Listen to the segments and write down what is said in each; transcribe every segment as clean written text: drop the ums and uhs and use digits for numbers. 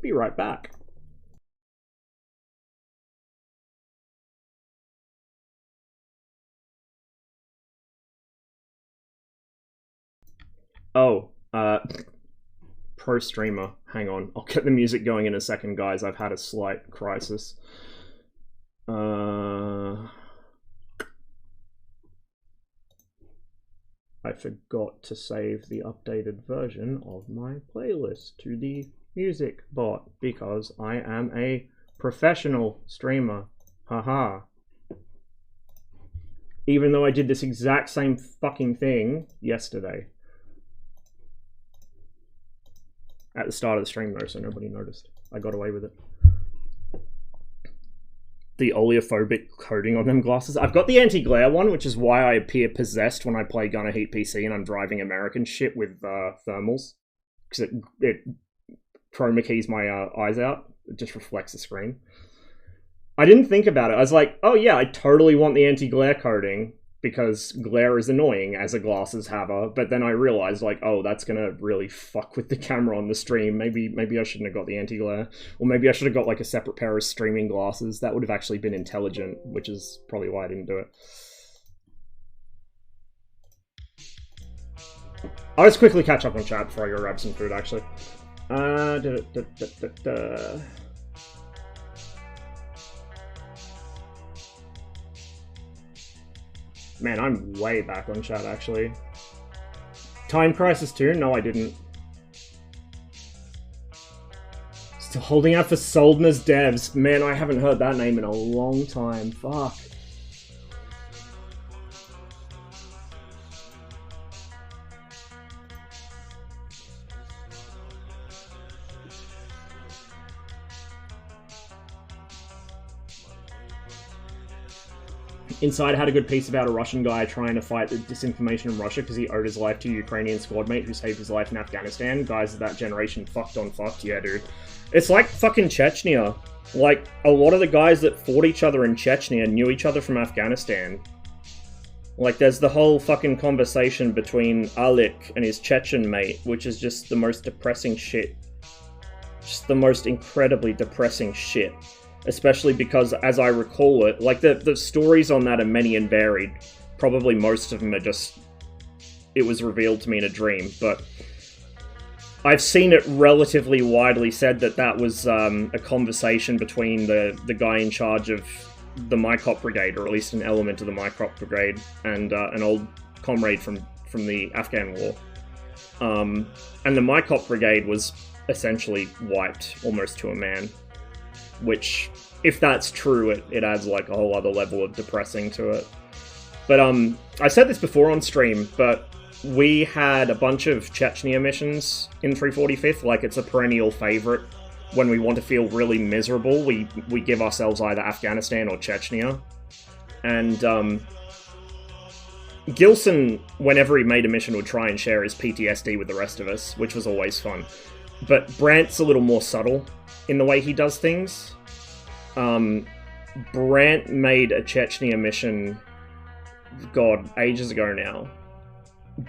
Be right back. Oh, pro streamer. Hang on, I'll get the music going in a second, guys. I've had a slight crisis. I forgot to save the updated version of my playlist to the music bot because I am a professional streamer. Haha. Even though I did this exact same fucking thing yesterday. At the start of the stream though, so nobody noticed. I got away with it. The oleophobic coating on them glasses. I've got the anti-glare one, which is why I appear possessed when I play GHPC and I'm driving American shit with thermals. Because it chroma keys my eyes out. It just reflects the screen. I didn't think about it. I was like, oh yeah, I totally want the anti-glare coating because glare is annoying as a glasses haver. But then I realized, like, oh, that's gonna really fuck with the camera on the stream. Maybe I shouldn't have got the anti-glare. Or maybe I should have got like a separate pair of streaming glasses. That would have actually been intelligent, which is probably why I didn't do it. I'll just quickly catch up on chat before I go grab some food, actually. Man, I'm way back on chat, actually. Time Crisis 2? No, I didn't. Still holding out for Soldner's devs. Man, I haven't heard that name in a long time. Fuck. Inside had a good piece about a Russian guy trying to fight the disinformation in Russia because he owed his life to a Ukrainian squad mate who saved his life in Afghanistan. Guys of that generation fucked on fucked. Yeah, dude. It's like fucking Chechnya. Like, a lot of the guys that fought each other in Chechnya knew each other from Afghanistan. Like, there's the whole fucking conversation between Alik and his Chechen mate, which is just the most depressing shit. Just the most incredibly depressing shit. Especially because, as I recall it, like, the stories on that are many and varied. Probably most of them are just, it was revealed to me in a dream, but I've seen it relatively widely said that that was a conversation between the guy in charge of the Mycop Brigade, or at least an element of the Mycop Brigade, and an old comrade from the Afghan War. And the Mycop Brigade was essentially wiped almost to a man. Which, if that's true, it adds like a whole other level of depressing to it. But I said this before on stream, but we had a bunch of Chechnya missions in 345th. Like, it's a perennial favorite. When we want to feel really miserable, we give ourselves either Afghanistan or Chechnya. And Gilson, whenever he made a mission, would try and share his PTSD with the rest of us, which was always fun. But Brant's a little more subtle in the way he does things. Brant made a Chechnya mission, God, ages ago now.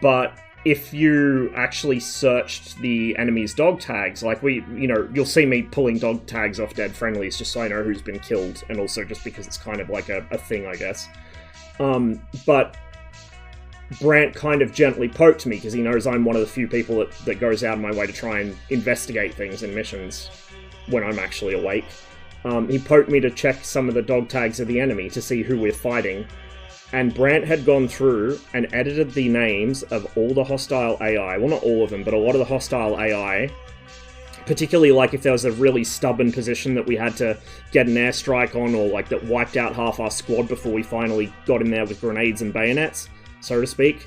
But if you actually searched the enemy's dog tags, like you'll see me pulling dog tags off dead friendlies just so I know who's been killed, and also just because it's kind of like a thing, I guess. But Brant kind of gently poked me because he knows I'm one of the few people that goes out of my way to try and investigate things in missions when I'm actually awake. He poked me to check some of the dog tags of the enemy to see who we're fighting, and Brant had gone through and edited the names of all the hostile AI, well, not all of them, but a lot of the hostile AI, particularly like if there was a really stubborn position that we had to get an airstrike on, or like that wiped out half our squad before we finally got in there with grenades and bayonets, so to speak.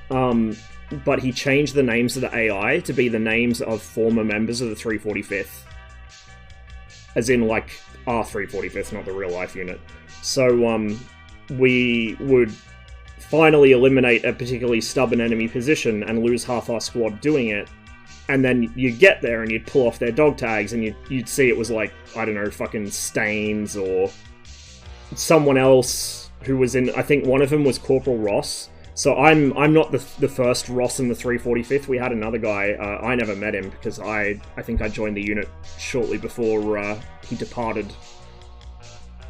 But he changed the names of the AI to be the names of former members of the 345th. As in, like, our 345th, not the real-life unit. So, we would finally eliminate a particularly stubborn enemy position and lose half our squad doing it. And then you'd get there and you'd pull off their dog tags and you'd see it was like, I don't know, fucking Staines or someone else who was in... I think one of them was Corporal Ross. So I'm not the first Ross in the 345th. We had another guy. I never met him because I think I joined the unit shortly before he departed.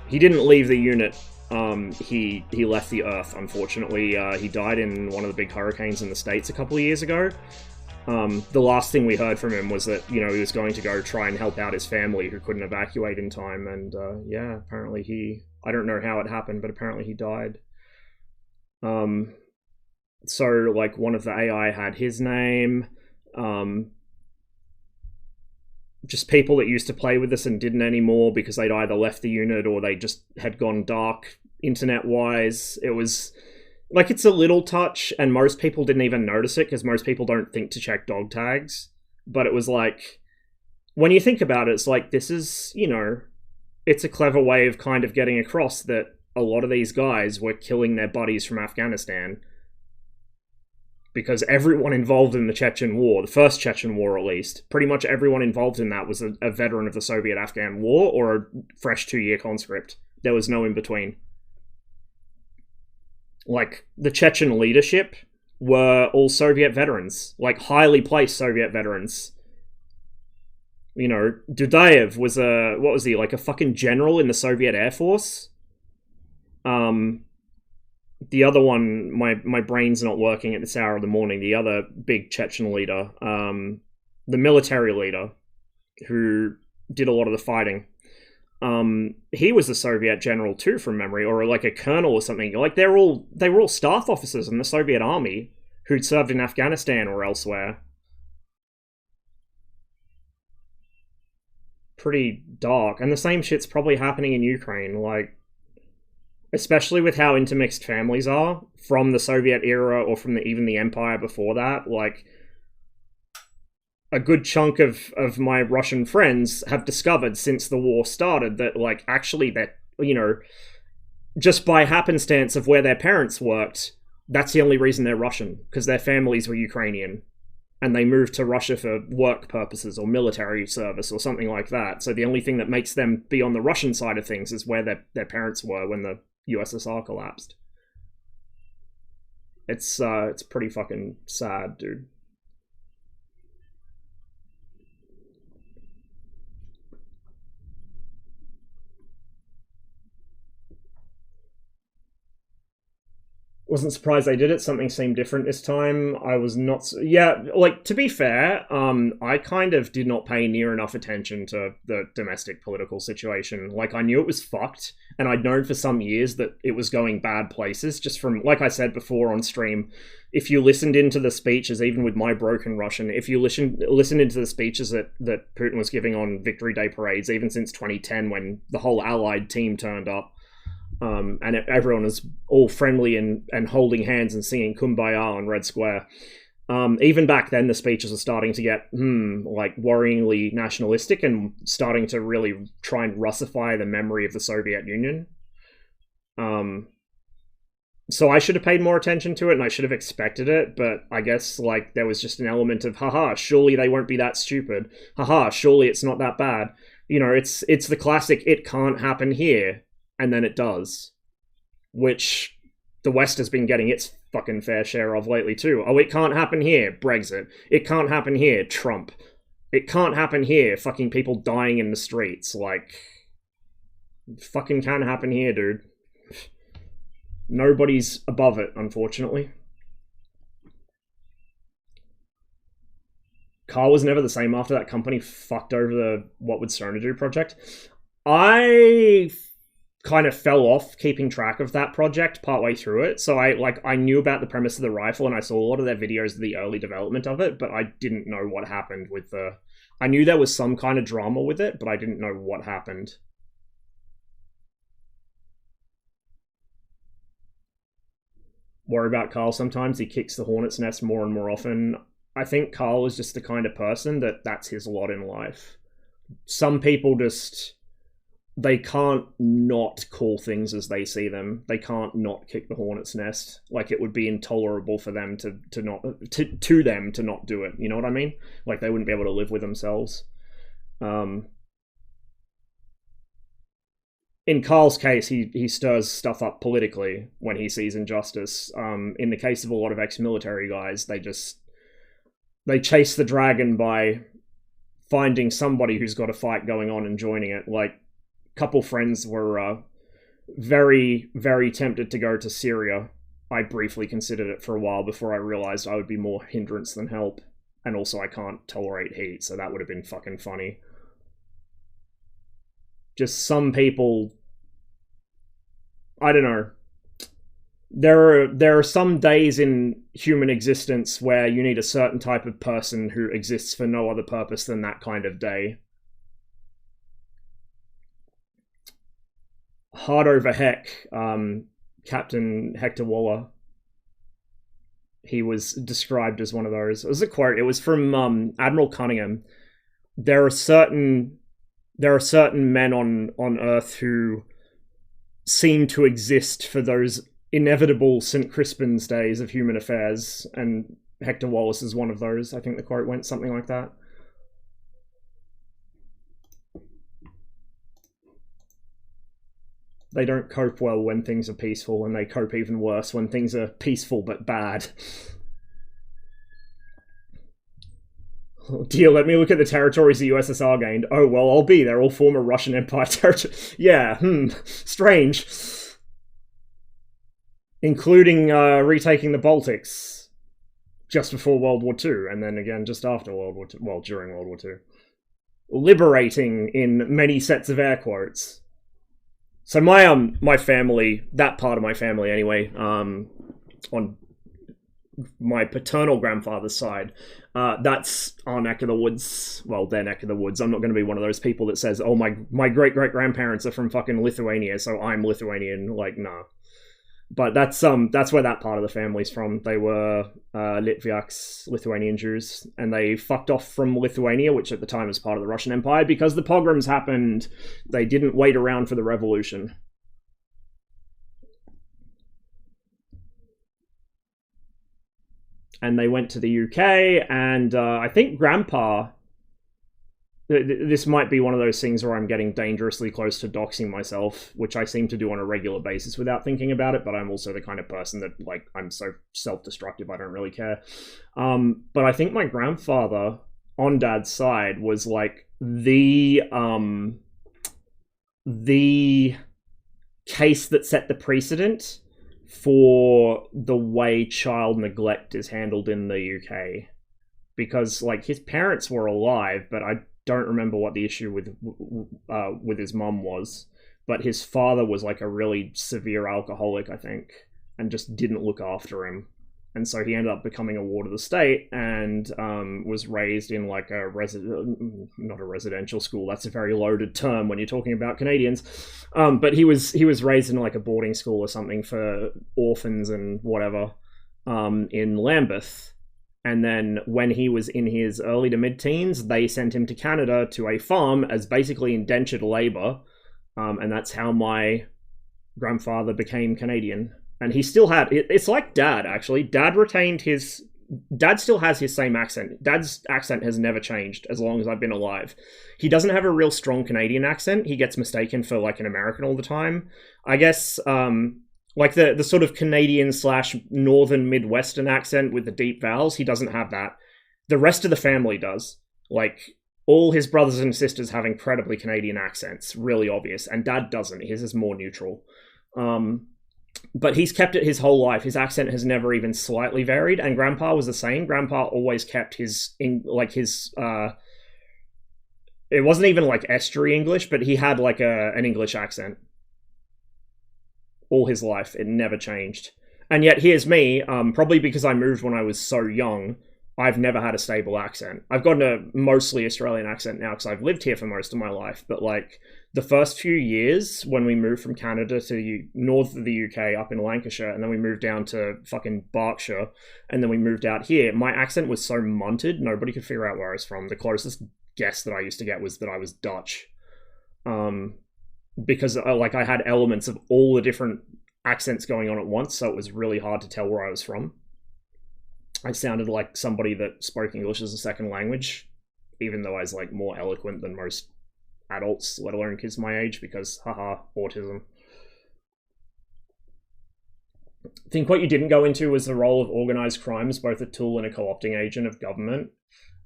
He didn't leave the unit. He left the Earth. Unfortunately, he died in one of the big hurricanes in the States a couple of years ago. The last thing we heard from him was that, you know, he was going to go try and help out his family who couldn't evacuate in time. And yeah, apparently I don't know how it happened, but apparently he died. So, like, one of the AI had his name. Just people that used to play with us and didn't anymore because they'd either left the unit or they just had gone dark internet-wise. It was, like, it's a little touch, and most people didn't even notice it because most people don't think to check dog tags. But it was like, when you think about it, it's like, this is, you know, it's a clever way of kind of getting across that a lot of these guys were killing their buddies from Afghanistan. Because everyone involved in the Chechen War, the first Chechen War at least, pretty much everyone involved in that was a veteran of the Soviet-Afghan War or a fresh 2-year conscript. There was no in-between. Like, the Chechen leadership were all Soviet veterans. Like, highly placed Soviet veterans. You know, Dudayev was what was he, like a fucking general in the Soviet Air Force? The other one, my brain's not working at this hour of the morning. The other big Chechen leader, the military leader, who did a lot of the fighting. He was a Soviet general too, from memory, or like a colonel or something. Like they were all staff officers in the Soviet army who'd served in Afghanistan or elsewhere. Pretty dark, and the same shit's probably happening in Ukraine. Like, especially with how intermixed families are from the Soviet era or from even the empire before that. Like, a good chunk of my Russian friends have discovered since the war started that, like, actually that, you know, just by happenstance of where their parents worked, that's the only reason they're Russian, because their families were Ukrainian and they moved to Russia for work purposes or military service or something like that. So the only thing that makes them be on the Russian side of things is where their parents were when the USSR collapsed. It's pretty fucking sad, dude. Wasn't surprised they did it. Something seemed different this time. I was not... Yeah, like, to be fair, I kind of did not pay near enough attention to the domestic political situation. Like, I knew it was fucked, and I'd known for some years that it was going bad places, just from, like I said before on stream, if you listened into the speeches, even with my broken Russian, if you listened into the speeches that Putin was giving on Victory Day parades, even since 2010 when the whole Allied team turned up, and everyone was all friendly and holding hands and singing Kumbaya on Red Square. Even back then, the speeches were starting to get, like, worryingly nationalistic and starting to really try and Russify the memory of the Soviet Union. So I should have paid more attention to it, and I should have expected it, but I guess, like, there was just an element of, haha, surely they won't be that stupid. Haha, surely it's not that bad. You know, it's the classic, it can't happen here. And then it does, which the West has been getting its fucking fair share of lately too. Oh, it can't happen here, Brexit. It can't happen here, Trump. It can't happen here, fucking people dying in the streets. Like, it fucking can happen here, dude. Nobody's above it, unfortunately. Carl was never the same after that company fucked over the What Would Sona Do project. I kind of fell off keeping track of that project partway through it. So I knew about the premise of the rifle and I saw a lot of their videos of the early development of it, but I didn't know what happened with the... I knew there was some kind of drama with it, but I didn't know what happened. Worry about Carl sometimes. He kicks the hornet's nest more and more often. I think Carl is just the kind of person that's his lot in life. Some people just... they can't not call things as they see them. They can't not kick the hornet's nest. Like, it would be intolerable for them to not do it. You know what I mean? Like, they wouldn't be able to live with themselves. in Carl's case, he stirs stuff up politically when he sees injustice. In the case of a lot of ex-military guys, they chase the dragon by finding somebody who's got a fight going on and joining it. Like, a couple friends were very, very tempted to go to Syria. I briefly considered it for a while before I realized I would be more hindrance than help. And also I can't tolerate heat, so that would have been fucking funny. Just some people... I don't know. There are some days in human existence where you need a certain type of person who exists for no other purpose than that kind of day. Hard over heck, Captain Hector Waller. He was described as one of those. It was a quote. It was from Admiral Cunningham. There are certain men on Earth who seem to exist for those inevitable St. Crispin's days of human affairs, and Hector Wallace is one of those. I think the quote went something like that. They don't cope well when things are peaceful, and they cope even worse when things are peaceful but bad. Oh dear, let me look at the territories the USSR gained. Oh, well, I'll be. They're all former Russian Empire territory. Yeah, strange. Including retaking the Baltics just before World War II, and then again just after World War II. Well, during World War II. Liberating in many sets of air quotes. So my family, that part of my family anyway, on my paternal grandfather's side, that's our neck of the woods. Well, their neck of the woods. I'm not going to be one of those people that says, oh, my great-great-grandparents are from fucking Lithuania, so I'm Lithuanian. Like, nah. But that's where that part of the family's from. They were Litviaks, Lithuanian Jews, and they fucked off from Lithuania, which at the time was part of the Russian Empire, because the pogroms happened. They didn't wait around for the revolution. And they went to the UK, and I think Grandpa... This might be one of those things where I'm getting dangerously close to doxing myself, which I seem to do on a regular basis without thinking about it, but I'm also the kind of person that, like, I'm so self-destructive, I don't really care. But I think my grandfather, on Dad's side, was, like, the case that set the precedent for the way child neglect is handled in the UK. Because, like, his parents were alive, but I don't remember what the issue with his mum was, but his father was like a really severe alcoholic, I think, and just didn't look after him, and so he ended up becoming a ward of the state and was raised in like a not a residential school. That's a very loaded term when you're talking about Canadians, but he was raised in like a boarding school or something for orphans and whatever in Lambeth. And then when he was in his early to mid-teens, they sent him to Canada to a farm as basically indentured labor. And that's how my grandfather became Canadian. And he still had... It's like Dad, actually. Dad still has his same accent. Dad's accent has never changed as long as I've been alive. He doesn't have a real strong Canadian accent. He gets mistaken for like an American all the time. I guess... like the sort of Canadian / northern Midwestern accent with the deep vowels, he doesn't have that. The rest of the family does. Like, all his brothers and sisters have incredibly Canadian accents, really obvious, and Dad doesn't. His is more neutral. But he's kept it his whole life. His accent has never even slightly varied, and Grandpa was the same. Grandpa always kept his, it wasn't even like estuary English, but he had like an English accent. All his life. It never changed. And yet here's me, probably because I moved when I was so young, I've never had a stable accent. I've got a mostly Australian accent now because I've lived here for most of my life, but like the first few years when we moved from Canada to north of the UK up in Lancashire, and then we moved down to fucking Berkshire, and then we moved out here, my accent was so munted, nobody could figure out where I was from. The closest guess that I used to get was that I was Dutch. Because like I had elements of all the different accents going on at once, so it was really hard to tell where I was from. I sounded like somebody that spoke English as a second language, even though I was like more eloquent than most adults, let alone kids my age, because haha, autism. I think what you didn't go into was the role of organized crime as both a tool and a co-opting agent of government.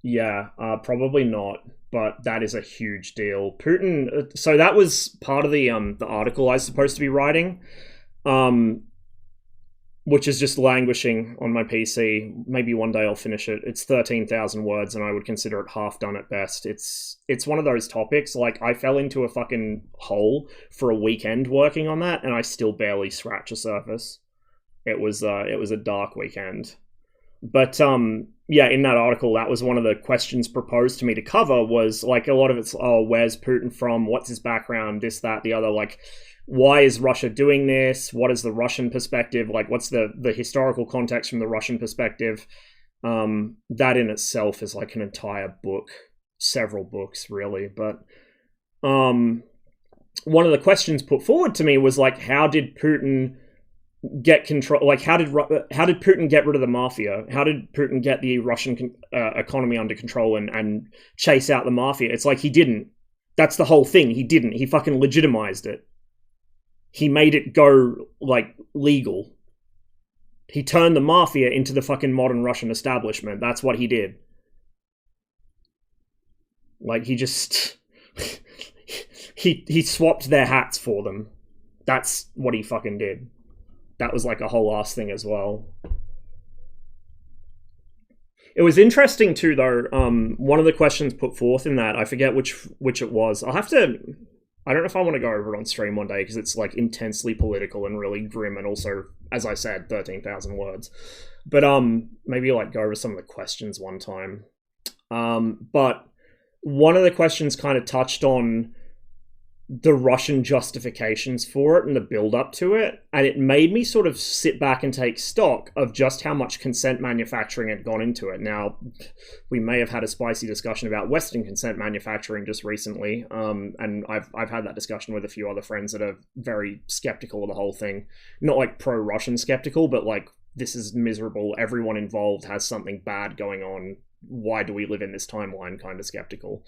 Yeah, probably not, but that is a huge deal. Putin. So that was part of the article I was supposed to be writing, which is just languishing on my PC. Maybe one day I'll finish it. It's 13,000 words, and I would consider it half done at best. It's one of those topics. Like, I fell into a fucking hole for a weekend working on that, and I still barely scratch the surface. It was a dark weekend. But yeah, in that article, that was one of the questions proposed to me to cover, was like, a lot of it's, oh, where's Putin from? What's his background? This, that, the other. Like, why is Russia doing this? What is the Russian perspective? Like, what's the historical context from the Russian perspective? That in itself is like an entire book, several books, really. But one of the questions put forward to me was like, how did Putin get control? Like, how did Putin get rid of the mafia? How did Putin get the Russian economy under control and chase out the mafia? It's like, he didn't. That's the whole thing. He didn't. He fucking legitimized it. He made it go, like, legal. He turned the mafia into the fucking modern Russian establishment. That's what he did. Like, he just... he swapped their hats for them. That's what he fucking did. That was, like, a whole ass thing as well. It was interesting, too, though. One of the questions put forth in that, I forget which it was. I'll have to... I don't know if I want to go over it on stream one day, because it's, like, intensely political and really grim, and also, as I said, 13,000 words. But maybe, like, go over some of the questions one time. But one of the questions kind of touched on the Russian justifications for it and the build-up to it, and it made me sort of sit back and take stock of just how much consent manufacturing had gone into it. Now, we may have had a spicy discussion about Western consent manufacturing just recently, and I've had that discussion with a few other friends that are very skeptical of the whole thing. Not like pro-Russian skeptical, but like, this is miserable, everyone involved has something bad going on, why do we live in this timeline kind of skeptical.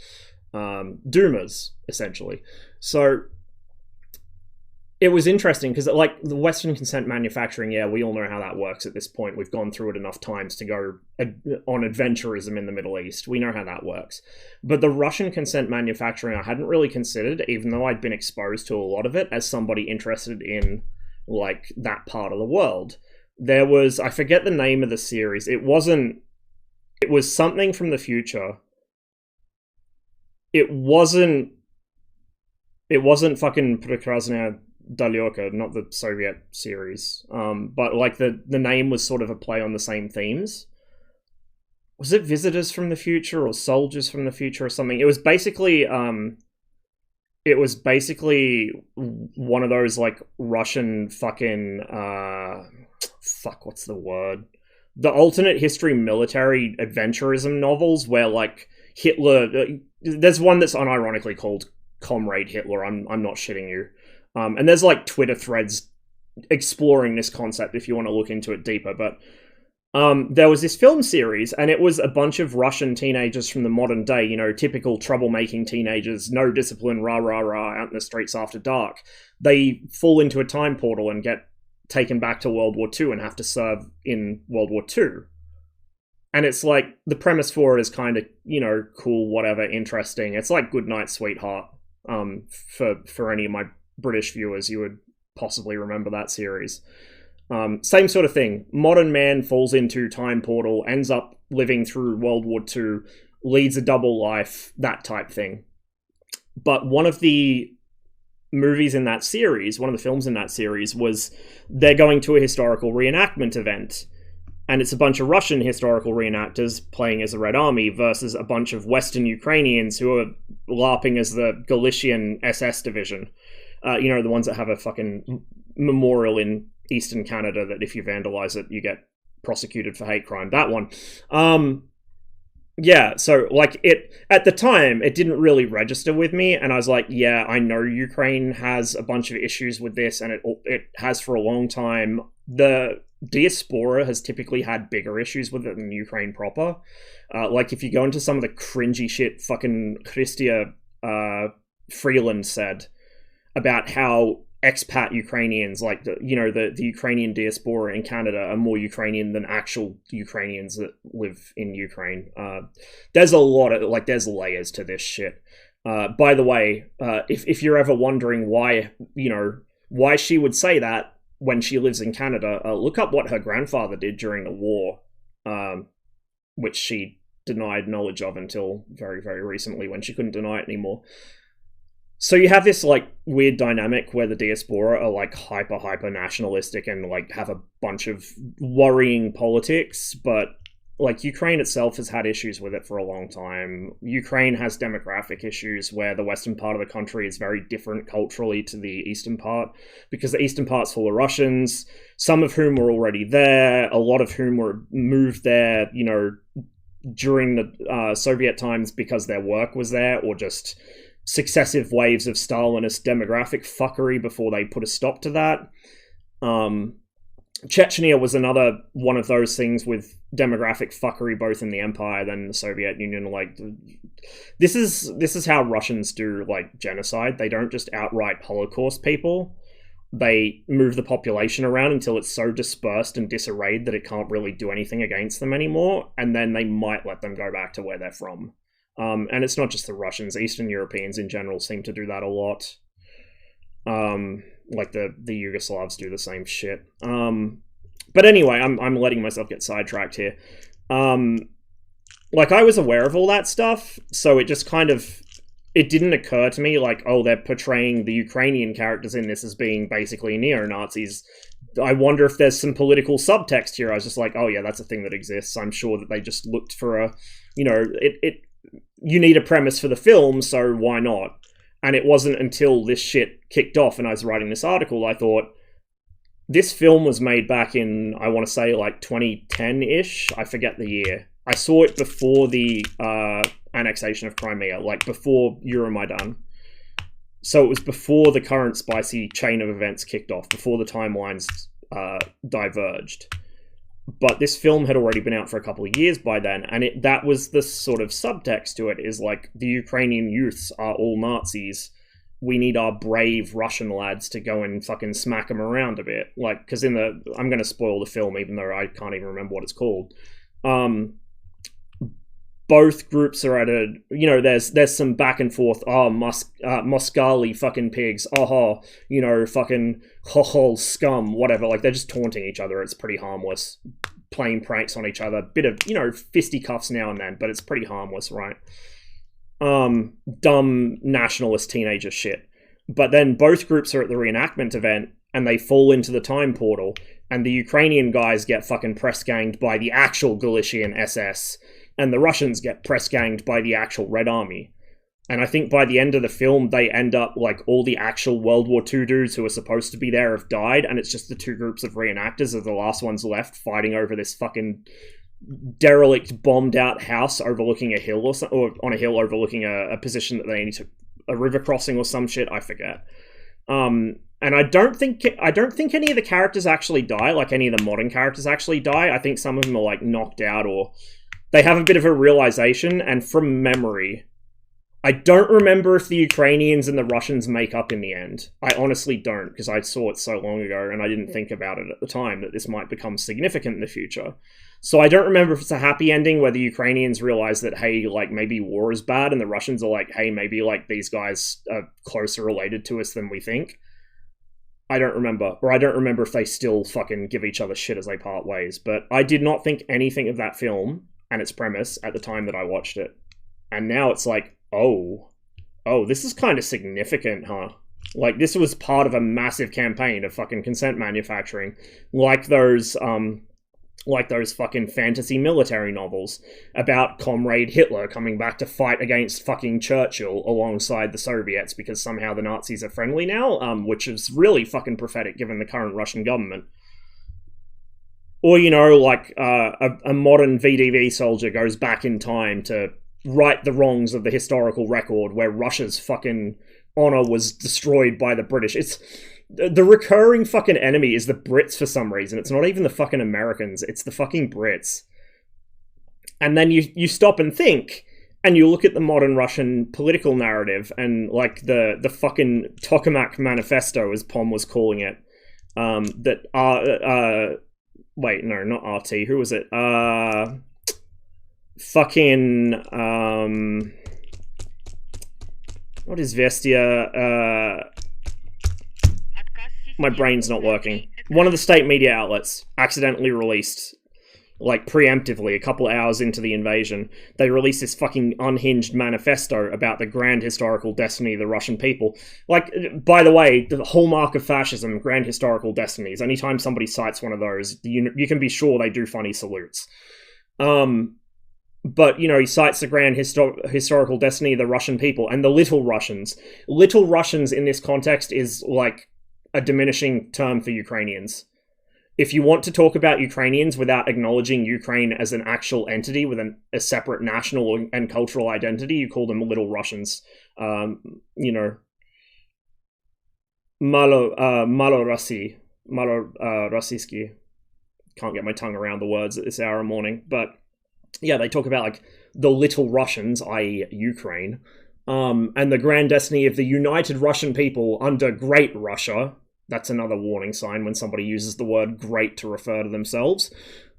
Doomers, essentially. So it was interesting because, like, the Western consent manufacturing, yeah, we all know how that works at this point. We've gone through it enough times to go on adventurism in the Middle East. We know how that works. But the Russian consent manufacturing I hadn't really considered, even though I'd been exposed to a lot of it as somebody interested in, like, that part of the world. There was, I forget the name of the series. It was something from the future. It wasn't fucking Prekrasnaya Daleka, not the Soviet series. But like the name was sort of a play on the same themes. Was it Visitors from the Future or Soldiers from the Future or something? It was basically one of those, like, Russian fucking what's the word? The alternate history military adventurism novels where, like, Hitler, there's one that's unironically called Comrade Hitler, I'm not shitting you. And there's, like, Twitter threads exploring this concept if you want to look into it deeper, but there was this film series, and it was a bunch of Russian teenagers from the modern day, you know, typical troublemaking teenagers, no discipline, rah, rah, rah, out in the streets after dark. They fall into a time portal and get taken back to World War II and have to serve in World War II. And it's like, the premise for it is kind of, you know, cool, whatever, interesting. It's like Goodnight, Sweetheart. For any of my British viewers, you would possibly remember that series. Same sort of thing. Modern man falls into time portal, ends up living through World War II, leads a double life, that type thing. But one of the movies in that series, one of the films in that series, was they're going to a historical reenactment event. And it's a bunch of Russian historical reenactors playing as the Red Army versus a bunch of Western Ukrainians who are LARPing as the Galician SS division. You know, the ones that have a fucking memorial in Eastern Canada that if you vandalize it, you get prosecuted for hate crime. That one. Yeah, so, like, it at the time, it didn't really register with me, and I was like, yeah, I know Ukraine has a bunch of issues with this, and it has for a long time. The diaspora has typically had bigger issues with it than Ukraine proper. Like, if you go into some of the cringy shit fucking Christia Freeland said about how expat Ukrainians, like the Ukrainian diaspora in Canada, are more Ukrainian than actual Ukrainians that live in Ukraine. There's a lot of there's layers to this shit. By the way, if you're ever wondering why she would say that when she lives in Canada, look up what her grandfather did during the war, which she denied knowledge of until very, very recently when she couldn't deny it anymore. So you have this weird dynamic where the diaspora are hyper nationalistic and have a bunch of worrying politics, but Ukraine itself has had issues with it for a long time. Ukraine has demographic issues where the western part of the country is very different culturally to the eastern part, because the eastern part's full of Russians, some of whom were already there, a lot of whom were moved there, during the Soviet times because their work was there, or just successive waves of Stalinist demographic fuckery before they put a stop to that. Chechnya was another one of those things with demographic fuckery, both in the Empire then the Soviet Union. This is how Russians do genocide. They don't just outright Holocaust people. They move the population around until it's so dispersed and disarrayed that it can't really do anything against them anymore, and then they might let them go back to where they're from. And it's not just the Russians. Eastern Europeans in general seem to do that a lot. The Yugoslavs do the same shit. But anyway, I'm letting myself get sidetracked here. I was aware of all that stuff, so it just it didn't occur to me they're portraying the Ukrainian characters in this as being basically neo-Nazis. I wonder if there's some political subtext here. I was just oh yeah, that's a thing that exists. I'm sure that they just looked for you need a premise for the film, so why not? And it wasn't until this shit kicked off and I was writing this article, I thought, this film was made back in, I want to say 2010-ish. I forget the year. I saw it before the annexation of Crimea, before Euromaidan. So it was before the current spicy chain of events kicked off, before the timelines diverged. But this film had already been out for a couple of years by then, and that was the sort of subtext to it, is the Ukrainian youths are all Nazis. We need our brave Russian lads to go and fucking smack them around a bit. Because I'm going to spoil the film, even though I can't even remember what it's called. Both groups are at a, there's some back and forth. Oh, Moskali fucking pigs. Oh, fucking hohol scum, whatever. They're just taunting each other. It's pretty harmless. Playing pranks on each other. Bit of, fisticuffs now and then, but it's pretty harmless, right? Dumb nationalist teenager shit. But then both groups are at the reenactment event and they fall into the time portal, and the Ukrainian guys get fucking press ganged by the actual Galician SS, and the Russians get press ganged by the actual Red Army. And I think by the end of the film, they end up all the actual World War II dudes who are supposed to be there have died, and it's just the two groups of reenactors are the last ones left fighting over this fucking derelict, bombed out house overlooking a hill or on a hill overlooking a position that they need to, a river crossing or some shit, I forget. And I don't think any of the characters actually die, any of the modern characters actually die. I think some of them are knocked out, or they have a bit of a realization, and from memory, I don't remember if the Ukrainians and the Russians make up in the end. I honestly don't, because I saw it so long ago and I didn't think about it at the time that this might become significant in the future. So I don't remember if it's a happy ending where the Ukrainians realize that, hey, maybe war is bad, and the Russians are hey, maybe these guys are closer related to us than we think. I don't remember. Or I don't remember if they still fucking give each other shit as they part ways. But I did not think anything of that film and its premise at the time that I watched it. And now it's oh, this is kind of significant, huh? This was part of a massive campaign of fucking consent manufacturing, those fucking fantasy military novels about Comrade Hitler coming back to fight against fucking Churchill alongside the Soviets because somehow the Nazis are friendly now, which is really fucking prophetic given the current Russian government. Or, a modern VDV soldier goes back in time to right the wrongs of the historical record where Russia's fucking honor was destroyed by the British. It's the recurring fucking enemy is the Brits for some reason. It's not even the fucking Americans. It's the fucking Brits. And then you stop and think, And you look at the modern Russian political narrative and like the fucking Tokamak Manifesto, as Pom was calling it, wait, no, not RT. Who was it? What is Vestia? My brain's not working. One of the state media outlets accidentally released, like preemptively, a couple hours into the invasion, they released this fucking unhinged manifesto about the grand historical destiny of the Russian people. Like, by the way, the hallmark of fascism, grand historical destinies. Anytime somebody cites one of those, you can be sure they do funny salutes. But, you know, he cites the grand historical destiny of the Russian people and the Little Russians. Little Russians in this context is like a diminishing term for Ukrainians. If you want to talk about Ukrainians without acknowledging Ukraine as an actual entity with a separate national and cultural identity, you call them Little Russians. You know, Malorossiyski. Can't get my tongue around the words at this hour of morning. But yeah, they talk about like the Little Russians, i.e. Ukraine, and the grand destiny of the united Russian people under Great Russia. That's another warning sign when somebody uses the word great to refer to themselves.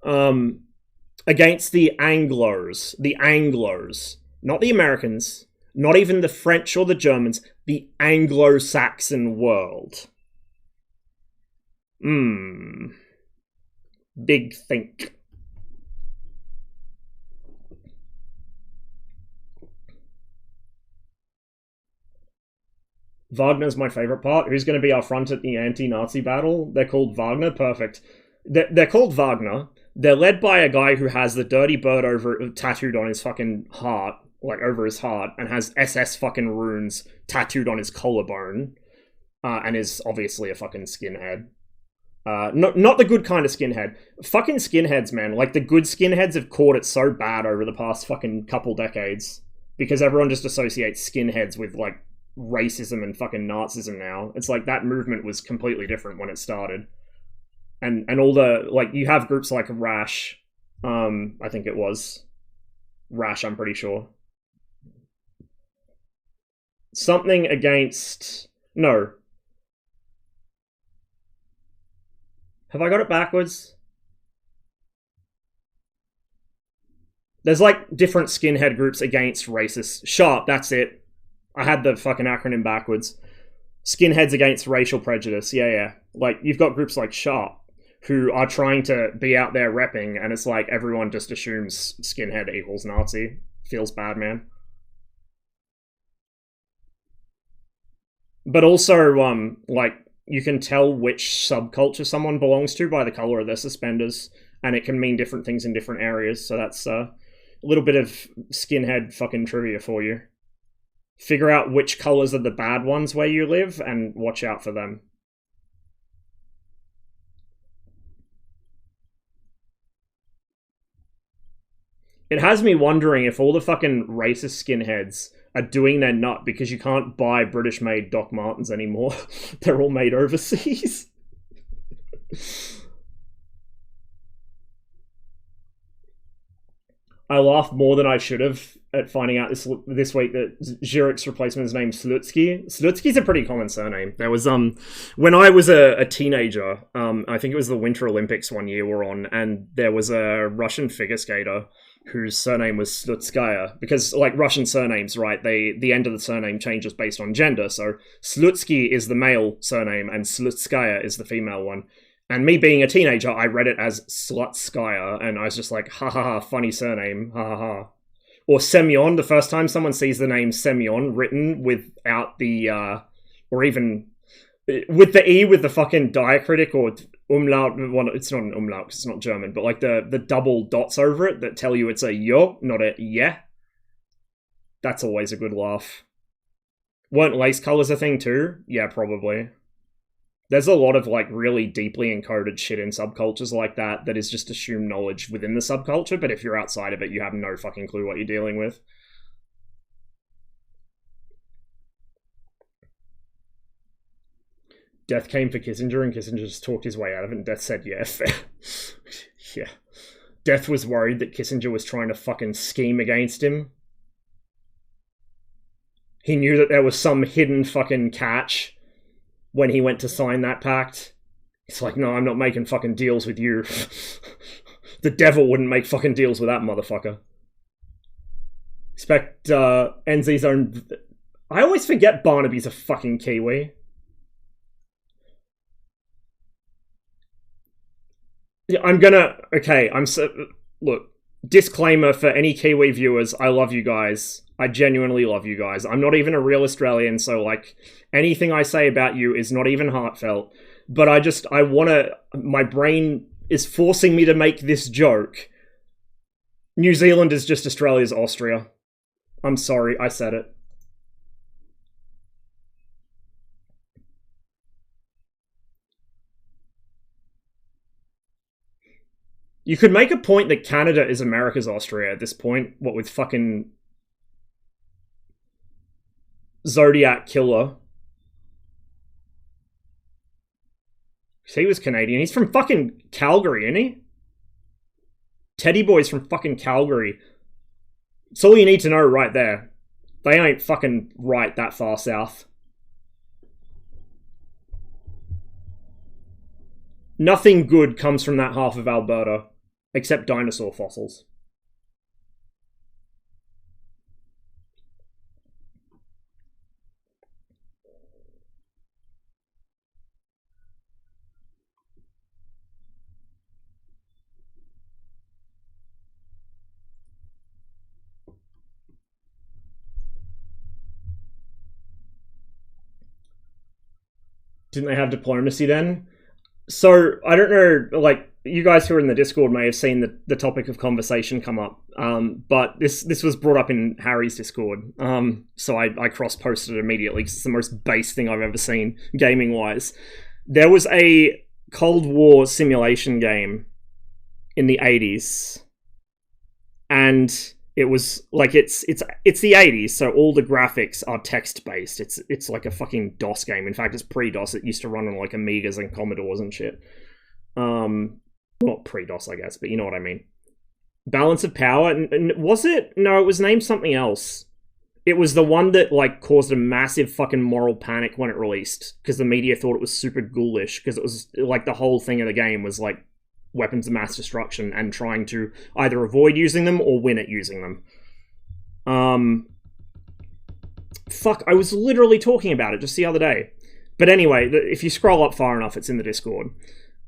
Against the Anglos, not the Americans, not even the French or the Germans, the Anglo-Saxon world. Big think. Wagner's my favorite part. Who's going to be our front at the anti-Nazi battle? They're called Wagner. Perfect. They're called Wagner. They're led by a guy who has the dirty bird tattooed on his fucking heart, like over his heart, and has SS fucking runes tattooed on his collarbone, and is obviously a fucking skinhead. Not the good kind of skinhead. Fucking skinheads, man. Like, the good skinheads have caught it so bad over the past fucking couple decades, because everyone just associates skinheads with, like, racism and fucking Nazism now. It's like that movement was completely different when it started. And all the, like, you have groups like Rash, I think it was. Rash, I'm pretty sure. Something against... No. Have I got it backwards? There's, like, different skinhead groups against racists. Sharp, that's it. I had the fucking acronym backwards. Skinheads against racial prejudice. Yeah. Like, you've got groups like Sharp, who are trying to be out there repping, and it's like everyone just assumes skinhead equals Nazi. Feels bad, man. But also, like, you can tell which subculture someone belongs to by the color of their suspenders, and it can mean different things in different areas, so that's a little bit of skinhead fucking trivia for you. Figure out which colors are the bad ones where you live, and watch out for them. It has me wondering if all the fucking racist skinheads are doing their nut because you can't buy British-made Doc Martens anymore. They're all made overseas. I laughed more than I should have at finding out this week that Zhirik's replacement is named Slutsky. Slutsky's a pretty common surname. There was when I was a teenager, I think it was the Winter Olympics one year we're on, and there was a Russian figure skater whose surname was Slutskaya, because like Russian surnames, right? The end of the surname changes based on gender. So Slutsky is the male surname and Slutskaya is the female one. And me being a teenager, I read it as Slutskaya, and I was just like, ha ha ha, funny surname, ha ha ha. Or Semyon, the first time someone sees the name Semyon written without the, or even with the E with the fucking diacritic or umlaut, well, it's not an umlaut because it's not German, but like the double dots over it that tell you it's a yo, not a yeah. That's always a good laugh. Weren't lace colors a thing too? Yeah, probably. There's a lot of, like, really deeply encoded shit in subcultures like that is just assumed knowledge within the subculture, but if you're outside of it, you have no fucking clue what you're dealing with. Death came for Kissinger, and Kissinger just talked his way out of it, and Death said yes. Yeah. Death was worried that Kissinger was trying to fucking scheme against him. He knew that there was some hidden fucking catch when he went to sign that pact. It's like, no, I'm not making fucking deals with you. The devil wouldn't make fucking deals with that motherfucker. Expect NZ's own... I always forget Barnaby's a fucking Kiwi. Yeah, I'm gonna... Okay, look, disclaimer for any Kiwi viewers, I love you guys. I genuinely love you guys. I'm not even a real Australian, so, like, anything I say about you is not even heartfelt. But I wanna... My brain is forcing me to make this joke. New Zealand is just Australia's Austria. I'm sorry, I said it. You could make a point that Canada is America's Austria at this point, what with fucking Zodiac Killer. He was Canadian. He's from fucking Calgary, isn't he? Teddy Boy's from fucking Calgary. It's all you need to know right there. They ain't fucking right that far south. Nothing good comes from that half of Alberta, except dinosaur fossils. Didn't they have diplomacy then? So, I don't know, like, you guys who are in the Discord may have seen the topic of conversation come up, but this was brought up in Harry's Discord, so I cross-posted it immediately, because it's the most base thing I've ever seen, gaming-wise. There was a Cold War simulation game in the 80s, and... It was like it's the 80s, so all the graphics are text based. It's like a fucking DOS game. In fact, it's pre-DOS. It used to run on like Amigas and Commodores and shit. Not pre-DOS, I guess, but you know what I mean. Balance of Power, was it? No, it was named something else. It was the one that like caused a massive fucking moral panic when it released because the media thought it was super ghoulish because it was like the whole thing of the game was like weapons of mass destruction and trying to either avoid using them or win at using them. Fuck, I was literally talking about it just the other day. But anyway, if you scroll up far enough, it's in the Discord.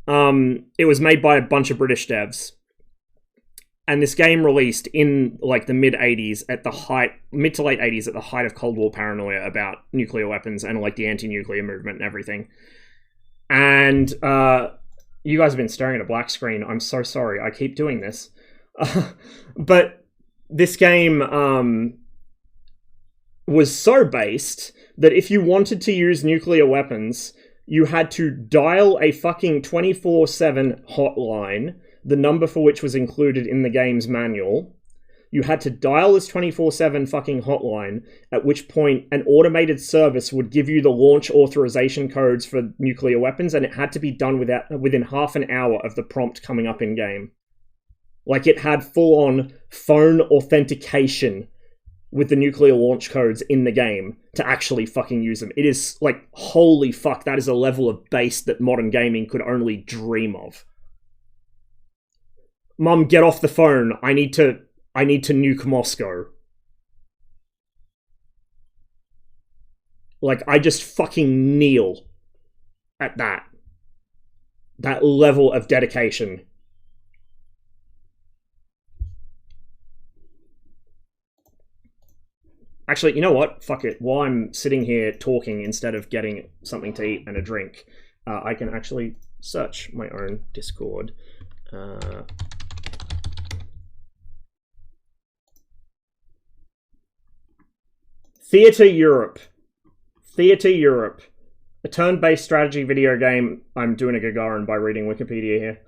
It was made by a bunch of British devs. And this game released in like the mid to late 80s at the height of Cold War paranoia about nuclear weapons and like the anti-nuclear movement and everything. And, you guys have been staring at a black screen. I'm so sorry. I keep doing this. But this game was so based that if you wanted to use nuclear weapons, you had to dial a fucking 24/7 hotline, the number for which was included in the game's manual. You had to dial this 24/7 fucking hotline, at which point an automated service would give you the launch authorization codes for nuclear weapons, and it had to be done within half an hour of the prompt coming up in-game. Like, it had full-on phone authentication with the nuclear launch codes in the game to actually fucking use them. It is, like, holy fuck, that is a level of base that modern gaming could only dream of. Mum, get off the phone. I need to nuke Moscow. Like, I just fucking kneel at that. That level of dedication. Actually, you know what? Fuck it. While I'm sitting here talking instead of getting something to eat and a drink, I can actually search my own Discord. Theatre Europe. Theatre Europe. A turn-based strategy video game. I'm doing a Gagarin by reading Wikipedia here.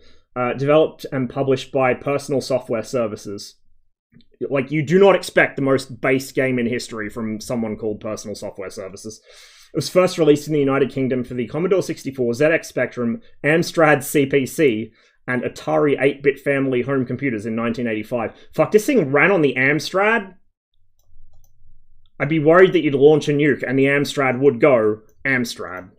Developed and published by Personal Software Services. Like, you do not expect the most base game in history from someone called Personal Software Services. It was first released in the United Kingdom for the Commodore 64, ZX Spectrum, Amstrad CPC, and Atari 8-bit family home computers in 1985. Fuck, this thing ran on the Amstrad? I'd be worried that you'd launch a nuke and the Amstrad would go Amstrad.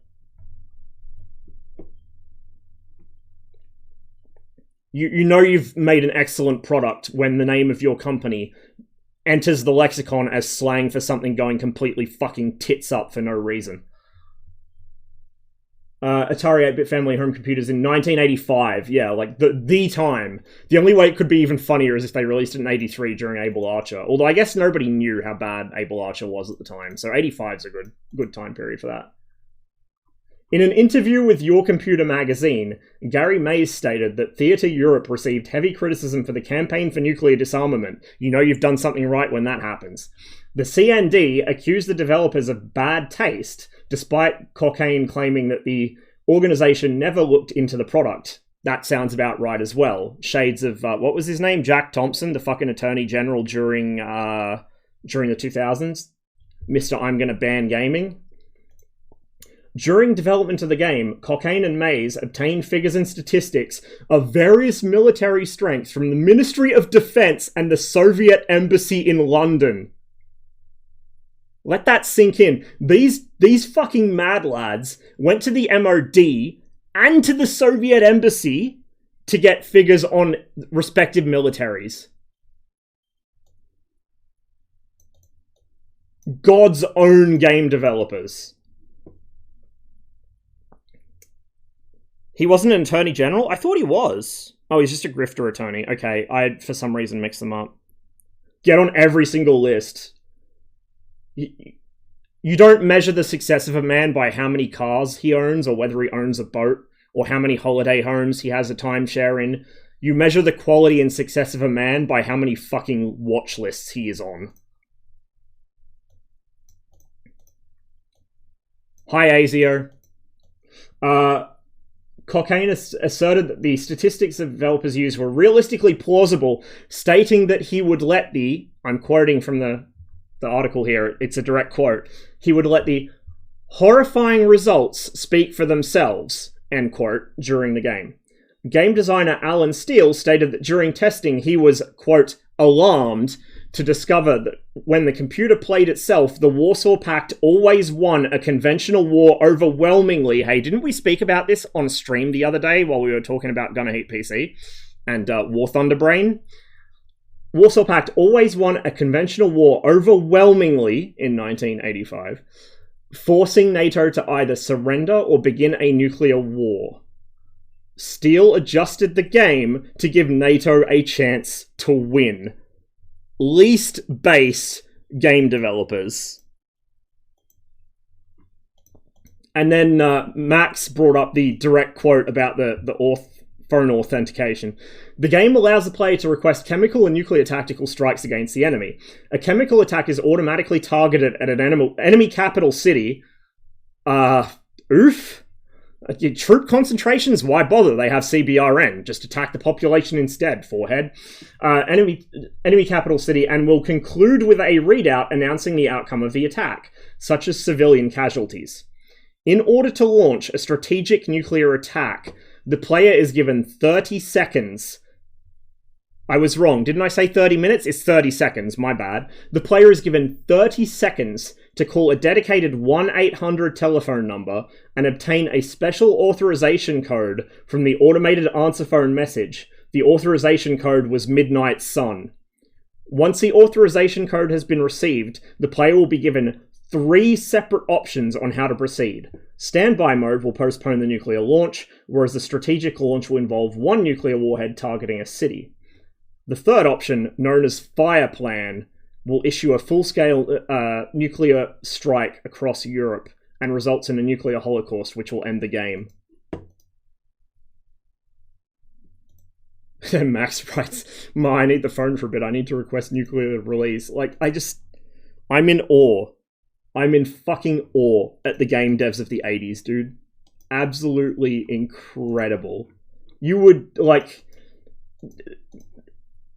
You know you've made an excellent product when the name of your company enters the lexicon as slang for something going completely fucking tits up for no reason. Atari 8-bit family home computers in 1985. Yeah, like the time. The only way it could be even funnier is if they released it in 83 during Able Archer. Although I guess nobody knew how bad Able Archer was at the time, so 85's a good time period for that. In an interview with Your Computer magazine, Gary Mays stated that Theatre Europe received heavy criticism for the campaign for nuclear disarmament. You know you've done something right when that happens. The CND accused the developers of bad taste, despite Cockayne claiming that the organisation never looked into the product. That sounds about right as well. Shades of, what was his name? Jack Thompson, the fucking Attorney General during the 2000s. Mr. I'm Gonna Ban Gaming. During development of the game, Cockayne and Mays obtained figures and statistics of various military strengths from the Ministry of Defense and the Soviet Embassy in London. Let that sink in. These fucking mad lads went to the MOD and to the Soviet Embassy to get figures on respective militaries. God's own game developers. He wasn't an Attorney General? I thought he was. Oh, he's just a grifter attorney. Okay, I, for some reason, mixed them up. Get on every single list. You don't measure the success of a man by how many cars he owns, or whether he owns a boat, or how many holiday homes he has a timeshare in. You measure the quality and success of a man by how many fucking watch lists he is on. Hi, Azio. Cockayne asserted that the statistics that developers used were realistically plausible, stating that he would let the, I'm quoting from the article here, it's a direct quote, he would let the horrifying results speak for themselves, end quote, during the game. Game designer Alan Steele stated that during testing he was, quote, alarmed to discover that when the computer played itself, the Warsaw Pact always won a conventional war overwhelmingly. Hey, didn't we speak about this on stream the other day while we were talking about GHPC and War Thunder Brain? Warsaw Pact always won a conventional war overwhelmingly in 1985, forcing NATO to either surrender or begin a nuclear war. Steele adjusted the game to give NATO a chance to win. Least base game developers. And then Max brought up the direct quote about the phone authentication. The game allows the player to request chemical and nuclear tactical strikes against the enemy. A chemical attack is automatically targeted at an enemy capital city. Oof. Troop concentrations, why bother? They have CBRN. Just attack the population instead, forehead. Enemy capital city, and will conclude with a readout announcing the outcome of the attack, such as civilian casualties. In order to launch a strategic nuclear attack, the player is given 30 seconds. I was wrong. Didn't I say 30 minutes? It's 30 seconds. My bad. The player is given 30 seconds to call a dedicated 1-800 telephone number and obtain a special authorization code from the automated answer phone message. The authorization code was Midnight Sun. Once the authorization code has been received, the player will be given 3 separate options on how to proceed. Standby mode will postpone the nuclear launch, whereas the strategic launch will involve one nuclear warhead targeting a city. The third option, known as Fire Plan, will issue a full-scale nuclear strike across Europe and results in a nuclear holocaust which will end the game. Max writes, I need the phone for a bit. I need to request nuclear release. Like, I'm in awe. I'm in fucking awe at the game devs of the 80s, dude. Absolutely incredible. You would, like...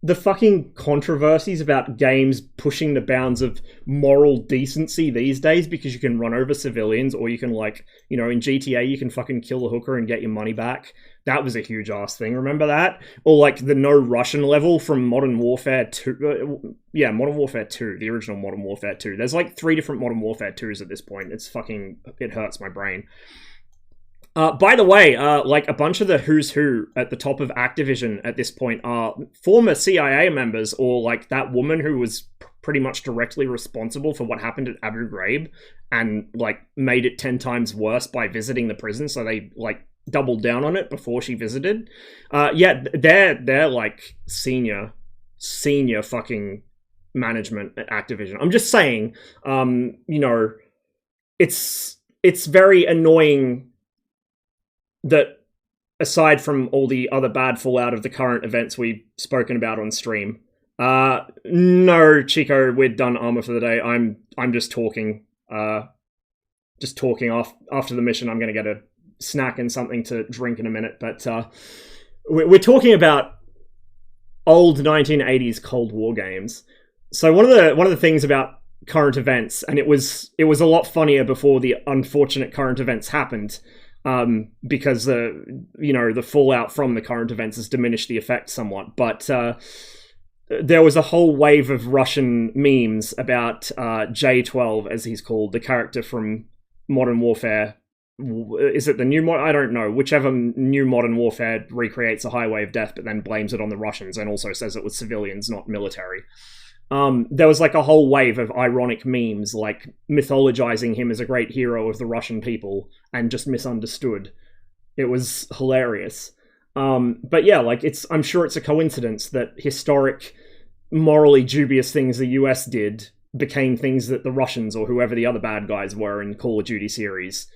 the fucking controversies about games pushing the bounds of moral decency these days because you can run over civilians, or you can, like, you know, in GTA you can fucking kill a hooker and get your money back. That was a huge ass thing, remember that? Or like the no Russian level from Modern Warfare 2. Yeah, Modern Warfare 2, the original Modern Warfare 2. There's like 3 different Modern Warfare 2s at this point. It hurts my brain. By the way, like a bunch of the who's who at the top of Activision at this point are former CIA members, or like that woman who was pretty much directly responsible for what happened at Abu Ghraib and like made it 10 times worse by visiting the prison. So they like doubled down on it before she visited. Yeah, they're like senior fucking management at Activision. I'm just saying, you know, it's very annoying that aside from all the other bad fallout of the current events we've spoken about on stream, no, Chico, we're done armor for the day. I'm just talking. After the mission, I'm going to get a snack and something to drink in a minute. But we're talking about old 1980s Cold War games. So one of the things about current events, and it was a lot funnier before the unfortunate current events happened, because the fallout from the current events has diminished the effect somewhat. But there was a whole wave of Russian memes about J12, as he's called, the character from Modern Warfare. Is it the new I don't know. Whichever new Modern Warfare recreates a highway of death, but then blames it on the Russians and also says it was civilians, not military. There was like a whole wave of ironic memes, like mythologizing him as a great hero of the Russian people and just misunderstood. It was hilarious. But yeah, like I'm sure it's a coincidence that historic, morally dubious things the US did became things that the Russians or whoever the other bad guys were in Call of Duty series,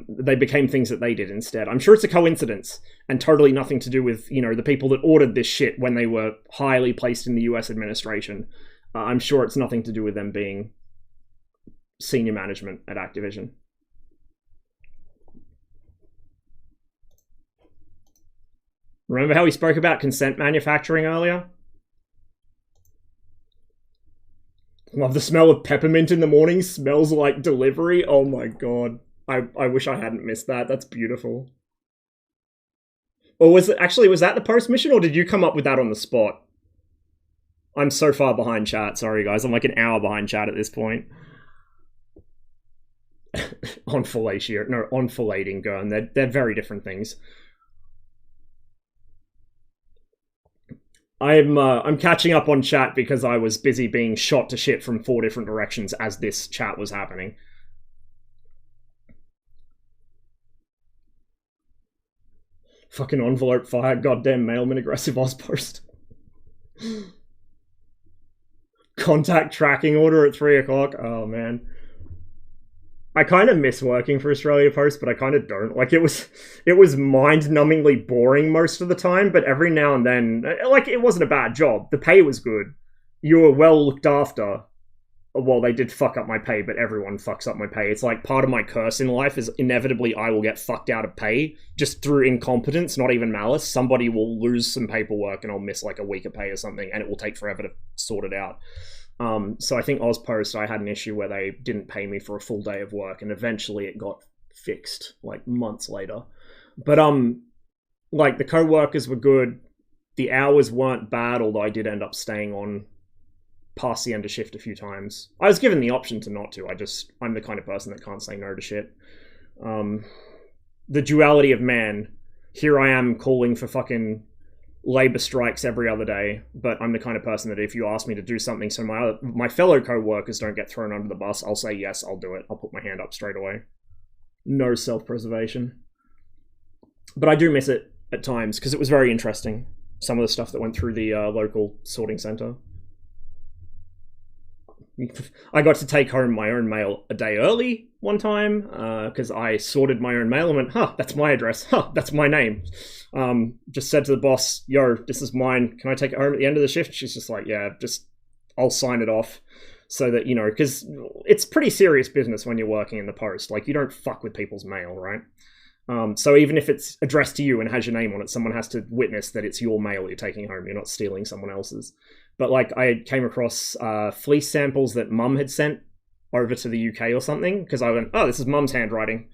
they became things that they did instead. I'm sure it's a coincidence and totally nothing to do with, you know, the people that ordered this shit when they were highly placed in the US administration. I'm sure it's nothing to do with them being senior management at Activision. Remember how we spoke about consent manufacturing earlier? Love the smell of peppermint in the morning. Smells like delivery. Oh my god. I wish I hadn't missed that. That's beautiful. Or was that the post mission, or did you come up with that on the spot? I'm so far behind chat. Sorry, guys. I'm like an hour behind chat at this point. On filleting gun. They're very different things. I'm catching up on chat because I was busy being shot to shit from 4 different directions as this chat was happening. Fucking envelope fire, goddamn mailman aggressive Ozpost. Contact tracking order at 3 o'clock. Oh man. I kind of miss working for Australia Post, but I kind of don't. Like, it was mind-numbingly boring most of the time, but every now and then, like, it wasn't a bad job. The pay was good. You were well looked after. Well, they did fuck up my pay, but everyone fucks up my pay. It's like part of my curse in life is inevitably I will get fucked out of pay just through incompetence, not even malice. Somebody will lose some paperwork and I'll miss like a week of pay or something, and it will take forever to sort it out. So I think Ozpost, I had an issue where they didn't pay me for a full day of work, and eventually it got fixed like months later. But like the co-workers were good. The hours weren't bad, although I did end up staying on past the end of shift a few times. I was given the option to not to. I'm the kind of person that can't say no to shit. The duality of man. Here I am calling for fucking labor strikes every other day, but I'm the kind of person that if you ask me to do something so my fellow co-workers don't get thrown under the bus, I'll say yes, I'll do it. I'll put my hand up straight away. No self-preservation. But I do miss it at times because it was very interesting. Some of the stuff that went through the local sorting center. I got to take home my own mail a day early one time because I sorted my own mail and went, that's my address. That's my name. Just said to the boss, yo, this is mine. Can I take it home at the end of the shift? She's just like, yeah, I'll sign it off. So that, you know, because it's pretty serious business when you're working in the post. Like, you don't fuck with people's mail, right? So even if it's addressed to you and has your name on it, someone has to witness that it's your mail you're taking home. You're not stealing someone else's. But like I came across fleece samples that Mum had sent over to the UK or something, because I went, oh, this is Mum's handwriting.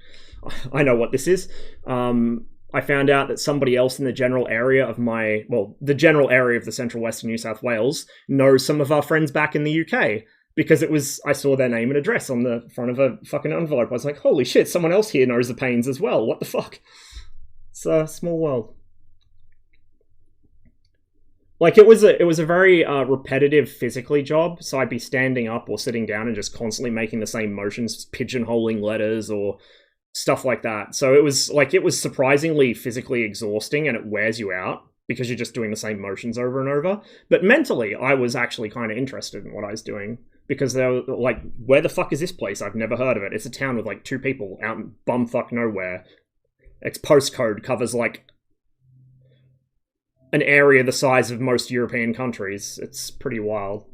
I know what this is. I found out that somebody else in the general area of the general area of the central western New South Wales knows some of our friends back in the UK. Because I saw their name and address on the front of a fucking envelope. I was like, holy shit, someone else here knows the pains as well. What the fuck? It's a small world. Like, it was a very repetitive physically job, so I'd be standing up or sitting down and just constantly making the same motions, pigeonholing letters or stuff like that. So it was surprisingly physically exhausting, and it wears you out because you're just doing the same motions over and over. But mentally, I was actually kind of interested in what I was doing. Because they were like, where the fuck is this place? I've never heard of it. It's a town with like 2 people out in bumfuck nowhere. Its postcode covers like an area the size of most European countries. It's pretty wild.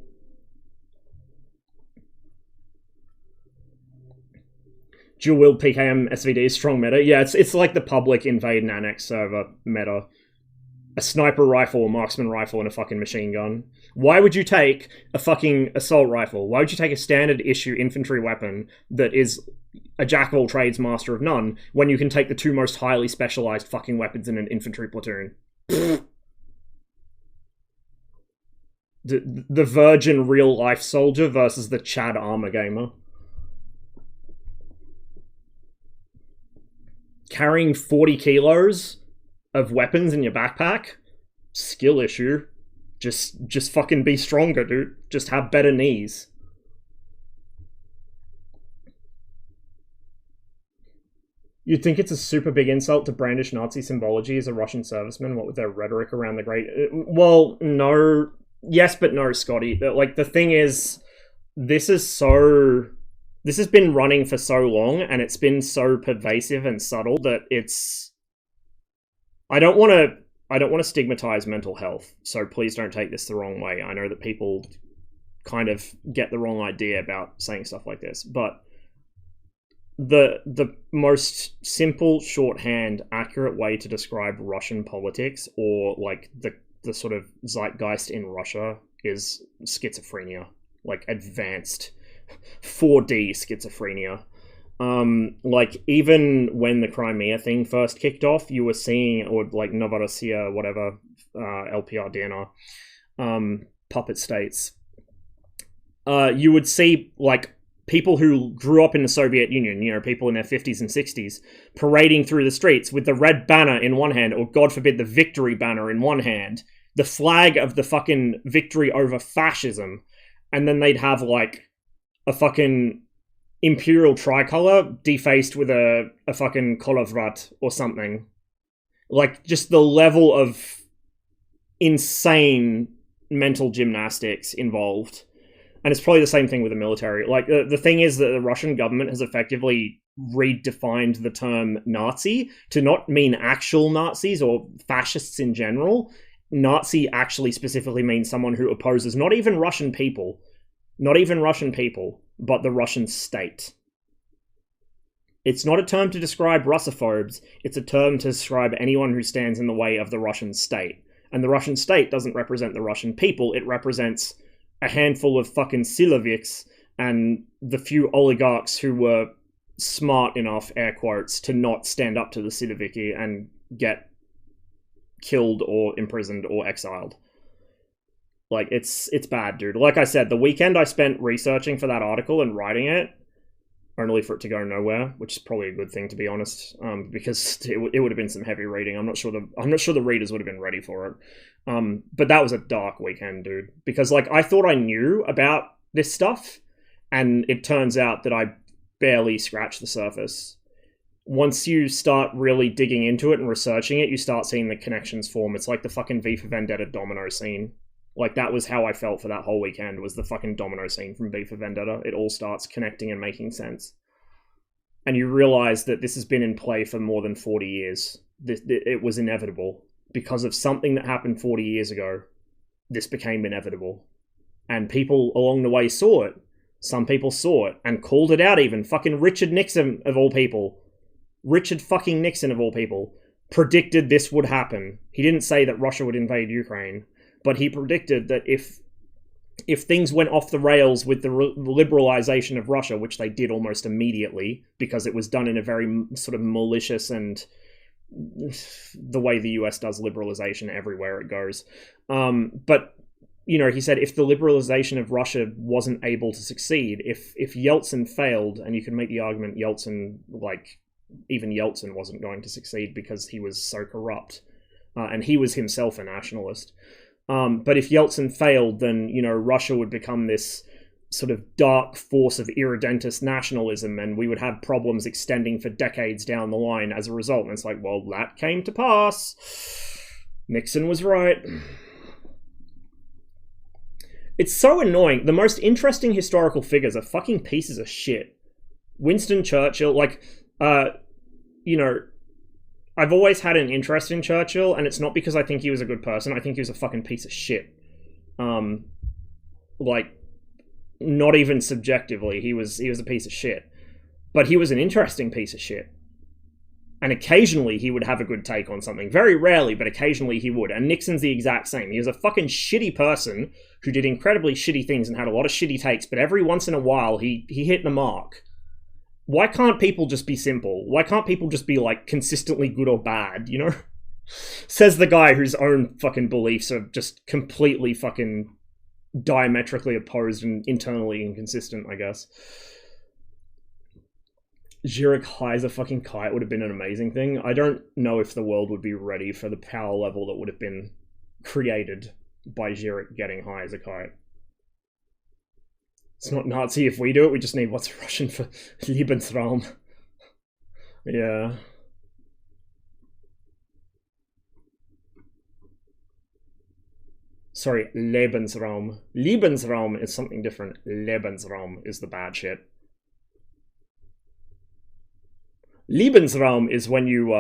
Dual wield PKM SVD strong meta. Yeah, it's like the public invade and annex server meta. A sniper rifle, a marksman rifle, and a fucking machine gun. Why would you take a fucking assault rifle? Why would you take a standard issue infantry weapon that is a jack of all trades, master of none, when you can take the 2 most highly specialized fucking weapons in an infantry platoon? The virgin real life soldier versus the Chad armor gamer. Carrying 40 kilos of weapons in your backpack? Skill issue. Just fucking be stronger, dude. Just have better knees. You'd think it's a super big insult to brandish Nazi symbology as a Russian serviceman, what with their rhetoric around the great... Well, no. Yes, but no, Scotty. Like, the thing is, this has been running for so long, and it's been so pervasive and subtle that it's... I don't want to stigmatize mental health, so please don't take this the wrong way. I know that people kind of get the wrong idea about saying stuff like this, but the most simple, shorthand, accurate way to describe Russian politics, or like the sort of zeitgeist in Russia, is schizophrenia. Like advanced 4D schizophrenia. Like, even when the Crimea thing first kicked off, you were seeing, or like Novorossiya, whatever, LPR, DNR, puppet states, you would see, like, people who grew up in the Soviet Union, you know, people in their 50s and 60s, parading through the streets with the red banner in one hand, or God forbid, the victory banner in one hand, the flag of the fucking victory over fascism, and then they'd have, like, a fucking imperial tricolor defaced with a fucking kolovrat or something. Like, just the level of insane mental gymnastics involved. And it's probably the same thing with the military. Like, the thing is that the Russian government has effectively redefined the term Nazi to not mean actual Nazis or fascists in general. Nazi actually specifically means someone who opposes not even Russian people, but the Russian state. It's not a term to describe Russophobes, it's a term to describe anyone who stands in the way of the Russian state. And the Russian state doesn't represent the Russian people, it represents a handful of fucking Siloviks and the few oligarchs who were smart enough, air quotes, to not stand up to the Siloviki and get killed or imprisoned or exiled. Like, it's bad, dude. Like I said, the weekend I spent researching for that article and writing it, only for it to go nowhere, which is probably a good thing, to be honest, because it would have been some heavy reading. I'm not sure the readers would have been ready for it. But that was a dark weekend, dude, because like I thought I knew about this stuff, and it turns out that I barely scratched the surface. Once you start really digging into it and researching it, you start seeing the connections form. It's like the fucking V for Vendetta domino scene. Like, that was how I felt for that whole weekend, was the fucking domino scene from V for Vendetta. It all starts connecting and making sense. And you realize that this has been in play for more than 40 years. It was inevitable. Because of something that happened 40 years ago, this became inevitable. And people along the way saw it. Some people saw it and called it out even. Fucking Richard Nixon, of all people, Richard fucking Nixon, of all people, predicted this would happen. He didn't say that Russia would invade Ukraine, but he predicted that if things went off the rails with the liberalization of Russia, which they did almost immediately, because it was done in a very sort of malicious and the way the US does liberalization everywhere it goes. But, you know, he said if the liberalization of Russia wasn't able to succeed, if Yeltsin failed, and you can make the argument Yeltsin, like, even Yeltsin wasn't going to succeed because he was so corrupt, and he was himself a nationalist. But if Yeltsin failed, then, you know, Russia would become this sort of dark force of irredentist nationalism, and we would have problems extending for decades down the line as a result. And it's like, well, that came to pass. Nixon was right. It's so annoying. The most interesting historical figures are fucking pieces of shit. Winston Churchill, like, you know, I've always had an interest in Churchill, and it's not because I think he was a good person. I think he was a fucking piece of shit. Like, not even subjectively, he was a piece of shit. But he was an interesting piece of shit. And occasionally he would have a good take on something. Very rarely, but occasionally he would. And Nixon's the exact same. He was a fucking shitty person who did incredibly shitty things and had a lot of shitty takes, but every once in a while he hit the mark. Why can't people just be simple? Why can't people just be, like, consistently good or bad, you know? Says the guy whose own fucking beliefs are just completely fucking diametrically opposed and internally inconsistent, I guess. Zurich high as a fucking kite would have been an amazing thing. I don't know if the world would be ready for the power level that would have been created by Zurich getting high as a kite. It's not Nazi if we do it, we just need what's Russian for Lebensraum. Yeah. Sorry, Lebensraum. Lebensraum is something different. Lebensraum is the bad shit. Lebensraum is when you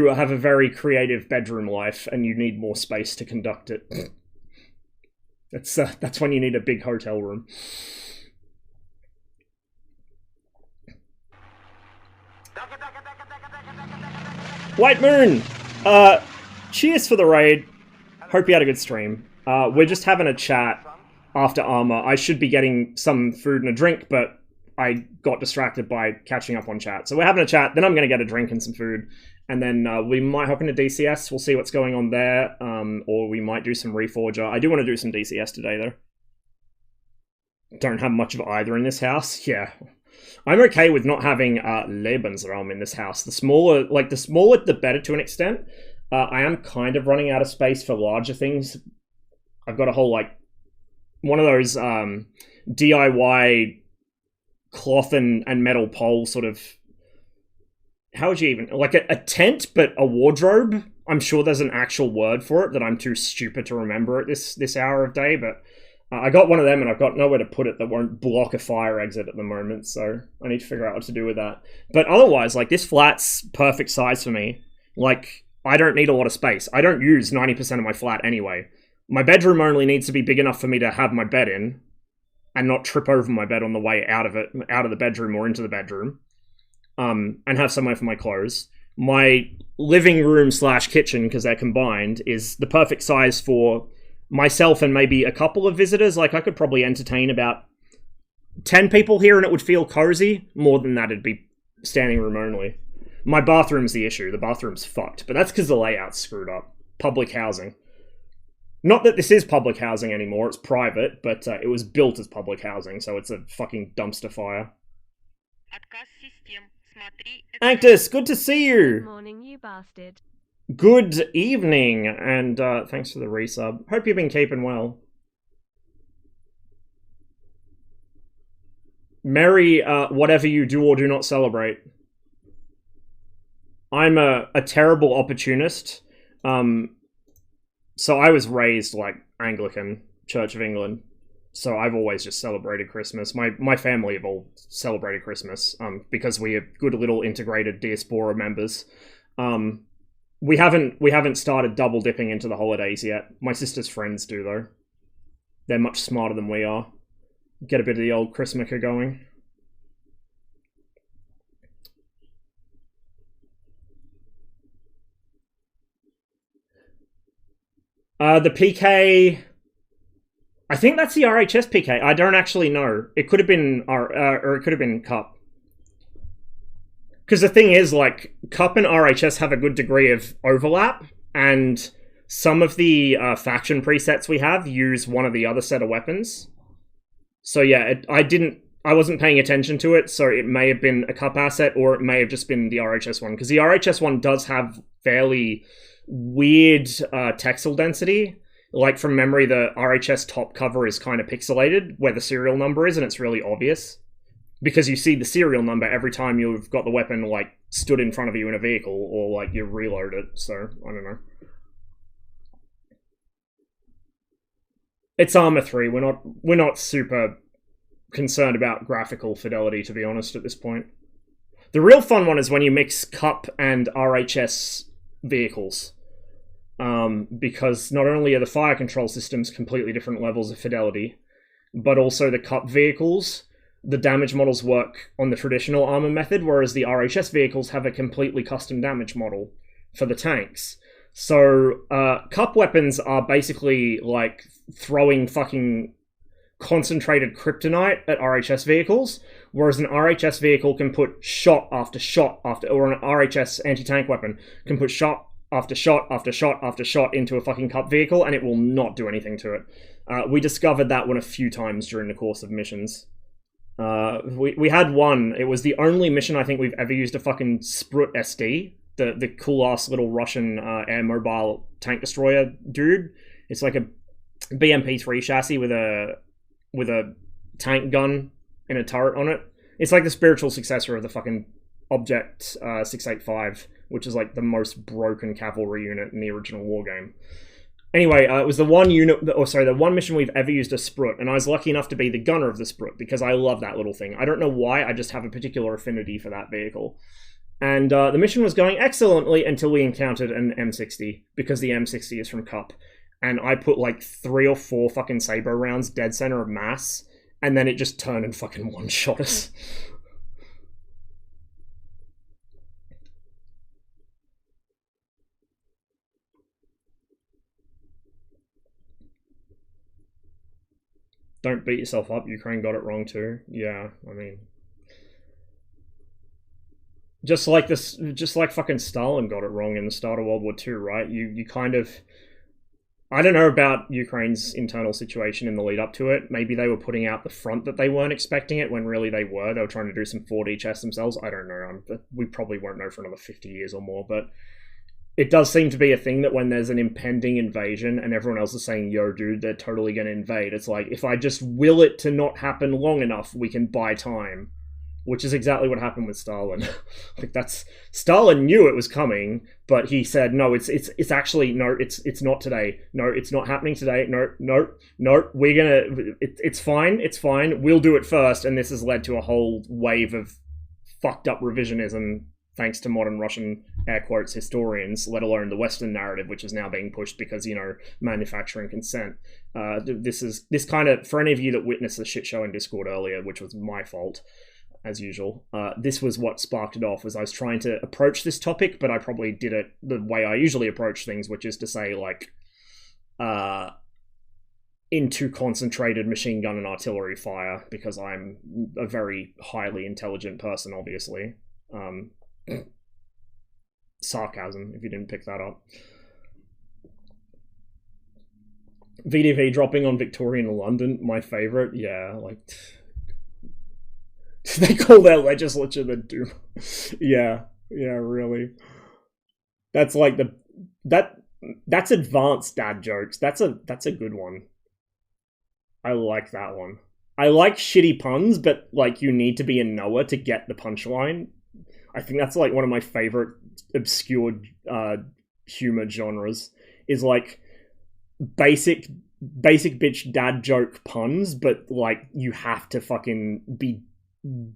have a very creative bedroom life and you need more space to conduct it. That's when you need a big hotel room. White Moon! Cheers for the raid. Hope you had a good stream. We're just having a chat after armor. I should be getting some food and a drink, but I got distracted by catching up on chat. So we're having a chat, then I'm going to get a drink and some food, and then we might hop into DCS. We'll see what's going on there, or we might do some Reforger. I do want to do some DCS today, though. Don't have much of either in this house. Yeah. I'm okay with not having Lebensraum in this house. The smaller, the better to an extent. I am kind of running out of space for larger things. I've got a whole, like, one of those DIY cloth and metal pole sort of, how would you even, like a tent, but a wardrobe. I'm sure there's an actual word for it that I'm too stupid to remember at this hour of day, but I got one of them and I've got nowhere to put it that won't block a fire exit at the moment, so I need to figure out what to do with that. But otherwise, like, this flat's perfect size for me. Like, I don't need a lot of space. I don't use 90% of my flat anyway. My bedroom only needs to be big enough for me to have my bed in and not trip over my bed on the way out of the bedroom or into the bedroom, and have somewhere for my clothes. My living room / kitchen, because they're combined, is the perfect size for myself and maybe a couple of visitors. Like, I could probably entertain about 10 people here and it would feel cozy. More than that, it'd be standing room only. My bathroom's the issue. The bathroom's fucked, but that's because the layout's screwed up. Public housing. Not that this is public housing anymore, it's private, but it was built as public housing, so it's a fucking dumpster fire. Actus, good to see you! Good morning, you bastard. Good evening, and thanks for the resub. Hope you've been keeping well. Merry whatever you do or do not celebrate. I'm a terrible opportunist. So I was raised, like, Anglican, Church of England. So I've always just celebrated Christmas. My family have all celebrated Christmas, because we have good little integrated diaspora members. We haven't started double dipping into the holidays yet. My sister's friends do, though. They're much smarter than we are. Get a bit of the old Chrismica going. The PK... I think that's the RHS PK. I don't actually know. It could have been or it could have been Cup. Because the thing is, like, Cup and RHS have a good degree of overlap, and some of the faction presets we have use one of the other set of weapons. So yeah, I wasn't paying attention to it, so it may have been a Cup asset, or it may have just been the RHS one. Because the RHS one does have fairly weird texel density. Like, from memory, the RHS top cover is kind of pixelated, where the serial number is, and it's really obvious. Because you see the serial number every time you've got the weapon, like, stood in front of you in a vehicle, or, like, you reload it, so, I don't know. It's Armour 3, we're not super concerned about graphical fidelity, to be honest, at this point. The real fun one is when you mix Cup and RHS vehicles. Because not only are the fire control systems completely different levels of fidelity, but also the Cup vehicles, the damage models work on the traditional armor method, whereas the RHS vehicles have a completely custom damage model for the tanks. So, Cup weapons are basically like throwing fucking concentrated kryptonite at RHS vehicles, whereas an RHS vehicle can put shot after shot after, or an RHS anti-tank weapon can put shot after shot after shot after shot into a fucking Cup vehicle, and it will not do anything to it. We discovered that one a few times during the course of missions. We had one. It was the only mission I think we've ever used a fucking Sprut SD, the cool-ass little Russian air mobile tank destroyer dude. It's like a BMP-3 chassis with a tank gun in a turret on it. It's like the spiritual successor of the fucking Object 685, which is like the most broken cavalry unit in the original war game. Anyway, it was the one mission we've ever used a Sprut, and I was lucky enough to be the gunner of the Sprut because I love that little thing. I don't know why, I just have a particular affinity for that vehicle. And the mission was going excellently until we encountered an M60, because the M60 is from Cup. And I put like 3 or 4 fucking Sabre rounds dead center of mass, and then it just turned and fucking one-shot us. Don't beat yourself up, Ukraine got it wrong too. Yeah, I mean... Just like fucking Stalin got it wrong in the start of World War II, right? You kind of... I don't know about Ukraine's internal situation in the lead up to it. Maybe they were putting out the front that they weren't expecting it when really they were. They were trying to do some 4D chess themselves. I don't know. We probably won't know for another 50 years or more, but it does seem to be a thing that when there's an impending invasion and everyone else is saying, yo, dude, they're totally going to invade, it's like, if I just will it to not happen long enough, we can buy time. Which is exactly what happened with Stalin. Like, that's... Stalin knew it was coming, but he said, no, it's actually, no, it's not today. No, it's not happening today. No, we're gonna... It's fine, we'll do it first, and this has led to a whole wave of fucked up revisionism, thanks to modern Russian, air quotes, historians, let alone the Western narrative, which is now being pushed because, you know, manufacturing consent. This kind of... For any of you that witnessed the shit show in Discord earlier, which was my fault, as usual, this was what sparked it off, as I was trying to approach this topic, but I probably did it the way I usually approach things, which is to say, like, into concentrated machine gun and artillery fire, because I'm a very highly intelligent person, obviously. Sarcasm, if you didn't pick that up. VDV dropping on Victorian London, my favourite, yeah, like... They call their legislature the Doom. Yeah, really. That's like that's advanced dad jokes. That's a good one. I like that one. I like shitty puns, but like you need to be a knower to get the punchline. I think that's like one of my favorite obscure humor genres, is like basic bitch dad joke puns, but like you have to fucking be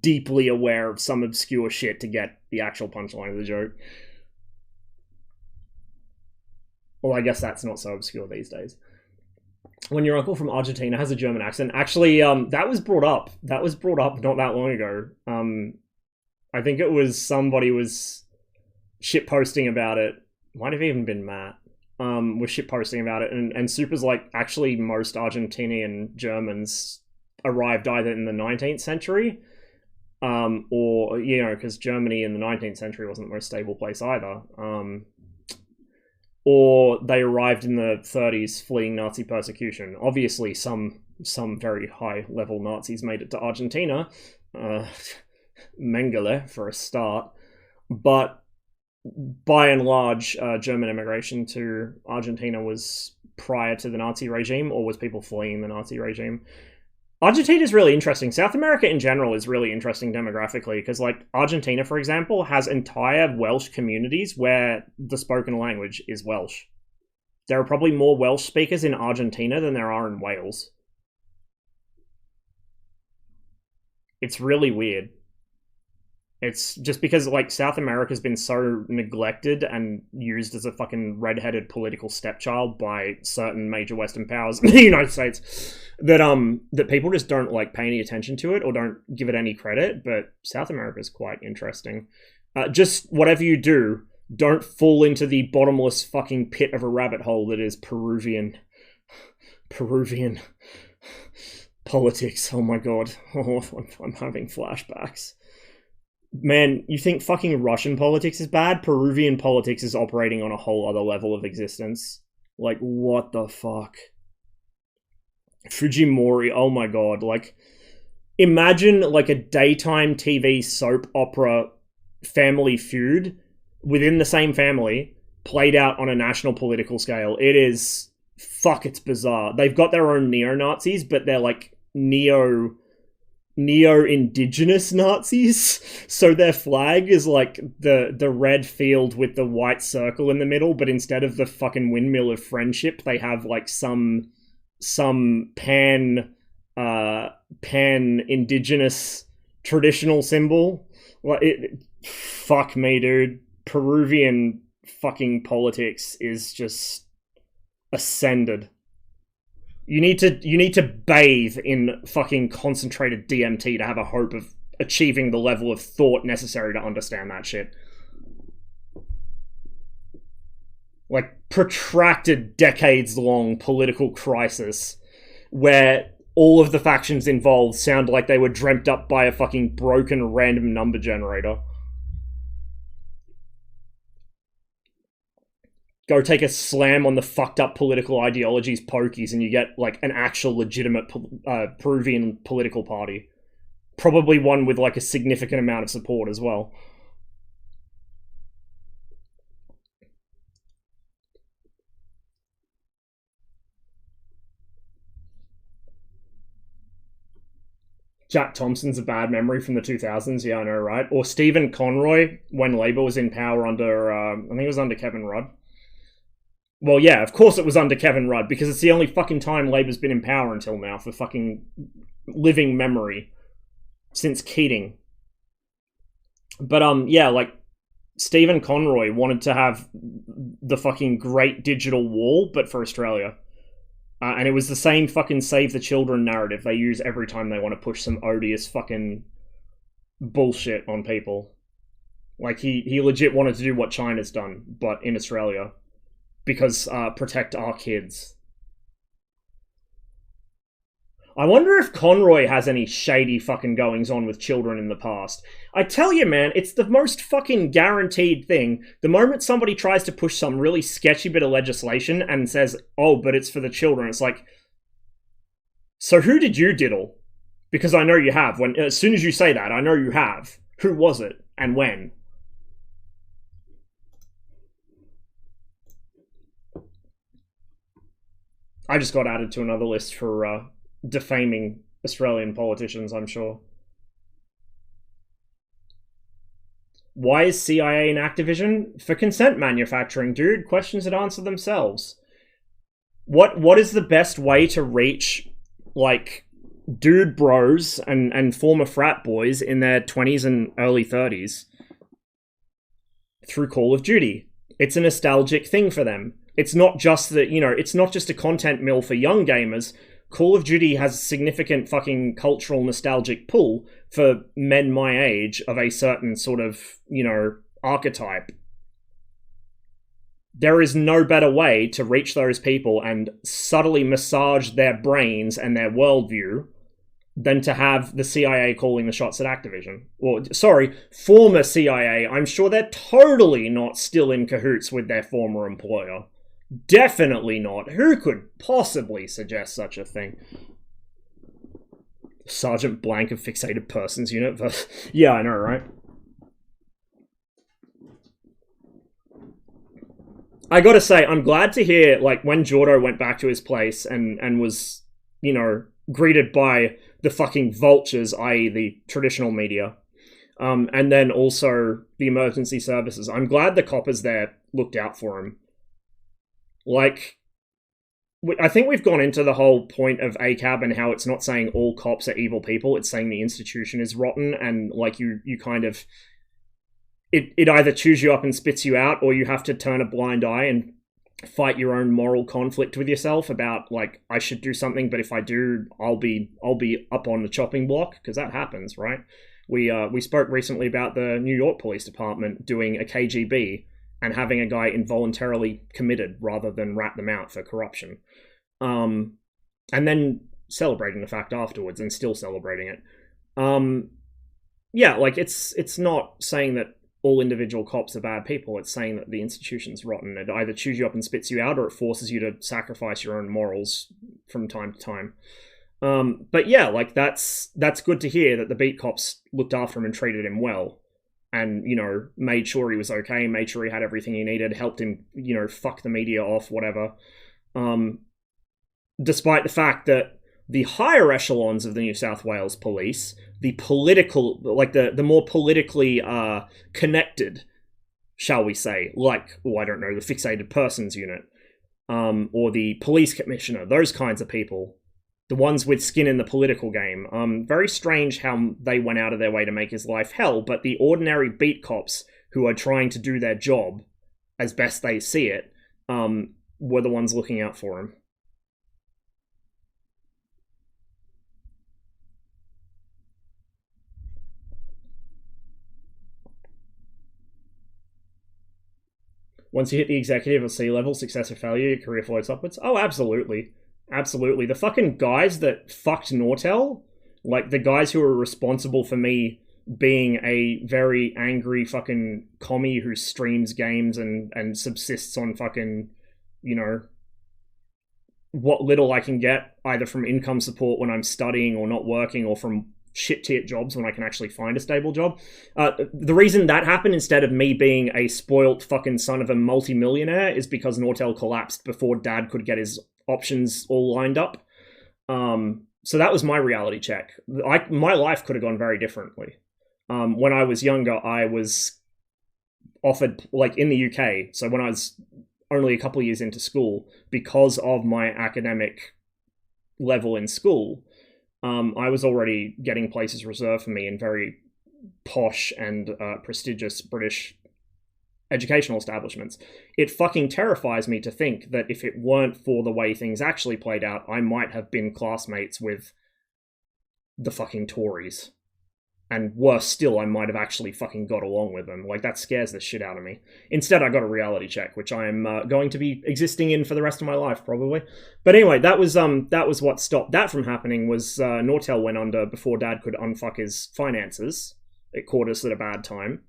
deeply aware of some obscure shit to get the actual punchline of the joke. Well, I guess that's not so obscure these days. when your uncle from Argentina has a German accent. Actually, that was brought up. That was brought up not that long ago. I think it was somebody was shitposting about it. Might have even been Matt. Was shitposting about it, and Super's like, actually, most Argentinian Germans arrived either in the 19th century, or, you know, because Germany in the 19th century wasn't the most stable place either, or they arrived in the 30s fleeing Nazi persecution. Obviously, some very high-level Nazis made it to Argentina, Mengele for a start, but by and large, German immigration to Argentina was prior to the Nazi regime, or was people fleeing the Nazi regime. Argentina is really interesting. South America in general is really interesting demographically, because, like, Argentina, for example, has entire Welsh communities where the spoken language is Welsh. There are probably more Welsh speakers in Argentina than there are in Wales. It's really weird. It's just because, like, South America's been so neglected and used as a fucking red-headed political stepchild by certain major Western powers in the United States that that people just don't, like, pay any attention to it or don't give it any credit. But South America's quite interesting. Just whatever you do, don't fall into the bottomless fucking pit of a rabbit hole that is Peruvian politics. Oh my god. Oh, I'm having flashbacks. Man, you think fucking Russian politics is bad? Peruvian politics is operating on a whole other level of existence. Like, what the fuck? Fujimori, oh my god. Like, imagine, like, a daytime TV soap opera family feud within the same family, played out on a national political scale. It is... fuck, it's bizarre. They've got their own neo-Nazis, but they're, like, neo-indigenous Nazis, so their flag is like the red field with the white circle in the middle, but instead of the fucking windmill of friendship, they have like some pan indigenous traditional symbol. Like, fuck me, dude. Peruvian fucking politics is just ascended. You need to bathe in fucking concentrated DMT to have a hope of achieving the level of thought necessary to understand that shit. Like, protracted, decades-long political crisis where all of the factions involved sound like they were dreamt up by a fucking broken random number generator. Go take a slam on the fucked up political ideologies pokies and you get, like, an actual legitimate Peruvian political party. Probably one with, like, a significant amount of support as well. Jack Thompson's a bad memory from the 2000s, yeah, I know, right? Or Stephen Conroy, when Labour was in power under, I think it was under Kevin Rudd. Well, yeah, of course it was under Kevin Rudd, because it's the only fucking time Labour's been in power until now, for fucking living memory. Since Keating. But, yeah, like, Stephen Conroy wanted to have the fucking Great Digital Wall, but for Australia. And it was the same fucking Save the Children narrative they use every time they want to push some odious fucking bullshit on people. Like, he legit wanted to do what China's done, but in Australia. Because, protect our kids. I wonder if Conroy has any shady fucking goings on with children in the past. I tell you, man, it's the most fucking guaranteed thing. The moment somebody tries to push some really sketchy bit of legislation and says, oh, but it's for the children, it's like, so who did you diddle? Because I know you have. As soon as you say that, I know you have. Who was it? And when? I just got added to another list for defaming Australian politicians, I'm sure. Why is CIA in Activision? For consent manufacturing, dude. Questions that answer themselves. What is the best way to reach, like, dude bros and former frat boys in their 20s and early 30s? Through Call of Duty. It's a nostalgic thing for them. It's not just that, you know, it's not just a content mill for young gamers. Call of Duty has a significant fucking cultural nostalgic pull for men my age of a certain sort of, you know, archetype. There is no better way to reach those people and subtly massage their brains and their worldview than to have the CIA calling the shots at Activision. Or, sorry, former CIA. I'm sure they're totally not still in cahoots with their former employer. Definitely not. Who could possibly suggest such a thing? Sergeant Blank of Fixated Persons Unit. Yeah, I know, right? I gotta say, I'm glad to hear, like, when Jordo went back to his place and was, you know, greeted by the fucking vultures, i.e. the traditional media, and then also the emergency services. I'm glad the coppers there looked out for him. Like, I think we've gone into the whole point of ACAB and how it's not saying all cops are evil people, it's saying the institution is rotten, and, like, you kind of... It either chews you up and spits you out, or you have to turn a blind eye and fight your own moral conflict with yourself about, like, I should do something, but if I do, I'll be up on the chopping block, because that happens, right? We spoke recently about the New York Police Department doing a KGB and having a guy involuntarily committed rather than rat them out for corruption. And then celebrating the fact afterwards and still celebrating it. Yeah, like, it's not saying that all individual cops are bad people. It's saying that the institution's rotten. It either chews you up and spits you out, or it forces you to sacrifice your own morals from time to time. But yeah, like, that's good to hear that the beat cops looked after him and treated him well. And, you know, made sure he was okay, made sure he had everything he needed, helped him, you know, fuck the media off, whatever. Despite the fact that the higher echelons of the New South Wales police, the political, like the more politically connected, shall we say, like, I don't know, the Fixated Persons Unit, or the police commissioner, those kinds of people, the ones with skin in the political game. Very strange how they went out of their way to make his life hell, but the ordinary beat cops who are trying to do their job as best they see it, were the ones looking out for him. Once you hit the executive or C level, success or failure, your career floats upwards. Oh, absolutely. Absolutely. The fucking guys that fucked Nortel, like the guys who are responsible for me being a very angry fucking commie who streams games and subsists on fucking, you know, what little I can get, either from income support when I'm studying or not working, or from shit-tier jobs when I can actually find a stable job. The reason that happened instead of me being a spoilt fucking son of a multi-millionaire is because Nortel collapsed before Dad could get his options all lined up. So that was my reality check. My life could have gone very differently. When I was younger, I was offered, like, in the UK, so when I was only a couple of years into school, because of my academic level in school, I was already getting places reserved for me in very posh and prestigious British educational establishments. It fucking terrifies me to think that if it weren't for the way things actually played out, I might have been classmates with the fucking Tories. And worse still, I might have actually fucking got along with them. Like, that scares the shit out of me. Instead, I got a reality check, which I am going to be existing in for the rest of my life, probably. But anyway, that was what stopped that from happening, was Nortel went under before Dad could unfuck his finances. It caught us at a bad time.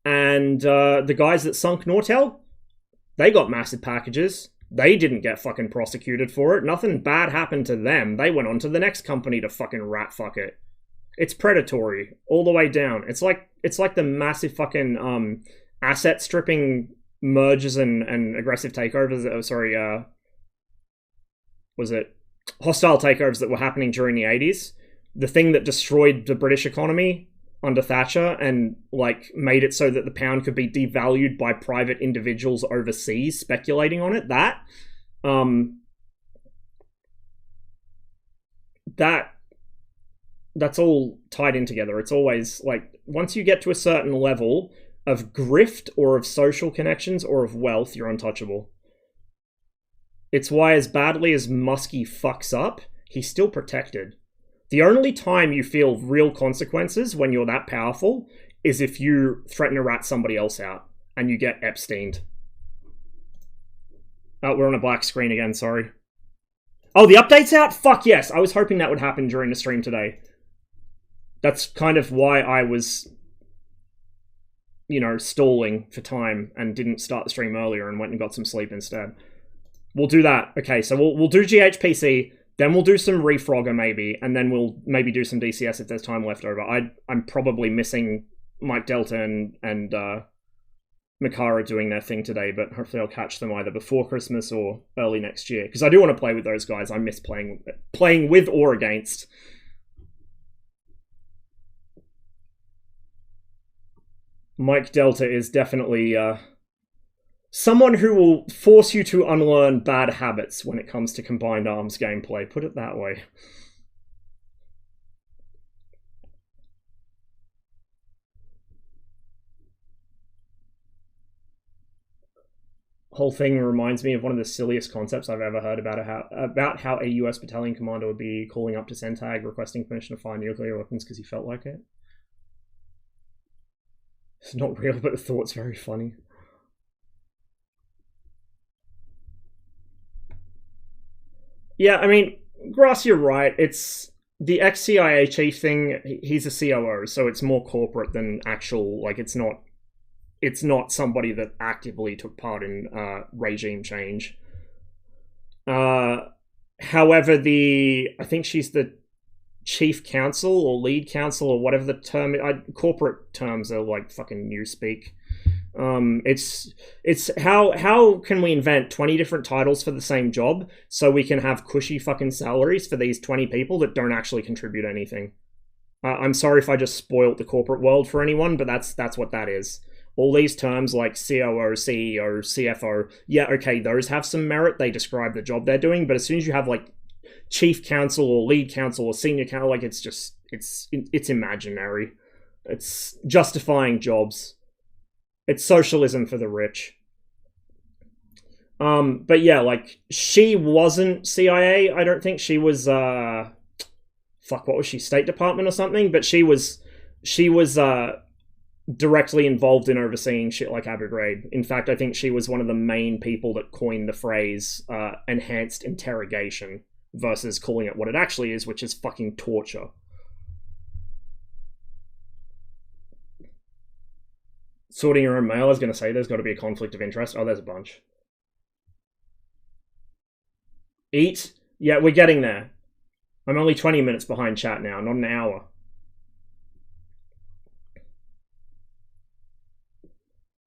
And the guys that sunk Nortel, they got massive packages. They didn't get fucking prosecuted for it. Nothing bad happened to them. They went on to the next company to fucking rat fuck it. It's predatory all the way down. It's like the massive fucking asset stripping mergers and aggressive takeovers. Was it hostile takeovers that were happening during the 80s? The thing that destroyed the British economy under Thatcher and, like, made it so that the pound could be devalued by private individuals overseas speculating on it. That's all tied in together. It's always, like, once you get to a certain level of grift or of social connections or of wealth, you're untouchable. It's why as badly as Muskie fucks up, he's still protected. The only time you feel real consequences when you're that powerful is if you threaten to rat somebody else out and you get Epsteined. Oh, we're on a black screen again, sorry. Oh, the update's out? Fuck yes, I was hoping that would happen during the stream today. That's kind of why I was, you know, stalling for time and didn't start the stream earlier and went and got some sleep instead. We'll do that. Okay, so we'll do GHPC, then we'll do some Refrogger maybe, and then we'll maybe do some DCS if there's time left over. I'm probably missing Mike Delta and Makara doing their thing today, but hopefully I'll catch them either before Christmas or early next year, because I do want to play with those guys. I miss playing with or against. Mike Delta is definitely someone who will force you to unlearn bad habits when it comes to combined arms gameplay, put it that way. Whole thing reminds me of one of the silliest concepts I've ever heard about how a US battalion commander would be calling up to CENTAG requesting permission to fire nuclear weapons because he felt like it. It's not real, but the thought's very funny. Yeah, I mean, Grass, you're right. It's the ex-CIA chief thing. He's a COO, so it's more corporate than actual. Like, it's not somebody that actively took part in regime change. However, I think she's the chief counsel or lead counsel or whatever the term. Corporate terms are like fucking newspeak. It's how can we invent 20 different titles for the same job so we can have cushy fucking salaries for these 20 people that don't actually contribute anything? I'm sorry if I just spoiled the corporate world for anyone, but that's what that is. All these terms like COO, CEO, CFO, yeah, okay, those have some merit. They describe the job they're doing, but as soon as you have like chief counsel or lead counsel or senior counsel, like it's imaginary. It's justifying jobs. It's socialism for the rich. But yeah, like she wasn't CIA. I don't think she was. What was she? State Department or something? But she was directly involved in overseeing shit like Abu Ghraib. In fact, I think she was one of the main people that coined the phrase enhanced interrogation versus calling it what it actually is, which is fucking torture. Sorting your own mail, I was going to say there's got to be a conflict of interest. Oh, there's a bunch. Eat? Yeah, we're getting there. I'm only 20 minutes behind chat now, not an hour.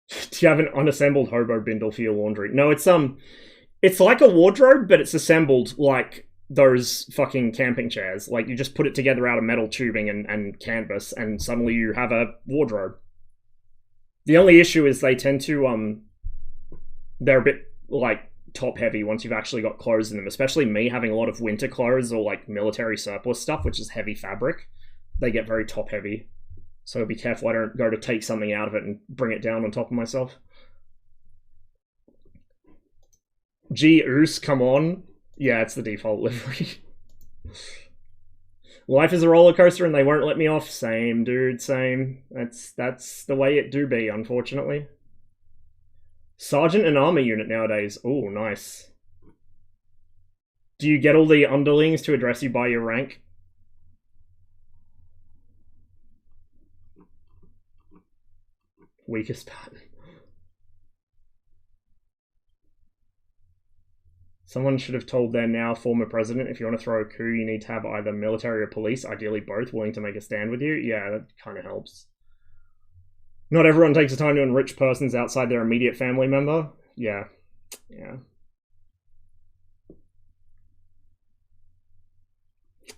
Do you have an unassembled hobo bindle for your laundry? No, it's like a wardrobe, but it's assembled like those fucking camping chairs. Like, you just put it together out of metal tubing and canvas, and suddenly you have a wardrobe. The only issue is they tend to, they're a bit, like, top-heavy once you've actually got clothes in them. Especially me, having a lot of winter clothes or, like, military surplus stuff, which is heavy fabric. They get very top-heavy. So be careful I don't go to take something out of it and bring it down on top of myself. Oos, come on. Yeah, it's the default livery. Life is a roller coaster and they won't let me off. Same, dude, same. That's the way it do be, unfortunately. Sergeant and armor unit nowadays. Oh, nice. Do you get all the underlings to address you by your rank? Weakest pattern. Someone should have told their now former president, if you want to throw a coup, you need to have either military or police, ideally both, willing to make a stand with you. Yeah, that kind of helps. Not everyone takes the time to enrich persons outside their immediate family member. Yeah. Yeah.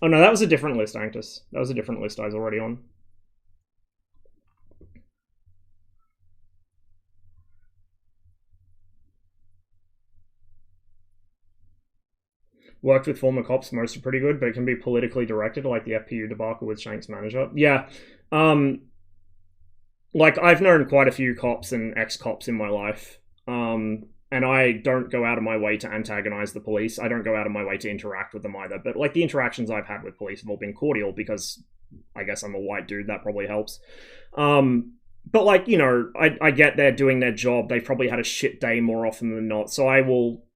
Oh no, that was a different list, Anctus. That was a different list I was already on. Worked with former cops, most are pretty good, but it can be politically directed, like the FPU debacle with Shank's manager. Yeah. Like, I've known quite a few cops and ex-cops in my life. and I don't go out of my way to antagonize the police. I don't go out of my way to interact with them either. But like the interactions I've had with police have all been cordial because I guess I'm a white dude. That probably helps. But like, you know, I get they're doing their job. They've probably had a shit day more often than not. So I will,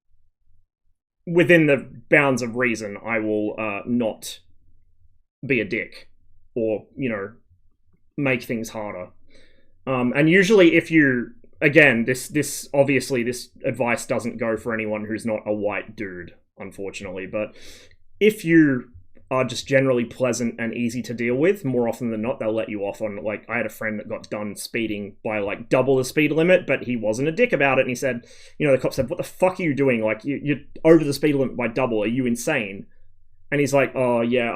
within the bounds of reason, I will not be a dick or, you know, make things harder. And usually if you, again, this obviously this advice doesn't go for anyone who's not a white dude, unfortunately, but if you are just generally pleasant and easy to deal with, more often than not, they'll let you off on, like, I had a friend that got done speeding by, like, double the speed limit, but he wasn't a dick about it, and he said, you know, the cop said, what the fuck are you doing? Like, you're over the speed limit by double, are you insane? And he's like, oh, yeah,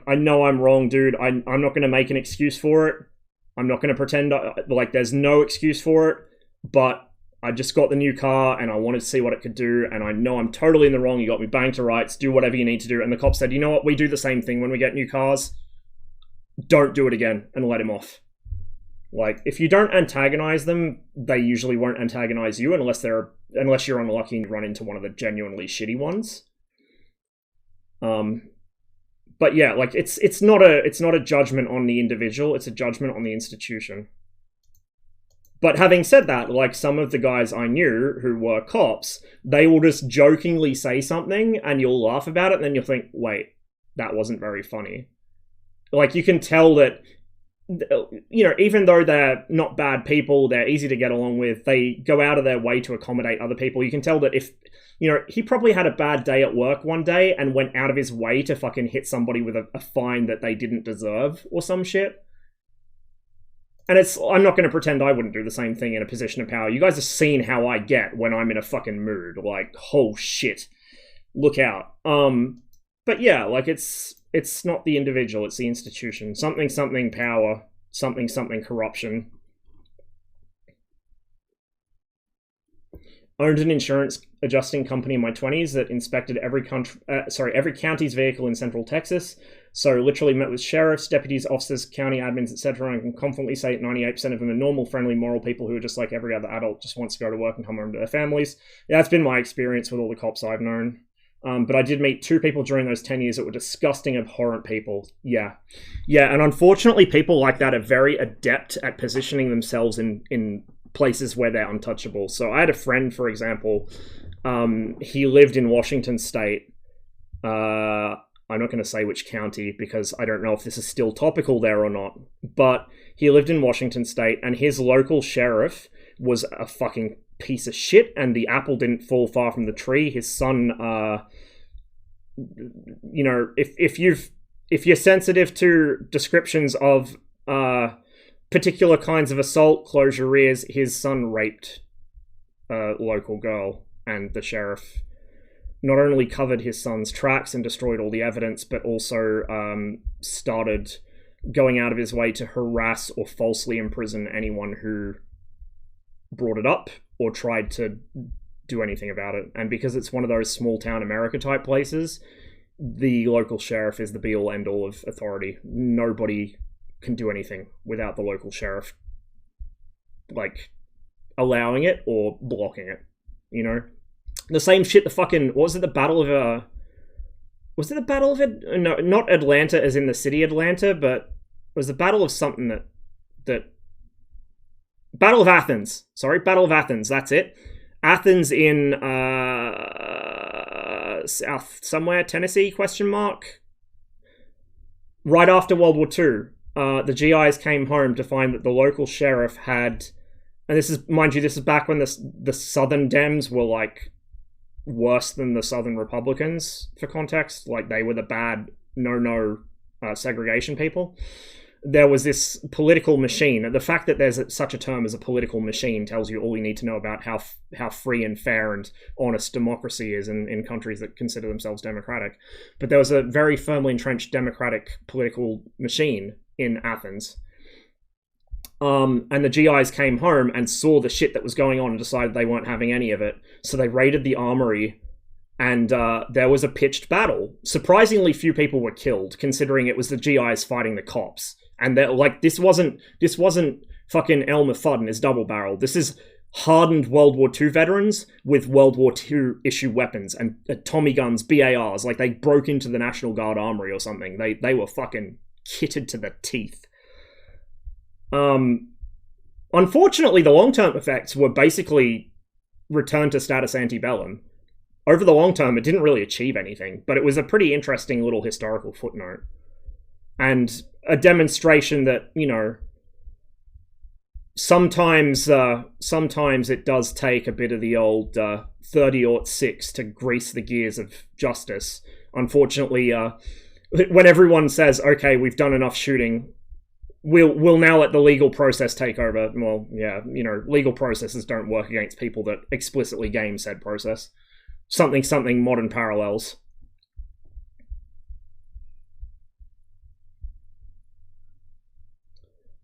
I know I'm wrong, dude, I'm not gonna make an excuse for it, I'm not gonna pretend, like, there's no excuse for it, but I just got the new car and I wanted to see what it could do, and I know I'm totally in the wrong, you got me banged to rights, do whatever you need to do. And the cop said, you know what, we do the same thing when we get new cars. Don't do it again, and let him off. Like, if you don't antagonize them, they usually won't antagonize you unless you're unlucky and run into one of the genuinely shitty ones. But yeah, like it's not a judgment on the individual, it's a judgment on the institution. But having said that, like, some of the guys I knew who were cops, they will just jokingly say something and you'll laugh about it and then you'll think, wait, that wasn't very funny. Like, you can tell that, you know, even though they're not bad people, they're easy to get along with, they go out of their way to accommodate other people. You can tell that if, you know, he probably had a bad day at work one day and went out of his way to fucking hit somebody with a fine that they didn't deserve or some shit. And I'm not going to pretend I wouldn't do the same thing in a position of power. You guys have seen how I get when I'm in a fucking mood. Like, oh shit, look out. But yeah, like, it's not the individual, it's the institution. Something power, something corruption. Owned an insurance adjusting company in my 20s that inspected every county's vehicle in Central Texas. So literally met with sheriffs, deputies, officers, county admins, etc. And can confidently say 98% of them are normal, friendly, moral people who are just like every other adult, just wants to go to work and come home to their families. Yeah, that's been my experience with all the cops I've known. But I did meet 2 people during those 10 years that were disgusting, abhorrent people. Yeah, and unfortunately people like that are very adept at positioning themselves in places where they're untouchable. So I had a friend, for example, he lived in Washington State. I'm not going to say which county because I don't know if this is still topical there or not, but he lived in Washington State and his local sheriff was a fucking piece of shit, and the apple didn't fall far from the tree. His son, you know, if you're sensitive to descriptions of particular kinds of assault, close your ears. His son raped a local girl, and the sheriff not only covered his son's tracks and destroyed all the evidence, but also started going out of his way to harass or falsely imprison anyone who brought it up or tried to do anything about it. And because it's one of those small town America type places, the local sheriff is the be-all end-all of authority. Nobody can do anything without the local sheriff, like, allowing it or blocking it, you know? The same shit, was it the Battle of, no, not Atlanta as in the city Atlanta, but it was the Battle of something Battle of Athens, that's it. Athens in, south somewhere, Tennessee, ? Right after World War II, the GIs came home to find that the local sheriff had, and this is, mind you, this is back when the Southern Dems were, like, worse than the Southern Republicans, for context. Like, they were the bad, segregation people. There was this political machine. The fact that there's such a term as a political machine tells you all you need to know about how free and fair and honest democracy is in countries that consider themselves democratic. But there was a very firmly entrenched democratic political machine in Athens. And the GIs came home and saw the shit that was going on and decided they weren't having any of it. So they raided the armory, and there was a pitched battle. Surprisingly few people were killed, considering it was the GIs fighting the cops. And they're like, this wasn't fucking Elmer Fudd and his double barrel. This is hardened World War II veterans with World War II issue weapons and Tommy guns, BARs. Like, they broke into the National Guard armory or something. They were fucking kitted to the teeth. Unfortunately, the long-term effects were basically return to status antebellum. Over the long term, it didn't really achieve anything, but it was a pretty interesting little historical footnote. And a demonstration that, you know, sometimes it does take a bit of the old 30-06 to grease the gears of justice. Unfortunately, when everyone says, okay, we've done enough shooting, we'll now let the legal process take over. Well, yeah, you know, legal processes don't work against people that explicitly game said process. Something modern parallels.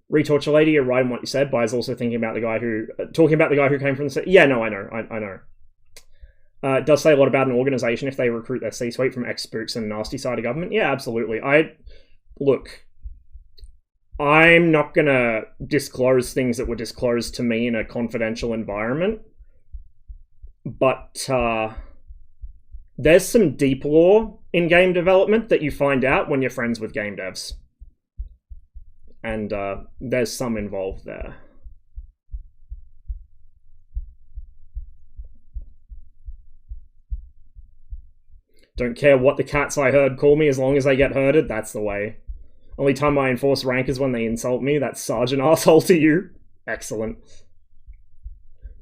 Retorture Lady, you're right in what you said, but I was also thinking about the guy who... talking about the guy who came from the... Yeah, no, I know. It does say a lot about an organization if they recruit their C-suite from ex-spooks and nasty side of government. Yeah, absolutely. Look, I'm not going to disclose things that were disclosed to me in a confidential environment, but there's some deep lore in game development that you find out when you're friends with game devs. And there's some involved there. Don't care what the cats I heard call me as long as they get herded, that's the way. Only time I enforce rank is when they insult me, that's sergeant asshole to you. Excellent.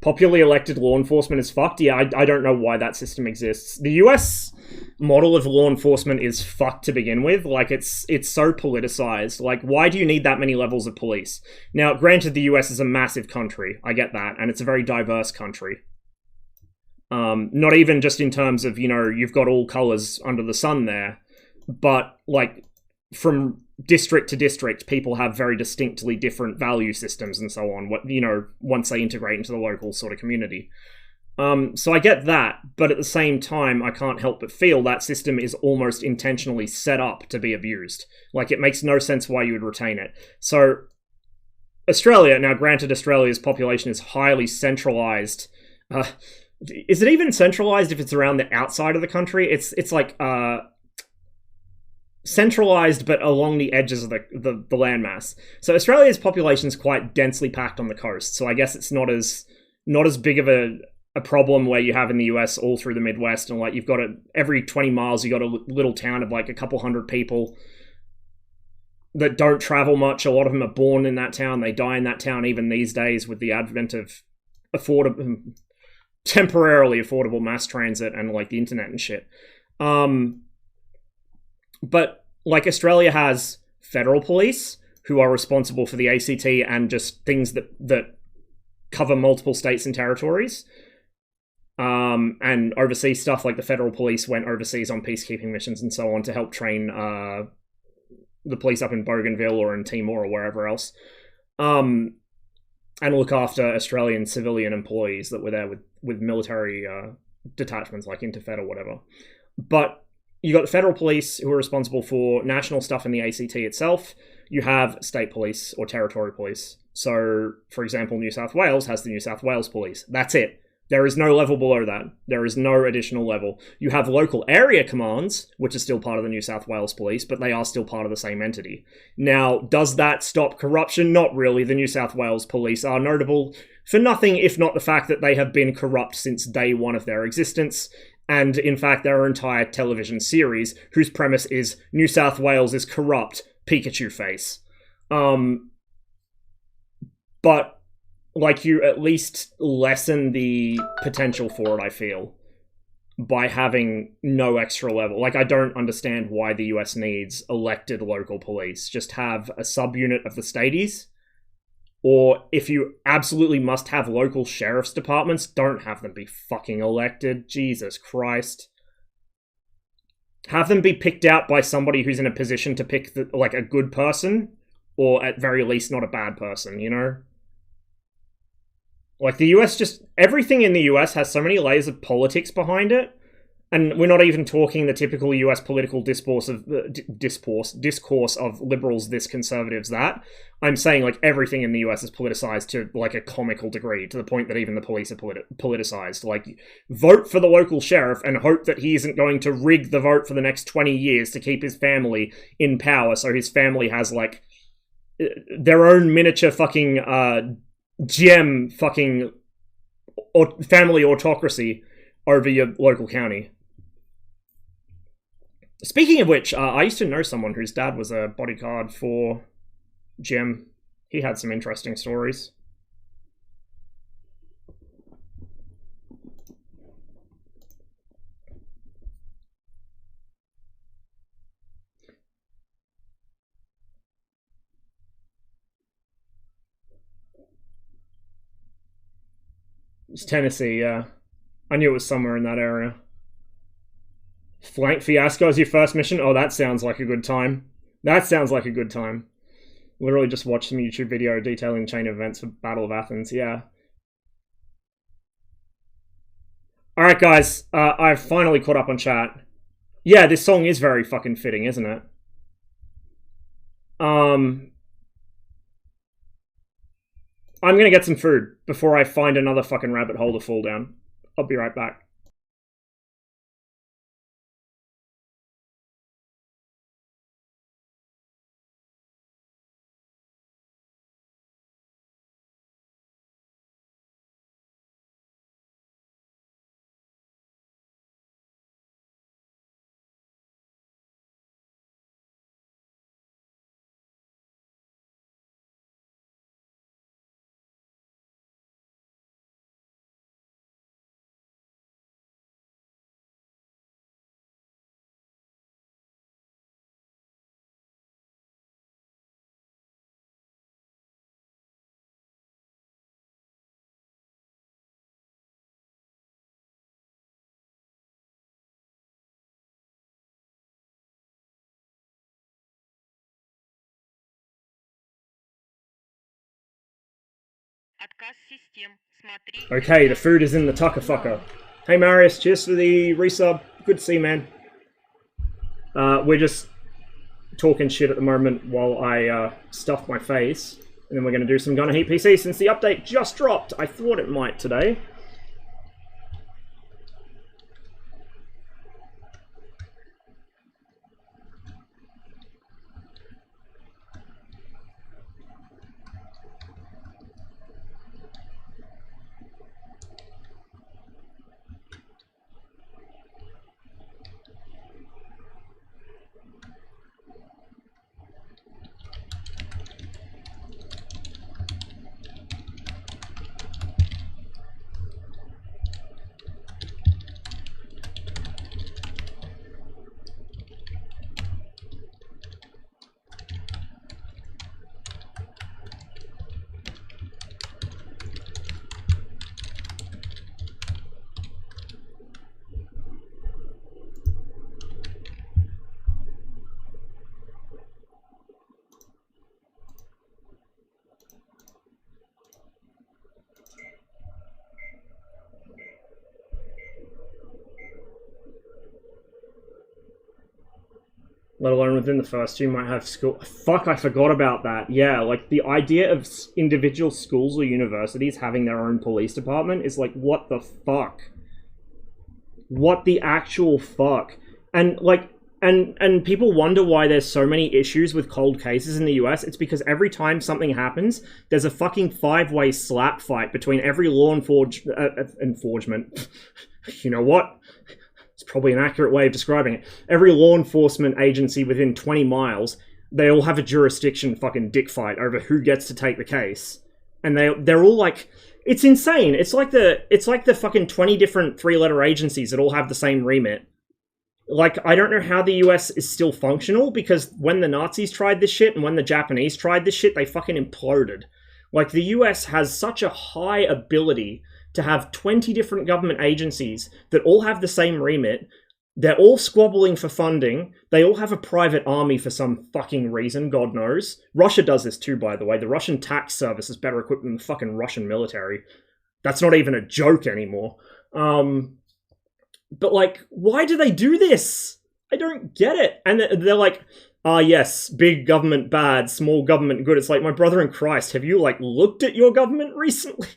Popularly elected law enforcement is fucked. Yeah, I don't know why that system exists. The US model of law enforcement is fucked to begin with. Like, it's so politicized. Like, why do you need that many levels of police? Now, granted, the US is a massive country. I get that. And it's a very diverse country. Not even just in terms of, you know, you've got all colors under the sun there. But, like, from district to district, people have very distinctly different value systems and so on, what, you know, once they integrate into the local sort of community. So I get that, but at the same time, I can't help but feel that system is almost intentionally set up to be abused. Like, it makes no sense why you would retain it. So, Australia, now granted Australia's population is highly centralized. Is it even centralized if it's around the outside of the country? It's like, centralized but along the edges of the landmass. So Australia's population is quite densely packed on the coast, so I guess it's not as big of a problem where you have in the US all through the Midwest, and like you've got every 20 miles you got a little town of like a couple hundred people that don't travel much. A lot of them are born in that town, they die in that town even these days with the advent of temporarily affordable mass transit and like the internet and shit. But, like, Australia has federal police who are responsible for the ACT and just things that cover multiple states and territories. And overseas stuff, like the federal police went overseas on peacekeeping missions and so on to help train the police up in Bougainville or in Timor or wherever else. And look after Australian civilian employees that were there with military detachments, like Interfed or whatever. But you got the federal police who are responsible for national stuff in the ACT itself. You have state police or territory police. So, for example, New South Wales has the New South Wales Police. That's it. There is no level below that. There is no additional level. You have local area commands, which are still part of the New South Wales Police, but they are still part of the same entity. Now, does that stop corruption? Not really. The New South Wales Police are notable for nothing if not the fact that they have been corrupt since day one of their existence. And, in fact, there are entire television series whose premise is New South Wales is corrupt, Pikachu face. But, like, you at least lessen the potential for it, I feel, by having no extra level. Like, I don't understand why the US needs elected local police. Just have a subunit of the staties. Or if you absolutely must have local sheriff's departments, don't have them be fucking elected. Jesus Christ. Have them be picked out by somebody who's in a position to pick like a good person, or at very least not a bad person, you know? Like the US everything in the US has so many layers of politics behind it And we're not even talking the typical US political discourse of liberals this, conservatives that. I'm saying like everything in the US is politicized to like a comical degree, to the point that even the police are politicized. Like, vote for the local sheriff and hope that he isn't going to rig the vote for the next 20 years to keep his family in power, so his family has like their own miniature fucking gem fucking family autocracy over your local county. Speaking of which, I used to know someone whose dad was a bodyguard for Jim. He had some interesting stories. It's Tennessee, yeah. I knew it was somewhere in that area. Flank Fiasco as your first mission? Oh, that sounds like a good time. That sounds like a good time. Literally just watched some YouTube video detailing the chain of events for Battle of Athens, yeah. Alright guys, I've finally caught up on chat. Yeah, this song is very fucking fitting, isn't it? I'm gonna get some food before I find another fucking rabbit hole to fall down. I'll be right back. Okay, the food is in the tucker fucker. Hey Marius, cheers for the resub. Good to see you, man. We're just talking shit at the moment while I stuff my face. And then we're going to do some GHPC since the update just dropped. I thought it might today. Let alone within the first two, might have school. Fuck, I forgot about that. Yeah, like the idea of individual schools or universities having their own police department is like, what the fuck? What the actual fuck? And like, and people wonder why there's so many issues with cold cases in the US. It's because every time something happens, there's a fucking 5-way slap fight between every law enforcement. You know what? It's probably an accurate way of describing it. Every law enforcement agency within 20 miles, they all have a jurisdiction fucking dick fight over who gets to take the case. And they're all like, it's insane. It's like the fucking 20 different 3-letter agencies that all have the same remit. Like, I don't know how the US is still functional, because when the Nazis tried this shit and when the Japanese tried this shit, they fucking imploded. Like, the US has such a high ability to have 20 different government agencies that all have the same remit. They're all squabbling for funding. They all have a private army for some fucking reason, God knows. Russia does this too, by the way. The Russian tax service is better equipped than the fucking Russian military. That's not even a joke anymore. But, like, why do they do this? I don't get it. And they're like, yes, big government bad, small government good. It's like, my brother in Christ, have you, like, looked at your government recently?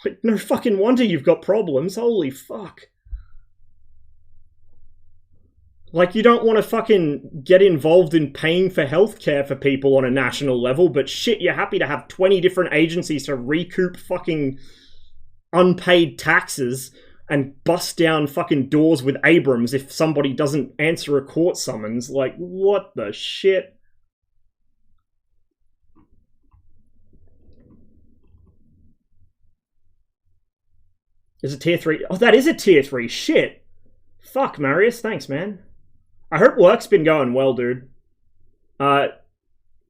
Like, no fucking wonder you've got problems. Holy fuck. Like, you don't want to fucking get involved in paying for healthcare for people on a national level, but shit, you're happy to have 20 different agencies to recoup fucking unpaid taxes and bust down fucking doors with Abrams if somebody doesn't answer a court summons. Like, what the shit? Is it tier 3? Oh, that is a tier 3. Shit. Fuck, Marius. Thanks, man. I hope work's been going well, dude.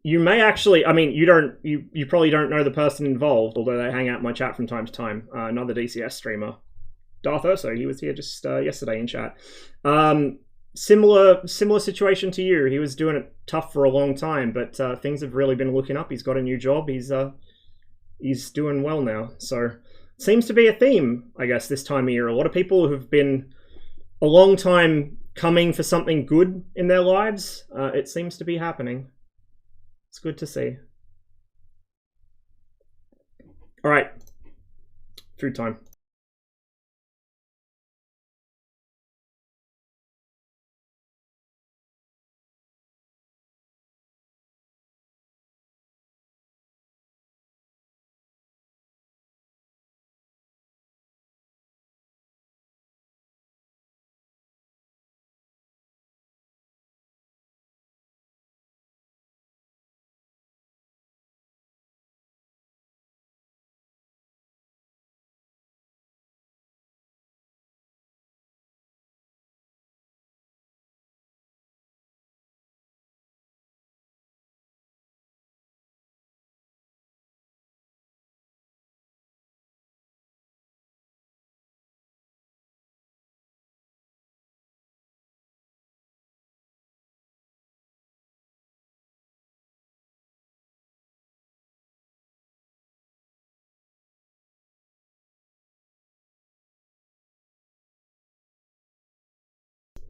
You may actually, I mean, you probably don't know the person involved, although they hang out in my chat from time to time. Another DCS streamer. Darth Urso, he was here just yesterday in chat. Similar situation to you. He was doing it tough for a long time, but things have really been looking up. He's got a new job. He's doing well now. So seems to be a theme, I guess, this time of year. A lot of people who've been a long time coming for something good in their lives, it seems to be happening. It's good to see. All right, food time.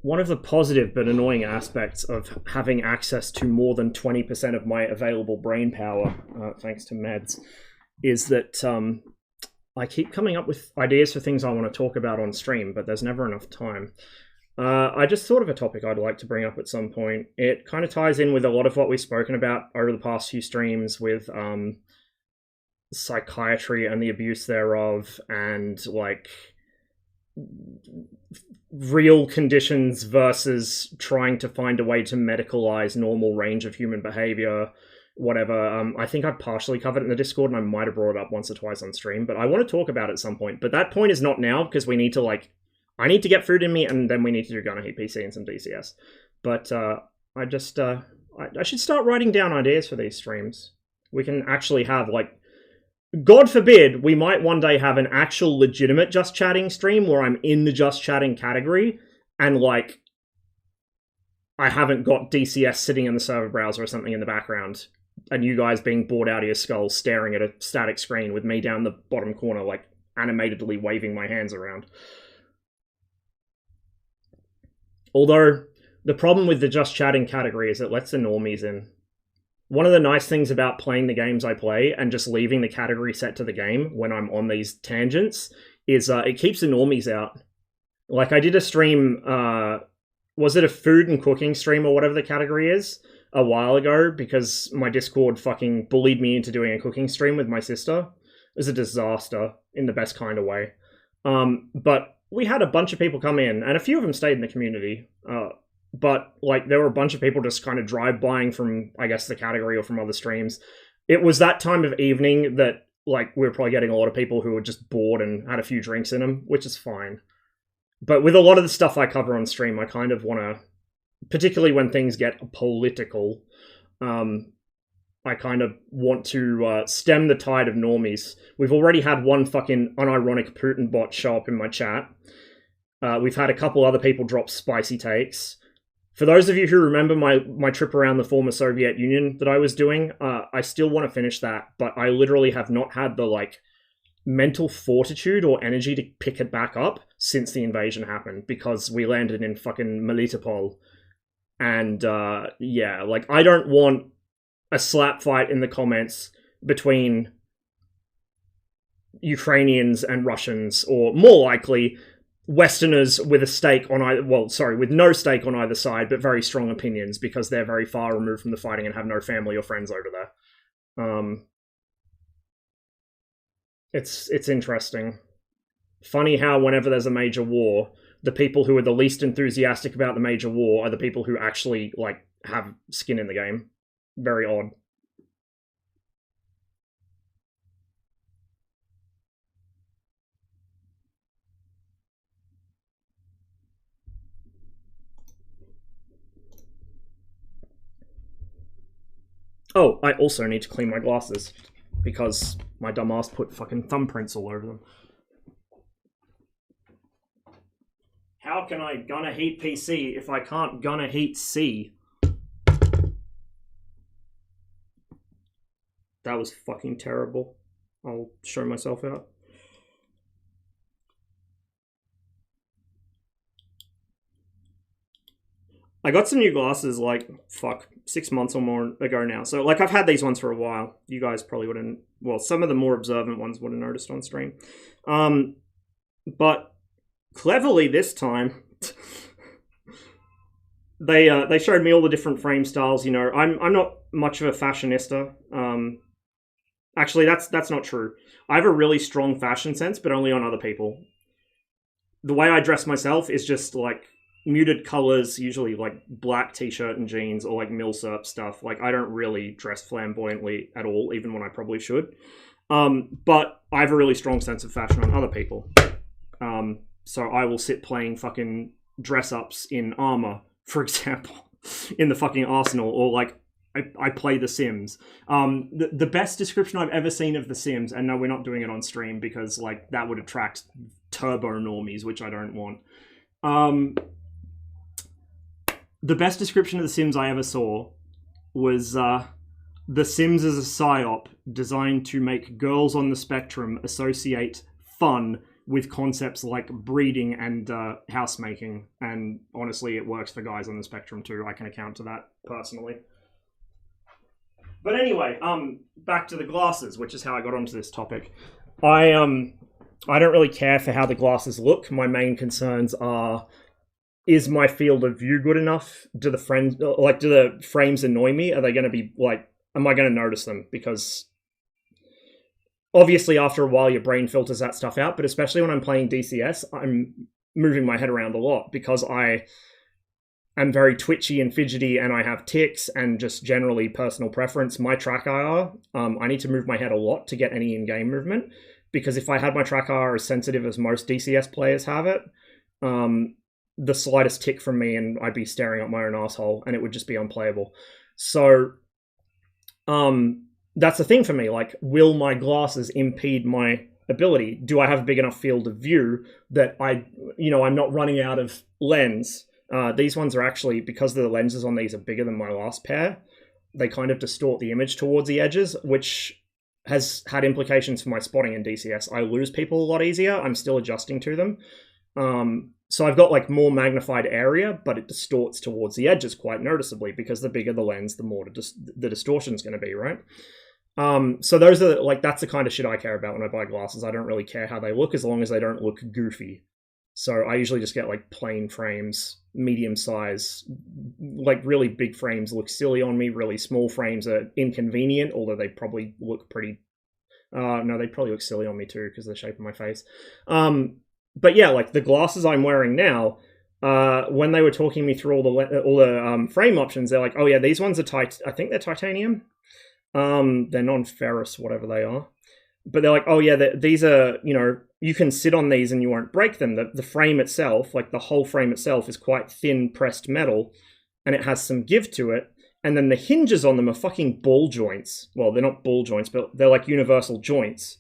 One of the positive but annoying aspects of having access to more than 20% of my available brain power, thanks to meds, is that I keep coming up with ideas for things I want to talk about on stream, but there's never enough time. I just thought of a topic I'd like to bring up at some point. It kind of ties in with a lot of what we've spoken about over the past few streams with psychiatry and the abuse thereof, and like real conditions versus trying to find a way to medicalize normal range of human behavior, whatever. I think I partially covered it in the Discord, and I might have brought it up once or twice on stream, but I want to talk about it at some point. But that point is not now, because we need to, like, I need to get food in me, and then we need to do GHPC and some DCS. But I just, I should start writing down ideas for these streams. We can actually have, like, God forbid, we might one day have an actual legitimate Just Chatting stream where I'm in the Just Chatting category and, like, I haven't got DCS sitting in the server browser or something in the background and you guys being bored out of your skull staring at a static screen with me down the bottom corner, like, animatedly waving my hands around. Although, the problem with the Just Chatting category is it lets the normies in. One of the nice things about playing the games I play and just leaving the category set to the game when I'm on these tangents is it keeps the normies out. Like, I did a stream, was it a food and cooking stream or whatever the category is, a while ago, because my Discord fucking bullied me into doing a cooking stream with my sister. It was a disaster in the best kind of way. But we had a bunch of people come in, and a few of them stayed in the community. But, like, there were a bunch of people just kind of drive-buying from, I guess, the category or from other streams. It was that time of evening that, like, we were probably getting a lot of people who were just bored and had a few drinks in them, which is fine. But with a lot of the stuff I cover on stream, I kind of want to, particularly when things get political, I kind of want to stem the tide of normies. We've already had one fucking unironic Putin bot show up in my chat. We've had a couple other people drop spicy takes. For those of you who remember my trip around the former Soviet Union that I was doing, I still want to finish that, but I literally have not had the, like, mental fortitude or energy to pick it back up since the invasion happened, because we landed in fucking Melitopol. And yeah, like, I don't want a slap fight in the comments between Ukrainians and Russians, or more likely Westerners with a stake on either, well, sorry, with no stake on either side, but very strong opinions because they're very far removed from the fighting and have no family or friends over there. It's interesting. Funny how whenever there's a major war, the people who are the least enthusiastic about the major war are the people who actually, like, have skin in the game. Very odd. Oh, I also need to clean my glasses, because my dumbass put fucking thumbprints all over them. How can I gonna heat PC if I can't gonna heat C? That was fucking terrible. I'll show myself out. I got some new glasses, like, 6 months or more ago now. So, like, I've had these ones for a while. You guys probably wouldn't... Well, some of the more observant ones would have noticed on stream. But cleverly this time, they showed me all the different frame styles. You know, I'm not much of a fashionista. Actually, that's not true. I have a really strong fashion sense, but only on other people. The way I dress myself is just, like, muted colors, usually like black t-shirt and jeans, or like milsurp stuff. Like, I don't really dress flamboyantly at all, even when I probably should. But I have a really strong sense of fashion on other people. So I will sit playing fucking dress-ups in Armour, for example, in the fucking Arsenal, or like I play The Sims. The best description I've ever seen of The Sims, and no, we're not doing it on stream because, like, that would attract turbo normies, which I don't want. The best description of The Sims I ever saw was The Sims is a psyop designed to make girls on the spectrum associate fun with concepts like breeding and housemaking. And honestly, it works for guys on the spectrum too. I can account to that personally. But anyway, back to the glasses, which is how I got onto this topic. I don't really care for how the glasses look. My main concerns are, is my field of view good enough? Do the frames annoy me? Are they going to be, like, am I going to notice them? Because obviously after a while your brain filters that stuff out, but especially when I'm playing DCS, I'm moving my head around a lot because I am very twitchy and fidgety and I have tics and just generally personal preference. My track IR, I need to move my head a lot to get any in-game movement, because if I had my track IR as sensitive as most DCS players have it, the slightest tick from me and I'd be staring at my own asshole and it would just be unplayable. So, that's the thing for me. Like, will my glasses impede my ability? Do I have a big enough field of view that I'm not running out of lens? These ones are actually, because the lenses on these are bigger than my last pair, they kind of distort the image towards the edges, which has had implications for my spotting in DCS. I lose people a lot easier. I'm still adjusting to them. So I've got, like, more magnified area, but it distorts towards the edges quite noticeably, because the bigger the lens, the more the distortion's going to be, right? So those are, like, that's the kind of shit I care about when I buy glasses. I don't really care how they look as long as they don't look goofy. So I usually just get, like, plain frames, medium size. Like, really big frames look silly on me. Really small frames are inconvenient, although they probably look pretty... no, they probably look silly on me too, because of the shape of my face. But yeah, like, the glasses I'm wearing now, when they were talking me through all the frame options, they're like, oh yeah, these ones are I think they're titanium. They're non-ferrous, whatever they are. But they're like, oh yeah, these are, you can sit on these and you won't break them. The frame itself, like the whole frame itself, is quite thin pressed metal, and it has some give to it. And then the hinges on them are fucking ball joints. Well, they're not ball joints, but they're like universal joints.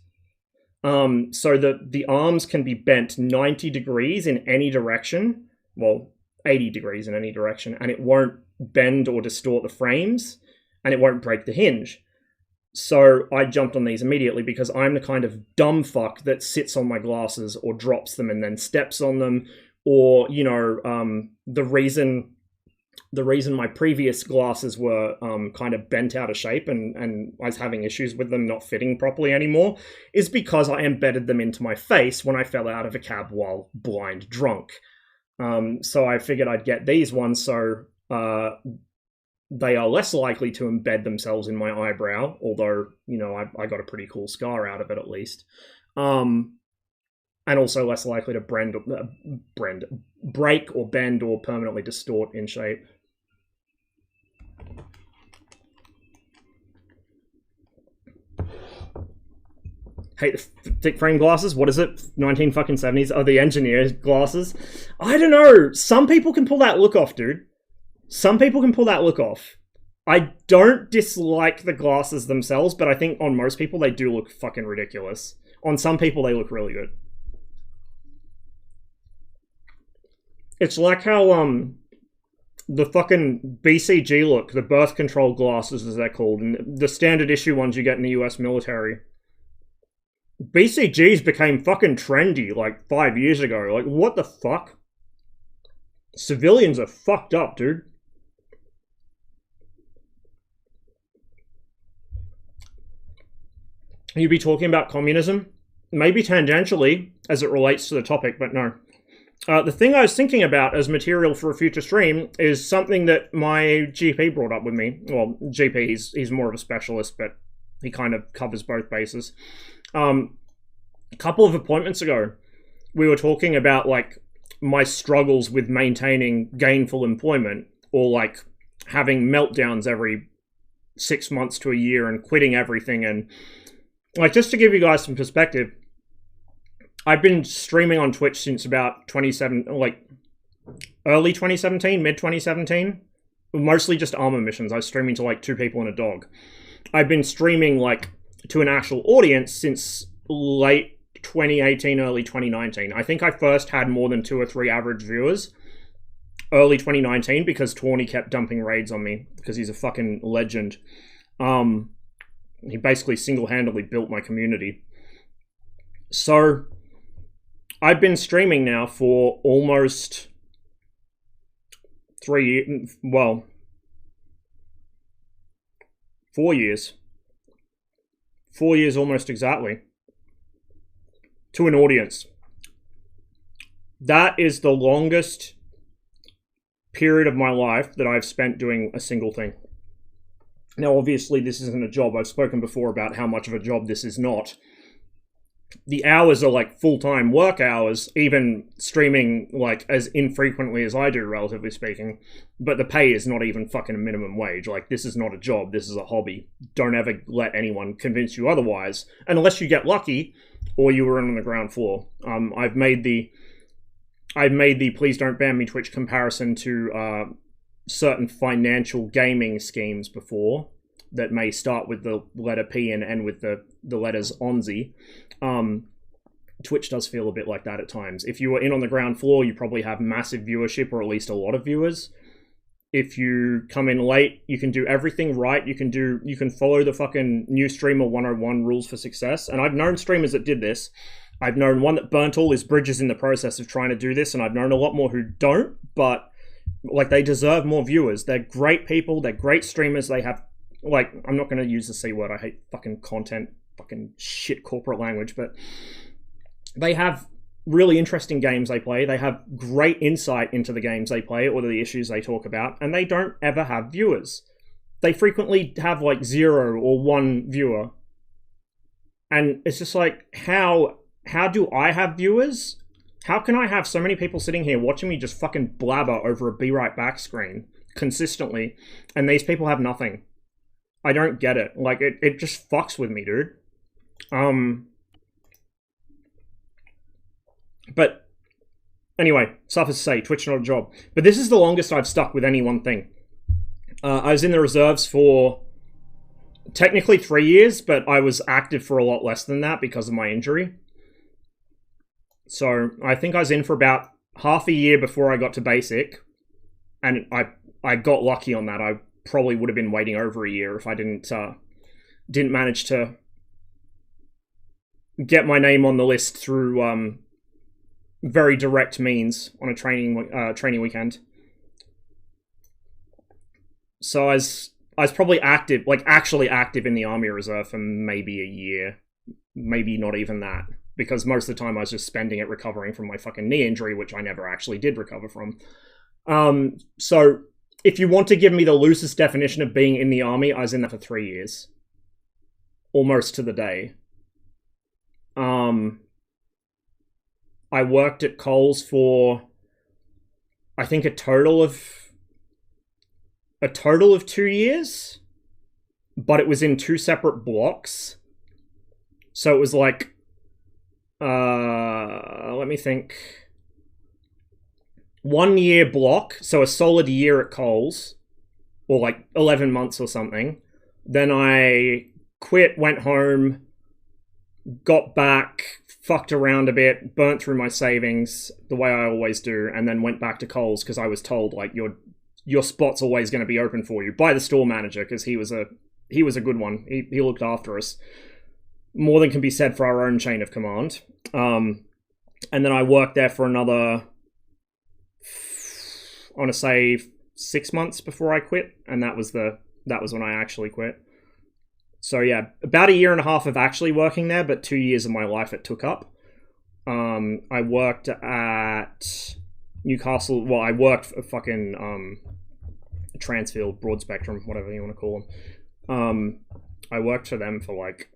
So the arms can be bent 90 degrees in any direction. Well, 80 degrees in any direction, and it won't bend or distort the frames, and it won't break the hinge. So I jumped on these immediately because I'm the kind of dumb fuck that sits on my glasses or drops them and then steps on them, or the reason my previous glasses were kind of bent out of shape and I was having issues with them not fitting properly anymore is because I embedded them into my face when I fell out of a cab while blind drunk. So I figured I'd get these ones so they are less likely to embed themselves in my eyebrow, although, I got a pretty cool scar out of it at least. And also less likely to break or bend or permanently distort in shape. Hate the thick frame glasses. What is it? 1970s? Oh, the engineer glasses. I don't know. Some people can pull that look off, dude. Some people can pull that look off. I don't dislike the glasses themselves, but I think on most people they do look fucking ridiculous. On some people they look really good. It's like how the fucking BCG look, the birth control glasses as they're called, and the standard issue ones you get in the US military. BCGs became fucking trendy like 5 years ago. Like, what the fuck? Civilians are fucked up, dude. You'd be talking about communism? Maybe tangentially, as it relates to the topic, but no. The thing I was thinking about as material for a future stream is something that my GP brought up with me. Well, GP, he's more of a specialist, but he kind of covers both bases. A couple of appointments ago, we were talking about, like, my struggles with maintaining gainful employment, or, like, having meltdowns every 6 months to a year and quitting everything. And, like, just to give you guys some perspective, I've been streaming on Twitch since about early 2017, mid 2017. Mostly just armor missions. I was streaming to like 2 people and a dog. I've been streaming like to an actual audience since late 2018, early 2019. I think I first had more than 2 or 3 average viewers early 2019 because Tawny kept dumping raids on me because he's a fucking legend. He basically single-handedly built my community. So I've been streaming now for almost 4 years. 4 years almost exactly. To an audience. That is the longest period of my life that I've spent doing a single thing. Now, obviously, this isn't a job. I've spoken before about how much of a job this is not. The hours are like full-time work hours, even streaming like as infrequently as I do, relatively speaking. But the pay is not even fucking a minimum wage. Like, this is not a job. This is a hobby. Don't ever let anyone convince you otherwise, unless you get lucky or you were on the ground floor. I've made the please don't ban me Twitch comparison to certain financial gaming schemes before that may start with the letter P and end with the letters ONZI. Twitch does feel a bit like that at times. If you were in on the ground floor, you probably have massive viewership or at least a lot of viewers. If you come in late, you can do everything right. You can follow the fucking new streamer 101 rules for success. And I've known streamers that did this. I've known one that burnt all his bridges in the process of trying to do this, and I've known a lot more who don't, but like, they deserve more viewers. They're great people. They're great streamers. They have, like, I'm not going to use the C word. I hate fucking content, fucking shit corporate language, but they have really interesting games they play. They have great insight into the games they play or the issues they talk about, and they don't ever have viewers. They frequently have like 0 or 1 viewer. And it's just like, how do I have viewers? How can I have so many people sitting here watching me just fucking blabber over a be right back screen consistently, and these people have nothing? I don't get it. Like, it just fucks with me, dude. But anyway, suffice to say, Twitch not a job. But this is the longest I've stuck with any one thing. I was in the reserves for technically 3 years, but I was active for a lot less than that because of my injury. So I think I was in for about half a year before I got to basic, and I got lucky on that. I probably would have been waiting over a year if I didn't didn't manage to get my name on the list through very direct means on a training weekend. So I was probably active, like actually active in the Army Reserve for maybe a year, maybe not even that, because most of the time I was just spending it recovering from my fucking knee injury, which I never actually did recover from. So if you want to give me the loosest definition of being in the Army, I was in that for 3 years. Almost to the day. I worked at Coles for, I think, a total of 2 years, but it was in 2 separate blocks. So it was like, let me think. 1 year block, so a solid year at Coles, or like 11 months or something. Then I quit, went home, got back, fucked around a bit, burnt through my savings the way I always do, and then went back to Coles because I was told, like, your spot's always going to be open for you by the store manager, because he was a good one. He looked after us. More than can be said for our own chain of command. And then I worked there for another, I want to say 6 months before I quit, and that was when I actually quit. So yeah, about a year and a half of actually working there, but 2 years of my life it took up. I worked at Newcastle. Well, I worked for fucking Transfield, Broad Spectrum, whatever you want to call them. I worked for them for like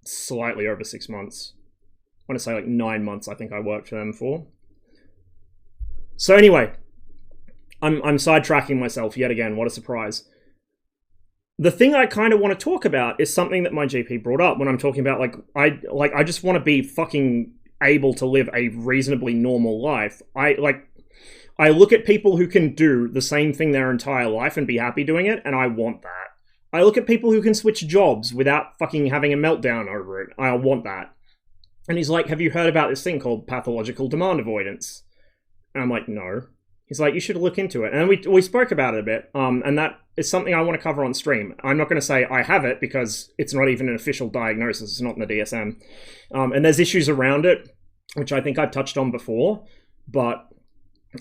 slightly over 6 months. I want to say like 9 months. I think I worked for them for. So anyway, I'm sidetracking myself yet again. What a surprise. The thing I kind of want to talk about is something that my GP brought up when I'm talking about I just want to be fucking able to live a reasonably normal life. I look at people who can do the same thing their entire life and be happy doing it, and I want that. I look at people who can switch jobs without fucking having a meltdown over it. I want that. And he's like, have you heard about this thing called pathological demand avoidance? And I'm like, no. He's like, you should look into it. And we spoke about it a bit, and that is something I want to cover on stream. I'm not going to say I have it, because it's not even an official diagnosis. It's not in the DSM. And there's issues around it, which I think I've touched on before, but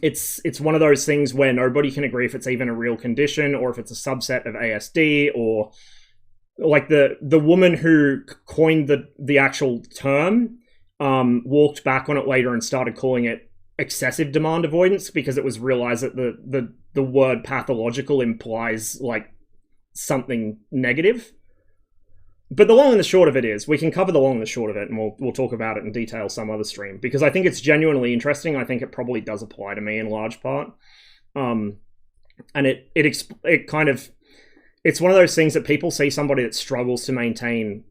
it's one of those things where nobody can agree if it's even a real condition or if it's a subset of ASD, or like the woman who coined the actual term walked back on it later and started calling it excessive demand avoidance, because it was realized that the word pathological implies like something negative. But the long and the short of it is, we can cover the long and the short of it, and we'll talk about it in detail some other stream, because I think it's genuinely interesting. I think it probably does apply to me in large part. And it kind of, it's one of those things that people see somebody that struggles to maintain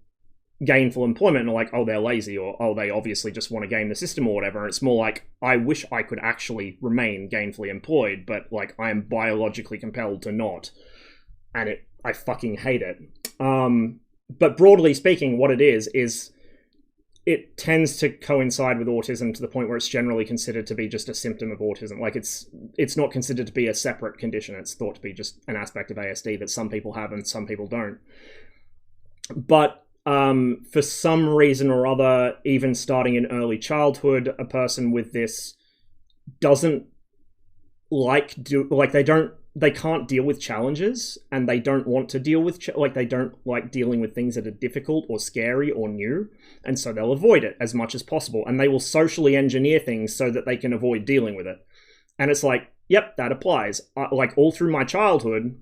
gainful employment and are like, oh, they're lazy, or oh, they obviously just want to game the system or whatever. And it's more like, I wish I could actually remain gainfully employed, but like I am biologically compelled to not, and I fucking hate it. But broadly speaking, what it is it tends to coincide with autism to the point where it's generally considered to be just a symptom of autism. Like it's not considered to be a separate condition. It's thought to be just an aspect of ASD that some people have and some people don't. But for some reason or other, even starting in early childhood, a person with this doesn't they can't deal with challenges, and they don't want to deal with they don't like dealing with things that are difficult or scary or new, and so they'll avoid it as much as possible, and they will socially engineer things so that they can avoid dealing with it. And it's like, yep, that applies. Like all through my childhood,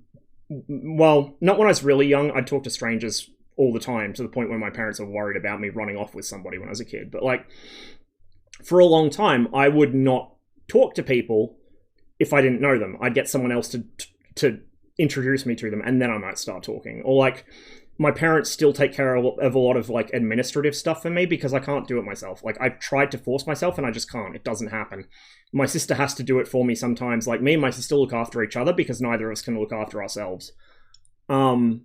well, not when I was really young, I'd talk to strangers all the time, to the point where my parents were worried about me running off with somebody when I was a kid. But like, for a long time, I would not talk to people if I didn't know them. I'd get someone else to introduce me to them, and then I might start talking. Or like, my parents still take care of a lot of like administrative stuff for me, because I can't do it myself. Like, I've tried to force myself and I just can't. It doesn't happen. My sister has to do it for me sometimes. Like, me and my sister look after each other because neither of us can look after ourselves. And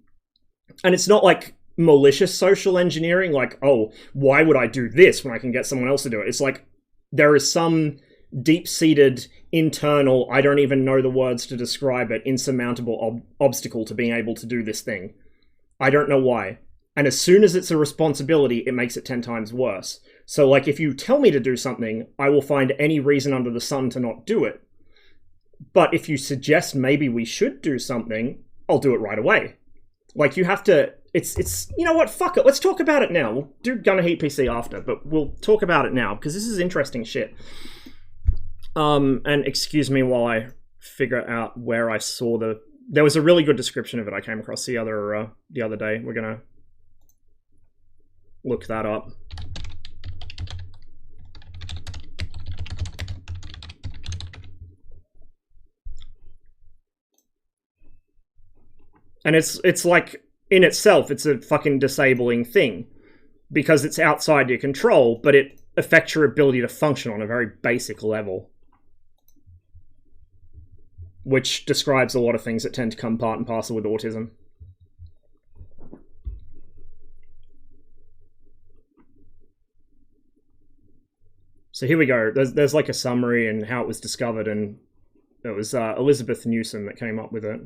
it's not like malicious social engineering, like, oh, why would I do this when I can get someone else to do it? It's like, there is some deep-seated, internal, I don't even know the words to describe it, insurmountable obstacle to being able to do this thing. I don't know why. And as soon as it's a responsibility, it makes it 10 times worse. So, like, if you tell me to do something, I will find any reason under the sun to not do it. But if you suggest maybe we should do something, I'll do it right away. Like, you have to... It's you know what, fuck it, let's talk about it now. We'll do GHPC after, but we'll talk about it now, because this is interesting shit. And excuse me while I figure out where I saw the... There was a really good description of it I came across the other day. We're gonna look that up. And it's like... in itself, it's a fucking disabling thing because it's outside your control, but it affects your ability to function on a very basic level, which describes a lot of things that tend to come part and parcel with autism. So here we go. There's like a summary and how it was discovered, and it was Elizabeth Newson that came up with it.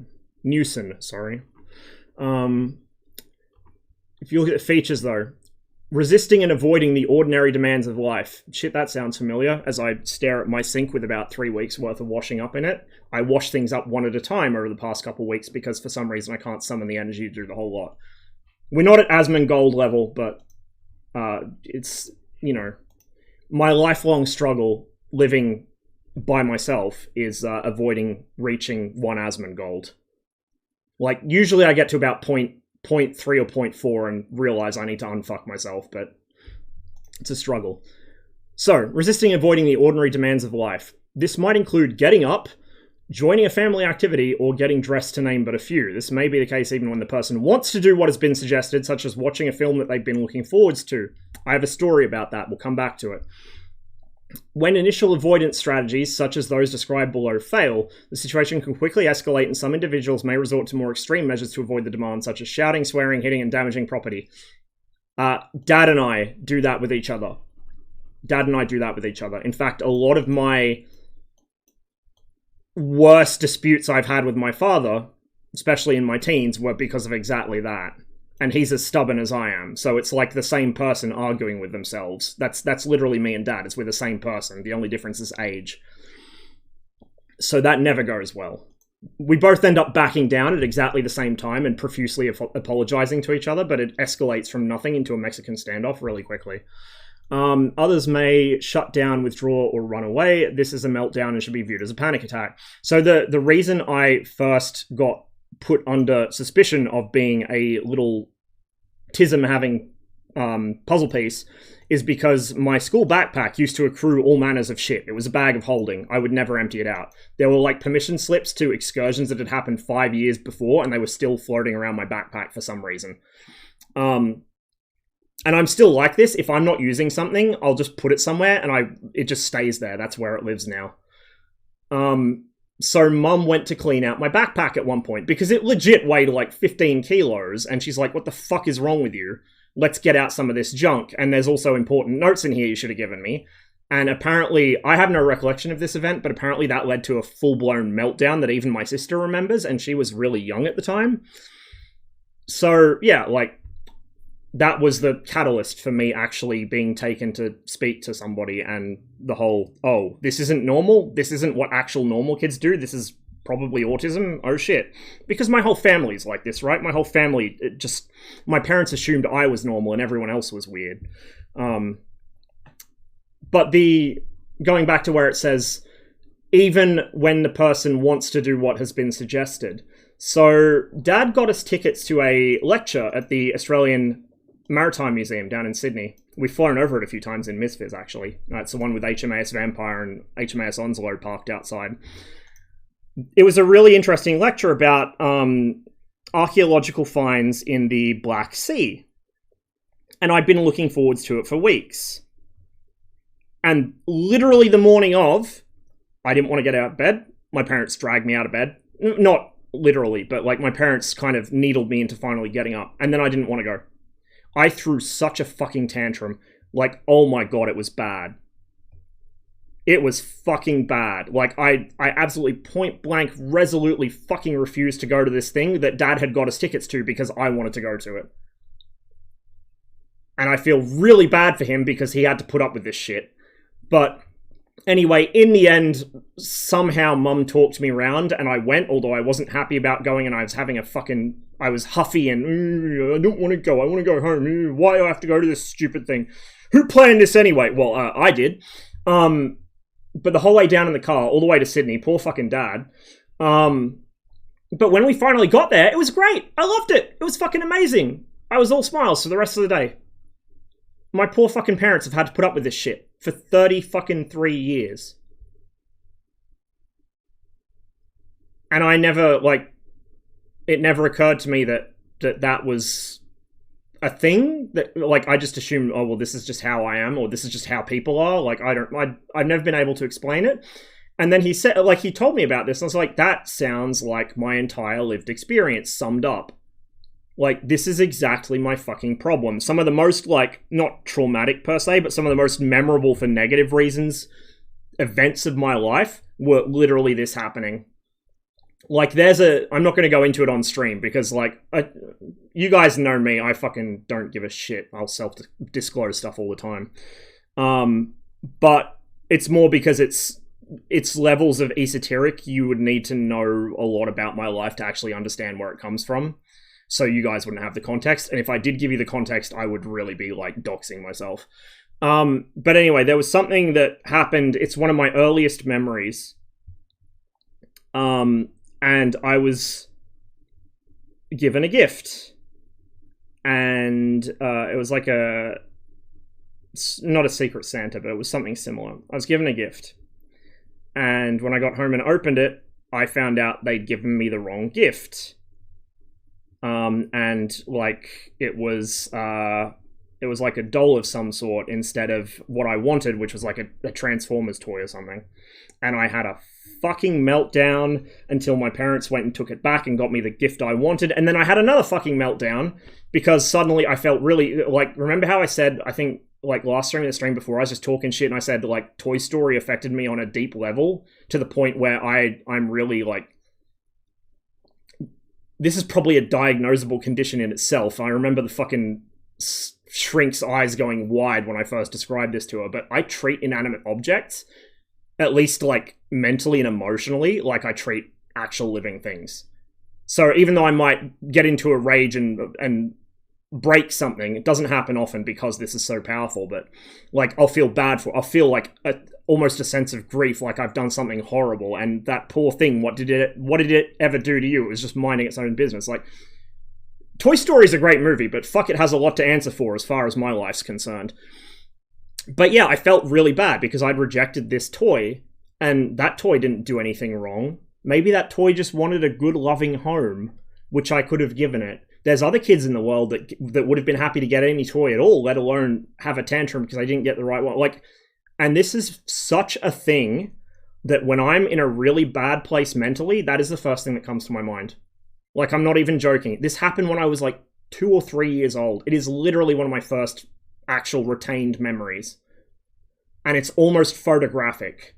Newson, sorry. If you look at the features though, resisting and avoiding the ordinary demands of life. Shit, that sounds familiar as I stare at my sink with about 3 weeks worth of washing up in it. I wash things up one at a time over the past couple of weeks because for some reason I can't summon the energy to do the whole lot. We're not at Asmongold level, but it's, you know, my lifelong struggle living by myself is avoiding reaching 1 Asmongold. Like, usually I get to about 0.3 or 0.4 and realize I need to unfuck myself, but it's a struggle. So, resisting and avoiding the ordinary demands of life. This might include getting up, joining a family activity, or getting dressed, to name but a few. This may be the case even when the person wants to do what has been suggested, such as watching a film that they've been looking forwards to. I have a story about that, we'll come back to it. When initial avoidance strategies, such as those described below, fail, the situation can quickly escalate and some individuals may resort to more extreme measures to avoid the demand, such as shouting, swearing, hitting, and damaging property. Dad and I do that with each other. In fact, a lot of my worst disputes I've had with my father, especially in my teens, were because of exactly that. And he's as stubborn as I am, so it's like the same person arguing with themselves. That's literally me and Dad. It's with the same person. The only difference is age. So that never goes well. We both end up backing down at exactly the same time and profusely apologizing to each other, but it escalates from nothing into a Mexican standoff really quickly. Others may shut down, withdraw, or run away. This is a meltdown and should be viewed as a panic attack. So the reason I first got put under suspicion of being a little tism-having puzzle piece is because my school backpack used to accrue all manners of shit. It was a bag of holding. I would never empty it out. There were like permission slips to excursions that had happened 5 years before, and they were still floating around my backpack for some reason. And I'm still like this. If I'm not using something, I'll just put it somewhere, and it just stays there. That's where it lives now. So Mum went to clean out my backpack at one point because it legit weighed like 15 kilos, and she's like, what the fuck is wrong with you? Let's get out some of this junk. And there's also important notes in here you should have given me. And apparently, I have no recollection of this event, but apparently that led to a full-blown meltdown that even my sister remembers, and she was really young at the time. So, yeah, like, that was the catalyst for me actually being taken to speak to somebody, and the whole, oh, this isn't normal? This isn't what actual normal kids do? This is probably autism? Oh shit. Because my whole family's like this, right? My whole family, my parents assumed I was normal and everyone else was weird. But going back to where it says, even when the person wants to do what has been suggested. So Dad got us tickets to a lecture at the Australian Maritime Museum down in Sydney. We've flown over it a few times in Misfits, actually. It's the one with HMAS Vampire and HMAS Onslow parked outside. It was a really interesting lecture about archaeological finds in the Black Sea. And I'd been looking forwards to it for weeks. And literally the morning of, I didn't want to get out of bed. My parents dragged me out of bed. Not literally, but like my parents kind of needled me into finally getting up. And then I didn't want to go. I threw such a fucking tantrum. Like, oh my god, it was bad. It was fucking bad. Like, I absolutely point blank, resolutely fucking refused to go to this thing that Dad had got us tickets to because I wanted to go to it. And I feel really bad for him because he had to put up with this shit. But anyway, in the end, somehow Mum talked me around and I went, although I wasn't happy about going and I was having I was huffy and, I don't want to go, I want to go home, why do I have to go to this stupid thing? Who planned this anyway? Well, I did. But the whole way down in the car, all the way to Sydney, poor fucking Dad. But when we finally got there, it was great. I loved it. It was fucking amazing. I was all smiles for the rest of the day. My poor fucking parents have had to put up with this shit for 30 fucking 3 years. And I never, like, it never occurred to me that was a thing that, like, I just assumed, oh, well, this is just how I am, or this is just how people are. Like, I've never been able to explain it. And then he said, like, he told me about this, and I was like, that sounds like my entire lived experience summed up. Like, this is exactly my fucking problem. Some of the most, like, not traumatic per se, but some of the most memorable for negative reasons events of my life were literally this happening. Like, I'm not going to go into it on stream because, like, you guys know me, I fucking don't give a shit. I'll self-disclose stuff all the time. But it's more because it's levels of esoteric. You would need to know a lot about my life to actually understand where it comes from. So you guys wouldn't have the context. And if I did give you the context, I would really be, like, doxing myself. But anyway, there was something that happened. It's one of my earliest memories. And I was given a gift. And it was like not a Secret Santa, but it was something similar. I was given a gift. And when I got home and opened it, I found out they'd given me the wrong gift. And like, it was like a doll of some sort instead of what I wanted, which was like a Transformers toy or something. And I had a fucking meltdown until my parents went and took it back and got me the gift I wanted. And then I had another fucking meltdown because suddenly I felt really, like, remember how I said, I think, like, last stream and the stream before, I was just talking shit and I said, like, Toy Story affected me on a deep level to the point where I'm really, like, this is probably a diagnosable condition in itself. I remember the fucking shrink's eyes going wide when I first described this to her, but I treat inanimate objects, at least, like, mentally and emotionally, like I treat actual living things. So even though I might get into a rage and break something, it doesn't happen often because this is so powerful, but, like, I'll feel like almost a sense of grief, like I've done something horrible, and that poor thing, what did it ever do to you? It was just minding its own business. Like, Toy Story is a great movie, but fuck, it has a lot to answer for as far as my life's concerned. But yeah, I felt really bad because I'd rejected this toy, and that toy didn't do anything wrong. Maybe that toy just wanted a good, loving home, which I could have given it. There's other kids in the world that would have been happy to get any toy at all, let alone have a tantrum because I didn't get the right one. Like, and this is such a thing that when I'm in a really bad place mentally, that is the first thing that comes to my mind. Like, I'm not even joking. This happened when I was like 2 or 3 years old. It is literally one of my first actual retained memories. And it's almost photographic.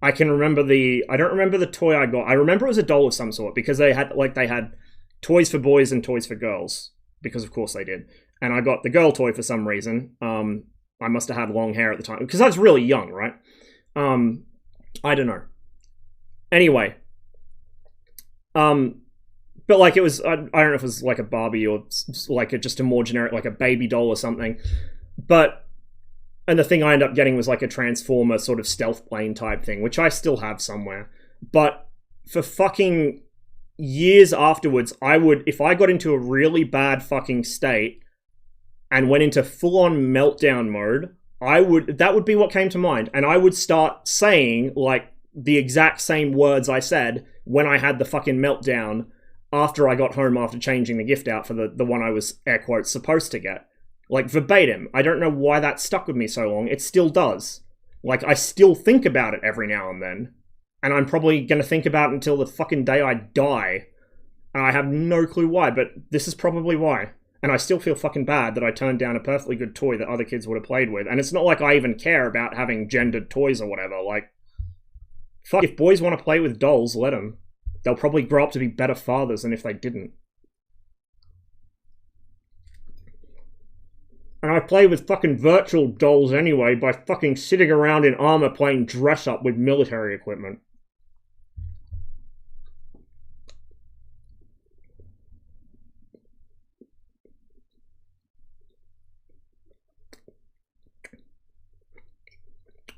I don't remember the toy I got. I remember it was a doll of some sort because they had toys for boys and toys for girls, because of course they did. And I got the girl toy for some reason. I must have had long hair at the time because I was really young, right? I don't know. Anyway, but like, it was, I don't know if it was like a Barbie or like just a more generic, like a baby doll or something. And the thing I ended up getting was like a Transformer sort of stealth plane type thing, which I still have somewhere. But for fucking years afterwards, if I got into a really bad fucking state and went into full-on meltdown mode, that would be what came to mind. And I would start saying, like, the exact same words I said when I had the fucking meltdown after I got home after changing the gift out for the one I was, air quotes, supposed to get. Like, verbatim. I don't know why that stuck with me so long. It still does. Like, I still think about it every now and then. And I'm probably going to think about it until the fucking day I die. And I have no clue why, but this is probably why. And I still feel fucking bad that I turned down a perfectly good toy that other kids would have played with. And it's not like I even care about having gendered toys or whatever. Like, fuck, if boys want to play with dolls, let them. They'll probably grow up to be better fathers than if they didn't. And I play with fucking virtual dolls anyway by fucking sitting around in armor playing dress up with military equipment.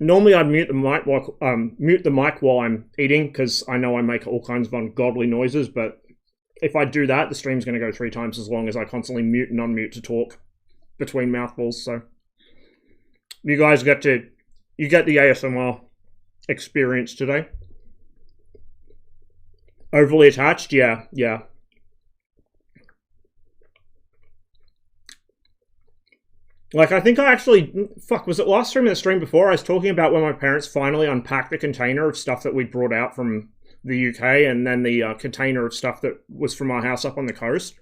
Normally I'd mute the mic while I'm eating because I know I make all kinds of ungodly noises, but if I do that, the stream's going to go 3 times as long as I constantly mute and unmute to talk between mouthfuls. So you guys get the ASMR experience today. Overly attached? Yeah. Like, I think I actually... Fuck, was it last stream or the stream before? I was talking about when my parents finally unpacked the container of stuff that we'd brought out from the UK, and then the container of stuff that was from our house up on the coast.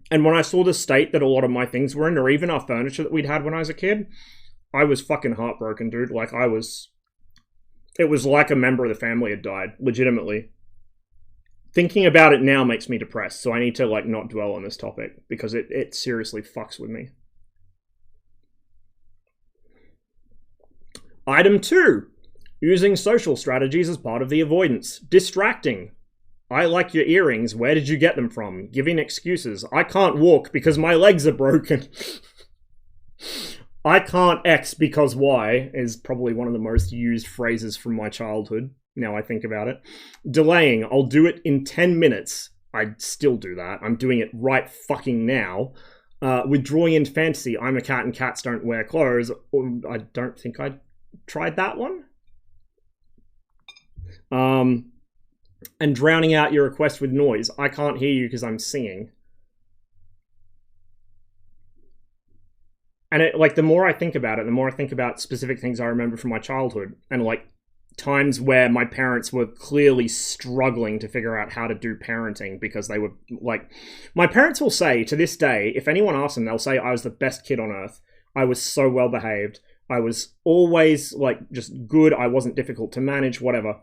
And when I saw the state that a lot of my things were in, or even our furniture that we'd had when I was a kid, I was fucking heartbroken, dude. Like, it was like a member of the family had died, legitimately. Thinking about it now makes me depressed, so I need to, like, not dwell on this topic, because it seriously fucks with me. Item 2. Using social strategies as part of the avoidance. Distracting. I like your earrings. Where did you get them from? Giving excuses. I can't walk because my legs are broken. I can't X because Y is probably one of the most used phrases from my childhood, now I think about it. Delaying. I'll do it in 10 minutes. I'd still do that. I'm doing it right fucking now. Withdrawing into fantasy. I'm a cat and cats don't wear clothes. I don't think I'd tried that one. And drowning out your request with noise. I can't hear you because I'm singing. And like, the more I think about it, the more I think about specific things I remember from my childhood, and like times where my parents were clearly struggling to figure out how to do parenting because they were like, my parents will say to this day, if anyone asks them, they'll say I was the best kid on earth. I was so well behaved. I was always like just good. I wasn't difficult to manage, whatever.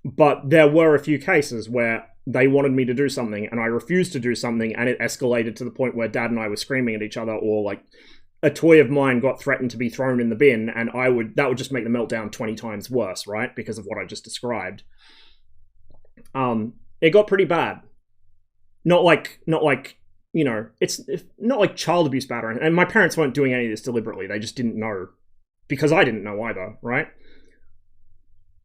But there were a few cases where they wanted me to do something and I refused to do something, and it escalated to the point where Dad and I were screaming at each other, or like a toy of mine got threatened to be thrown in the bin, and that would just make the meltdown 20 times worse, right? Because of what I just described. It got pretty bad. Not like, you know, it's not like child abuse bad or anything. And my parents weren't doing any of this deliberately. They just didn't know. Because I didn't know either, right?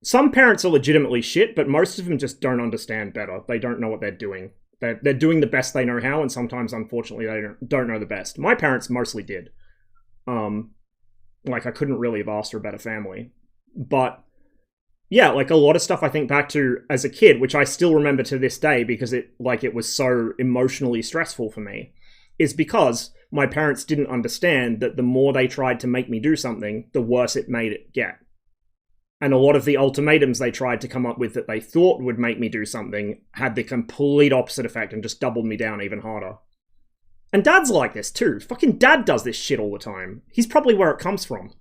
Some parents are legitimately shit, but most of them just don't understand better. They don't know what they're doing. They're doing the best they know how, and sometimes, unfortunately, they don't know the best. My parents mostly did. Like, I couldn't really have asked for a better family. But, yeah, like, a lot of stuff I think back to as a kid, which I still remember to this day because it was so emotionally stressful for me, is because my parents didn't understand that the more they tried to make me do something, the worse it made it get. And a lot of the ultimatums they tried to come up with that they thought would make me do something had the complete opposite effect and just doubled me down even harder. And Dad's like this too. Fucking Dad does this shit all the time. He's probably where it comes from.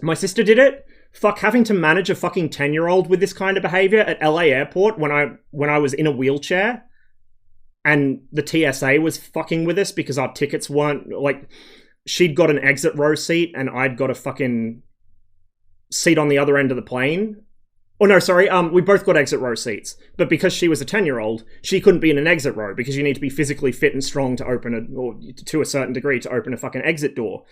My sister did it. Fuck, having to manage a fucking 10-year-old with this kind of behavior at LA airport when I was in a wheelchair. And the TSA was fucking with us because our tickets weren't, like, she'd got an exit row seat and I'd got a fucking seat on the other end of the plane. Oh no, sorry, we both got exit row seats. But because she was a 10-year-old, she couldn't be in an exit row because you need to be physically fit and strong to open or to a certain degree to open a fucking exit door.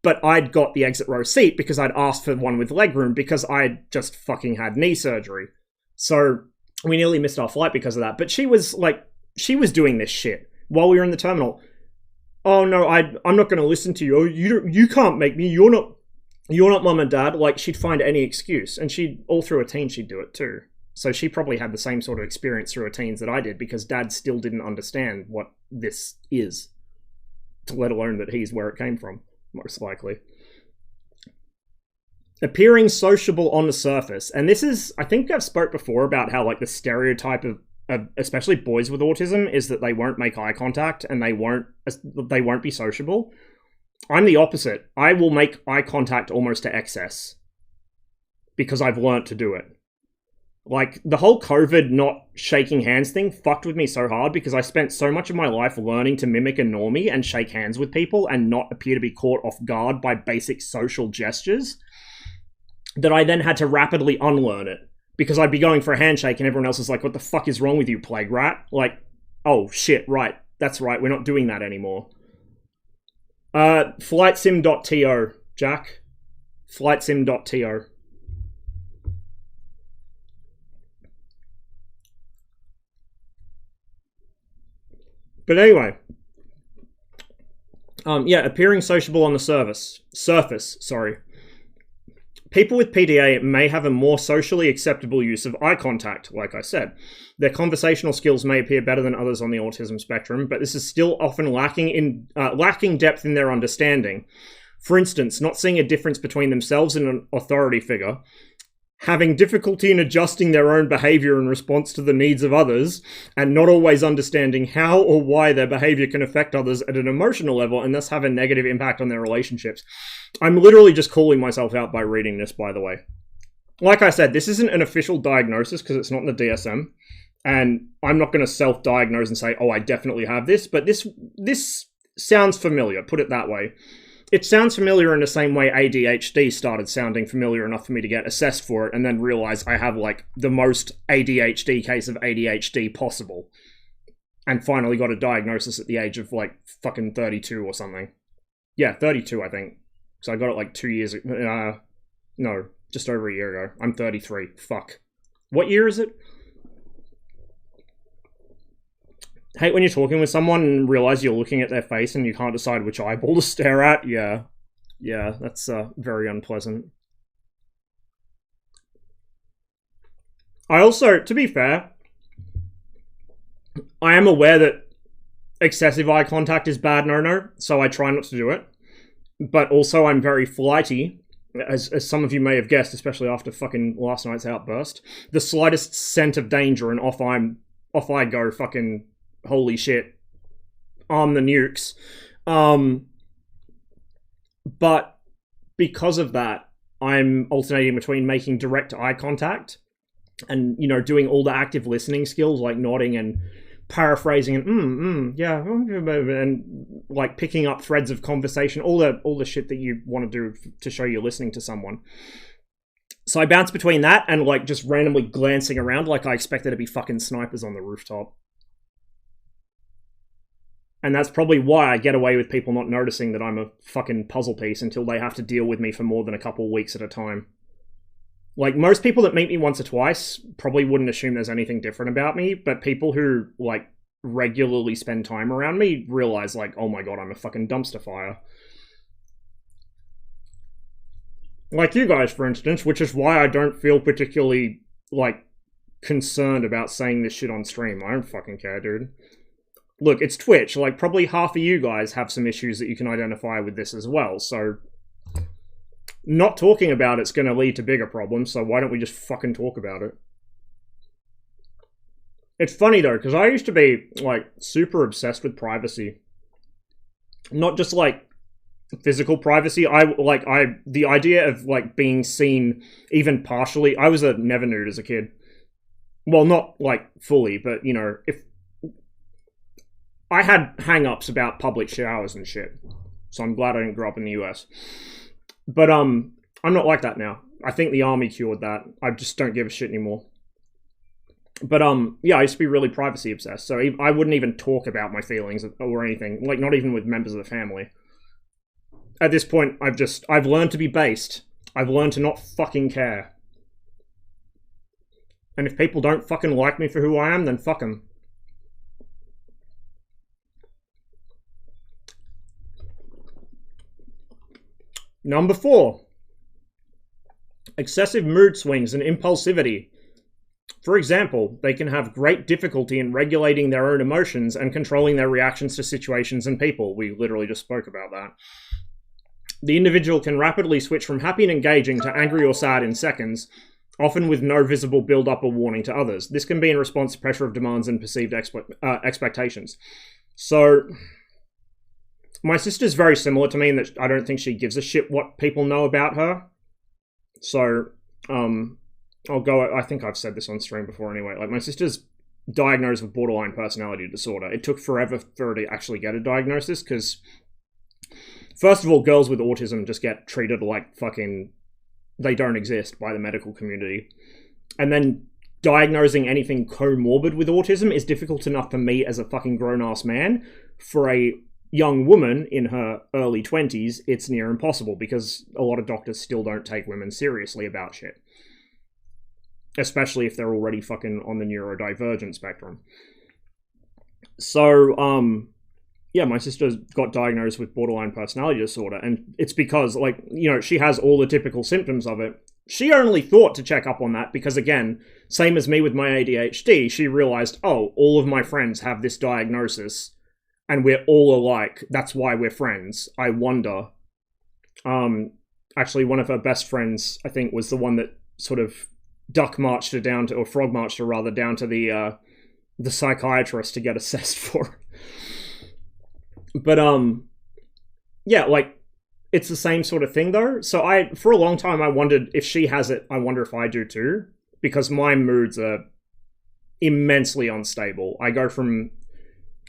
But I'd got the exit row seat because I'd asked for one with legroom because I'd just fucking had knee surgery. So we nearly missed our flight because of that. But she was doing this shit while we were in the terminal. Oh no, I'm not going to listen to you. Oh, you can't make me. You're not mum and dad. Like, she'd find any excuse, and all through her teens she'd do it too. So she probably had the same sort of experience through her teens that I did, because Dad still didn't understand what this is, let alone that he's where it came from, most likely. Appearing sociable on the surface. And this is, I think I've spoke before about how, like, the stereotype of especially boys with autism, is that they won't make eye contact and they won't be sociable. I'm the opposite. I will make eye contact almost to excess because I've learnt to do it. Like, the whole COVID not shaking hands thing fucked with me so hard because I spent so much of my life learning to mimic a normie and shake hands with people and not appear to be caught off guard by basic social gestures that I then had to rapidly unlearn it because I'd be going for a handshake and everyone else is like, what the fuck is wrong with you, plague rat? Like, oh shit, right. That's right, we're not doing that anymore. Flightsim.to, Jack. Flightsim.to. But anyway, yeah, appearing sociable on the surface, sorry. People with PDA may have a more socially acceptable use of eye contact, like I said. Their conversational skills may appear better than others on the autism spectrum, but this is still often lacking depth in their understanding. For instance, not seeing a difference between themselves and an authority figure, having difficulty in adjusting their own behavior in response to the needs of others, and not always understanding how or why their behavior can affect others at an emotional level and thus have a negative impact on their relationships. I'm literally just calling myself out by reading this, by the way. Like I said, this isn't an official diagnosis because it's not in the DSM, and I'm not going to self-diagnose and say, oh, I definitely have this, but this sounds familiar, put it that way. It sounds familiar in the same way ADHD started sounding familiar enough for me to get assessed for it and then realize I have, like, the most ADHD case of ADHD possible. And finally got a diagnosis at the age of, like, fucking 32 or something. Yeah, 32, I think. So I got it, like, 2 years ago. No, just over a year ago. I'm 33. Fuck. What year is it? Hate when you're talking with someone and realize you're looking at their face and you can't decide which eyeball to stare at. Yeah, that's very unpleasant. I also, to be fair, I am aware that excessive eye contact is bad no-no, so I try not to do it. But also I'm very flighty, as some of you may have guessed, especially after fucking last night's outburst. The slightest scent of danger and off I go, fucking... holy shit, arm the nukes. But because of that, I'm alternating between making direct eye contact and, you know, doing all the active listening skills like nodding and paraphrasing and yeah, and like picking up threads of conversation, all the shit that you want to do to show you're listening to someone. So I bounce between that and like just randomly glancing around like I expect there to be fucking snipers on the rooftop. And that's probably why I get away with people not noticing that I'm a fucking puzzle piece until they have to deal with me for more than a couple of weeks at a time. Like, most people that meet me once or twice probably wouldn't assume there's anything different about me, but people who, like, regularly spend time around me realize, like, oh my god, I'm a fucking dumpster fire. Like you guys, for instance, which is why I don't feel particularly, like, concerned about saying this shit on stream. I don't fucking care, dude. Look, it's Twitch. Like, probably half of you guys have some issues that you can identify with this as well, so... not talking about it's going to lead to bigger problems, so why don't we just fucking talk about it? It's funny, though, because I used to be, like, super obsessed with privacy. Not just, like, physical privacy. The idea of, like, being seen even partially... I was a never nude as a kid. Well, not, like, fully, but, you know, if... I had hang-ups about public showers and shit, so I'm glad I didn't grow up in the US. But, I'm not like that now. I think the army cured that. I just don't give a shit anymore. But, yeah, I used to be really privacy obsessed, so I wouldn't even talk about my feelings or anything, like, not even with members of the family. At this point, I've learned to be based. I've learned to not fucking care. And if people don't fucking like me for who I am, then fuck them. Number 4. Excessive mood swings and impulsivity. For example, they can have great difficulty in regulating their own emotions and controlling their reactions to situations and people. We literally just spoke about that. The individual can rapidly switch from happy and engaging to angry or sad in seconds, often with no visible build-up or warning to others. This can be in response to pressure of demands and perceived expectations. So, my sister's very similar to me in that I don't think she gives a shit what people know about her. So, I think I've said this on stream before anyway. Like, my sister's diagnosed with borderline personality disorder. It took forever for her to actually get a diagnosis, because, first of all, girls with autism just get treated like fucking... they don't exist by the medical community. And then diagnosing anything comorbid with autism is difficult enough for me as a fucking grown-ass man. For a young woman in her early 20s, it's near impossible, because a lot of doctors still don't take women seriously about shit. Especially if they're already fucking on the neurodivergent spectrum. So, yeah, my sister got diagnosed with borderline personality disorder, and it's because, like, you know, she has all the typical symptoms of it. She only thought to check up on that because, again, same as me with my ADHD, she realized, oh, all of my friends have this diagnosis, and we're all alike. That's why we're friends. I wonder. Actually, one of her best friends, I think, was the one that sort of frog marched her down to the psychiatrist to get assessed for. But, yeah, like, it's the same sort of thing, though. So for a long time, I wondered if she has it, I wonder if I do too. Because my moods are immensely unstable. I go from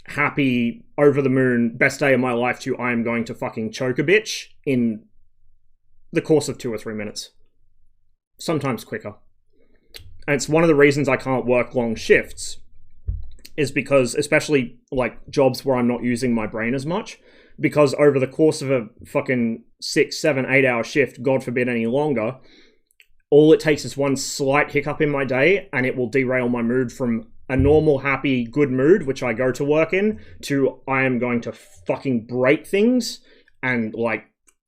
happy, over the moon, best day of my life to I am going to fucking choke a bitch in the course of 2 or 3 minutes. Sometimes quicker. And it's one of the reasons I can't work long shifts. Is because, especially, like, jobs where I'm not using my brain as much, because over the course of a fucking 6, 7, 8 hour shift, God forbid any longer, all it takes is one slight hiccup in my day, and it will derail my mood from a normal, happy, good mood, which I go to work in, to I am going to fucking break things and, like,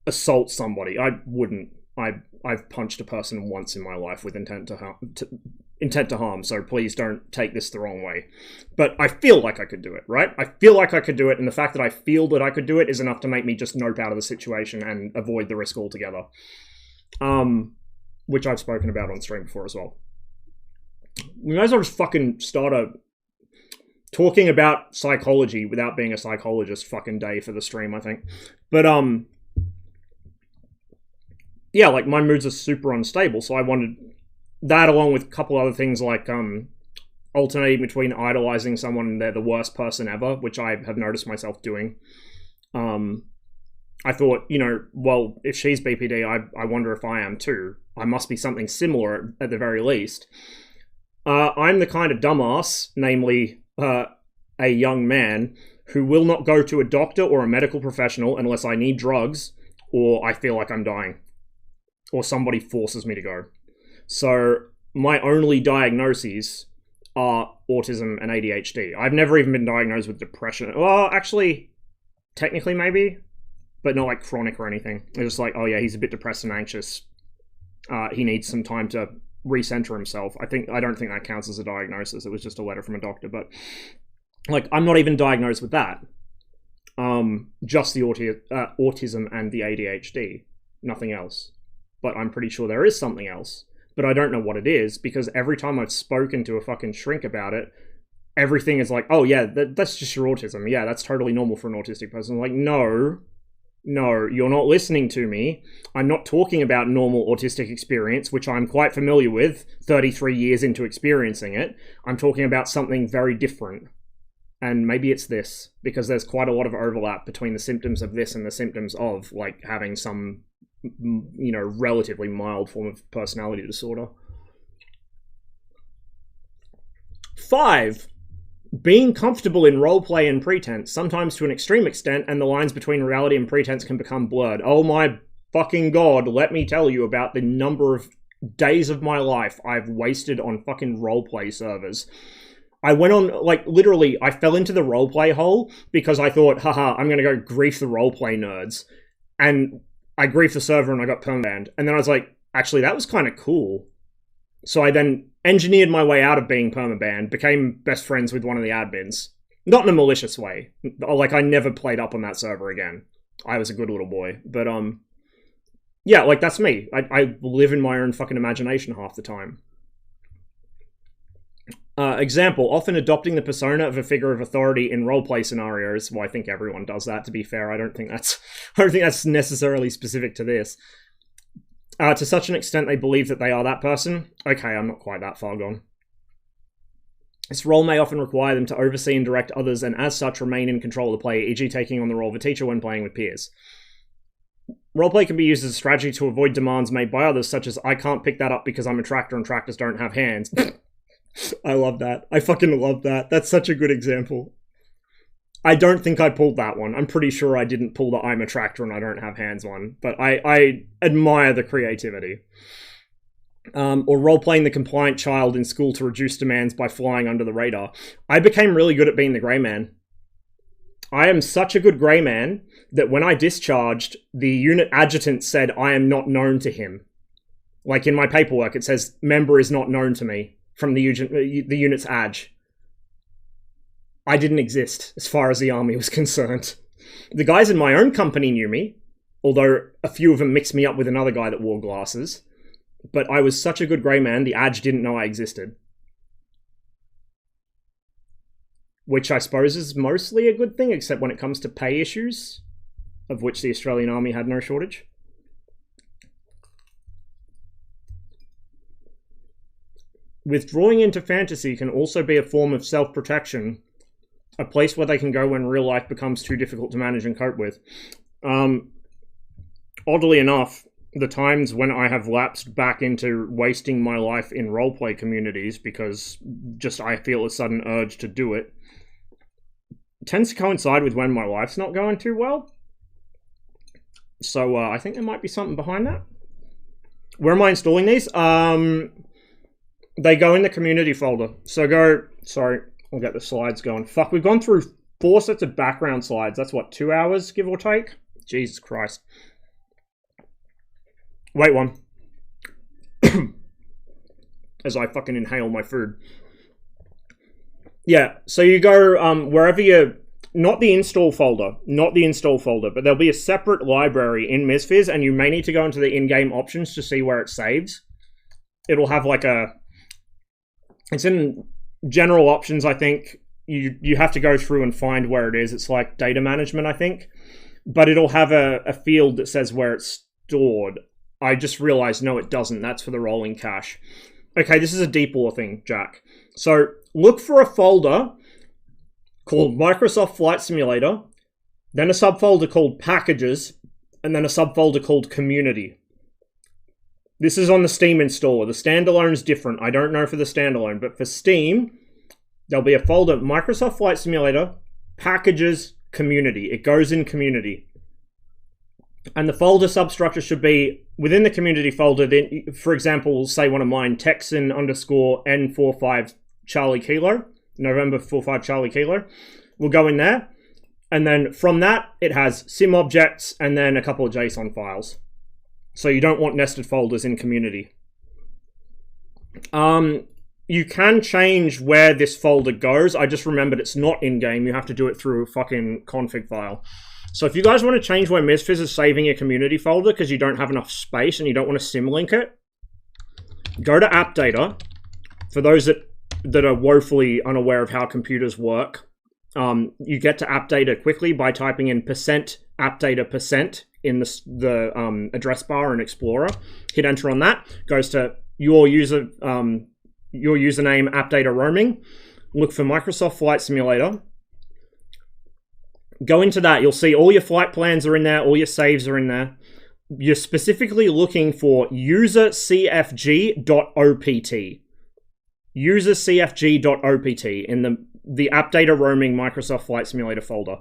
assault somebody. I wouldn't. I've punched a person once in my life with intent to harm, so please don't take this the wrong way. But I feel like I could do it, right? I feel like I could do it, and the fact that I feel that I could do it is enough to make me just nope out of the situation and avoid the risk altogether. Which I've spoken about on stream before as well. We might as well just fucking start talking about psychology without being a psychologist fucking day for the stream, I think. But, yeah, like, my moods are super unstable, so I wanted that, along with a couple other things like alternating between idolizing someone and they're the worst person ever, which I have noticed myself doing. I thought, you know, well, if she's BPD, I wonder if I am too. I must be something similar at the very least. I'm the kind of dumbass, namely a young man, who will not go to a doctor or a medical professional unless I need drugs or I feel like I'm dying. Or somebody forces me to go. So my only diagnoses are autism and ADHD. I've never even been diagnosed with depression. Well, actually, technically maybe, but not like chronic or anything. It's just like, oh yeah, he's a bit depressed and anxious. He needs some time to recenter himself. I don't think that counts as a diagnosis. It was just a letter from a doctor. But, like, I'm not even diagnosed with that. Just the autism and the ADHD. Nothing else. But I'm pretty sure there is something else. But I don't know what it is, because every time I've spoken to a fucking shrink about it, everything is like, oh yeah, that's just your autism. Yeah, that's totally normal for an autistic person. I'm like, no, you're not listening to me. I'm not talking about normal autistic experience, which I'm quite familiar with, 33 years into experiencing it. I'm talking about something very different. And maybe it's this, because there's quite a lot of overlap between the symptoms of this and the symptoms of, like, having some, you know, relatively mild form of personality disorder. 5. Being comfortable in roleplay and pretense, sometimes to an extreme extent, and the lines between reality and pretense can become blurred. Oh my fucking god, let me tell you about the number of days of my life I've wasted on fucking roleplay servers. I went on, like, literally, I fell into the roleplay hole because I thought, haha, I'm gonna go grief the roleplay nerds. And I griefed the server and I got permabanned. And then I was like, actually, that was kind of cool. So I then engineered my way out of being permabanned, became best friends with one of the admins. Not in a malicious way. Like, I never played up on that server again. I was a good little boy. But, Yeah, like, that's me. I live in my own fucking imagination half the time. Example, often adopting the persona of a figure of authority in roleplay scenarios. Well, I think everyone does that, to be fair. I don't think that's necessarily specific to this. To such an extent they believe that they are that person. Okay, I'm not quite that far gone. This role may often require them to oversee and direct others, and as such remain in control of the player, e.g. taking on the role of a teacher when playing with peers. Roleplay can be used as a strategy to avoid demands made by others, such as, I can't pick that up because I'm a tractor and tractors don't have hands. I love that. I fucking love that. That's such a good example. I don't think I pulled that one. I'm pretty sure I didn't pull the I'm a tractor and I don't have hands one, but I admire the creativity. Or role-playing the compliant child in school to reduce demands by flying under the radar. I became really good at being the grey man. I am such a good grey man that when I discharged, the unit adjutant said I am not known to him. Like in my paperwork, it says, member is not known to me from the unit's adj. I didn't exist as far as the army was concerned. The guys in my own company knew me, although a few of them mixed me up with another guy that wore glasses. But I was such a good grey man, the adj didn't know I existed. Which I suppose is mostly a good thing, except when it comes to pay issues, of which the Australian Army had no shortage. Withdrawing into fantasy can also be a form of self-protection, a place where they can go when real life becomes too difficult to manage and cope with. Oddly enough, the times when I have lapsed back into wasting my life in roleplay communities because just I feel a sudden urge to do it, tends to coincide with when my life's not going too well. So I think there might be something behind that. Where am I installing these? They go in the community folder. So go... Sorry, I'll get the slides going. Fuck, we've gone through 4 sets of background slides. That's what, 2 hours, give or take? Jesus Christ. Wait one. As I fucking inhale my food. Yeah, so you go wherever you... Not the install folder, but there'll be a separate library in MizFizz, and you may need to go into the in-game options to see where it saves. It'll have like a... It's in general options, I think. You have to go through and find where it is. It's like data management, I think. But it'll have a field that says where it's stored. I just realized, no, it doesn't. That's for the rolling cache. Okay, this is a deep lore thing, Jack. So look for a folder called Microsoft Flight Simulator, then a subfolder called Packages, and then a subfolder called Community. This is on the Steam installer. The standalone is different. I don't know for the standalone, but for Steam, there'll be a folder, Microsoft Flight Simulator, Packages, Community. It goes in Community. And the folder substructure should be within the Community folder. Then, for example, say one of mine, Texan _ N45 Charlie Kilo, November 45 Charlie Kilo, will go in there. And then from that, it has sim objects and then a couple of JSON files. So you don't want nested folders in Community. You can change where this folder goes. I just remembered it's not in-game. You have to do it through a fucking config file. So if you guys want to change where MizFizz is saving your Community folder because you don't have enough space and you don't want to symlink it, go to App Data. For those that are woefully unaware of how computers work, you get to App Data quickly by typing in %appdata% in the address bar in Explorer. Hit enter on that. Goes to your username, App Data Roaming. Look for Microsoft Flight Simulator. Go into that. You'll see all your flight plans are in there. All your saves are in there. You're specifically looking for usercfg.opt. Usercfg.opt in the App Data Roaming Microsoft Flight Simulator folder.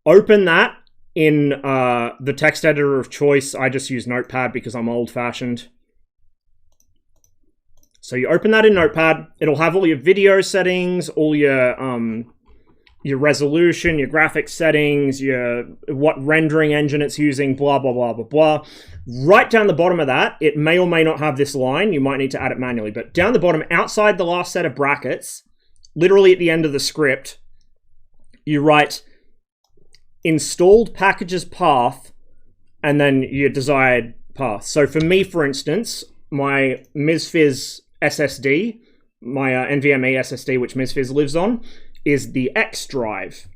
Open that in the text editor of choice. I just use Notepad because I'm old-fashioned. So you open that in Notepad. It'll have all your video settings, all your resolution, your graphics settings, what rendering engine it's using, blah, blah, blah, blah, blah. Right down the bottom of that, it may or may not have this line. You might need to add it manually. But down the bottom, outside the last set of brackets, literally at the end of the script, you write installed packages path and then your desired path. So for me, for instance, my MizFizz SSD, my NVMe SSD, which MizFizz lives on, is the X drive.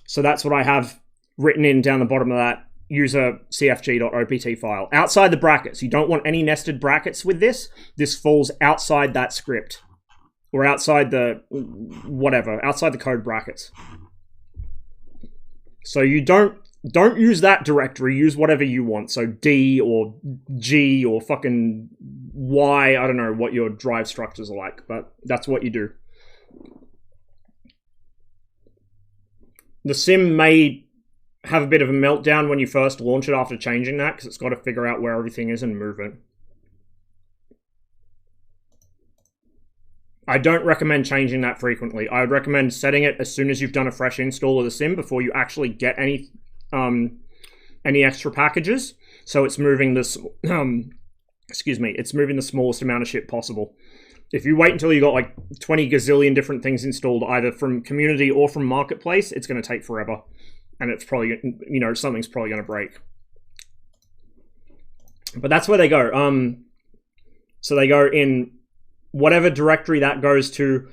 So that's what I have written in down the bottom of that user cfg.opt file. Outside the brackets. You don't want any nested brackets with this. This falls outside that script. Or outside the whatever, outside the code brackets. So you don't use that directory, use whatever you want. So D or G or fucking Y, I don't know what your drive structures are like, but that's what you do. The sim may have a bit of a meltdown when you first launch it after changing that, because it's got to figure out where everything is and move it. I don't recommend changing that frequently. I would recommend setting it as soon as you've done a fresh install of the sim before you actually get any extra packages. So it's moving this, it's moving the smallest amount of shit possible. If you wait until you got like 20 gazillion different things installed, either from community or from marketplace, it's going to take forever. And it's probably, you know, something's probably going to break. But that's where they go. So they go in whatever directory that goes to,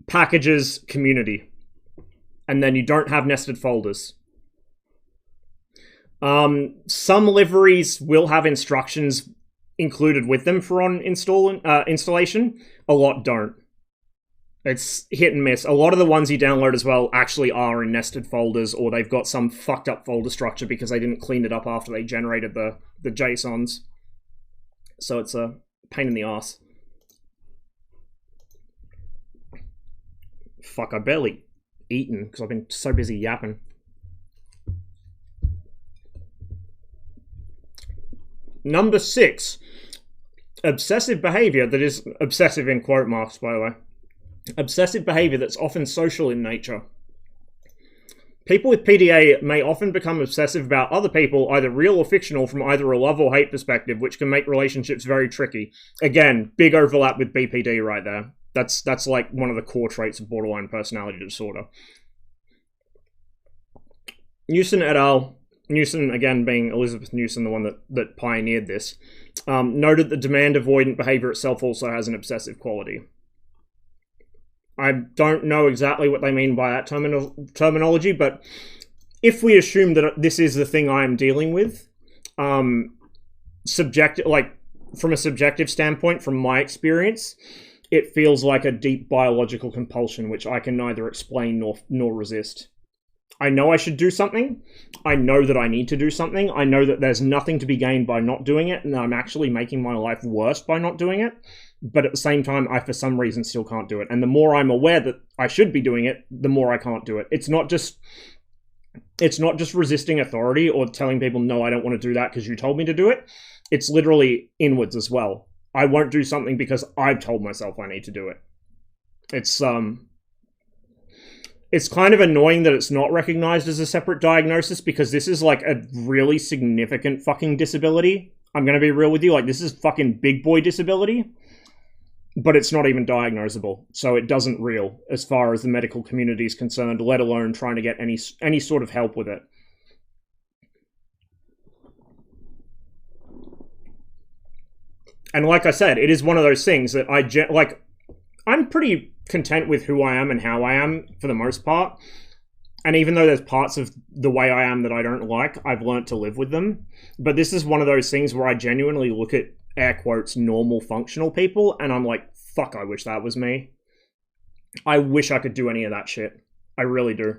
packages, community. And then you don't have nested folders. Some liveries will have instructions included with them for installation. A lot don't. It's hit and miss. A lot of the ones you download as well actually are in nested folders, or they've got some fucked up folder structure because they didn't clean it up after they generated the JSONs. So it's a pain in the ass. Fuck, I barely eaten because I've been so busy yapping. Number 6. Obsessive behavior that is obsessive in quote marks, by the way. Obsessive behavior that's often social in nature. People with PDA may often become obsessive about other people, either real or fictional, from either a love or hate perspective, which can make relationships very tricky. Again, big overlap with BPD right there. That's like one of the core traits of borderline personality disorder. Newson et al., Newson, again being Elizabeth Newson, the one that pioneered this, noted that demand avoidant behavior itself also has an obsessive quality. I don't know exactly what they mean by that terminology, but if we assume that this is the thing I am dealing with, subjective, like from a subjective standpoint, from my experience, it feels like a deep biological compulsion which I can neither explain nor resist. I know I should do something. I know that I need to do something. I know that there's nothing to be gained by not doing it, and I'm actually making my life worse by not doing it. But at the same time, I, for some reason, still can't do it. And the more I'm aware that I should be doing it, the more I can't do it. It's not just resisting authority or telling people, no, I don't want to do that because you told me to do it. It's literally inwards as well. I won't do something because I've told myself I need to do it. It's kind of annoying that it's not recognized as a separate diagnosis, because this is like a really significant fucking disability. I'm going to be real with you. Like, this is fucking big boy disability. But it's not even diagnosable, so it doesn't reel as far as the medical community is concerned, let alone trying to get any sort of help with it. And like I said, it is one of those things that I'm pretty content with who I am and how I am for the most part. And even though there's parts of the way I am that I don't like, I've learned to live with them. But this is one of those things where I genuinely look at air quotes normal functional people and I'm like, fuck, I wish that was me. I wish I could do any of that shit. I really do.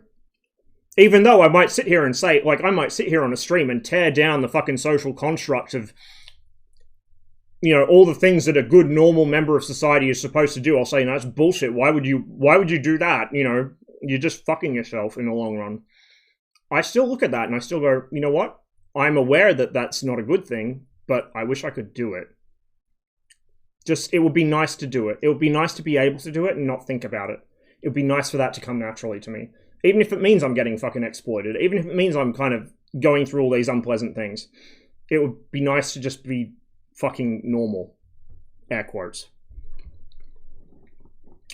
Even though I might sit here and say, like, I might sit here on a stream and tear down the fucking social construct of, you know, all the things that a good normal member of society is supposed to do. I'll say, no, that's bullshit. Why would you do that? You know, you're just fucking yourself in the long run. I still look at that and I still go, you know what? I'm aware that that's not a good thing, but I wish I could do it. Just, it would be nice to do it. It would be nice to be able to do it and not think about it. It would be nice for that to come naturally to me. Even if it means I'm getting fucking exploited. Even if it means I'm kind of going through all these unpleasant things. It would be nice to just be fucking normal. Air quotes.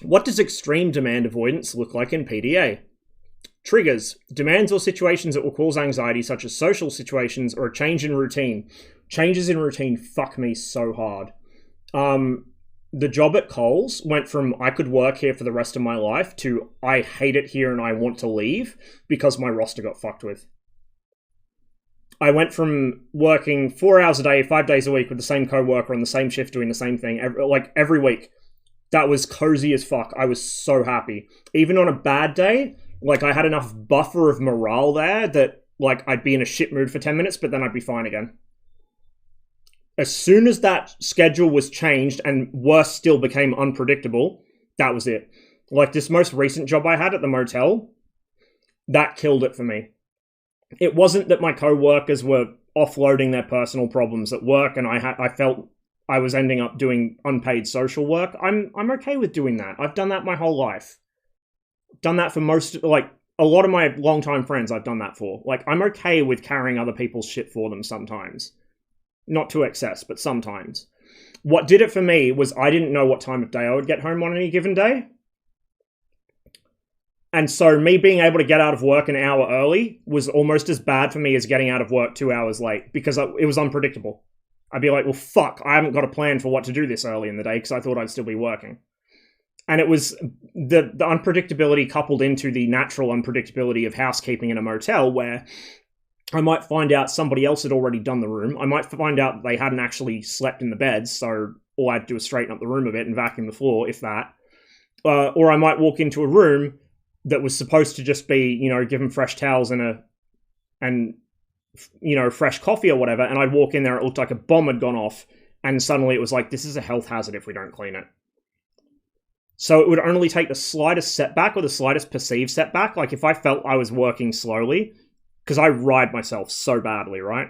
What does extreme demand avoidance look like in PDA? Triggers. Demands or situations that will cause anxiety, such as social situations or a change in routine. Changes in routine fuck me so hard. The job at Coles went from I could work here for the rest of my life to I hate it here and I want to leave because my roster got fucked with. I went from working 4 hours a day, 5 days a week with the same co-worker on the same shift doing the same thing every week. That was cozy as fuck. I was so happy. Even on a bad day, like I had enough buffer of morale there that like I'd be in a shit mood for 10 minutes, but then I'd be fine again. As soon as that schedule was changed and worse still became unpredictable, that was it. Like this most recent job I had at the motel, that killed it for me. It wasn't that my co-workers were offloading their personal problems at work and I felt I was ending up doing unpaid social work. I'm okay with doing that. I've done that my whole life. Done that for most, like, a lot of my longtime friends I've done that for. Like, I'm okay with carrying other people's shit for them sometimes. Not to excess, but sometimes. What did it for me was I didn't know what time of day I would get home on any given day. And so me being able to get out of work an hour early was almost as bad for me as getting out of work 2 hours late because it was unpredictable. I'd be like, well, fuck, I haven't got a plan for what to do this early in the day because I thought I'd still be working. And it was the unpredictability coupled into the natural unpredictability of housekeeping in a motel where I might find out somebody else had already done the room. I might find out they hadn't actually slept in the beds, so all I had to do was straighten up the room a bit and vacuum the floor, if that. Or I might walk into a room that was supposed to just be, you know, give them fresh towels and you know, fresh coffee or whatever, and I'd walk in there, it looked like a bomb had gone off, and suddenly it was like, this is a health hazard if we don't clean it. So it would only take the slightest setback or the slightest perceived setback, like if I felt I was working slowly, because I ride myself so badly, right?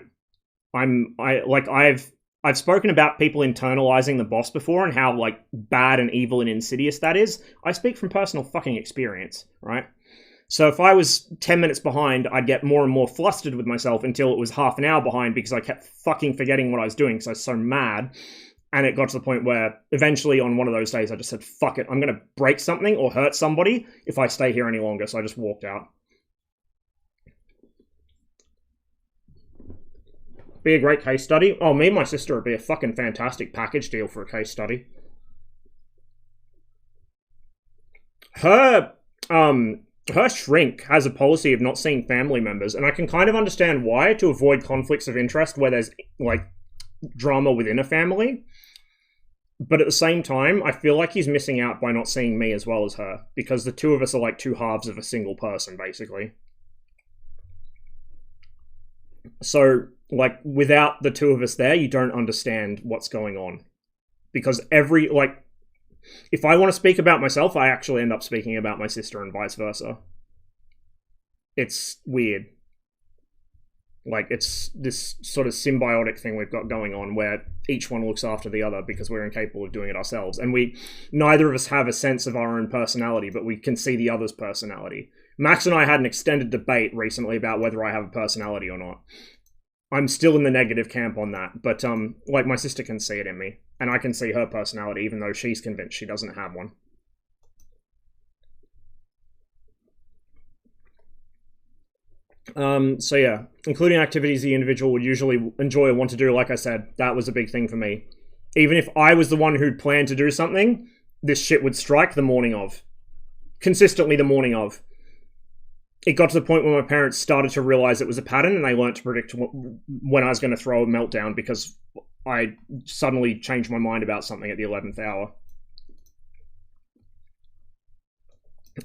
I've spoken about people internalizing the boss before and how like bad and evil and insidious that is. I speak from personal fucking experience, right? So if I was 10 minutes behind, I'd get more and more flustered with myself until it was half an hour behind because I kept fucking forgetting what I was doing because I was so mad. And it got to the point where eventually on one of those days, I just said, fuck it, I'm going to break something or hurt somebody if I stay here any longer. So I just walked out. Be a great case study. Oh, me and my sister would be a fucking fantastic package deal for a case study. Her shrink has a policy of not seeing family members, and I can kind of understand why, to avoid conflicts of interest where there's, like, drama within a family. But at the same time, I feel like he's missing out by not seeing me as well as her, because the two of us are like two halves of a single person, basically. So, like, without the two of us there, you don't understand what's going on. Because if I want to speak about myself, I actually end up speaking about my sister and vice versa. It's weird. Like, it's this sort of symbiotic thing we've got going on where each one looks after the other because we're incapable of doing it ourselves. And neither of us have a sense of our own personality, but we can see the other's personality. Max and I had an extended debate recently about whether I have a personality or not. I'm still in the negative camp on that, but like my sister can see it in me, and I can see her personality, even though she's convinced she doesn't have one. So yeah, including activities the individual would usually enjoy or want to do, like I said, that was a big thing for me. Even if I was the one who'd planned to do something, this shit would strike the morning of. Consistently the morning of. It got to the point where my parents started to realize it was a pattern, and they learned to predict when I was going to throw a meltdown because I suddenly changed my mind about something at the 11th hour.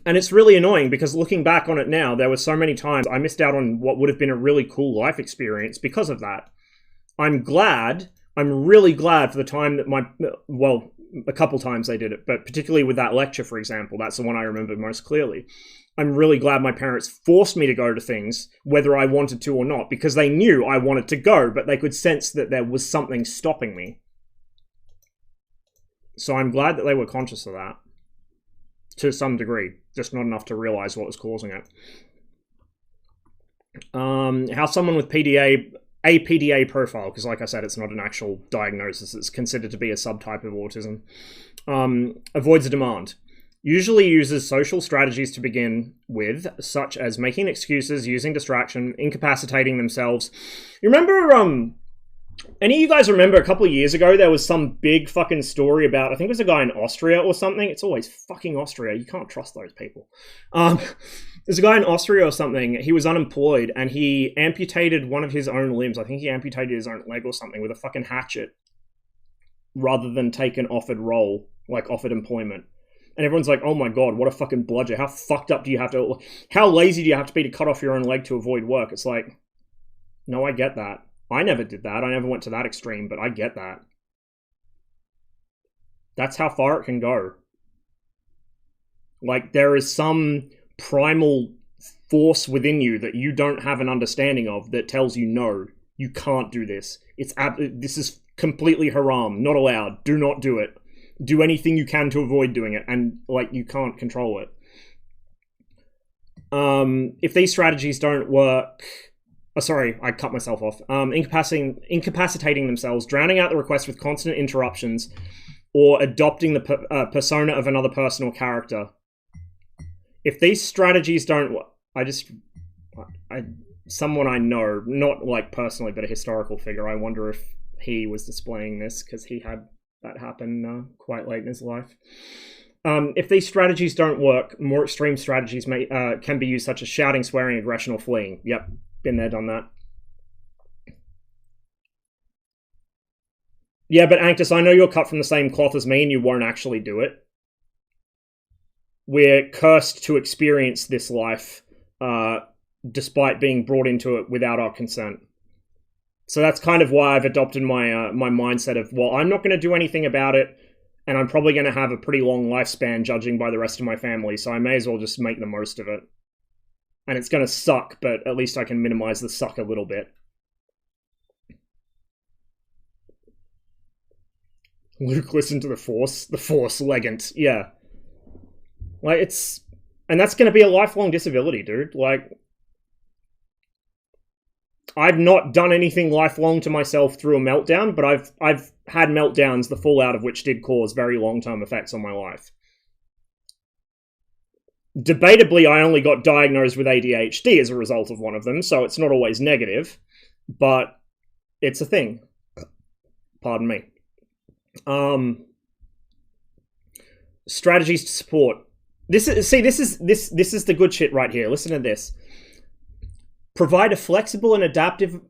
And it's really annoying because looking back on it now, there were so many times I missed out on what would have been a really cool life experience because of that. I'm really glad for the time that a couple times they did it, but particularly with that lecture, for example, that's the one I remember most clearly. I'm really glad my parents forced me to go to things, whether I wanted to or not, because they knew I wanted to go, but they could sense that there was something stopping me. So I'm glad that they were conscious of that. To some degree. Just not enough to realize what was causing it. How someone with PDA profile, because like I said, it's not an actual diagnosis, it's considered to be a subtype of autism, avoids a demand. Usually uses social strategies to begin with, such as making excuses, using distraction, incapacitating themselves. You remember, any of you guys remember a couple of years ago, there was some big fucking story about, I think it was a guy in Austria or something. It's always fucking Austria. You can't trust those people. There's a guy in Austria or something. He was unemployed and he amputated one of his own limbs. I think he amputated his own leg or something with a fucking hatchet rather than take an offered role, like offered employment. And everyone's like, oh my god, what a fucking bludger. How fucked up do you have to... How lazy do you have to be to cut off your own leg to avoid work? It's like, no, I get that. I never did that. I never went to that extreme, but I get that. That's how far it can go. Like, there is some primal force within you that you don't have an understanding of that tells you, no, you can't do this. This is completely haram, not allowed, do not do it. Do anything you can to avoid doing it, and like you can't control it. If these strategies don't work, sorry, I cut myself off. Incapacitating themselves, drowning out the request with constant interruptions, or adopting the persona of another person or character. If these strategies don't work, someone I know, not like personally, but a historical figure. I wonder if he was displaying this because he had that happen quite late in his life. If these strategies don't work, more extreme strategies can be used, such as shouting, swearing, aggression, or fleeing. Yep, been there, done that. Yeah, but Anctus, I know you're cut from the same cloth as me and you won't actually do it. We're cursed to experience this life despite being brought into it without our consent. So that's kind of why I've adopted my my mindset of, well, I'm not going to do anything about it, and I'm probably going to have a pretty long lifespan judging by the rest of my family, so I may as well just make the most of it. And it's going to suck, but at least I can minimize the suck a little bit. Luke, listen to the Force. The Force, Legant. Yeah. Like, it's... And that's going to be a lifelong disability, dude. Like... I've not done anything lifelong to myself through a meltdown, but I've had meltdowns, the fallout of which did cause very long-term effects on my life. Debatably, I only got diagnosed with ADHD as a result of one of them, so it's not always negative, but it's a thing. Pardon me. Strategies to support. This is the good shit right here. Listen to this. Provide a flexible and adaptable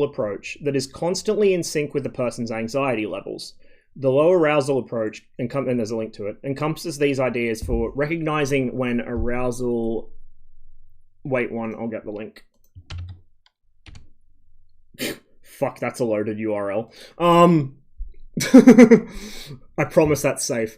approach that is constantly in sync with the person's anxiety levels. The low arousal approach, and there's a link to it, encompasses these ideas for recognizing when arousal... Wait, I'll get the link. Fuck, that's a loaded URL. I promise that's safe.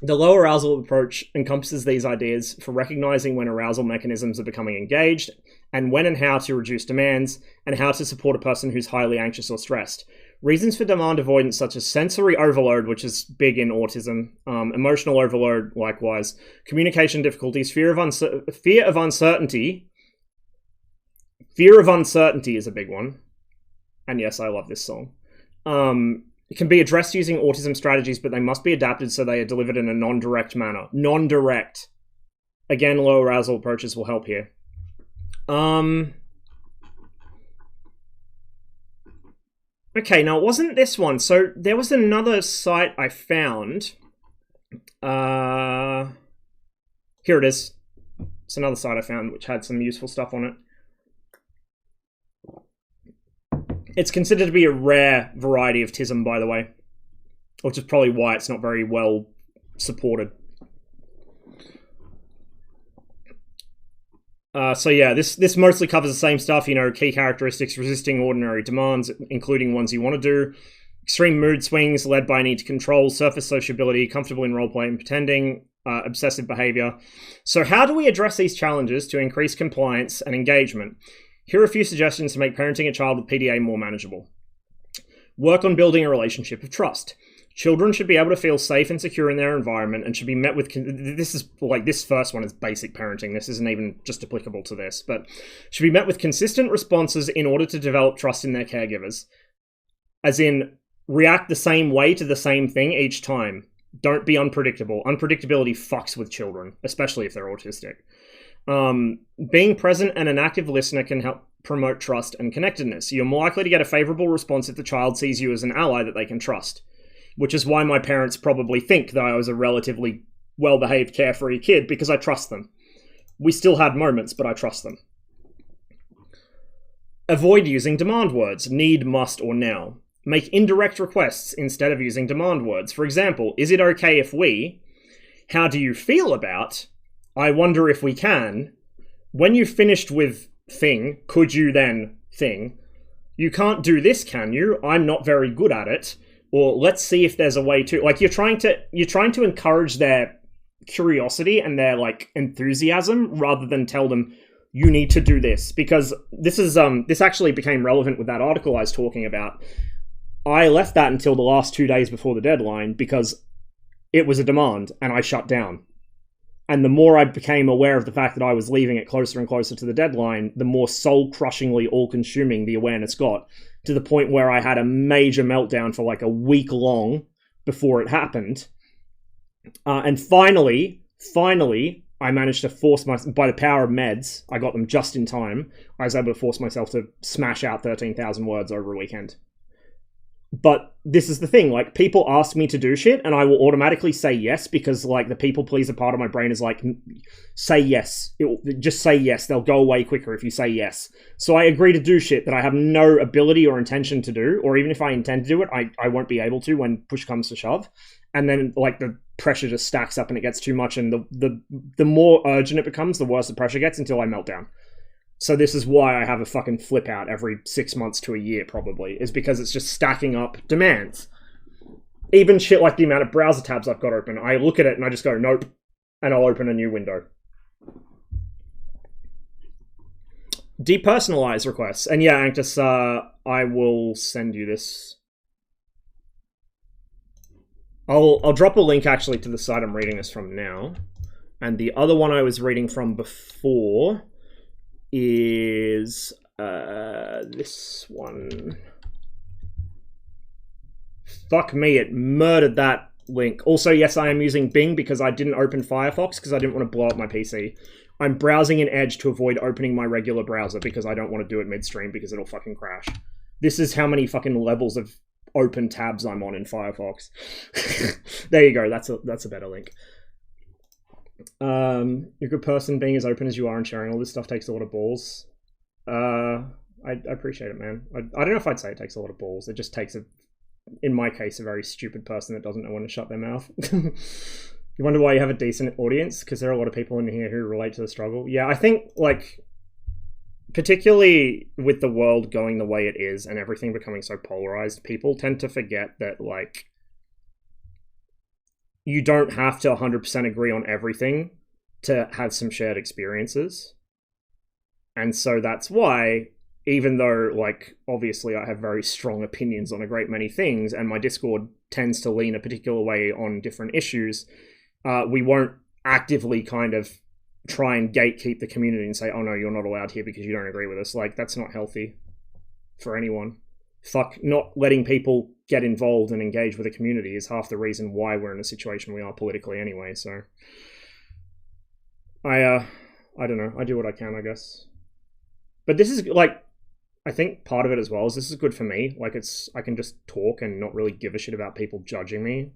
The low arousal approach encompasses these ideas for recognizing when arousal mechanisms are becoming engaged, and when and how to reduce demands, and how to support a person who's highly anxious or stressed. Reasons for demand avoidance, such as sensory overload, which is big in autism, emotional overload, likewise, communication difficulties, fear of uncertainty. Fear of uncertainty is a big one. And yes, I love this song. It can be addressed using autism strategies, but they must be adapted so they are delivered in a non-direct manner. Non-direct. Again, low arousal approaches will help here. Okay, now it wasn't this one. So there was another site I found. Here it is. It's another site I found which had some useful stuff on it. It's considered to be a rare variety of TISM, by the way, which is probably why it's not very well supported. So yeah, this mostly covers the same stuff, you know, key characteristics, resisting ordinary demands, including ones you want to do, extreme mood swings led by a need to control, surface sociability, comfortable in roleplay and pretending, obsessive behavior. So how do we address these challenges to increase compliance and engagement? Here are a few suggestions to make parenting a child with PDA more manageable. Work on building a relationship of trust. Children should be able to feel safe and secure in their environment and should be met with... This is like, this first one is basic parenting. This isn't even just applicable to this, but should be met with consistent responses in order to develop trust in their caregivers. As in, React the same way to the same thing each time. Don't be unpredictable. Unpredictability fucks with children, especially if they're autistic. Being present and an active listener can help promote trust and connectedness. You're more likely to get a favorable response if the child sees you as an ally that they can trust, which is why my parents probably think that I was a relatively well-behaved, carefree kid, because I trust them. We still had moments, but I trust them. Avoid using demand words, need, must, or now. Make indirect requests instead of using demand words. For example, is it okay if we? How do you feel about? I wonder if we can. When you've finished with thing, could you then thing? You can't do this, can you? I'm not very good at it. Or let's see if there's a way to. Like, you're trying to encourage their curiosity and their like enthusiasm rather than tell them you need to do this, because this actually became relevant with that article I was talking about. I left that until the last 2 days before the deadline because it was a demand and I shut down. And the more I became aware of the fact that I was leaving it closer and closer to the deadline, the more soul-crushingly all-consuming the awareness got, to the point where I had a major meltdown for like a week long before it happened. And finally, I managed to force by the power of meds, I got them just in time, I was able to force myself to smash out 13,000 words over a weekend. But this is the thing, like, people ask me to do shit, and I will automatically say yes, because, like, the people pleaser part of my brain is like, say yes. Just say yes. They'll go away quicker if you say yes. So I agree to do shit that I have no ability or intention to do, or even if I intend to do it, I won't be able to when push comes to shove. And then, like, the pressure just stacks up and it gets too much, and the more urgent it becomes, the worse the pressure gets until I melt down. So this is why I have a fucking flip out every 6 months to a year, probably, is because it's just stacking up demands. Even shit like the amount of browser tabs I've got open, I look at it and I just go, nope, and I'll open a new window. Depersonalize requests. And yeah, Anctus, I will send you this. I'll drop a link, actually, to the site I'm reading this from now. And the other one I was reading from before is this one. Fuck me, it murdered that link. Also, yes, I am using Bing because I didn't open Firefox because I didn't want to blow up my PC. I'm browsing in Edge to avoid opening my regular browser because I don't want to do it midstream because it'll fucking crash. This is how many fucking levels of open tabs I'm on in Firefox. There you go, that's a better link. You're a good person, being as open as you are and sharing all this stuff takes a lot of balls. I appreciate it, man. I don't know if I'd say it takes a lot of balls. It just takes, in my case, a very stupid person that doesn't know when to shut their mouth. You wonder why you have a decent audience? Because there are a lot of people in here who relate to the struggle. Yeah, I think, like, particularly with the world going the way it is and everything becoming so polarized, people tend to forget that, like, you don't have to 100% agree on everything to have some shared experiences. And so that's why, even though, like, obviously I have very strong opinions on a great many things, and my Discord tends to lean a particular way on different issues, we won't actively kind of try and gatekeep the community and say, oh no, you're not allowed here because you don't agree with us. Like, that's not healthy for anyone. Fuck, not letting people get involved and engage with the community is half the reason why we're in the situation we are politically anyway, so I don't know, I do what I can, I guess. But this is, like, I think part of it as well is this is good for me. Like, I can just talk and not really give a shit about people judging me.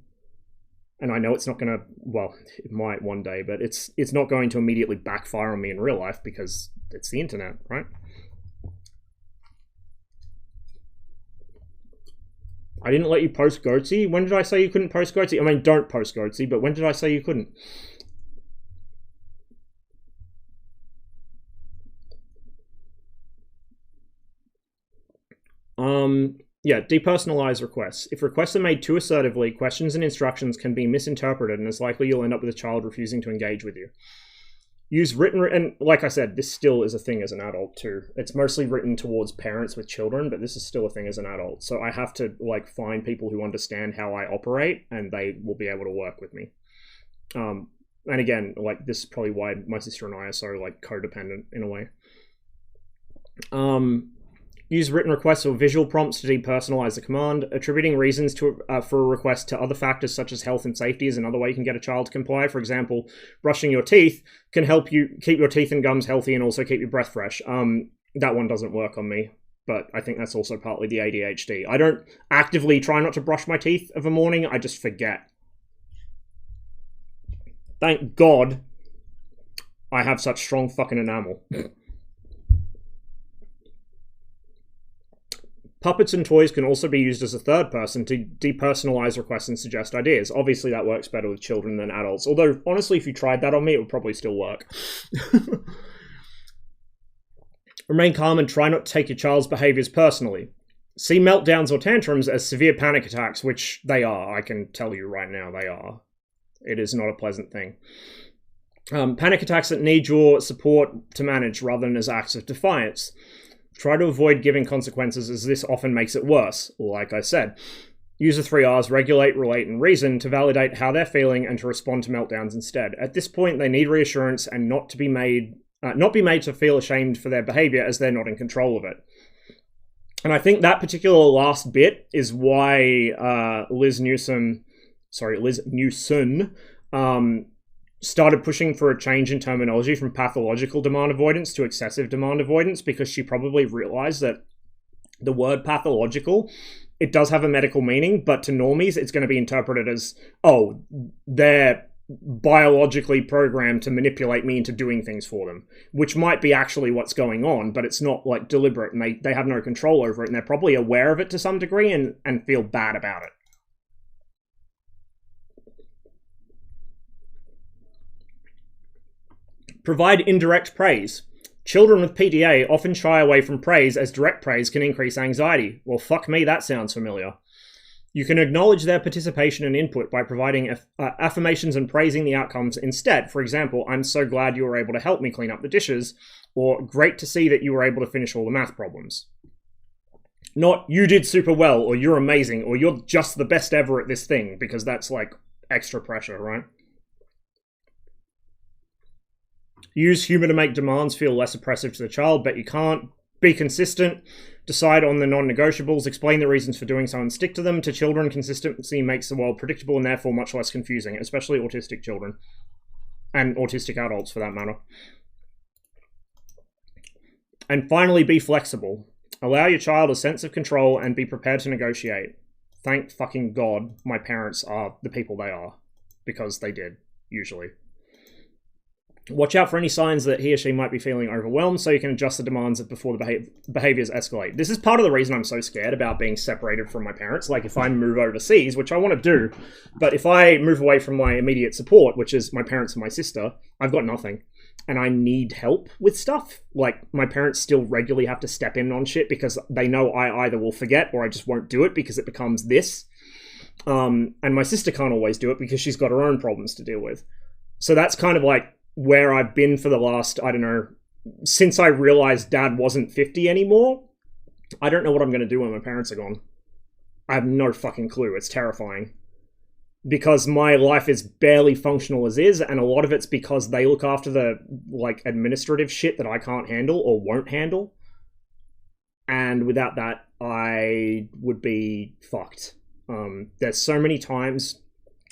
And I know it's not gonna, well, it might one day, but it's not going to immediately backfire on me in real life because it's the internet, right? I didn't let you post Goatsy. When did I say you couldn't post Goatsy? I mean, don't post Goatsy, but when did I say you couldn't? Yeah, depersonalize requests. If requests are made too assertively, questions and instructions can be misinterpreted, and it's likely you'll end up with a child refusing to engage with you. Use written, and like I said, this still is a thing as an adult too. It's mostly written towards parents with children, but this is still a thing as an adult. So I have to, like, find people who understand how I operate, and they will be able to work with me. And again, like, this is probably why my sister and I are so, like, codependent in a way. Use written requests or visual prompts to depersonalize the command. Attributing reasons for a request to other factors such as health and safety is another way you can get a child to comply. For example, brushing your teeth can help you keep your teeth and gums healthy and also keep your breath fresh. That one doesn't work on me, but I think that's also partly the ADHD. I don't actively try not to brush my teeth of a morning, I just forget. Thank God I have such strong fucking enamel. Puppets and toys can also be used as a third person to depersonalize requests and suggest ideas. Obviously, that works better with children than adults. Although, honestly, if you tried that on me, it would probably still work. Remain calm and try not to take your child's behaviors personally. See meltdowns or tantrums as severe panic attacks, which they are. I can tell you right now, they are. It is not a pleasant thing. Panic attacks that need your support to manage rather than as acts of defiance. Try to avoid giving consequences as this often makes it worse. Like I said, use the 3 R's, regulate, relate, and reason to validate how they're feeling and to respond to meltdowns instead. At this point, they need reassurance and not be made to feel ashamed for their behavior as they're not in control of it. And I think that particular last bit is why Liz Newson started pushing for a change in terminology from pathological demand avoidance to excessive demand avoidance, because she probably realized that the word pathological, it does have a medical meaning, but to normies, it's going to be interpreted as, oh, they're biologically programmed to manipulate me into doing things for them, which might be actually what's going on, but it's not like deliberate, and they have no control over it, and they're probably aware of it to some degree and feel bad about it. Provide indirect praise. Children with PDA often shy away from praise as direct praise can increase anxiety. Well, fuck me, that sounds familiar. You can acknowledge their participation and input by providing affirmations and praising the outcomes instead. For example, I'm so glad you were able to help me clean up the dishes, or great to see that you were able to finish all the math problems. Not, you did super well, or you're amazing, or you're just the best ever at this thing, because that's like extra pressure, right? Use humor to make demands feel less oppressive to the child, but you can't. Be consistent. Decide on the non-negotiables. Explain the reasons for doing so and stick to them. To children, consistency makes the world predictable and therefore much less confusing, especially autistic children. And autistic adults, for that matter. And finally, be flexible. Allow your child a sense of control and be prepared to negotiate. Thank fucking God my parents are the people they are. Because they did, usually. Watch out for any signs that he or she might be feeling overwhelmed so you can adjust the demands before the behaviors escalate. This is part of the reason I'm so scared about being separated from my parents. Like, if I move overseas, which I want to do, but if I move away from my immediate support, which is my parents and my sister, I've got nothing. And I need help with stuff. Like, my parents still regularly have to step in on shit because they know I either will forget or I just won't do it because it becomes this. And my sister can't always do it because she's got her own problems to deal with. So that's kind of like where I've been for the last, I don't know, since I realized Dad wasn't 50 anymore. I don't know what I'm going to do when my parents are gone. I have no fucking clue. It's terrifying. Because my life is barely functional as is, and a lot of it's because they look after the, like, administrative shit that I can't handle or won't handle. And without that, I would be fucked. There's so many times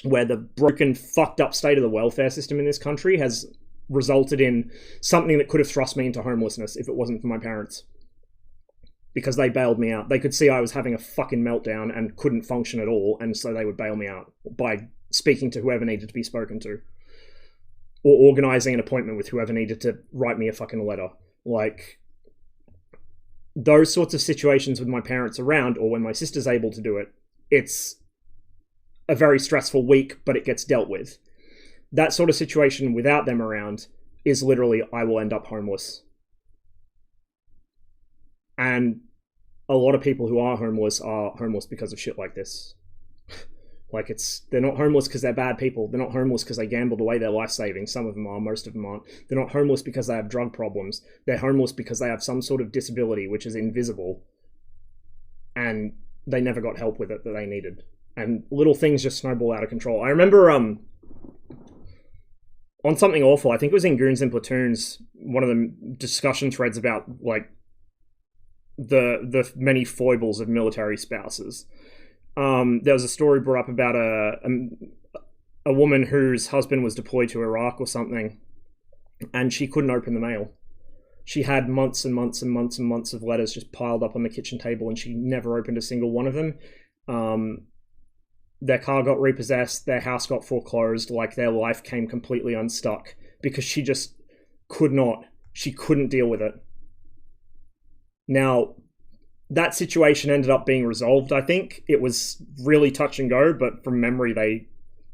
where the broken, fucked up state of the welfare system in this country has resulted in something that could have thrust me into homelessness if it wasn't for my parents. Because they bailed me out. They could see I was having a fucking meltdown and couldn't function at all, and so they would bail me out by speaking to whoever needed to be spoken to. Or organising an appointment with whoever needed to write me a fucking letter. Like, those sorts of situations with my parents around, or when my sister's able to do it, it's a very stressful week, but it gets dealt with. That sort of situation without them around is literally, I will end up homeless. And a lot of people who are homeless because of shit like this. Like, they're not homeless because they're bad people. They're not homeless because they gambled away their life savings. Some of them are, most of them aren't. They're not homeless because they have drug problems. They're homeless because they have some sort of disability which is invisible. And they never got help with it that they needed. And little things just snowball out of control. I remember on Something Awful, I think it was in Goons and Platoons, one of the discussion threads about, like, the many foibles of military spouses. There was a story brought up about a woman whose husband was deployed to Iraq or something, and she couldn't open the mail. She had months and months and months and months of letters just piled up on the kitchen table, and she never opened a single one of them. Their car got repossessed, their house got foreclosed, like their life came completely unstuck because she just she couldn't deal with it. Now, that situation ended up being resolved, I think. It was really touch and go, but from memory,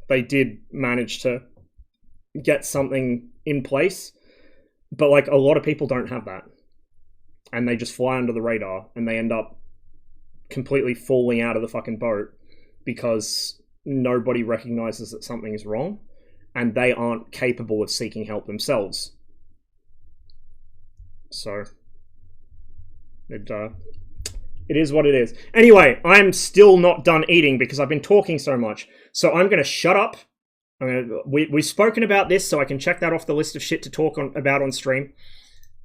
they did manage to get something in place. But like a lot of people don't have that, and they just fly under the radar, and they end up completely falling out of the fucking boat because nobody recognizes that something is wrong, and they aren't capable of seeking help themselves. So it is what it is. Anyway, I'm still not done eating because I've been talking so much. So I'm going to shut up. We've spoken about this, so I can check that off the list of shit to talk about on stream.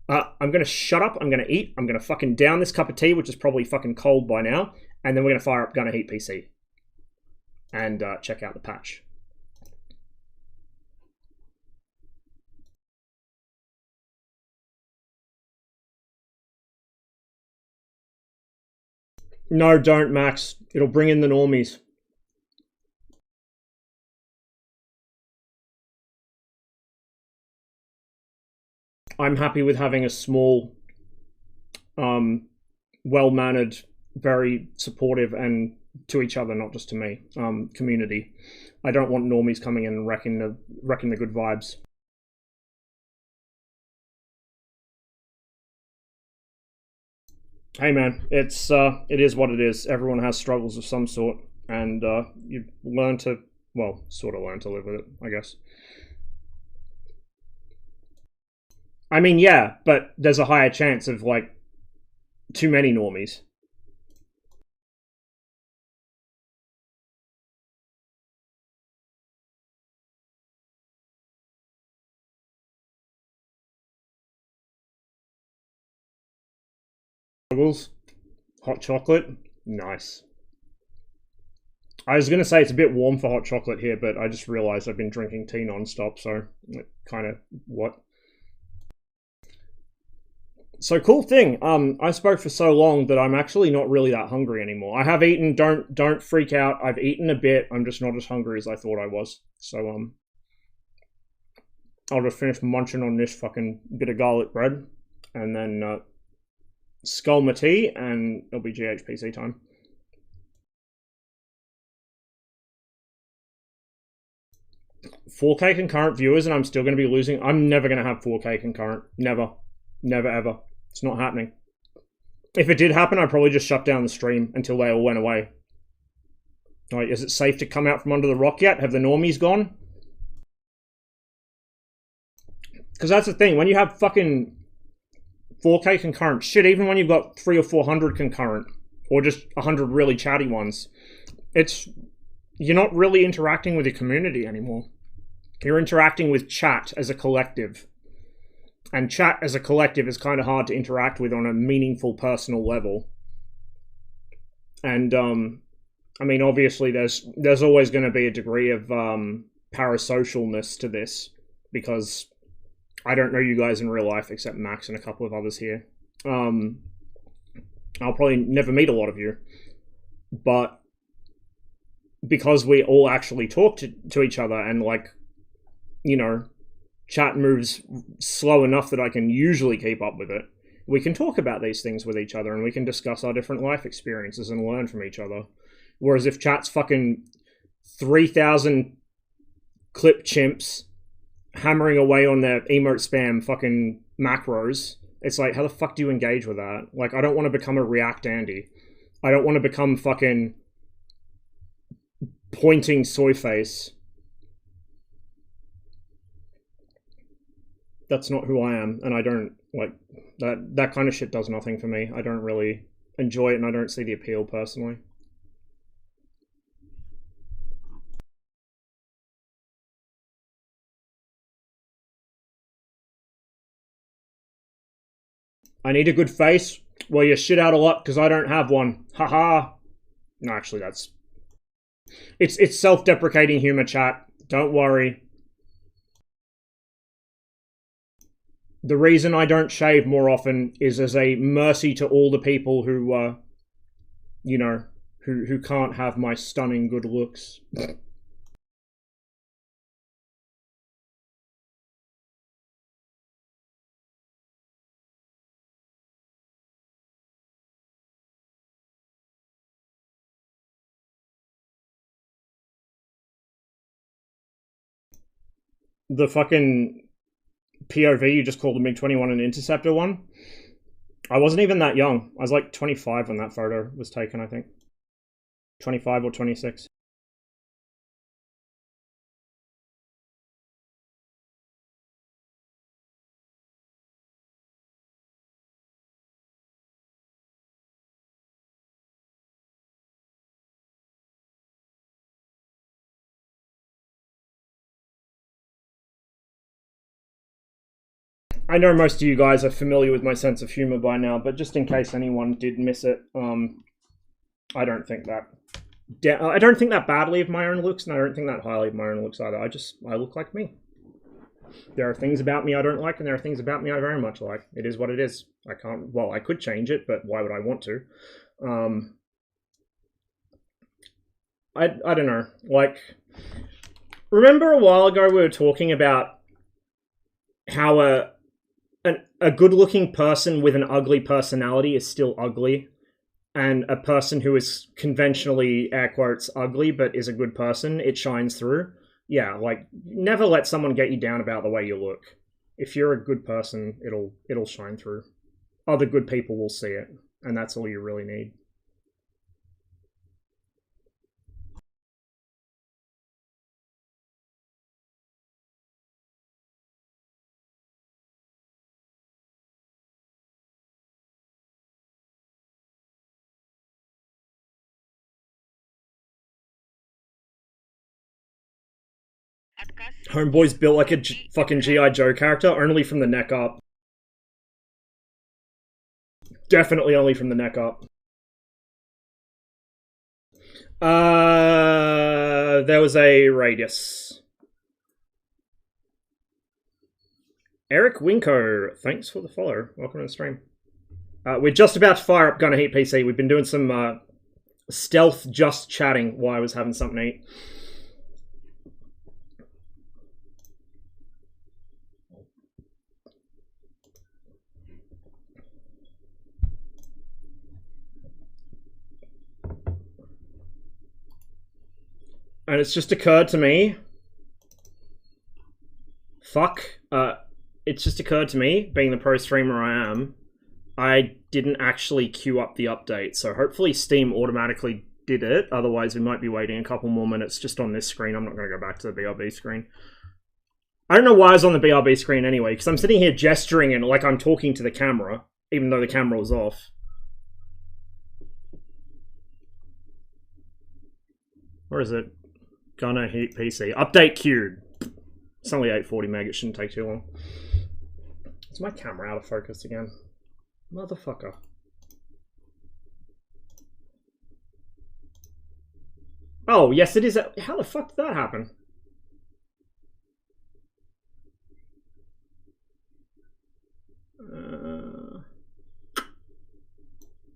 I'm going to shut up. I'm going to eat. I'm going to fucking down this cup of tea, which is probably fucking cold by now. And then we're going to fire up GHPC and check out the patch. No, don't, Max. It'll bring in the normies. I'm happy with having a small, well-mannered, very supportive, and to each other, not just to me, community. I don't want normies coming in and wrecking the good vibes. Hey man, it is what it is. Everyone has struggles of some sort, and you learn to, well, sort of learn to live with it, I guess. I mean, yeah, but there's a higher chance of, like, too many normies. Hot chocolate? Nice. I was going to say it's a bit warm for hot chocolate here, but I just realized I've been drinking tea non-stop, so kind of what? So cool thing, I spoke for so long that I'm actually not really that hungry anymore. I have eaten, don't freak out, I've eaten a bit, I'm just not as hungry as I thought I was. So, I'll just finish munching on this fucking bit of garlic bread, and then, skull my tea, and it'll be GHPC time. $4K concurrent viewers, and I'm still going to be losing. I'm never going to have 4K concurrent. Never. Never, ever. It's not happening. If it did happen, I'd probably just shut down the stream until they all went away. Alright, is it safe to come out from under the rock yet? Have the normies gone? Because that's the thing. When you have fucking 4K concurrent, shit, even when you've got 300 or 400 concurrent, or just 100 really chatty ones, you're not really interacting with your community anymore. You're interacting with chat as a collective. And chat as a collective is kind of hard to interact with on a meaningful personal level. And, I mean, obviously there's always going to be a degree of parasocialness to this, because I don't know you guys in real life except Max and a couple of others here. I'll probably never meet a lot of you. But because we all actually talk to each other, and, like, you know, chat moves slow enough that I can usually keep up with it, we can talk about these things with each other, and we can discuss our different life experiences and learn from each other. Whereas if chat's fucking 3,000 clip chimps hammering away on their emote spam fucking macros, it's like, how the fuck do you engage with that? Like, I don't want to become a React Andy. I don't want to become fucking pointing soy face. That's not who I am, and I don't, like, that kind of shit does nothing for me. I don't really enjoy it, and I don't see the appeal personally. I need a good face. Well, you're shit out of luck because I don't have one. Haha. No, actually, that's... It's self-deprecating humor, chat. Don't worry. The reason I don't shave more often is as a mercy to all the people who, you know, who can't have my stunning good looks. The fucking POV you just called the MiG-21 an interceptor one. I wasn't even that young. I was like 25 when that photo was taken, I think. 25 or 26. I know most of you guys are familiar with my sense of humor by now, but just in case anyone did miss it, I don't think that badly of my own looks, and I don't think that highly of my own looks either. I look like me. There are things about me I don't like, and there are things about me I very much like. It is what it is. I could change it, but why would I want to? I don't know. Like, remember a while ago we were talking about how a good-looking person with an ugly personality is still ugly, and a person who is conventionally, air quotes, ugly but is a good person, it shines through. Yeah, like, never let someone get you down about the way you look. If you're a good person, it'll shine through. Other good people will see it, and that's all you really need. Homeboy's built like a fucking G.I. Joe character, only from the neck up. Definitely only from the neck up. There was a radius. Eric Winko, thanks for the follow. Welcome to the stream. We're just about to fire up Gunner Heat PC. We've been doing some stealth just chatting while I was having something to eat. And it's just occurred to me... it's just occurred to me, being the pro streamer I am, I didn't actually queue up the update. So hopefully Steam automatically did it. Otherwise, we might be waiting a couple more minutes just on this screen. I'm not going to go back to the BRB screen. I don't know why I was on the BRB screen anyway, because I'm sitting here gesturing and like I'm talking to the camera, even though the camera was off. Where is it? Gunner Heat PC. Update queued. It's only 840 meg, it shouldn't take too long. Is my camera out of focus again? Motherfucker. Oh, yes it is. How the fuck did that happen?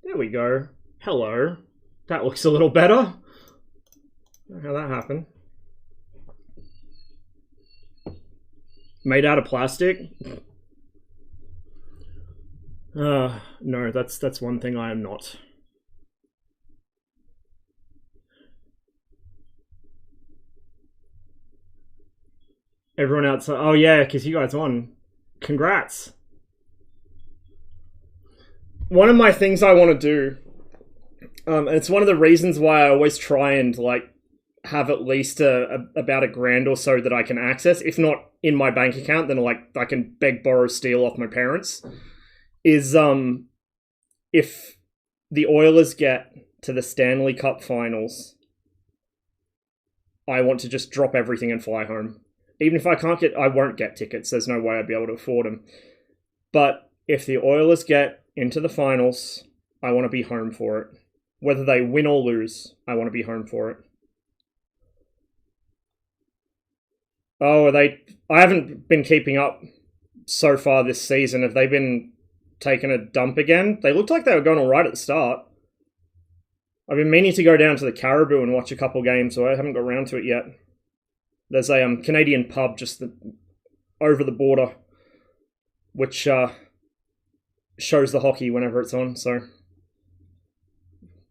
There we go. Hello. That looks a little better. I don't know how that happened. Made out of plastic? No, that's one thing I am not. Everyone outside. Oh yeah, because you guys won. Congrats. One of my things I want to do, and it's one of the reasons why I always try and like have at least about $1,000 or so that I can access. If not in my bank account, then like I can beg, borrow, steal off my parents. Is if the Oilers get to the Stanley Cup Finals, I want to just drop everything and fly home. Even if I won't get tickets. There's no way I'd be able to afford them. But if the Oilers get into the finals. I want to be home for it. Whether they win or lose, I want to be home for it. Oh, are they... I haven't been keeping up so far this season. Have they been taking a dump again? They looked like they were going all right at the start. I've been meaning to go down to the Caribou and watch a couple games, so I haven't got around to it yet. There's a Canadian pub just over the border, which shows the hockey whenever it's on, so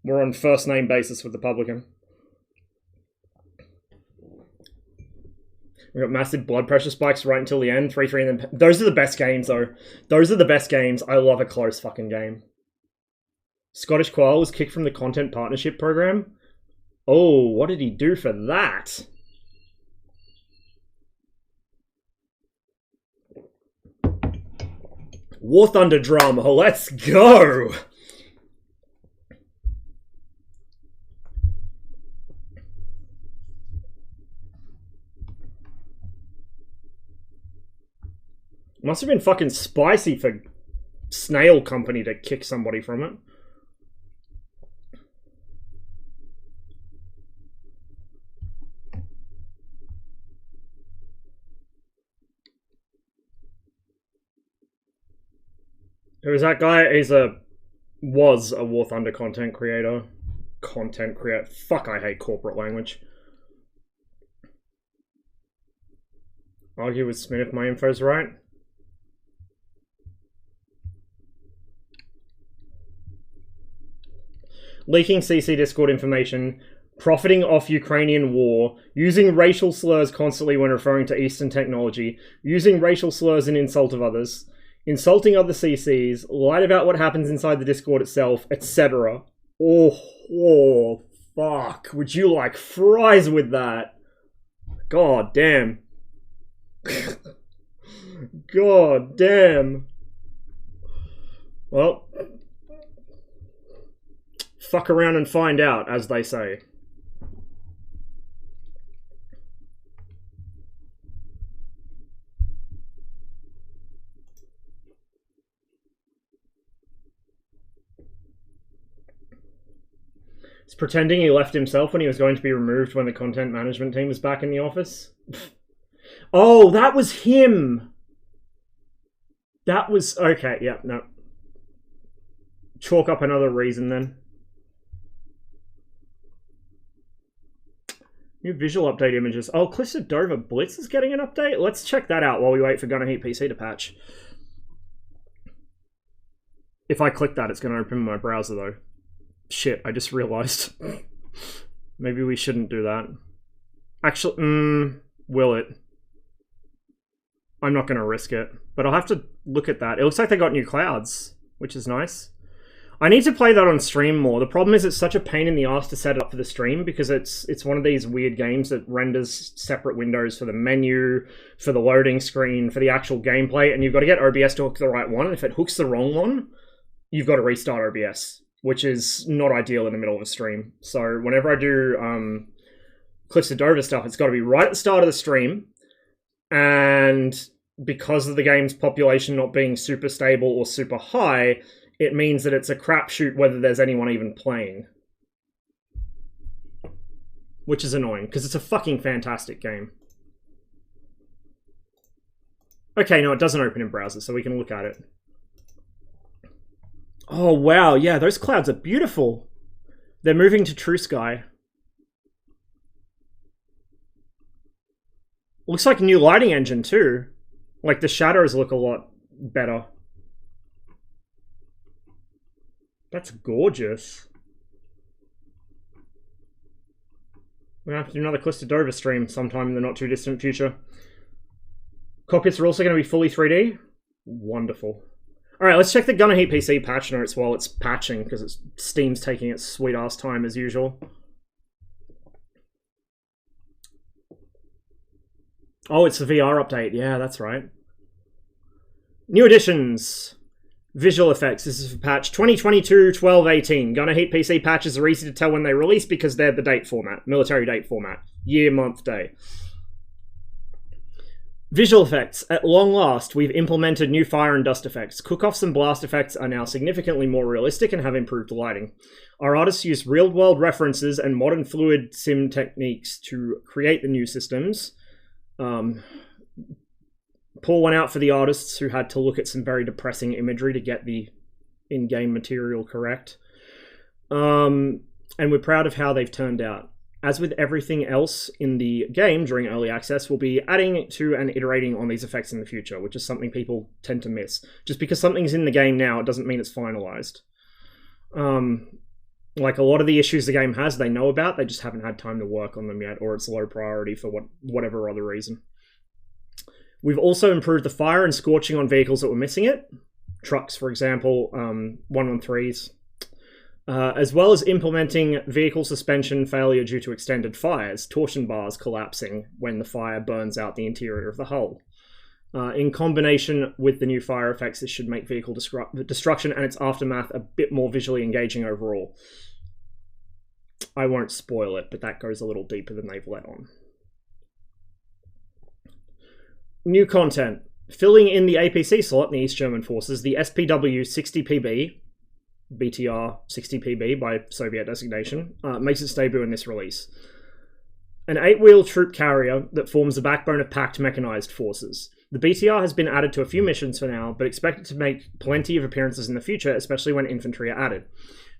we're on first name basis with the publican. We've got massive blood pressure spikes right until the end, 3-3, and then... Those are the best games, though. Those are the best games. I love a close fucking game. Scottish Quail was kicked from the Content Partnership Program. Oh, what did he do for that? War Thunder drum. Oh, let's go! Must have been fucking spicy for Snail Company to kick somebody from it. Who's that guy? Was a War Thunder content creator. Fuck, I hate corporate language. Argue with Smith if my info's right. Leaking CC Discord information, profiting off Ukrainian war, using racial slurs constantly when referring to Eastern technology, using racial slurs in insult of others, insulting other CCs, lied about what happens inside the Discord itself, etc. Oh, fuck. Would you like fries with that? God damn. God damn. Well... Fuck around and find out, as they say. He's pretending he left himself when he was going to be removed when the content management team was back in the office. Oh, that was him! That was... Okay, yeah, no. Chalk up another reason, then. New visual update images. Oh, Cliffs of Dover Blitz is getting an update? Let's check that out while we wait for GHPC to patch. If I click that, it's going to open my browser, though. Shit, I just realized. Maybe we shouldn't do that. Actually, will it? I'm not going to risk it. But I'll have to look at that. It looks like they got new clouds, which is nice. I need to play that on stream more. The problem is it's such a pain in the ass to set it up for the stream because it's one of these weird games that renders separate windows for the menu, for the loading screen, for the actual gameplay, and you've got to get OBS to hook the right one. And if it hooks the wrong one, you've got to restart OBS, which is not ideal in the middle of a stream. So whenever I do Cliffs of Dover stuff, it's got to be right at the start of the stream, and because of the game's population not being super stable or super high, it means that it's a crapshoot whether there's anyone even playing. Which is annoying, because it's a fucking fantastic game. Okay, no, it doesn't open in browser, so we can look at it. Oh, wow, yeah, those clouds are beautiful. They're moving to True Sky. Looks like a new lighting engine, too. Like, the shadows look a lot better. That's gorgeous. We're going to have to do another Cliffs of Dover stream sometime in the not too distant future. Cockpits are also going to be fully 3D. Wonderful. Alright, let's check the GHPC patch notes while it's patching, because Steam's taking its sweet ass time as usual. Oh, it's the VR update. Yeah, that's right. New additions. Visual effects. This is for patch 2022-12-18. GHPC patches are easy to tell when they release because they're the date format. Military date format. Year, month, day. Visual effects. At long last, we've implemented new fire and dust effects. Cook-offs and blast effects are now significantly more realistic and have improved lighting. Our artists use real-world references and modern fluid sim techniques to create the new systems. Pour one out for the artists who had to look at some very depressing imagery to get the in-game material correct. And we're proud of how they've turned out. As with everything else in the game during early access, we'll be adding to and iterating on these effects in the future, which is something people tend to miss. Just because something's in the game now, it doesn't mean it's finalized. Like a lot of the issues the game has, they know about, they just haven't had time to work on them yet, or it's low priority for whatever other reason. We've also improved the fire and scorching on vehicles that were missing it. Trucks, for example, 113s. As well as implementing vehicle suspension failure due to extended fires, torsion bars collapsing when the fire burns out the interior of the hull. In combination with the new fire effects, this should make vehicle destruction and its aftermath a bit more visually engaging overall. I won't spoil it, but that goes a little deeper than they've let on. New content. Filling in the APC slot in the East German forces, the SPW 60PB, BTR 60PB by Soviet designation, makes its debut in this release. An 8-wheel troop carrier that forms the backbone of packed mechanized forces. The BTR has been added to a few missions for now, but expected to make plenty of appearances in the future, especially when infantry are added.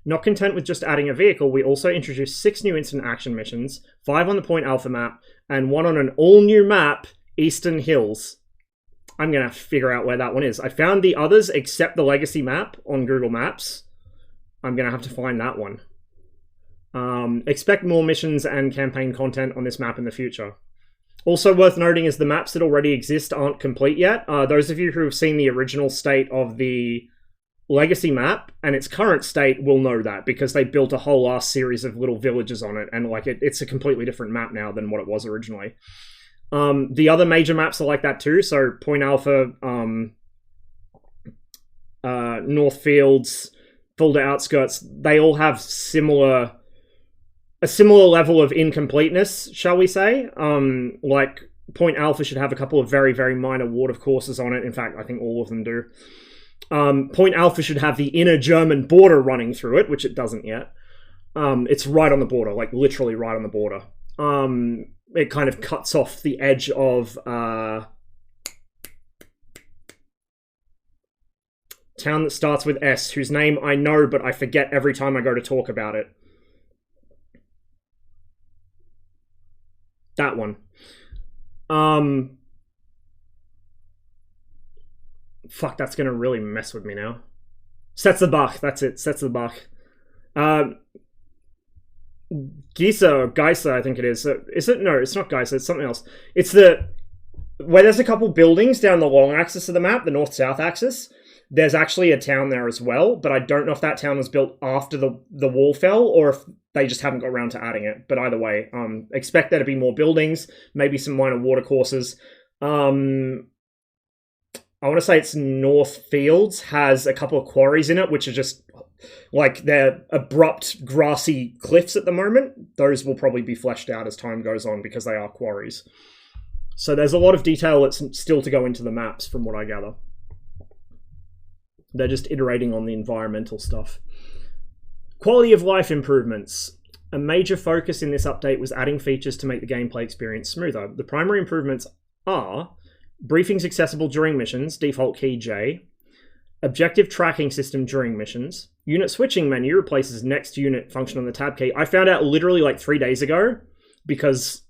Not content with just adding a vehicle, we also introduced 6 new instant action missions, 5 on the Point Alpha map, and 1 on an all-new map, Eastern Hills. I'm going to have to figure out where that one is. I found the others except the Legacy map on Google Maps. I'm going to have to find that one. Expect more missions and campaign content on this map in the future. Also worth noting is the maps that already exist aren't complete yet. Those of you who have seen the original state of the Legacy map and its current state will know that, because they built a whole last series of little villages on it, and like it's a completely different map now than what it was originally. The other major maps are like that too, so Point Alpha, North Fields, Fulda Outskirts, they all have a similar level of incompleteness, shall we say. Like, Point Alpha should have a couple of very, very minor water courses on it. In fact, I think all of them do. Point Alpha should have the inner German border running through it, which it doesn't yet. It's right on the border, like literally right on the border. It kind of cuts off the edge of town that starts with S, whose name I know, but I forget every time I go to talk about it. That one. Fuck, that's gonna really mess with me now. Setzerbach, that's it. Setzerbach. Gisa or Geisa, I think it is. Is it? No, it's not Geisa, it's something else. It's where there's a couple buildings down the long axis of the map, the north-south axis. There's actually a town there as well, but I don't know if that town was built after the wall fell or if they just haven't got around to adding it. But either way, expect there to be more buildings, maybe some minor water courses. I want to say it's North Fields has a couple of quarries in it, which are just like they're abrupt grassy cliffs at the moment. Those will probably be fleshed out as time goes on because they are quarries. So there's a lot of detail that's still to go into the maps from what I gather. They're just iterating on the environmental stuff. Quality of life improvements. A major focus in this update was adding features to make the gameplay experience smoother. The primary improvements are briefings accessible during missions, default key J, objective tracking system during missions, unit switching menu replaces next unit function on the tab key. I found out literally like 3 days ago because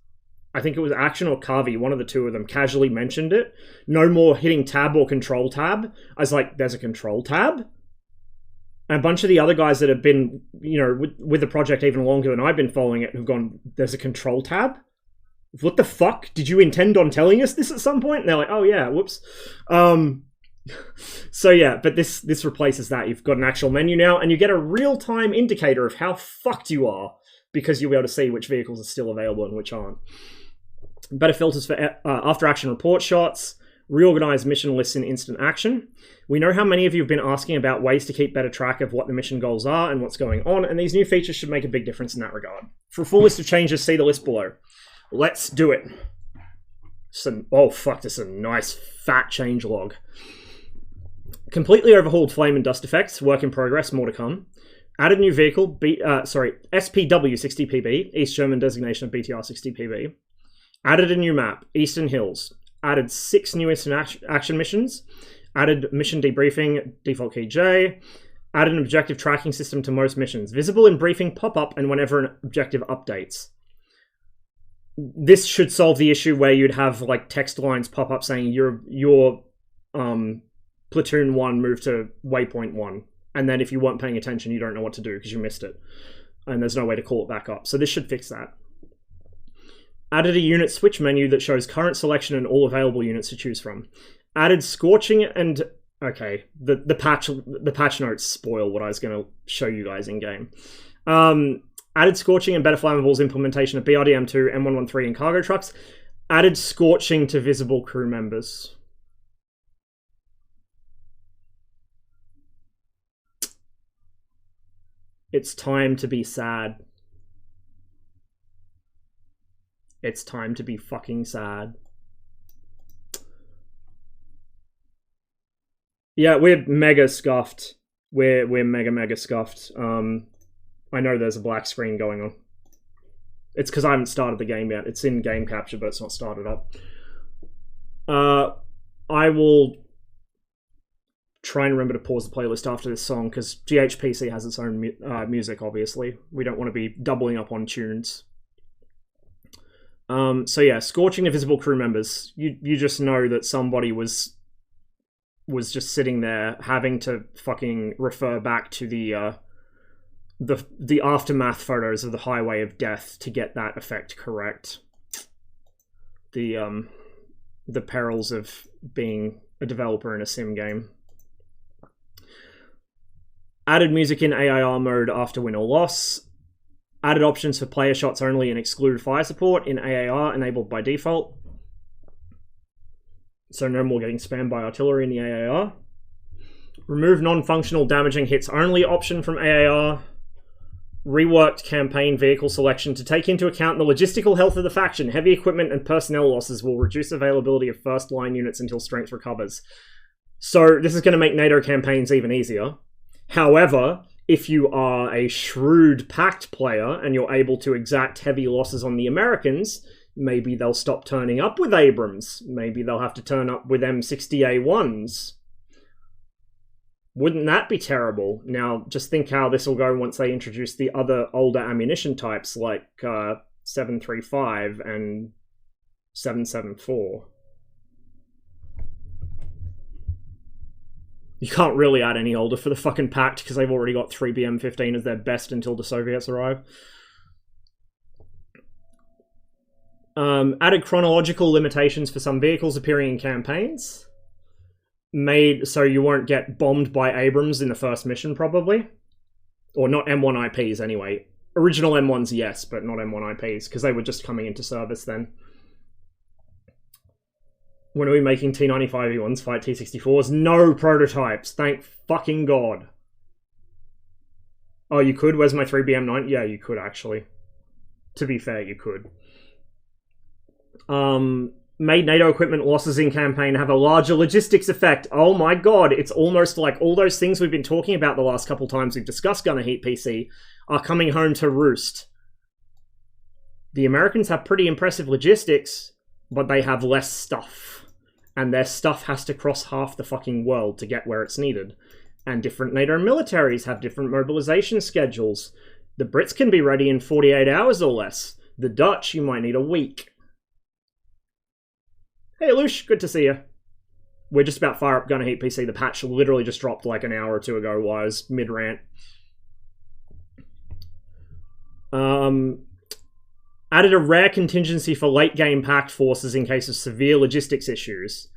I think it was Action or Kavi, one of the two of them, casually mentioned it. No more hitting tab or control tab. I was like, there's a control tab? And a bunch of the other guys that have been, you know, with the project even longer than I've been following it have gone, there's a control tab? What the fuck? Did you intend on telling us this at some point? And they're like, oh yeah, whoops. So yeah, but this replaces that. You've got an actual menu now, and you get a real-time indicator of how fucked you are, because you'll be able to see which vehicles are still available and which aren't. Better filters for after-action report shots, reorganized mission lists in instant action. We know how many of you have been asking about ways to keep better track of what the mission goals are and what's going on, and these new features should make a big difference in that regard. For a full list of changes, see the list below. Let's do it. Oh fuck, this is a nice fat changelog. Completely overhauled flame and dust effects, work in progress, more to come. Added new vehicle, SPW 60PB, East German designation of BTR 60PB. Added a new map, Eastern Hills. Added 6 new instant action missions. Added mission debriefing, default key J. Added an objective tracking system to most missions. Visible in briefing pop-up and whenever an objective updates. This should solve the issue where you'd have like text lines pop up saying your platoon 1 moved to waypoint 1. And then if you weren't paying attention, you don't know what to do because you missed it. And there's no way to call it back up. So this should fix that. Added a unit switch menu that shows current selection and all available units to choose from. Added scorching and... Okay, the patch notes spoil what I was going to show you guys in game. Added scorching and better flammables implementation of BRDM2, M113 and cargo trucks. Added scorching to visible crew members. It's time to be sad. It's time to be fucking sad. Yeah, we're mega scuffed. We're mega scuffed. I know there's a black screen going on. It's because I haven't started the game yet. It's in game capture, but it's not started up. I will try and remember to pause the playlist after this song, because GHPC has its own music, obviously. We don't want to be doubling up on tunes. So yeah, scorching invisible crew members. You just know that somebody was just sitting there having to fucking refer back to the aftermath photos of the highway of death to get that effect correct. The perils of being a developer in a sim game. Added music in AIR mode after win or loss. Added options for player shots only and exclude fire support in AAR enabled by default. So no more getting spammed by artillery in the AAR. Remove non-functional damaging hits only option from AAR. Reworked campaign vehicle selection to take into account the logistical health of the faction. Heavy equipment and personnel losses will reduce availability of first line units until strength recovers. So this is going to make NATO campaigns even easier. However, if you are a shrewd pact player and you're able to exact heavy losses on the Americans, maybe they'll stop turning up with Abrams. Maybe they'll have to turn up with M60A1s. Wouldn't that be terrible? Now, just think how this will go once they introduce the other older ammunition types like 735 and 774. You can't really add any older for the fucking Pact because they've already got 3BM15 as their best until the Soviets arrive. Added chronological limitations for some vehicles appearing in campaigns. Made so you won't get bombed by Abrams in the first mission, probably. Or not M1 IPs, anyway. Original M1s, yes, but not M1 IPs, because they were just coming into service then. When are we making T95E1s fight T64s? No prototypes, thank fucking God. Oh, you could? Where's my 3BM9? Yeah, you could, actually. To be fair, you could. Made NATO equipment losses in campaign have a larger logistics effect. Oh my God, it's almost like all those things we've been talking about the last couple times we've discussed Gunner Heat PC are coming home to roost. The Americans have pretty impressive logistics, but they have less stuff. And their stuff has to cross half the fucking world to get where it's needed. And different NATO militaries have different mobilization schedules. The Brits can be ready in 48 hours or less. The Dutch, you might need a week. Hey, Lush, good to see you. We're just about fire up Gunner Heat PC. The patch literally just dropped like an hour or two ago while I was mid-rant. Added a rare contingency for late-game pact forces in case of severe logistics issues.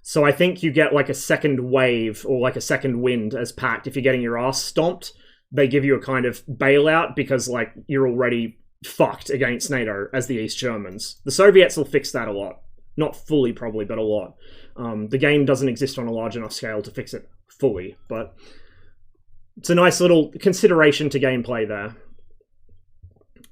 So I think you get like a second wave or like a second wind as pact. If you're getting your ass stomped, they give you a kind of bailout because like you're already fucked against NATO as the East Germans. The Soviets will fix that a lot. Not fully, probably, but a lot. The game doesn't exist on a large enough scale to fix it fully, but it's a nice little consideration to gameplay there.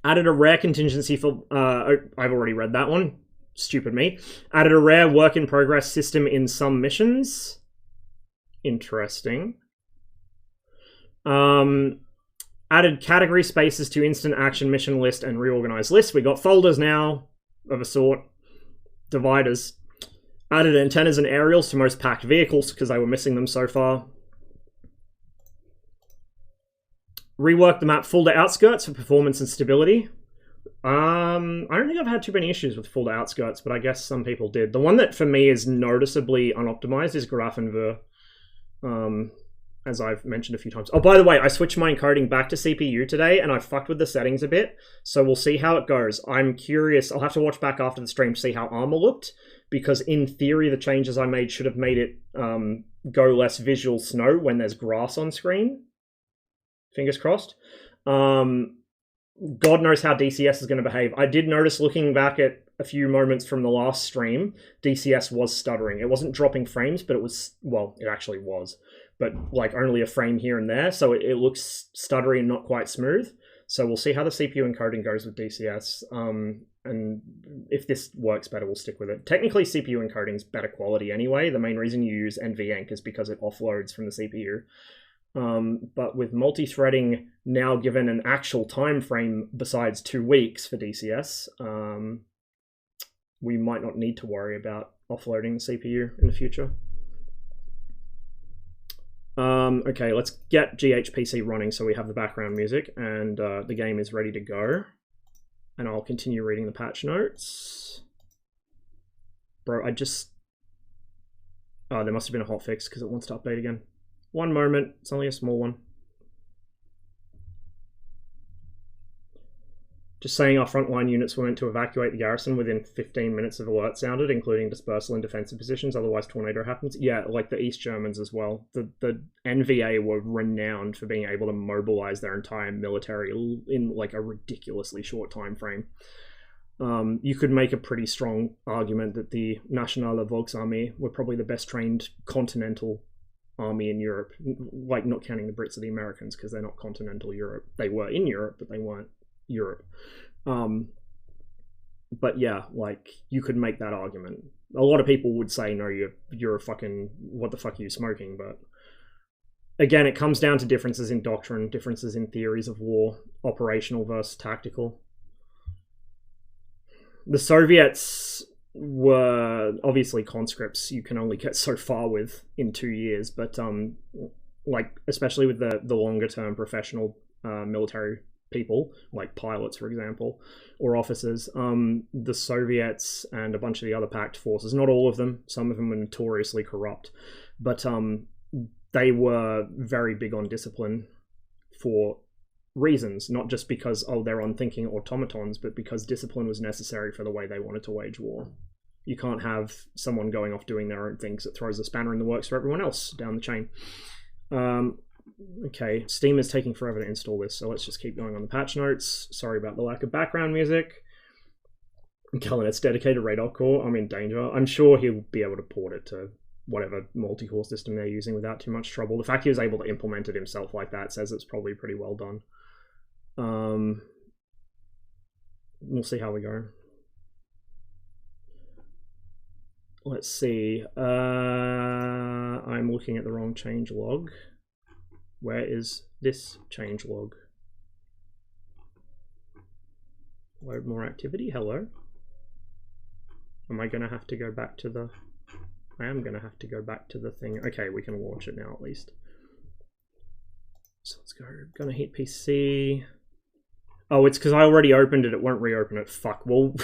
Added a rare contingency for... I've already read that one. Stupid me. Added a rare work-in-progress system in some missions. Interesting. Added category spaces to instant action mission list and reorganized list. We got folders now, of a sort. Dividers. Added antennas and aerials to most packed vehicles, because they were missing them so far. Reworked the map full to outskirts for performance and stability. I don't think I've had too many issues with full to outskirts, but I guess some people did. The one that for me is noticeably unoptimized is Grafenver, as I've mentioned a few times. Oh, by the way, I switched my encoding back to CPU today, and I fucked with the settings a bit, so we'll see how it goes. I'm curious. I'll have to watch back after the stream to see how armour looked, because in theory the changes I made should have made it go less visual snow when there's grass on screen. Fingers crossed. God knows how DCS is going to behave. I did notice, looking back at a few moments from the last stream, DCS was stuttering. It wasn't dropping frames, but it was, well, it actually was, but like only a frame here and there, so it looks stuttery and not quite smooth. So we'll see how the CPU encoding goes with DCS, and if this works better, we'll stick with it. Technically, CPU encoding is better quality anyway. The main reason you use NVEnc is because it offloads from the CPU. But with multi-threading now given an actual time frame besides 2 weeks for DCS, we might not need to worry about offloading the CPU in the future. Okay, let's get GHPC running so we have the background music, and the game is ready to go. And I'll continue reading the patch notes. Bro, oh, there must have been a hotfix because it wants to update again. One moment, it's only a small one. Just saying, our frontline units were meant to evacuate the garrison within 15 minutes of alert sounded, including dispersal in defensive positions, otherwise tornado happens. Yeah, like the East Germans as well. The NVA were renowned for being able to mobilize their entire military in like a ridiculously short time frame. You could make a pretty strong argument that the Nationale Volksarmee were probably the best trained continental army in Europe, like not counting the Brits or the Americans because they're not continental Europe. They were in Europe, but they weren't Europe. But yeah, like you could make that argument. A lot of people would say, no, you're a fucking, what the fuck are you smoking? But again, it comes down to differences in doctrine, differences in theories of war, operational versus tactical. The Soviets were obviously conscripts you can only get so far with in 2 years, but like especially with the longer term professional military people like pilots, for example, or officers, the Soviets and a bunch of the other pact forces, not all of them, some of them were notoriously corrupt, but they were very big on discipline for reasons, not just because, oh, they're unthinking automatons, but because discipline was necessary for the way they wanted to wage war. You can't have someone going off doing their own things that throws a spanner in the works for everyone else down the chain. Okay, Steam is taking forever to install this, so let's just keep going on the patch notes. Sorry about the lack of background music. Kellenet's dedicated radar core, I'm in danger. I'm sure he'll be able to port it to whatever multi-core system they're using without too much trouble. The fact he was able to implement it himself like that says it's probably pretty well done. We'll see how we go. Let's see. I'm looking at the wrong change log. Where is this change log? Load more activity. Hello. Am I going to have to go back to the... I am going to have to go back to the thing. Okay, we can launch it now at least. So let's go. Gonna hit PC. Oh, it's because I already opened it. It won't reopen it. Fuck. We'll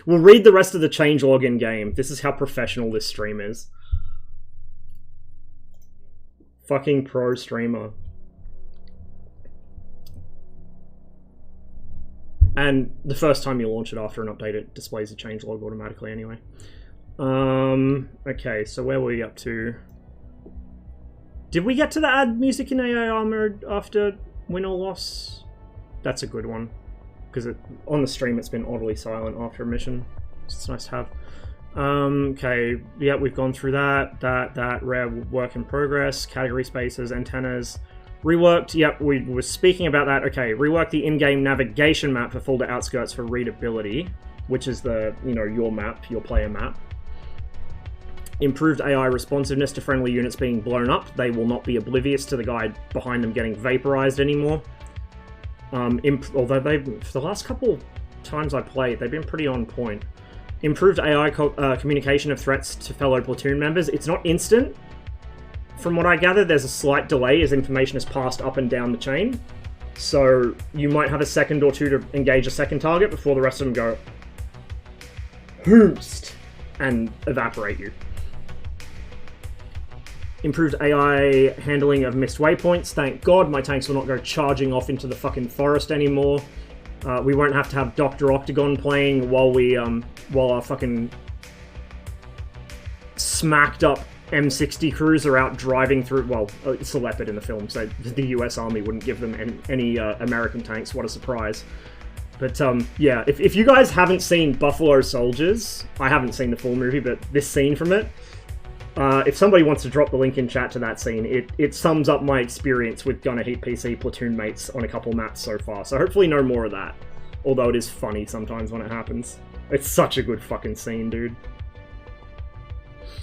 read the rest of the changelog in game. This is how professional this stream is. Fucking pro streamer. And the first time you launch it after an update, it displays a changelog automatically anyway. Okay, so where were we up to? Did we get to the add music in AI mode after win or loss? That's a good one. Because on the stream it's been oddly silent after a mission. It's nice to have. Okay, yeah, we've gone through that. Rare work in progress, category spaces, antennas. Reworked, yep, we were speaking about that. Okay, reworked the in-game navigation map for full to outskirts for readability. which is the, you know, your map, your player map. Improved AI responsiveness to friendly units being blown up. They will not be oblivious to the guy behind them getting vaporized anymore. Although for the last couple times I played, they've been pretty on point. Improved AI communication of threats to fellow platoon members. It's not instant. From what I gather, there's a slight delay as information is passed up and down the chain. So you might have a second or two to engage a second target before the rest of them go hoomst and evaporate you. Improved AI handling of missed waypoints. Thank God my tanks will not go charging off into the fucking forest anymore. We won't have to have Dr. Octagon playing while our fucking smacked up M60 crews are out driving through. Well, it's a Leopard in the film, so the US Army wouldn't give them any American tanks. What a surprise. But yeah, if you guys haven't seen Buffalo Soldiers, I haven't seen the full movie, but this scene from it, if somebody wants to drop the link in chat to that scene, it sums up my experience with Gunner Heat PC platoon mates on a couple maps so far. So hopefully no more of that. Although it is funny sometimes when it happens. It's such a good fucking scene, dude.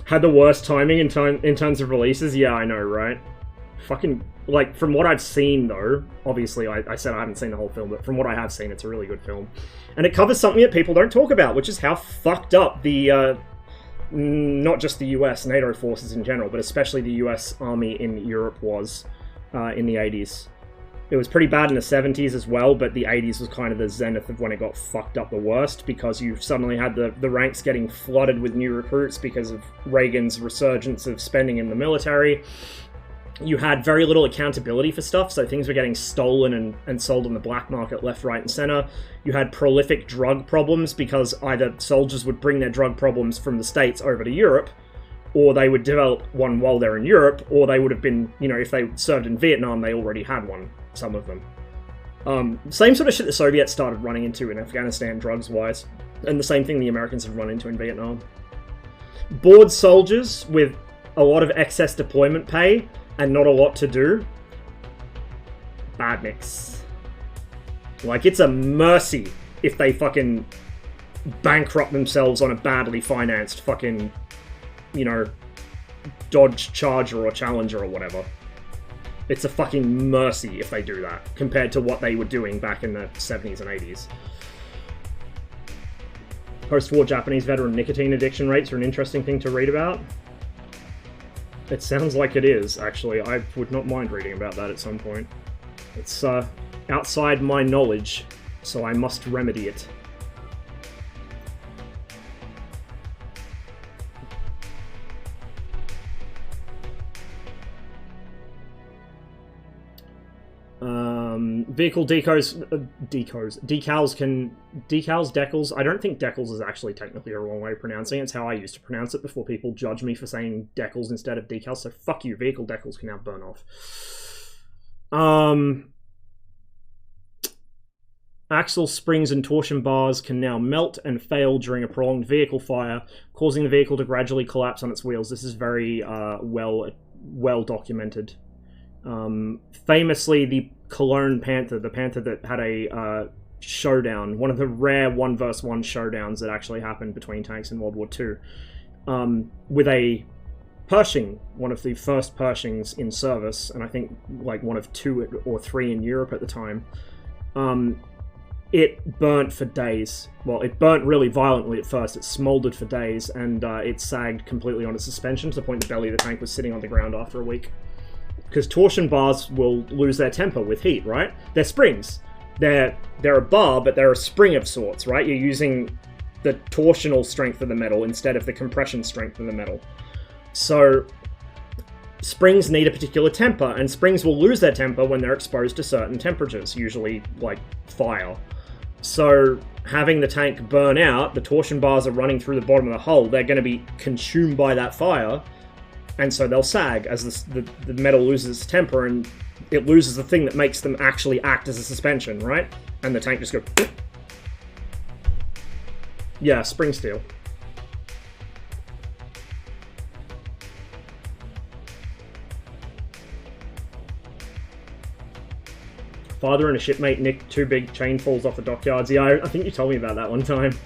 Had the worst timing in terms of releases? Yeah, I know, right? Fucking, like, from what I've seen, though, obviously I said I haven't seen the whole film, but from what I have seen, it's a really good film. And it covers something that people don't talk about, which is how fucked up the, not just the US NATO forces in general, but especially the US Army in Europe was in the 80s. It was pretty bad in the 70s as well, but the 80s was kind of the zenith of when it got fucked up the worst, because you suddenly had the ranks getting flooded with new recruits because of Reagan's resurgence of spending in the military. You had very little accountability for stuff, so things were getting stolen and sold on the black market left, right, and center. You had prolific drug problems because either soldiers would bring their drug problems from the States over to Europe, or they would develop one while they're in Europe, or they would have been, you know, if they served in Vietnam, they already had one, some of them. Same sort of shit the Soviets started running into in Afghanistan, drugs-wise, and the same thing the Americans have run into in Vietnam. Bored soldiers with a lot of excess deployment pay and not a lot to do. Bad mix. Like, it's a mercy if they fucking bankrupt themselves on a badly financed fucking, you know, Dodge Charger or Challenger or whatever. It's a fucking mercy if they do that, compared to what they were doing back in the 70s and 80s. Post-war Japanese veteran nicotine addiction rates are an interesting thing to read about. It sounds like it is, actually. I would not mind reading about that at some point. It's outside my knowledge, so I must remedy it. Vehicle decals, decals. I don't think decals is actually technically a wrong way of pronouncing it. It's how I used to pronounce it before people judge me for saying decals instead of decals. So fuck you, vehicle decals can now burn off. Axle springs and torsion bars can now melt and fail during a prolonged vehicle fire, causing the vehicle to gradually collapse on its wheels. This is very well documented. Famously, the Cologne Panther, the Panther that had a showdown, one of the rare 1 vs 1 showdowns that actually happened between tanks in World War II, with a Pershing, one of the first Pershings in service, and I think like one of 2 or 3 in Europe at the time. It burnt for days. Well, it burnt really violently at first. It smoldered for days, and it sagged completely on its suspension to the point the belly of the tank was sitting on the ground after a week. Because torsion bars will lose their temper with heat, right? They're springs. They're a bar, but they're a spring of sorts, right? You're using the torsional strength of the metal instead of the compression strength of the metal. So springs need a particular temper, and springs will lose their temper when they're exposed to certain temperatures, usually like fire. So having the tank burn out, the torsion bars are running through the bottom of the hull, they're going to be consumed by that fire, and so they'll sag as the metal loses its temper, and it loses the thing that makes them actually act as a suspension, right? And the tank just goes... Yeah, spring steel. Father and a shipmate nicked 2 big chain falls off the dockyards. Yeah, I think you told me about that one time.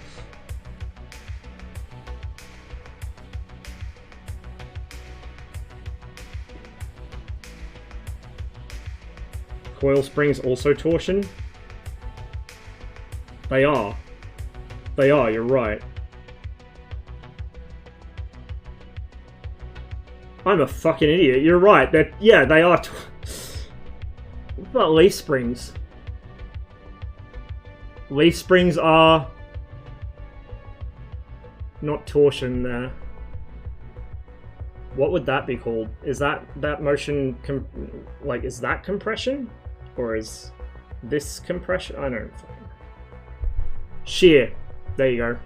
coil springs also torsion? They are. They are, you're right. I'm a fucking idiot. You're right. Yeah, they are. What about leaf springs? Leaf springs are not torsion there. What would that be called? Is that motion like, is that compression? Or is this compression? I don't know. Shear. There you go.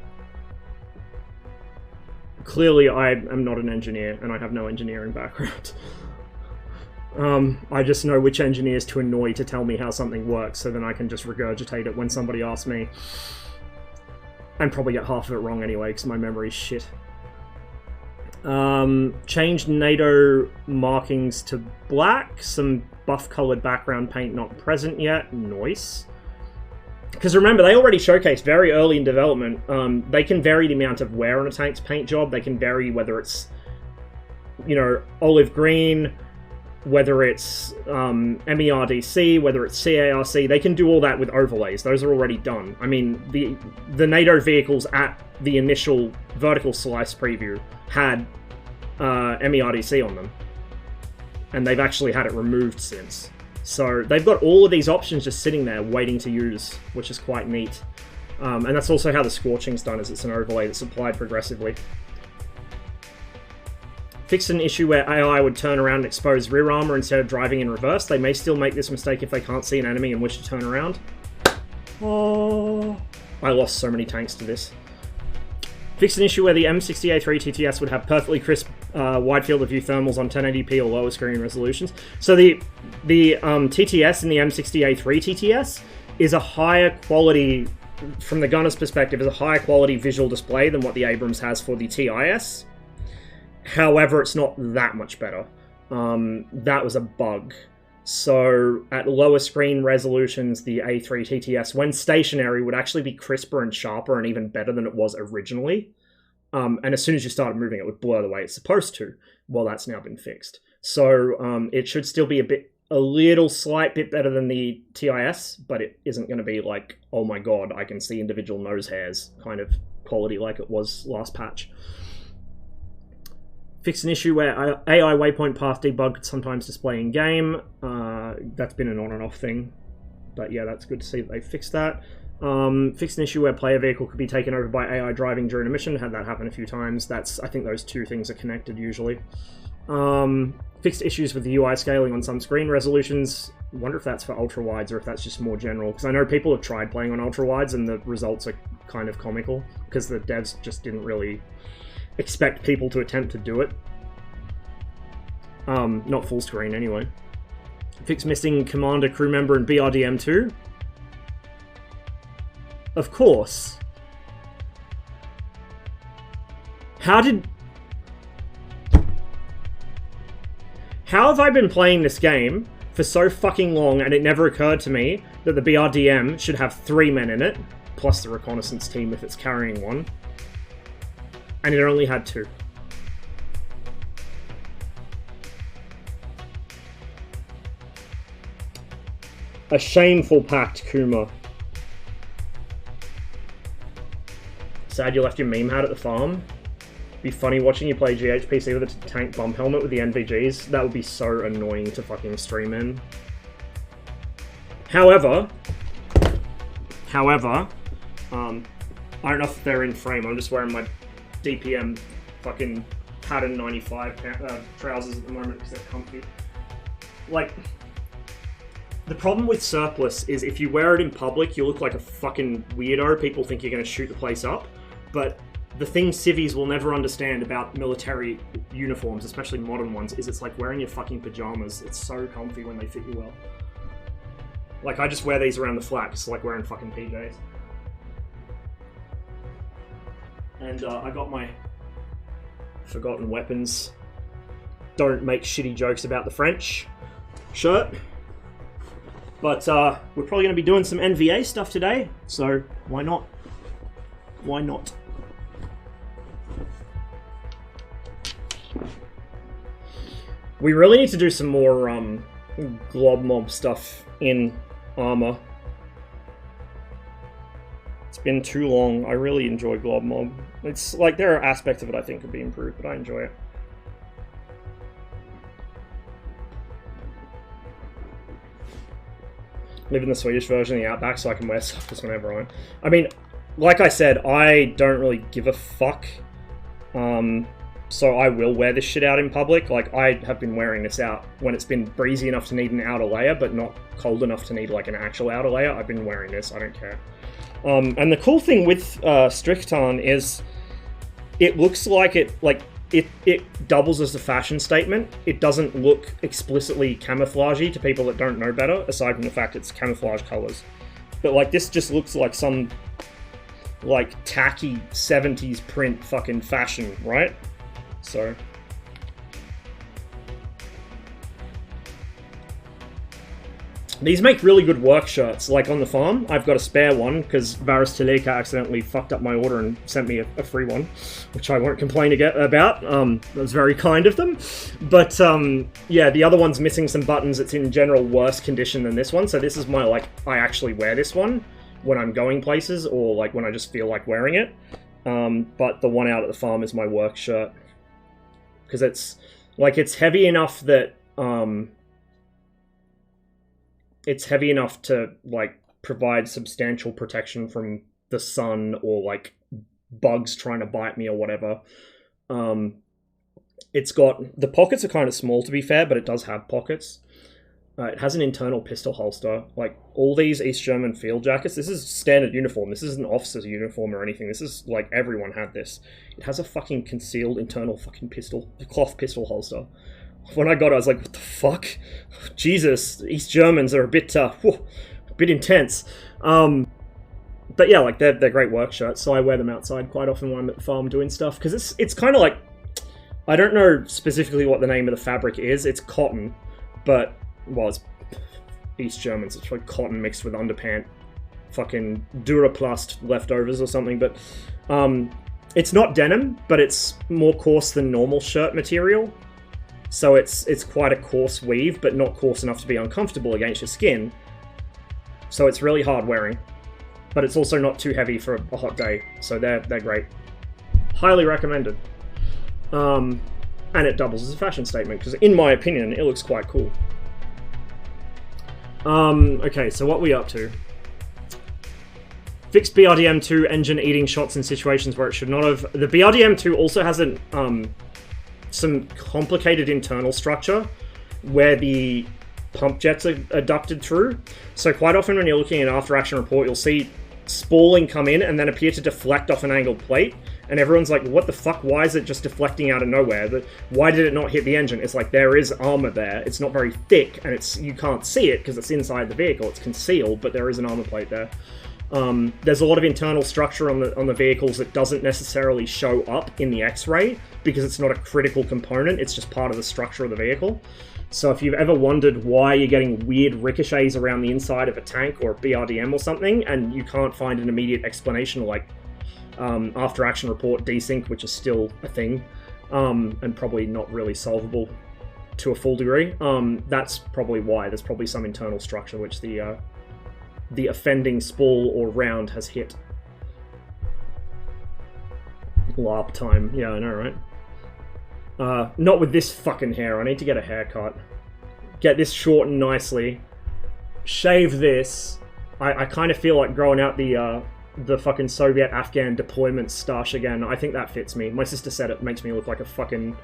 Clearly, I am not an engineer, and I have no engineering background. I just know which engineers to annoy to tell me how something works, so then I can just regurgitate it when somebody asks me. And probably get half of it wrong anyway, because my memory's shit. Changed NATO markings to black. Some buff-coloured background paint not present yet. Nice. Because remember, they already showcased very early in development, they can vary the amount of wear on a tank's paint job. They can vary whether it's, you know, olive green, whether it's MERDC, whether it's CARC. They can do all that with overlays. Those are already done. I mean, the NATO vehicles at the initial vertical slice preview had MERDC on them. And they've actually had it removed since. So they've got all of these options just sitting there waiting to use, which is quite neat. And that's also how the scorching's done, is it's an overlay that's applied progressively. Fixed an issue where AI would turn around and expose rear armor instead of driving in reverse. They may still make this mistake if they can't see an enemy in which to turn around. Oh, I lost so many tanks to this. Fixed an issue where the M60A3 TTS would have perfectly crisp wide field of view thermals on 1080p or lower screen resolutions. So the TTS in the M60A3 TTS is a higher quality, from the gunner's perspective, is a higher quality visual display than what the Abrams has for the TIS. However, it's not that much better. That was a bug. So at lower screen resolutions, the A3 TTS, when stationary, would actually be crisper and sharper and even better than it was originally. And as soon as you started moving, it would blur the way it's supposed to. Well, that's now been fixed. So it should still be a little slight bit better than the TIS, but it isn't going to be like, oh my god, I can see individual nose hairs kind of quality like it was last patch. Fixed an issue where AI waypoint path debug could sometimes display in game. That's been an on and off thing, but yeah, that's good to see that they fixed that. Fixed an issue where player vehicle could be taken over by AI driving during a mission. Had that happen a few times. I think those two things are connected usually. Fixed issues with the UI scaling on some screen resolutions. Wonder if that's for ultra wides or if that's just more general, because I know people have tried playing on ultra wides and the results are kind of comical because the devs just didn't really expect people to attempt to do it. Not full screen anyway. Fix missing commander, crew member, and BRDM2. Of course. How have I been playing this game for so fucking long and it never occurred to me that the BRDM should have 3 men in it, plus the reconnaissance team if it's carrying one, and it only had 2. A shameful pact, Kuma. Sad you left your meme hat at the farm. Be funny watching you play GHPC with a tank bump helmet with the NVGs. That would be so annoying to fucking stream in. However, I don't know if they're in frame. I'm just wearing my DPM fucking pattern 95 trousers at the moment because they're comfy. Like, the problem with surplus is if you wear it in public, you look like a fucking weirdo. People think you're going to shoot the place up. But the thing civvies will never understand about military uniforms, especially modern ones, is it's like wearing your fucking pajamas. It's so comfy when they fit you well. Like, I just wear these around the flat. It's like wearing fucking PJs. And I got my Forgotten Weapons Don't Make Shitty Jokes About the French shirt. But we're probably going to be doing some NVA stuff today, so why not? Why not? We really need to do some more glob mob stuff in armor. It's been too long. I really enjoy glob mob. It's like there are aspects of it I think could be improved, but I enjoy it. Live in the Swedish version of the Outback so I can wear suckers whenever I want. I mean, like I said, I don't really give a fuck. So I will wear this shit out in public. Like, I have been wearing this out when it's been breezy enough to need an outer layer, but not cold enough to need, like, an actual outer layer. I've been wearing this, I don't care. And the cool thing with Stricton is it looks like it doubles as a fashion statement. It doesn't look explicitly camouflagey to people that don't know better, aside from the fact it's camouflage colors. But, like, this just looks like some, like, tacky 70s print fucking fashion, right? So... these make really good work shirts. Like on the farm, I've got a spare one because Varus Tileka accidentally fucked up my order and sent me a free one, which I won't complain about. That was very kind of them. But yeah, the other one's missing some buttons. It's in general worse condition than this one. So this is my, like, I actually wear this one when I'm going places or like when I just feel like wearing it. But the one out at the farm is my work shirt because it's like, it's heavy enough that it's heavy enough to, like, provide substantial protection from the sun or, like, bugs trying to bite me or whatever. It's got... the pockets are kind of small, to be fair, but it does have pockets. It has an internal pistol holster. Like, all these East German field jackets, this is standard uniform. This isn't an officer's uniform or anything. This is, like, everyone had this. It has a fucking concealed internal fucking cloth pistol holster. When I got it, I was like, what the fuck? Jesus, East Germans are a bit intense. But yeah, like, they're great work shirts, so I wear them outside quite often when I'm at the farm doing stuff, because it's kind of like, I don't know specifically what the name of the fabric is. It's cotton, but, well, it's East Germans. It's like cotton mixed with underpant, fucking Duraplast leftovers or something, but it's not denim, but it's more coarse than normal shirt material. So it's quite a coarse weave, but not coarse enough to be uncomfortable against your skin. So it's really hard wearing. But it's also not too heavy for a hot day. So they're great. Highly recommended. And it doubles as a fashion statement, because in my opinion, it looks quite cool. Okay, so what are we up to? Fixed BRDM2 engine eating shots in situations where it should not have. The BRDM2 also has some complicated internal structure where the pump jets are ducted through. So quite often when you're looking at an after-action report, you'll see spalling come in and then appear to deflect off an angled plate. And everyone's like, what the fuck? Why is it just deflecting out of nowhere? Why did it not hit the engine? It's like, there is armor there. It's not very thick, and you can't see it because it's inside the vehicle. It's concealed, but there is an armor plate there. There's a lot of internal structure on the vehicles that doesn't necessarily show up in the X-ray because it's not a critical component, it's just part of the structure of the vehicle. So if you've ever wondered why you're getting weird ricochets around the inside of a tank or a BRDM or something, and you can't find an immediate explanation like after action report desync, which is still a thing, and probably not really solvable to a full degree, that's probably why. There's probably some internal structure which the offending spall or round has hit. LARP time. Yeah, I know, right? Not with this fucking hair. I need to get a haircut. Get this shortened nicely. Shave this. I kind of feel like growing out the fucking Soviet-Afghan deployment stash again. I think that fits me. My sister said it makes me look like a fucking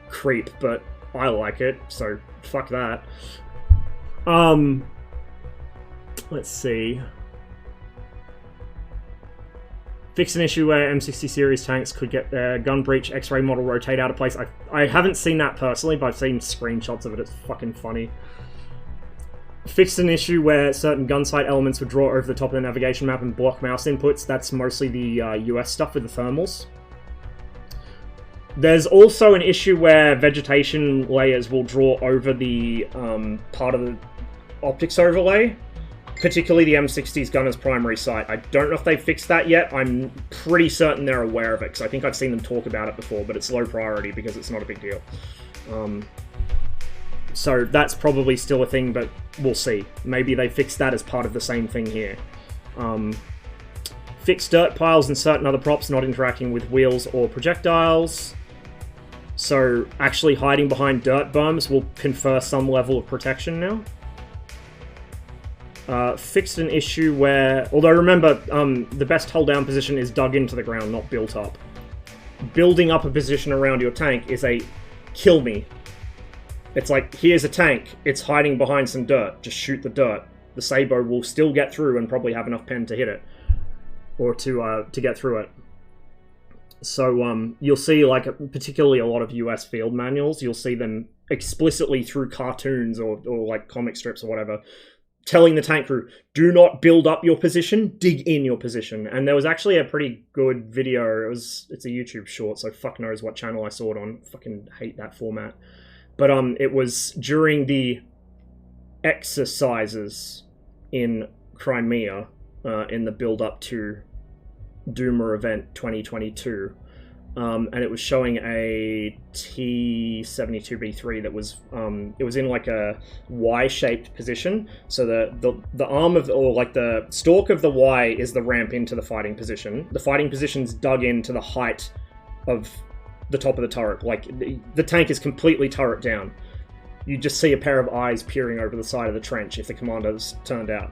creep, but I like it, so fuck that. Let's see. Fix an issue where M60 series tanks could get their gun breech X-ray model rotate out of place. I haven't seen that personally, but I've seen screenshots of it. It's fucking funny. Fixed an issue where certain gun sight elements would draw over the top of the navigation map and block mouse inputs. That's mostly the US stuff with the thermals. There's also an issue where vegetation layers will draw over the part of the optics overlay, particularly the M60's gunner's primary sight. I don't know if they've fixed that yet. I'm pretty certain they're aware of it, because I think I've seen them talk about it before, but it's low priority because it's not a big deal. So that's probably still a thing, but we'll see. Maybe they fix that as part of the same thing here. Fix dirt piles and certain other props not interacting with wheels or projectiles. So actually hiding behind dirt berms will confer some level of protection now. Fixed an issue where... Although remember, the best hold down position is dug into the ground, not built up. Building up a position around your tank is a kill me. It's like, here's a tank, it's hiding behind some dirt, just shoot the dirt. The Sabo will still get through and probably have enough pen to hit it. Or to get through it. So you'll see, like, particularly a lot of US field manuals, you'll see them explicitly through cartoons or like comic strips or whatever, telling the tank crew, do not build up your position, dig in your position. And there was actually a pretty good video. It's a YouTube short, so fuck knows what channel I saw it on. Fucking hate that format. But it was during the exercises in Crimea, in the build-up to Duma event 2022. And it was showing a T-72B3 that was, it was in like a Y-shaped position. So the arm of, or like the stalk of the Y is the ramp into the fighting position. The fighting position's dug into the height of the top of the turret. Like, the tank is completely turret down. You just see a pair of eyes peering over the side of the trench if the commando's turned out.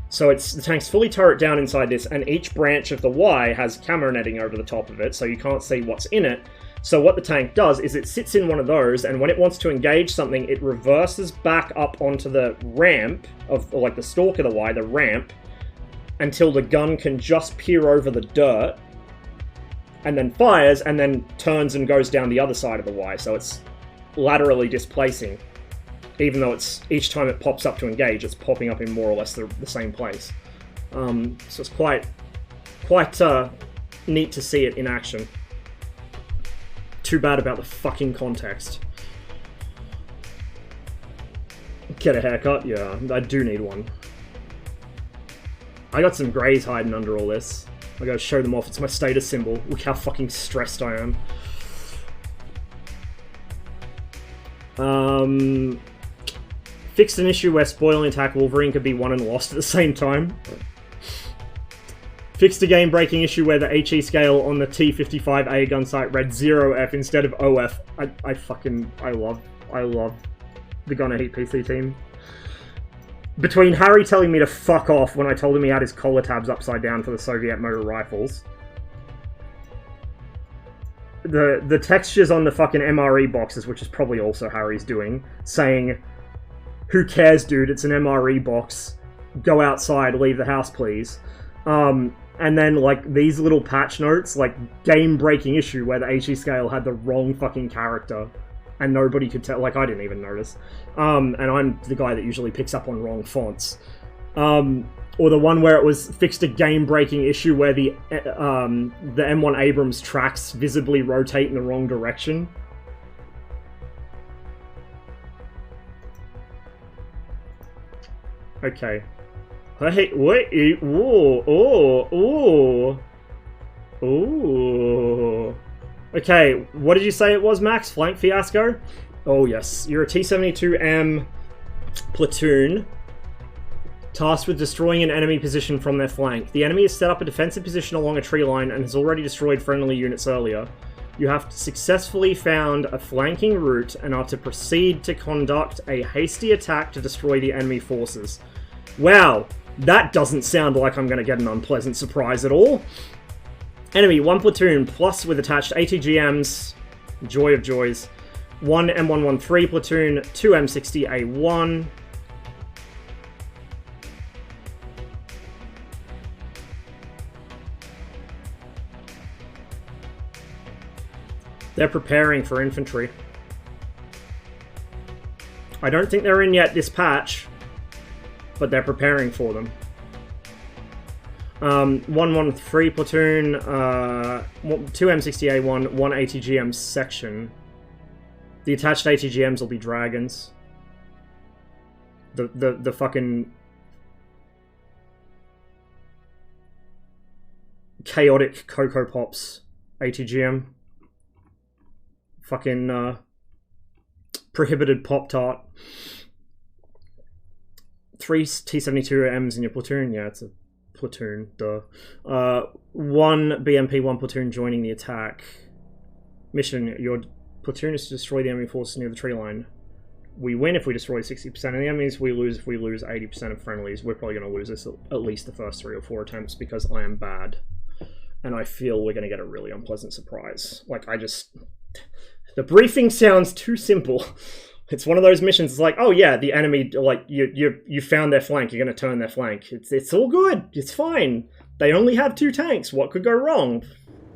So the tank's fully turret down inside this, and each branch of the Y has camera netting over the top of it, so you can't see what's in it. So what the tank does is it sits in one of those, and when it wants to engage something, it reverses back up onto the ramp of, like the stalk of the Y, the ramp, until the gun can just peer over the dirt, and then fires, and then turns and goes down the other side of the Y, so it's laterally displacing. Even though it's, each time it pops up to engage, it's popping up in more or less the same place. So it's quite neat to see it in action. Too bad about the fucking context. Get a haircut? Yeah, I do need one. I got some greys hiding under all this. I gotta show them off. It's my status symbol. Look how fucking stressed I am. Fixed an issue where spoil and attack Wolverine could be won and lost at the same time. Fixed a game-breaking issue where the HE scale on the T-55A gun sight read 0F instead of OF. I love the Gunner Heat PC team. Between Harry telling me to fuck off when I told him he had his collar tabs upside down for the Soviet motor rifles, the textures on the fucking MRE boxes, which is probably also Harry's doing, saying, who cares, dude, it's an MRE box, go outside, leave the house, please. And then, like, these little patch notes, like, game-breaking issue where the HE scale had the wrong fucking character, and nobody could tell, like, I didn't even notice. And I'm the guy that usually picks up on wrong fonts. Or the one where it was fixed a game-breaking issue where the M1 Abrams tracks visibly rotate in the wrong direction. Okay. Hey, wait, ooh. Okay, what did you say it was, Max? Flank fiasco? Oh, yes. You're a T-72M platoon tasked with destroying an enemy position from their flank. The enemy has set up a defensive position along a tree line and has already destroyed friendly units earlier. You have successfully found a flanking route and are to proceed to conduct a hasty attack to destroy the enemy forces. Wow, that doesn't sound like I'm going to get an unpleasant surprise at all. Enemy, 1 platoon, plus with attached ATGMs, joy of joys. 1 M113 platoon, 2 M60A1. They're preparing for infantry. I don't think they're in yet this patch, but they're preparing for them. 113 platoon, 2 M60A1, 1 ATGM section. The attached ATGMs will be dragons. The fucking chaotic Cocoa Pops ATGM. Fucking prohibited Pop-Tart. 3 T-72Ms in your platoon? Yeah, it's a platoon, duh. 1 BMP, 1 platoon joining the attack. Mission, your platoon is to destroy the enemy forces near the tree line. We win if we destroy 60% of the enemies, we lose if we lose 80% of friendlies. We're probably going to lose this at least the first 3 or 4 attempts because I am bad. And I feel we're going to get a really unpleasant surprise. Like, the briefing sounds too simple. It's one of those missions, it's like, oh yeah, the enemy, like, you found their flank, you're going to turn their flank. It's all good, it's fine. They only have 2 tanks, what could go wrong?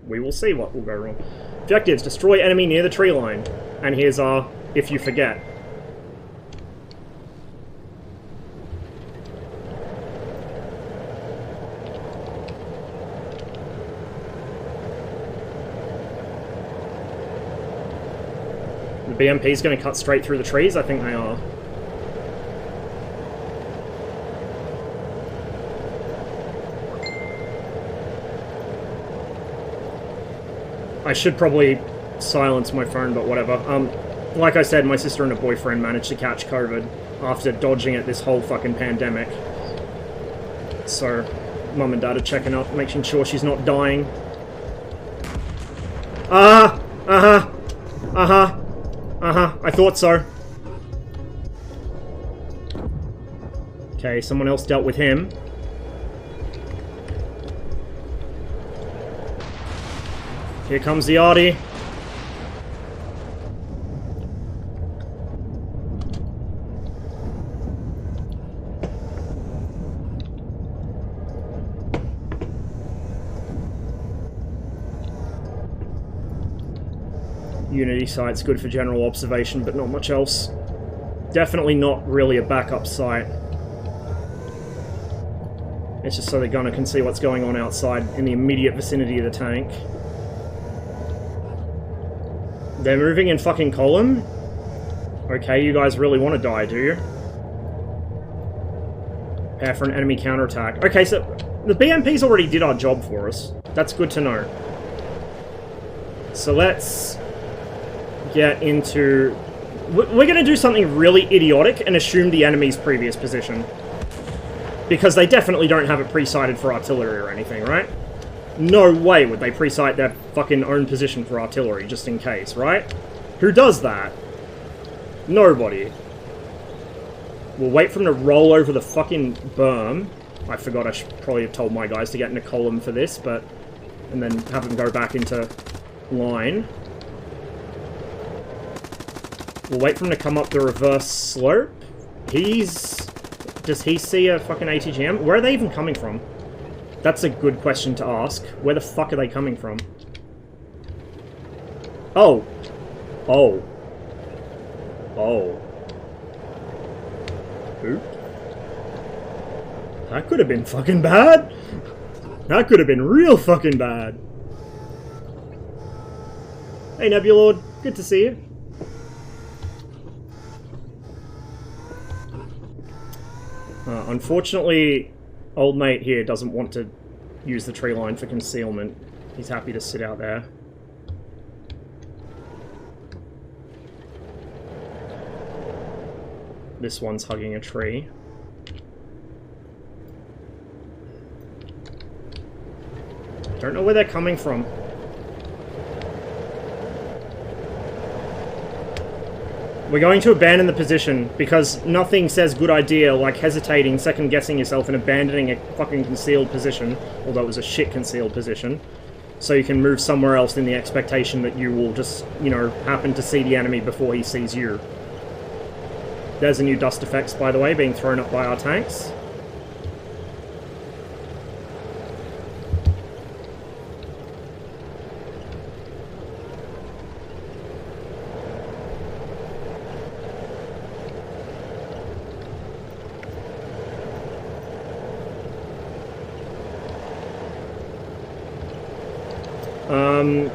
We will see what will go wrong. Objectives, destroy enemy near the tree line. And here's our, if you forget. The BMP is going to cut straight through the trees? I think they are. I should probably silence my phone, but whatever. Like I said, my sister and her boyfriend managed to catch COVID after dodging it this whole fucking pandemic. So, mum and dad are checking up, making sure she's not dying. I thought so. Okay, someone else dealt with him. Here comes the Artie. Unity site's good for general observation, but not much else. Definitely not really a backup site. It's just so the gunner can see what's going on outside in the immediate vicinity of the tank. They're moving in fucking column? Okay, you guys really want to die, do you? Prepare for an enemy counterattack. Okay, so the BMPs already did our job for us. That's good to know. So let's get into... We're going to do something really idiotic and assume the enemy's previous position. Because they definitely don't have it pre-sighted for artillery or anything, right? No way would they pre-sight their fucking own position for artillery, just in case, right? Who does that? Nobody. We'll wait for them to roll over the fucking berm. I forgot I should probably have told my guys to get in a column for this, but... And then have them go back into line. We'll wait for him to come up the reverse slope. Does he see a fucking ATGM? Where are they even coming from? That's a good question to ask. Where the fuck are they coming from? Oh. Oh. Oh. Oop. That could have been fucking bad. That could have been real fucking bad. Hey, Nebulord. Good to see you. Unfortunately, old mate here doesn't want to use the tree line for concealment. He's happy to sit out there. This one's hugging a tree. Don't know where they're coming from. We're going to abandon the position, because nothing says good idea like hesitating, second-guessing yourself and abandoning a fucking concealed position, although it was a shit concealed position, so you can move somewhere else in the expectation that you will just, you know, happen to see the enemy before he sees you. There's a new dust effects, by the way, being thrown up by our tanks.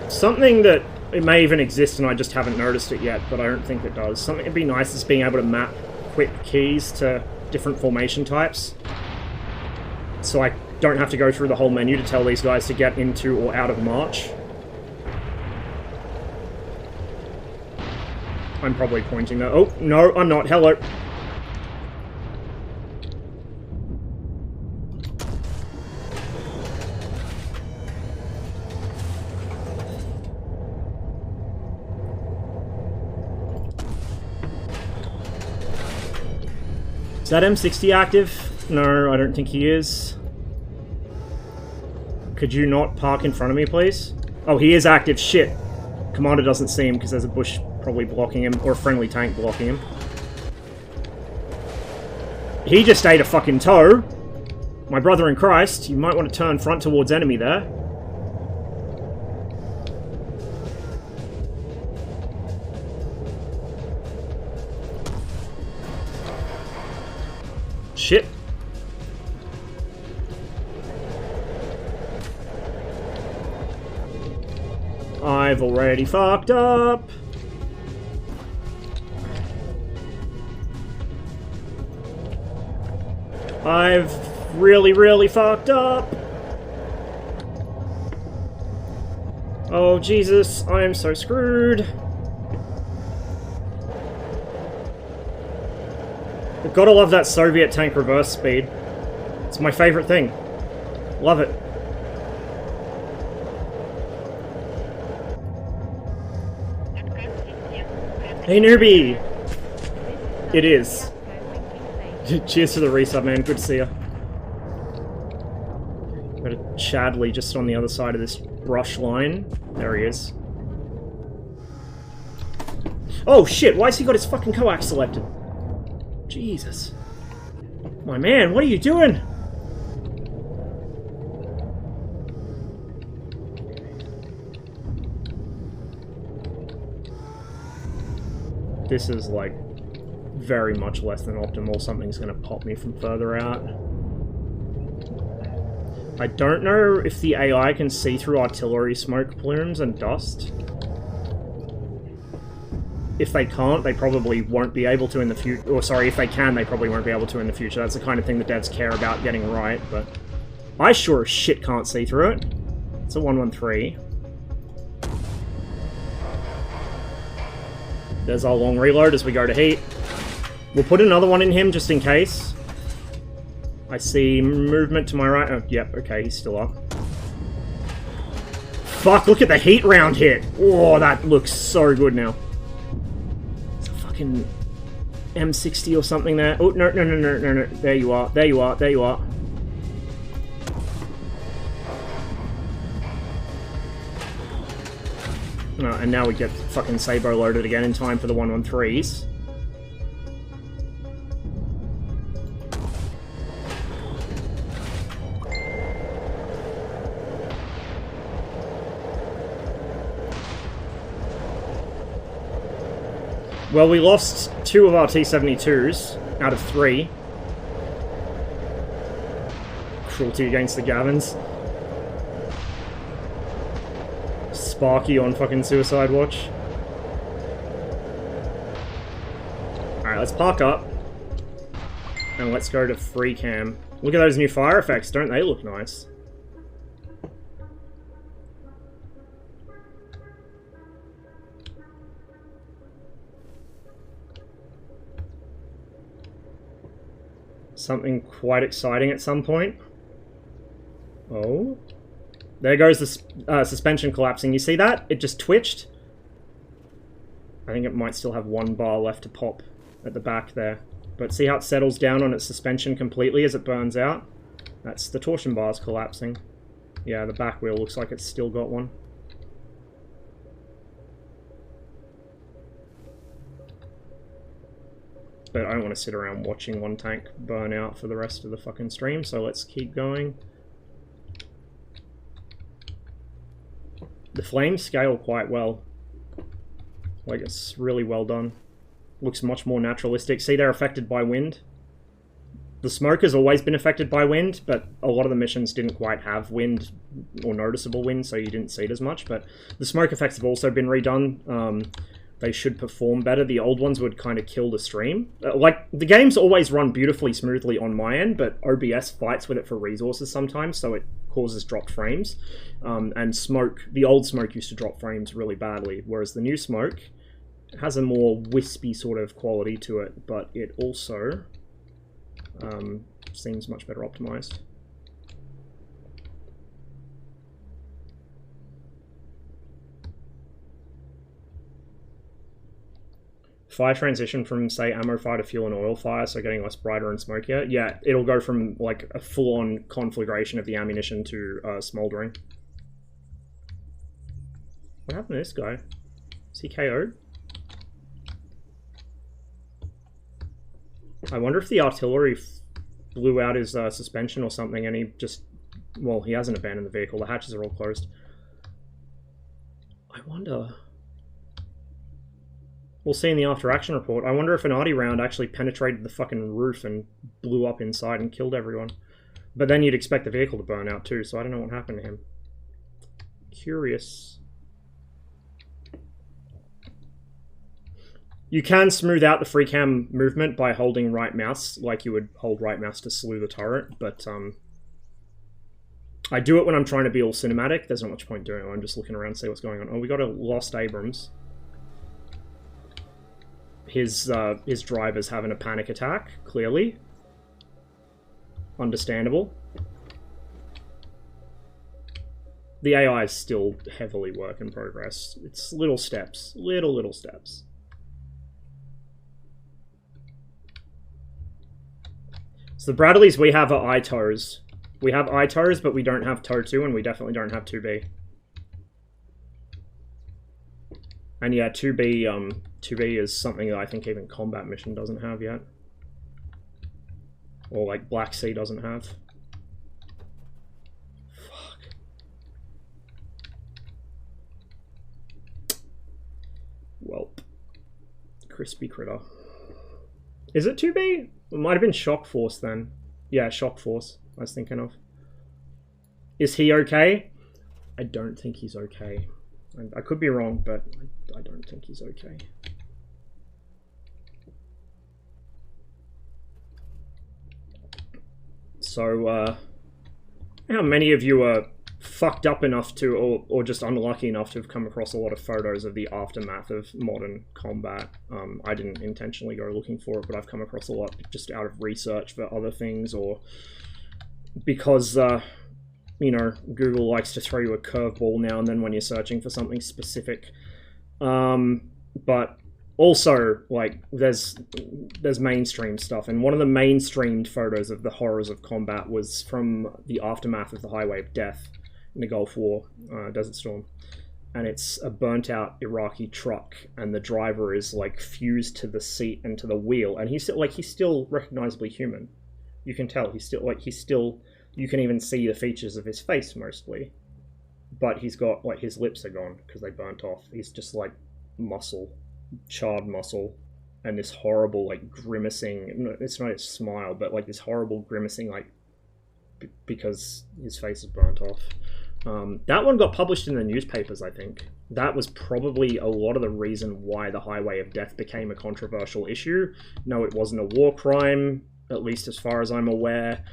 Something that, it may even exist and I just haven't noticed it yet, but I don't think it does. Something that'd be nice is being able to map quick keys to different formation types. So I don't have to go through the whole menu to tell these guys to get into or out of march. I'm probably pointing that. Oh, no, I'm not. Hello. Is that M60 active? No, I don't think he is. Could you not park in front of me, please? Oh, he is active. Shit. Commander doesn't see him because there's a bush probably blocking him, or a friendly tank blocking him. He just ate a fucking toe. My brother in Christ, you might want to turn front towards enemy there. Shit. I've already fucked up. I've really fucked up. Oh, Jesus, I am so screwed. I've gotta love that Soviet tank reverse speed. It's my favorite thing. Love it. Hey, newbie! It is. Cheers to the resub, man. Good to see ya. Got a Chadley just on the other side of this brush line. There he is. Oh, shit! Why has he got his fucking coax selected? Jesus. My man, what are you doing? This is, like, very much less than optimal. Something's going to pop me from further out. I don't know if the AI can see through artillery smoke plumes and dust. If they can't, they probably won't be able to in the future. Or, sorry, if they can, they probably won't be able to in the future. That's the kind of thing the devs care about getting right, but I sure as shit can't see through it. It's a 113. There's our long reload as we go to heat. We'll put another one in him just in case. I see movement to my right. Oh, yep, okay, he's still up. Fuck, look at the heat round hit. Oh, that looks so good now. It's a fucking M60 or something there. Oh, no. There you are, there you are, there you are. And now we get fucking Sabo loaded again in time for the 113s. Well, we lost 2 of our T-72s out of 3. Cruelty against the Gavins. Sparky on fucking suicide watch. Alright, let's park up. And let's go to free cam. Look at those new fire effects, don't they look nice? Something quite exciting at some point. Oh. There goes the suspension collapsing. You see that? It just twitched. I think it might still have 1 bar left to pop at the back there. But see how it settles down on its suspension completely as it burns out? That's the torsion bars collapsing. Yeah, the back wheel looks like it's still got one. But I don't want to sit around watching one tank burn out for the rest of the fucking stream, so let's keep going. The flames scale quite well. Like, it's really well done. Looks much more naturalistic. See, they're affected by wind. The smoke has always been affected by wind, but a lot of the missions didn't quite have wind or noticeable wind, so you didn't see it as much. But the smoke effects have also been redone. They should perform better. The old ones would kind of kill the stream. Like, the games always run beautifully smoothly on my end, but OBS fights with it for resources sometimes, so it causes dropped frames. And smoke, the old smoke used to drop frames really badly, whereas the new smoke It has a more wispy sort of quality to it, but it also seems much better optimized. Fire transition from, say, ammo fire to fuel and oil fire, so getting less brighter and smokier. Yeah, it'll go from like a full-on conflagration of the ammunition to smoldering. What happened to this guy? Is he KO'd? I wonder if the artillery blew out his suspension or something, and he just... Well, he hasn't abandoned the vehicle. The hatches are all closed. I wonder... We'll see in the after-action report. I wonder if an arty round actually penetrated the fucking roof and blew up inside and killed everyone. But then you'd expect the vehicle to burn out too, so I don't know what happened to him. Curious. You can smooth out the free cam movement by holding right mouse, like you would hold right mouse to slew the turret, but I do it when I'm trying to be all cinematic. There's not much point doing it. I'm just looking around to see what's going on. Oh, we got a lost Abrams. His driver's having a panic attack, clearly. Understandable. The AI is still heavily work in progress. It's little steps. Little steps. So the Bradleys we have are ITOs. We have ITOs, but we don't have TOW 2, and we definitely don't have 2B. And yeah, 2B is something that I think even Combat Mission doesn't have yet. Or like Black Sea doesn't have. Fuck. Welp. Crispy critter. Is it 2B? It might have been Shock Force then. Yeah, Shock Force I was thinking of. Is he okay? I don't think he's okay. I could be wrong, but I don't think he's okay. So, how many of you are fucked up enough to, or just unlucky enough to have come across a lot of photos of the aftermath of modern combat? I didn't intentionally go looking for it, but I've come across a lot just out of research for other things, or because, you know, Google likes to throw you a curveball now and then when you're searching for something specific. But also, like, there's mainstream stuff, and one of the mainstreamed photos of the horrors of combat was from the aftermath of the Highway of Death in the Gulf War, Desert Storm. And it's a burnt-out Iraqi truck, and the driver is, like, fused to the seat and to the wheel, and he's still recognizably human. You can tell, you can even see the features of his face, mostly. But he's got, like, his lips are gone, because they burnt off. He's just, like, muscle. Charred muscle. And this horrible, like, grimacing... It's not a smile, but, like, this horrible grimacing, like... because his face is burnt off. That one got published in the newspapers, I think. That was probably a lot of the reason why the Highway of Death became a controversial issue. No, it wasn't a war crime, at least as far as I'm aware.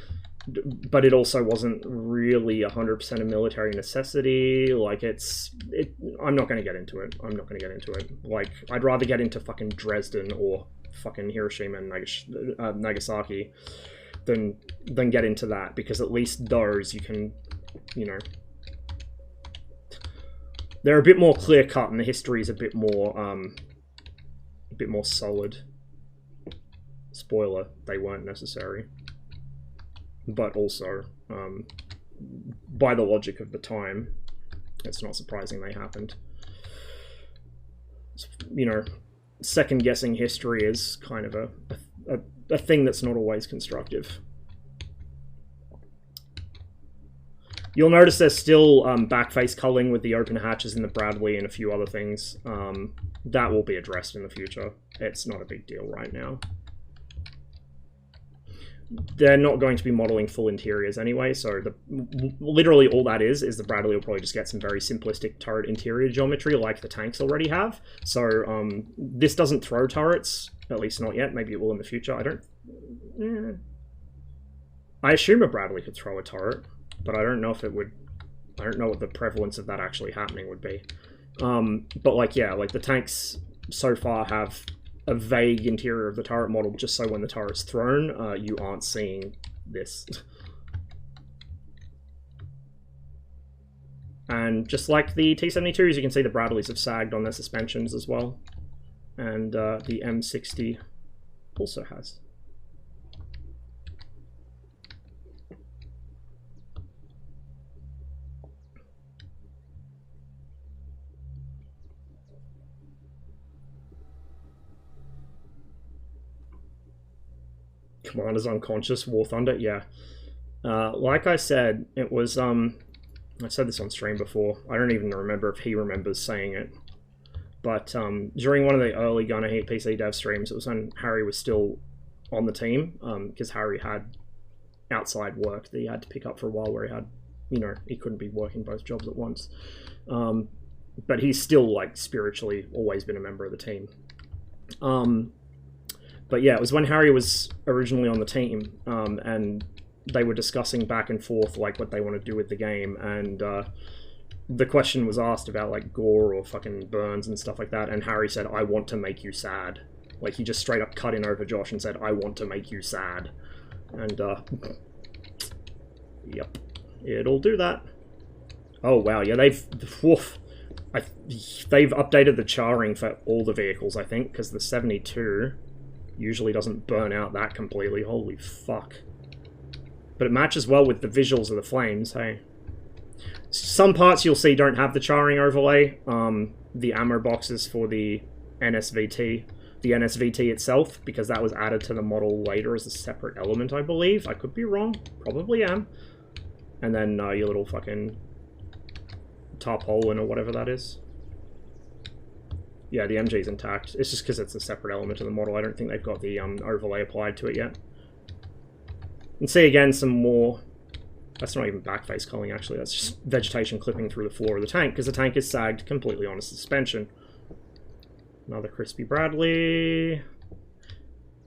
But it also wasn't really 100% a military necessity. Like, I'm not going to get into it. Like, I'd rather get into fucking Dresden or fucking Hiroshima and Nagasaki than get into that, because at least those you can, you know, they're a bit more clear-cut and the history is a bit more solid. Spoiler, they weren't necessary. But also, by the logic of the time, it's not surprising they happened. You know, second-guessing history is kind of a thing that's not always constructive. You'll notice there's still backface culling with the open hatches in the Bradley and a few other things. That will be addressed in the future. It's not a big deal right now. They're not going to be modeling full interiors anyway, so literally all that is the Bradley will probably just get some very simplistic turret interior geometry like the tanks already have. So this doesn't throw turrets, at least not yet. Maybe it will in the future. I assume a Bradley could throw a turret, but I don't know if it would. I don't know what the prevalence of that actually happening would be. But like, yeah, like the tanks so far have a vague interior of the turret model, just so when the turret's thrown, you aren't seeing this. And just like the T-72s, you can see the Bradleys have sagged on their suspensions as well. And the M60 also has. Commander's unconscious, War Thunder, yeah. Like I said, it was, I said this on stream before. I don't even remember if he remembers saying it. But during one of the early Gunner Heat PC dev streams, it was when Harry was still on the team, because Harry had outside work that he had to pick up for a while where he had, you know, he couldn't be working both jobs at once. But he's still, like, spiritually always been a member of the team. But yeah, it was when Harry was originally on the team, and they were discussing back and forth, like, what they want to do with the game, and the question was asked about, like, gore or fucking burns and stuff like that, and Harry said, I want to make you sad. Like, he just straight up cut in over Josh and said, I want to make you sad. And, yep, it'll do that. Oh, wow, yeah, they've updated the charring for all the vehicles, I think, because the 72 usually doesn't burn out that completely. Holy fuck. But it matches well with the visuals of the flames, hey. Some parts you'll see don't have the charring overlay. The ammo boxes for the NSVT. The NSVT itself, because that was added to the model later as a separate element, I believe. I could be wrong. Probably am. And then your little fucking tarpaulin or whatever that is. Yeah, the MG's intact. It's just because it's a separate element of the model. I don't think they've got the overlay applied to it yet. And see again some more... That's not even backface culling, actually. That's just vegetation clipping through the floor of the tank, because the tank is sagged completely on a suspension. Another crispy Bradley.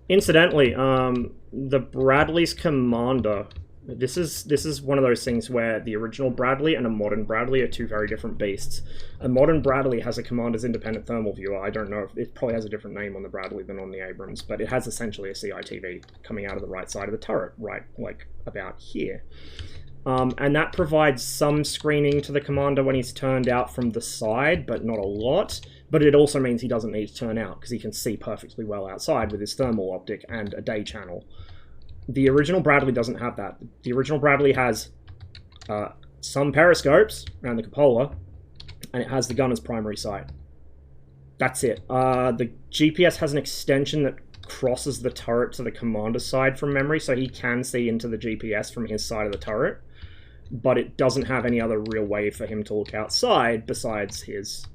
Incidentally, the Bradley's commander... This is one of those things where the original Bradley and a modern Bradley are two very different beasts. A modern Bradley has a commander's independent thermal viewer. I don't know if it probably has a different name on the Bradley than on the Abrams, but it has essentially a CITV coming out of the right side of the turret, right, like about here. And that provides some screening to the commander when he's turned out from the side, but not a lot. But it also means he doesn't need to turn out, because he can see perfectly well outside with his thermal optic and a day channel. The original Bradley doesn't have that. The original Bradley has some periscopes around the cupola, and it has the gunner's primary sight. That's it. The GPS has an extension that crosses the turret to the commander's side from memory, so he can see into the GPS from his side of the turret, but it doesn't have any other real way for him to look outside besides his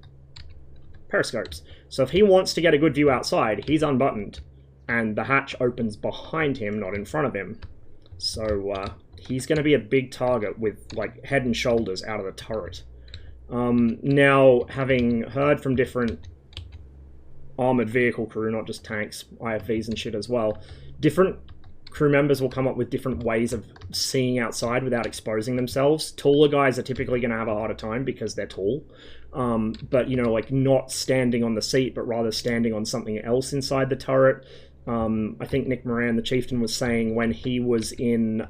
periscopes. So if he wants to get a good view outside, he's unbuttoned, and the hatch opens behind him, not in front of him. So he's going to be a big target with, like, head and shoulders out of the turret. Now, having heard from different armored vehicle crew, not just tanks, IFVs and shit as well, different crew members will come up with different ways of seeing outside without exposing themselves. Taller guys are typically going to have a harder time because they're tall. But, you know, like, not standing on the seat, but rather standing on something else inside the turret. I think Nick Moran, the chieftain, was saying when he was in,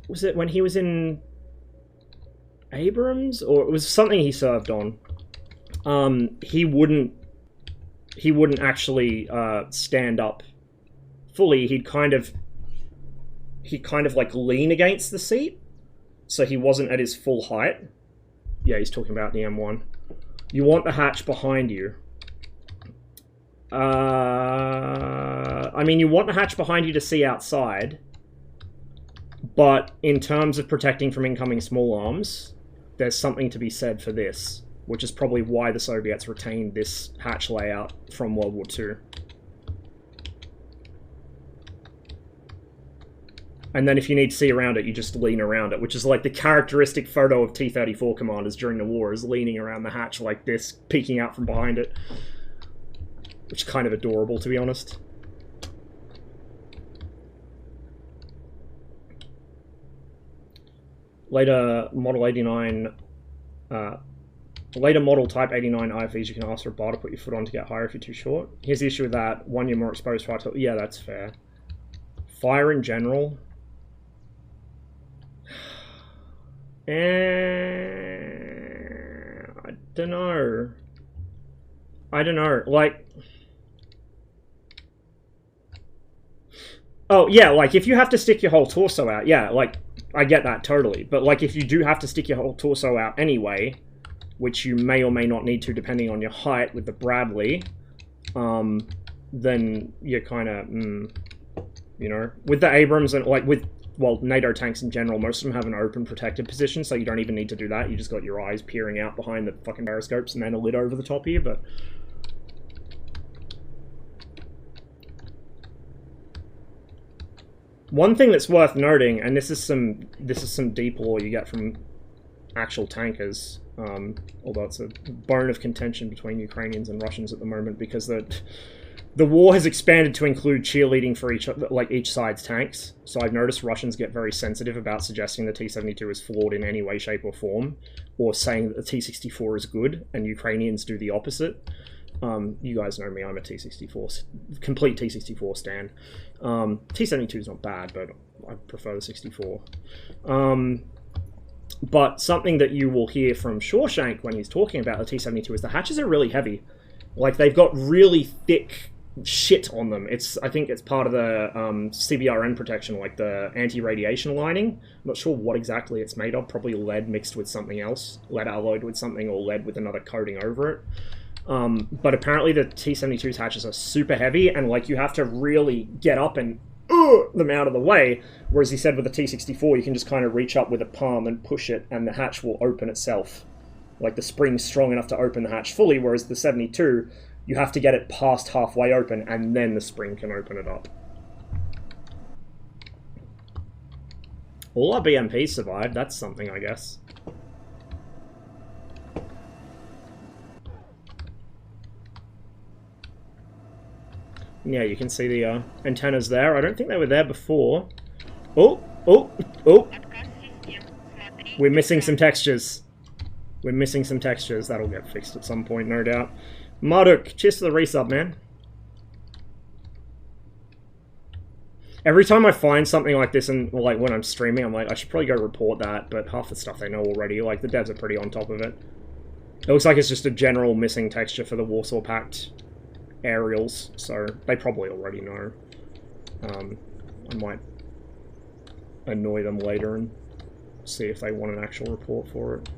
was it when he was in Abrams? Or it was something he served on. He wouldn't actually stand up fully. He'd kind of like lean against the seat, so he wasn't at his full height. Yeah, he's talking about the M1. You want the hatch behind you. I mean, you want the hatch behind you to see outside, but in terms of protecting from incoming small arms, there's something to be said for this, which is probably why the Soviets retained this hatch layout from World War II. And then if you need to see around it, you just lean around it, which is like the characteristic photo of T-34 commanders during the war, is leaning around the hatch like this, peeking out from behind it. Which is kind of adorable, to be honest. Later, Model 89 Later model Type 89 IFVs, you can ask for a bar to put your foot on to get higher if you're too short. Here's the issue with that. One, you're more exposed to artillery. Yeah, that's fair. Fire in general. I don't know. Like... Oh, yeah, like, if you have to stick your whole torso out, yeah, like, I get that totally. But, like, if you do have to stick your whole torso out anyway, which you may or may not need to depending on your height with the Bradley, then you're kind of, you know, with the Abrams and, like, with, well, NATO tanks in general, most of them have an open protected position, so you don't even need to do that. You just got your eyes peering out behind the fucking periscopes and then a lid over the top here, but... One thing that's worth noting, and this is some deep lore you get from actual tankers, although it's a bone of contention between Ukrainians and Russians at the moment, because the war has expanded to include cheerleading for each side's tanks. So I've noticed Russians get very sensitive about suggesting the T-72 is flawed in any way, shape, or form, or saying that the T-64 is good, and Ukrainians do the opposite. You guys know me, I'm a T-64, complete T-64 stan. T-72 is not bad, but I prefer the 64. But something that you will hear from Shawshank when he's talking about the T-72 is the hatches are really heavy. Like, they've got really thick shit on them. I think it's part of the CBRN protection, like the anti-radiation lining. I'm not sure what exactly it's made of, probably lead mixed with something else. Lead alloyed with something, or lead with another coating over it. But apparently the T-72's hatches are super heavy, and like you have to really get up and them out of the way, whereas he said with the T-64 you can just kind of reach up with a palm and push it and the hatch will open itself. Like the spring's strong enough to open the hatch fully, whereas the 72 you have to get it past halfway open and then the spring can open it up. All our BMPs survived, that's something, I guess. Yeah, you can see the antennas there. I don't think they were there before. Oh! We're missing some textures. That'll get fixed at some point, no doubt. Marduk, cheers to the resub, man. Every time I find something like this, and like when I'm streaming, I'm like, I should probably go report that, but half the stuff they know already. Like, the devs are pretty on top of it. It looks like it's just a general missing texture for the Warsaw Pact aerials, so they probably already know. I might annoy them later and see if they want an actual report for it.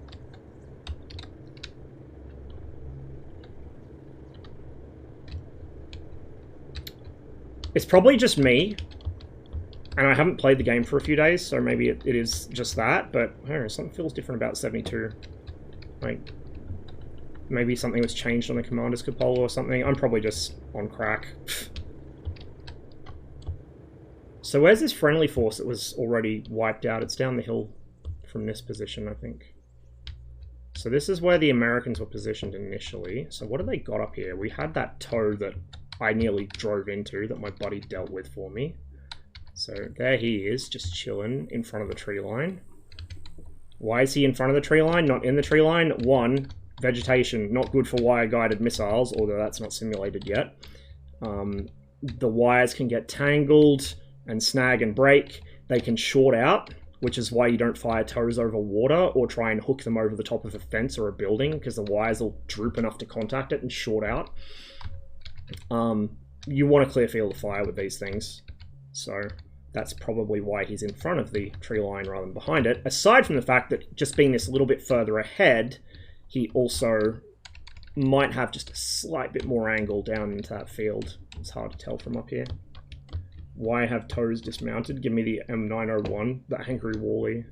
It's probably just me, and I haven't played the game for a few days, so maybe it is just that, but I don't know, something feels different about 72. Like, maybe something was changed on the commander's cupola or something. I'm probably just on crack. So where's this friendly force that was already wiped out? It's down the hill from this position, I think. So this is where the Americans were positioned initially. So what have they got up here? We had that tow that I nearly drove into that my buddy dealt with for me. So there he is, just chilling in front of the tree line. Why is he in front of the tree line, not in the tree line? One, vegetation, not good for wire-guided missiles, although that's not simulated yet. The wires can get tangled and snag and break. They can short out, which is why you don't fire tows over water or try and hook them over the top of a fence or a building, because the wires will droop enough to contact it and short out. You want a clear field of fire with these things, so that's probably why he's in front of the tree line rather than behind it. Aside from the fact that just being this little bit further ahead, he also might have just a slight bit more angle down into that field. It's hard to tell from up here. Why have tows dismounted? Give me the M901, that Angry Wally.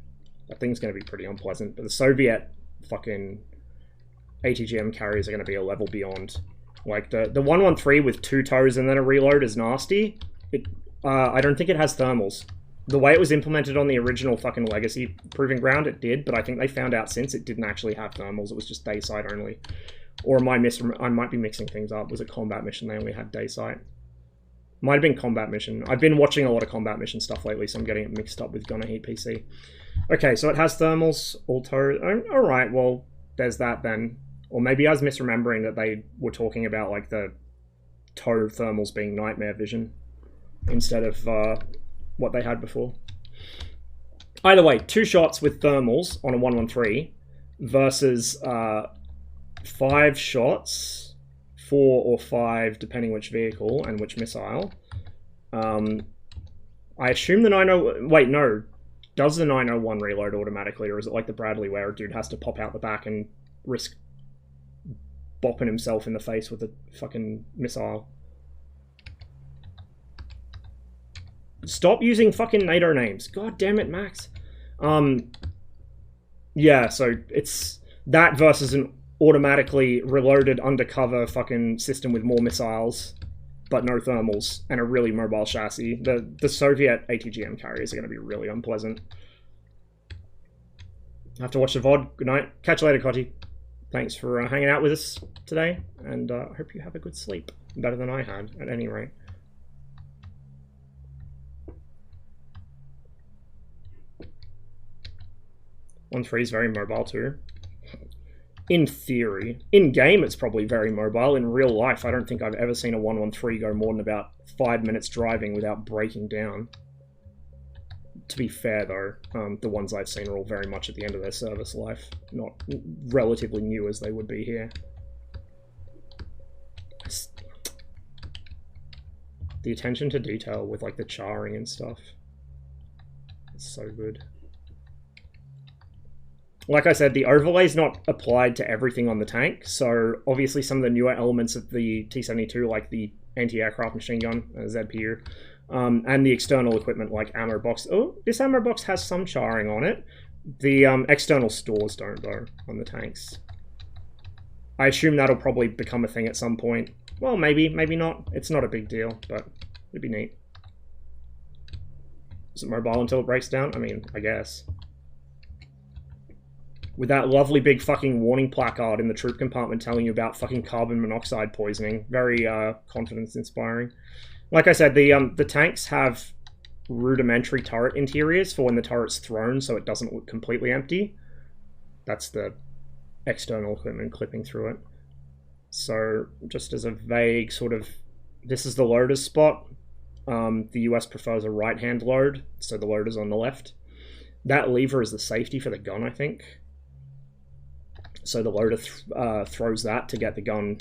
That thing's going to be pretty unpleasant, but the Soviet fucking ATGM carriers are going to be a level beyond. Like, the 113 with 2 tows and then a reload is nasty. I don't think it has thermals. The way it was implemented on the original fucking Legacy Proving Ground, it did, but I think they found out since it didn't actually have thermals. It was just day sight only. Or I might be mixing things up. Was it combat mission? They only had day sight. Might have been combat mission. I've been watching a lot of combat mission stuff lately, so I'm getting it mixed up with GHPC. Okay, so it has thermals, all tow. Alright, well, there's that then. Or maybe I was misremembering that they were talking about like the tow thermals being nightmare vision instead of what they had before. Either way, 2 shots with thermals on a 113 versus 5 shots, 4 or 5 depending which vehicle and which missile. I assume the 90... Wait, no. Does the 901 reload automatically, or is it like the Bradley where a dude has to pop out the back and risk bopping himself in the face with a fucking missile? Stop using fucking NATO names. God damn it, Max. Yeah, so it's that versus an automatically reloaded undercover fucking system with more missiles, but no thermals, and a really mobile chassis. The Soviet ATGM carriers are going to be really unpleasant. I have to watch the VOD. Good night. Catch you later, Cotty. Thanks for hanging out with us today, and I hope you have a good sleep. Better than I had, at any rate. 1.3 is very mobile too. In theory. In game, it's probably very mobile. In real life, I don't think I've ever seen a 113 go more than about 5 minutes driving without breaking down. To be fair, though, the ones I've seen are all very much at the end of their service life. Not relatively new as they would be here. The attention to detail with, like, the charring and stuff. It's so good. Like I said, the overlay's not applied to everything on the tank, so obviously some of the newer elements of the T-72, like the anti-aircraft machine gun, ZPU, and the external equipment like ammo box. Oh, this ammo box has some charring on it. The external stores don't, though, on the tanks. I assume that'll probably become a thing at some point. Well, maybe, maybe not. It's not a big deal, but it'd be neat. Is it mobile until it breaks down? I mean, I guess. With that lovely big fucking warning placard in the troop compartment telling you about fucking carbon monoxide poisoning. Very confidence-inspiring. Like I said, the tanks have rudimentary turret interiors for when the turret's thrown, so it doesn't look completely empty. That's the external equipment clipping through it. So, just as a vague sort of... This is the loader's spot. The US prefers a right-hand load, so the loader's on the left. That lever is the safety for the gun, I think. So the loader throws that to get the gun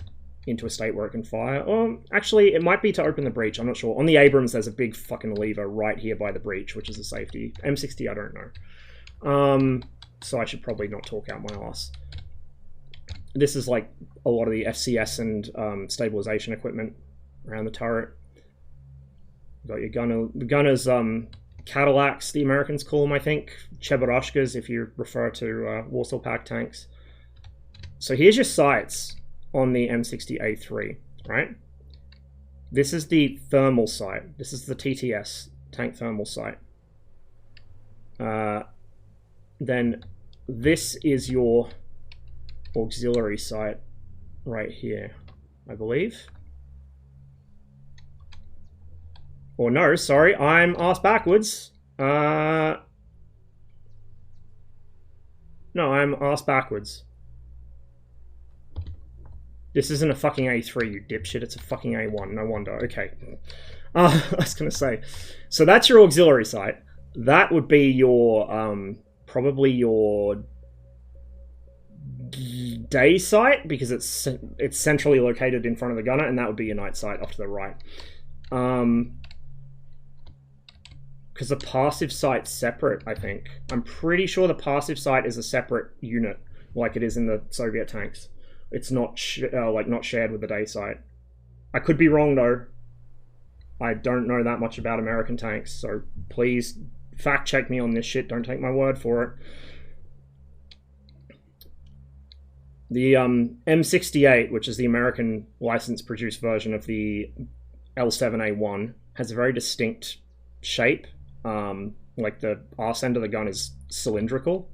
into a state where it can fire. Or, actually, it might be to open the breech, I'm not sure. On the Abrams, there's a big fucking lever right here by the breech, which is the safety. M60, I don't know. So I should probably not talk out my ass. This is like a lot of the FCS and stabilization equipment around the turret. Got your gunner. The gunners, Cadillacs, the Americans call them, I think. Cheburashkas, if you refer to Warsaw Pack tanks. So here's your sights on the M60A3, right? This is the thermal sight. This is the TTS, tank thermal sight. Then this is your auxiliary sight right here, I believe. Or no, sorry, I'm asked backwards. No, I'm asked backwards. This isn't a fucking A3, you dipshit. It's a fucking A1. No wonder. Okay. I was going to say. So that's your auxiliary sight. That would be your, probably your day sight, because it's centrally located in front of the gunner, and that would be your night sight off to the right. Because the passive sight's separate, I think. I'm pretty sure the passive sight is a separate unit, like it is in the Soviet tanks. It's not not shared with the day sight. I could be wrong though. I don't know that much about American tanks, so please fact check me on this shit. Don't take my word for it. The M68, which is the American license-produced version of the L7A1, has a very distinct shape. Like the arse end of the gun is cylindrical.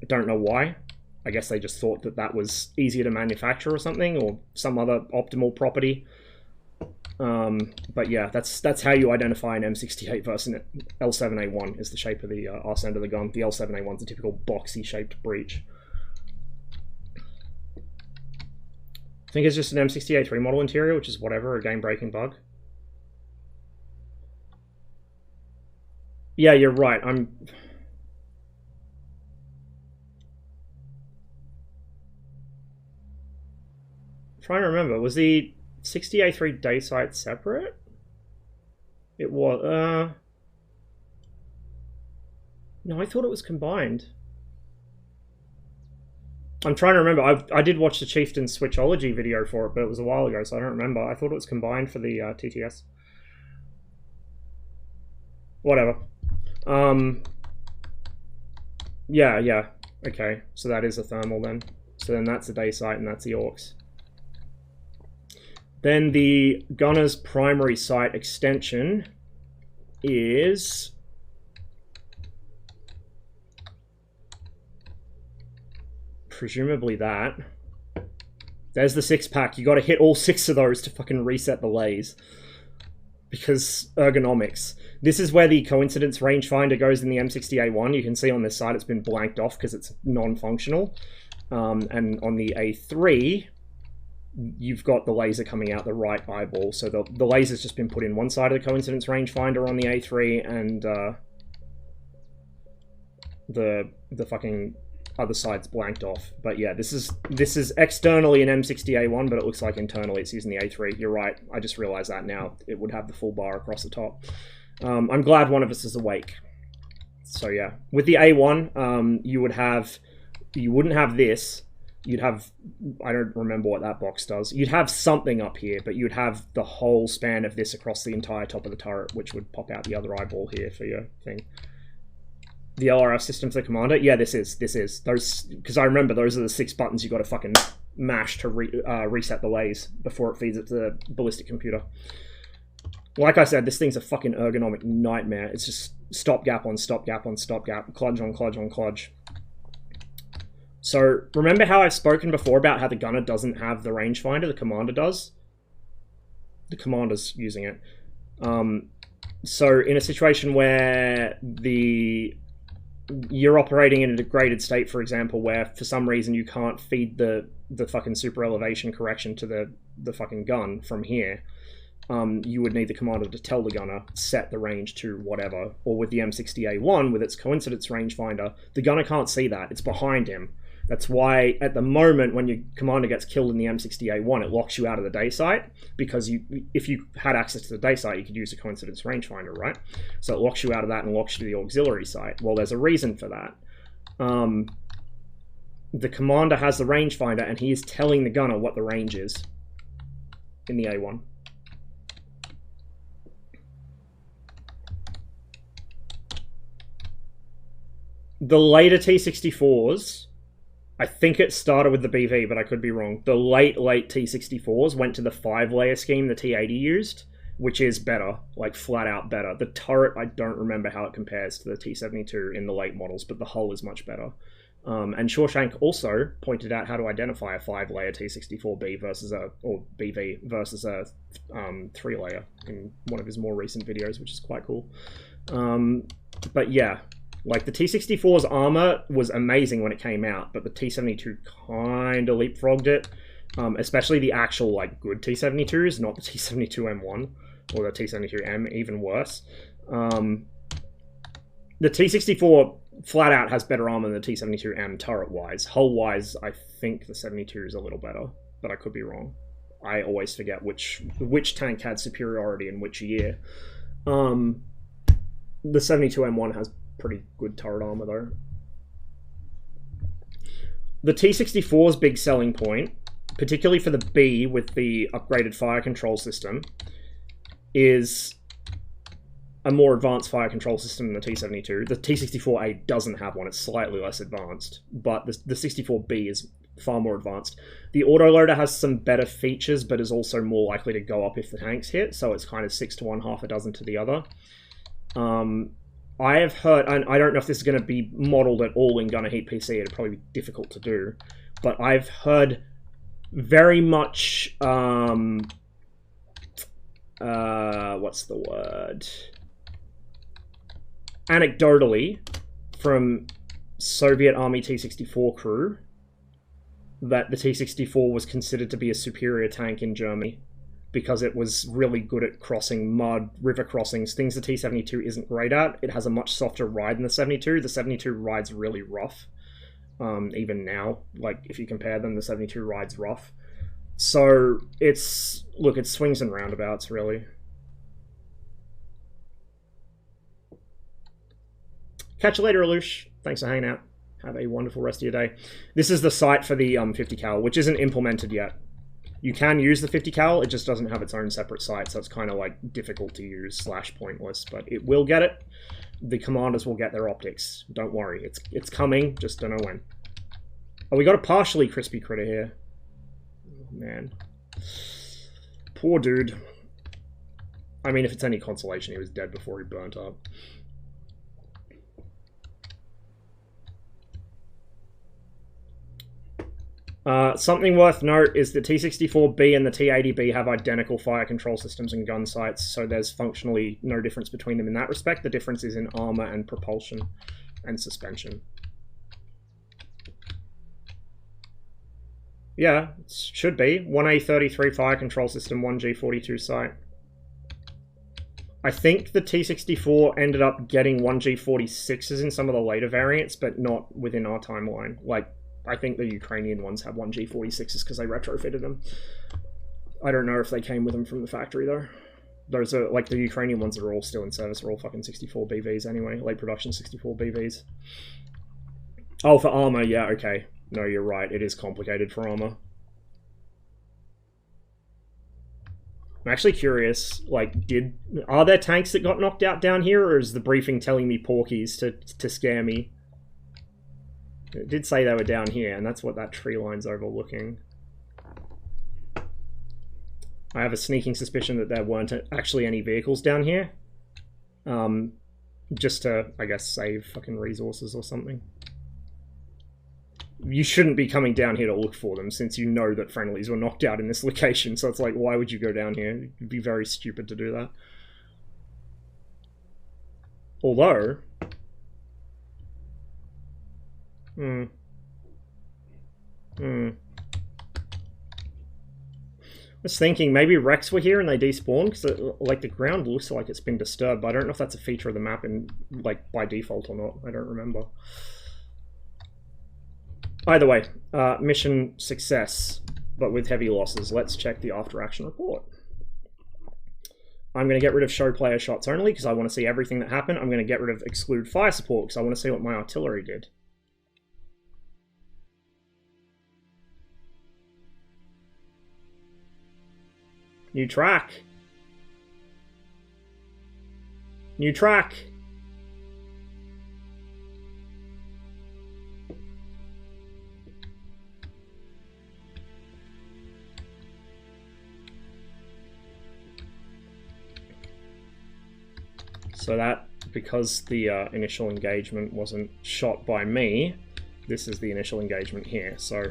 I don't know why. I guess they just thought that that was easier to manufacture or something, or some other optimal property. But yeah, that's how you identify an M68 versus an L7A1, is the shape of the arse end of the gun. The L7A1's a typical boxy shaped breech. I think it's just an M60A3 model interior, which is whatever, a game-breaking bug. Yeah, you're right. I'm trying to remember. Was the 60A3 day site separate? It was. No, I thought it was combined. I'm trying to remember. I did watch the Chieftain Switchology video for it, but it was a while ago, so I don't remember. I thought it was combined for the TTS. Whatever. Yeah. Okay, so that is a thermal then. So then that's a day sight and that's the AUX. Then the gunner's primary sight extension is... presumably that. There's the 6-pack. You got to hit all 6 of those to fucking reset the lays. Because ergonomics. This is where the coincidence rangefinder goes in the M60A1. You can see on this side it's been blanked off because it's non-functional. And on the A3, you've got the laser coming out the right eyeball. So the laser's just been put in one side of the coincidence rangefinder on the A3, and the fucking other side's blanked off. But yeah, this is externally an M60A1, but it looks like internally it's using the A3. You're right. I just realized that now. It would have the full bar across the top. I'm glad one of us is awake. So yeah, with the A1, you wouldn't have this. You'd have, I don't remember what that box does. You'd have something up here, but you'd have the whole span of this across the entire top of the turret, which would pop out the other eyeball here for your thing. The LRF system's the commander? Yeah, this is. Those, because I remember those are the 6 buttons you got to fucking mash to reset the lays before it feeds it to the ballistic computer. Like I said, this thing's a fucking ergonomic nightmare. It's just stopgap on stopgap on stopgap, kludge on kludge on kludge. So, remember how I've spoken before about how the gunner doesn't have the rangefinder, the commander does? The commander's using it. So, in a situation where you're operating in a degraded state, for example, where for some reason you can't feed the fucking super elevation correction to the fucking gun from here, you would need the commander to tell the gunner, set the range to whatever. Or with the M60A1, with its coincidence rangefinder, the gunner can't see that. It's behind him. That's why, at the moment, when your commander gets killed in the M60A1, it locks you out of the day sight, because if you had access to the day sight, you could use a coincidence rangefinder, right? So it locks you out of that and locks you to the auxiliary sight. Well, there's a reason for that. The commander has the rangefinder, and he is telling the gunner what the range is in the A1. The later T64s... I think it started with the BV, but I could be wrong. The late T64s went to the 5-layer scheme the T80 used, which is better, like flat out better. The turret, I don't remember how it compares to the T72 in the late models, but the hull is much better. And Shawshank also pointed out how to identify a 5-layer T64B versus or BV versus a 3-layer in one of his more recent videos, which is quite cool. But yeah. Like, the T64's armor was amazing when it came out, but the T72 kind of leapfrogged it. Especially the actual, like, good T72s, not the T72M1, or the T72M, even worse. The T64 flat out has better armor than the T72M turret-wise. Hull-wise, I think the 72 is a little better, but I could be wrong. I always forget which tank had superiority in which year. The 72M1 has pretty good turret armor though. The T64's big selling point, particularly for the B with the upgraded fire control system, is a more advanced fire control system than the T72. The T64A doesn't have one, it's slightly less advanced, but the 64B is far more advanced. The autoloader has some better features, but is also more likely to go up if the tanks hit, so it's kind of 6 to 1, half a dozen to the other. I have heard, and I don't know if this is going to be modeled at all in Gunner Heat PC, it'd probably be difficult to do, but I've heard very much, what's the word? Anecdotally, from Soviet Army T-64 crew, that the T-64 was considered to be a superior tank in Germany because it was really good at crossing mud, river crossings, things the T-72 isn't great at. It has a much softer ride than the 72. The 72 rides really rough. Even now, like, if you compare them, the 72 rides rough. So, it's swings and roundabouts, really. Catch you later, Alush. Thanks for hanging out. Have a wonderful rest of your day. This is the site for the 50 cal, which isn't implemented yet. You can use the 50 cal, it just doesn't have its own separate site, so it's kind of like difficult to use / pointless, but it will get it. The commanders will get their optics. Don't worry, it's coming, just don't know when. Oh, we got a partially crispy critter here. Oh, man. Poor dude. I mean, if it's any consolation, he was dead before he burnt up. Something worth note is the T-64B and the T-80B have identical fire control systems and gun sights, so there's functionally no difference between them in that respect. The difference is in armor and propulsion and suspension. Yeah, it should be. 1A33 fire control system, 1G42 sight. I think the T-64 ended up getting 1G46s in some of the later variants, but not within our timeline. Like, I think the Ukrainian ones have 1G46s because they retrofitted them. I don't know if they came with them from the factory, though. Those are, like, the Ukrainian ones that are all still in service are all fucking 64 BVs anyway. Late production 64 BVs. Oh, for armor, yeah, okay. No, you're right. It is complicated for armor. I'm actually curious, like, are there tanks that got knocked out down here, or is the briefing telling me porkies to scare me? It did say they were down here, and that's what that tree line's overlooking. I have a sneaking suspicion that there weren't actually any vehicles down here. Just to, I guess, save fucking resources or something. You shouldn't be coming down here to look for them, since you know that friendlies were knocked out in this location, so it's like, why would you go down here? It'd be very stupid to do that. Although... I was thinking maybe Rex were here and they despawned, because like the ground looks like it's been disturbed, but I don't know if that's a feature of the map in, like, by default or not. I don't remember. Either way, mission success, but with heavy losses. Let's check the after action report. I'm going to get rid of show player shots only because I want to see everything that happened. I'm going to get rid of exclude fire support because I want to see what my artillery did. New track. New track. So that, because the initial engagement wasn't shot by me, this is the initial engagement here, so...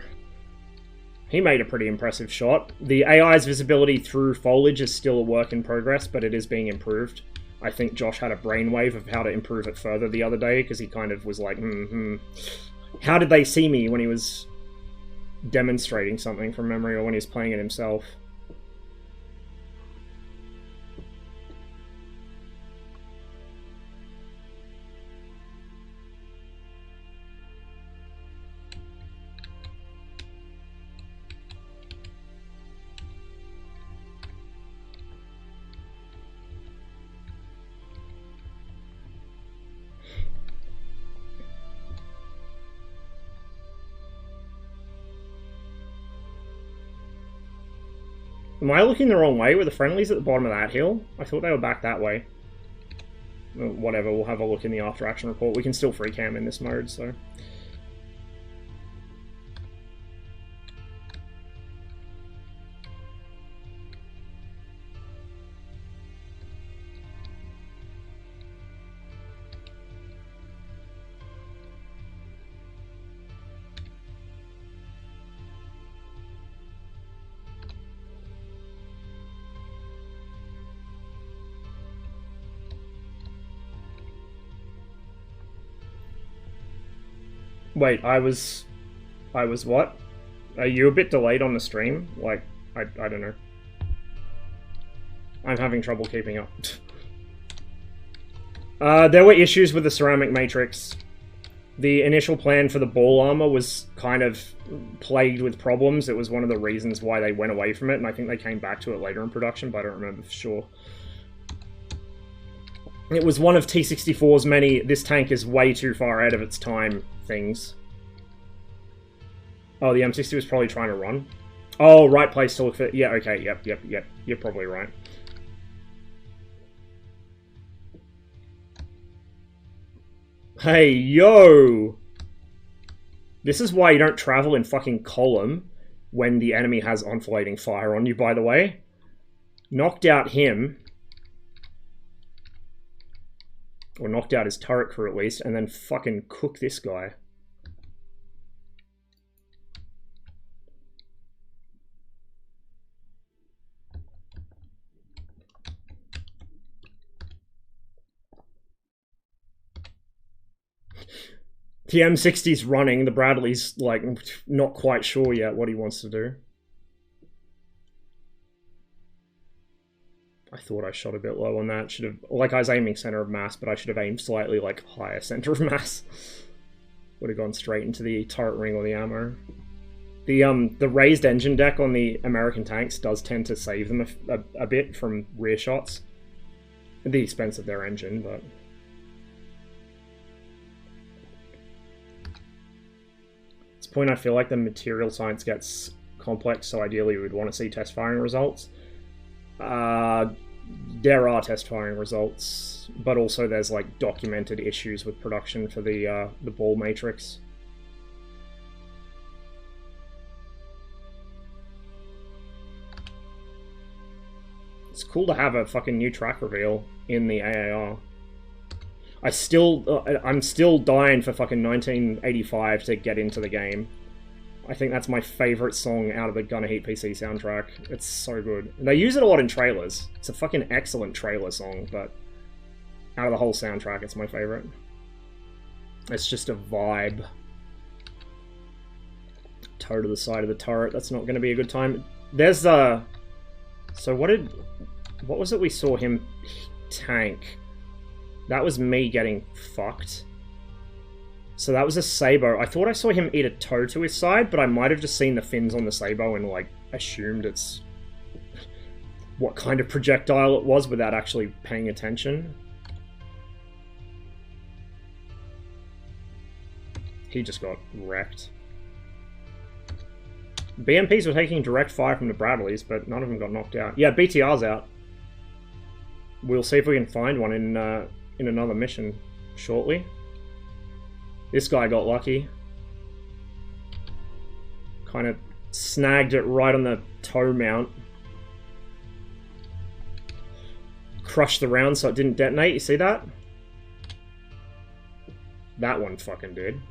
He made a pretty impressive shot. The AI's visibility through foliage is still a work in progress, but it is being improved. I think Josh had a brainwave of how to improve it further the other day, because he kind of was like, How did they see me when he was demonstrating something from memory, or when he was playing it himself? Am I looking the wrong way? Were the friendlies at the bottom of that hill? I thought they were back that way. Whatever, we'll have a look in the after action report. We can still free cam in this mode, so... Wait, I was what? Are you a bit delayed on the stream? Like, I don't know. I'm having trouble keeping up. There were issues with the ceramic matrix. The initial plan for the ball armor was kind of plagued with problems. It was one of the reasons why they went away from it, and I think they came back to it later in production, but I don't remember for sure. It was one of T-64's many, this tank is way too far ahead of its time things. Oh, the M60 was probably trying to run. Oh, right place to look for... Yeah, okay, yep. You're probably right. Hey, yo! This is why you don't travel in fucking column when the enemy has enfilading fire on you, by the way. Knocked out him. Or knocked out his turret crew at least, and then fucking cook this guy. The M60's running, the Bradley's, like, not quite sure yet what he wants to do. I thought I shot a bit low on that. Should have, like, I was aiming center of mass, but I should have aimed slightly, like, higher center of mass. Would have gone straight into the turret ring or the ammo. The raised engine deck on the American tanks does tend to save them a bit from rear shots. At the expense of their engine, but... point I feel like the material science gets complex, so ideally we would want to see test firing results. There are test firing results, but also there's like documented issues with production for the ball matrix. It's cool to have a fucking new track reveal in the AAR. I'm still dying for fucking 1985 to get into the game. I think that's my favorite song out of the GHPC soundtrack. It's so good. And they use it a lot in trailers. It's a fucking excellent trailer song, but out of the whole soundtrack, it's my favorite. It's just a vibe. Toe to the side of the turret. That's not going to be a good time. There's so what was it we saw him tank? That was me getting fucked. So that was a Sabo. I thought I saw him eat a toe to his side, but I might have just seen the fins on the Sabo and, like, assumed it's what kind of projectile it was without actually paying attention. He just got wrecked. BMPs were taking direct fire from the Bradleys, but none of them got knocked out. Yeah, BTR's out. We'll see if we can find one in another mission shortly. This guy got lucky. Kind of snagged it right on the toe mount. Crushed the round so it didn't detonate, you see that? That one fucking did.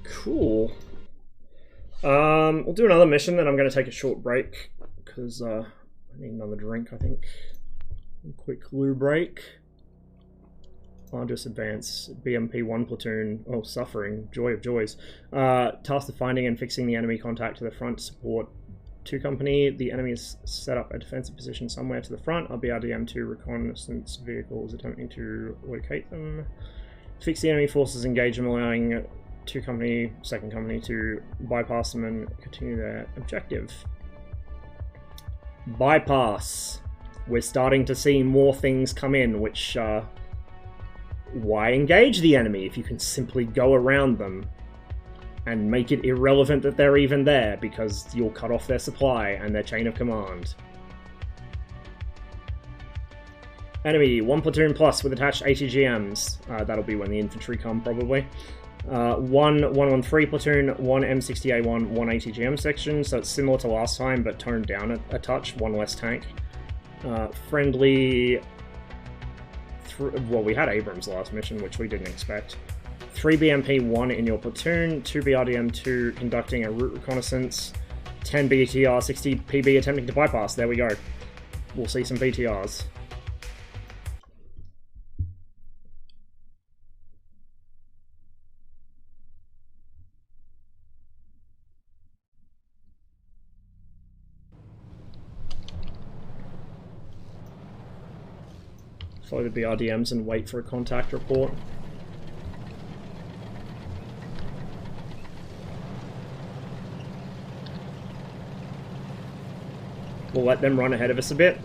Cool. We'll do another mission, then I'm going to take a short break, because I need another drink, I think. A quick loo break. Arduous advance. BMP 1 platoon. Oh, suffering. Joy of joys. Tasked with finding and fixing the enemy contact to the front. Support 2 company. The enemy has set up a defensive position somewhere to the front. RBRDM2 reconnaissance vehicles attempting to locate them. Fix the enemy forces, engage them, allowing 2 company, 2nd company to bypass them and continue their objective. Bypass. We're starting to see more things come in, which, why engage the enemy if you can simply go around them and make it irrelevant that they're even there, because you'll cut off their supply and their chain of command. Enemy, 1 platoon plus with attached ATGMs. That'll be when the infantry come, probably. 113 platoon, 1 M60A1, 1 ATGM section, so it's similar to last time, but toned down a touch, 1 less tank. Friendly... well, we had Abrams last mission, which we didn't expect. 3 BMP 1 in your platoon, 2 BRDM 2 conducting a route reconnaissance, 10 BTR 60 PB attempting to bypass. There we go. We'll see some BTRs. Follow the BRDMs and wait for a contact report. We'll let them run ahead of us a bit.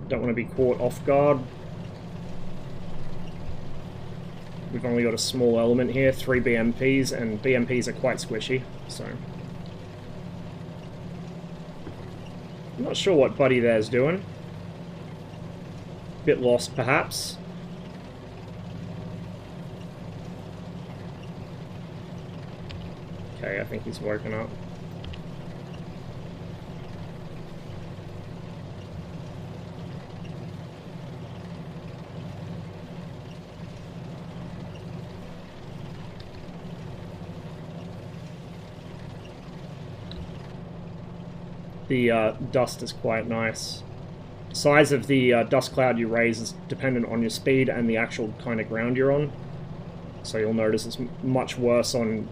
Don't want to be caught off guard. We've only got a small element here, 3 BMPs, and BMPs are quite squishy, so... I'm not sure what Buddy there's doing. Bit lost, perhaps. Okay, I think he's woken up. The dust is quite nice. Size of the dust cloud you raise is dependent on your speed and the actual kind of ground you're on. So you'll notice it's much worse on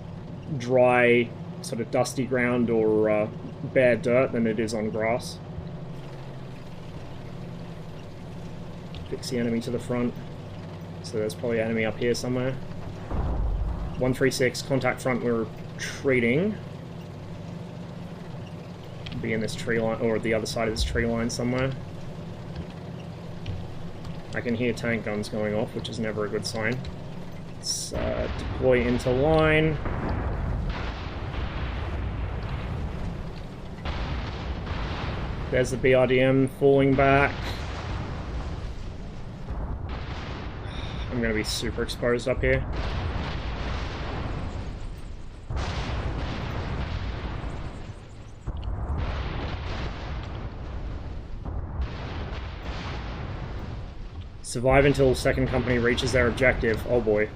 dry, sort of dusty ground or bare dirt than it is on grass. Fix the enemy to the front. So there's probably an enemy up here somewhere. 136, contact front, we're retreating. Be in this tree line, or the other side of this tree line somewhere. I can hear tank guns going off, which is never a good sign. Let's deploy into line. There's the BRDM falling back. I'm going to be super exposed up here. Survive until second company reaches their objective. Oh boy.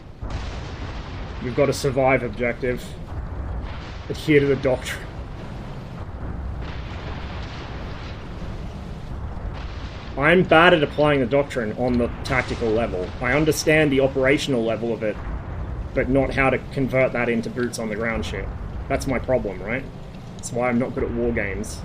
We've got a survive objective. Adhere to the doctrine. I'm bad at applying the doctrine on the tactical level. I understand the operational level of it, but not how to convert that into boots on the ground shit. That's my problem, right? That's why I'm not good at war games.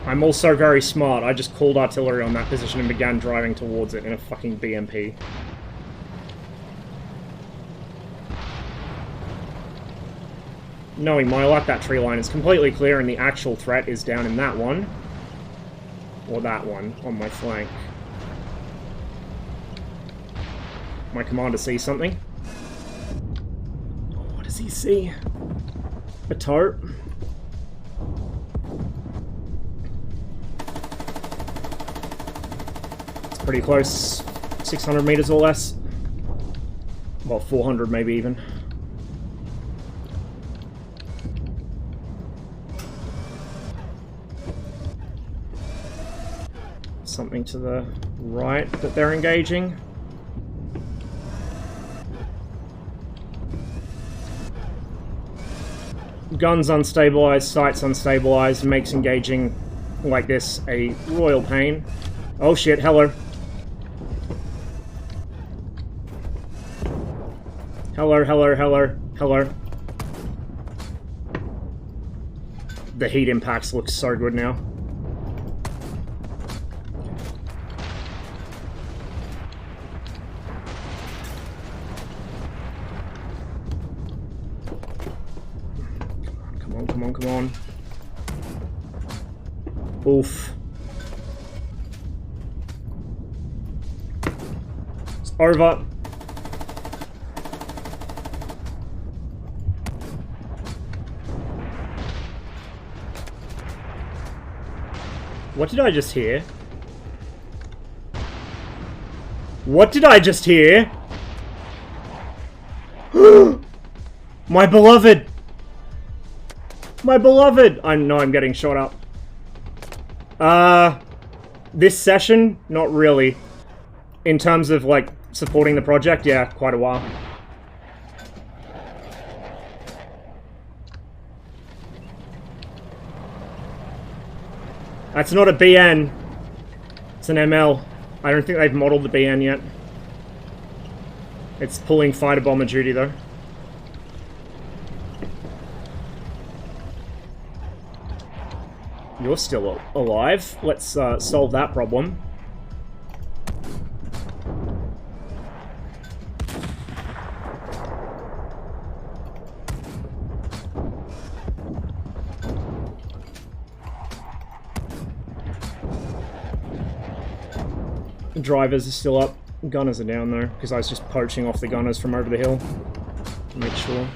I'm also very smart. I just called artillery on that position and began driving towards it in a fucking BMP. Knowing my luck, that tree line is completely clear and the actual threat is down in that one. Or that one, on my flank. My commander sees something. What does he see? A tart? Pretty close, 600 meters or less. Well, 400 maybe even. Something to the right that they're engaging. Guns unstabilized, sights unstabilized, makes engaging like this a royal pain. Oh shit, hello. Hello, hello, hello, hello. The heat impacts look so good now. Come on, come on, come on. Oof. It's over. What did I just hear? What did I just hear? My beloved! My beloved! I know I'm getting shot up. This session? Not really. In terms of, like, supporting the project, yeah, quite a while. That's not a BN. It's an ML. I don't think they've modeled the BN yet. It's pulling fighter bomber duty, though. You're still alive. Let's solve that problem. The drivers are still up. Gunners are down, though, because I was just poaching off the gunners from over the hill. To make sure.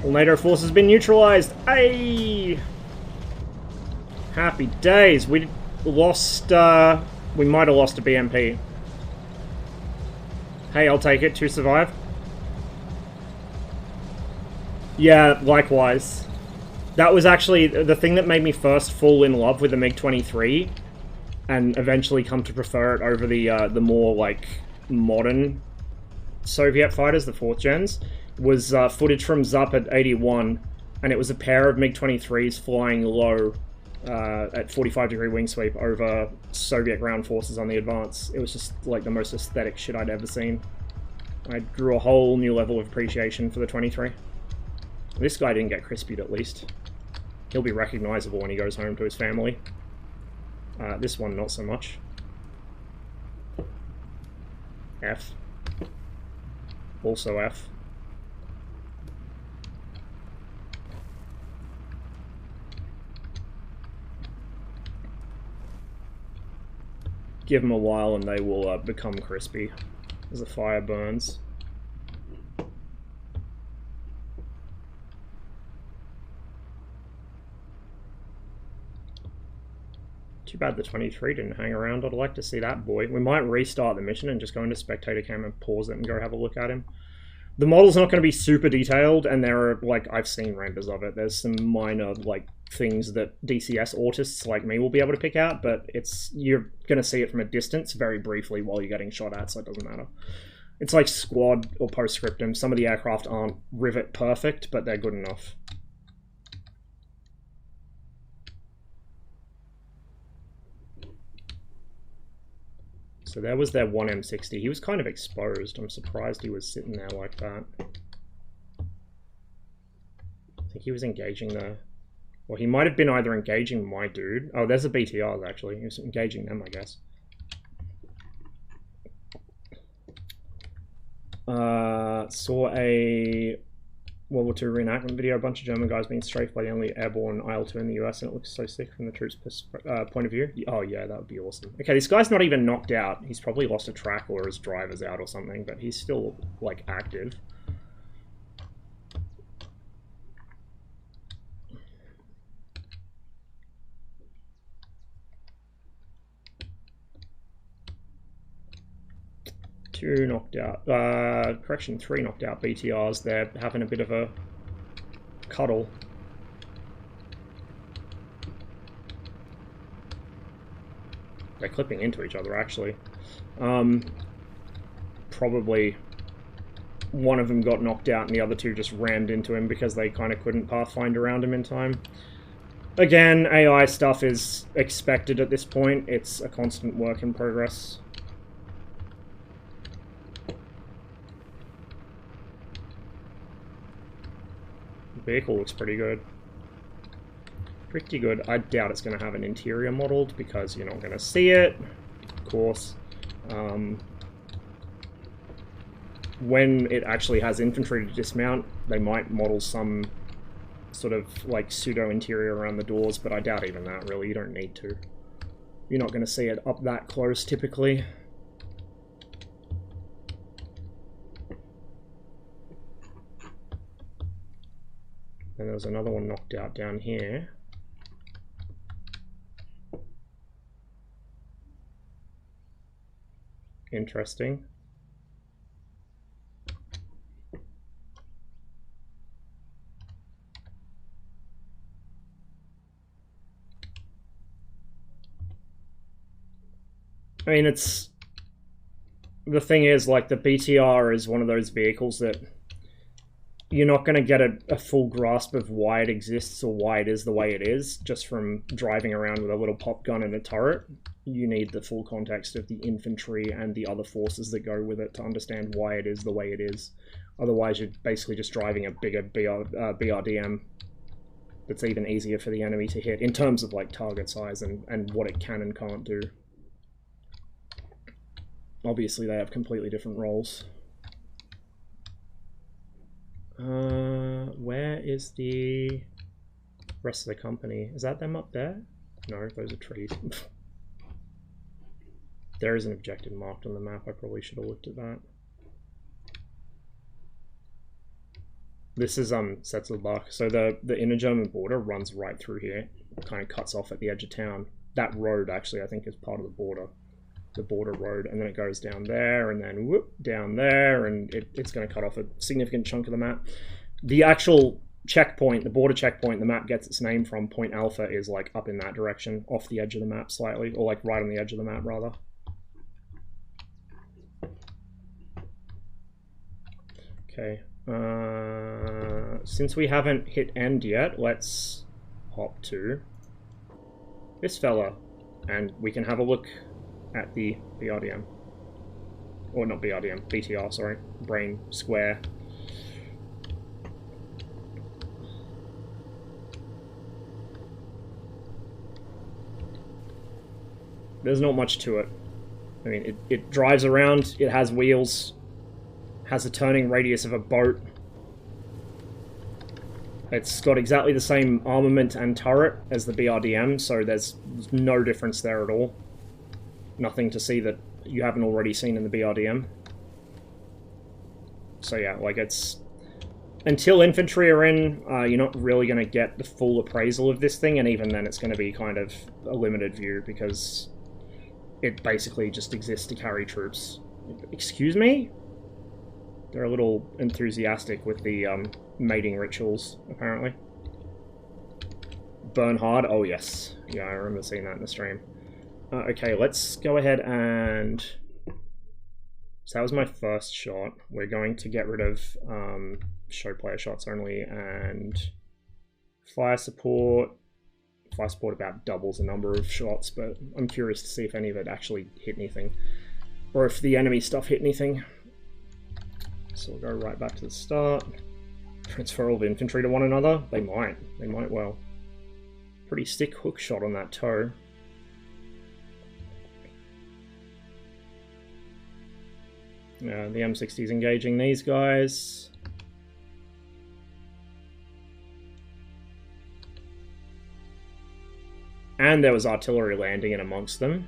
All NATO force has been neutralized. Ayy! Happy days. We lost, we might have lost a BMP. Hey, I'll take it. 2 survive. Yeah, likewise. That was actually the thing that made me first fall in love with the MiG-23 and eventually come to prefer it over the more, like, modern Soviet fighters, the 4th gens, was footage from ZUP at 81, and it was a pair of MiG-23s flying low at 45-degree wing sweep over Soviet ground forces on the advance. It was just like the most aesthetic shit I'd ever seen. I drew a whole new level of appreciation for the 23. This guy didn't get crispied, at least. He'll be recognizable when he goes home to his family. This one, not so much. F. Also F. Give them a while and they will become crispy as the fire burns. Too bad the 23 didn't hang around. I'd like to see that boy. We might restart the mission and just go into spectator cam and pause it and go have a look at him. The model's not going to be super detailed, and there are, like, I've seen renders of it. There's some minor, like, things that DCS autists like me will be able to pick out, but you're going to see it from a distance very briefly while you're getting shot at, so it doesn't matter. It's like squad or postscriptum. Some of the aircraft aren't rivet perfect, but they're good enough. So there was their 1M60. He was kind of exposed. I'm surprised he was sitting there like that. I think he was engaging the... Well, he might have been either engaging my dude. Oh, there's the BTRs, actually. He was engaging them, I guess. Saw a World War II reenactment video. A bunch of German guys being strafed by the only airborne IL-2 in the US, and it looks so sick from the troops' point of view. Oh yeah, that would be awesome. Okay, this guy's not even knocked out. He's probably lost a track or his driver's out or something, but he's still, like, active. Two knocked out. Correction, 3 knocked out BTRs. They're having a bit of a cuddle. They're clipping into each other, actually. Probably one of them got knocked out and the other two just rammed into him because they kind of couldn't pathfind around him in time. Again, AI stuff is expected at this point. It's a constant work in progress. The vehicle looks pretty good. Pretty good. I doubt it's going to have an interior modeled because you're not going to see it, of course. When it actually has infantry to dismount, they might model some sort of like pseudo interior around the doors, but I doubt even that, really. You don't need to. You're not going to see it up that close typically. And there's another one knocked out down here. Interesting. I mean, it's... The thing is, like, the BTR is one of those vehicles that you're not going to get a full grasp of why it exists or why it is the way it is just from driving around with a little pop gun and a turret. You need the full context of the infantry and the other forces that go with it to understand why it is the way it is. Otherwise, you're basically just driving a bigger BRDM that's even easier for the enemy to hit in terms of like target size and what it can and can't do. Obviously, they have completely different roles. Where is the rest of the company? Is that them up there? No, those are trees. There is an objective marked on the map. I probably should have looked at that. This is Setzelbach. So the inner German border runs right through here. It kind of cuts off at the edge of town. That road actually I think is part of the border road, and then it goes down there and then whoop down there, and it's going to cut off a significant chunk of the map. The actual checkpoint, the border checkpoint the map gets its name from, Point Alpha, is like up in that direction, off the edge of the map slightly, or like right on the edge of the map rather. Okay, since we haven't hit end yet, let's hop to this fella and we can have a look at the BRDM. Or not BRDM, BTR, sorry. Brain Square. There's not much to it. I mean, it drives around, it has wheels, has a turning radius of a boat. It's got exactly the same armament and turret as the BRDM, so there's no difference there at all. Nothing to see that you haven't already seen in the BRDM. So yeah, like it's... Until infantry are in, you're not really going to get the full appraisal of this thing, and even then it's going to be kind of a limited view, because it basically just exists to carry troops. Excuse me? They're a little enthusiastic with the mating rituals, apparently. Bernhard, oh yes. Yeah, I remember seeing that in the stream. Okay, let's go ahead and... So that was my first shot. We're going to get rid of show player shots only and fire support. Fire support about doubles the number of shots, but I'm curious to see if any of it actually hit anything. Or if the enemy stuff hit anything. So we'll go right back to the start. Transfer all the infantry to one another. They might. They might well. Pretty stick hook shot on that toe. Yeah, the M60 is engaging these guys. And there was artillery landing in amongst them.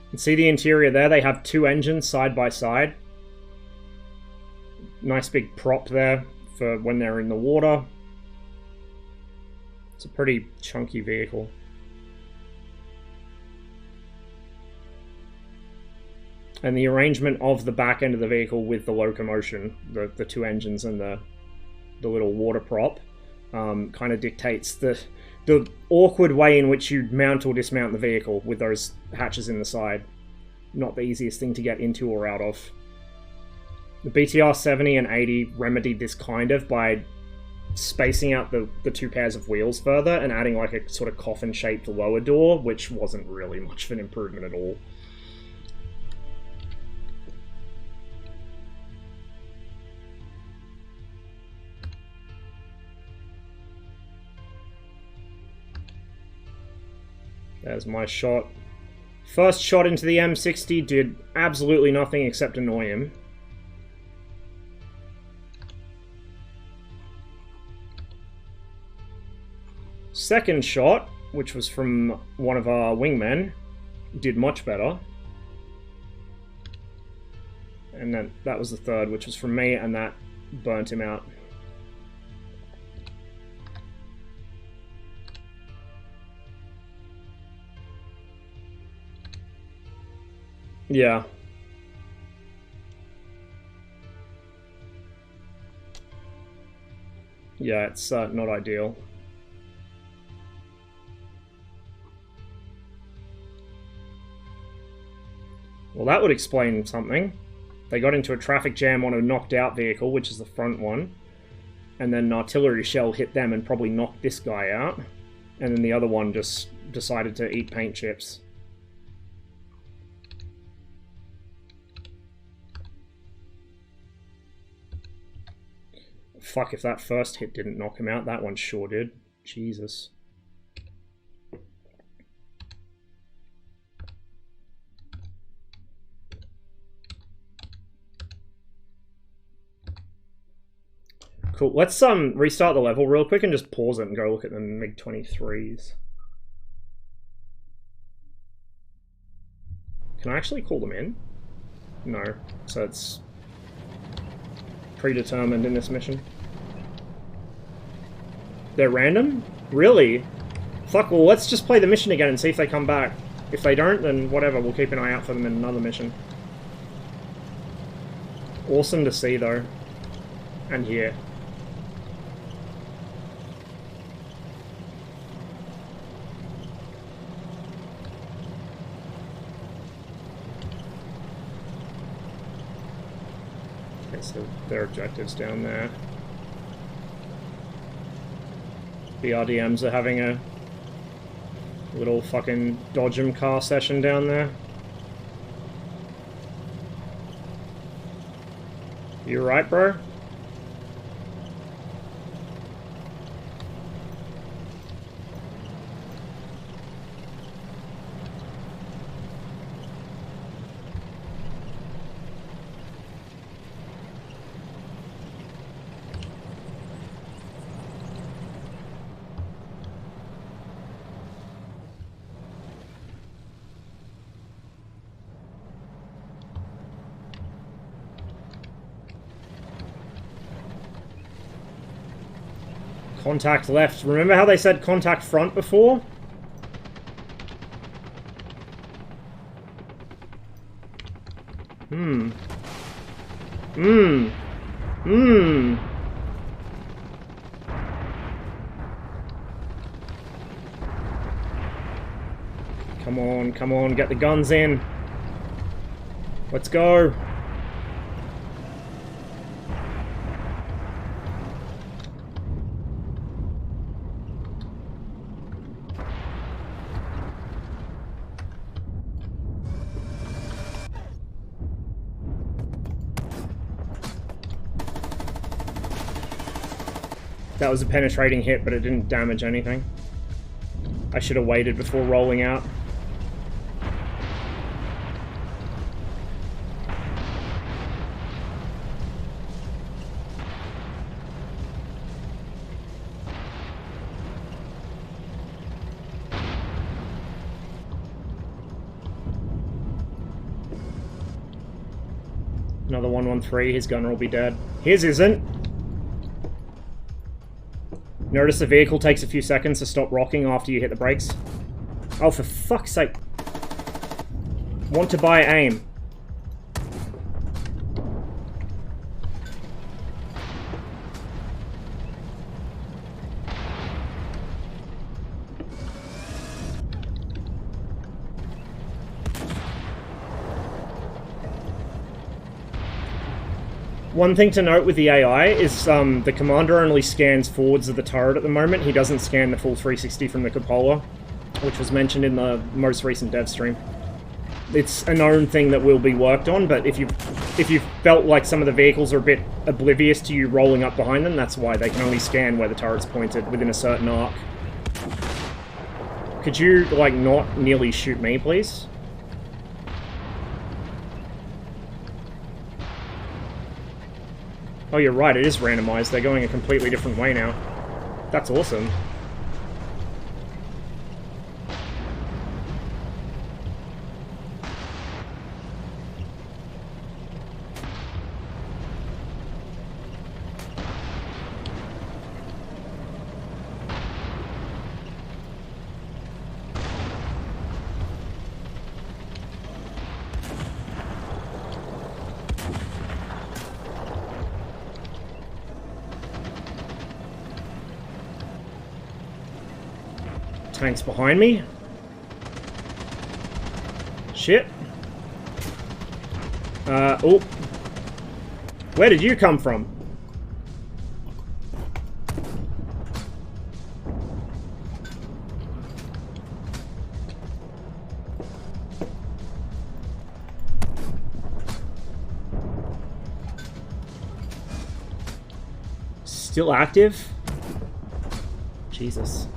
You can see the interior there, they have two engines side by side. Nice big prop there for when they're in the water. It's a pretty chunky vehicle. And the arrangement of the back end of the vehicle with the locomotion, the two engines and the little water prop, kind of dictates the awkward way in which you mount or dismount the vehicle with those hatches in the side. Not the easiest thing to get into or out of. The BTR 70 and 80 remedied this kind of by spacing out the two pairs of wheels further and adding like a sort of coffin-shaped lower door, which wasn't really much of an improvement at all. There's my shot. First shot into the M60 did absolutely nothing except annoy him. Second shot, which was from one of our wingmen, did much better. And then that was the third, which was from me, and that burnt him out. Yeah. Yeah, it's not ideal. Well, that would explain something. They got into a traffic jam on a knocked out vehicle, which is the front one. And then an artillery shell hit them and probably knocked this guy out. And then the other one just decided to eat paint chips. Fuck, if that first hit didn't knock him out, that one sure did. Jesus. Cool. Let's restart the level real quick and just pause it and go look at the MiG-23s. Can I actually call them in? No. So it's predetermined in this mission. They're random? Really? Fuck, well let's just play the mission again and see if they come back. If they don't, then whatever, we'll keep an eye out for them in another mission. Awesome to see though. And hear. So their objectives down there. The RDMs are having a little fucking dodge 'em car session down there. You right, bro? Contact left. Remember how they said contact front before? Come on, come on, get the guns in. Let's go. That was a penetrating hit, but it didn't damage anything. I should have waited before rolling out. Another 113, his gunner will be dead. His isn't. Notice the vehicle takes a few seconds to stop rocking after you hit the brakes. Oh, for fuck's sake. Want to buy aim. One thing to note with the AI is the commander only scans forwards of the turret at the moment. He doesn't scan the full 360 from the cupola, which was mentioned in the most recent dev stream. It's a known thing that will be worked on, but if you felt like some of the vehicles are a bit oblivious to you rolling up behind them, that's why they can only scan where the turret's pointed within a certain arc. Could you, like, not nearly shoot me, please? Oh, you're right, it is randomized. They're going a completely different way now. That's awesome. Tanks behind me. Shit. Oh. Where did you come from? Still active? Jesus.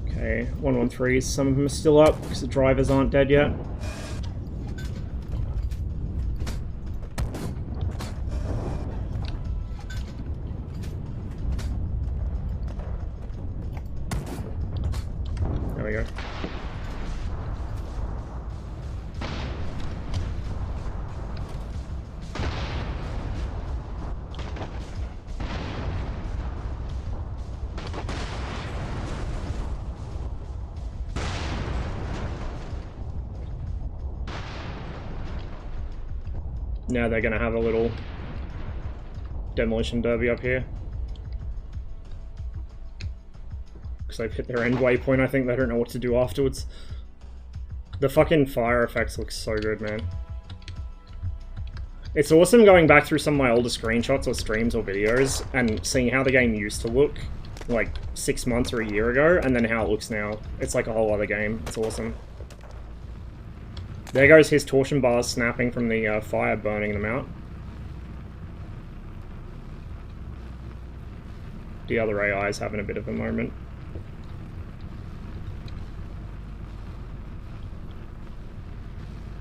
Okay, 113. Some of them are still up because the drivers aren't dead yet. There we go. Now they're going to have a little demolition derby up here. Because they've hit their end waypoint, I think. They don't know what to do afterwards. The fucking fire effects look so good, man. It's awesome going back through some of my older screenshots or streams or videos and seeing how the game used to look like 6 months or a year ago, and then how it looks now. It's like a whole other game. It's awesome. There goes his torsion bars snapping from the fire, burning them out. The other AI is having a bit of a moment.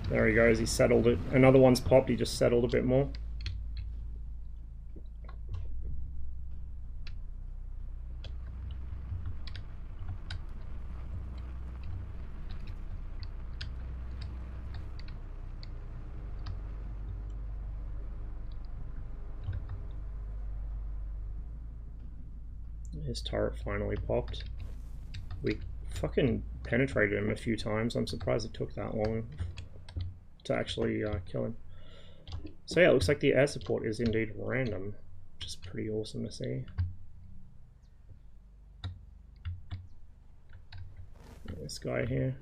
There he goes, he settled it. Another one's popped, he just settled a bit more. His turret finally popped. We fucking penetrated him a few times. I'm surprised it took that long to actually kill him. So yeah, it looks like the air support is indeed random, which is pretty awesome to see. This guy here.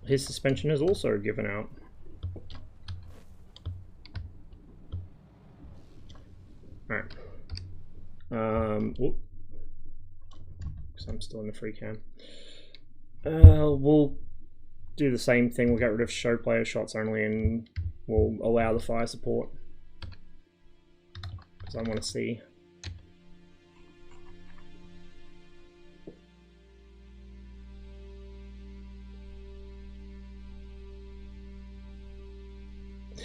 His suspension is also given out. Alright. Whoop. Because I'm still in the free cam. We'll do the same thing. We'll get rid of show player shots only, and we'll allow the fire support. Because I want to see.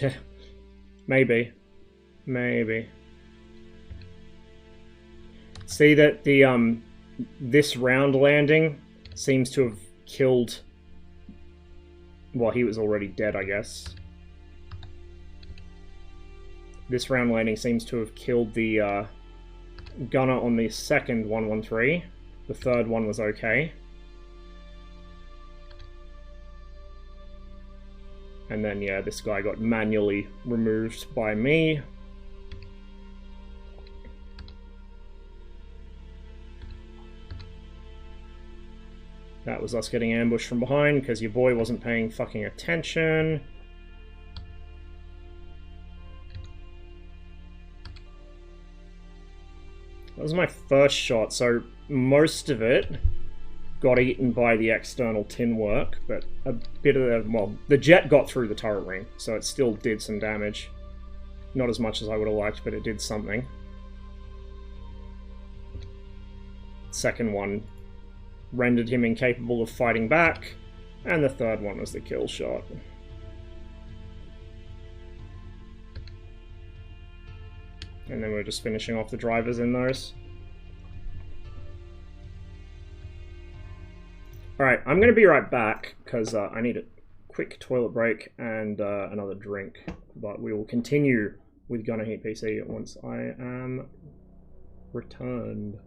Yeah, maybe. Maybe. See that the this round landing seems to have killed. Well, he was already dead, I guess. This round landing seems to have killed the gunner on the second 113. The third one was okay. And then, yeah, this guy got manually removed by me. That was us getting ambushed from behind because your boy wasn't paying fucking attention. That was my first shot, so most of it got eaten by the external tin work, but a bit of the, well, the jet got through the turret ring, so it still did some damage. Not as much as I would have liked, but it did something. Second one rendered him incapable of fighting back, and the third one was the kill shot. And then we're just finishing off the drivers in those. Alright, I'm going to be right back, because I need a quick toilet break and another drink. But we will continue with GHPC once I am returned.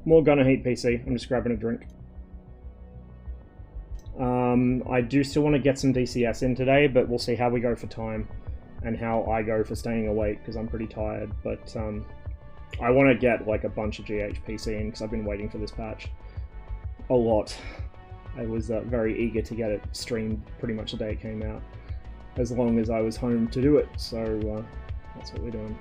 More gunner heat PC. I'm just grabbing a drink. I do still want to get some DCS in today, but we'll see how we go for time and how I go for staying awake because I'm pretty tired. But I want to get like a bunch of GHPC in because I've been waiting for this patch a lot. I was very eager to get it streamed pretty much the day it came out, as long as I was home to do it. So that's what we're doing.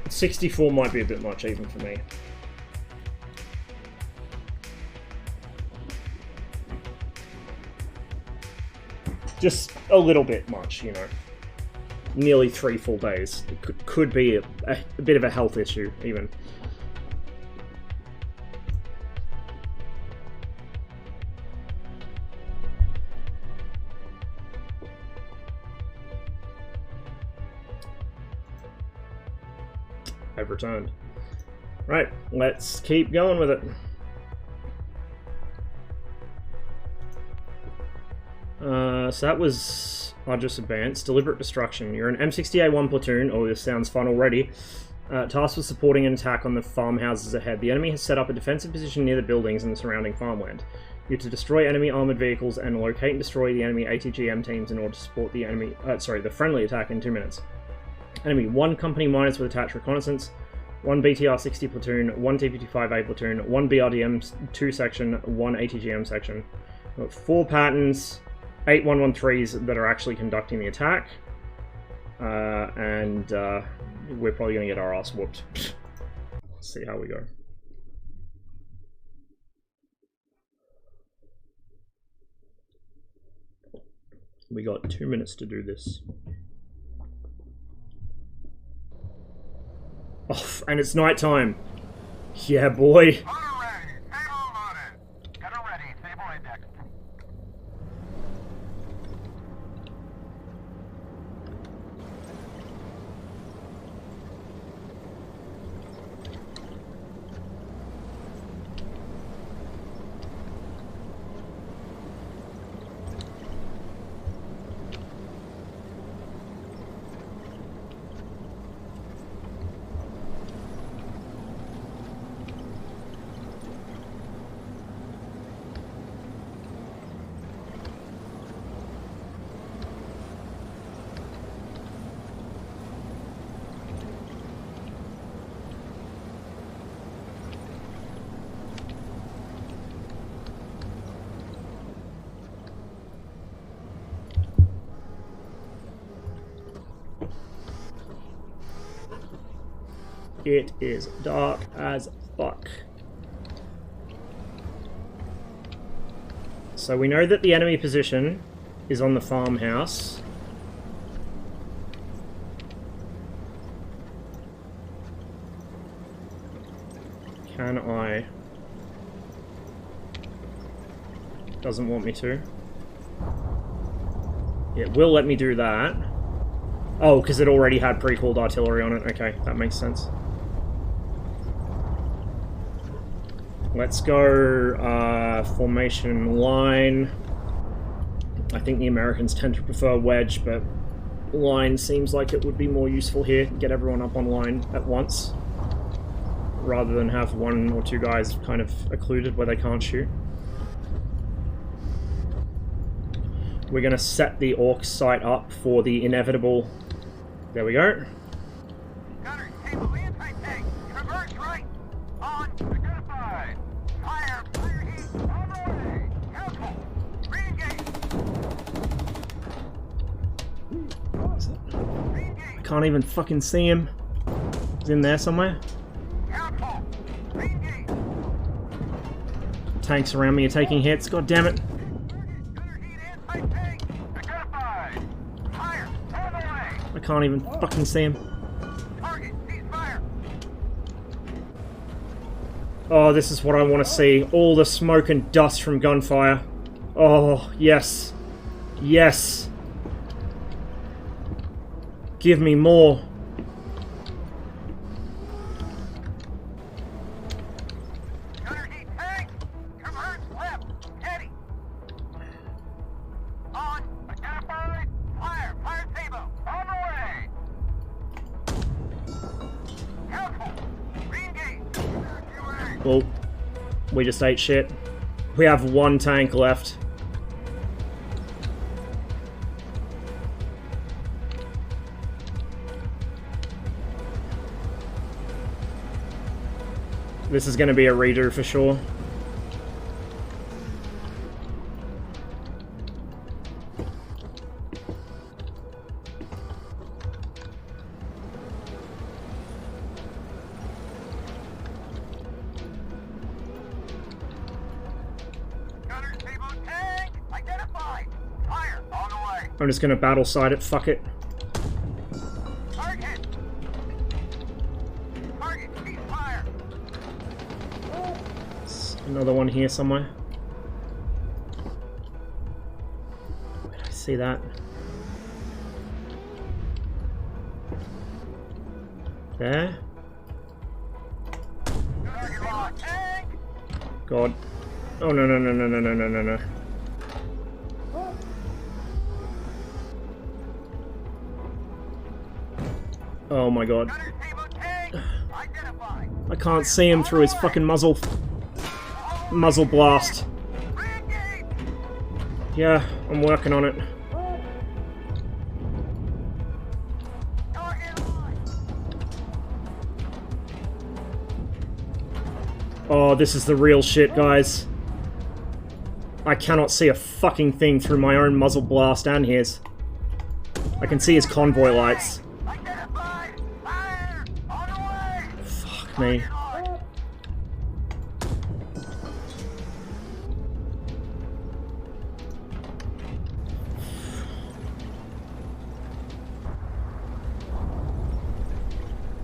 $64 might be a bit much even for me. Just a little bit much, you know. Nearly 3 full days. It could be a bit of a health issue, even. I've returned. Right, let's keep going with it. So that was Arduous Advance. Deliberate Destruction. You're an M60A1 platoon. Oh, this sounds fun already. Tasked with supporting an attack on the farmhouses ahead. The enemy has set up a defensive position near the buildings and the surrounding farmland. You're to destroy enemy armored vehicles and locate and destroy the enemy ATGM teams in order to support the enemy. The friendly attack in 2 minutes. Enemy 1 company miners with attached reconnaissance, 1 BTR-60 platoon, 1 TPT-5A platoon, 1 BRDM-2 section, 1 ATGM section. We've got 4 patterns, 8 113s that are actually conducting the attack, and we're probably going to get our ass whooped. Let's see how we go. We got 2 minutes to do this. Oh, and it's night time. Yeah, boy. It is dark as fuck. So we know that the enemy position is on the farmhouse. Can I? Doesn't want me to. It will let me do that. Oh, because it already had pre-called artillery on it. Okay, that makes sense. Let's go formation line. I think the Americans tend to prefer wedge, but line seems like it would be more useful here. Get everyone up on line at once, rather than have 1 or 2 guys kind of occluded where they can't shoot. We're going to set the Orc site up for the inevitable. There we go. Gunner, table the anti-tank. Reverse right. On. Identified. Fire. Clear heat. On the way. Careful. Re-engage. Re-engage. can't even fucking see him. He's in there somewhere. Careful. Engage. Tanks around me are taking hits. God damn it. Gunner heat anti-tank. Identified. Fire. On the way. I can't even fucking see him. Target. Cease fire. Oh, this is what I want to see. All the smoke and dust from gunfire. Oh, yes. Yes. Give me more. Gunner heat tank. Converge left. Steady. On. Identified. Fire. Fire Tabo. On the way. Careful. Re-engage. UA. Well, we just ate shit. We have one tank left. This is going to be a redo for sure. Gunner Tabo tank. Identified. Fire. On the way. I'm just going to battle side it. Fuck it. Target. Target. Cease fire. Another one here somewhere. Where did I see that? There? Target locked. Tank. God. Oh no no no no no no no no no. Oh my god. Gunner Tabo tank. Identified. I can't see him through his fucking muzzle blast. Re-engage. Yeah, I'm working on it. Target line. Oh, this is the real shit, guys. I cannot see a fucking thing through my own muzzle blast and his. I can see his convoy lights. Identified. Fire. On the way. Fuck me.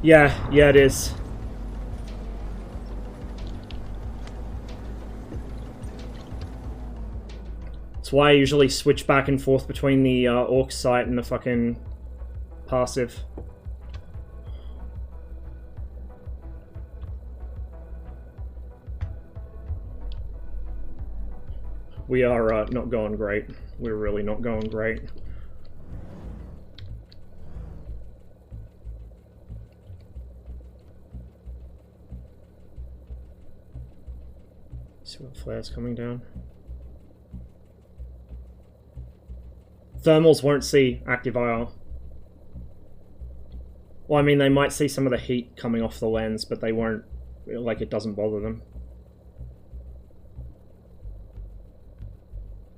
Yeah, it is. That's why I usually switch back and forth between the orc sight and the fucking passive. We are not going great. We're really not going great. See what flares coming down. Thermals won't see active IR. Well, I mean, they might see some of the heat coming off the lens, but they won't, like, it doesn't bother them.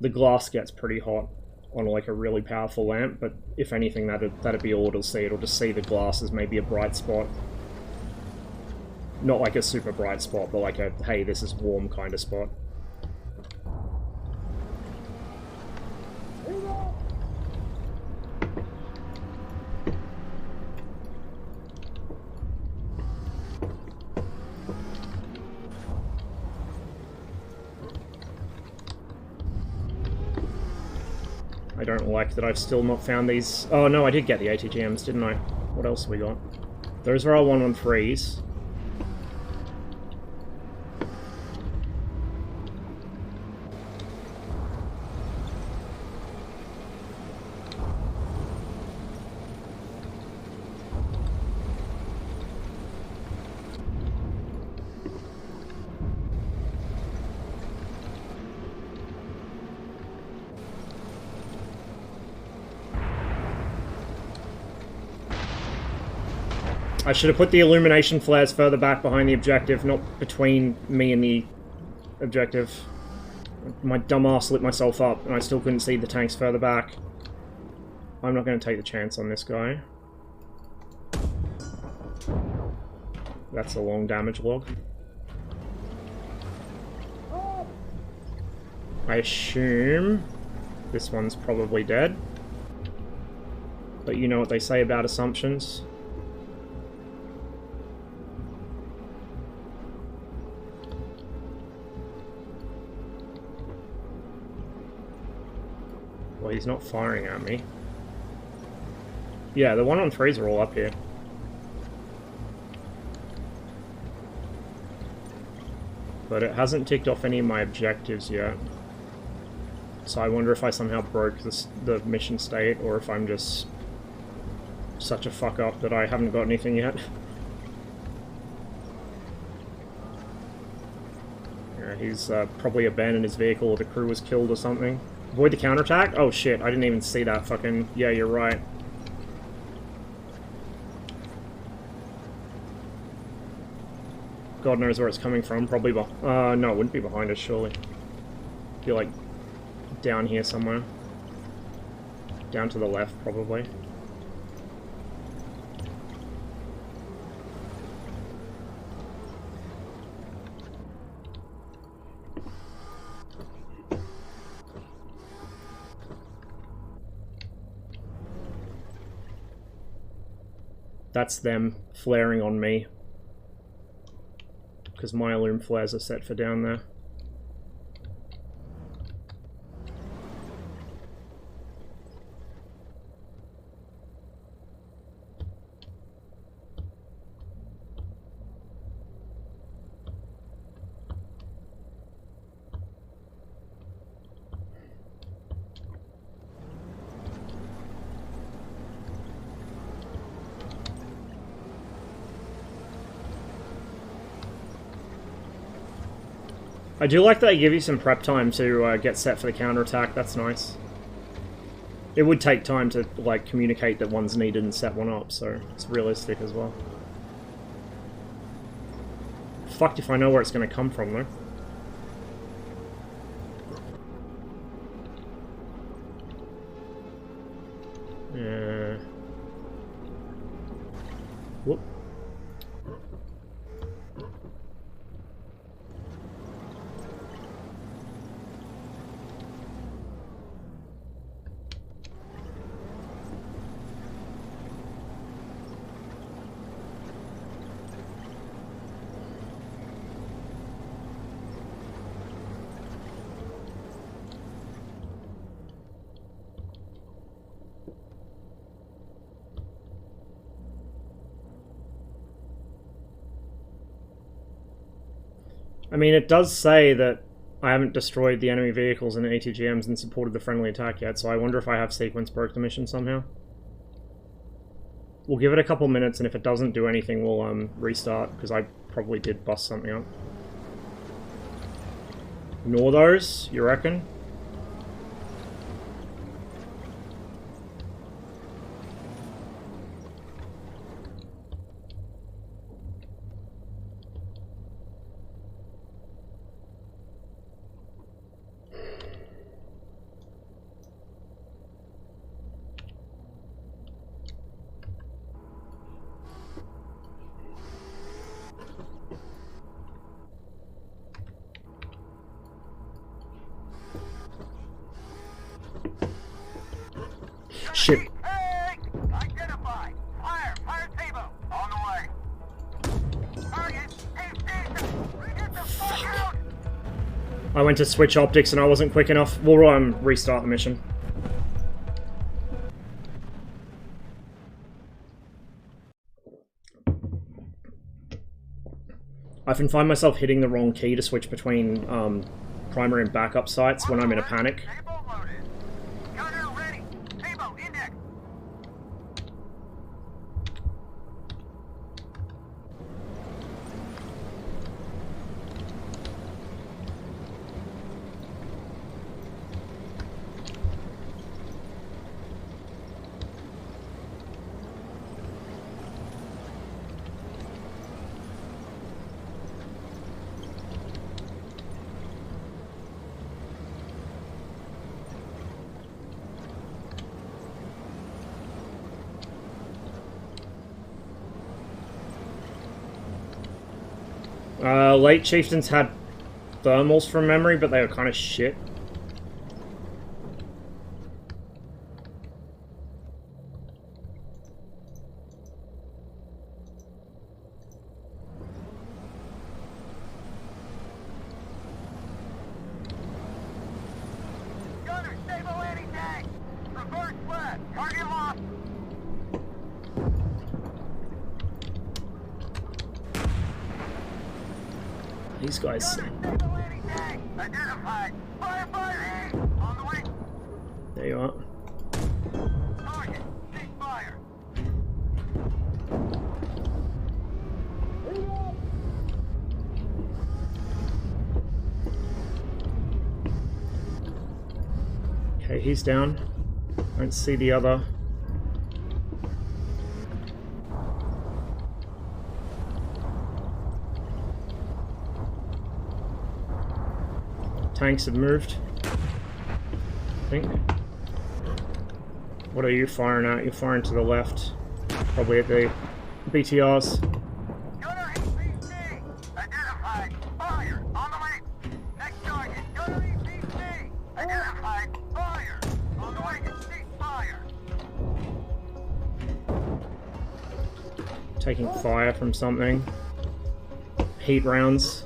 The glass gets pretty hot on, like, a really powerful lamp, but if anything, that'd be all it'll see. It'll just see the glass as maybe a bright spot. Not like a super bright spot, but like a, hey, this is warm kind of spot. I don't like that I've still not found these. Oh no, I did get the ATGMs, didn't I? What else have we got? Those are all 113s. I should have put the illumination flares further back behind the objective, not between me and the objective. My dumbass lit myself up, and I still couldn't see the tanks further back. I'm not going to take the chance on this guy. That's a long damage log. I assume this one's probably dead. But you know what they say about assumptions. Well, he's not firing at me. Yeah, the 1-on-3s are all up here. But it hasn't ticked off any of my objectives yet. So I wonder if I somehow broke the mission state, or if I'm just such a fuck up that I haven't got anything yet. Yeah, he's probably abandoned his vehicle, or the crew was killed or something. Avoid the counterattack? Oh shit, I didn't even see that fucking... Yeah, you're right. God knows where it's coming from. Probably no, it wouldn't be behind us, surely. Be like down here somewhere. Down to the left, probably. That's them flaring on me. Because my illume flares are set for down there. I do like that they give you some prep time to get set for the counterattack. That's nice. It would take time to like communicate that one's needed and set one up, so it's realistic as well. Fucked if I know where it's going to come from though. Whoop. I mean, it does say that I haven't destroyed the enemy vehicles and ATGMs and supported the friendly attack yet, so I wonder if I have sequence broke the mission somehow. We'll give it a couple minutes, and if it doesn't do anything, we'll restart, because I probably did bust something up. Ignore those, you reckon? Shit. Hey! Identify! Fire! Fire table! On the way! Target! Get the fuck out! I went to switch optics and I wasn't quick enough. We'll restart the mission. I often find myself hitting the wrong key to switch between primary and backup sites when I'm in a panic. Table loaded. Gunner ready. Table index. Late chieftains had thermals from memory, but they were kind of shit. Gunner, stable anti-tank! Reverse left! Target lost! These guys. Gunner, stable anti-tank! Identified! Fire, fire, heat! On the way! There you are. Target! Cease fire! Okay, he's down. Don't see the other. Tanks have moved, I think. What are you firing at? You're firing to the left. Probably at the BTRs. Gunner EPC! Identified! Fire! On the way! Next target! Gunner EPC! Identified! Fire! On the way! Cease fire! Taking fire from something. Heat rounds.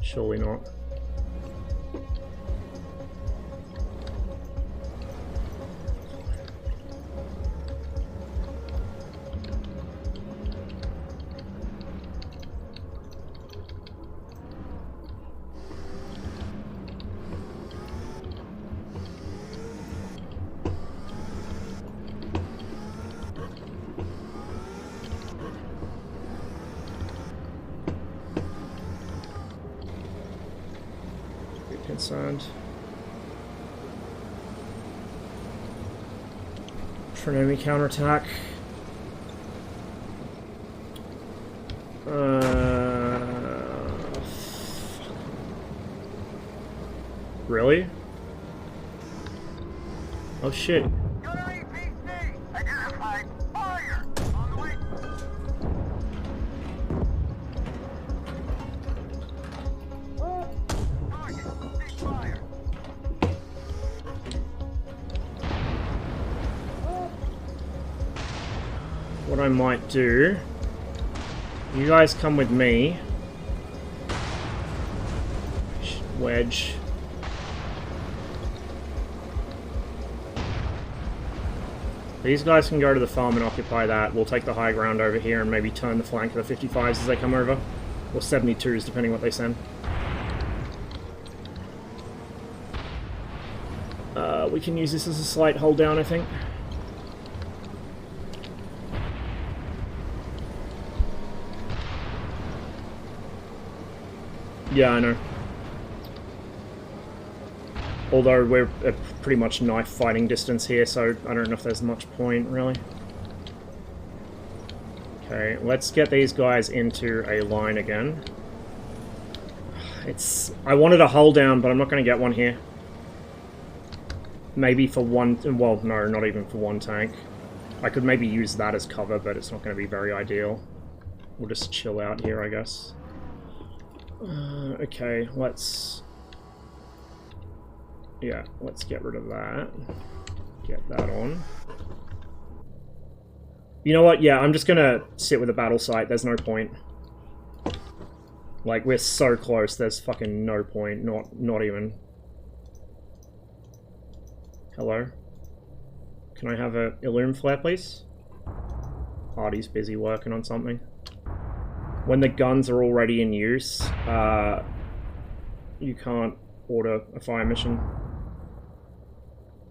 Surely not. Concerned. For an enemy counterattack. Really? Oh shit. Gunner EPC! Identified! Fire! On the way! Target! Cease fire! What I might do... You guys come with me. Wedge. These guys can go to the farm and occupy that. We'll take the high ground over here and maybe turn the flank of the 55s as they come over. Or 72s, depending what they send. We can use this as a slight hold down, I think. Yeah, I know. Although we're at pretty much knife fighting distance here, so I don't know if there's much point, really. Okay, let's get these guys into a line again. I wanted a hold down, but I'm not going to get one here. Maybe for one... Well, no, not even for one tank. I could maybe use that as cover, but it's not going to be very ideal. We'll just chill out here, I guess. Okay, let's... Yeah, let's get rid of that. Get that on. You know what? Yeah, I'm just gonna sit with a battle sight. There's no point. Like, we're so close, there's fucking no point. Not even. Hello? Can I have a Illume Flare, please? Artie's busy working on something. When the guns are already in use, you can't order a fire mission.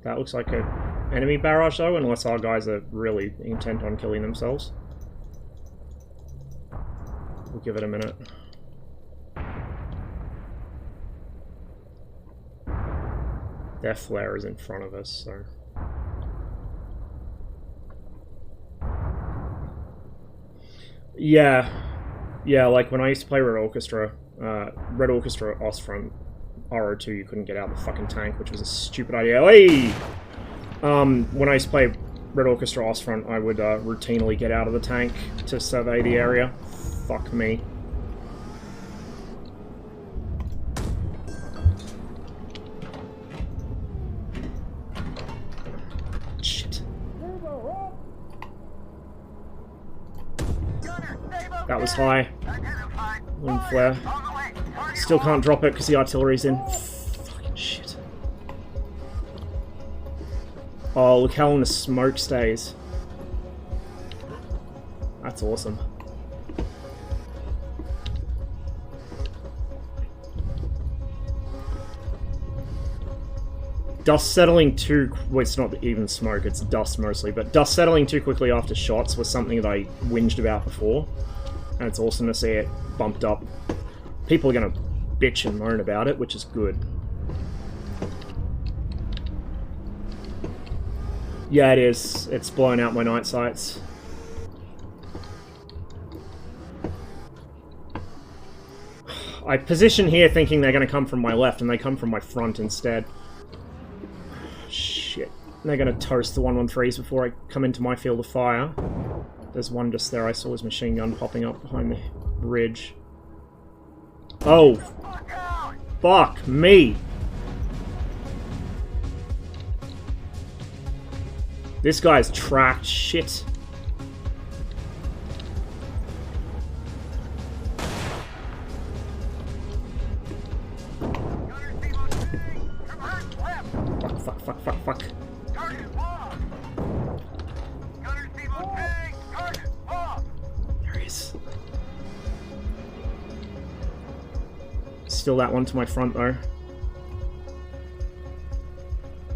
That looks like an enemy barrage though, unless our guys are really intent on killing themselves. We'll give it a minute. Their flare is in front of us, so... Yeah. Yeah, like when I used to play Red Orchestra Ostfront RO2, you couldn't get out the fucking tank, which was a stupid idea. Hey! When I used to play Red Orchestra Ostfront, I would routinely get out of the tank to survey the area. Fuck me. Shit. That was high. Wind flare. Still can't drop it because the artillery's in. Fucking shit. Oh, look how long the smoke stays. That's awesome. Dust settling too... well, it's not even smoke, it's dust mostly, but dust settling too quickly after shots was something that I whinged about before. And it's awesome to see it bumped up. People are going to bitch and moan about it, which is good. Yeah, it is. It's blown out my night sights. I position here thinking they're going to come from my left, and they come from my front instead. Shit. They're going to toast the 113s before I come into my field of fire. There's one just there. I saw his machine gun popping up behind the ridge. Oh! Fuck me! This guy's tracked. Shit. Fuck. There he is. Still that one to my front though.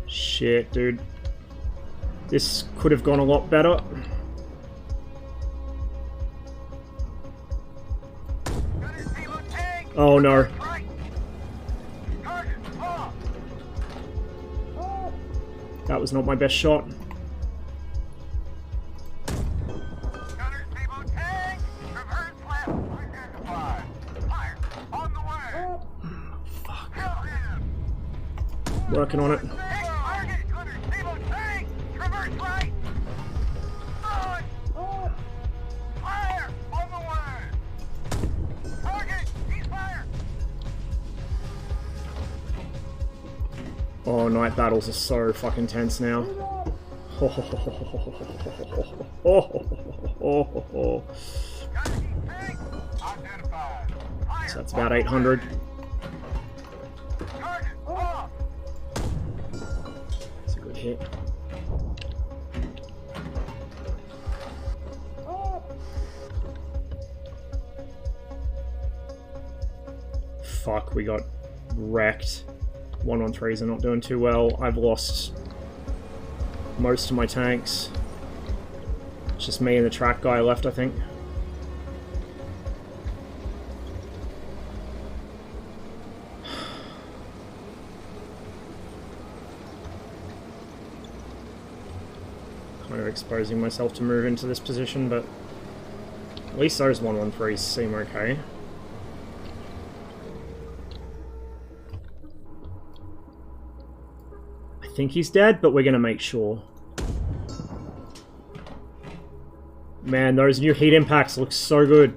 Shit, dude. This could have gone a lot better. Oh no. That was not my best shot. Fuck. Working on it. Oh, night battles are so fucking tense now. So that's about 800. That's a good hit. Fuck, we got wrecked. 113s are not doing too well. I've lost most of my tanks. It's just me and the track guy left, I think. Kind of exposing myself to move into this position, but at least those 113s seem okay. I think he's dead, but we're gonna make sure. Man, those new heat impacts look so good.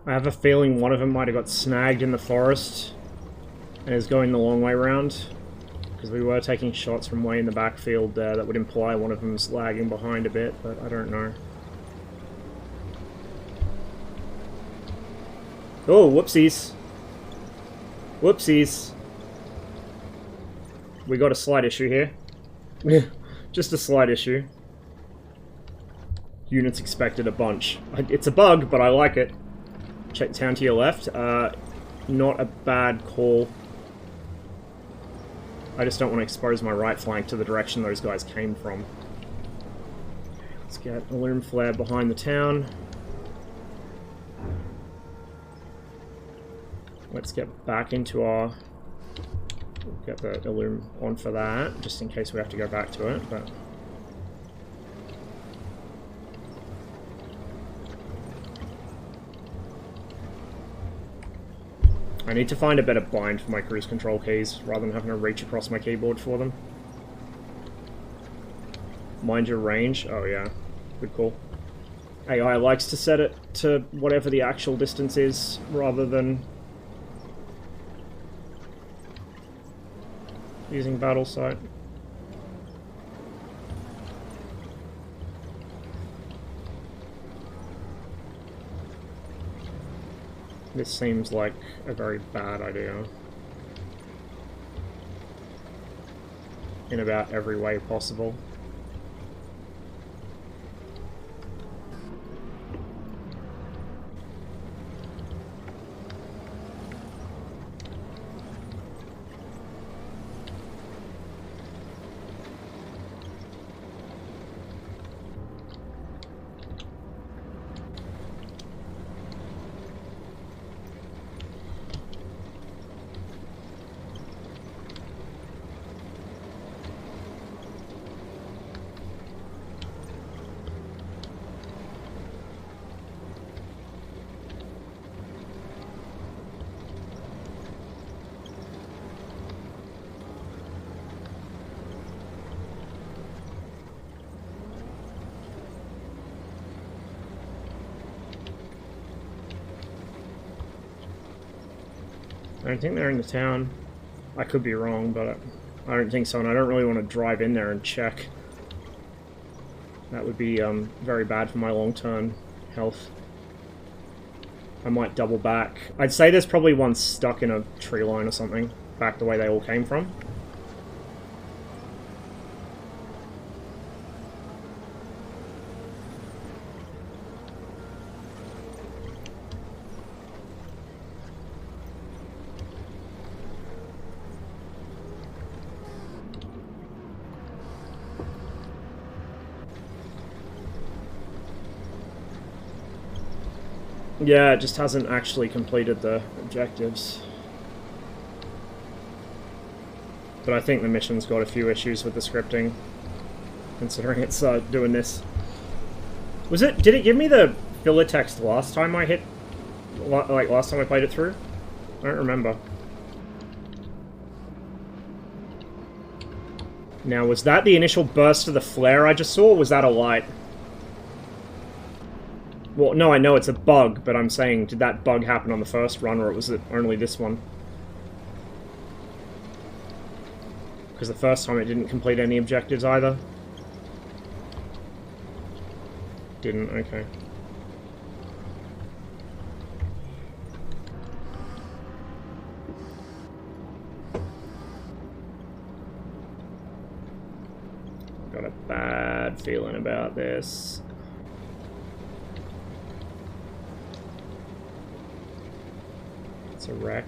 I have a feeling one of them might have got snagged in the forest and is going the long way round, because we were taking shots from way in the backfield there that would imply one of them's lagging behind a bit, but I don't know. Oh, whoopsies. Whoopsies. We got a slight issue here. Just a slight issue. Units expected a bunch. It's a bug, but I like it. Check town to your left. Not a bad call. I just don't want to expose my right flank to the direction those guys came from. Let's get a loom flare behind the town. Let's get back into our... Get the loom on for that, just in case we have to go back to it, but... I need to find a better bind for my cruise control keys, rather than having to reach across my keyboard for them. Mind your range? Oh yeah, good call. AI likes to set it to whatever the actual distance is, rather than using battle sight. This seems like a very bad idea. In about every way possible. I don't think they're in the town. I could be wrong, but I don't think so, and I don't really want to drive in there and check. That would be very bad for my long-term health. I might double back. I'd say there's probably one stuck in a tree line or something, back the way they all came from. Yeah, it just hasn't actually completed the objectives. But I think the mission's got a few issues with the scripting, considering it's doing this. Was it? Did it give me the filler text last time I hit, like last time I played it through? I don't remember. Now, was that the initial burst of the flare I just saw, or was that a light? Well, no, I know it's a bug, but I'm saying, did that bug happen on the first run, or was it only this one? Because the first time it didn't complete any objectives either. Didn't, okay. Got a bad feeling about this. It's a wreck.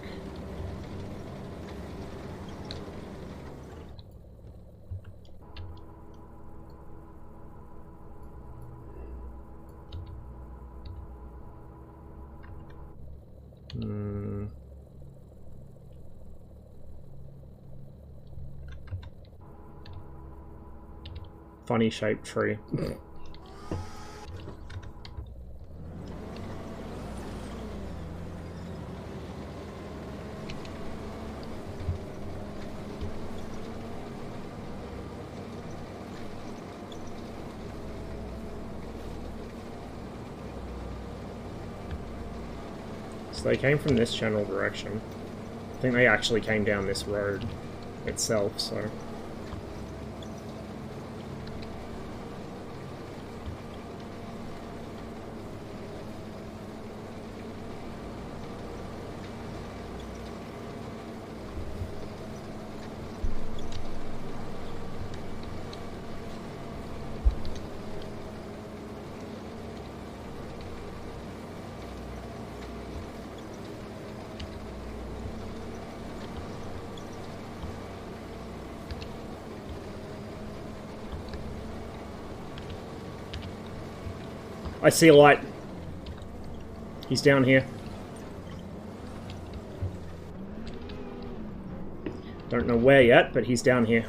Funny shaped tree. So they came from this general direction. I think they actually came down this road itself, so... I see a light. He's down here. Don't know where yet, but he's down here.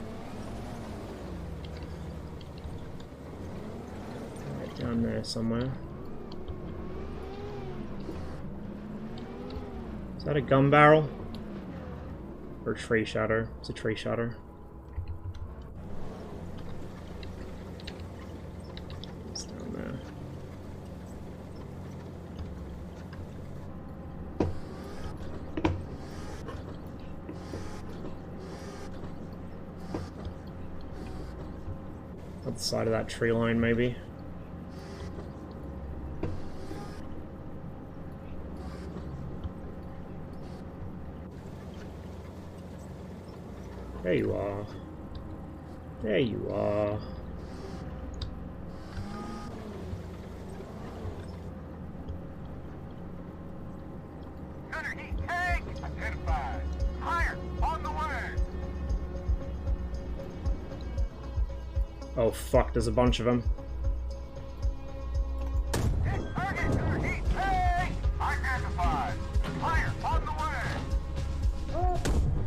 Right down there somewhere. Is that a gun barrel? Or a tree shadow? It's a tree shadow. It's down there. Other side of that tree line, maybe. There you are. There you are. Gunner heat tank identified. Fire on the way. Oh fuck, there's a bunch of them. Hit target. Gunner heat tank identified. Fire on the way.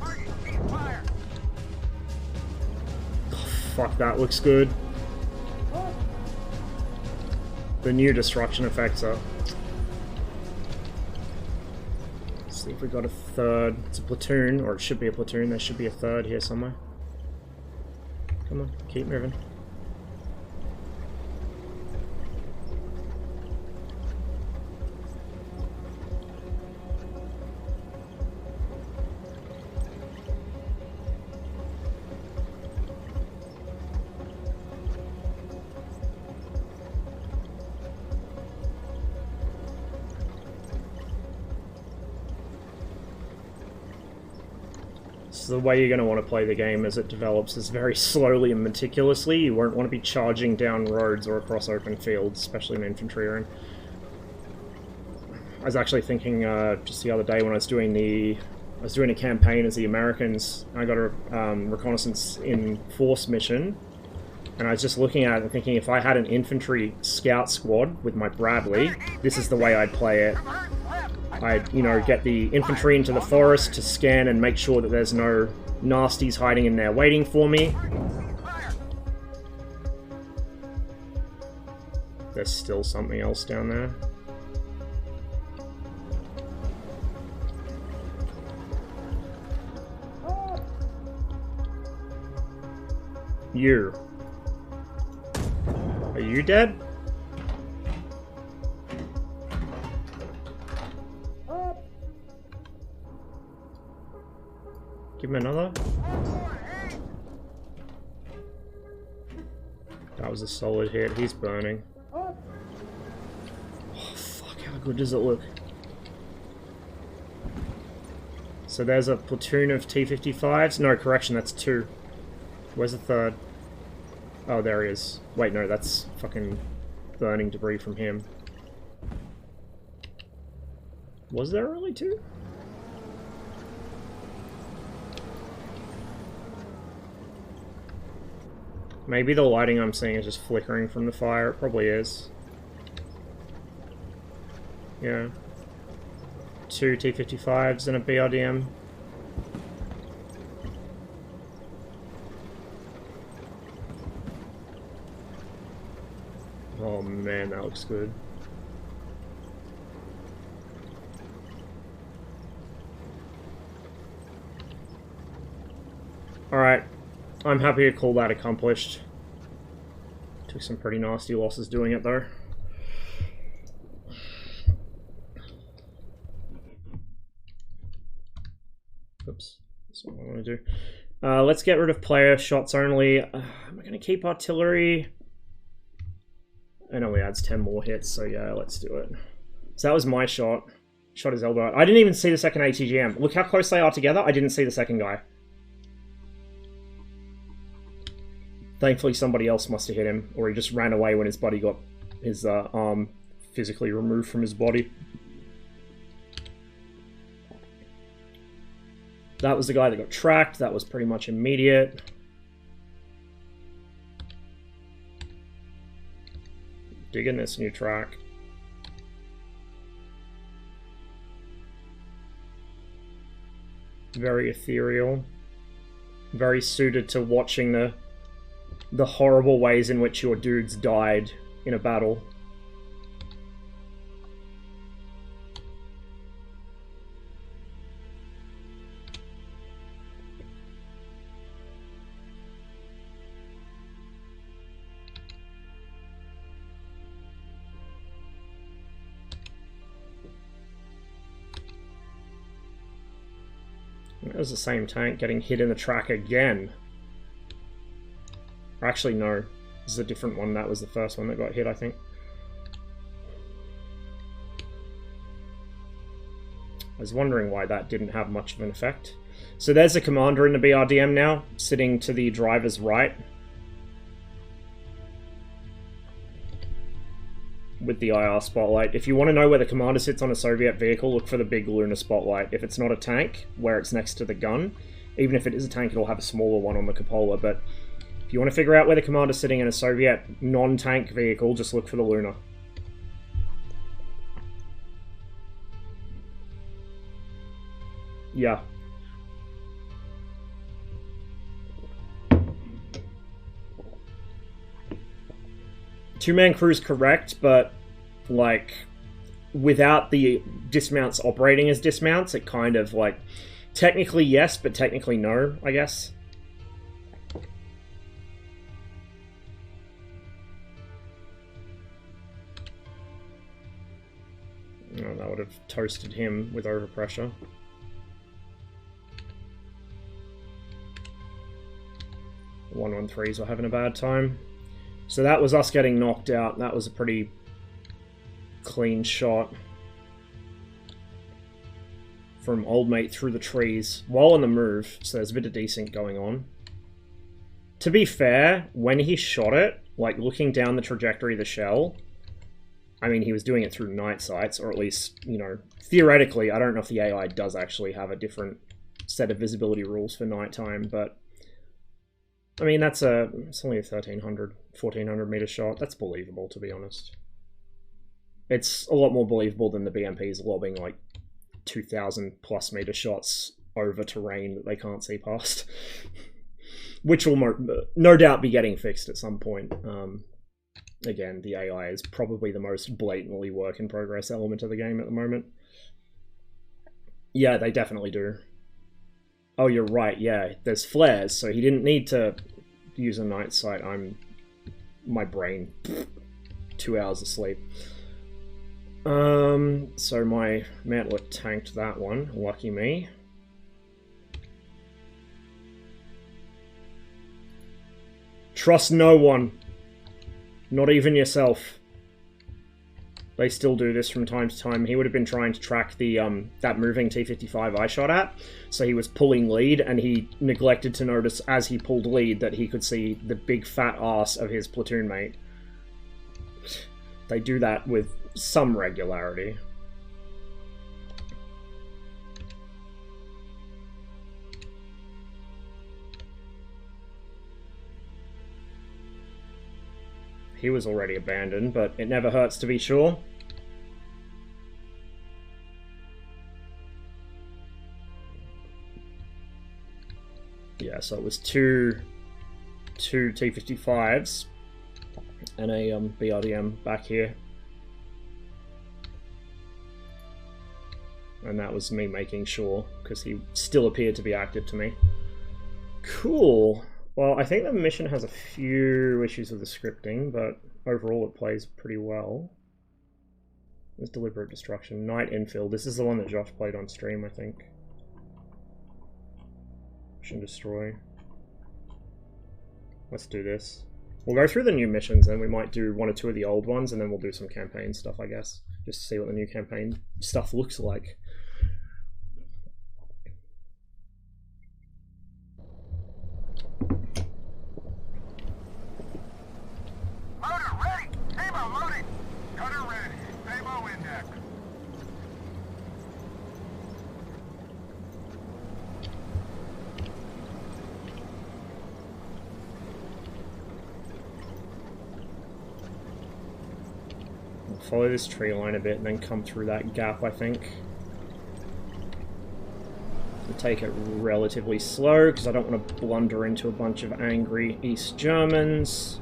Target heat fire. Fuck, that looks good. The new destruction effects are... Let's see if we got a third. It's a platoon, or it should be a platoon. There should be a third here somewhere. Come on, keep moving. So the way you're going to want to play the game as it develops is very slowly and meticulously. You won't want to be charging down roads or across open fields, especially in infantry area. I was actually thinking just the other day when I was doing a campaign as the Americans. I got a reconnaissance in force mission, and I was just looking at it and thinking, if I had an infantry scout squad with my Bradley, this is the way I'd play it. I'd, you know, get the infantry into the forest to scan and make sure that there's no nasties hiding in there waiting for me. There's still something else down there. You. Are you dead? Give him another. That was a solid hit. He's burning. Oh, fuck. How good does it look? So there's a platoon of T-55s. No, correction, that's two. Where's the third? Oh, there he is. Wait, no, that's fucking burning debris from him. Was there really two? Maybe the lighting I'm seeing is just flickering from the fire. It probably is. Yeah. Two T-55s and a BRDM. Oh man, that looks good. Alright. I'm happy to call that accomplished. Took some pretty nasty losses doing it though. Oops, that's not what I want to do. Let's get rid of player shots only. Am I going to keep artillery? It only adds 10 more hits, so yeah, let's do it. So that was my shot. Shot his elbow. I didn't even see the second ATGM. Look how close they are together. I didn't see the second guy. Thankfully, somebody else must have hit him, or he just ran away when his buddy got his arm physically removed from his body. That was the guy that got tracked. That was pretty much immediate. Digging this new track. Very ethereal. Very suited to watching the horrible ways in which your dudes died in a battle. It was the same tank getting hit in the track again. Or actually, no. This is a different one. That was the first one that got hit, I think. I was wondering why that didn't have much of an effect. So there's a commander in the BRDM now, sitting to the driver's right. With the IR spotlight. If you want to know where the commander sits on a Soviet vehicle, look for the big lunar spotlight. If it's not a tank, where it's next to the gun. Even if it is a tank, it'll have a smaller one on the cupola, but if you want to figure out where the commander's sitting in a Soviet non-tank vehicle, just look for the lunar. Yeah. Two-man crew's correct, but, like, without the dismounts operating as dismounts, it kind of, like, technically yes, but technically no, I guess. Oh, that would have toasted him with overpressure. The 113s were having a bad time. So that was us getting knocked out. That was a pretty clean shot from old mate through the trees while on the move. So there's a bit of desync going on. To be fair, when he shot it, like looking down the trajectory of the shell, I mean, he was doing it through night sights, or at least, you know, theoretically, I don't know if the AI does actually have a different set of visibility rules for nighttime, but I mean, it's only a 1300, 1400 meter shot. That's believable, to be honest. It's a lot more believable than the BMPs lobbing like 2000 plus meter shots over terrain that they can't see past. Which will no doubt be getting fixed at some point. Again, the AI is probably the most blatantly work in progress element of the game at the moment. Yeah, they definitely do. Oh, you're right, yeah, there's flares, so he didn't need to use a night sight. My brain, 2 hours of sleep. So my mantlet tanked that one, lucky me. Trust no one. Not even yourself. They still do this from time to time. He would have been trying to track the that moving T-55 I shot at, so he was pulling lead, and he neglected to notice as he pulled lead that he could see the big fat ass of his platoon mate. They do that with some regularity. He was already abandoned, but it never hurts to be sure. Yeah, so it was two T-55s and a BRDM back here. And that was me making sure, because he still appeared to be active to me. Cool. Well, I think the mission has a few issues with the scripting, but overall it plays pretty well. There's deliberate destruction. Night infill. This is the one that Josh played on stream, I think. Mission destroy. Let's do this. We'll go through the new missions, and we might do 1 or 2 of the old ones, and then we'll do some campaign stuff, I guess. Just to see what the new campaign stuff looks like. Motor ready! Tabo loaded! Cutter ready. Tabo index. Follow this tree line a bit and then come through that gap, I think. So take it relatively slow, because I don't want to blunder into a bunch of angry East Germans.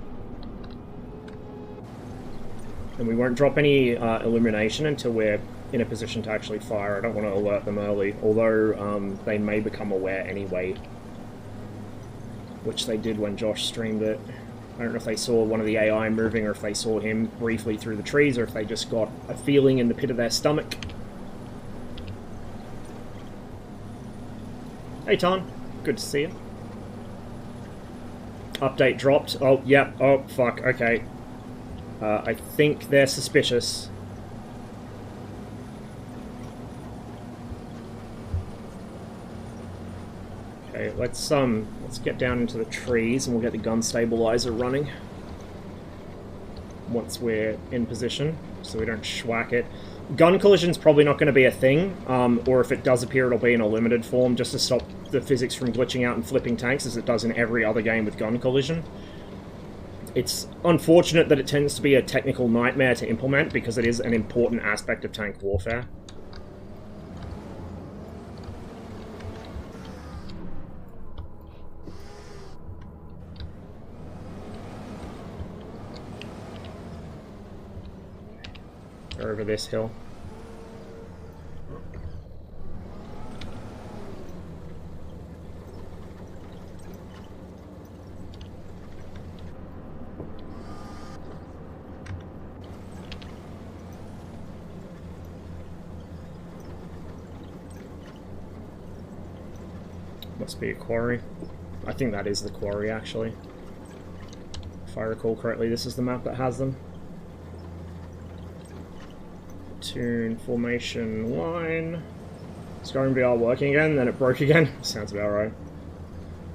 And we won't drop any illumination until we're in a position to actually fire. I don't want to alert them early, although they may become aware anyway. Which they did when Josh streamed it. I don't know if they saw one of the AI moving, or if they saw him briefly through the trees, or if they just got a feeling in the pit of their stomach. Hey Ton, good to see you. Update dropped. Oh, yep. Oh, fuck. Okay. I think they're suspicious. Okay, let's get down into the trees and we'll get the gun stabilizer running once we're in position, so we don't schwack it. Gun collision's probably not going to be a thing, or if it does appear, it'll be in a limited form just to stop the physics from glitching out and flipping tanks, as it does in every other game with gun collision. It's unfortunate that it tends to be a technical nightmare to implement, because it is an important aspect of tank warfare. Over this hill. Must be a quarry. I think that is the quarry, actually. If I recall correctly, this is the map that has them. Tune, formation, line. Scoring VR working again, then it broke again. Sounds about right.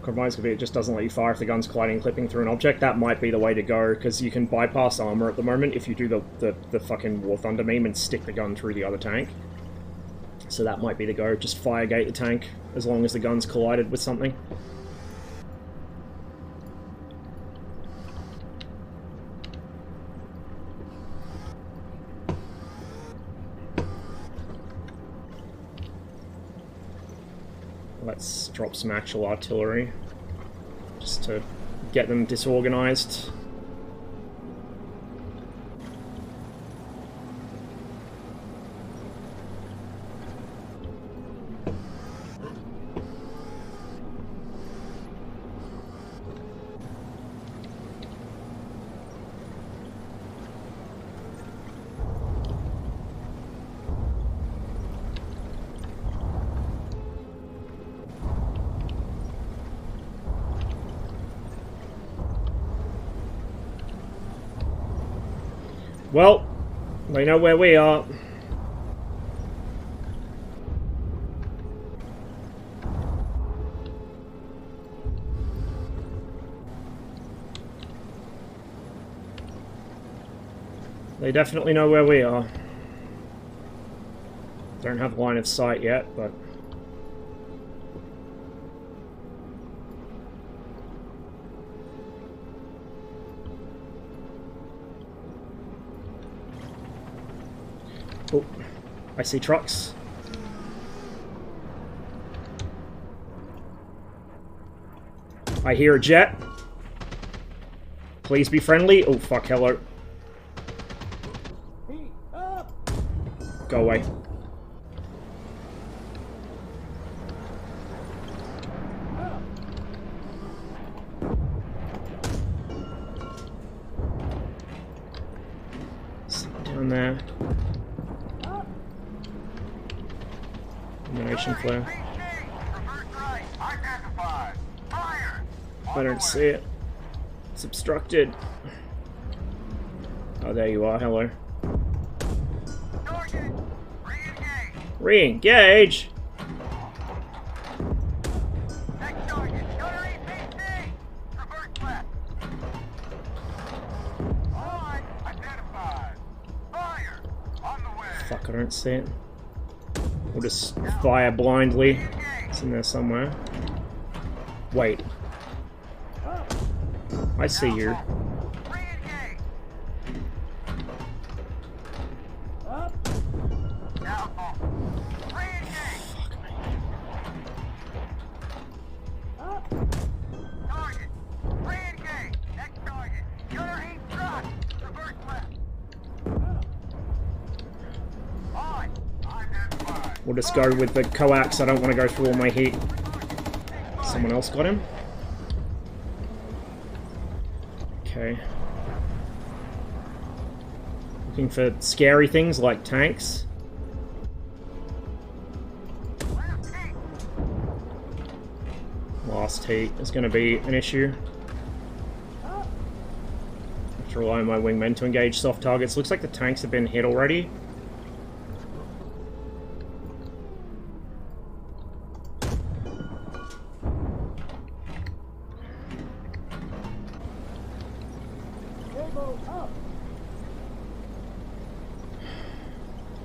Compromise could be it just doesn't let you fire if the gun's colliding, clipping through an object. That might be the way to go, because you can bypass armor at the moment if you do the fucking War Thunder meme and stick the gun through the other tank. So that might be the go. Just fire gate the tank as long as the gun's collided with something. Let's drop some actual artillery, just to get them disorganized. Well, they know where we are. They definitely know where we are. Don't have line of sight yet, but... Oh, I see trucks. I hear a jet. Please be friendly. Oh, fuck, hello. Go away. Sit down there. Illumination flare. I don't see it. It's obstructed. Oh, there you are. Hello. Re-engage. Next target, gunner EPC. Reverse left. Alright, identified. Fire. On the way. Fuck, I don't see it. We'll just fire blindly. It's in there somewhere. Wait. I see you. We'll just go with the coax. I don't want to go through all my heat. Someone else got him. Okay. Looking for scary things like tanks. Last heat is going to be an issue. I have to rely on my wingmen to engage soft targets. Looks like the tanks have been hit already.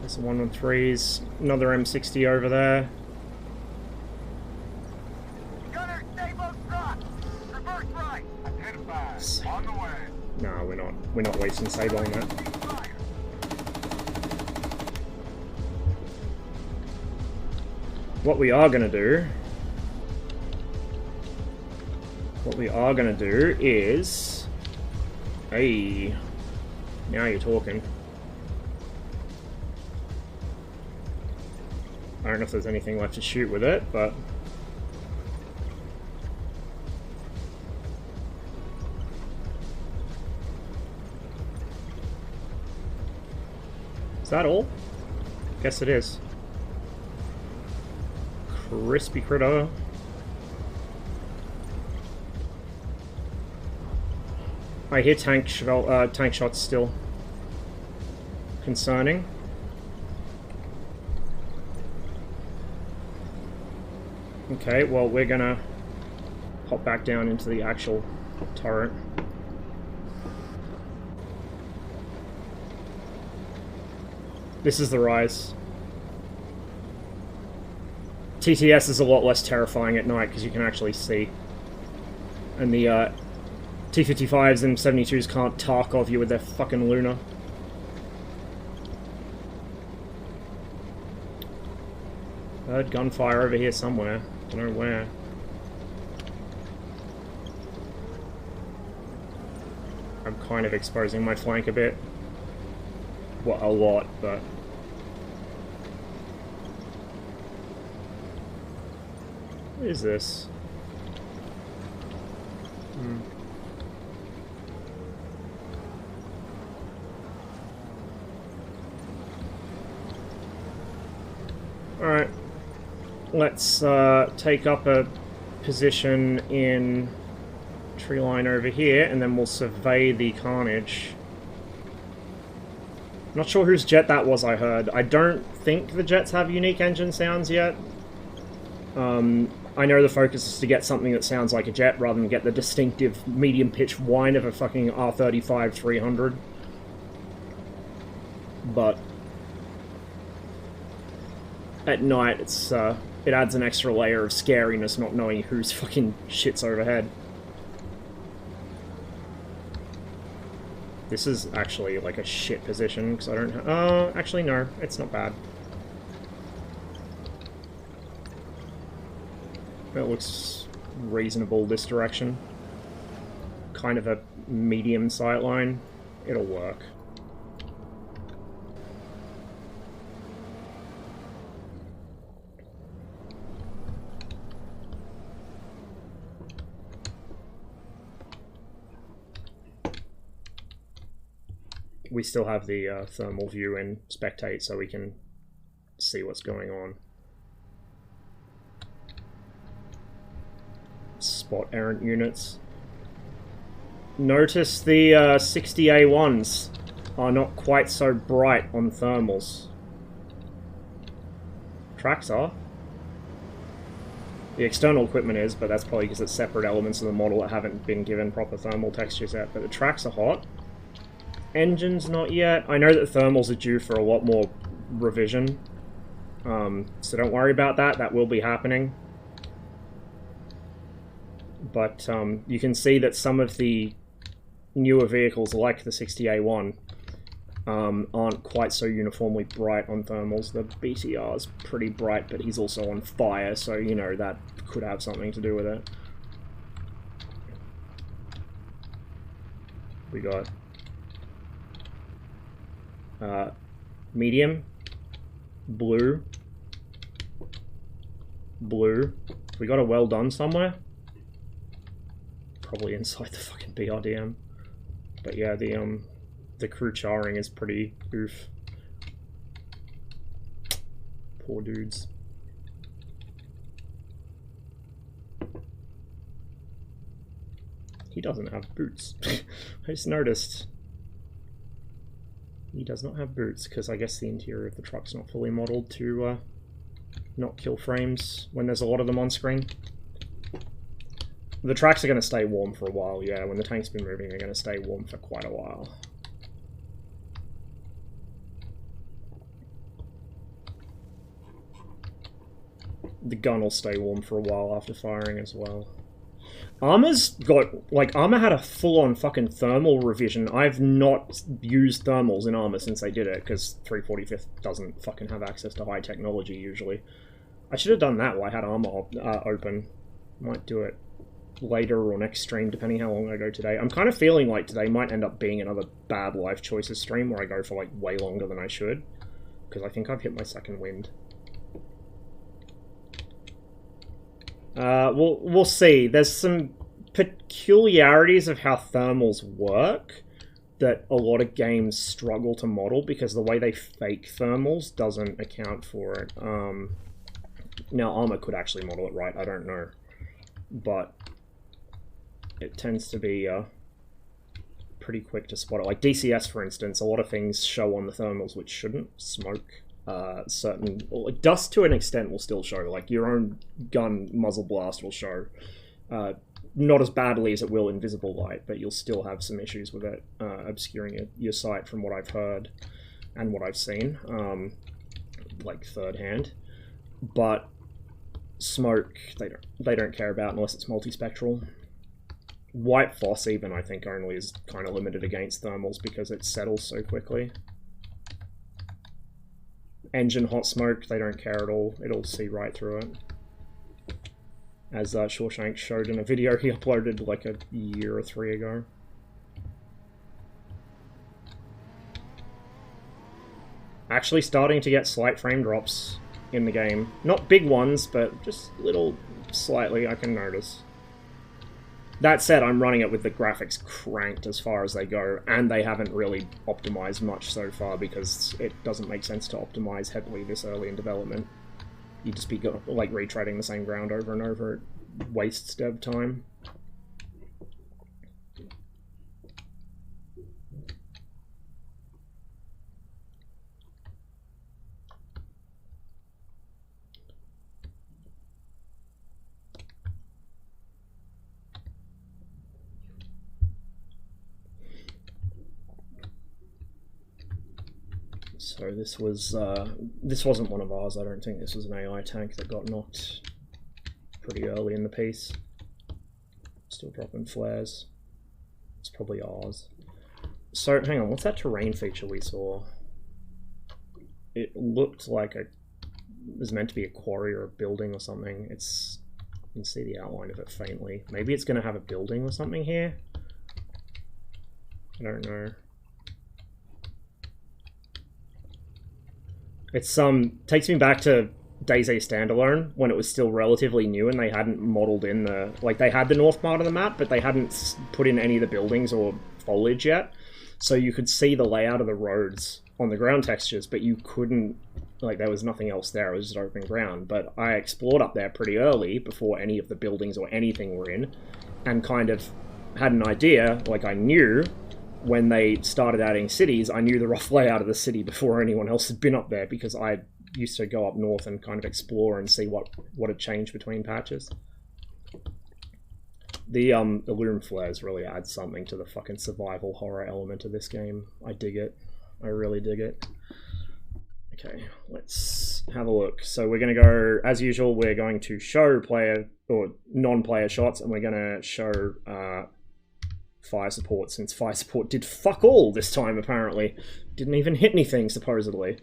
There's the 113s, another M60 over there. Gunner, stay both front. Reverse right. Identified. On the way. No, we're not. We're not wasting sable on that. Fire. What we are gonna do is, hey, now you're talking. I don't know if there's anything left to shoot with it, but is that all? Guess it is. Crispy critter. I hear tank shots still. Concerning. Okay, well, we're gonna hop back down into the actual turret. This is the rise. TTS is a lot less terrifying at night because you can actually see. And the T-55s and 72s can't Tarkov you with their fucking Luna. Heard gunfire over here somewhere. Don't know where. I'm kind of exposing my flank a bit. Well, a lot, but... What is this? Alright. Let's take up a position in tree line over here, and then we'll survey the carnage. Not sure whose jet that was I heard. I don't think the jets have unique engine sounds yet. I know the focus is to get something that sounds like a jet rather than get the distinctive medium-pitched whine of a fucking R35-300. But at night, it's it adds an extra layer of scariness not knowing whose fucking shit's overhead. This is actually like a shit position because I don't actually no, it's not bad. It looks reasonable this direction. Kind of a medium sight line. It'll work. We still have the thermal view in spectate so we can see what's going on. Spot errant units. Notice the 60A1s are not quite so bright on thermals. Tracks are. The external equipment is, but that's probably because it's separate elements of the model that haven't been given proper thermal textures yet. But the tracks are hot. Engines not yet. I know that thermals are due for a lot more revision. So don't worry about that. That will be happening. But you can see that some of the newer vehicles, like the 60A1, aren't quite so uniformly bright on thermals. The BTR's pretty bright, but he's also on fire, so, you know, that could have something to do with it. We got medium, blue, blue. We got a well done somewhere. Probably inside the fucking BRDM. But yeah, the crew charring is pretty oof. Poor dudes. He doesn't have boots. I just noticed. He does not have boots, because I guess the interior of the truck's not fully modelled to not kill frames when there's a lot of them on screen. The tracks are going to stay warm for a while, yeah. When the tank's been moving, they're going to stay warm for quite a while. The gun will stay warm for a while after firing as well. Armour's got, like, Armour had a full-on fucking thermal revision. I've not used thermals in Armour since they did it, because 345th doesn't fucking have access to high technology, usually. I should have done that while I had Armour open. Might do it later or next stream, depending how long I go today. I'm kind of feeling like today might end up being another bad life choices stream, where I go for, like, way longer than I should. Because I think I've hit my second wind. We'll see. There's some peculiarities of how thermals work that a lot of games struggle to model, because the way they fake thermals doesn't account for it. Now, Armour could actually model it right, I don't know. But it tends to be pretty quick to spot it. Like DCS, for instance, a lot of things show on the thermals which shouldn't. Smoke. Certain, well, dust to an extent will still show, like your own gun muzzle blast will show, not as badly as it will in visible light, but you'll still have some issues with it obscuring your sight from what I've heard and what I've seen, like third hand. But smoke, they don't care about unless it's multispectral. White Foss even, I think, only is kind of limited against thermals because it settles so quickly. Engine hot smoke, they don't care at all. It'll see right through it. As Shawshank showed in a video he uploaded like a year or 3 ago. Actually starting to get slight frame drops in the game. Not big ones, but just little, slightly, I can notice. That said, I'm running it with the graphics cranked as far as they go, and they haven't really optimized much so far because it doesn't make sense to optimize heavily this early in development. You'd just be like retreading the same ground over and over. It wastes dev time. So this wasn't one of ours, I don't think. This was an AI tank that got knocked pretty early in the piece. Still dropping flares. It's probably ours. So, hang on, what's that terrain feature we saw? It looked like it was meant to be a quarry or a building or something. You can see the outline of it faintly. Maybe it's going to have a building or something here? I don't know. It's takes me back to DayZ Standalone when it was still relatively new and they hadn't modeled in the, like, they had the north part of the map, but they hadn't put in any of the buildings or foliage yet. So you could see the layout of the roads on the ground textures, but you couldn't, like, there was nothing else there. It was just open ground. But I explored up there pretty early before any of the buildings or anything were in, and kind of had an idea, like, I knew when they started adding cities, I knew the rough layout of the city before anyone else had been up there, because I used to go up north and kind of explore and see what had changed between patches. The loom flares really add something to the fucking survival horror element of this game. I dig it. I really dig it. Okay, let's have a look. So we're going to go, as usual, we're going to show player or non-player shots, and we're going to show fire support, since fire support did fuck all this time, apparently. Didn't even hit anything, supposedly.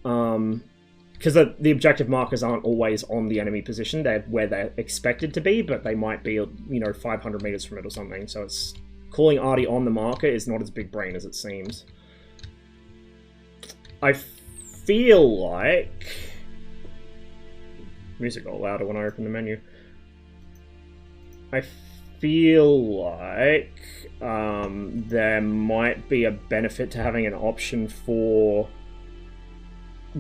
Because the objective markers aren't always on the enemy position. They're where they're expected to be, but they might be, you know, 500 meters from it or something. So it's calling Artie on the marker is not as big brain as it seems. I feel like Music got louder when I opened the menu. I feel like there might be a benefit to having an option for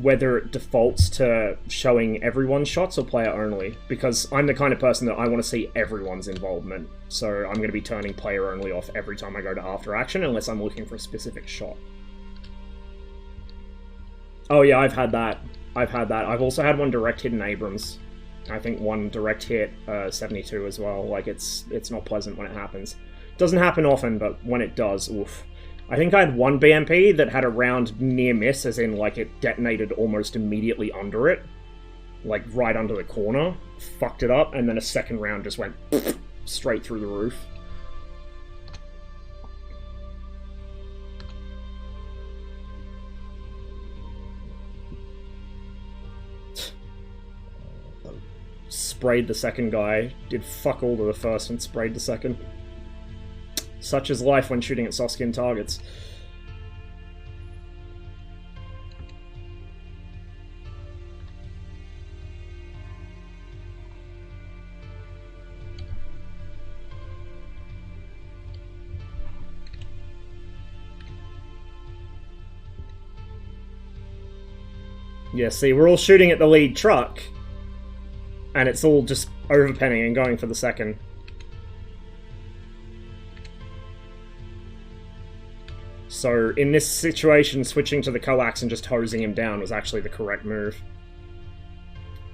whether it defaults to showing everyone's shots or player only, because I'm the kind of person that I want to see everyone's involvement, so I'm going to be turning player only off every time I go to after action unless I'm looking for a specific shot. Oh yeah, I've had that. I've also had one direct hit in Abrams. I think one direct hit 72 as well. Like, it's not pleasant when it happens. Doesn't happen often, but when it does, oof. I think I had one BMP that had a round near miss, as in, like, it detonated almost immediately under it. Like, right under the corner. Fucked it up, and then a second round just went straight through the roof. Sprayed the second guy, did fuck all to the first and sprayed the second. Such is life when shooting at soft-skin targets. Yeah, see, we're all shooting at the lead truck, and it's all just overpenning and going for the second. So, in this situation, switching to the coax and just hosing him down was actually the correct move.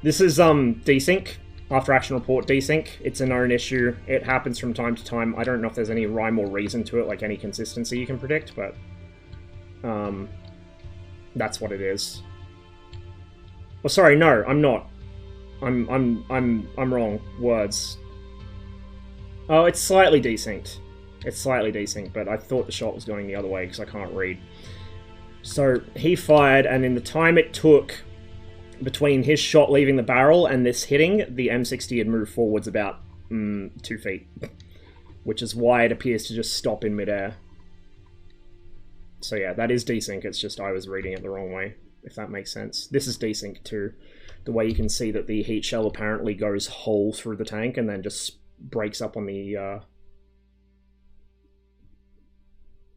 This is, desync. After action report desync. It's a known issue. It happens from time to time. I don't know if there's any rhyme or reason to it, like any consistency you can predict, but... that's what it is. Oh, sorry, no, I'm not. I'm wrong. Words. Oh, it's slightly desynced. It's slightly desynced, but I thought the shot was going the other way because I can't read. So, he fired, and in the time it took between his shot leaving the barrel and this hitting, the M60 had moved forwards about 2 feet. Which is why it appears to just stop in midair. So yeah, that is desync, it's just I was reading it the wrong way, if that makes sense. This is desync too. The way you can see that the heat shell apparently goes whole through the tank and then just breaks up on the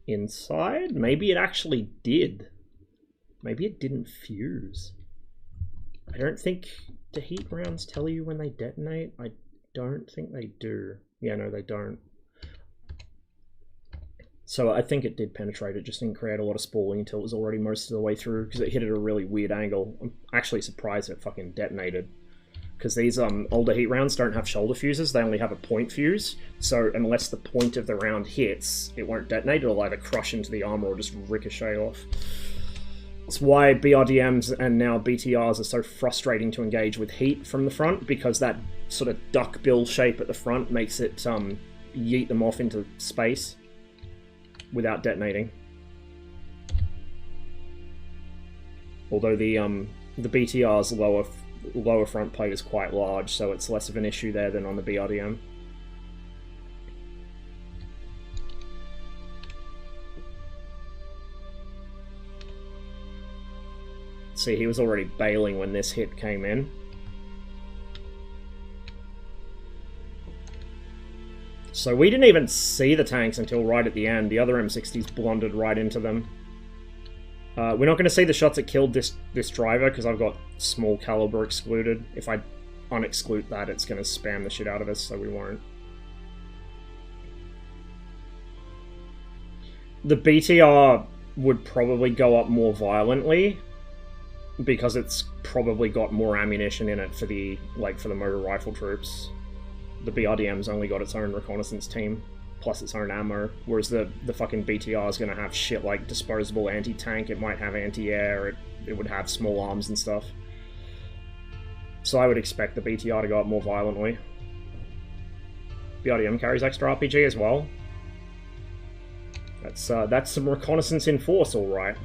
inside? Maybe it actually did. Maybe it didn't fuse. I don't think... Do heat rounds tell you when they detonate? I don't think they do. Yeah, no, they don't. So I think it did penetrate. It just didn't create a lot of spalling until it was already most of the way through, because it hit at a really weird angle. I'm actually surprised it fucking detonated. Because these older heat rounds don't have shoulder fuses, they only have a point fuse. So unless the point of the round hits, it won't detonate. It'll either crush into the armor or just ricochet off. It's why BRDMs and now BTRs are so frustrating to engage with heat from the front, because that sort of duck bill shape at the front makes it yeet them off into space without detonating. Although the BTR's lower front plate is quite large, so it's less of an issue there than on the BRDM. See, he was already bailing when this hit came in. So we didn't even see the tanks until right at the end. The other M60s blundered right into them. We're not going to see the shots that killed this driver because I've got small caliber excluded. If I unexclude that, it's going to spam the shit out of us, so we won't. The BTR would probably go up more violently because it's probably got more ammunition in it for the motor rifle troops. The BRDM's only got its own reconnaissance team, plus its own ammo, whereas the fucking BTR is going to have shit like disposable anti-tank, it might have anti-air, it would have small arms and stuff. So I would expect the BTR to go up more violently. BRDM carries extra RPG as well. That's some reconnaissance in force, alright.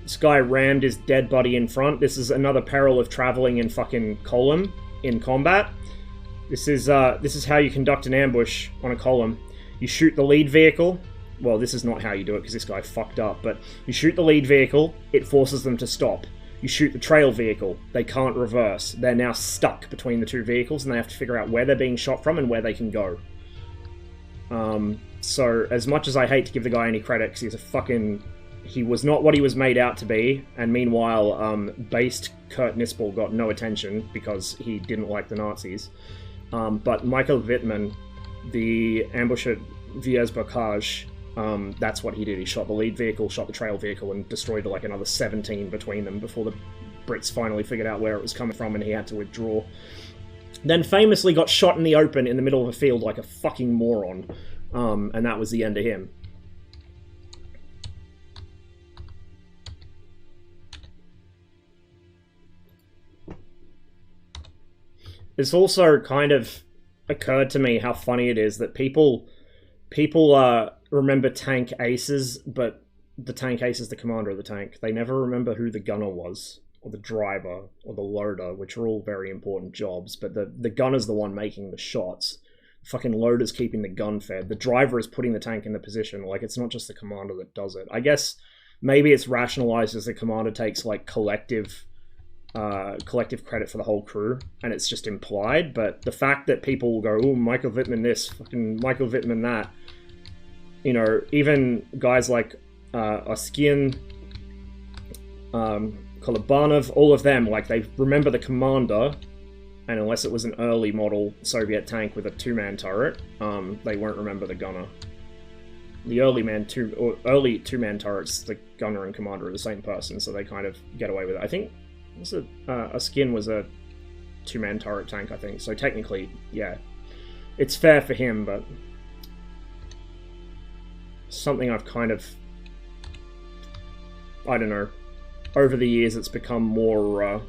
This guy rammed his dead buddy in front. This is another peril of traveling in fucking column in combat. This is how you conduct an ambush on a column. You shoot the lead vehicle. Well, this is not how you do it because this guy fucked up, but you shoot the lead vehicle, it forces them to stop. You shoot the trail vehicle. They can't reverse. They're now stuck between the two vehicles, and they have to figure out where they're being shot from and where they can go. So, as much as I hate to give the guy any credit, because he's a fucking... He was not what he was made out to be, and meanwhile, based Kurt Nispel got no attention because he didn't like the Nazis. But Michael Wittmann, the ambush at Villers-Bocage, that's what he did. He shot the lead vehicle, shot the trail vehicle, and destroyed like another 17 between them before the Brits finally figured out where it was coming from and he had to withdraw. Then famously got shot in the open in the middle of a field like a fucking moron, and that was the end of him. It's also kind of occurred to me how funny it is that people remember tank aces, but the tank ace is the commander of the tank. They never remember who the gunner was, or the driver, or the loader, which are all very important jobs, but the gunner's the one making the shots. The fucking loader's keeping the gun fed. The driver is putting the tank in the position. Like, it's not just the commander that does it. I guess maybe it's rationalized as the commander takes, like, collective credit for the whole crew, and it's just implied, but the fact that people will go, oh, Michael Wittmann this, fucking Michael Wittmann that, you know, even guys like Oskin, Kolobanov, all of them, like, they remember the commander, and unless it was an early model Soviet tank with a two-man turret, they won't remember the gunner. The early two-man turrets, the gunner and commander are the same person, so they kind of get away with it. I think a skin was a two-man turret tank, I think. So technically, yeah, it's fair for him, but something I've kind of, I don't know, over the years it's become more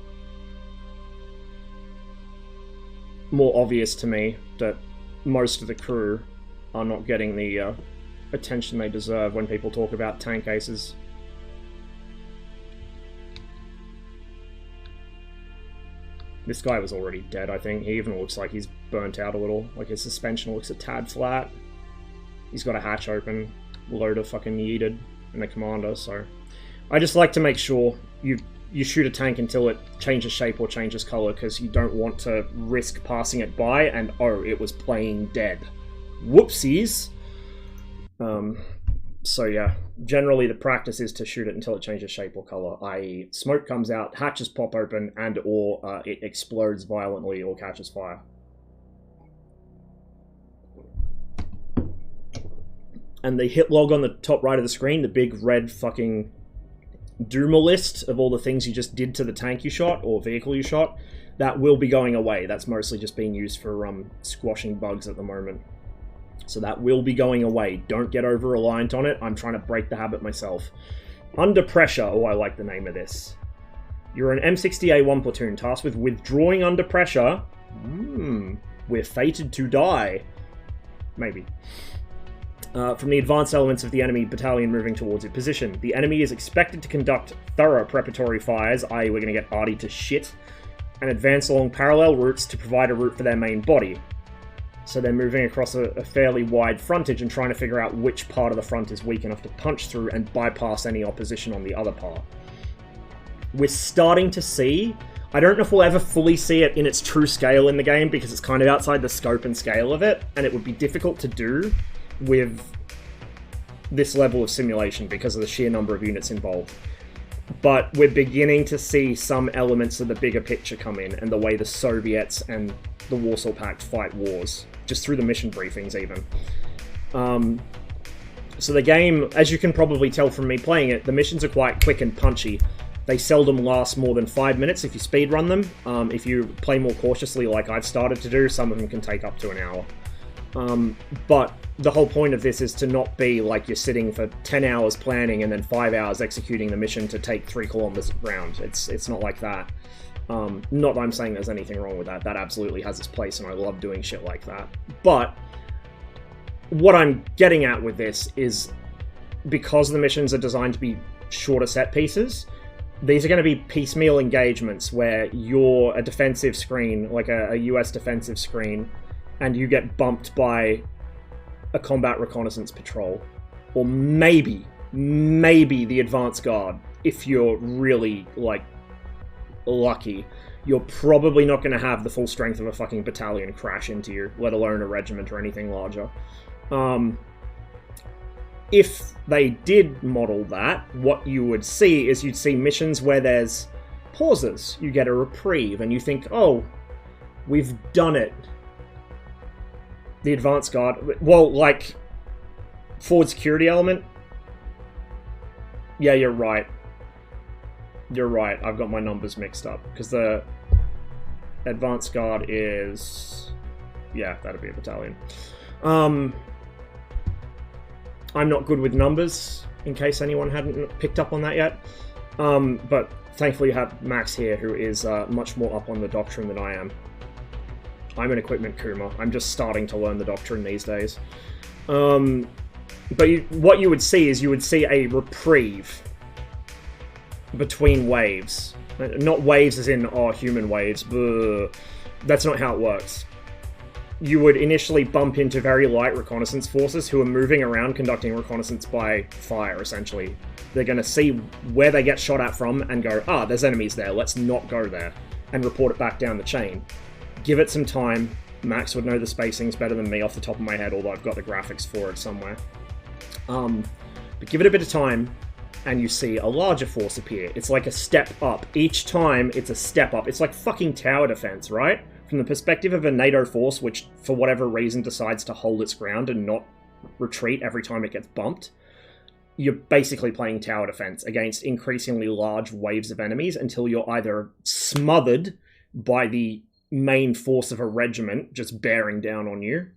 obvious to me that most of the crew are not getting the attention they deserve when people talk about tank aces. This guy was already dead, I think. He even looks like he's burnt out a little. Like, his suspension looks a tad flat. He's got a hatch open. Loader fucking yeeted. And the commander, so... I just like to make sure you shoot a tank until it changes shape or changes color, because you don't want to risk passing it by and, oh, it was playing dead. Whoopsies! So yeah, generally the practice is to shoot it until it changes shape or color, i.e. smoke comes out, hatches pop open, and or it explodes violently or catches fire. And the hit log on the top right of the screen, the big red fucking doomer list of all the things you just did to the tank you shot or vehicle you shot, that will be going away. That's mostly just being used for squashing bugs at the moment. So that will be going away. Don't get over-reliant on it. I'm trying to break the habit myself. Under pressure. Oh, I like the name of this. You're an M60A1 platoon tasked with withdrawing under pressure. We're fated to die. Maybe. From the advanced elements of the enemy battalion moving towards its position. The enemy is expected to conduct thorough preparatory fires, i.e. we're going to get arty to shit, and advance along parallel routes to provide a route for their main body. So they're moving across a fairly wide frontage and trying to figure out which part of the front is weak enough to punch through and bypass any opposition on the other part. We're starting to see... I don't know if we'll ever fully see it in its true scale in the game, because it's kind of outside the scope and scale of it, and it would be difficult to do with this level of simulation because of the sheer number of units involved. But we're beginning to see some elements of the bigger picture come in, and the way the Soviets and the Warsaw Pact fight wars, just through the mission briefings even. So the game, as you can probably tell from me playing it, the missions are quite quick and punchy. They seldom last more than 5 minutes if you speedrun them. If you play more cautiously like I've started to do, some of them can take up to an hour. But the whole point of this is to not be like you're sitting for 10 hours planning and then 5 hours executing the mission to take 3 kilometers round. It's not like that. Not that I'm saying there's anything wrong with that. That absolutely has its place, and I love doing shit like that. But what I'm getting at with this is, because the missions are designed to be shorter set pieces, these are going to be piecemeal engagements where you're a defensive screen, like a US defensive screen, and you get bumped by a combat reconnaissance patrol. Or maybe the advance guard, if you're really, like, lucky. You're probably not going to have the full strength of a fucking battalion crash into you, let alone a regiment or anything larger. If they did model that, what you would see is you'd see missions where there's pauses. You get a reprieve, and you think, oh, we've done it. The advanced guard... Well, like, forward security element? Yeah, you're right. You're right, I've got my numbers mixed up. Because the advanced guard is... Yeah, that'd be a battalion. I'm not good with numbers, in case anyone hadn't picked up on that yet. But thankfully you have Max here, who is much more up on the doctrine than I am. I'm an equipment Kuma. I'm just starting to learn the doctrine these days. But what you would see is you would see a reprieve between waves. Not waves as in, oh, human waves. Blah. That's not how it works. You would initially bump into very light reconnaissance forces who are moving around conducting reconnaissance by fire, essentially. They're going to see where they get shot at from and go, ah, there's enemies there, let's not go there, and report it back down the chain. Give it some time. Max would know the spacings better than me off the top of my head, although I've got the graphics for it somewhere. But give it a bit of time, and you see a larger force appear. It's like a step up. Each time, it's a step up. It's like fucking tower defense, right? From the perspective of a NATO force, which, for whatever reason, decides to hold its ground and not retreat every time it gets bumped, you're basically playing tower defense against increasingly large waves of enemies until you're either smothered by the main force of a regiment just bearing down on you,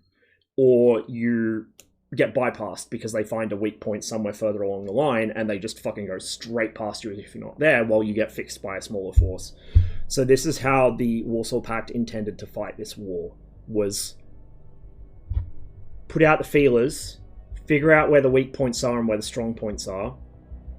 or you get bypassed because they find a weak point somewhere further along the line and they just fucking go straight past you if you're not there, while you get fixed by a smaller force. So this is how the Warsaw Pact intended to fight this war, was put out the feelers, figure out where the weak points are and where the strong points are,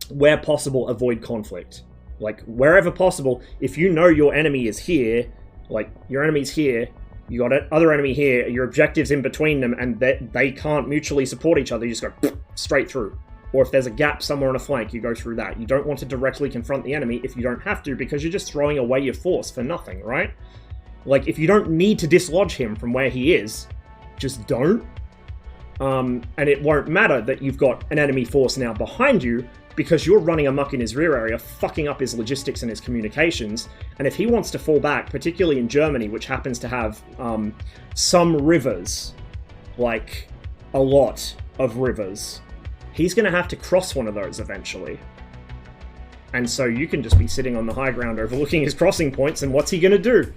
where possible avoid conflict. Like, wherever possible, if you know your enemy is here, like, your enemy's here, you got other enemy here, your objective's in between them, and they can't mutually support each other, you just go straight through. Or if there's a gap somewhere on a flank, you go through that. You don't want to directly confront the enemy if you don't have to, because you're just throwing away your force for nothing, right? Like, if you don't need to dislodge him from where he is, just don't. And it won't matter that you've got an enemy force now behind you, because you're running amok in his rear area, fucking up his logistics and his communications. And if he wants to fall back, particularly in Germany, which happens to have some rivers, like a lot of rivers, he's going to have to cross one of those eventually. And so you can just be sitting on the high ground overlooking his crossing points, and what's he going to do?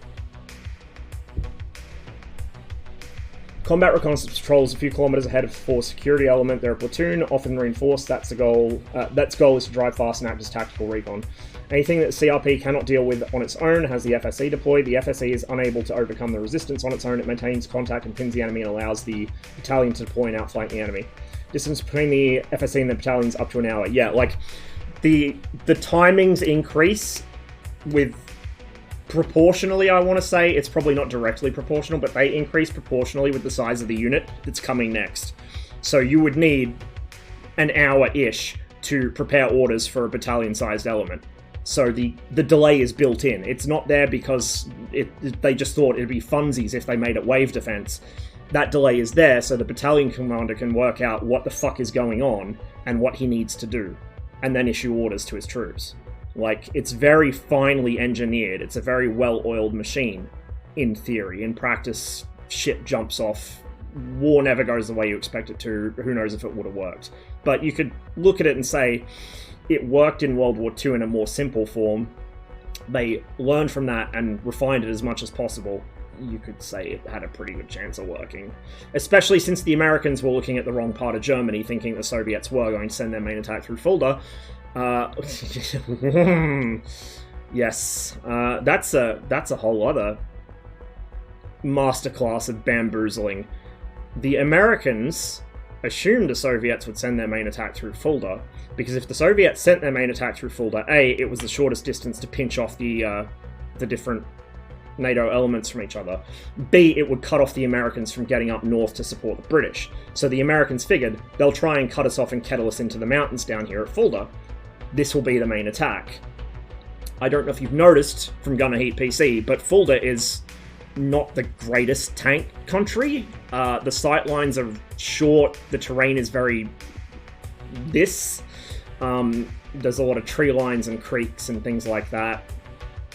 Combat reconnaissance patrols a few kilometers ahead of the force security element. They're a platoon, often reinforced. That's the goal. That's goal is to drive fast and act as tactical recon. Anything that CRP cannot deal with on its own has the FSE deployed. The FSE is unable to overcome the resistance on its own. It maintains contact and pins the enemy and allows the battalion to deploy and outflank the enemy. Distance between the FSE and the battalions up to an hour. Yeah, like, the timings increase with... proportionally, I want to say. It's probably not directly proportional, but they increase proportionally with the size of the unit that's coming next. So you would need an hour-ish to prepare orders for a battalion-sized element. So the delay is built in. It's not there because they just thought it'd be funsies if they made it wave defense. That delay is there so the battalion commander can work out what the fuck is going on and what he needs to do, and then issue orders to his troops. Like, it's very finely engineered. It's a very well-oiled machine, in theory. In practice, shit jumps off. War never goes the way you expect it to. Who knows if it would have worked. But you could look at it and say, it worked in World War II in a more simple form. They learned from that and refined it as much as possible. You could say it had a pretty good chance of working. Especially since the Americans were looking at the wrong part of Germany, thinking the Soviets were going to send their main attack through Fulda. Yes, that's a whole other masterclass of bamboozling. The Americans assumed the Soviets would send their main attack through Fulda, because if the Soviets sent their main attack through Fulda, A, it was the shortest distance to pinch off the different NATO elements from each other. B, it would cut off the Americans from getting up north to support the British. So the Americans figured, they'll try and cut us off and kettle us into the mountains down here at Fulda. This will be the main attack. I don't know if you've noticed from GHPC, but Fulda is not the greatest tank country. The sight lines are short, the terrain is very there's a lot of tree lines and creeks and things like that.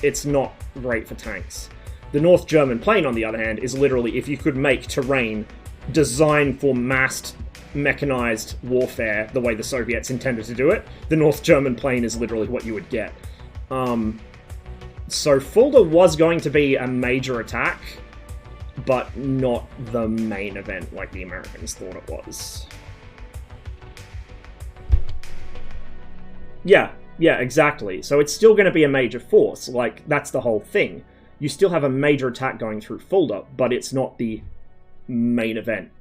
It's not great for tanks. The North German Plain, on the other hand, is literally, if you could make terrain designed for massed mechanized warfare the way the Soviets intended to do it, the North German Plain is literally what you would get. So Fulda was going to be a major attack, but not the main event like the Americans thought it was. Yeah, exactly. So it's still going to be a major force. Like, that's the whole thing. You still have a major attack going through Fulda, but it's not the main event.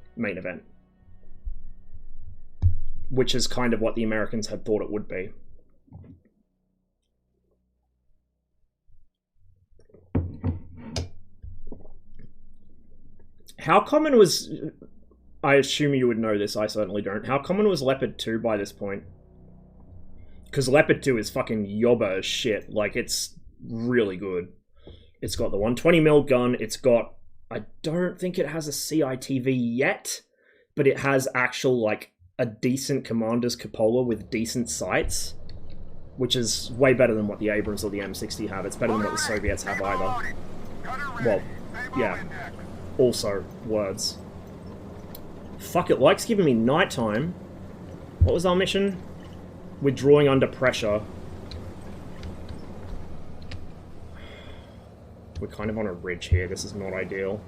Which is kind of what the Americans had thought it would be. How common was... I assume you would know this, I certainly don't. How common was Leopard 2 by this point? Because Leopard 2 is fucking yobba as shit. Like, it's really good. It's got the 120mm gun, it's got... I don't think it has a CITV yet, but it has actual, like, a decent commander's cupola with decent sights, which is way better than what the Abrams or the M60 have. It's better than what the Soviets have either. Well, yeah. Also, words. Fuck, it likes giving me nighttime. What was our mission? Withdrawing under pressure. We're kind of on a ridge here. This is not ideal.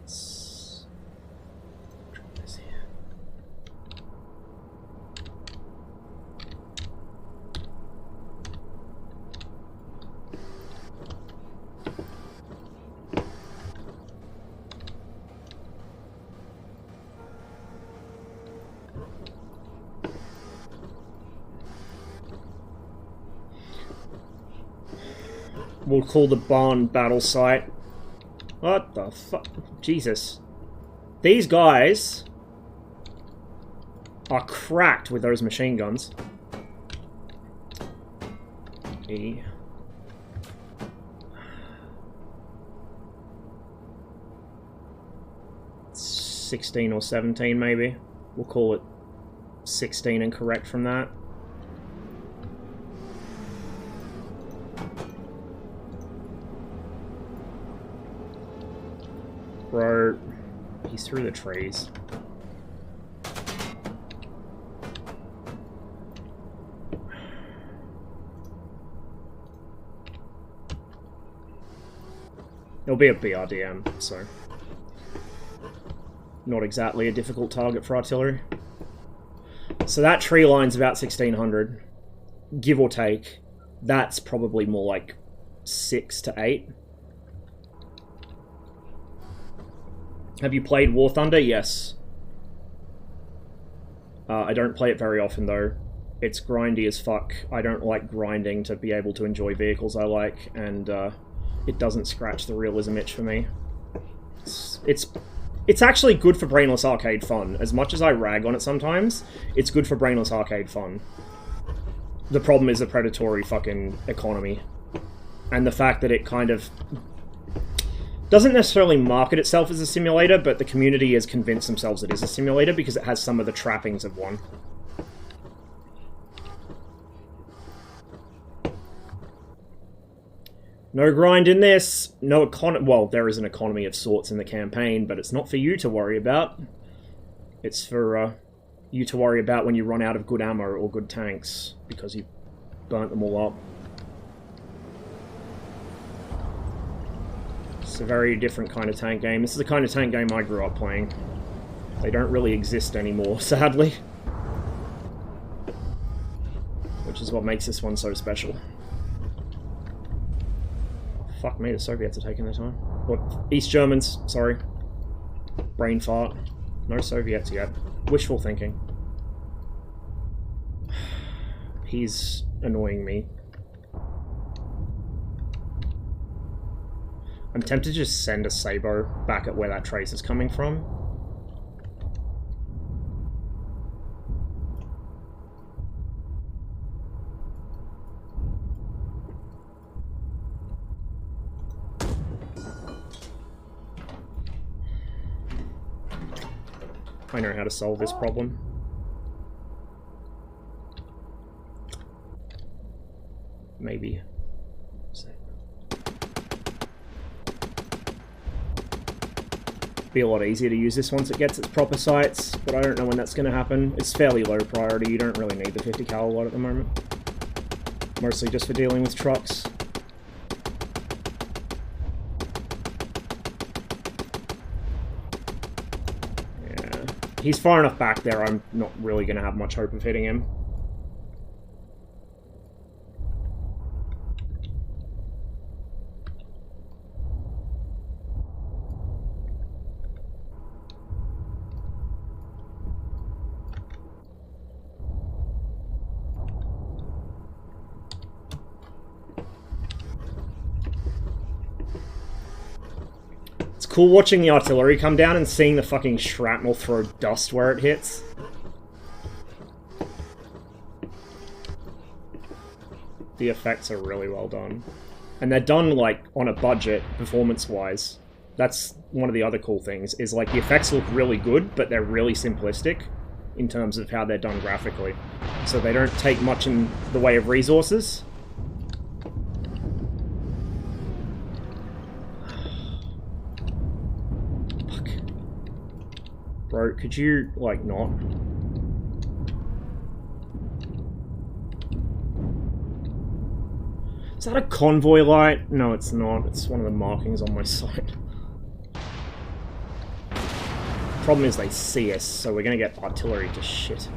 Let's try this here. We'll call the barn battle site. What the fuck? Jesus. These guys are cracked with those machine guns. E. $16 or $17 maybe. We'll call it 16 and correct from that. Bro, he's through the trees. It'll be a BRDM, so not exactly a difficult target for artillery. So that tree line's about 1600, give or take. That's probably more like 6 to 8. Have you played War Thunder? Yes. I don't play it very often, though. It's grindy as fuck. I don't like grinding to be able to enjoy vehicles I like, and it doesn't scratch the realism itch for me. It's actually good for brainless arcade fun. As much as I rag on it sometimes, it's good for brainless arcade fun. The problem is the predatory fucking economy. And the fact that it kind of... doesn't necessarily market itself as a simulator, but the community has convinced themselves it is a simulator because it has some of the trappings of one. No grind in this. No economy. Well, there is an economy of sorts in the campaign, but it's not for you to worry about. It's for you to worry about when you run out of good ammo or good tanks because you burnt them all up. It's a very different kind of tank game. This is the kind of tank game I grew up playing. They don't really exist anymore, sadly. Which is what makes this one so special. Fuck me, the Soviets are taking their time. What? East Germans, sorry. Brain fart. No Soviets yet. Wishful thinking. He's annoying me. I'm tempted to just send a Sabo back at where that trace is coming from. I know how to solve this problem. Maybe. Be a lot easier to use this once it gets its proper sights, but I don't know when that's going to happen. It's fairly low priority, you don't really need the 50 cal lot at the moment. Mostly just for dealing with trucks. Yeah. He's far enough back there, I'm not really going to have much hope of hitting him. Cool watching the artillery come down and seeing the fucking shrapnel throw dust where it hits. The effects are really well done. And they're done, like, on a budget, performance-wise. That's one of the other cool things, is, like, the effects look really good, but they're really simplistic in terms of how they're done graphically. So they don't take much in the way of resources. Bro, could you, like, not? Is that a convoy light? No, it's not. It's one of the markings on my site. Problem is they see us, so we're gonna get artillery to shit.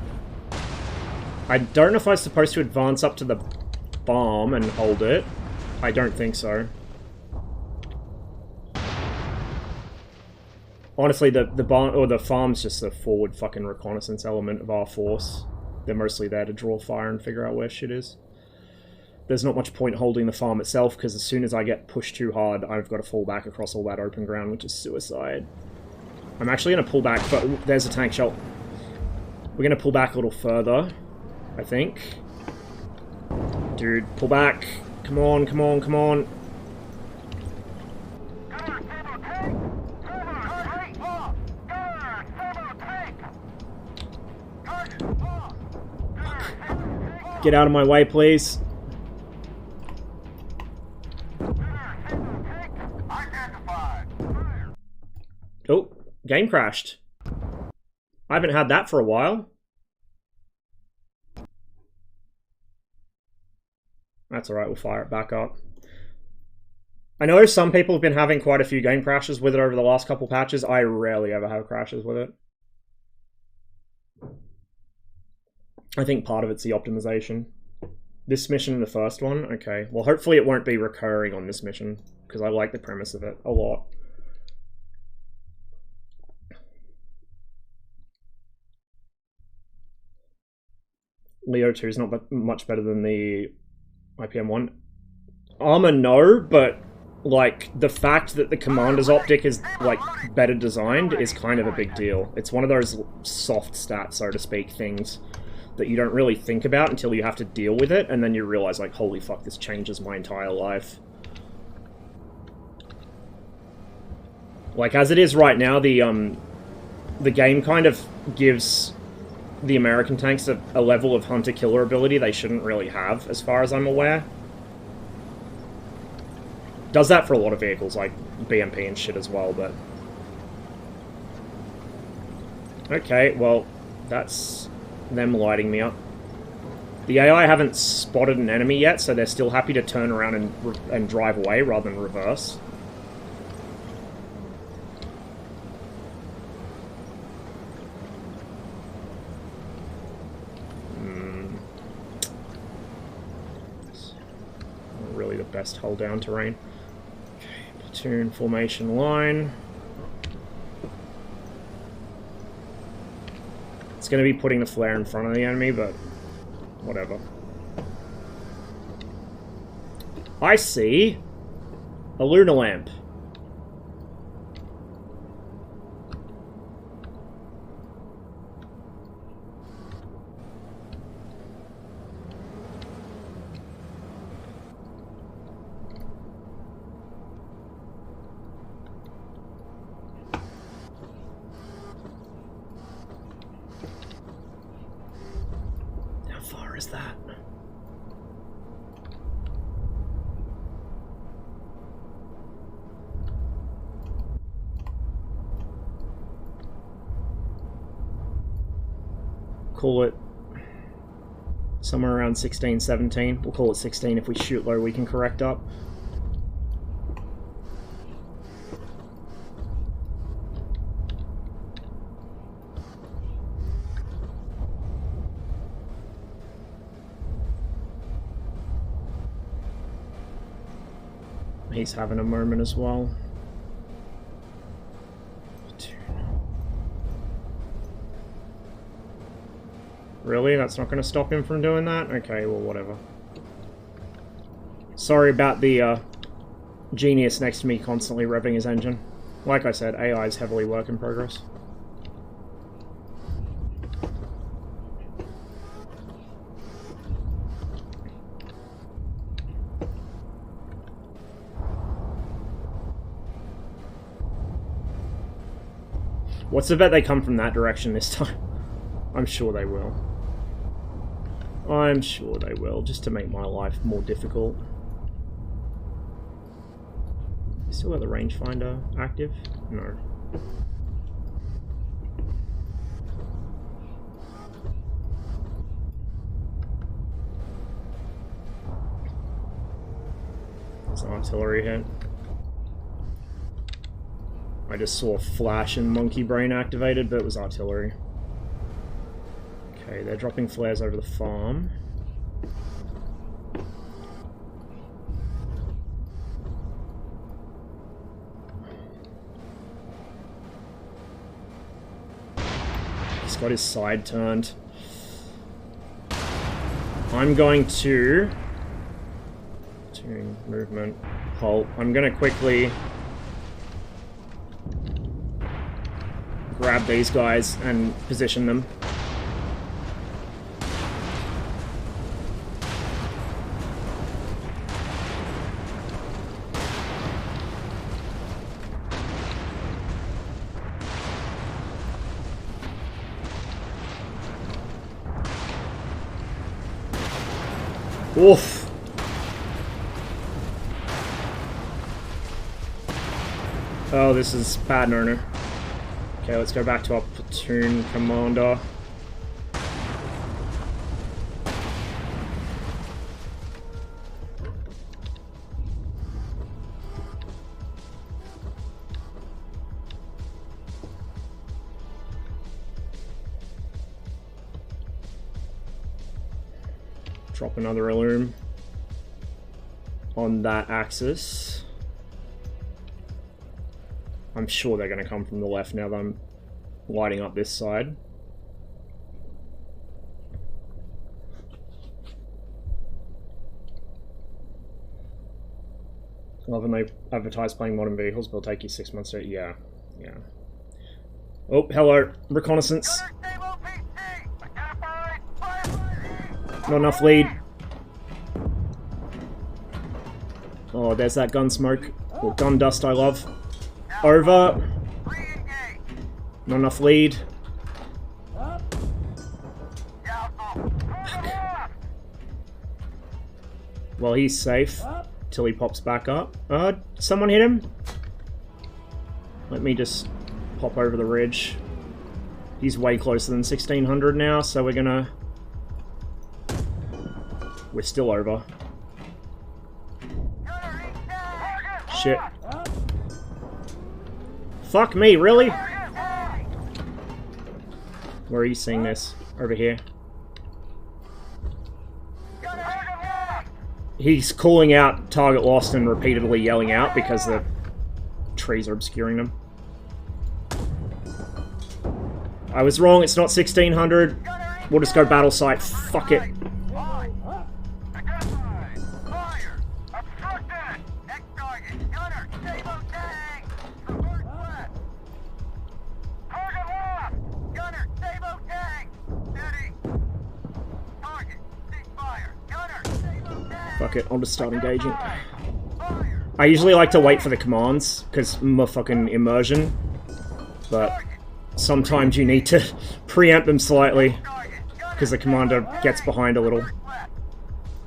I don't know if I was supposed to advance up to the bomb and hold it. I don't think so. Honestly, the barn or the farm's just a forward fucking reconnaissance element of our force. They're mostly there to draw fire and figure out where shit is. There's not much point holding the farm itself, because as soon as I get pushed too hard, I've got to fall back across all that open ground, which is suicide. I'm actually going to pull back, but there's a tank shell. We're going to pull back a little further, I think. Dude, pull back. Come on, come on, come on. Get out of my way, please. Oh, game crashed. I haven't had that for a while. That's alright, we'll fire it back up. I know some people have been having quite a few game crashes with it over the last couple patches. I rarely ever have crashes with it. I think part of it's the optimization. This mission and the first one? Okay. Well, hopefully it won't be recurring on this mission, because I like the premise of it a lot. Leo 2 is not much better than the IPM 1. Armour, no, but, like, the fact that the Commander's optic is, like, better designed is kind of a big deal. It's one of those soft stats, so to speak, things that you don't really think about until you have to deal with it, and then you realize, like, holy fuck, this changes my entire life. Like, as it is right now, the game kind of gives the American tanks a level of hunter-killer ability they shouldn't really have, as far as I'm aware. Does that for a lot of vehicles, like BMP and shit as well, but... Okay, well, that's them lighting me up. The AI haven't spotted an enemy yet, so they're still happy to turn around and drive away rather than reverse. Not really the best hold down terrain. Okay, platoon formation line. It's going to be putting the flare in front of the enemy, but whatever. I see a lunar lamp. is that? Call it somewhere around 16, 17. We'll call it 16. If we shoot low, we can correct up. He's having a moment as well. Really? That's not going to stop him from doing that? Okay, well, whatever. Sorry about the genius next to me constantly revving his engine. Like I said, AI is heavily work in progress. What's the bet they come from that direction this time? I'm sure they will. I'm sure they will, just to make my life more difficult. Still got the rangefinder active? No. There's an artillery hit. I just saw flash and monkey brain activated, but it was artillery. Okay, they're dropping flares over the farm. He's got his side turned. I'm going to... Tune, movement, halt. I'm going to quickly... grab these guys and position them. Oof. Oh, this is bad, no. Okay, let's go back to our platoon commander. Drop another illume on that axis. I'm sure they're going to come from the left now that I'm lighting up this side. Love when they advertise playing modern vehicles, but it'll take you 6 months to... Yeah. Oh, hello. Reconnaissance. Not enough lead. Oh, there's that gun smoke. Or gun dust I love. Over. Not enough lead. Well, he's safe till he pops back up. Someone hit him? Let me just pop over the ridge. He's way closer than 1600 now, so we're gonna... We're still over. Shit. Fuck me, really? Where are you seeing this? Over here. He's calling out target lost and repeatedly yelling out because the trees are obscuring them. I was wrong, it's not 1600. We'll just go battle site. Fuck it. Fuck it, I'll just start engaging. I usually like to wait for the commands, because my fucking immersion. But sometimes you need to preempt them slightly. because the commander gets behind a little.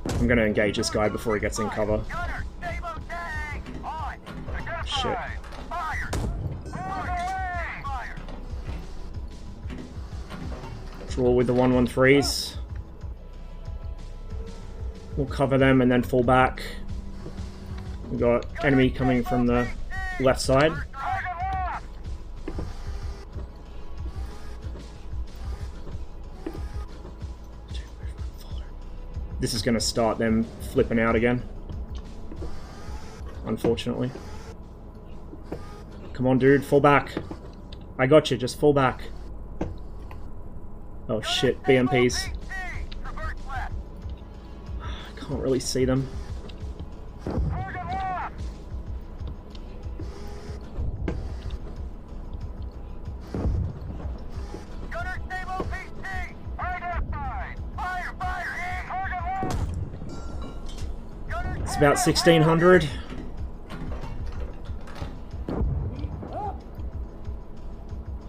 I'm going to engage this guy before he gets in cover. Shit. Draw with the 113s. We'll cover them and then fall back. We've got enemy coming from the left side. This is going to start them flipping out again. Unfortunately. Come on, dude, fall back. I got you, just fall back. Oh shit, BMPs. Can't really see them. It's about 1600.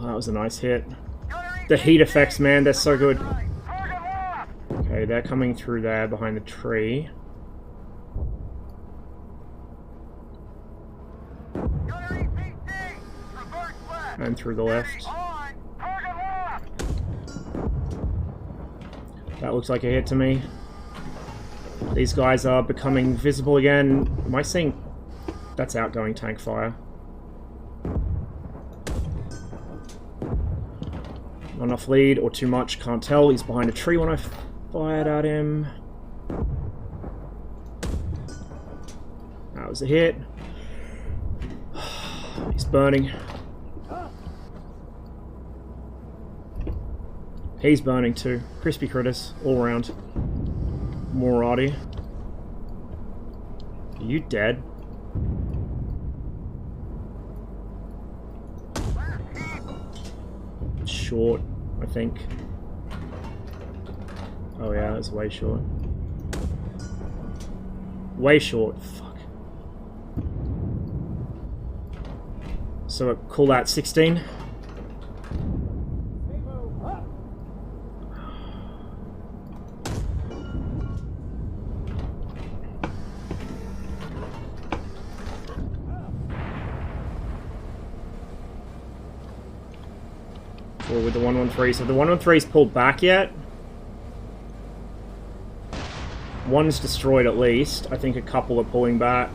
Oh, that was a nice hit. The heat effects, man, they're so good. Okay, they're coming through there behind the tree. And through the left. That looks like a hit to me. These guys are becoming visible again. Am I seeing... That's outgoing tank fire. Not enough lead or too much, can't tell. He's behind a tree when I fired at him. That was a hit. He's burning. He's burning too. Crispy critters all around. Morati. Are you dead? Short, I think. Oh yeah, it's way short. Way short, fuck. So call that 16. Or with the 113, so the 113's pulled back yet. One's destroyed at least. I think a couple are pulling back.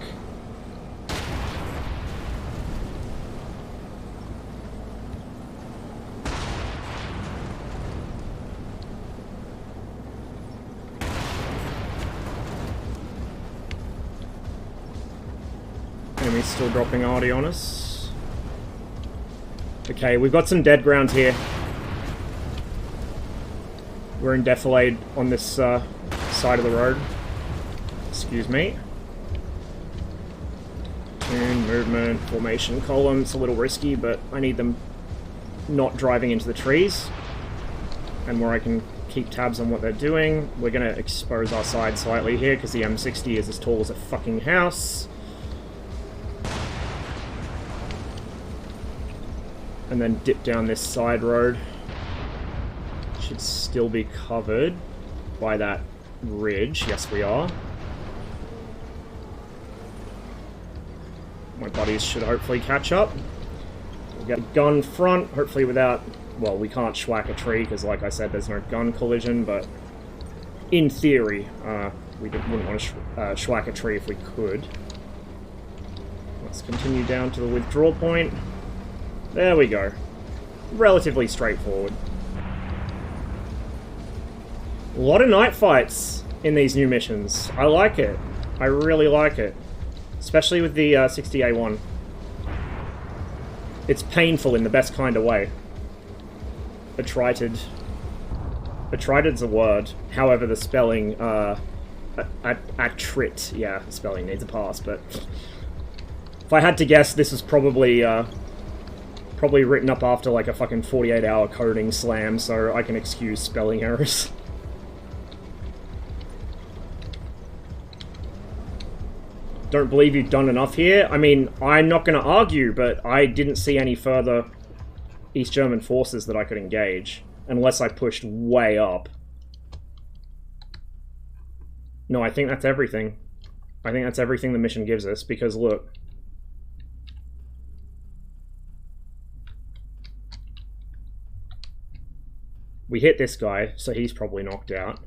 Enemy's still dropping arty on us. Okay, we've got some dead ground here. We're in defilade on this side of the road. Excuse me. Tune, movement, formation, column. It's a little risky, but I need them not driving into the trees. And where I can keep tabs on what they're doing. We're going to expose our side slightly here, because the M60 is as tall as a fucking house. And then dip down this side road. Should still be covered by that ridge. Yes, we are. My buddies should hopefully catch up. We'll get a gun front, hopefully without... Well, we can't schwack a tree, because like I said, there's no gun collision, but in theory, we wouldn't want to schwack a tree if we could. Let's continue down to the withdrawal point. There we go. Relatively straightforward. A lot of night fights in these new missions. I like it. I really like it. Especially with the 60A1. It's painful in the best kind of way. Attrited. Attrited's a word. However, the spelling, attrit. Yeah, spelling needs a pass, but... If I had to guess, this is probably written up after like a fucking 48-hour coding slam, so I can excuse spelling errors. Don't believe you've done enough here? I mean, I'm not going to argue, but I didn't see any further East German forces that I could engage, unless I pushed way up. No, I think that's everything. I think that's everything the mission gives us, because look. We hit this guy, so he's probably knocked out.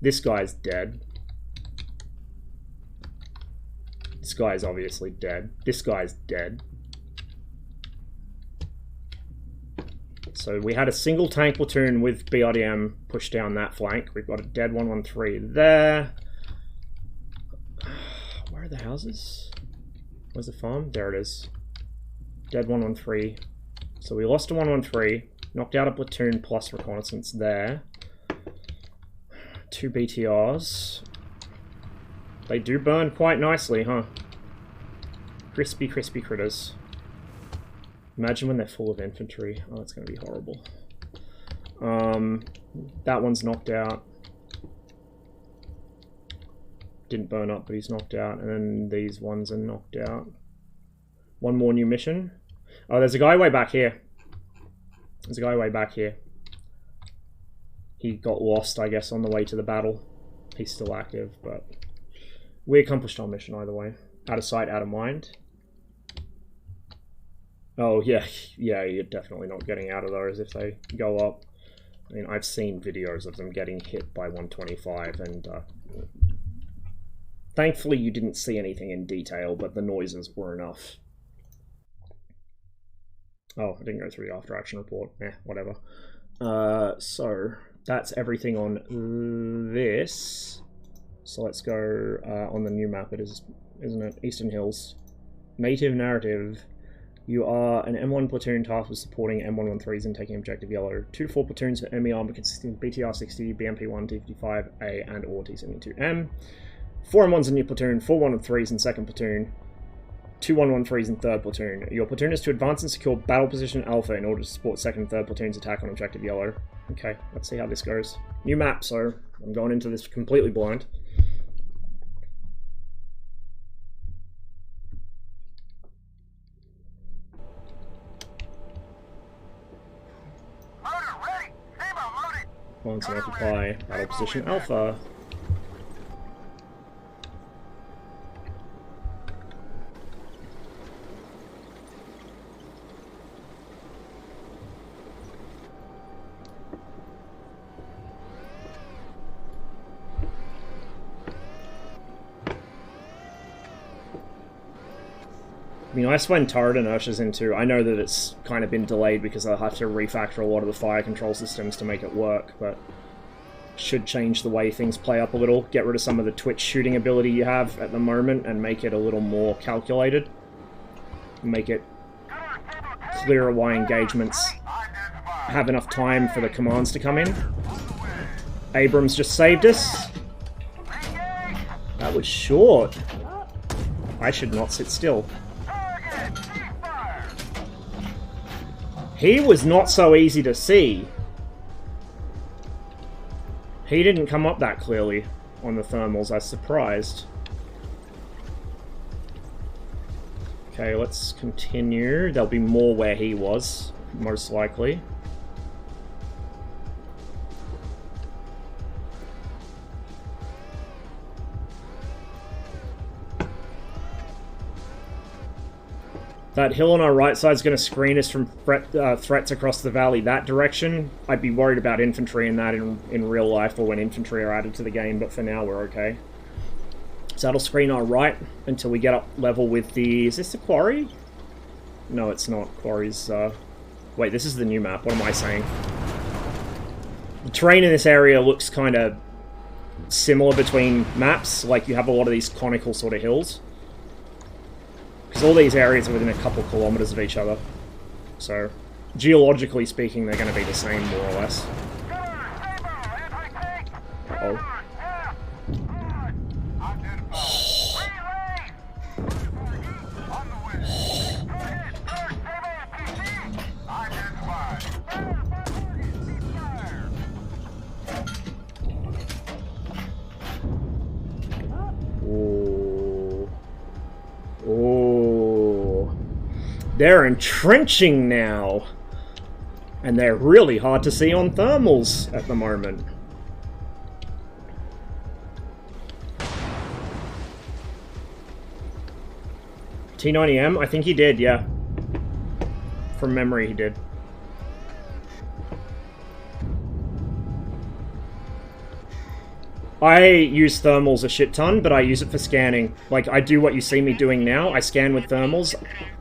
This guy's dead. This guy's obviously dead. This guy's dead. So we had a single tank platoon with BRDM push down that flank. We've got a dead 113 there. Where are the houses? Where's the farm? There it is. Dead 113. So we lost a 113. Knocked out a platoon plus reconnaissance there. 2 BTRs. They do burn quite nicely, huh? Crispy, crispy critters. Imagine when they're full of infantry. Oh, it's going to be horrible. That one's knocked out. Didn't burn up, but he's knocked out. And then these ones are knocked out. One more new mission. Oh, there's a guy way back here. There's a guy way back here. He got lost, I guess, on the way to the battle. He's still active, but we accomplished our mission either way. Out of sight, out of mind. Oh, yeah, you're definitely not getting out of those if they go up. I mean, I've seen videos of them getting hit by 125, and thankfully you didn't see anything in detail, but the noises were enough. Oh, I didn't go through the after action report. Whatever. So that's everything on this. So let's go on the new map. It is, isn't it? Eastern Hills. Native narrative. You are an M1 platoon tasked with supporting M113s and taking objective yellow. 2 to 4 platoons for ME armor consisting of BTR-60, BMP-1, T-55A, and or T-72M. 4 M1s in your platoon, 4 113s in second platoon. 2 113s in third platoon. Your platoon is to advance and secure battle position Alpha in order to support second and third platoon's attack on objective yellow. Okay, let's see how this goes. New map, so I'm going into this completely blind. Motor ready. Sebo loaded. Once and occupy battle position Alpha. I mean, that's when turret inertia's into. I know that it's kind of been delayed because they'll have to refactor a lot of the fire control systems to make it work, but should change the way things play up a little. Get rid of some of the twitch shooting ability you have at the moment and make it a little more calculated. Make it clearer why engagements have enough time for the commands to come in. Abrams just saved us. That was short. I should not sit still. He was not so easy to see. He didn't come up that clearly on the thermals, I was surprised. Okay, let's continue. There'll be more where he was, most likely. That hill on our right side is going to screen us from threats across the valley that direction. I'd be worried about infantry in that in real life or when infantry are added to the game, but for now we're okay. So that'll screen our right until we get up level with the... Is this the quarry? No, it's not. Quarry's... Wait, this is the new map. What am I saying? The terrain in this area looks kind of similar between maps. Like, you have a lot of these conical sort of hills. Because all these areas are within a couple kilometers of each other. So, geologically speaking, they're going to be the same, more or less. Uh-oh. They're entrenching now. And they're really hard to see on thermals at the moment. T90M? I think he did, yeah. From memory, he did. I use thermals a shit ton, but I use it for scanning. Like, I do what you see me doing now. I scan with thermals,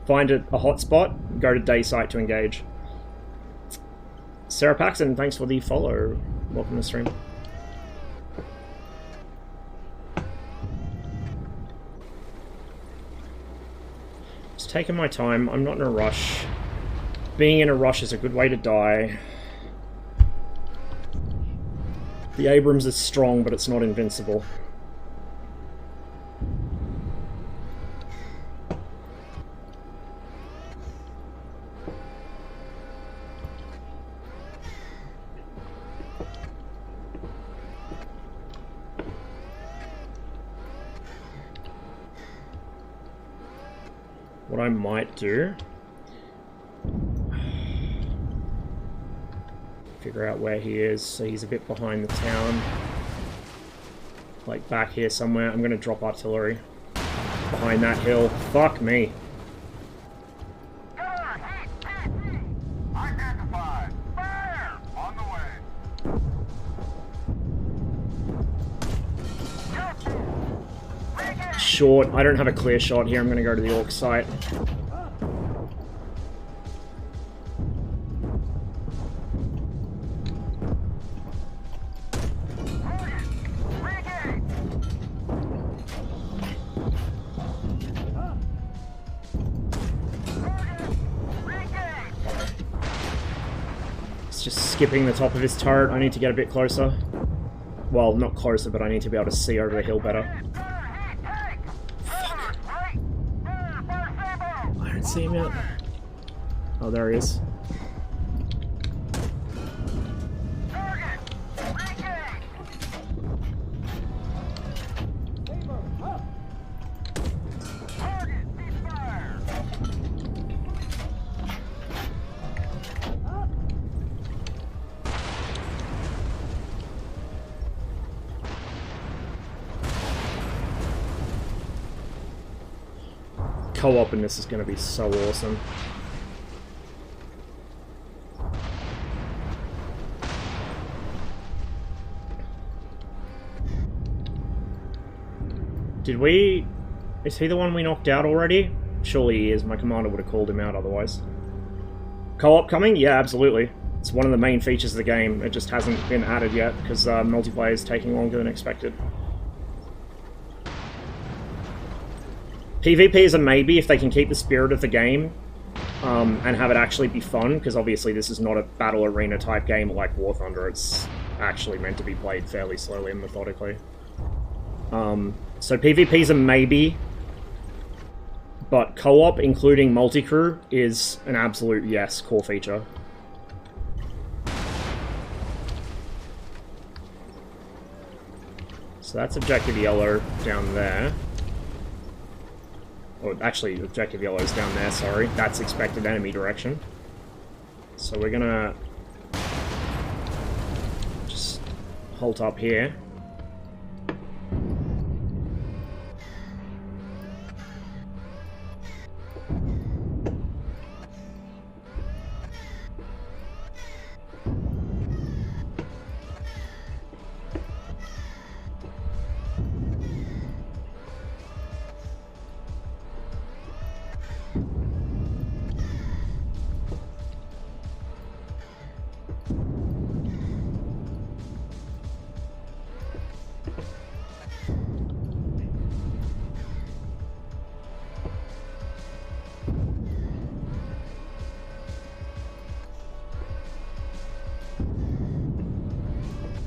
find a hotspot, go to day site to engage. Sarah Paxton, thanks for the follow. Welcome to the stream. Just taking my time. I'm not in a rush. Being in a rush is a good way to die. The Abrams is strong, but it's not invincible. What I might do... figure out where he is, so he's a bit behind the town. Like back here somewhere. I'm gonna drop artillery. Behind that hill. Fuck me. Identified. Fire! On the way. Short. I don't have a clear shot here. I'm gonna go to the Orc site. Skipping the top of his turret. I need to get a bit closer. Well, not closer, but I need to be able to see over the hill better. Fuck. I don't see him yet. Oh, there he is. Co-op in this is going to be so awesome. Did we... Is he the one we knocked out already? Surely he is. My commander would have called him out otherwise. Co-op coming? Yeah, absolutely. It's one of the main features of the game. It just hasn't been added yet because multiplayer is taking longer than expected. PvP is a maybe if they can keep the spirit of the game and have it actually be fun, because obviously this is not a battle arena type game like War Thunder. It's actually meant to be played fairly slowly and methodically. So PvP is a maybe, but co-op, including multi-crew, is an absolute yes core feature. So that's objective yellow down there. Or actually, objective yellow is down there, sorry. That's expected enemy direction. So we're gonna just halt up here.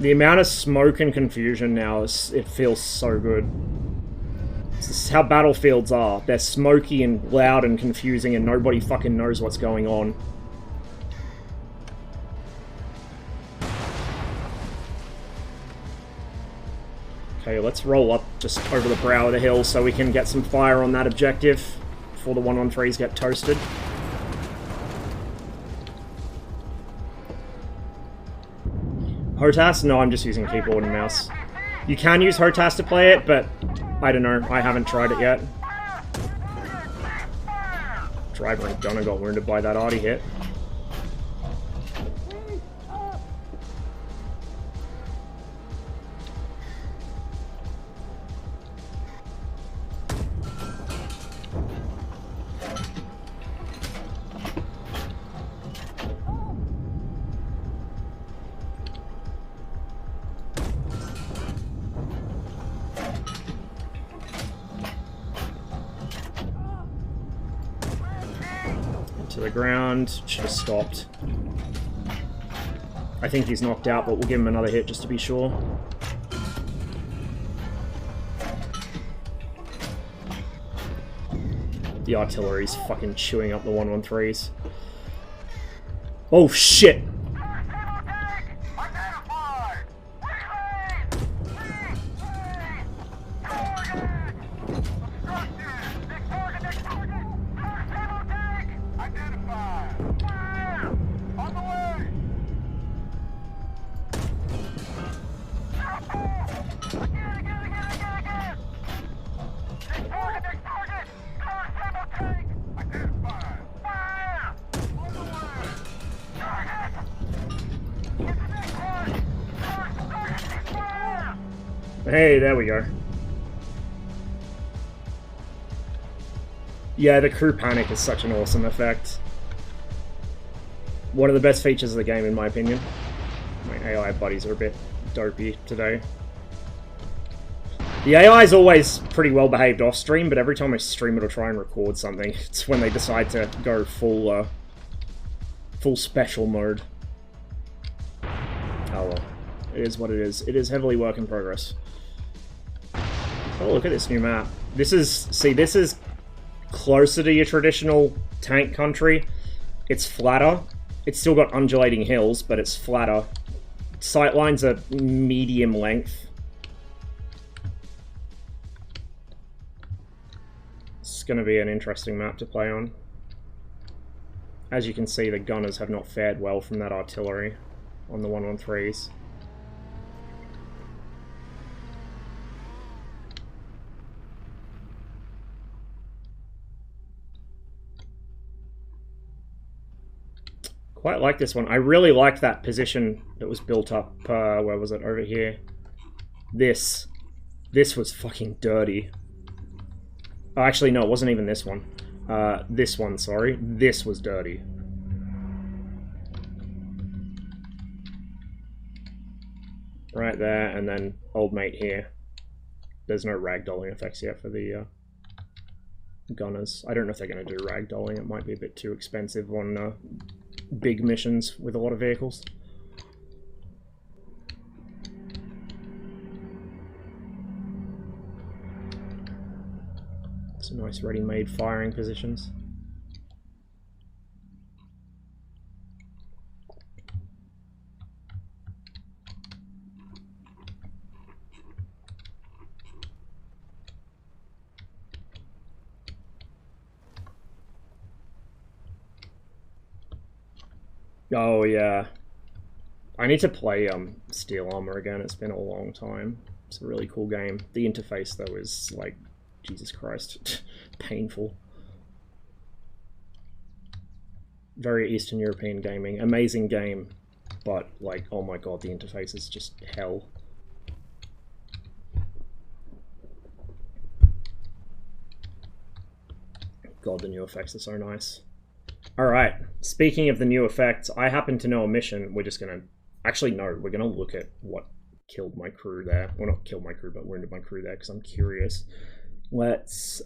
The amount of smoke and confusion now, it feels so good. This is how battlefields are. They're smoky and loud and confusing and nobody fucking knows what's going on. Okay, let's roll up just over the brow of the hill so we can get some fire on that objective before the 113s get toasted. HOTAS? No, I'm just using keyboard and mouse. You can use HOTAS to play it, but I don't know. I haven't tried it yet. Driver and gunner got wounded by that arty hit. To the ground. Should have stopped. I think he's knocked out, but we'll give him another hit just to be sure. The artillery's fucking chewing up the 113s. Oh shit! Hey, there we go. Yeah, the crew panic is such an awesome effect. One of the best features of the game, in my opinion. My AI buddies are a bit dopey today. The AI is always pretty well behaved off stream, but every time I stream it'll try and record something. It's when they decide to go full special mode. Oh well. It is what it is. It is heavily work in progress. Oh, look at this new map. This is closer to your traditional tank country. It's flatter. It's still got undulating hills, but it's flatter. Sightlines are medium length. It's going to be an interesting map to play on. As you can see, the gunners have not fared well from that artillery on the 113s. Quite like this one. I really like that position that was built up, where was it, over here? This was fucking dirty. Oh, actually, no, it wasn't even this one. This one, sorry. This was dirty. Right there, and then old mate here. There's no ragdolling effects yet for the gunners. I don't know if they're going to do ragdolling. It might be a bit too expensive on big missions with a lot of vehicles. Some nice ready-made firing positions. Oh yeah, I need to play Steel Armor again. It's been a long time. It's a really cool game. The interface though is like, Jesus Christ, painful. Very Eastern European gaming. Amazing game, but like, oh my god, the interface is just hell. God, the new effects are so nice. Alright, speaking of the new effects, I happen to know a mission. We're just gonna... Actually, no, we're gonna look at what killed my crew there. Well, not killed my crew, but wounded my crew there, because I'm curious. Let's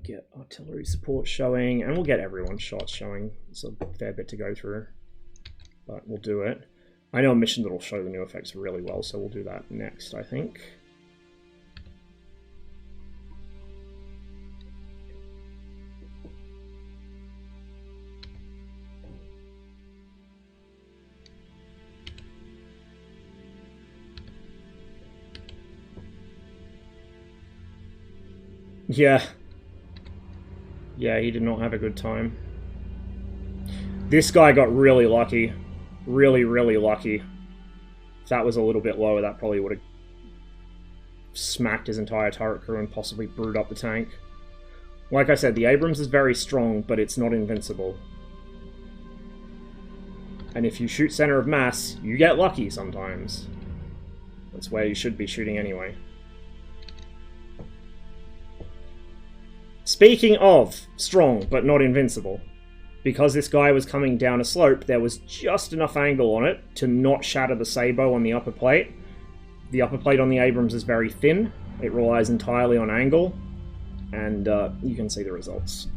get artillery support showing, and we'll get everyone's shots showing. It's a fair bit to go through, but we'll do it. I know a mission that'll show the new effects really well, so we'll do that next, I think. Yeah. Yeah, he did not have a good time. This guy got really lucky. Really, really lucky. If that was a little bit lower, that probably would have smacked his entire turret crew and possibly brewed up the tank. Like I said, the Abrams is very strong, but it's not invincible. And if you shoot center of mass, you get lucky sometimes. That's where you should be shooting anyway. Speaking of strong, but not invincible, because this guy was coming down a slope, there was just enough angle on it to not shatter the sabot on the upper plate. The upper plate on the Abrams is very thin. It relies entirely on angle, and you can see the results.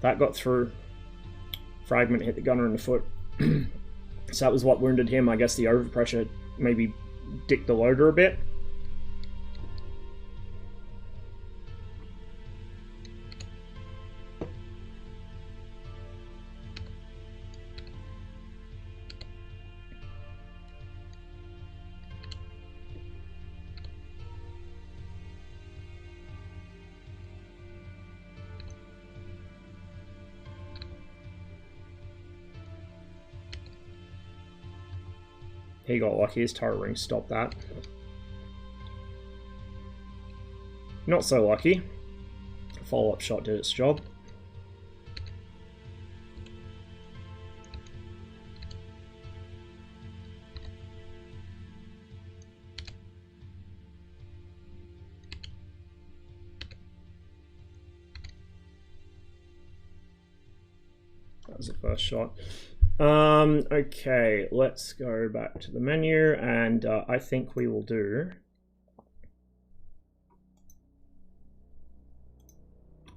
That got through. Fragment hit the gunner in the foot. So that was what wounded him. I guess the overpressure maybe dicked the loader a bit. He got lucky, his turret ring stopped that. Not so lucky. Follow-up shot did its job. That was the first shot. Okay, let's go back to the menu, and I think we will do...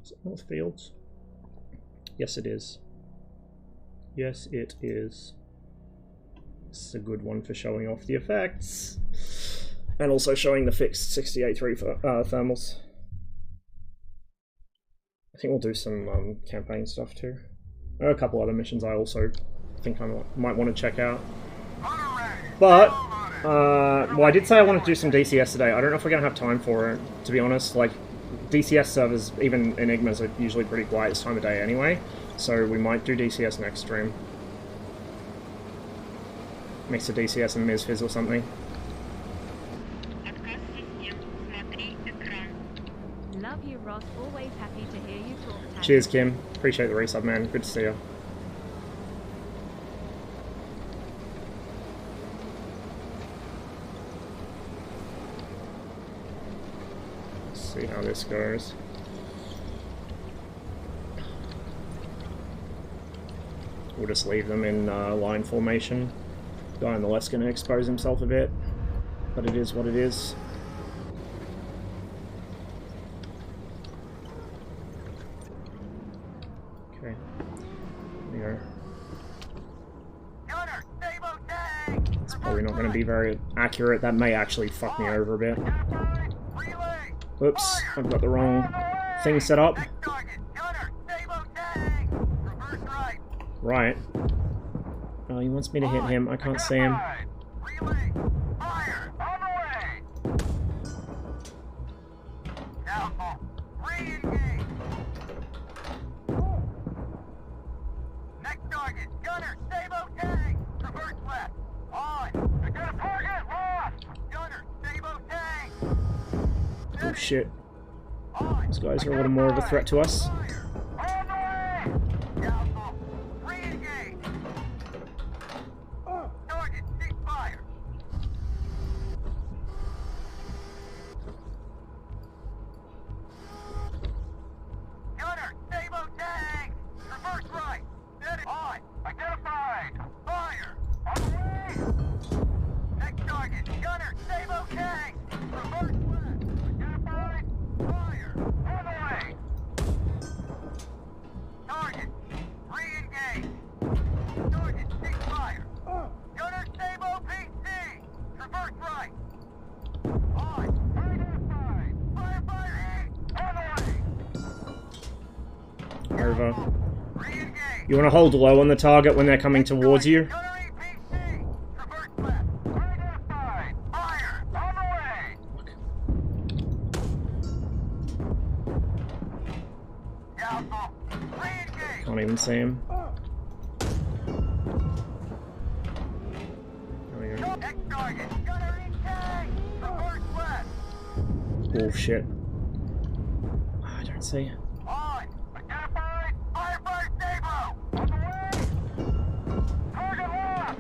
Is it North Fields? Yes, it is. Yes, it is. This is a good one for showing off the effects. And also showing the fixed 68.3 for, thermals. I think we'll do some campaign stuff too. There are a couple other missions I also think I might want to check out. But, well, I did say I wanted to do some DCS today. I don't know if we're going to have time for it, to be honest. Like, DCS servers, even Enigmas, are usually pretty quiet this time of day anyway. So we might do DCS next stream. Mix of DCS and Mizfiz or something. Love you, Ross. Always happy to hear you talk. Cheers, Kim. Appreciate the resub, man. Good to see you. See how this goes. We'll just leave them in line formation. Guy on the left's going to expose himself a bit, but it is what it is. Okay, there we go. It's probably not going to be very accurate. That may actually fuck me over a bit. Whoops, I've got the wrong thing set up. Right. Oh, he wants me to hit him. I can't see him. Next target, gunner, stable tag. Reverse left. On. I got a target. Lost. Gunner, stable tag. Oh shit. These guys are a little more of a threat to us. Over. You want to hold low on the target when they're coming towards you? Can't even see him. There we go. Oh shit. I don't see.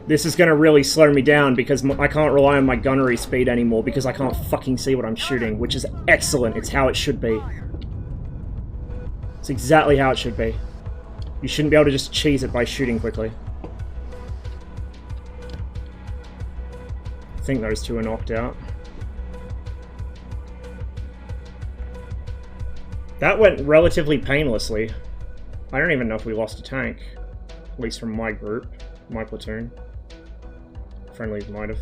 This is gonna really slow me down because I can't rely on my gunnery speed anymore because I can't fucking see what I'm shooting, which is excellent. It's how it should be. It's exactly how it should be. You shouldn't be able to just cheese it by shooting quickly. I think those two are knocked out. That went relatively painlessly. I don't even know if we lost a tank. At least from my group, my platoon. Friendlies might have.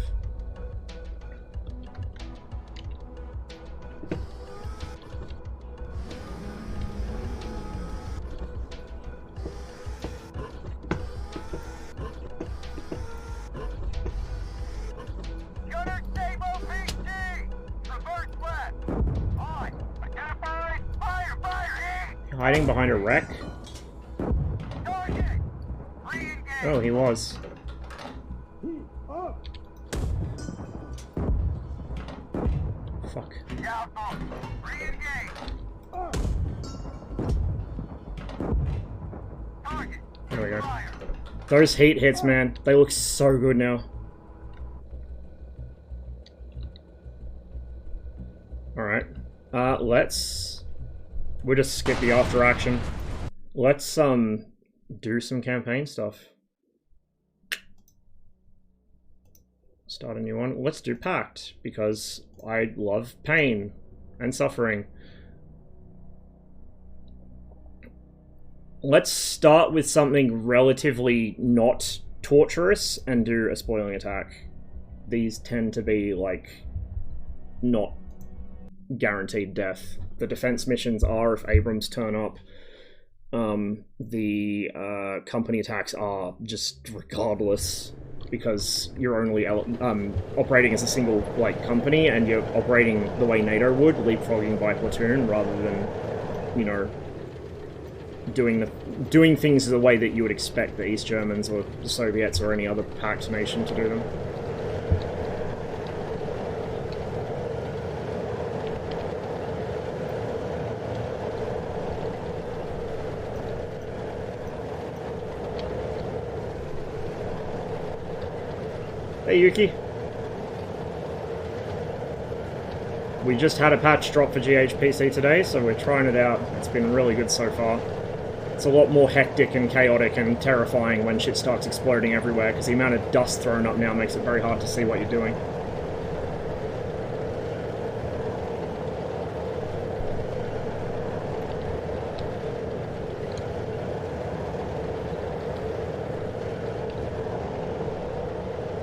Hiding behind a wreck? Oh, he was. Fuck. There we go. Those heat hits, man. They look so good now. Alright. We'll just skip the after action. Let's, do some campaign stuff. Start a new one. Let's do Pact, because I love pain and suffering. Let's start with something relatively not torturous and do a spoiling attack. These tend to be, like, not guaranteed death. The defense missions are if Abrams turn up. The company attacks are just regardless, because you're only operating as a single company, and you're operating the way NATO would, leapfrogging by platoon, rather than, you know, doing things the way that you would expect the East Germans or the Soviets or any other Pact nation to do them. Hey Yuki. We just had a patch drop for GHPC today, so we're trying it out. It's been really good so far. It's a lot more hectic and chaotic and terrifying when shit starts exploding everywhere, because the amount of dust thrown up now makes it very hard to see what you're doing.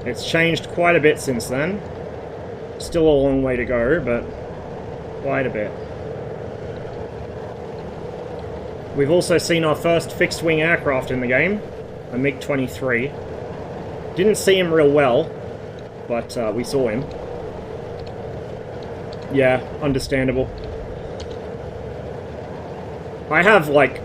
It's changed quite a bit since then. Still a long way to go, but quite a bit. We've also seen our first fixed-wing aircraft in the game, a MiG-23. Didn't see him real well, but we saw him. Yeah, understandable. I have, like,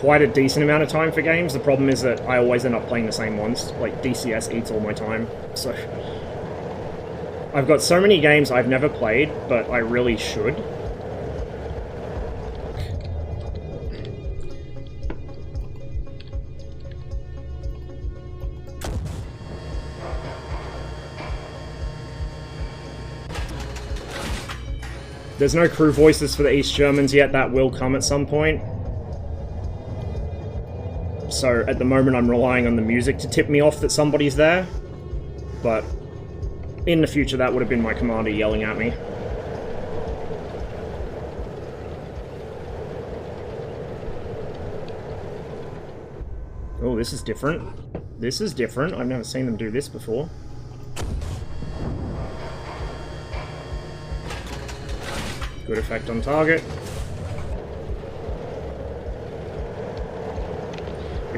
quite a decent amount of time for games. The problem is that I always end up playing the same ones. Like, DCS eats all my time, so... I've got so many games I've never played, but I really should. There's no crew voices for the East Germans yet. That will come at some point. So at the moment I'm relying on the music to tip me off that somebody's there. But in the future that would have been my commander yelling at me. Oh, this is different. This is different. I've never seen them do this before. Good effect on target.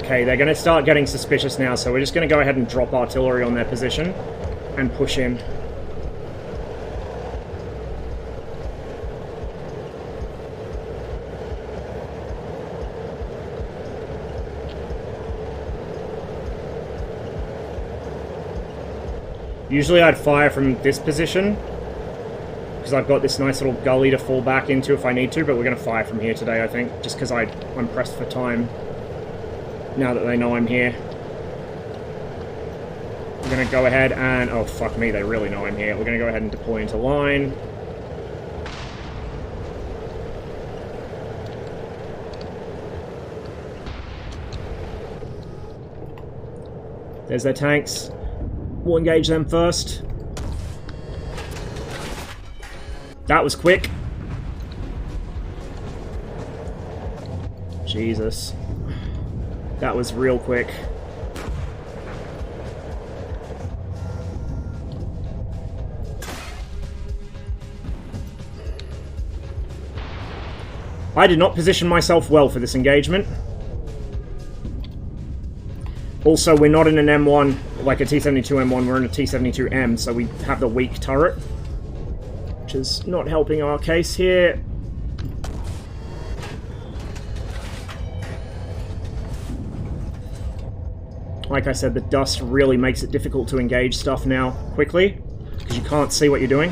Okay, they're going to start getting suspicious now, so we're just going to go ahead and drop artillery on their position and push in. Usually I'd fire from this position, because I've got this nice little gully to fall back into if I need to, but we're going to fire from here today, I think, just because I'm pressed for time now that they know I'm here. We're going to go ahead and... oh, fuck me, they really know I'm here. We're going to go ahead and deploy into line. There's their tanks. We'll engage them first. That was quick. Jesus. That was real quick. I did not position myself well for this engagement. Also, we're not in an M1, like a T-72M1, we're in a T-72M, so we have the weak turret, which is not helping our case here. Like I said, the dust really makes it difficult to engage stuff now quickly, because you can't see what you're doing.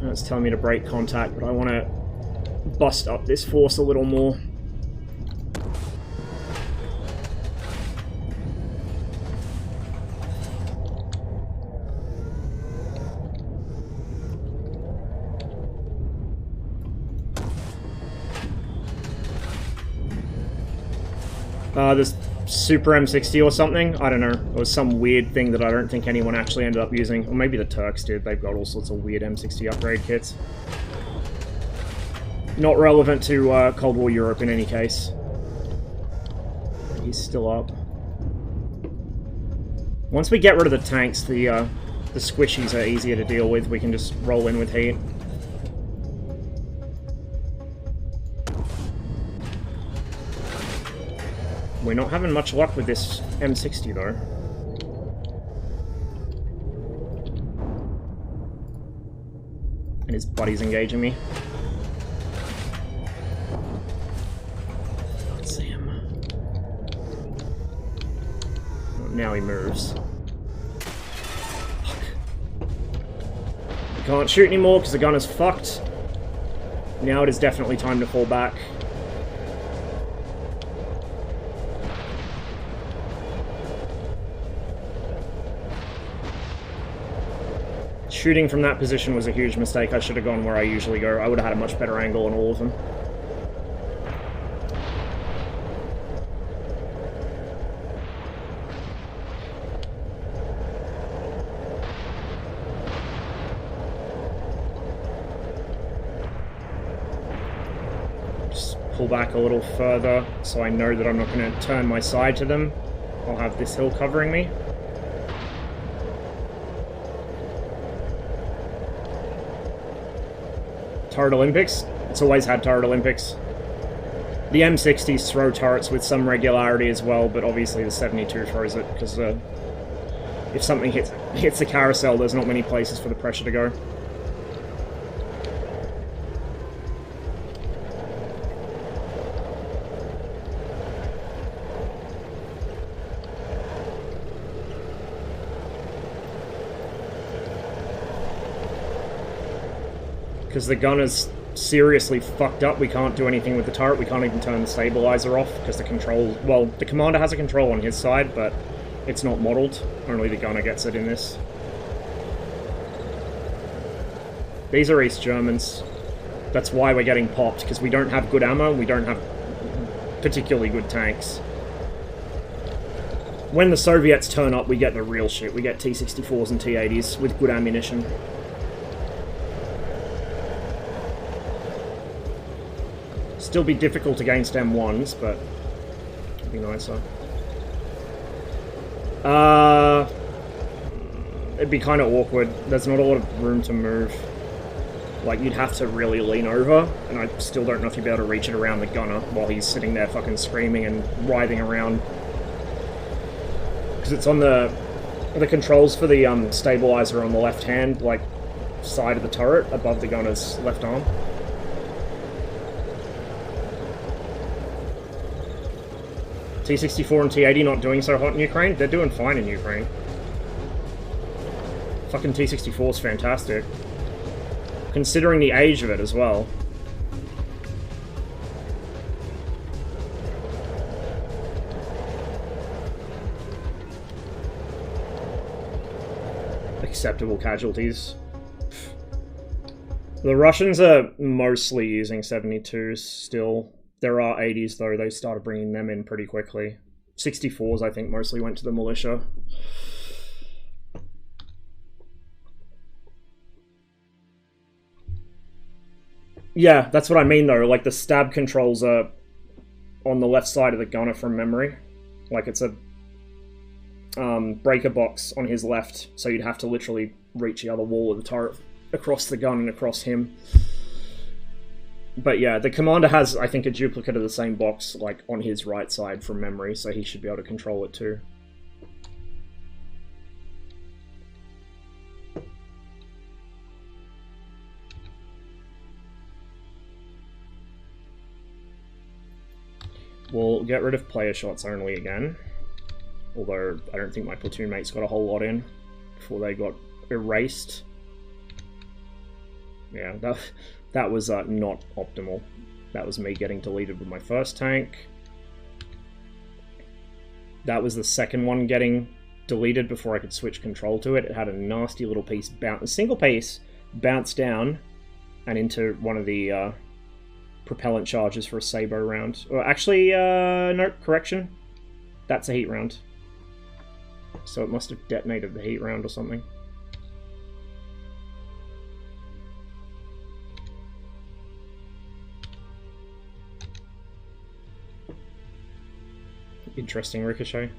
It's telling me to break contact, but I want to bust up this force a little more. This Super M60 or something? I don't know. It was some weird thing that I don't think anyone actually ended up using. Or maybe the Turks did. They've got all sorts of weird M60 upgrade kits. Not relevant to Cold War Europe in any case. He's still up. Once we get rid of the tanks, the squishies are easier to deal with. We can just roll in with heat. We're not having much luck with this M60 though. And his buddy's engaging me. Can't see him. Oh, now he moves. Fuck. We can't shoot anymore because the gun is fucked. Now it is definitely time to fall back. Shooting from that position was a huge mistake. I should have gone where I usually go. I would have had a much better angle on all of them. Just pull back a little further so I know that I'm not going to turn my side to them. I'll have this hill covering me. Turret Olympics. It's always had Turret Olympics. The M60s throw turrets with some regularity as well, but obviously the 72 throws it, because if something hits the carousel, there's not many places for the pressure to go. Because the gun is seriously fucked up. We can't do anything with the turret. We can't even turn the stabilizer off because the control... well, the commander has a control on his side, but it's not modeled. Only the gunner gets it in this. These are East Germans. That's why we're getting popped, because we don't have good ammo. We don't have particularly good tanks. When the Soviets turn up, we get the real shit. We get T-64s and T-80s with good ammunition. Still be difficult against M1s, but it'd be nicer. It'd be kind of awkward. There's not a lot of room to move. Like, you'd have to really lean over, and I still don't know if you'd be able to reach it around the gunner while he's sitting there fucking screaming and writhing around. Because it's on the controls for the stabilizer on the left hand, like, side of the turret, above the gunner's left arm. T-64 and T-80 not doing so hot in Ukraine? They're doing fine in Ukraine. Fucking T-64 is fantastic. Considering the age of it as well. Acceptable casualties. The Russians are mostly using 72s still. There are 80s though, they started bringing them in pretty quickly. 64s I think mostly went to the militia. Yeah, that's what I mean though, like the stab controls are on the left side of the gunner from memory. Like it's a breaker box on his left, so you'd have to literally reach the other wall of the turret across the gun and across him. But yeah, the commander has, I think, a duplicate of the same box, like, on his right side from memory, so he should be able to control it too. We'll get rid of player shots only again. Although, I don't think my platoon mates got a whole lot in before they got erased. Yeah, that was not optimal. That was me getting deleted with my first tank. That was the second one getting deleted before I could switch control to it. It had a nasty little piece a single piece bounce down and into one of the propellant charges for a Sabo round. Or actually, no, correction. That's a heat round. So it must have detonated the heat round or something. Interesting ricochet.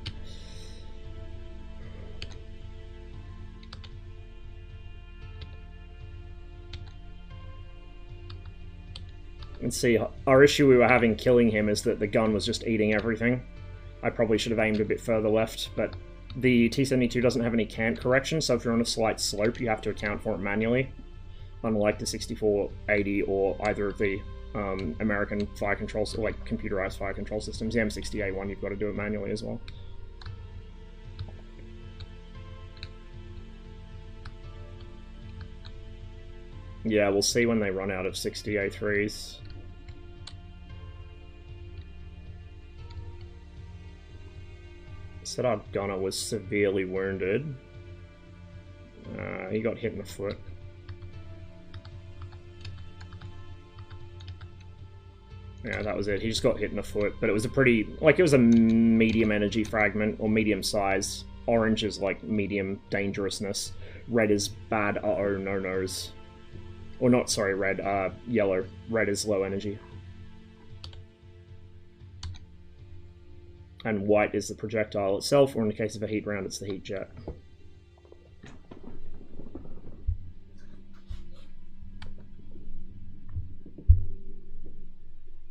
And see, our issue we were having killing him is that the gun was just eating everything. I probably should have aimed a bit further left, but the T-72 doesn't have any cant correction, so if you're on a slight slope, you have to account for it manually. Unlike the 6480 or either of the American fire controls, or like computerized fire control systems. The M60A1, you've got to do it manually as well. Yeah, we'll see when they run out of 60A3s. Said our gunner was severely wounded. He got hit in the foot. Yeah, that was it. He just got hit in the foot, but it was a pretty, like, it was a medium energy fragment, or medium size. Orange is, like, medium dangerousness. Red is bad uh-oh, no-nos. Or not, sorry, red, yellow. Red is low energy. And white is the projectile itself, or in the case of a heat round, it's the heat jet.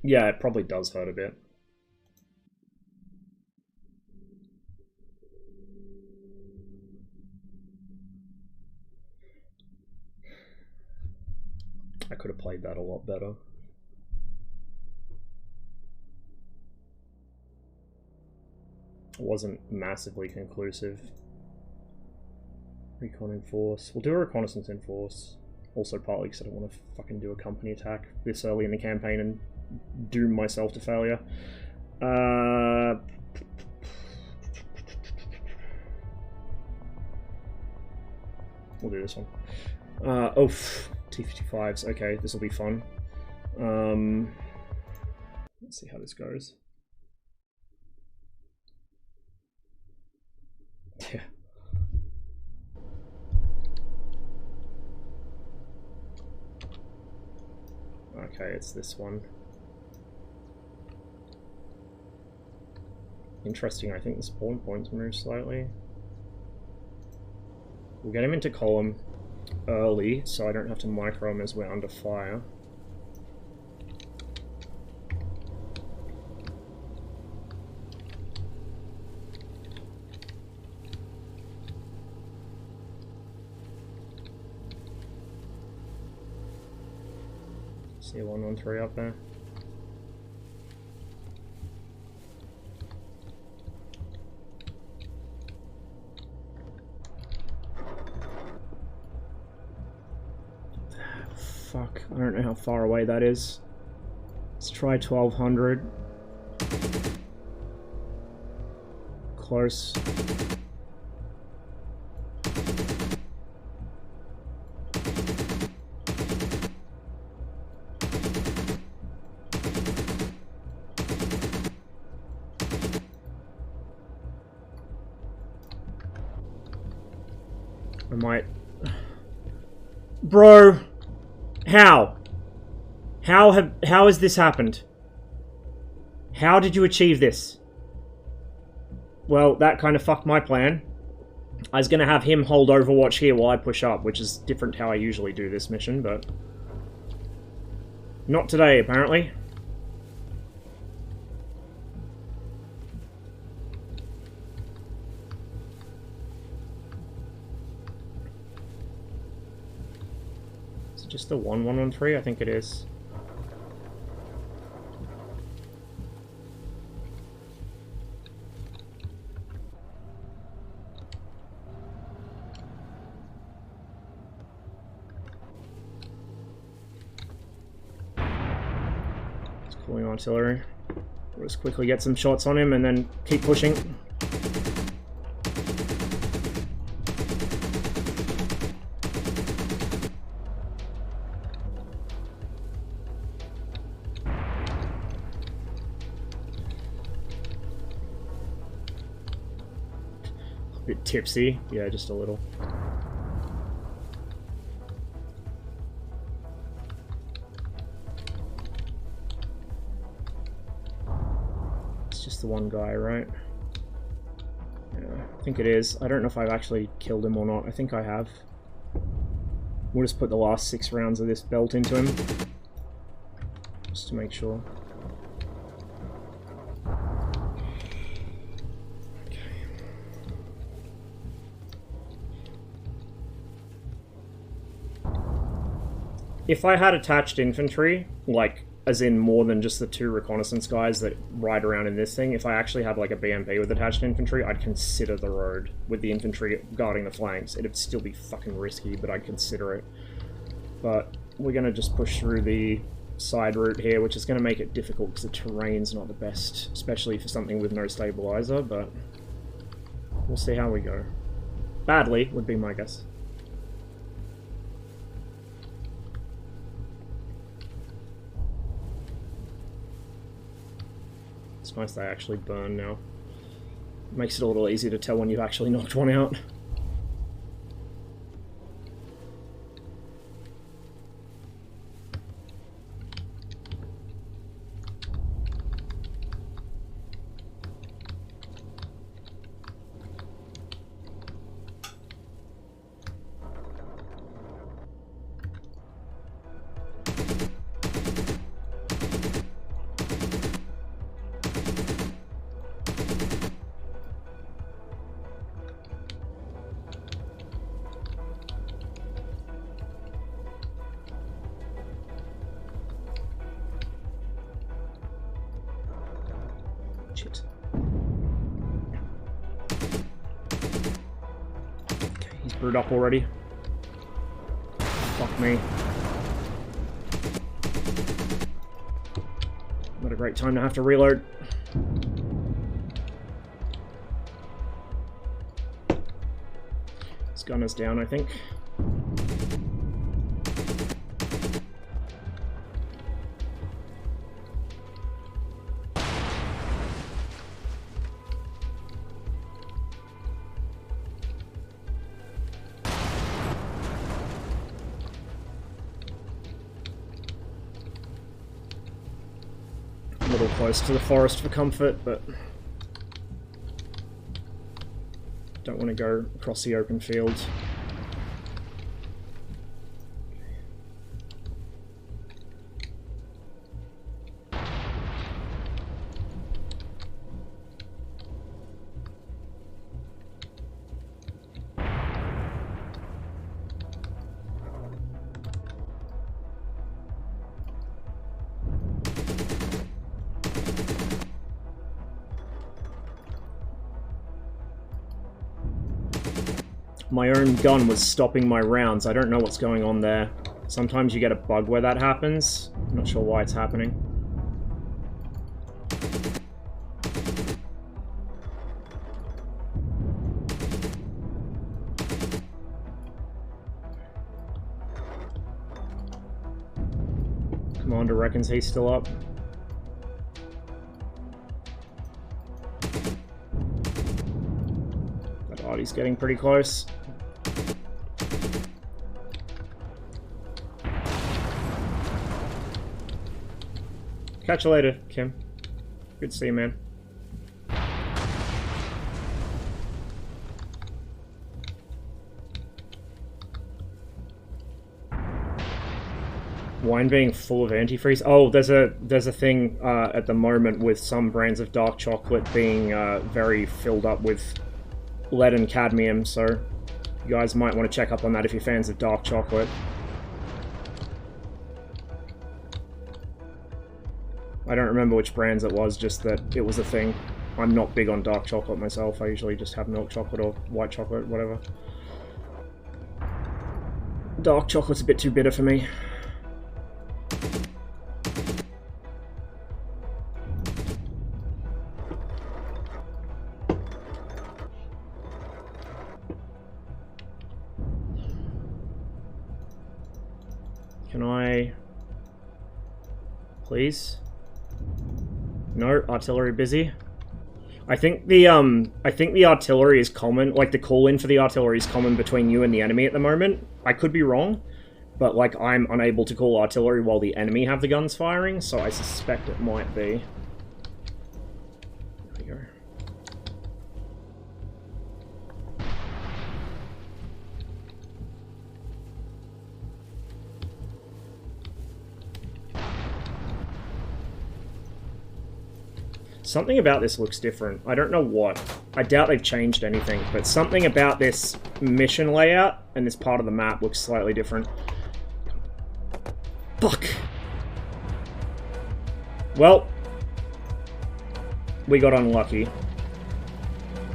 Yeah, it probably does hurt a bit. I could have played that a lot better. It wasn't massively conclusive. Recon in force. We'll do a reconnaissance in force. Also partly because I don't want to fucking do a company attack this early in the campaign and doom myself to failure. We'll do this one. Oh, T-55s. Okay, this will be fun. Let's see how this goes. Yeah. Okay, it's this one. Interesting, I think the spawn points move slightly. We'll get him into column. early, so I don't have to micro them as we're under fire. See a 113 up there. Fuck, I don't know how far away that is. Let's try 1200. Close. I might... Bro! How? How has this happened? How did you achieve this? Well, that kind of fucked my plan. I was gonna have him hold Overwatch here while I push up, which is different to how I usually do this mission, but... not today, apparently. Just the 113, I think it is. Just pulling artillery. We'll just quickly get some shots on him and then keep pushing. Bit tipsy, yeah, just a little. It's just the one guy, right? Yeah, I think it is. I don't know if I've actually killed him or not. I think I have. We'll just put the last 6 rounds of this belt into him. Just to make sure. If I had attached infantry, like, as in more than just the 2 reconnaissance guys that ride around in this thing, if I actually had, like, a BMP with attached infantry, I'd consider the road with the infantry guarding the flanks. It'd still be fucking risky, but I'd consider it. But we're gonna just push through the side route here, which is gonna make it difficult because the terrain's not the best, especially for something with no stabilizer, but we'll see how we go. Badly, would be my guess. It's nice they actually burn now. Makes it a little easier to tell when you've actually knocked one out. Shit. Okay, he's brewed up already. Fuck me. What a great time to have to reload. This gun is down, I think. A little close to the forest for comfort, but don't want to go across the open field. My own gun was stopping my rounds. I don't know what's going on there. Sometimes you get a bug where that happens. I'm not sure why it's happening. Commander reckons he's still up. That Artie's getting pretty close. Catch you later, Kim. Good to see you, man. Wine being full of antifreeze. Oh, there's a thing at the moment with some brands of dark chocolate being very filled up with lead and cadmium, so you guys might want to check up on that if you're fans of dark chocolate. I don't remember which brands it was, just that it was a thing. I'm not big on dark chocolate myself. I usually just have milk chocolate or white chocolate, whatever. Dark chocolate's a bit too bitter for me. Can I... please? No, artillery busy. I think the artillery is common, like the call-in for the artillery is common between you and the enemy at the moment. I could be wrong, but like I'm unable to call artillery while the enemy have the guns firing, so I suspect it might be. There we go. Something about this looks different. I don't know what. I doubt they've changed anything, but something about this mission layout and this part of the map looks slightly different. Fuck! Well, we got unlucky.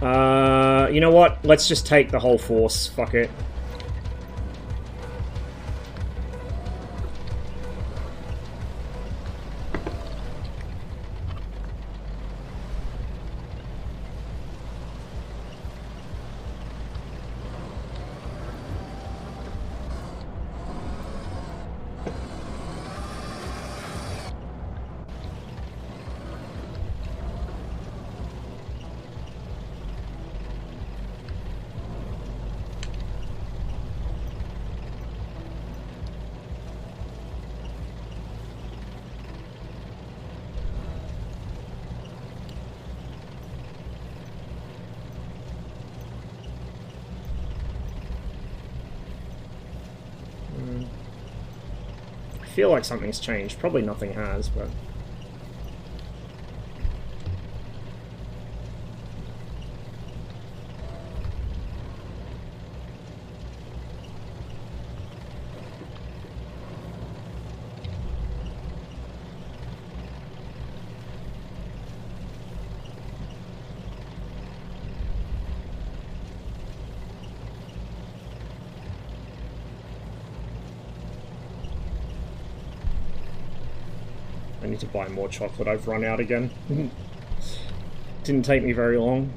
You know what? Let's just take the whole force. Fuck it. I feel like something's changed. Probably nothing has, but... I need to buy more chocolate. I've run out again. Didn't take me very long.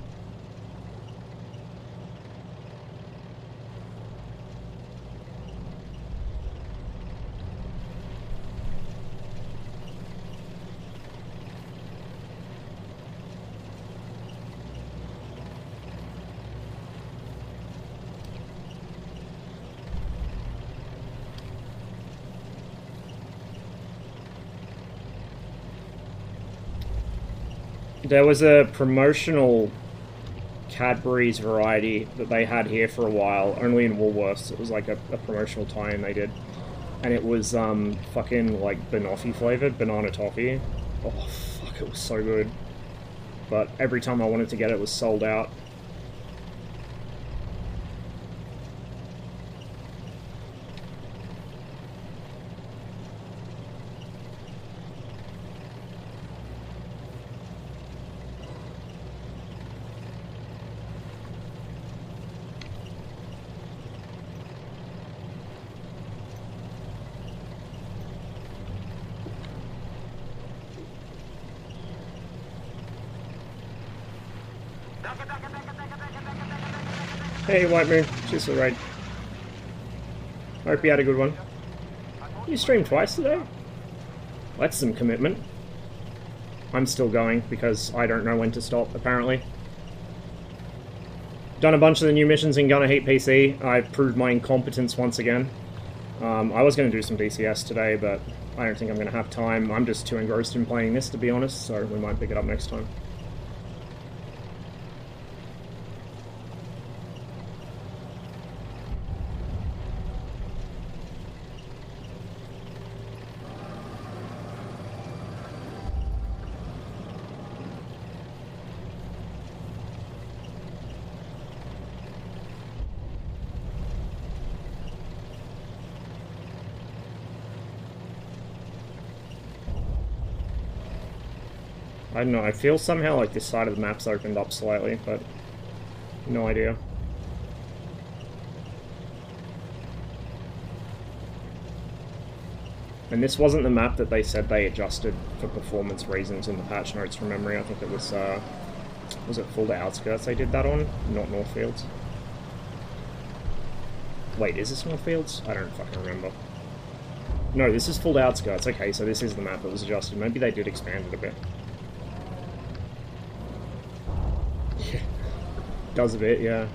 There was a promotional Cadbury's variety that they had here for a while, only in Woolworths. It was like a promotional tie-in they did. And it was fucking like banoffee flavored, banana toffee. Oh fuck, it was so good. But every time I wanted to get it, it was sold out. Hey, White Moon. Cheers for the raid. I hope you had a good one. You streamed twice today? That's some commitment. I'm still going because I don't know when to stop, apparently. Done a bunch of the new missions in Gunner Heat PC. I've proved my incompetence once again. I was going to do some DCS today, but I don't think I'm going to have time. I'm just too engrossed in playing this, to be honest, so we might pick it up next time. I don't know, I feel somehow like this side of the map's opened up slightly, but no idea. And this wasn't the map that they said they adjusted for performance reasons in the patch notes from memory. I think it was it Full to Outskirts they did that on? Not Northfields. Wait, is this Northfields? I don't fucking remember. No, this is Full to Outskirts. Okay, so this is the map that was adjusted. Maybe they did expand it a bit. Does a bit, yeah.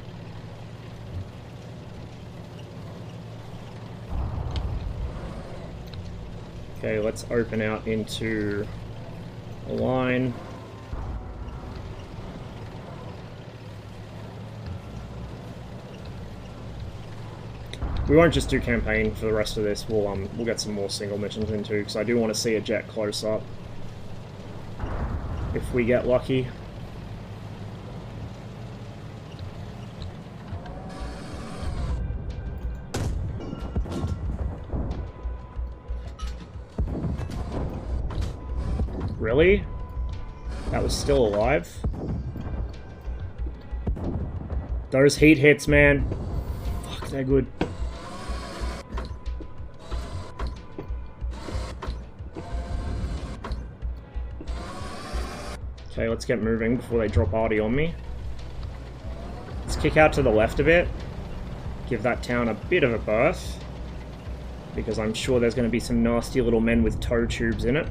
Okay, let's open out into a line. We won't just do campaign for the rest of this. We'll get some more single missions into, because I do want to see a jet close up. If we get lucky. Really? That was still alive? Those heat hits, man. Fuck, they're good. Okay, let's get moving before they drop arty on me. Let's kick out to the left a bit. Give that town a bit of a berth. Because I'm sure there's going to be some nasty little men with tow tubes in it.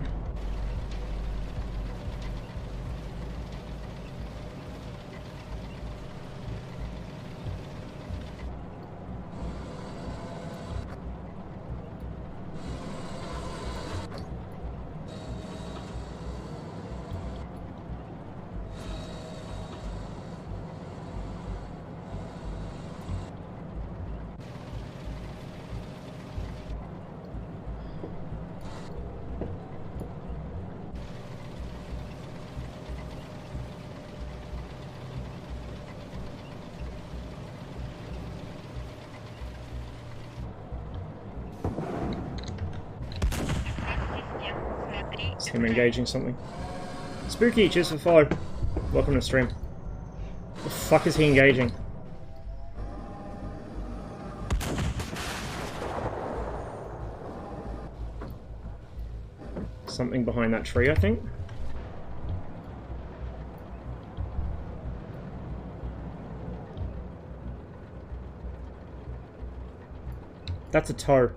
Is him engaging something? Spooky, cheers for follow. Welcome to the stream. The fuck is he engaging? Something behind that tree, I think. That's a tow.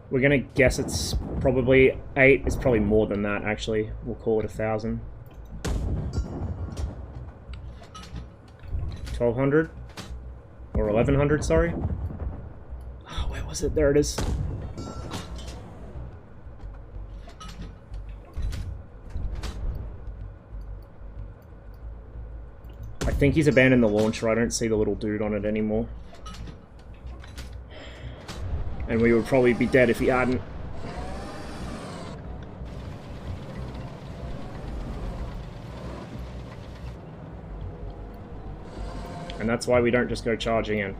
We're gonna guess it's probably 8. It's probably more than that, actually. We'll call it 1,000. 1,200? Or 1,100, sorry. Oh, where was it? There it is. I think he's abandoned the launcher. I don't see the little dude on it anymore. And we would probably be dead if he hadn't. And that's why we don't just go charging in.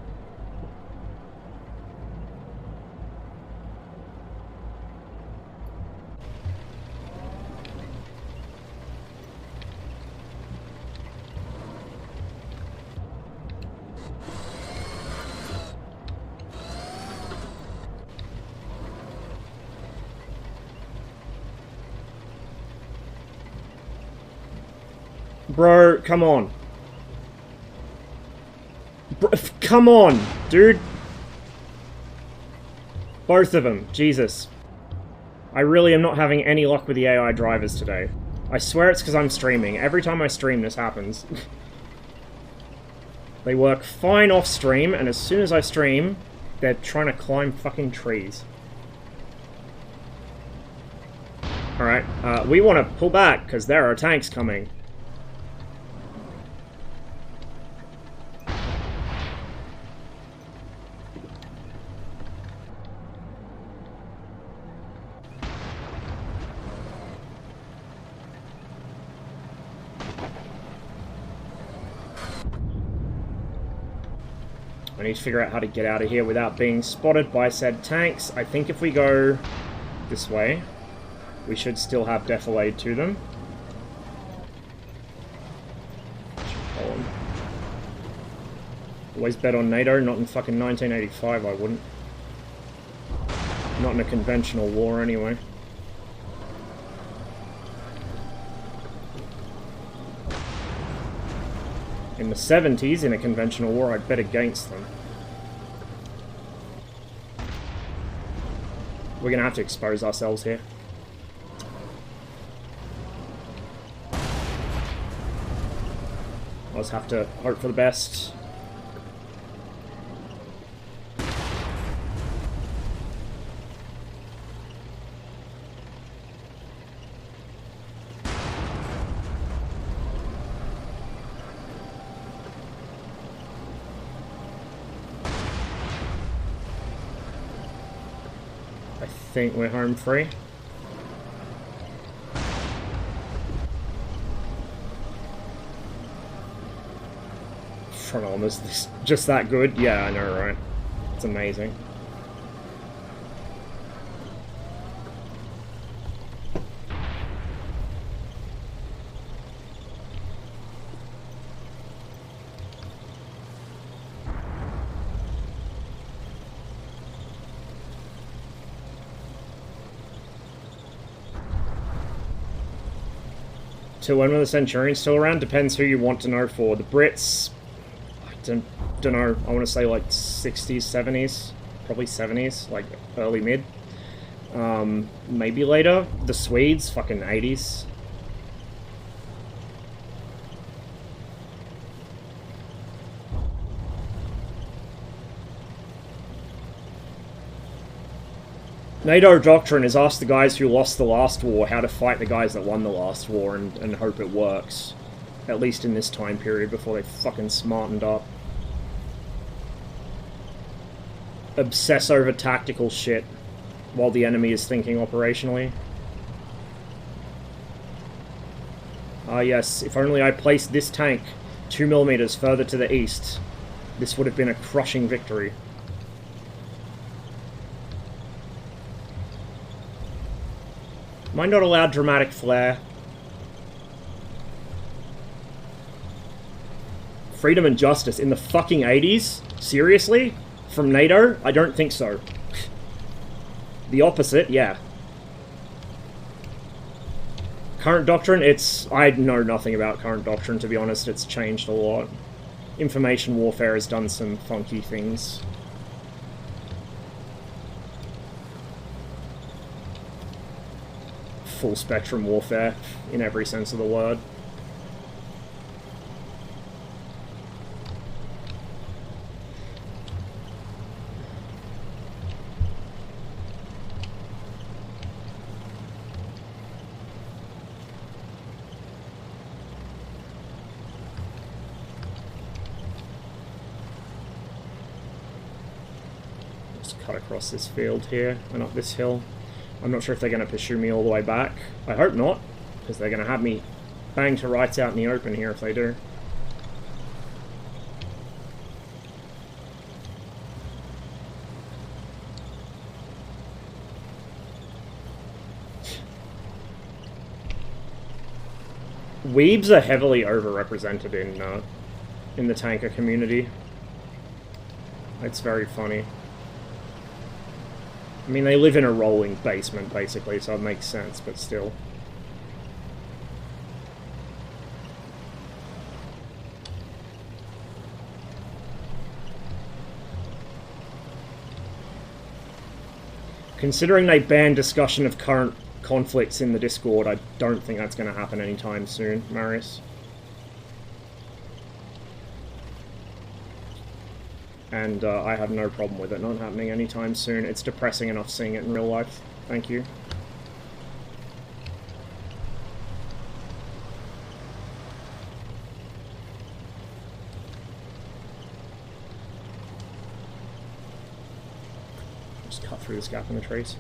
Bro, come on. Bro, come on, dude. Both of them. Jesus. I really am not having any luck with the AI drivers today. I swear it's because I'm streaming. Every time I stream, this happens. They work fine off stream, and as soon as I stream, they're trying to climb fucking trees. Alright, we want to pull back, because there are tanks coming. I need to figure out how to get out of here without being spotted by said tanks. I think if we go this way, we should still have defilade to them. Hold on. Always bet on NATO, not in fucking 1985 I wouldn't. Not in a conventional war anyway. In the 70s, in a conventional war, I'd bet against them. We're gonna have to expose ourselves here. I'll just have to hope for the best. I think we're home free. Front armor's just that good? Yeah, I know, right? It's amazing. Till when were the Centurions still around? Depends who you want to know for. The Brits, I don't know, I want to say like 60s, 70s, probably 70s, like early mid. Maybe later. The Swedes, fucking 80s. NATO doctrine is ask the guys who lost the last war how to fight the guys that won the last war and hope it works. At least in this time period before they fucking smartened up. Obsess over tactical shit while the enemy is thinking operationally. Ah yes, if only I placed this tank 2mm further to the east, this would have been a crushing victory. Am I not allowed dramatic flair? Freedom and justice in the fucking 80s? Seriously? From NATO? I don't think so. The opposite, yeah. Current doctrine, I know nothing about current doctrine, to be honest. It's changed a lot. Information warfare has done some funky things. Full spectrum warfare, in every sense of the word. Just cut across this field here and up this hill. I'm not sure if they're going to pursue me all the way back. I hope not, because they're going to have me bang to rights out in the open here if they do. Weebs are heavily overrepresented in the tanker community. It's very funny. I mean, they live in a rolling basement, basically, so it makes sense, but still. Considering they banned discussion of current conflicts in the Discord, I don't think that's going to happen anytime soon, Marius. And I have no problem with it not happening anytime soon. It's depressing enough seeing it in real life. Thank you. Just cut through this gap in the trees.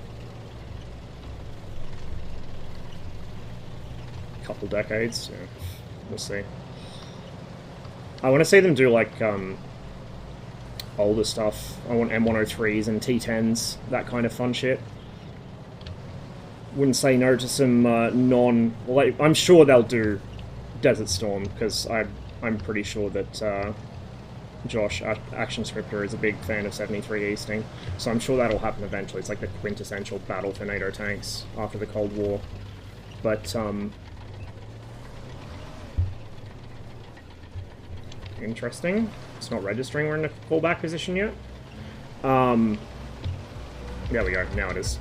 Couple decades, yeah. We'll see. I want to see them do like older stuff. I want M103s and T10s, that kind of fun shit. Wouldn't say no to some like, I'm sure they'll do Desert Storm, because I'm pretty sure that Josh, Action Scripter, is a big fan of 73 Easting, so I'm sure that'll happen eventually. It's like the quintessential battle for NATO tanks after the Cold War. But, interesting. It's not registering we're in a fallback position yet. There we go, now it is.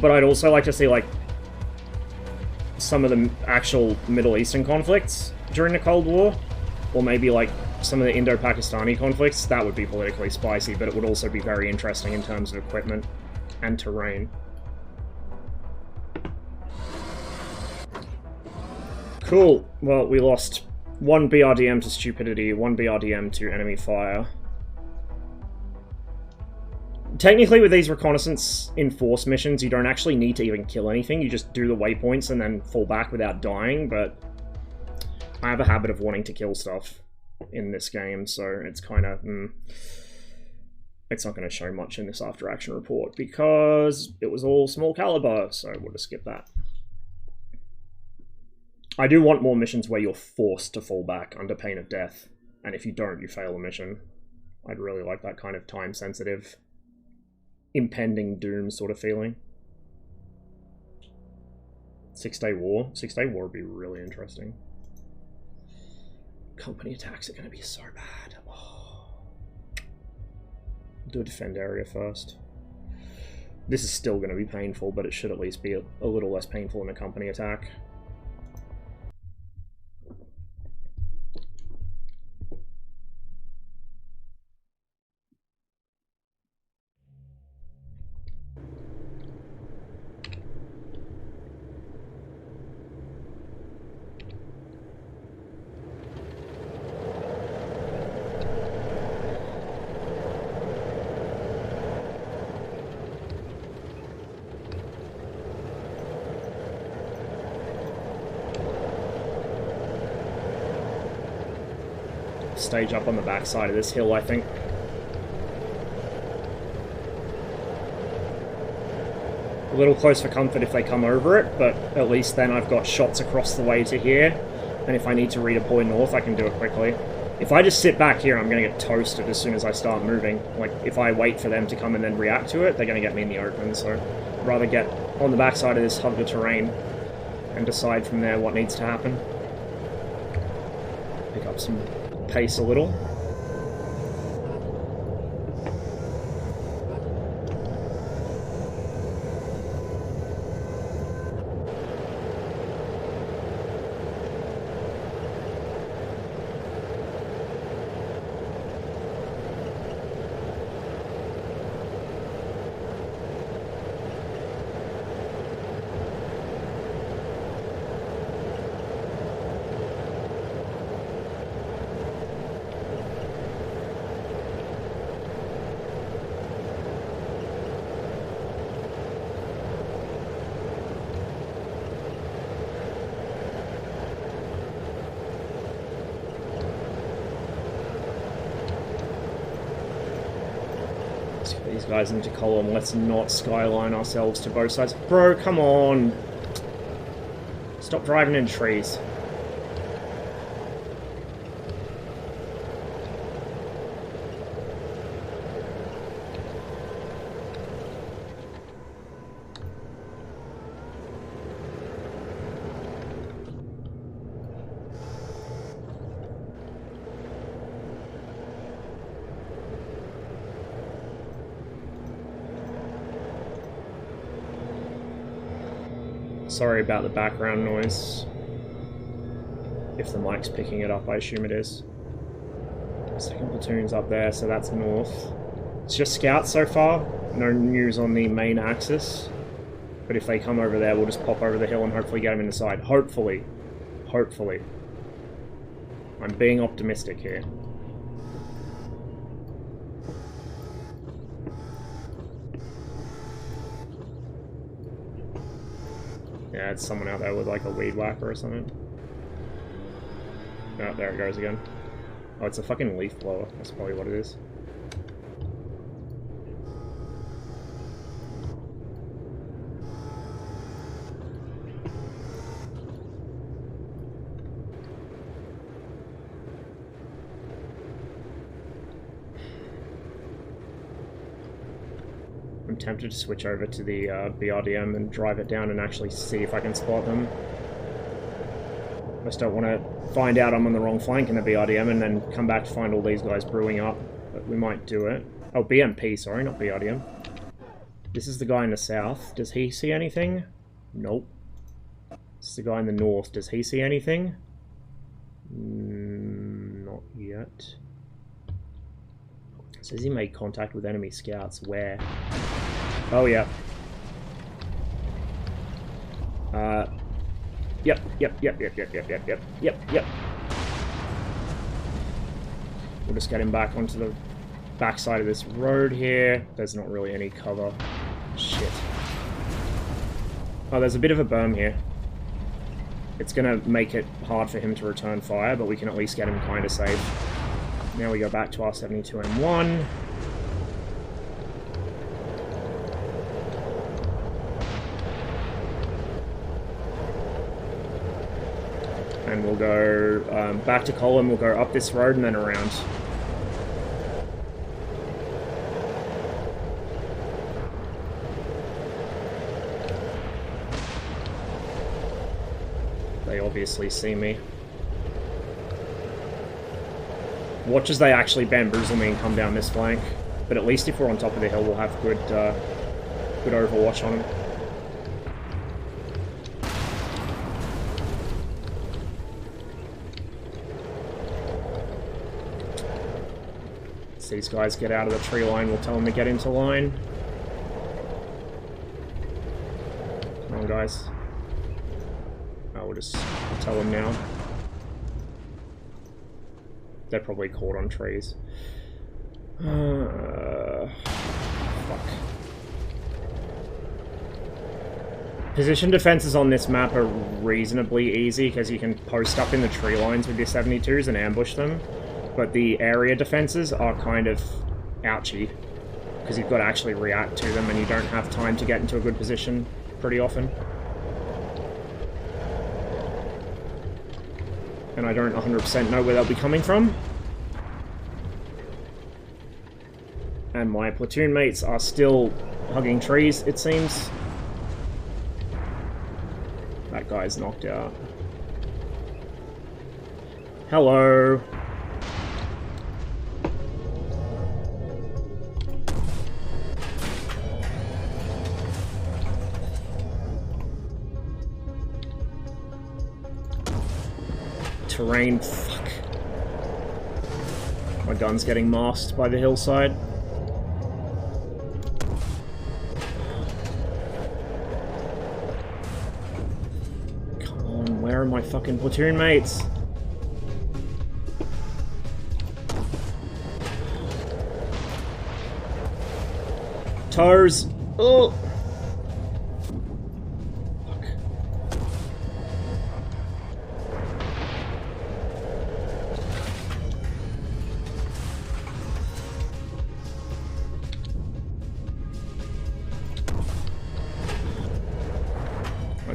But I'd also like to see, like, some of the actual Middle Eastern conflicts during the Cold War, or maybe, like, some of the Indo-Pakistani conflicts. That would be politically spicy, but it would also be very interesting in terms of equipment and terrain. Cool. Well, we lost one BRDM to stupidity, one BRDM to enemy fire. Technically, with these reconnaissance enforced missions, you don't actually need to even kill anything. You just do the waypoints and then fall back without dying, but I have a habit of wanting to kill stuff in this game, so it's kind of... It's not going to show much in this after action report, because it was all small caliber, so we'll just skip that. I do want more missions where you're forced to fall back under pain of death, and if you don't, you fail a mission. I'd really like that kind of time-sensitive, impending doom sort of feeling. 6-Day War? 6-Day War would be really interesting. Company attacks are going to be so bad. Oh. Do a defend area first. This is still going to be painful, but it should at least be a little less painful than a company attack. Stage up on the backside of this hill, I think. A little close for comfort if they come over it, but at least then I've got shots across the way to here, and if I need to redeploy north, I can do it quickly. If I just sit back here, I'm going to get toasted as soon as I start moving. Like, if I wait for them to come and then react to it, they're going to get me in the open, so I'd rather get on the backside of this hub of terrain and decide from there what needs to happen. Pick up some pace a little. These guys into column. Let's not skyline ourselves to both sides. Bro, come on. Stop driving into trees. Sorry about the background noise. If the mic's picking it up, I assume it is. Second platoon's up there, so that's north. It's just scouts so far. No news on the main axis. But if they come over there, we'll just pop over the hill and hopefully get them in the side. Hopefully. Hopefully. I'm being optimistic here. Yeah, it's someone out there with like a weed whacker or something. Oh, there it goes again. Oh, it's a fucking leaf blower. That's probably what it is. I'm tempted to switch over to the BRDM and drive it down and actually see if I can spot them. I just don't want to find out I'm on the wrong flank in the BRDM and then come back to find all these guys brewing up. But we might do it. Oh, BMP, sorry, not BRDM. This is the guy in the south. Does he see anything? Nope. This is the guy in the north. Does he see anything? Not yet. Says he made contact with enemy scouts. Where? Oh, yeah. Yep. We'll just get him back onto the backside of this road here. There's not really any cover. Shit. Oh, there's a bit of a berm here. It's gonna make it hard for him to return fire, but we can at least get him kind of safe. Now we go back to our 72M1. And we'll go back to Column, we'll go up this road and then around. They obviously see me. Watch as they actually bamboozle me and come down this flank. But at least if we're on top of the hill, we'll have good overwatch on them. As these guys get out of the tree line, we'll tell them to get into line. Come on, guys. Oh, we'll just tell them now. They're probably caught on trees. Fuck. Position defenses on this map are reasonably easy because you can post up in the tree lines with your 72s and ambush them. But the area defenses are kind of ouchy because you've got to actually react to them and you don't have time to get into a good position pretty often. And I don't 100% know where they'll be coming from. And my platoon mates are still hugging trees, it seems. That guy's knocked out. Hello. Terrain, fuck. My gun's getting masked by the hillside. Come on, where are my fucking platoon mates? Toes! Oh!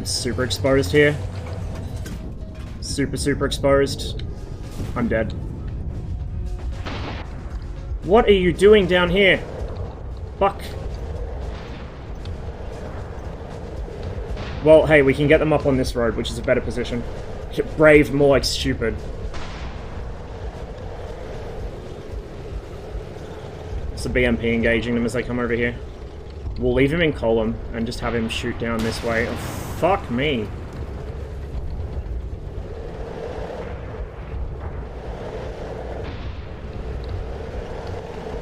Super exposed here. Super exposed. I'm dead. What are you doing down here? Fuck. Well, hey, we can get them up on this road, which is a better position. Brave, more like stupid. It's the BMP engaging them as they come over here. We'll leave him in column and just have him shoot down this way. Oh, Fuck me.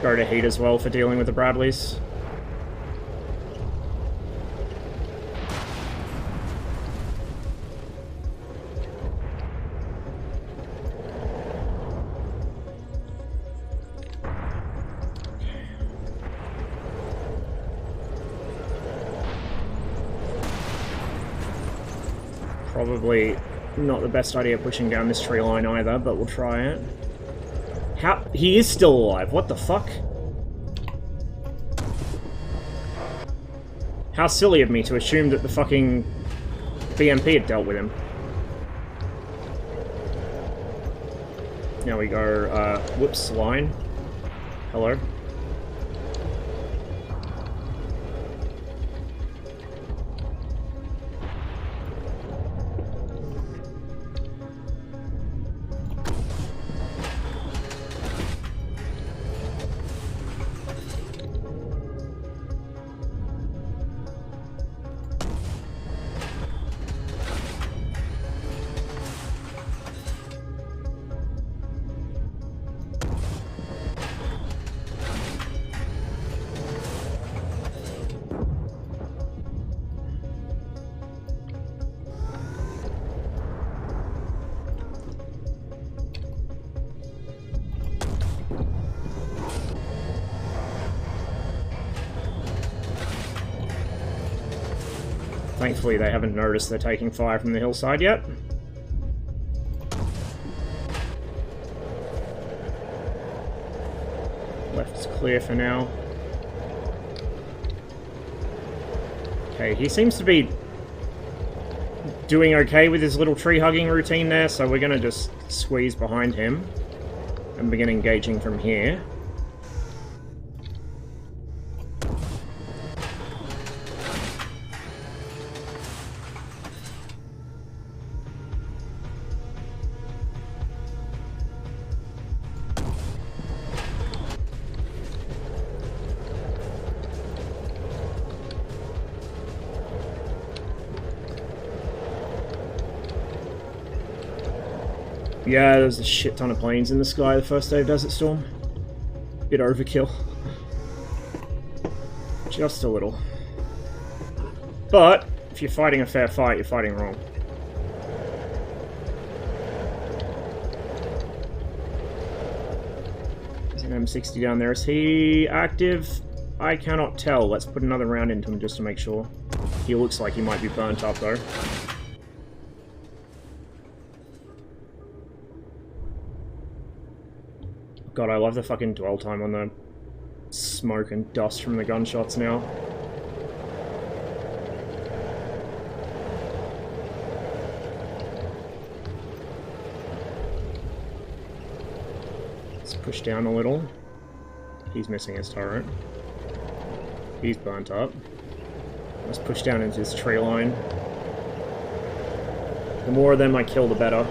Go to heat as well for dealing with the Bradleys. Probably not the best idea pushing down this tree line either, but we'll try it. How? He is still alive. What the fuck? How silly of me to assume that the fucking BMP had dealt with him. Now we go, whoops, line. Hello. Thankfully, they haven't noticed they're taking fire from the hillside yet. Left is clear for now. Okay, he seems to be doing okay with his little tree hugging routine there, so we're gonna just squeeze behind him and begin engaging from here. Yeah, there's a shit ton of planes in the sky the first day of Desert Storm. Bit overkill. Just a little. But, if you're fighting a fair fight, you're fighting wrong. There's an M60 down there. Is he active? I cannot tell. Let's put another round into him just to make sure. He looks like he might be burnt up though. God, I love the fucking dwell time on the smoke and dust from the gunshots now. Let's push down a little. He's missing his turret. He's burnt up. Let's push down into this tree line. The more of them I kill, the better.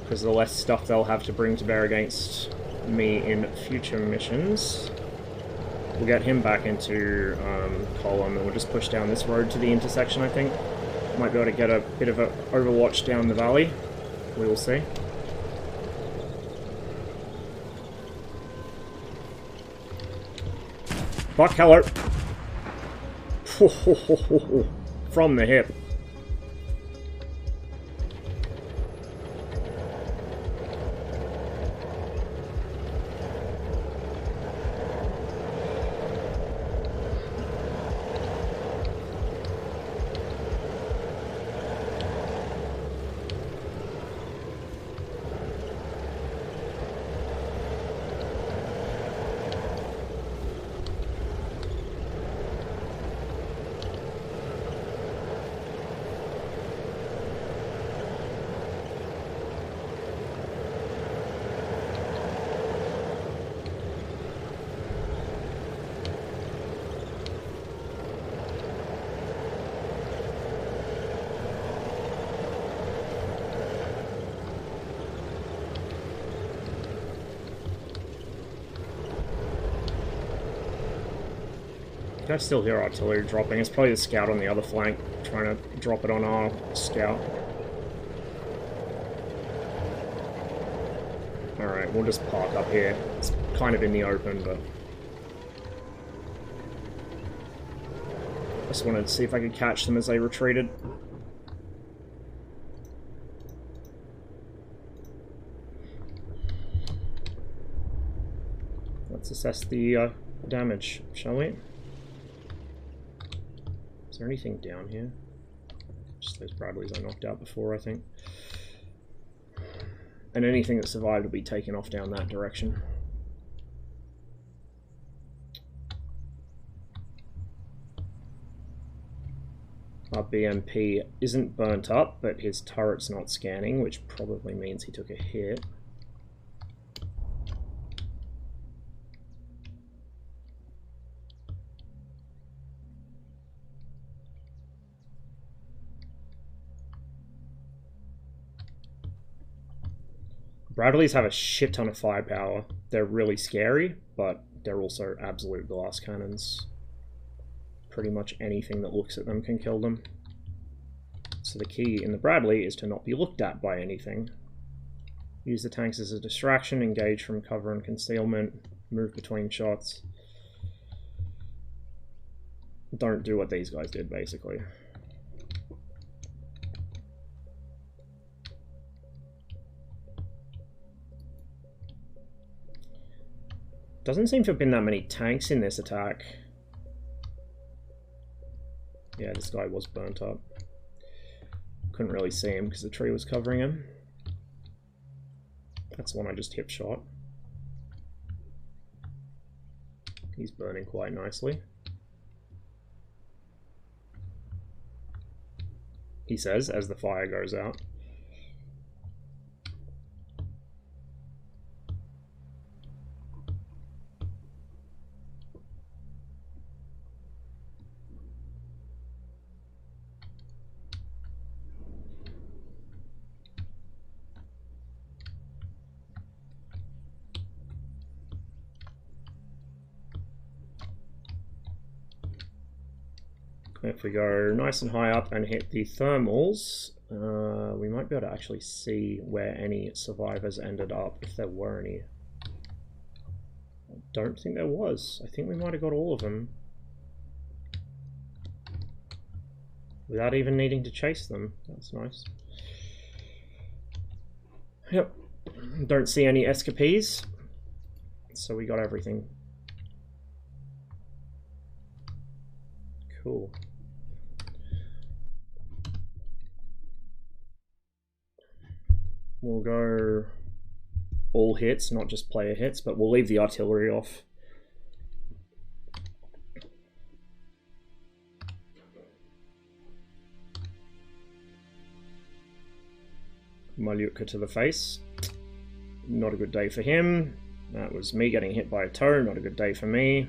Because the less stuff they'll have to bring to bear against me in future missions. We'll get him back into column, and we'll just push down this road to the intersection, I think. Might be able to get a bit of an overwatch down the valley. We will see. Fuck, hello! From the hip. I still hear artillery dropping. It's probably the scout on the other flank trying to drop it on our scout. Alright, we'll just park up here. It's kind of in the open, but... I just wanted to see if I could catch them as they retreated. Let's assess the damage, shall we? Is there anything down here? Just those Bradleys I knocked out before, I think. And anything that survived will be taken off down that direction. Our BMP isn't burnt up, but his turret's not scanning, which probably means he took a hit. Bradleys have a shit ton of firepower. They're really scary, but they're also absolute glass cannons. Pretty much anything that looks at them can kill them. So the key in the Bradley is to not be looked at by anything. Use the tanks as a distraction, engage from cover and concealment, move between shots. Don't do what these guys did, basically. Doesn't seem to have been that many tanks in this attack. Yeah, this guy was burnt up. Couldn't really see him because the tree was covering him. That's the one I just hip shot. He's burning quite nicely. He says as the fire goes out. If we go nice and high up and hit the thermals, we might be able to actually see where any survivors ended up, if there were any. I don't think there was. I think we might have got all of them without even needing to chase them. That's nice. Yep. Don't see any escapees, so we got everything. Cool. We'll go all hits, not just player hits, but we'll leave the artillery off. Malyutka to the face. Not a good day for him. That was me getting hit by a toe, not a good day for me.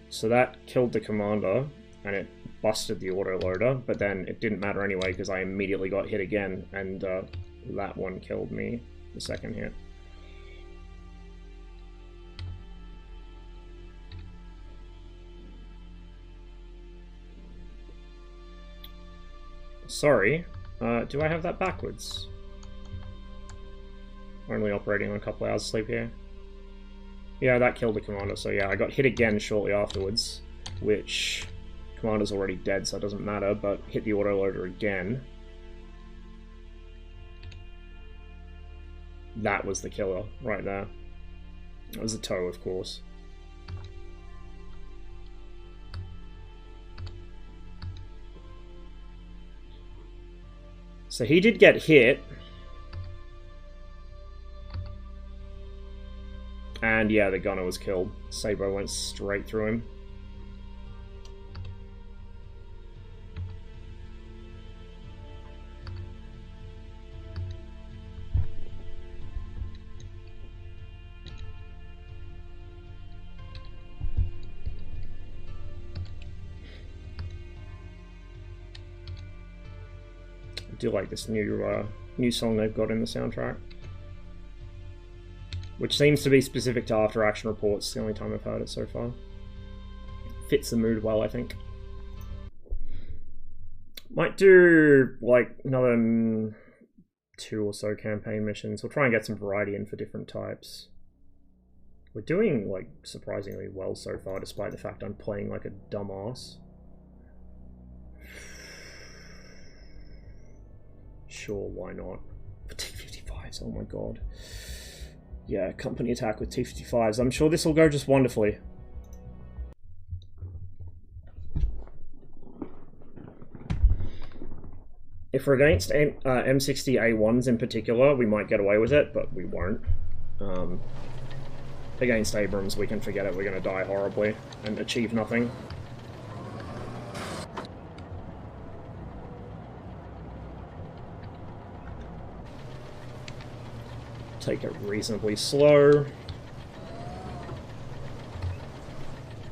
So that killed the commander, and it busted the autoloader, but then it didn't matter anyway because I immediately got hit again, and that one killed me, the second hit. Sorry, do I have that backwards? Only operating on a couple hours sleep here. Yeah, that killed the commander, so yeah, I got hit again shortly afterwards, which commander's already dead, so it doesn't matter, but hit the autoloader again. That was the killer, right there. It was a toe, of course. So he did get hit. And yeah, the gunner was killed. Sabo went straight through him. I do like this new song they've got in the soundtrack. Which seems to be specific to after action reports. It's the only time I've heard it so far. Fits the mood well, I think. Might do like another 2 or so campaign missions. We'll try and get some variety in for different types. We're doing like surprisingly well so far, despite the fact I'm playing like a dumbass. Sure, why not? T-55s, oh my god. Yeah, company attack with T-55s. I'm sure this will go just wonderfully. If we're against M60A1s in particular, we might get away with it, but we won't. Against Abrams, we can forget it. We're going to die horribly and achieve nothing. Take it reasonably slow.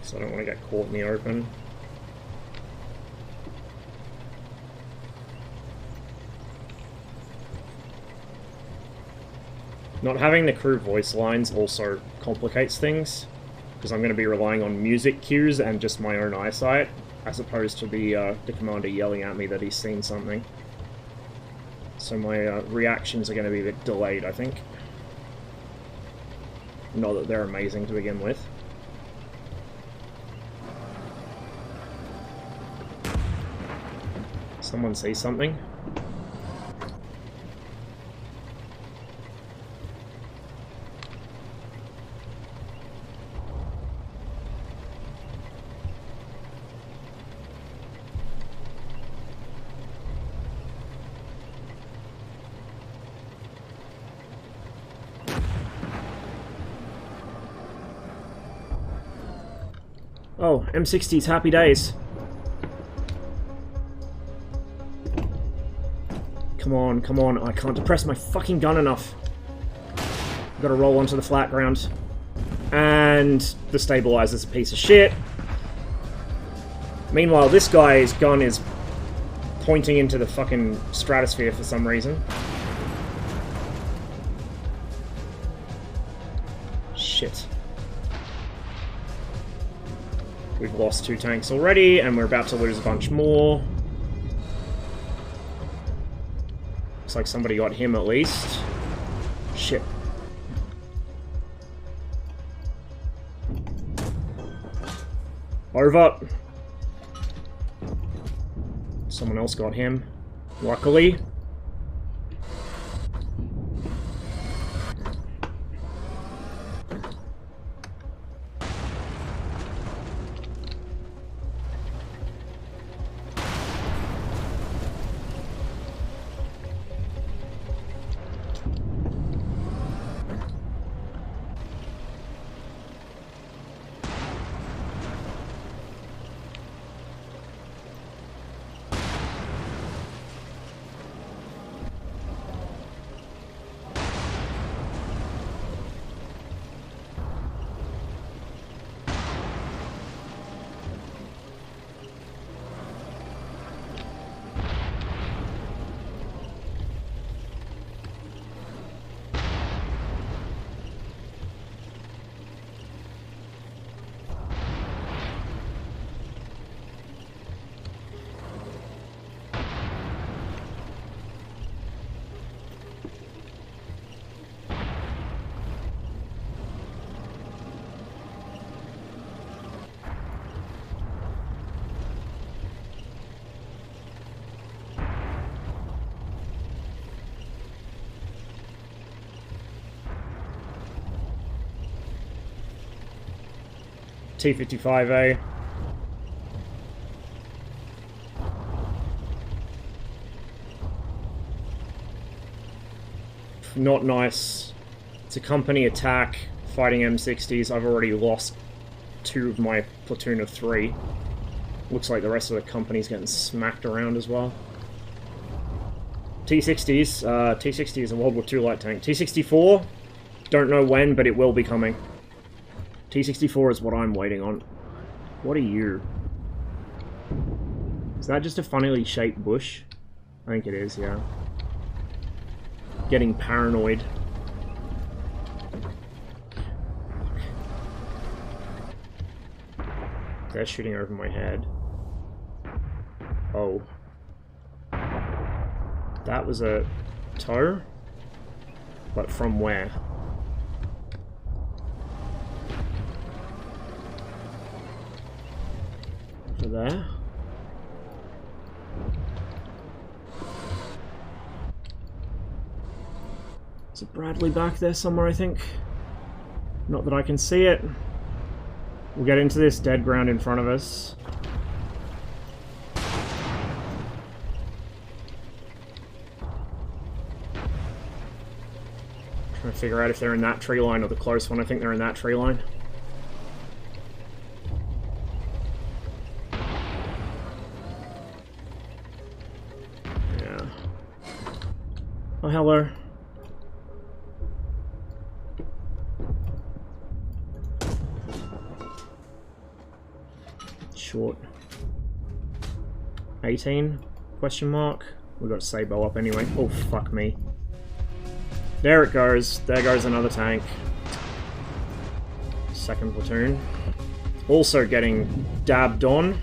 So I don't want to get caught in the open. Not having the crew voice lines also complicates things, because I'm going to be relying on music cues and just my own eyesight, as opposed to the commander yelling at me that he's seen something. So my reactions are going to be a bit delayed, I think. Not that they're amazing to begin with. Someone see something? Oh, M60's happy days. Come on, come on. I can't depress my fucking gun enough. I've got to roll onto the flat ground. And the stabilizer's a piece of shit. Meanwhile, this guy's gun is pointing into the fucking stratosphere for some reason. Shit. We've lost 2 tanks already, and we're about to lose a bunch more. Looks like somebody got him at least. Shit. Over. Someone else got him. Luckily. T-55A. Not nice. It's a company attack, fighting M60s. I've already lost 2 of my platoon of 3. Looks like the rest of the company's getting smacked around as well. T-60s. T-60 is a World War II light tank. T-64, don't know when, but it will be coming. T-64 is what I'm waiting on. What are you? Is that just a funnily shaped bush? I think it is, yeah. Getting paranoid. They're shooting over my head. Oh. That was a toe? But from where? Over there? Is it Bradley back there somewhere, I think? Not that I can see it. We'll get into this dead ground in front of us. Trying to figure out if they're in that tree line or the close one. I think they're in that tree line. Yeah. Oh, hello. Short. 18? Question mark? We've got Sabo up anyway. Oh, fuck me. There it goes. There goes another tank. Second platoon. Also getting dabbed on.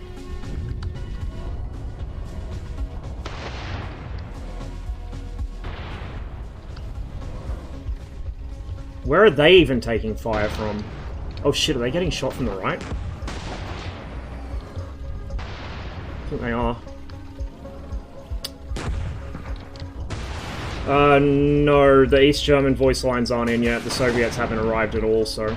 Where are they even taking fire from? Oh shit, are they getting shot from the right? I think they are. No, the East German voice lines aren't in yet. The Soviets haven't arrived at all, so...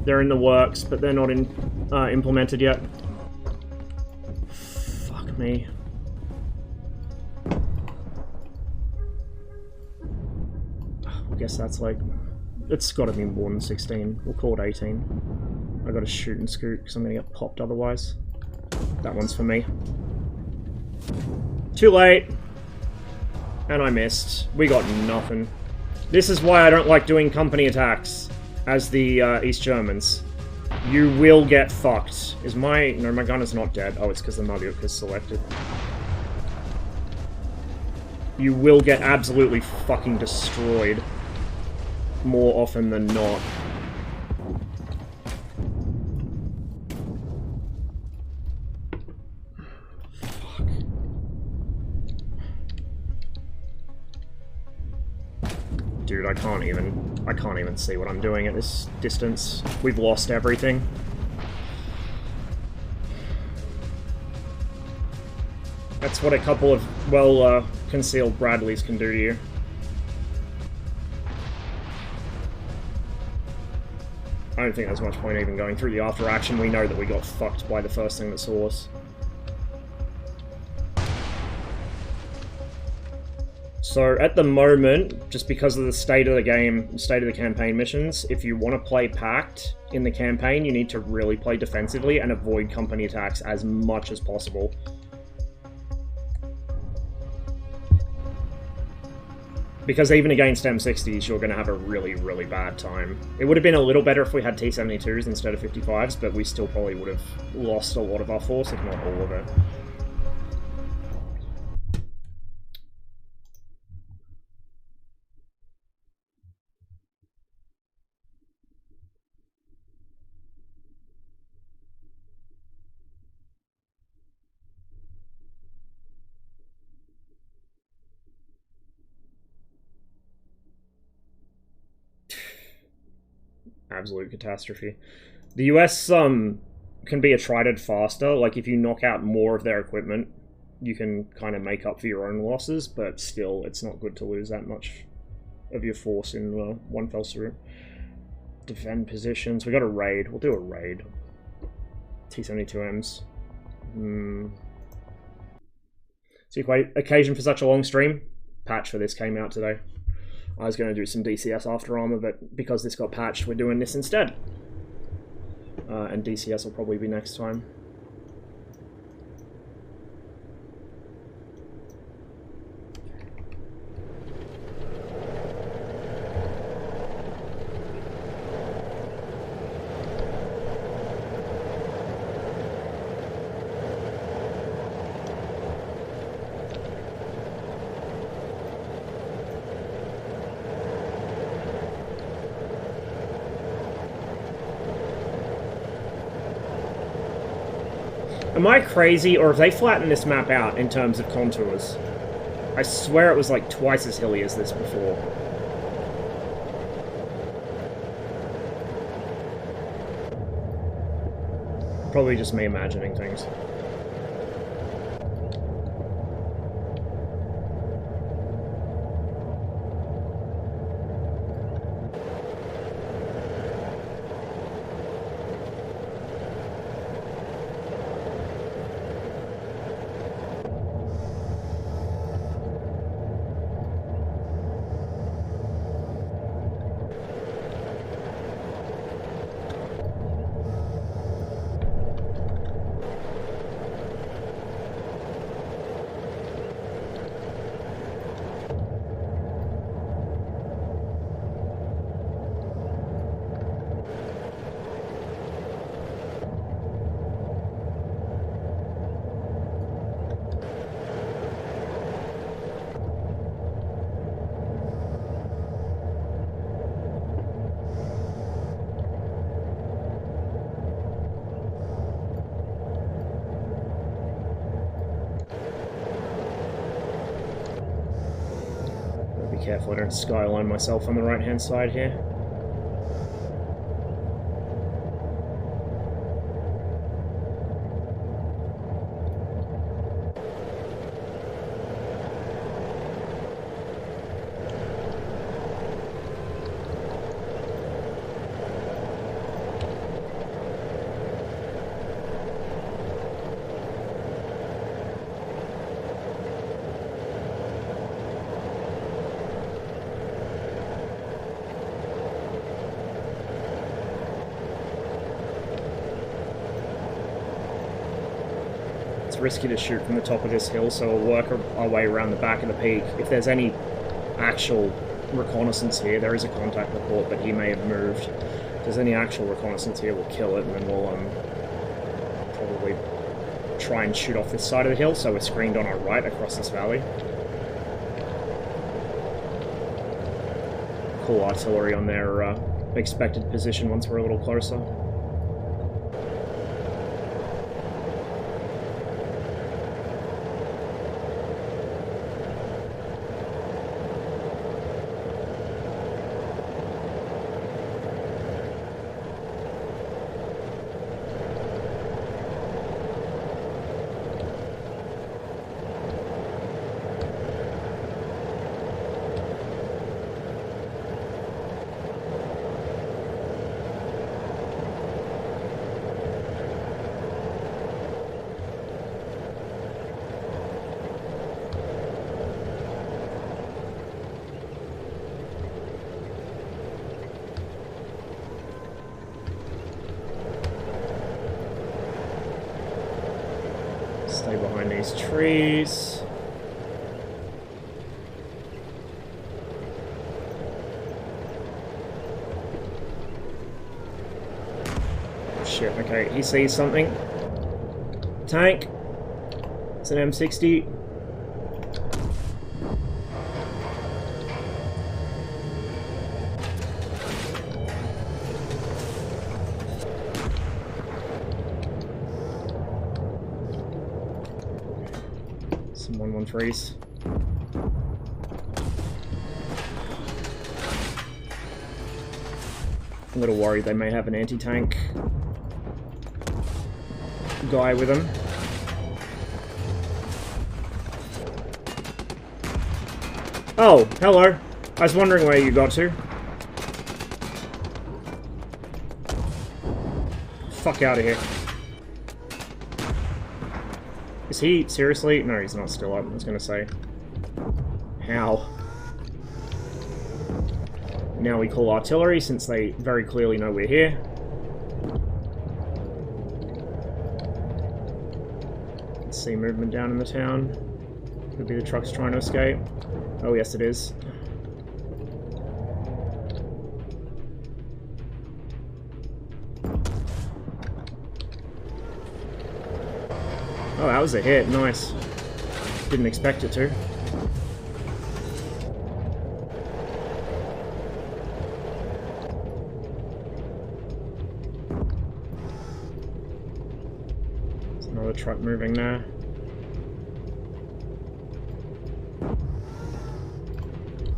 They're in the works, but they're not implemented yet. Fuck me. I guess that's like... It's gotta be more than 16. We'll call it 18. I gotta shoot and scoot, because I'm gonna get popped otherwise. That one's for me. Too late. And I missed. We got nothing. This is why I don't like doing company attacks as the East Germans. You will get fucked. Is my... No, my gun is not dead. Oh, it's because the Maviuk is selected. You will get absolutely fucking destroyed. More often than not. Dude, I can't even see what I'm doing at this distance. We've lost everything. That's what a couple of, well, concealed Bradleys can do to you. I don't think there's much point even going through the after action. We know that we got fucked by the first thing that saw us. So, at the moment, just because of the state of the game, state of the campaign missions, if you want to play Pact in the campaign, you need to really play defensively and avoid company attacks as much as possible. Because even against M60s, you're going to have a really, really bad time. It would have been a little better if we had T-72s instead of 55s, but we still probably would have lost a lot of our force, if not all of it. Absolute catastrophe. The US can be attrited faster. Like, if you knock out more of their equipment, you can kind of make up for your own losses, but still, it's not good to lose that much of your force in one fell swoop. Defend positions. We got a raid. We'll do a raid. T-72Ms. So, occasion for such a long stream? Patch for this came out today. I was going to do some DCS after armor, but because this got patched, we're doing this instead. And DCS will probably be next time. Am I crazy, or have they flattened this map out in terms of contours? I swear it was like twice as hilly as this before. Probably just me imagining things. Careful I don't skyline myself on the right hand side here. Risky to shoot from the top of this hill, so we'll work our way around the back of the peak. If there's any actual reconnaissance here, there is a contact report, but he may have moved. If there's any actual reconnaissance here, we'll kill it, and then we'll probably try and shoot off this side of the hill, so we're screened on our right across this valley. Cool artillery on their expected position once we're a little closer. Stay behind these trees. Shit, okay, he sees something. Tank. It's an M60. Some 113s. I'm a little worried they may have an anti-tank guy with them. Oh, hello. I was wondering where you got to. Fuck out of here. Is he seriously? No, he's not still up. I was gonna say. How? Now we call artillery since they very clearly know we're here. Let's see movement down in the town. Could be the trucks trying to escape. Oh, yes, it is. Oh, that was a hit. Nice. Didn't expect it to. There's Another truck moving there.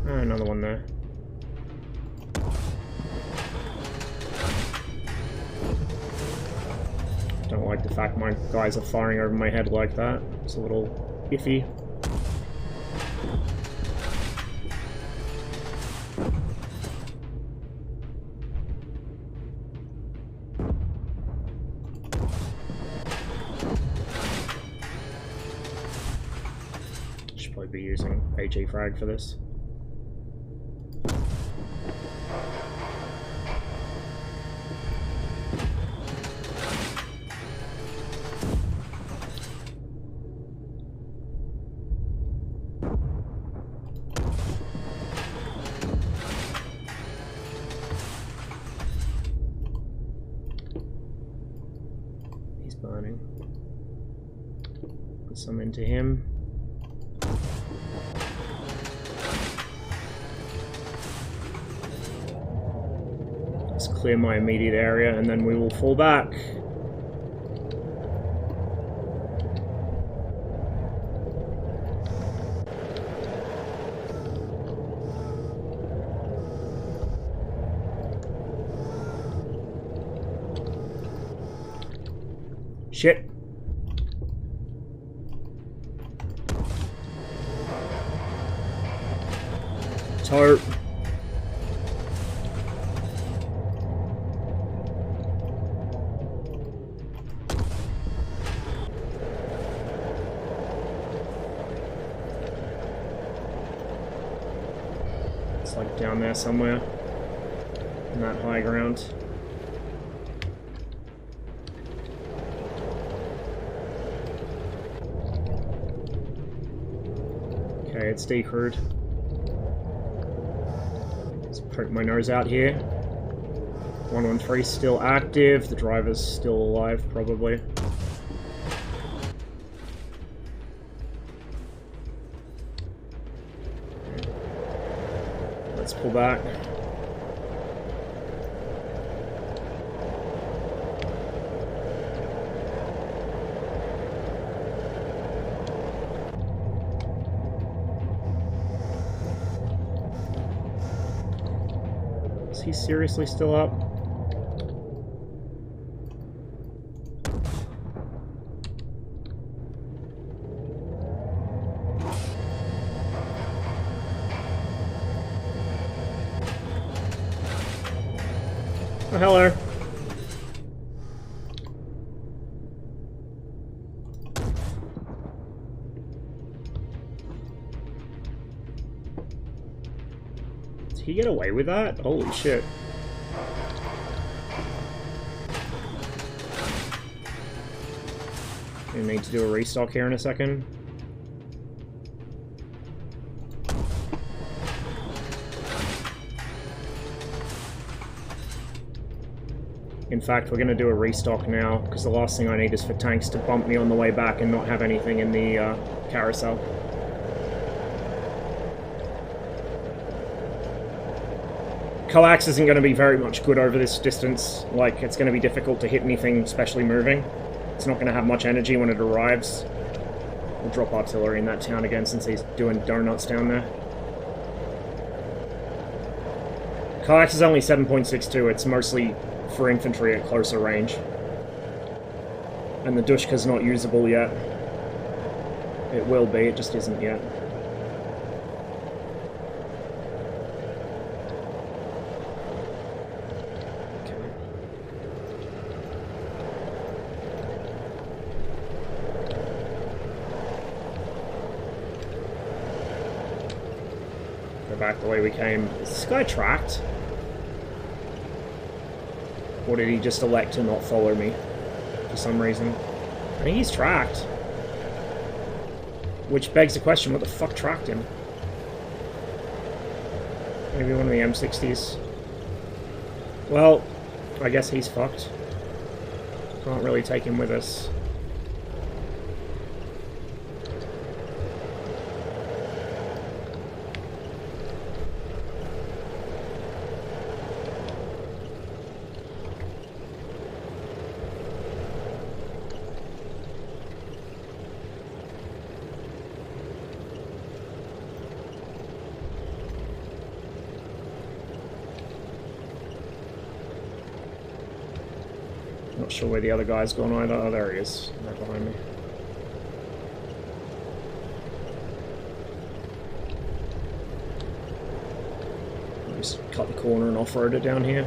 Oh, another one there. Don't like the fact my guys are firing over my head like that. It's a little iffy. Should probably be using HE frag for this. Burning. Put some into him. Let's clear my immediate area and then we will fall back. Shit. Tarp. It's like down there somewhere. On that high ground. Okay, it's decrewed. Let's poke my nose out here. 113 still active. The driver's still alive, probably. Let's pull back. Is he seriously still up? Oh, hello. Did he get away with that? Holy shit. We need to do a restock here in a second. In fact, we're going to do a restock now, because the last thing I need is for tanks to bump me on the way back and not have anything in the carousel. Coax isn't going to be very much good over this distance. Like, it's going to be difficult to hit anything, especially moving. It's not going to have much energy when it arrives. We'll drop artillery in that town again since he's doing donuts down there. Coax is only 7.62. It's mostly for infantry at closer range. And the Dushka's not usable yet. It will be, it just isn't yet. Go back the way we came. Is this guy tracked? Or did he just elect to not follow me for some reason? I think he's tracked. Which begs the question, what the fuck tracked him? Maybe one of the M60s. Well, I guess he's fucked. Can't really take him with us. Not sure where the other guy's gone either. Oh, there he is. Right behind me. Just cut the corner and off-road it down here.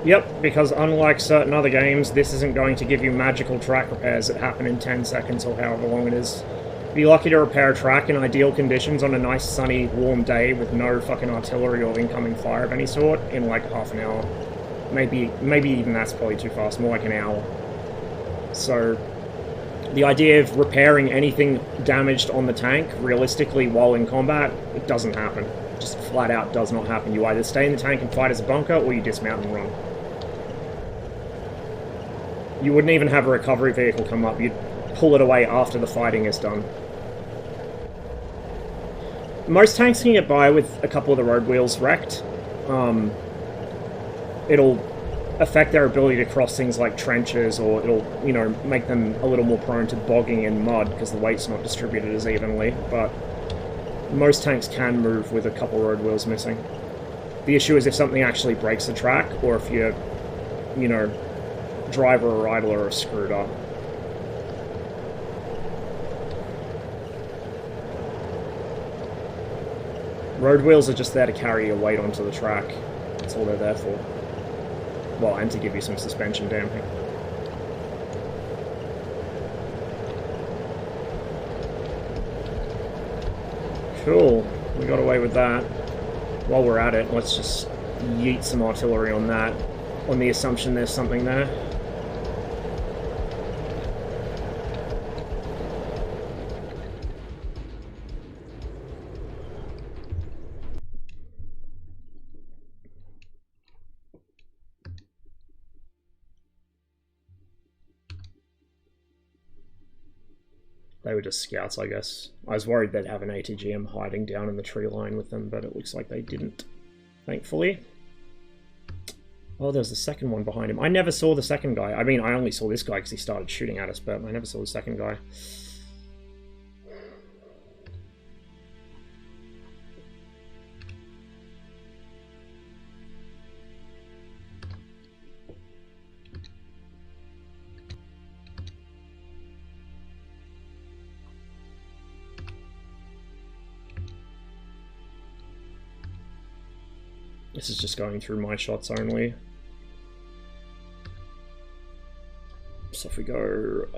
Yep, because unlike certain other games, this isn't going to give you magical track repairs that happen in 10 seconds or however long it is. Be lucky to repair a track in ideal conditions on a nice sunny, warm day with no fucking artillery or incoming fire of any sort in like half an hour. Maybe even that's probably too fast, more like an hour. So, the idea of repairing anything damaged on the tank, realistically, while in combat, it doesn't happen. Just flat out does not happen. You either stay in the tank and fight as a bunker, or you dismount and run. You wouldn't even have a recovery vehicle come up. You'd pull it away after the fighting is done. Most tanks can get by with a couple of the road wheels wrecked. It'll affect their ability to cross things like trenches, or it'll, you know, make them a little more prone to bogging in mud because the weight's not distributed as evenly, but most tanks can move with a couple road wheels missing. The issue is if something actually breaks the track, or if your, you know, driver or idler are screwed up. Road wheels are just there to carry your weight onto the track. That's all they're there for. Well, and to give you some suspension damping. Cool. We got away with that. While we're at it, let's just yeet some artillery on that, on the assumption there's something there. They were just scouts, I guess. I was worried they'd have an ATGM hiding down in the tree line with them, but it looks like they didn't, thankfully. Oh, there's the second one behind him. I never saw the second guy. I mean, I only saw this guy because he started shooting at us, but I never saw the second guy. This is just going through my shots only. So if we go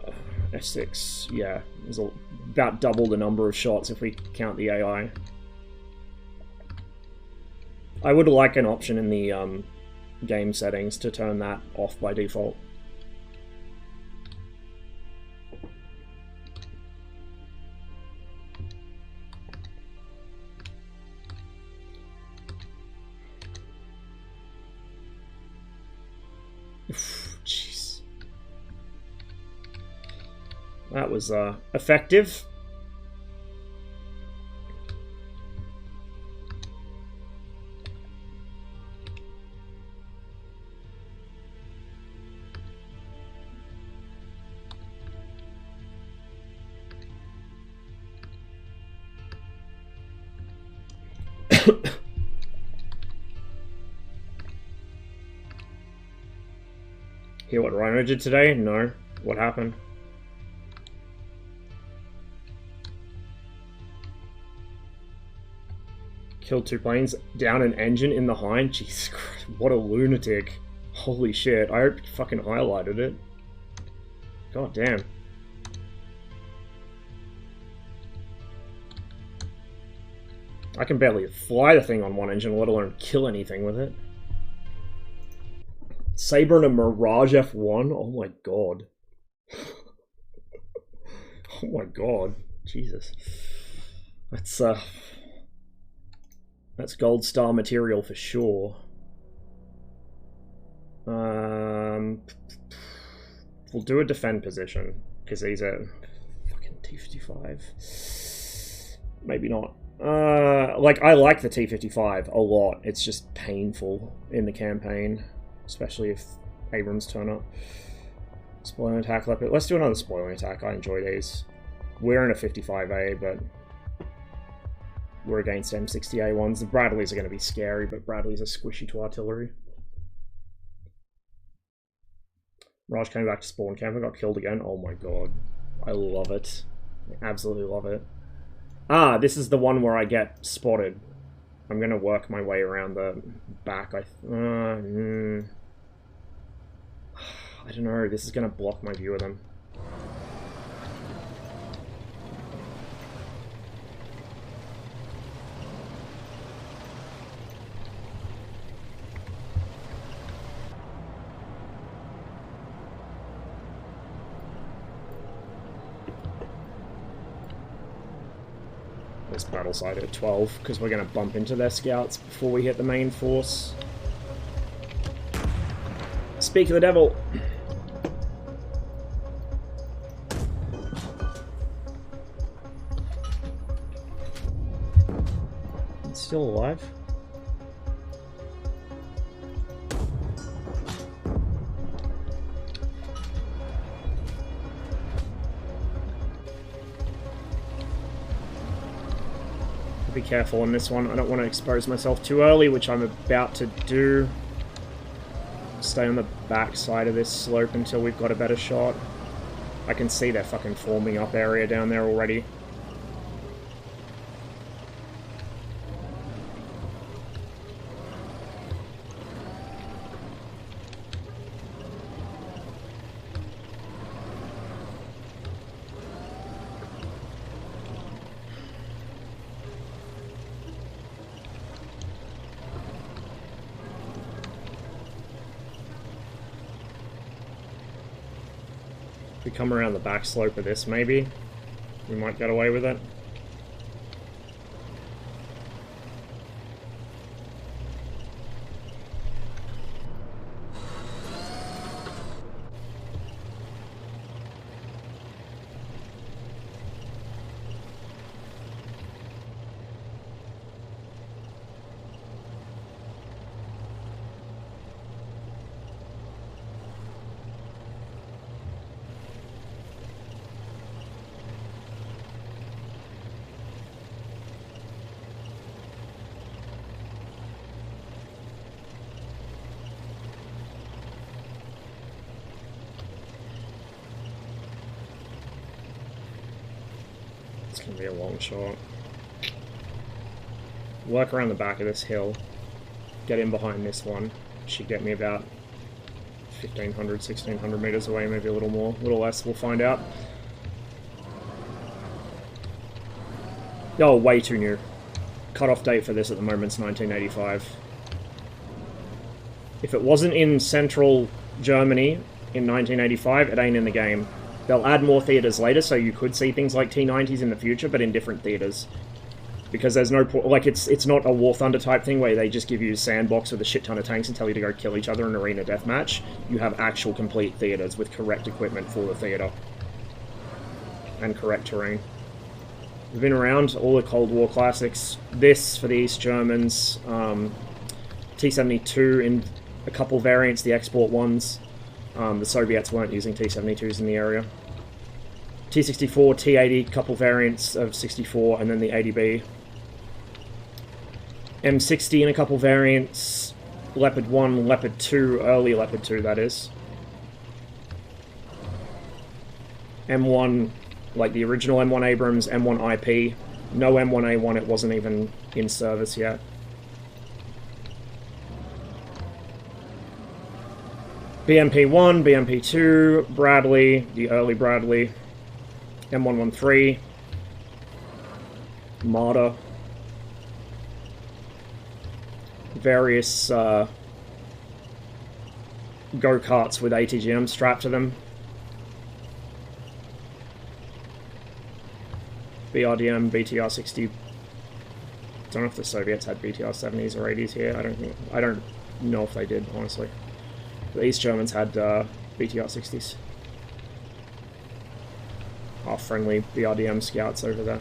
F6, yeah, there's about double the number of shots if we count the AI. I would like an option in the game settings to turn that off by default. Jeez. That was effective. Hear what Rhino did today? No. What happened? Killed 2 planes, down an engine in the hind? Jesus Christ, what a lunatic. Holy shit, I fucking highlighted it. God damn. I can barely fly the thing on one engine, let alone kill anything with it. Sabre and a Mirage F1? Oh my god. Oh my god. Jesus. That's gold star material for sure. We'll do a defend position, because he's a fucking T-55. Maybe not. Like, I like the T-55 a lot. It's just painful in the campaign. Especially if Abrams turn up. Spoiling attack leopard. Let's do another spoiling attack. I enjoy these. We're in a 55A, but we're against M60A ones. The Bradleys are going to be scary, but Bradleys are squishy to artillery. Raj came back to spawn camp and got killed again. Oh my god. I love it. I absolutely love it. Ah, this is the one where I get spotted. I'm going to work my way around the back. I don't know. This is going to block my view of them. This battle side at 12, because we're going to bump into their scouts before we hit the main force. Speak of the devil! It's still alive? Be careful on this one. I don't want to expose myself too early, which I'm about to do. Stay on the back side of this slope until we've got a better shot. I can see their fucking forming up area down there already. If we come around the back slope of this, maybe we might get away with it. It's going to be a long shot. Work around the back of this hill. Get in behind this one. Should get me about 1,500, 1,600 meters away, maybe a little more. A little less, we'll find out. Oh, way too new. Cut-off date for this at the moment is 1985. If it wasn't in central Germany in 1985, it ain't in the game. They'll add more theaters later, so you could see things like T-90s in the future, but in different theaters. Because there's no point, like, it's not a War Thunder type thing where they just give you a sandbox with a shit ton of tanks and tell you to go kill each other in arena deathmatch. You have actual complete theaters with correct equipment for the theater. And correct terrain. We've been around all the Cold War classics. This, for the East Germans, T-72 in a couple variants, the export ones. The Soviets weren't using T-72s in the area. T-64, T-80, couple variants of 64, and then the 80B. M60 in a couple variants. Leopard 1, Leopard 2, early Leopard 2, that is. M1, like the original M1 Abrams, M1 IP. No M1A1, it wasn't even in service yet. BMP-1, BMP-2, Bradley, the early Bradley, M113, Marder, various go-karts with ATGM strapped to them, BRDM, BTR-60. Don't know if the Soviets had BTR-70s or 80s here. I don't know if they did, honestly. The East Germans had BTR-60s. Our friendly BRDM scouts over there.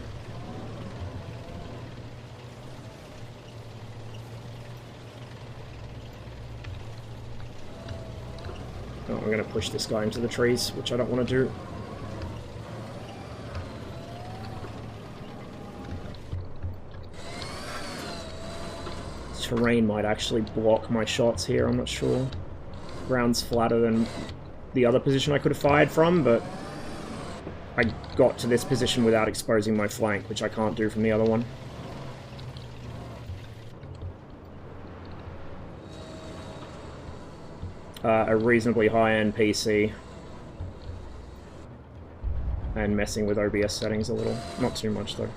Oh, I'm going to push this guy into the trees, which I don't want to do. Terrain might actually block my shots here, I'm not sure. Ground's flatter than the other position I could have fired from, but I got to this position without exposing my flank, which I can't do from the other one. A reasonably high-end PC. And messing with OBS settings a little. Not too much, though.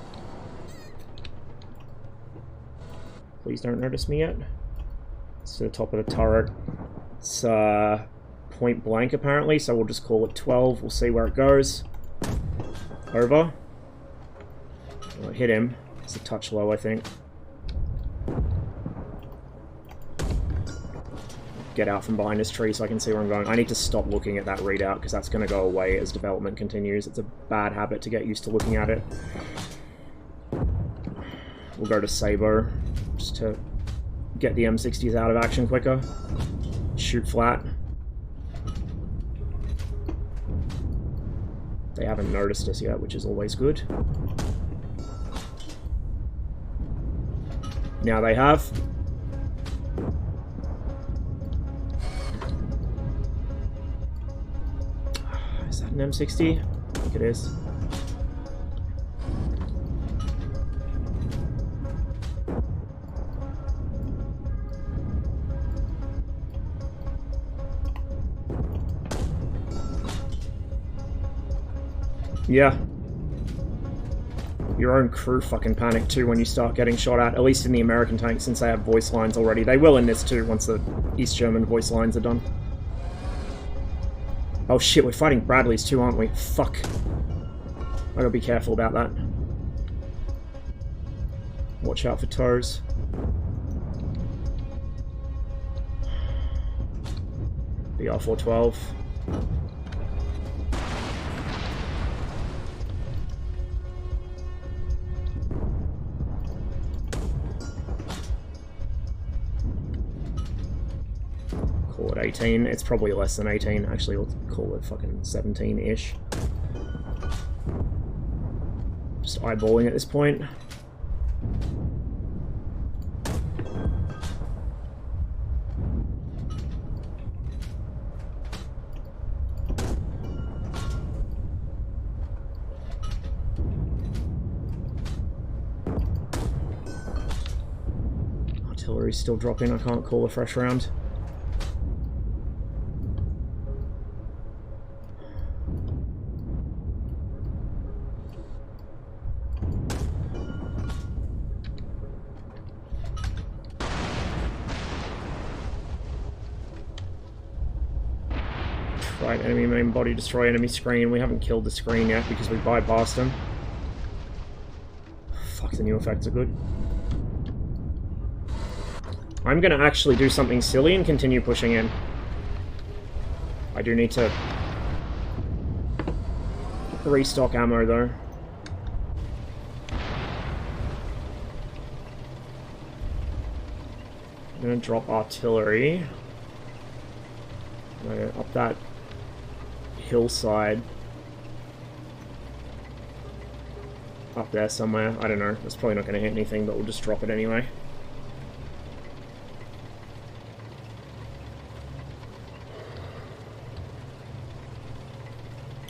Please don't notice me yet. It's to the top of the turret. It's point blank, apparently, so we'll just call it 12. We'll see where it goes. Over. I'll hit him. It's a touch low, I think. Get out from behind this tree so I can see where I'm going. I need to stop looking at that readout because that's going to go away as development continues. It's a bad habit to get used to looking at it. We'll go to Sabo just to get the M60s out of action quicker. Shoot flat. They haven't noticed us yet, which is always good. Now they have. Is that an M60? I think it is. Yeah. Your own crew fucking panic too when you start getting shot at least in the American tanks, since they have voice lines already. They will in this too, once the East German voice lines are done. Oh shit, we're fighting Bradleys too, aren't we? Fuck. I gotta be careful about that. Watch out for toes. BR-412. Call it 18. It's probably less than 18. Actually, we'll call it fucking 17-ish. Just eyeballing at this point. Artillery's still dropping. I can't call a fresh round. Right, enemy main body, destroy enemy screen. We haven't killed the screen yet because we bypassed him. Fuck, the new effects are good. I'm gonna actually do something silly and continue pushing in. I do need to restock ammo though. I'm gonna drop artillery. Up that hillside. Up there somewhere. I don't know. It's probably not going to hit anything, but we'll just drop it anyway.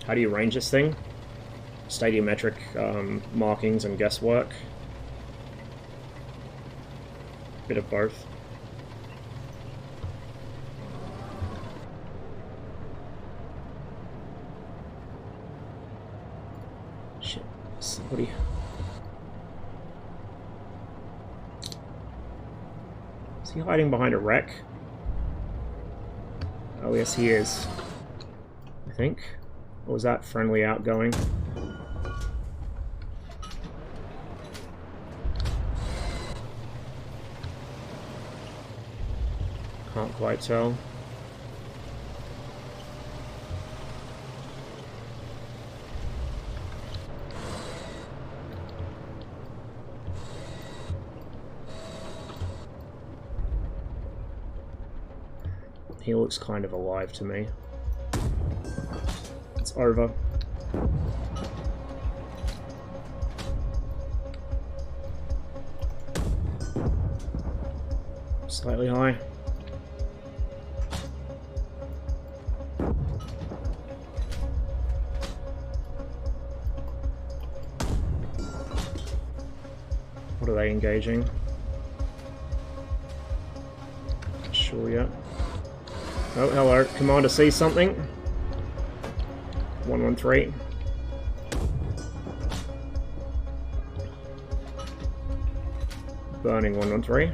How do you range this thing? Stadiometric markings and guesswork. Bit of both. Somebody. Is he hiding behind a wreck? Oh yes he is. I think. Or was that friendly outgoing? Can't quite tell. He looks kind of alive to me. It's over. Slightly high. What are they engaging? Sure yet. Oh, hello. Commander sees something. 113. Burning 113.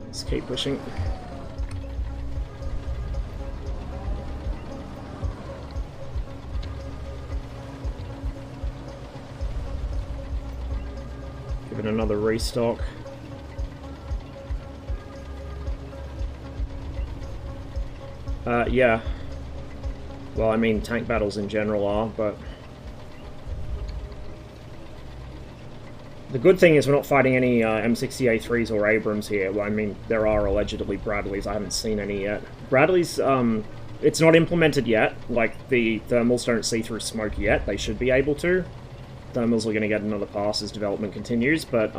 Let's keep pushing. Give it another restock. Yeah. Well, I mean, tank battles in general are, but... The good thing is we're not fighting any M60A3s or Abrams here. Well, I mean, there are allegedly Bradleys. I haven't seen any yet. Bradleys, it's not implemented yet. Like, the thermals don't see through smoke yet. They should be able to. Thermals are going to get another pass as development continues, but,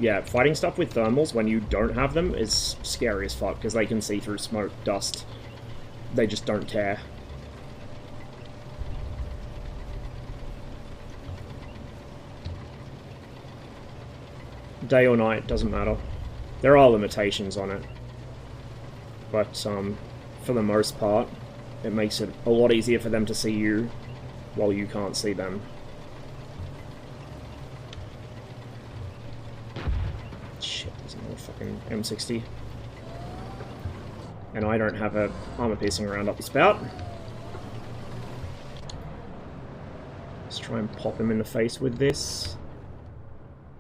yeah, fighting stuff with thermals when you don't have them is scary as fuck, because they can see through smoke, dust. They just don't care. Day or night, doesn't matter. There are limitations on it. But, for the most part, it makes it a lot easier for them to see you while you can't see them. Shit, there's another fucking M60. And I don't have a armor-piercing round up the spout. Let's try and pop him in the face with this.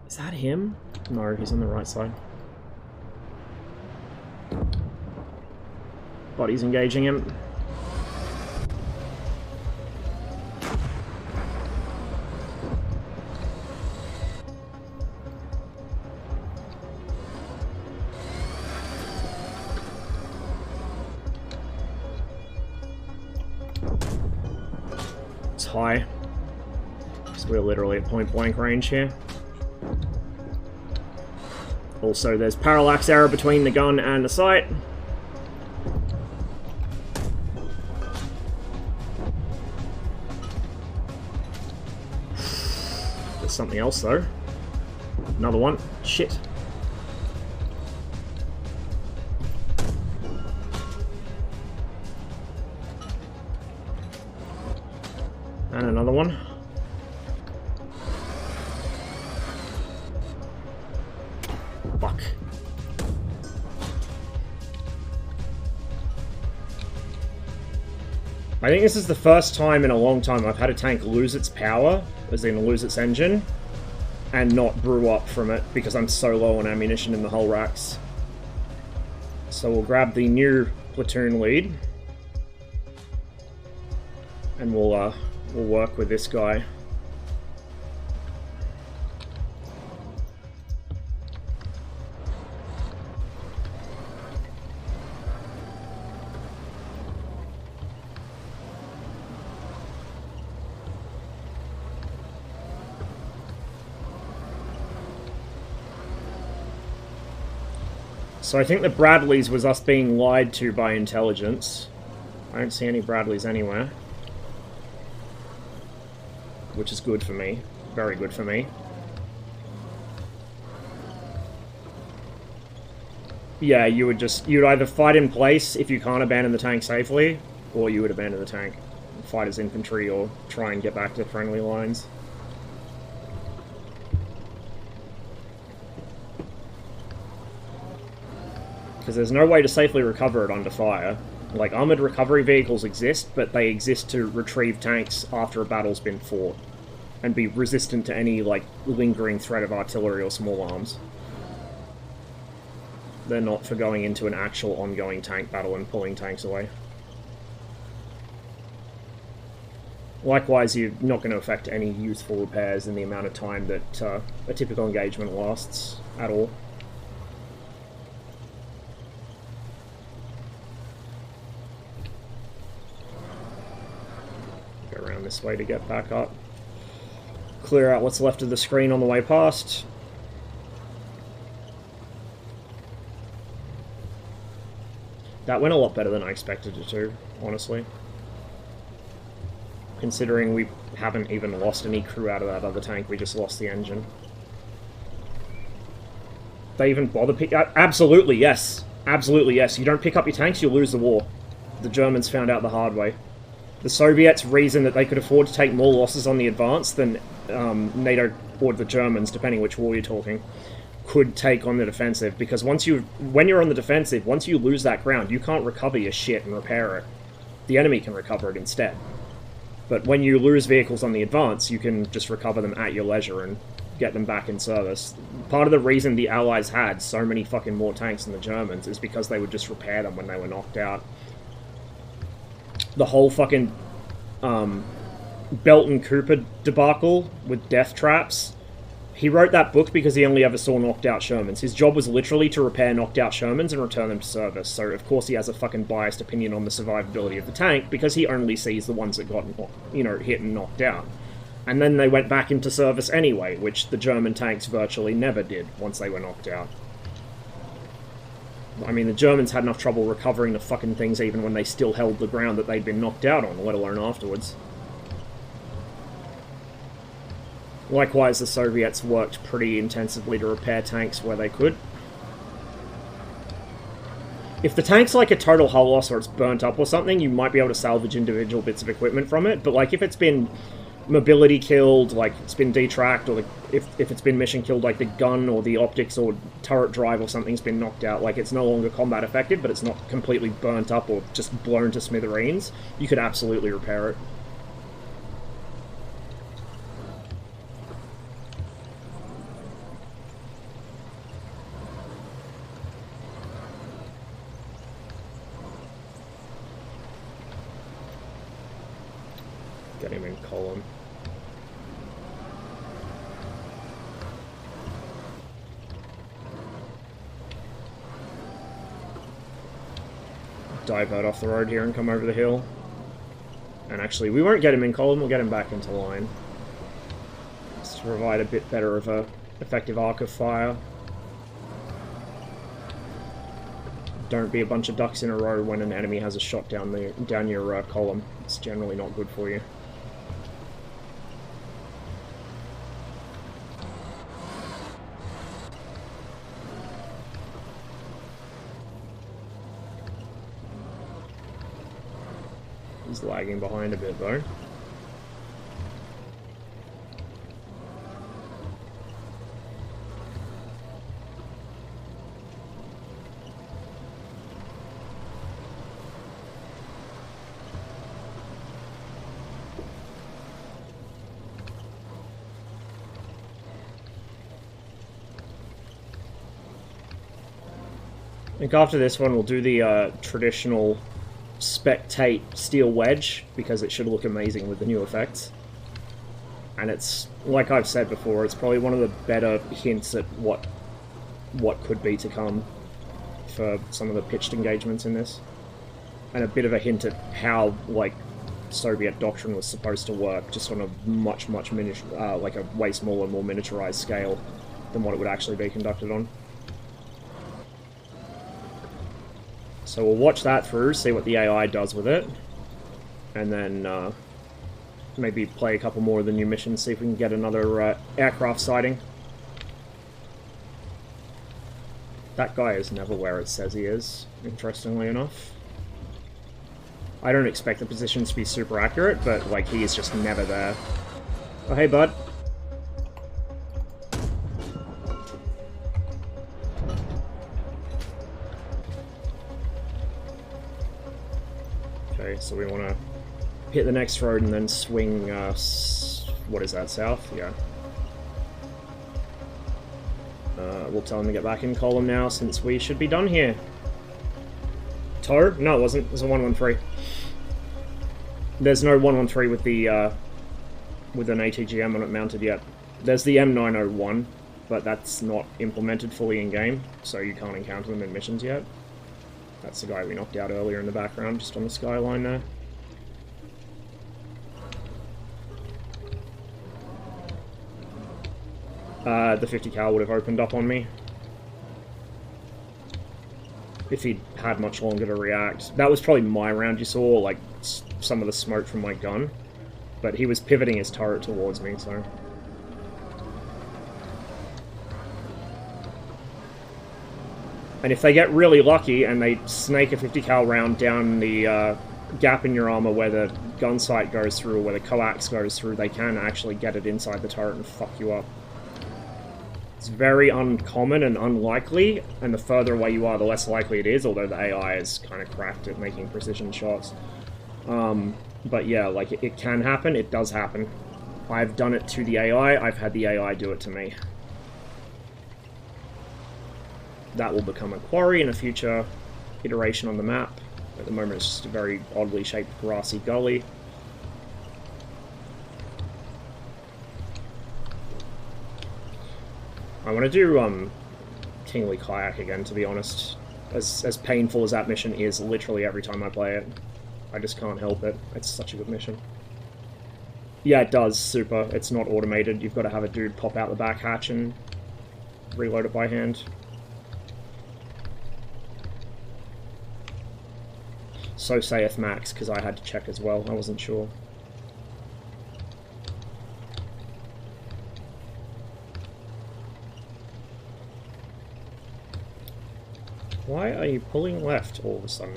Is that him? No, he's on the right side. Body's engaging him. It's high. Because we're literally at point blank range here. Also, there's parallax error between the gun and the sight. There's something else, though. Another one. Shit. And another one. Fuck. I think this is the first time in a long time I've had a tank lose its power, as in lose its engine, and not brew up from it because I'm so low on ammunition in the hull racks. So we'll grab the new platoon lead, and we'll work with this guy. So I think the Bradleys was us being lied to by intelligence. I don't see any Bradleys anywhere. Which is good for me. Very good for me. Yeah, you'd either fight in place if you can't abandon the tank safely, or you would abandon the tank. Fight as infantry or try and get back to friendly lines. Because there's no way to safely recover it under fire. Like, armoured recovery vehicles exist, but they exist to retrieve tanks after a battle's been fought. And be resistant to any, like, lingering threat of artillery or small arms. They're not for going into an actual ongoing tank battle and pulling tanks away. Likewise, you're not going to affect any useful repairs in the amount of time that a typical engagement lasts at all. Go around this way to get back up. Clear out what's left of the screen on the way past. That went a lot better than I expected it to, honestly. Considering we haven't even lost any crew out of that other tank, we just lost the engine. They even bother pick... Absolutely, yes. Absolutely, yes. You don't pick up your tanks, you'll lose the war. The Germans found out the hard way. The Soviets reasoned that they could afford to take more losses on the advance than NATO, or the Germans, depending which war you're talking, could take on the defensive. Because when you're on the defensive, once you lose that ground, you can't recover your shit and repair it. The enemy can recover it instead. But when you lose vehicles on the advance, you can just recover them at your leisure and get them back in service. Part of the reason the Allies had so many fucking more tanks than the Germans is because they would just repair them when they were knocked out. The whole fucking Belton Cooper debacle with death traps. He wrote that book because he only ever saw knocked out Shermans. His job was literally to repair knocked out Shermans and return them to service. So of course he has a fucking biased opinion on the survivability of the tank because he only sees the ones that got, you know, hit and knocked out. And then they went back into service anyway, which the German tanks virtually never did once they were knocked out. I mean, the Germans had enough trouble recovering the fucking things even when they still held the ground that they'd been knocked out on, let alone afterwards. Likewise, the Soviets worked pretty intensively to repair tanks where they could. If the tank's like a total hull loss or it's burnt up or something, you might be able to salvage individual bits of equipment from it, but like if it's been mobility killed, like it's been detracked, or if it's been mission killed, like the gun or the optics or turret drive or something's been knocked out, like it's no longer combat effective, but it's not completely burnt up or just blown to smithereens, you could absolutely repair it. Get him in column. Divert off the road here and come over the hill. And actually, we won't get him in column, we'll get him back into line. Just to provide a bit better of a effective arc of fire. Don't be a bunch of ducks in a row when an enemy has a shot down your column. It's generally not good for you. He's lagging behind a bit though. I think after this one we'll do the traditional spectate steel wedge, because it should look amazing with the new effects. And it's, like I've said before, it's probably one of the better hints at what could be to come for some of the pitched engagements in this. And a bit of a hint at how, like, Soviet doctrine was supposed to work, just on a much like a way smaller, more miniaturized scale than what it would actually be conducted on. So we'll watch that through, see what the AI does with it, and then maybe play a couple more of the new missions, see if we can get another aircraft sighting. That guy is never where it says he is, interestingly enough. I don't expect the positions to be super accurate, but like he is just never there. Oh hey bud. Okay, so we want to hit the next road and then swing, what is that, south? Yeah. We'll tell him to get back in column now, since we should be done here. Tow? No, it wasn't. It was a 113. There's no 113 with the, with an ATGM on it mounted yet. There's the M901, but that's not implemented fully in-game, so you can't encounter them in missions yet. That's the guy we knocked out earlier in the background, just on the skyline there. The 50 cal would have opened up on me. If he'd had much longer to react. That was probably my round you saw, like, some of the smoke from my gun. But he was pivoting his turret towards me, so... And if they get really lucky and they snake a 50 cal round down the gap in your armor where the gun sight goes through, or where the coax goes through, they can actually get it inside the turret and fuck you up. It's very uncommon and unlikely, and the further away you are, the less likely it is, although the AI is kind of cracked at making precision shots. But yeah, like, it can happen, it does happen. I've done it to the AI, I've had the AI do it to me. That will become a quarry in a future iteration on the map. At the moment it's just a very oddly shaped grassy gully. I want to do Kingly Kayak again, to be honest. As painful as that mission is literally every time I play it. I just can't help it. It's such a good mission. Yeah, it does, super. It's not automated. You've got to have a dude pop out the back hatch and reload it by hand. So saith Max, because I had to check as well. I wasn't sure. Why are you pulling left all of a sudden?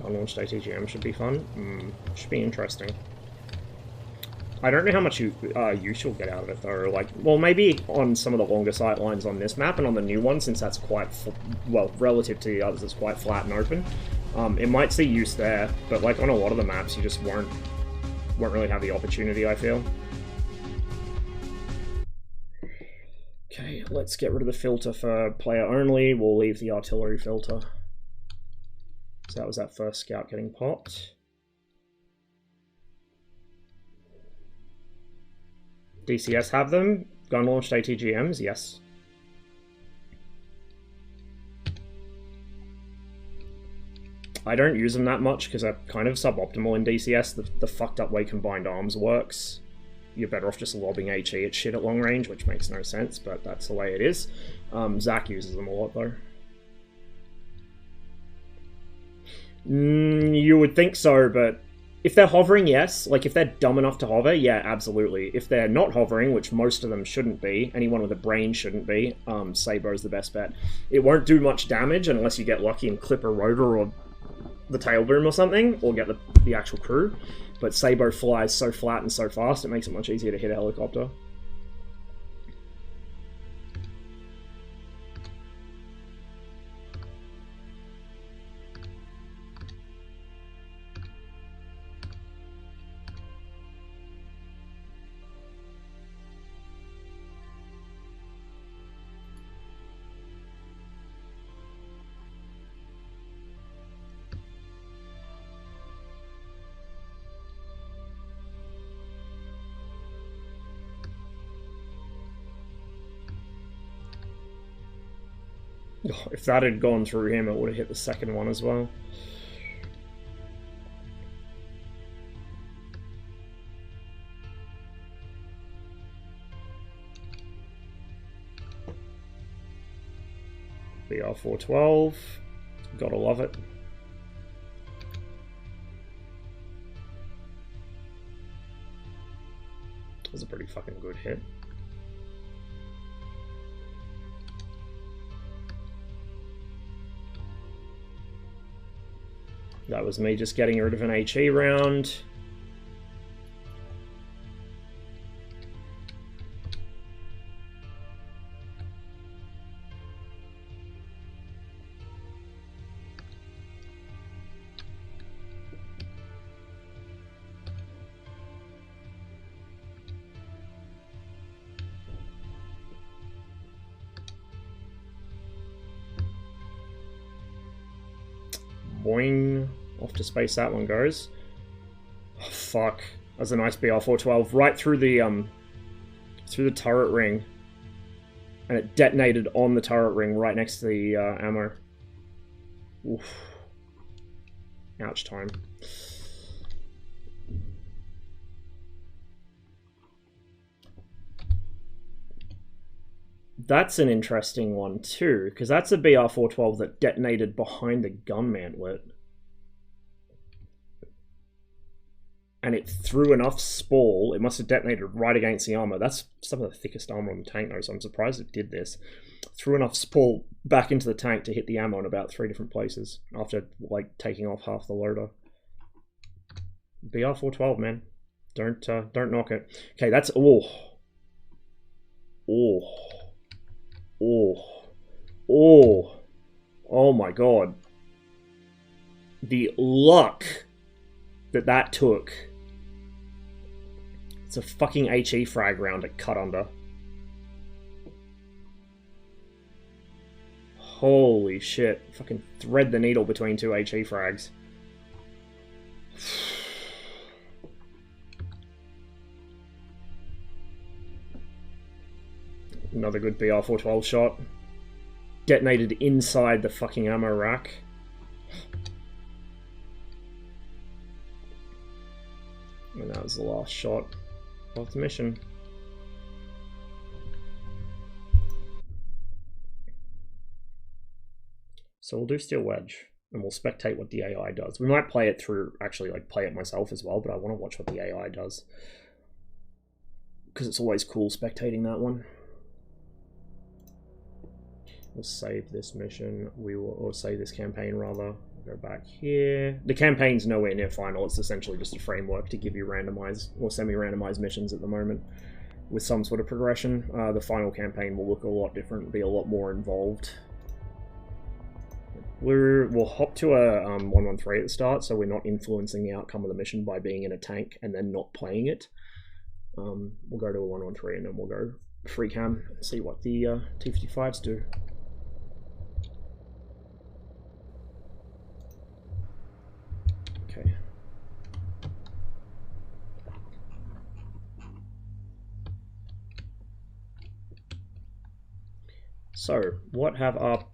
Gun-launched ATGM should be fun. Should be interesting. I don't know how much use you'll get out of it, though. Like, well, maybe on some of the longer sight lines on this map, and on the new one, since that's quite, well, relative to the others, it's quite flat and open. It might see use there, but like on a lot of the maps, you just won't really have the opportunity, I feel. Okay, let's get rid of the filter for player only. We'll leave the artillery filter. So that was that first scout getting popped. DCS have them. Gun-launched ATGMs, yes. I don't use them that much because they're kind of suboptimal in DCS. The fucked up way combined arms works. You're better off just lobbing HE at shit at long range, which makes no sense, but that's the way it is. Zach uses them a lot, though. You would think so, but if they're hovering, yes. Like, if they're dumb enough to hover, yeah, absolutely. If they're not hovering, which most of them shouldn't be, anyone with a brain shouldn't be, Sabo's the best bet. It won't do much damage unless you get lucky and clip a rotor or the tail boom or something, or get the actual crew. But Sabo flies so flat and so fast, it makes it much easier to hit a helicopter. If that had gone through him, it would have hit the second one as well. BR412. Gotta love it. That was a pretty fucking good hit. That was me just getting rid of an HE round. Boing. Off to space that one goes. Oh, fuck. That was a nice BR412. Right through the turret ring. And it detonated on the turret ring right next to the ammo. Oof. Ouch time. That's an interesting one too, because that's a BR-412 that detonated behind the gun mantlet. And it threw enough spall, it must have detonated right against the armor. That's some of the thickest armor on the tank though, so I'm surprised it did this. Threw enough spall back into the tank to hit the ammo in about 3 different places after like taking off half the loader. BR-412, man. Don't knock it. Okay, that's oh my god. The luck that took. It's a fucking HE frag round to cut under. Holy shit. Fucking thread the needle between 2 HE frags. Another good BR-412 shot. Detonated inside the fucking ammo rack. And that was the last shot of the mission. So we'll do Steel Wedge, and we'll spectate what the AI does. We might play it through, actually like play it myself as well, but I want to watch what the AI does. Because it's always cool spectating that one. We'll save this mission. We will, or save this campaign rather. Go back here. The campaign's nowhere near final. It's essentially just a framework to give you randomized or semi-randomized missions at the moment with some sort of progression. The final campaign will look a lot different, be a lot more involved. We'll hop to a 113 at the start, so we're not influencing the outcome of the mission by being in a tank and then not playing it. We'll go to a 113 and then we'll go free cam and see what the T-55s do. Okay. So, what have our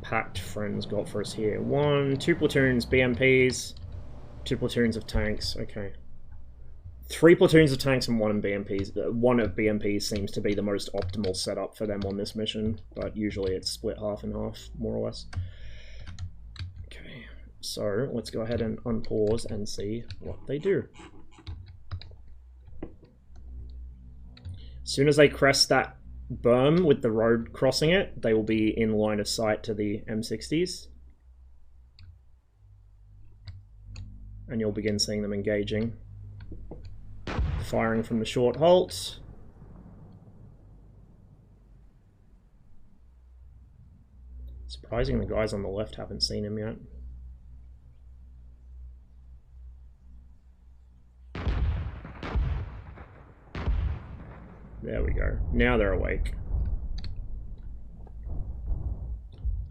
packed friends got for us here? 2 platoons BMPs, 2 platoons of tanks. Okay. 3 platoons of tanks and 1 of BMPs. 1 of BMPs seems to be the most optimal setup for them on this mission, but usually it's split half and half, more or less. Okay, so let's go ahead and unpause and see what they do. As soon as they crest that berm with the road crossing it, they will be in line of sight to the M60s. And you'll begin seeing them engaging. Firing from the short halt. Surprising the guys on the left haven't seen him yet. There we go. Now they're awake.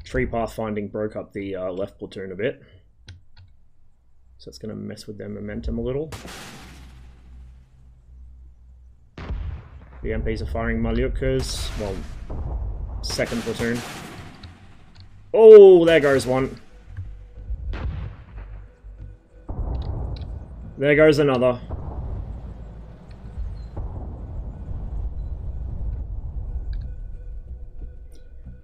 Tree pathfinding broke up the left platoon a bit. So it's going to mess with their momentum a little. The MPs are firing Malyukas. Well, 2nd platoon. Oh, there goes one. There goes another.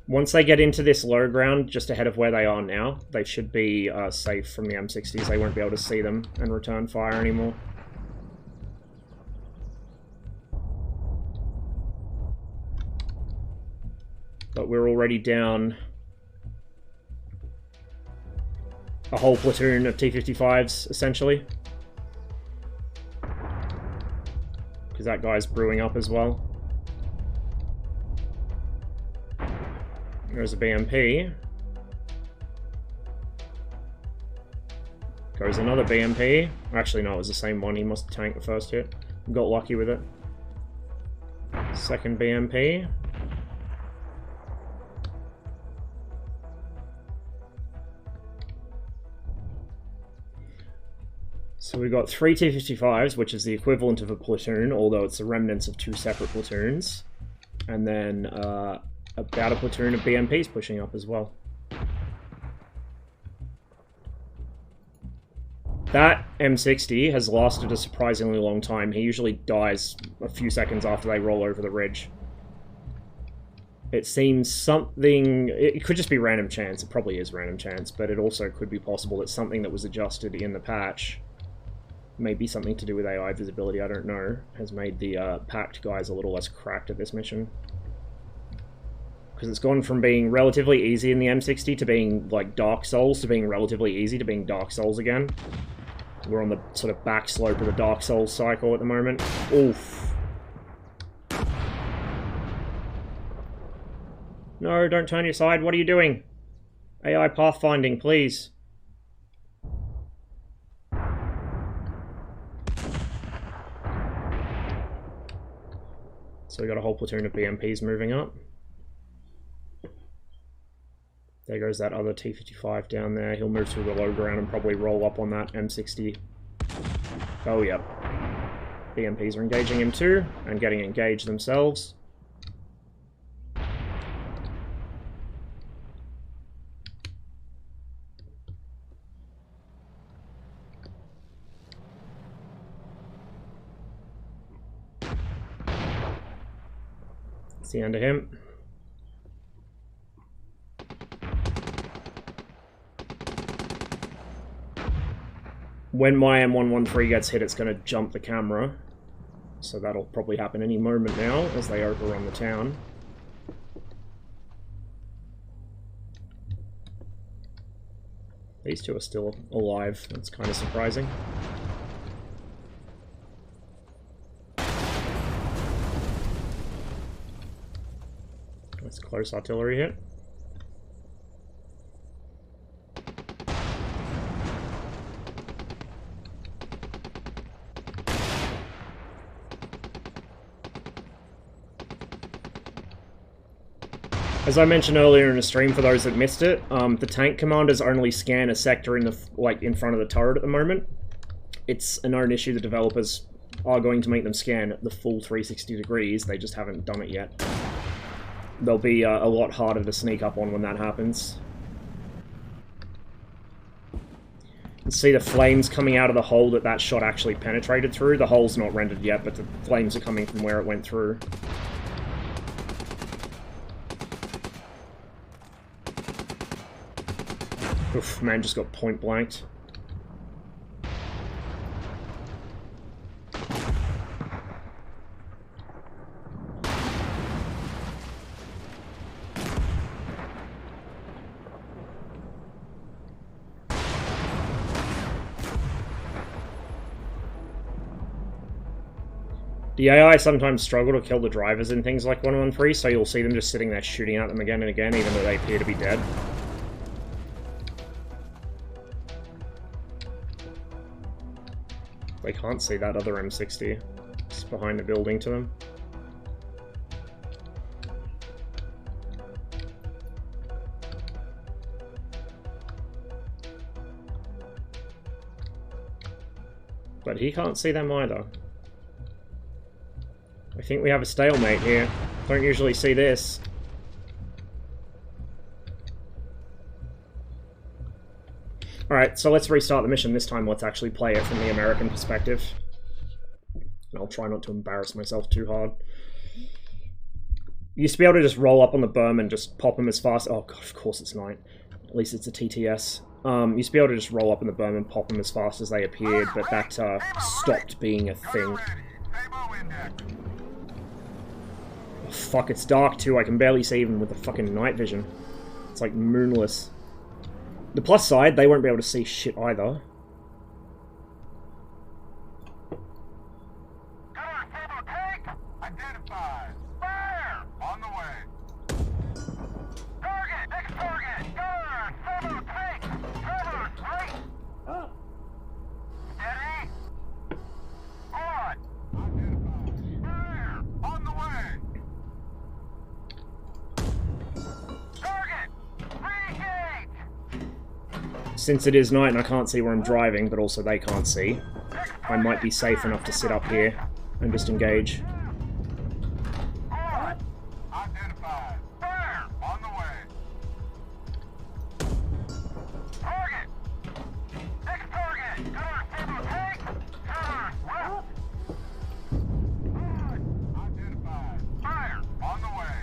Once they get into this low ground, just ahead of where they are now, they should be safe from the M60s. They won't be able to see them and return fire anymore. But we're already down a whole platoon of T-55s, essentially. Because that guy's brewing up as well. There's a BMP. Goes another BMP. Actually, no, it was the same one. He must have tanked the first hit. Got lucky with it. 2nd BMP. So we've got 3 T-55s, which is the equivalent of a platoon, although it's the remnants of 2 separate platoons. And then about a platoon of BMPs pushing up as well. That M60 has lasted a surprisingly long time. He usually dies a few seconds after they roll over the ridge. It seems something... It could just be random chance. It probably is random chance, but it also could be possible that something that was adjusted in the patch, maybe something to do with AI visibility, I don't know, has made the packed guys a little less cracked at this mission. Because it's gone from being relatively easy in the M60 to being, like, Dark Souls, to being relatively easy to being Dark Souls again. We're on the sort of back slope of the Dark Souls cycle at the moment. Oof. No, don't turn your side. What are you doing? AI pathfinding, please. So we got a whole platoon of BMPs moving up. There goes that other T-55 down there. He'll move through the low ground and probably roll up on that M60. Oh, yep. BMPs are engaging him too, and getting engaged themselves. That's the end of him. When my M113 gets hit, it's going to jump the camera. So that'll probably happen any moment now as they overrun the town. These two are still alive. That's kind of surprising. That's close artillery hit. As I mentioned earlier in the stream, for those that missed it, the tank commanders only scan a sector in the in front of the turret at the moment. It's a known issue. The developers are going to make them scan the full 360 degrees. They just haven't done it yet. They'll be a lot harder to sneak up on when that happens. You can see the flames coming out of the hole that shot actually penetrated through. The hole's not rendered yet, but the flames are coming from where it went through. Oof, man just got point blanked. The AI sometimes struggle to kill the drivers in things like 113, so you'll see them just sitting there shooting at them again and again, even though they appear to be dead. They can't see that other M60. It's behind the building to them. But he can't see them either. I think we have a stalemate here. Don't usually see this. Alright, so let's restart the mission. This time let's actually play it from the American perspective. And I'll try not to embarrass myself too hard. You used to be able to just roll up on the berm and just pop them as fast... Oh god, of course it's night. At least it's a TTS. You used to be able to just roll up on the berm and pop them as fast as they appeared, but that stopped being a thing. Oh, fuck, it's dark too. I can barely see even with the fucking night vision. It's like moonless. The plus side, they won't be able to see shit either. Identified. Fire! On the way. Target! Next target! Guard! Solo tank! Cover! Right! Steady! On! Identified. Fire! On the way! Target! Re-engage! Since it is night and I can't see where I'm driving, but also they can't see, I might be safe enough to sit up here and just engage. Identified. Fire! On the way. Target! Next target! Cover! Solo tank! Cover! Left! Identified. Fire! On the way.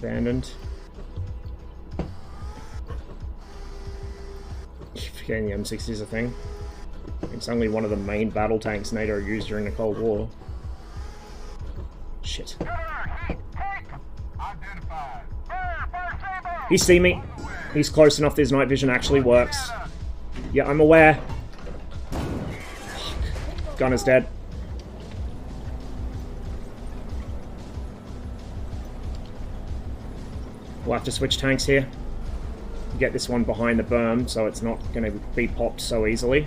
abandoned. Forgetting the M60 is a thing. It's only one of the main battle tanks NATO used during the Cold War. Shit. He's seen me. He's close enough that his night vision actually works. Yeah, I'm aware. Fuck. Gunner's dead. We'll have to switch tanks here. Get this one behind the berm so it's not going to be popped so easily.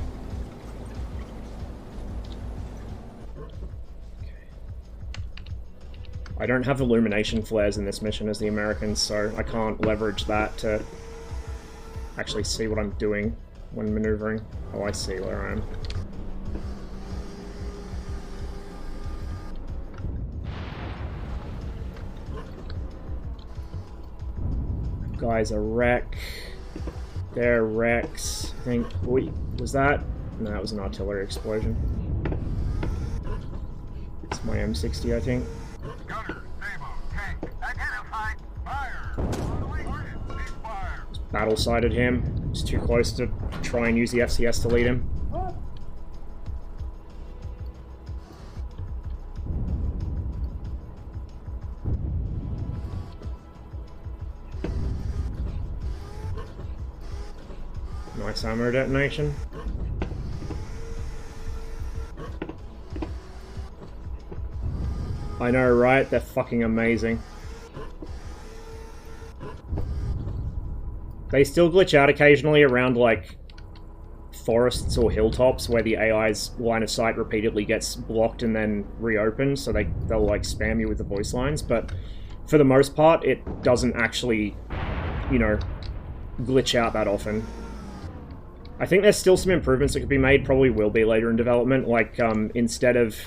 I don't have illumination flares in this mission as the Americans, so I can't leverage that to actually see what I'm doing when maneuvering. Oh, I see where I am. Guys are wreck. They're wrecks. I think. Wait, was that? No, that was an artillery explosion. It's my M60, I think. Gunner, Sabo, tank, identified, fire. On the way, cease fire. Battle sighted him. He's too close to try and use the FCS to lead him. Nice ammo detonation. I know, right? They're fucking amazing. They still glitch out occasionally around, like, forests or hilltops where the AI's line of sight repeatedly gets blocked and then reopened, so they'll, like, spam you with the voice lines, but for the most part, it doesn't actually, you know, glitch out that often. I think there's still some improvements that could be made, probably will be later in development, like, instead of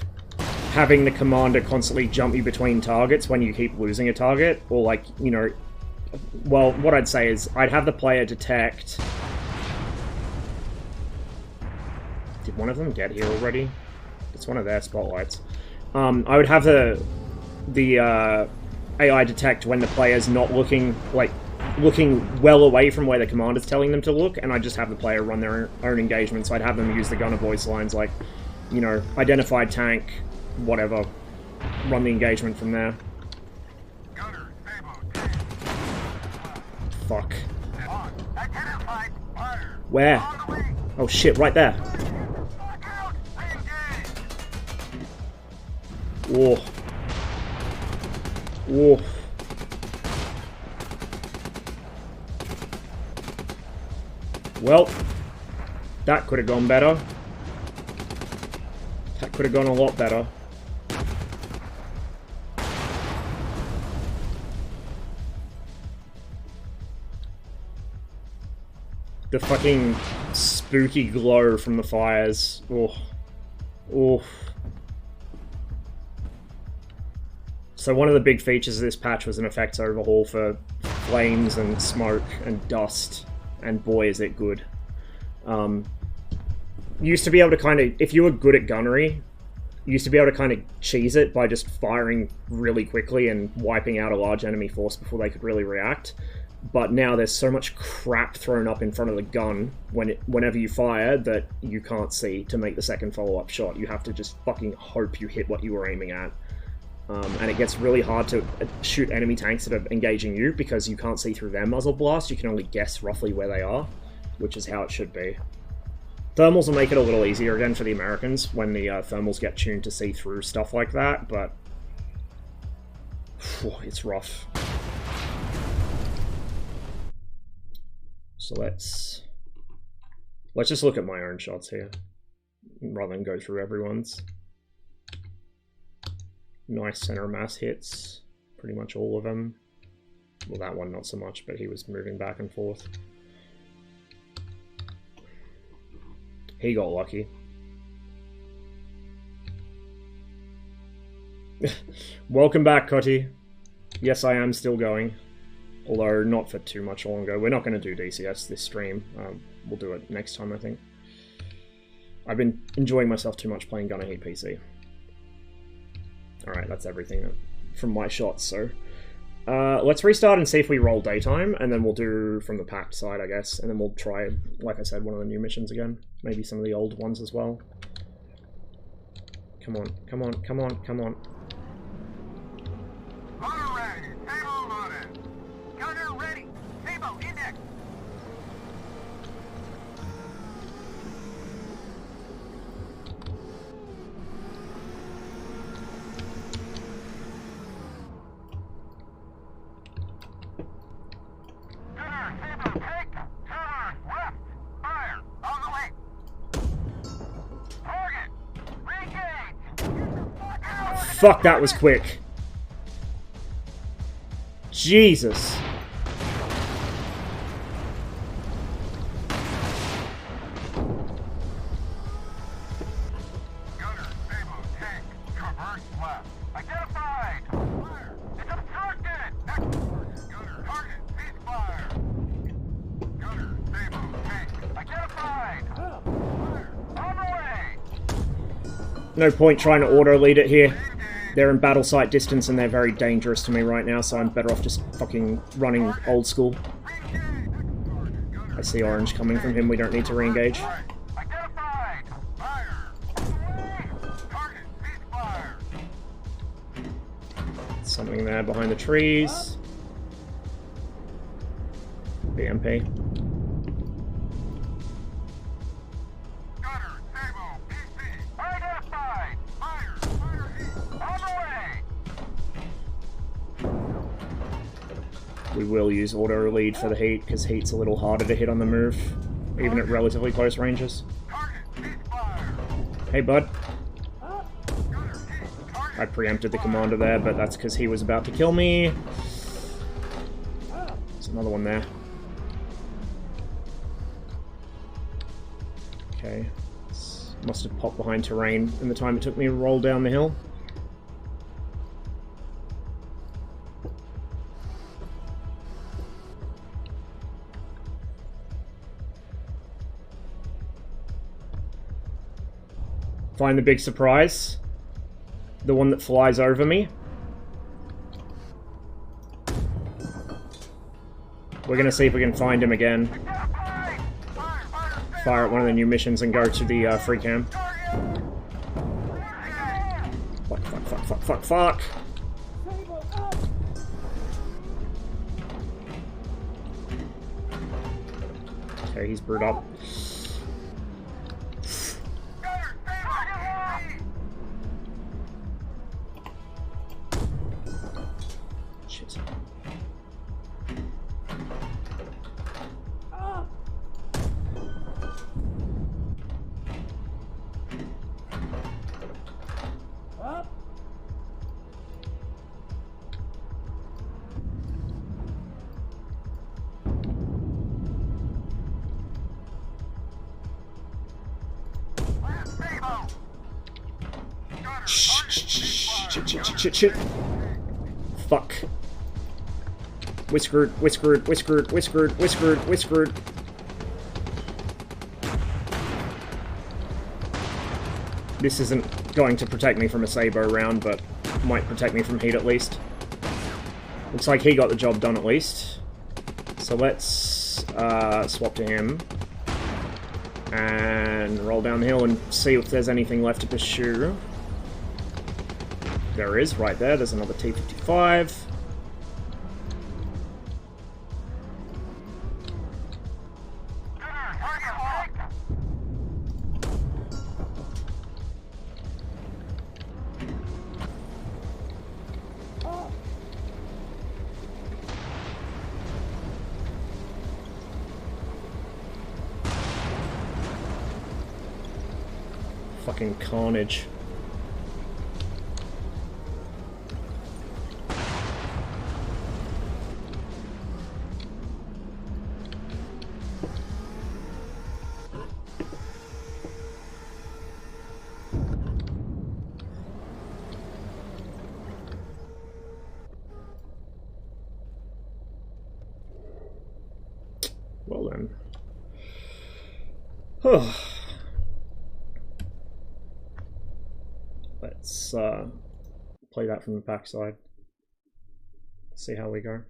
having the commander constantly jump you between targets when you keep losing a target, or like, you know, well, what I'd say is, I'd have the player detect... Did one of them get here already? It's one of their spotlights. I would have the AI detect when the player's not looking, like, looking well away from where the commander's telling them to look, and I just have the player run their own engagement, so I'd have them use the gunner voice lines like, you know, identified tank, whatever, run the engagement from there. Gunner, Sabo, tank. Fuck. Identified, fire. Where? On the way. Oh shit, right there. Lock out, re-engage. Whoa. Whoa. Well, that could have gone better. That could have gone a lot better. The fucking spooky glow from the fires. Oh. Oh. So one of the big features of this patch was an effects overhaul for flames and smoke and dust. And boy, is it good. Used to be able to kind of, if you were good at gunnery, you used to be able to kind of cheese it by just firing really quickly and wiping out a large enemy force before they could really react. But now there's so much crap thrown up in front of the gun whenever you fire that you can't see to make the second follow-up shot. You have to just fucking hope you hit what you were aiming at. And it gets really hard to shoot enemy tanks that are engaging you because you can't see through their muzzle blast. You can only guess roughly where they are, which is how it should be. Thermals will make it a little easier again for the Americans when the thermals get tuned to see through stuff like that, but whew, it's rough. So let's just look at my own shots here rather than go through everyone's. Nice center mass hits, pretty much all of them. Well, that one not so much, but he was moving back and forth. He got lucky. Welcome back, Cotty. Yes, I am still going. Although, not for too much longer. We're not going to do DCS this stream. We'll do it next time, I think. I've been enjoying myself too much playing GHPC. Alright, that's everything from my shots, so... Let's restart and see if we roll daytime, and then we'll do from the packed side, I guess. And then we'll try, like I said, one of the new missions again. Maybe some of the old ones as well. Come on, come on, come on, come on. Loader ready. Table loaded. Gunner ready. Table index. Gunner, table take. Turn left. Fire. On the way. Target. Engage. Fuck, that was quick. Jesus. Gunner, stable, tank, traverse left. Identified! Fire! It's obstructed! Next target, gunner, target, ceasefire! Gunner, stable, tank, identified! Fire! On the way! No point trying to auto-lead it here. They're in battle sight distance and they're very dangerous to me right now, so I'm better off just fucking running old school. I see orange coming from him, we don't need to re-engage. Identified! Fire! Target, ceasefire! Something there behind the trees. BMP. Gunner, stable, PC, identified! Fire! Fire heat! On the way! We will use auto lead for the heat, because heat's a little harder to hit on the move, even at relatively close ranges. Target, ceasefire! Hey bud. Gunner, heat, target! I preempted the commander there, but that's because he was about to kill me. There's another one there. Okay. Must have popped behind terrain in the time it took me to roll down the hill. Find the big surprise. The one that flies over me. We're gonna see if we can find him again. Fire at one of the new missions and go to the free cam. Fuck, fuck, fuck, fuck, fuck, fuck. Okay, he's brewed up. Shit. Shit. Fuck. Whiskered. This isn't going to protect me from a Sabo round, but might protect me from heat at least. Looks like he got the job done at least. So let's swap to him. And roll down the hill and see if there's anything left to pursue. There is, right there. There's another T-55. Fucking carnage. Well then. Let's play that from the backside. See how we go.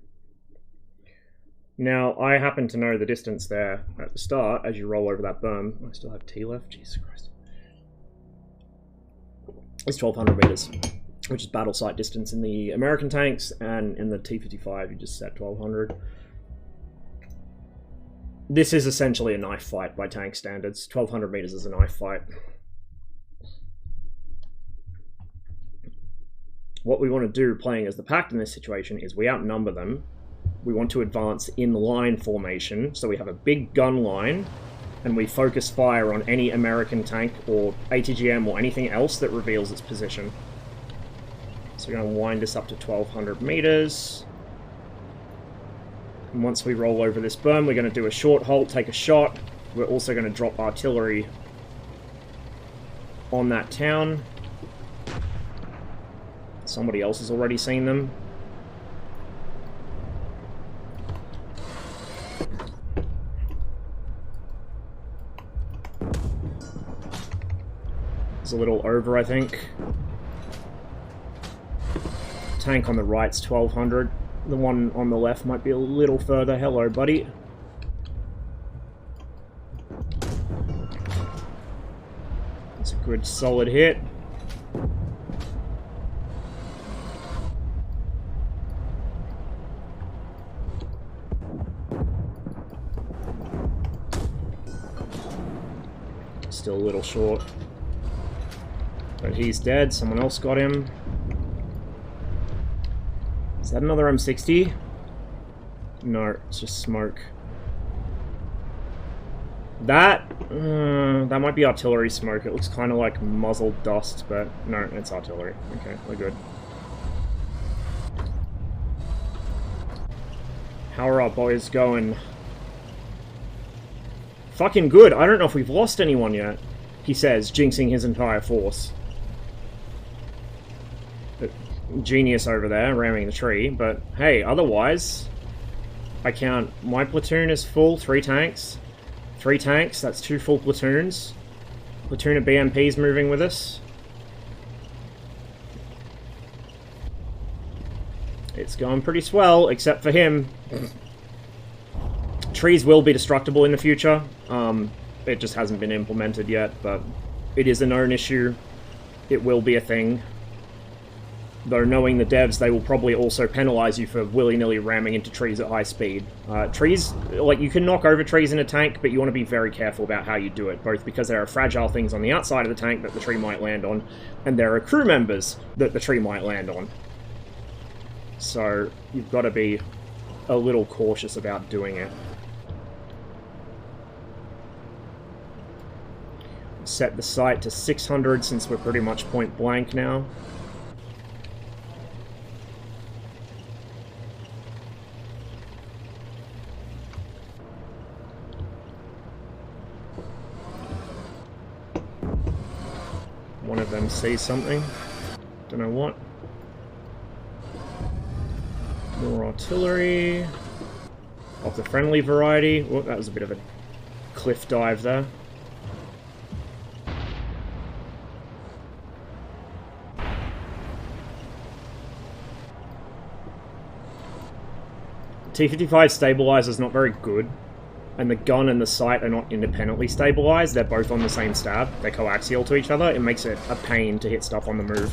Now, I happen to know the distance there at the start as you roll over that berm. I still have T left, Jesus Christ. It's 1200 meters, which is battle site distance in the American tanks, and in the T-55 you just set 1200. This is essentially a knife fight by tank standards. 1200 meters is a knife fight. What we want to do playing as the Pact in this situation is we outnumber them. We want to advance in line formation, so we have a big gun line, and we focus fire on any American tank or ATGM or anything else that reveals its position. So we're going to wind this up to 1200 meters. And once we roll over this berm, we're going to do a short halt, take a shot. We're also going to drop artillery on that town. Somebody else has already seen them. It's a little over, I think. Tank on the right's 1200. The one on the left might be a little further. Hello, buddy. It's a good solid hit. Still a little short. But he's dead. Someone else got him. Is that another M60? No, it's just smoke. That might be artillery smoke. It looks kind of like muzzled dust, but no, it's artillery. Okay, we're good. How are our boys going? Fucking good. I don't know if we've lost anyone yet, he says, jinxing his entire force. Genius over there, ramming the tree, but hey, otherwise, I count my platoon is full, 3 tanks. 3 tanks, that's 2 full platoons. Platoon of BMPs moving with us. It's going pretty swell, except for him. Trees will be destructible in the future. It just hasn't been implemented yet, but it is a known issue. It will be a thing. Though knowing the devs, they will probably also penalize you for willy-nilly ramming into trees at high speed. Trees, like, you can knock over trees in a tank, but you want to be very careful about how you do it, both because there are fragile things on the outside of the tank that the tree might land on, and there are crew members that the tree might land on. So, you've got to be a little cautious about doing it. Set the sight to 600 since we're pretty much point blank now. One of them sees something. Don't know what. More artillery. Of the friendly variety. Oh, that was a bit of a cliff dive there. T-55 stabilizer is not very good, and the gun and the sight are not independently stabilized. They're both on the same stab. They're coaxial to each other. It makes it a pain to hit stuff on the move.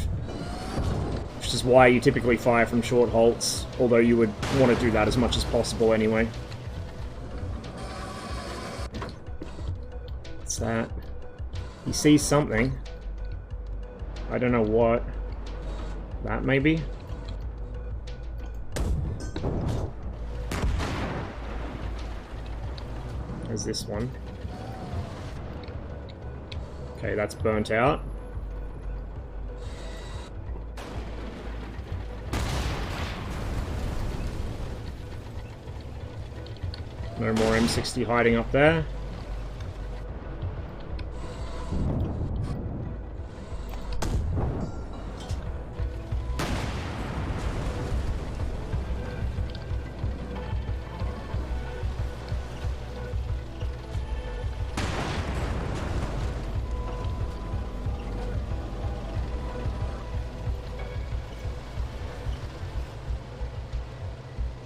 Which is why you typically fire from short halts, although you would want to do that as much as possible anyway. What's that? He sees something. I don't know what. That maybe? There's this one. Okay, that's burnt out. No more M60 hiding up there.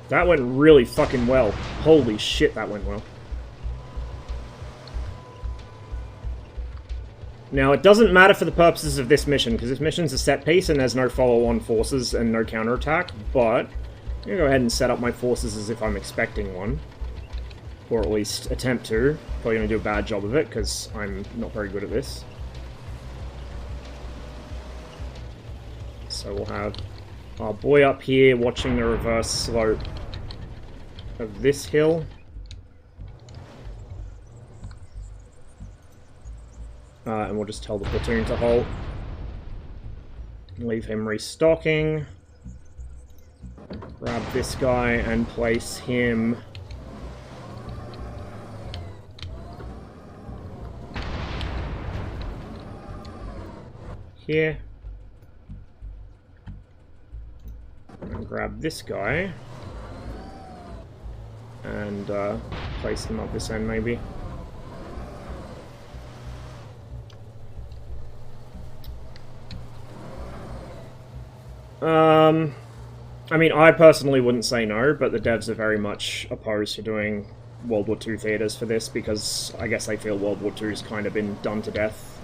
That went really fucking well. Holy shit, that went well. Now, it doesn't matter for the purposes of this mission, because this mission's a set piece and there's no follow-on forces and no counterattack, but I'm gonna go ahead and set up my forces as if I'm expecting one. Or at least attempt to. Probably gonna do a bad job of it, because I'm not very good at this. So we'll have our boy up here watching the reverse slope of this hill. And we'll just tell the platoon to halt. Leave him restocking. Grab this guy and place him here. And grab this guy and place him up this end maybe. I mean, I personally wouldn't say no, but the devs are very much opposed to doing World War II theaters for this, because I guess they feel World War II's kind of been done to death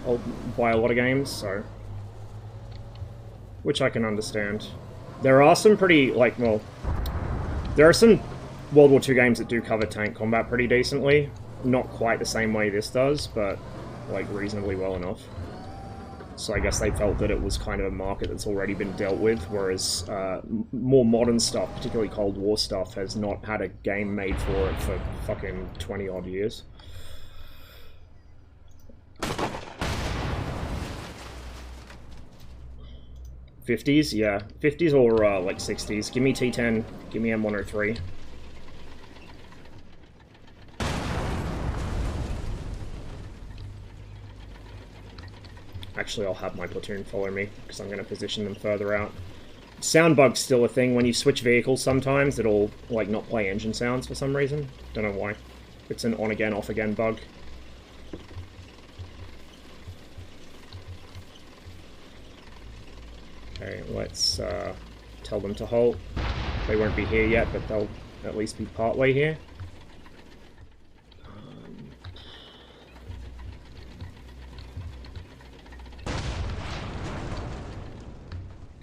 by a lot of games, so... Which I can understand. There are some pretty, like, well... There are some World War II games that do cover tank combat pretty decently. Not quite the same way this does, but, like, reasonably well enough. So I guess they felt that it was kind of a market that's already been dealt with, whereas more modern stuff, particularly Cold War stuff, has not had a game made for it for fucking 20-odd years. '50s? Yeah. 50s or, like, 60s. Give me T10. Give me M103. Actually, I'll have my platoon follow me, because I'm going to position them further out. Sound bug's still a thing. When you switch vehicles sometimes, it'll, like, not play engine sounds for some reason. Don't know why. It's an on-again, off-again bug. Okay, let's tell them to halt. They won't be here yet, but they'll at least be partway here.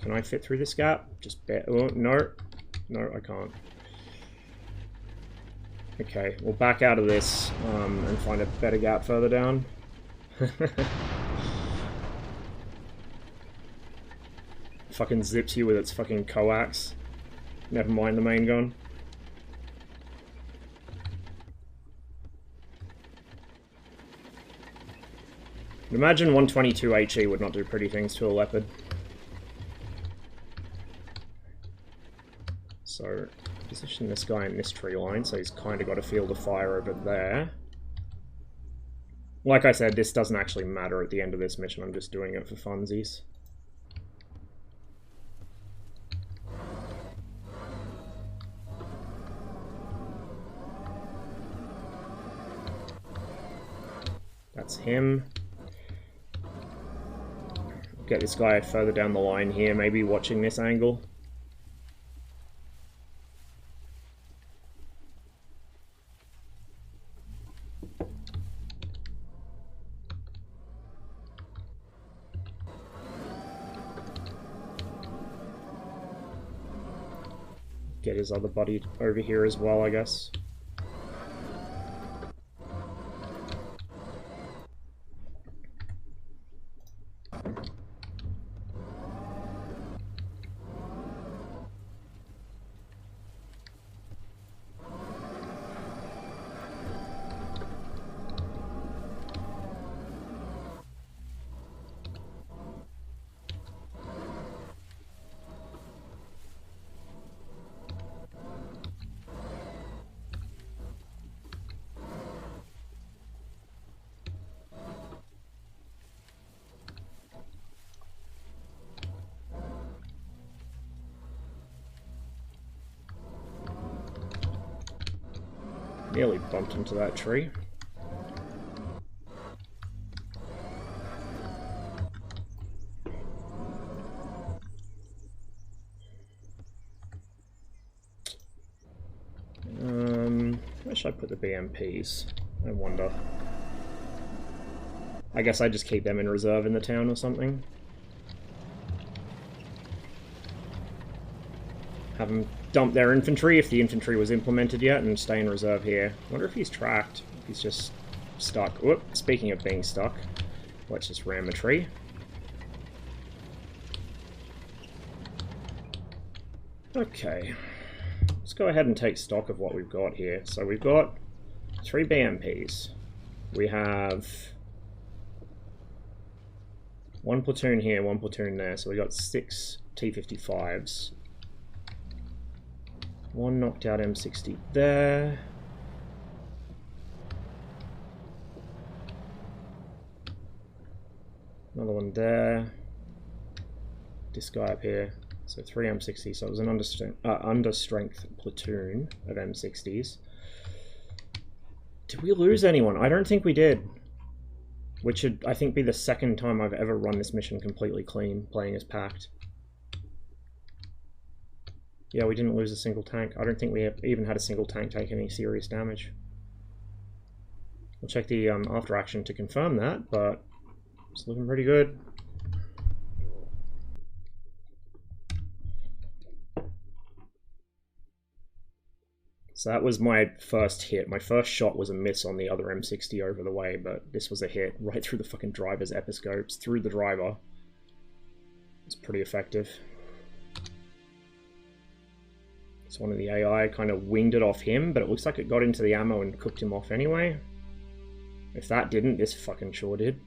Can I fit through this gap? Just oh, no. No, I can't. Okay, we'll back out of this and find a better gap further down. Fucking zips you with its fucking coax. Never mind the main gun. Imagine 122 HE would not do pretty things to a Leopard. So, position this guy in this tree line, so he's kind of got a field of fire over there. Like I said, this doesn't actually matter at the end of this mission, I'm just doing it for funsies. That's him. Get this guy further down the line here, maybe watching this angle. Get his other buddy over here as well, I guess. Nearly bumped into that tree. should I put the BMPs? I wonder. I guess I just keep them in reserve in the town or something. Have them dump their infantry if the infantry was implemented yet and stay in reserve here. I wonder if he's tracked. If he's just stuck. Whoop, speaking of being stuck, let's just ram a tree. Okay. Let's go ahead and take stock of what we've got here. So we've got 3 BMPs. We have 1 platoon here, 1 platoon there. So we got 6 T-55s. 1 knocked out M60 there. Another one there. This guy up here. So 3 M60s. So it was an understrength platoon of M60s. Did we lose anyone? I don't think we did. Which should, I think, be the second time I've ever run this mission completely clean, playing as packed. Yeah, we didn't lose a single tank. I don't think we even had a single tank take any serious damage. We'll check the after action to confirm that, but it's looking pretty good. So that was my first hit. My first shot was a miss on the other M60 over the way, but this was a hit right through the fucking driver's episcopes, through the driver. It's pretty effective. So one of the AI kind of winged it off him, but it looks like it got into the ammo and cooked him off anyway. If that didn't, this fucking sure did.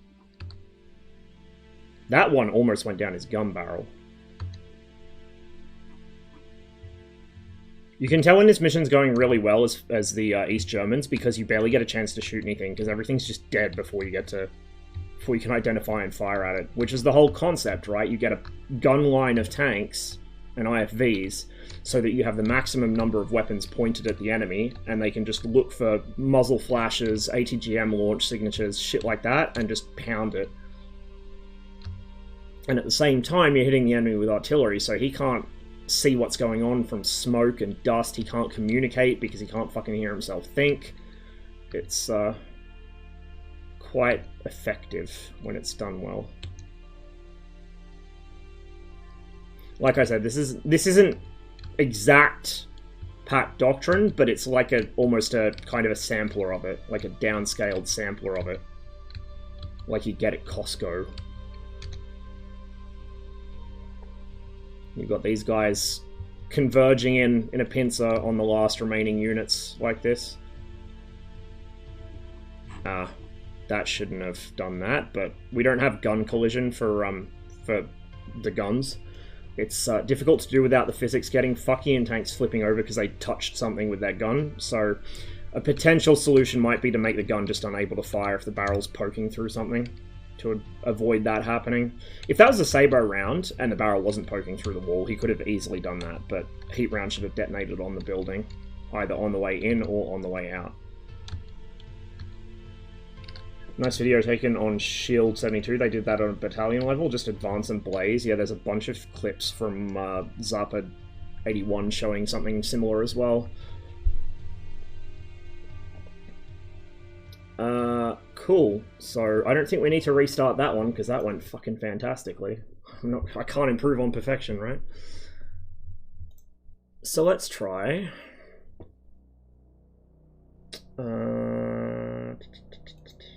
That one almost went down his gun barrel. You can tell when this mission's going really well as the East Germans, because you barely get a chance to shoot anything, because everything's just dead before you can identify and fire at it, which is the whole concept, right? You get a gun line of tanks and IFVs so that you have the maximum number of weapons pointed at the enemy, and they can just look for muzzle flashes, ATGM launch signatures, shit like that, and just pound it. And at the same time, you're hitting the enemy with artillery, so he can't see what's going on from smoke and dust. He can't communicate because he can't fucking hear himself think. It's quite effective when it's done well. Like I said, this isn't exact pack doctrine, but it's like almost a kind of a sampler of it, like a downscaled sampler of it, like you get at Costco. You've got these guys converging in a pincer on the last remaining units like this. That shouldn't have done that, but we don't have gun collision for the guns. It's difficult to do without the physics getting fucky and tanks flipping over because they touched something with their gun. So a potential solution might be to make the gun just unable to fire if the barrel's poking through something, to avoid that happening. If that was a Sabre round and the barrel wasn't poking through the wall, he could have easily done that, but heat round should have detonated on the building, either on the way in or on the way out. Nice video taken on Shield 72. They did that on a battalion level, just advance and blaze. Yeah, there's a bunch of clips from Zappa 81 showing something similar as well. Cool. So I don't think we need to restart that one because that went fucking fantastically. I can't improve on perfection, right? So let's try.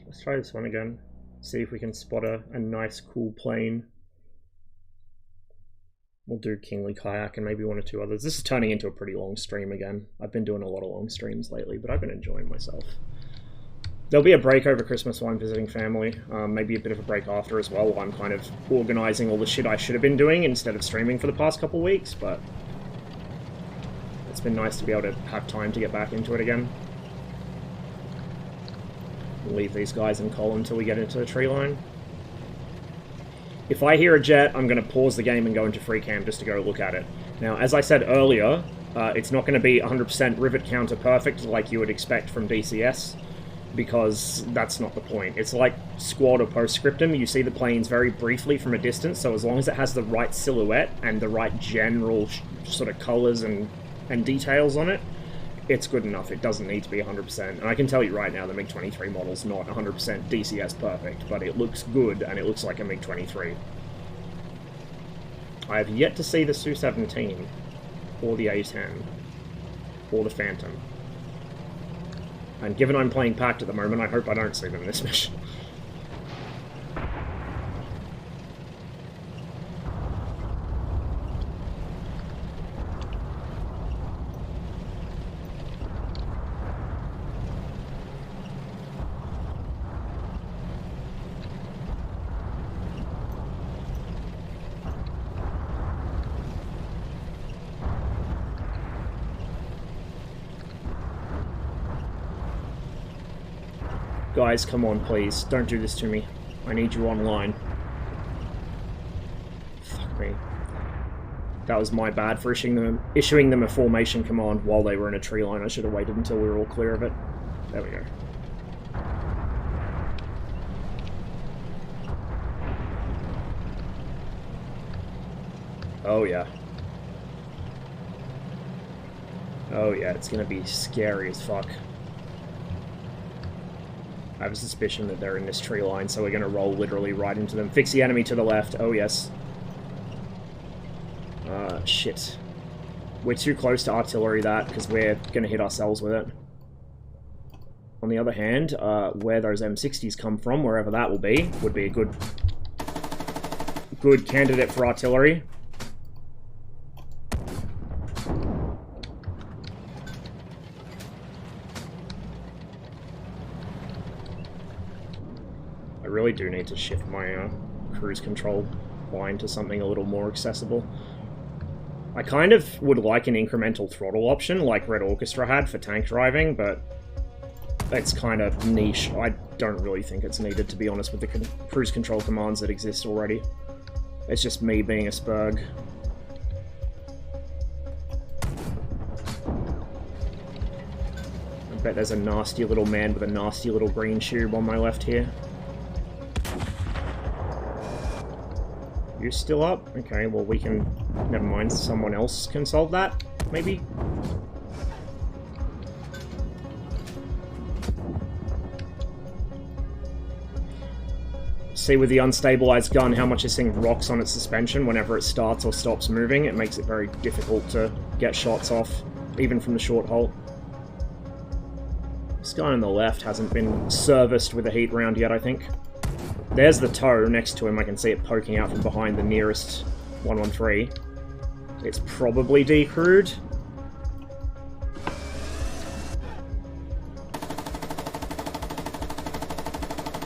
Let's try this one again. See if we can spot a nice, cool plane. We'll do Kingly Kayak and maybe 1 or 2 others. This is turning into a pretty long stream again. I've been doing a lot of long streams lately, but I've been enjoying myself. There'll be a break over Christmas while I'm visiting family. Maybe a bit of a break after as well, while I'm kind of organising all the shit I should have been doing instead of streaming for the past couple weeks, but it's been nice to be able to have time to get back into it again. We'll leave these guys in column until we get into the tree line. If I hear a jet, I'm going to pause the game and go into free cam just to go look at it. Now, as I said earlier, it's not going to be 100% rivet counter perfect like you would expect from DCS, because that's not the point. It's like squad or postscriptum. You see the planes very briefly from a distance, so as long as it has the right silhouette and the right general sort of colors and details on it, it's good enough. It doesn't need to be 100%. And I can tell you right now, the MiG-23 model's not 100% DCS perfect, but it looks good, and it looks like a MiG-23. I have yet to see the Su-17, or the A-10, or the Phantom. And given I'm playing Pact at the moment, I hope I don't see them in this mission. Guys, come on, please. Don't do this to me. I need you online. Fuck me. That was my bad for issuing them a formation command while they were in a tree line. I should have waited until we were all clear of it. There we go. Oh yeah. Oh yeah, it's gonna be scary as fuck. I have a suspicion that they're in this tree line, so we're going to roll literally right into them. Fix the enemy to the left. Oh, yes. Shit. We're too close to artillery that, because we're going to hit ourselves with it. On the other hand, where those M60s come from, wherever that will be, would be a good candidate for artillery. I really do need to shift my cruise control line to something a little more accessible. I kind of would like an incremental throttle option like Red Orchestra had for tank driving, but it's kind of niche. I don't really think it's needed, to be honest, with the cruise control commands that exist already. It's just me being a spurg. I bet there's a nasty little man with a nasty little green tube on my left here. You still up? Okay, well we can... Never mind, someone else can solve that, maybe? See with the unstabilized gun how much this thing rocks on its suspension whenever it starts or stops moving. It makes it very difficult to get shots off, even from the short halt. This guy on the left hasn't been serviced with a heat round yet, I think. There's the toe next to him. I can see it poking out from behind the nearest 113. It's probably decrewed.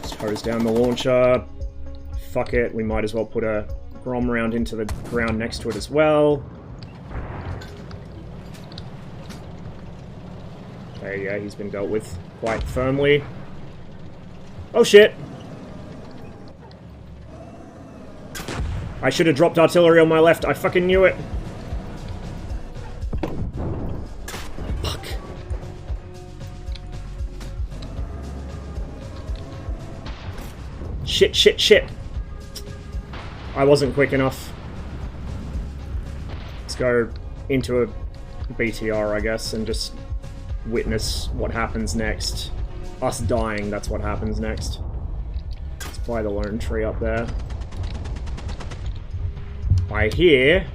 Just hose down the launcher. Fuck it, we might as well put a Grom round into the ground next to it as well. Okay, yeah, he's been dealt with quite firmly. Oh shit! I should have dropped artillery on my left. I fucking knew it. Fuck. Shit, shit, shit. I wasn't quick enough. Let's go into a BTR, I guess, and just witness what happens next. Us dying, that's what happens next. Let's buy the lone tree up there. I hear...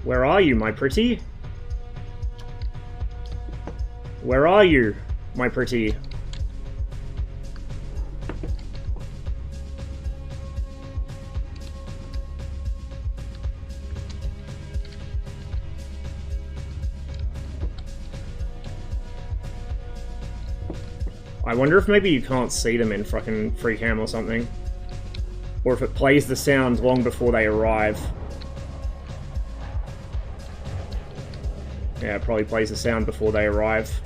Where are you, my pretty? Where are you, my pretty? I wonder if maybe you can't see them in fucking free cam or something. Or if it plays the sound long before they arrive. Yeah, it probably plays the sound before they arrive.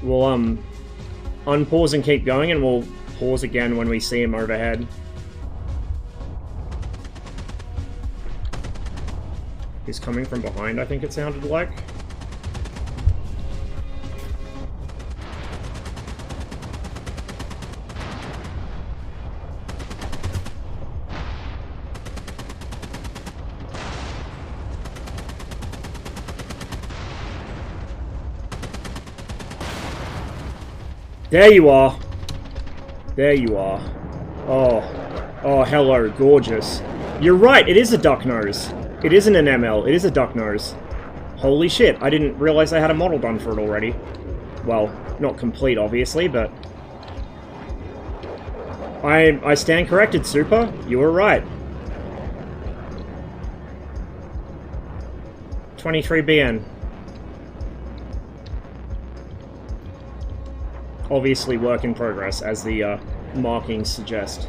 We'll, unpause and keep going, and we'll pause again when we see him overhead. He's coming from behind, I think it sounded like. There you are. There you are. Oh. Oh, hello, gorgeous. You're right, it is a duck nose. It isn't an ML, it is a duck nose. Holy shit, I didn't realize I had a model done for it already. Well, not complete, obviously, but... I stand corrected, Super. You were right. 23BN. Obviously work in progress, as the markings suggest.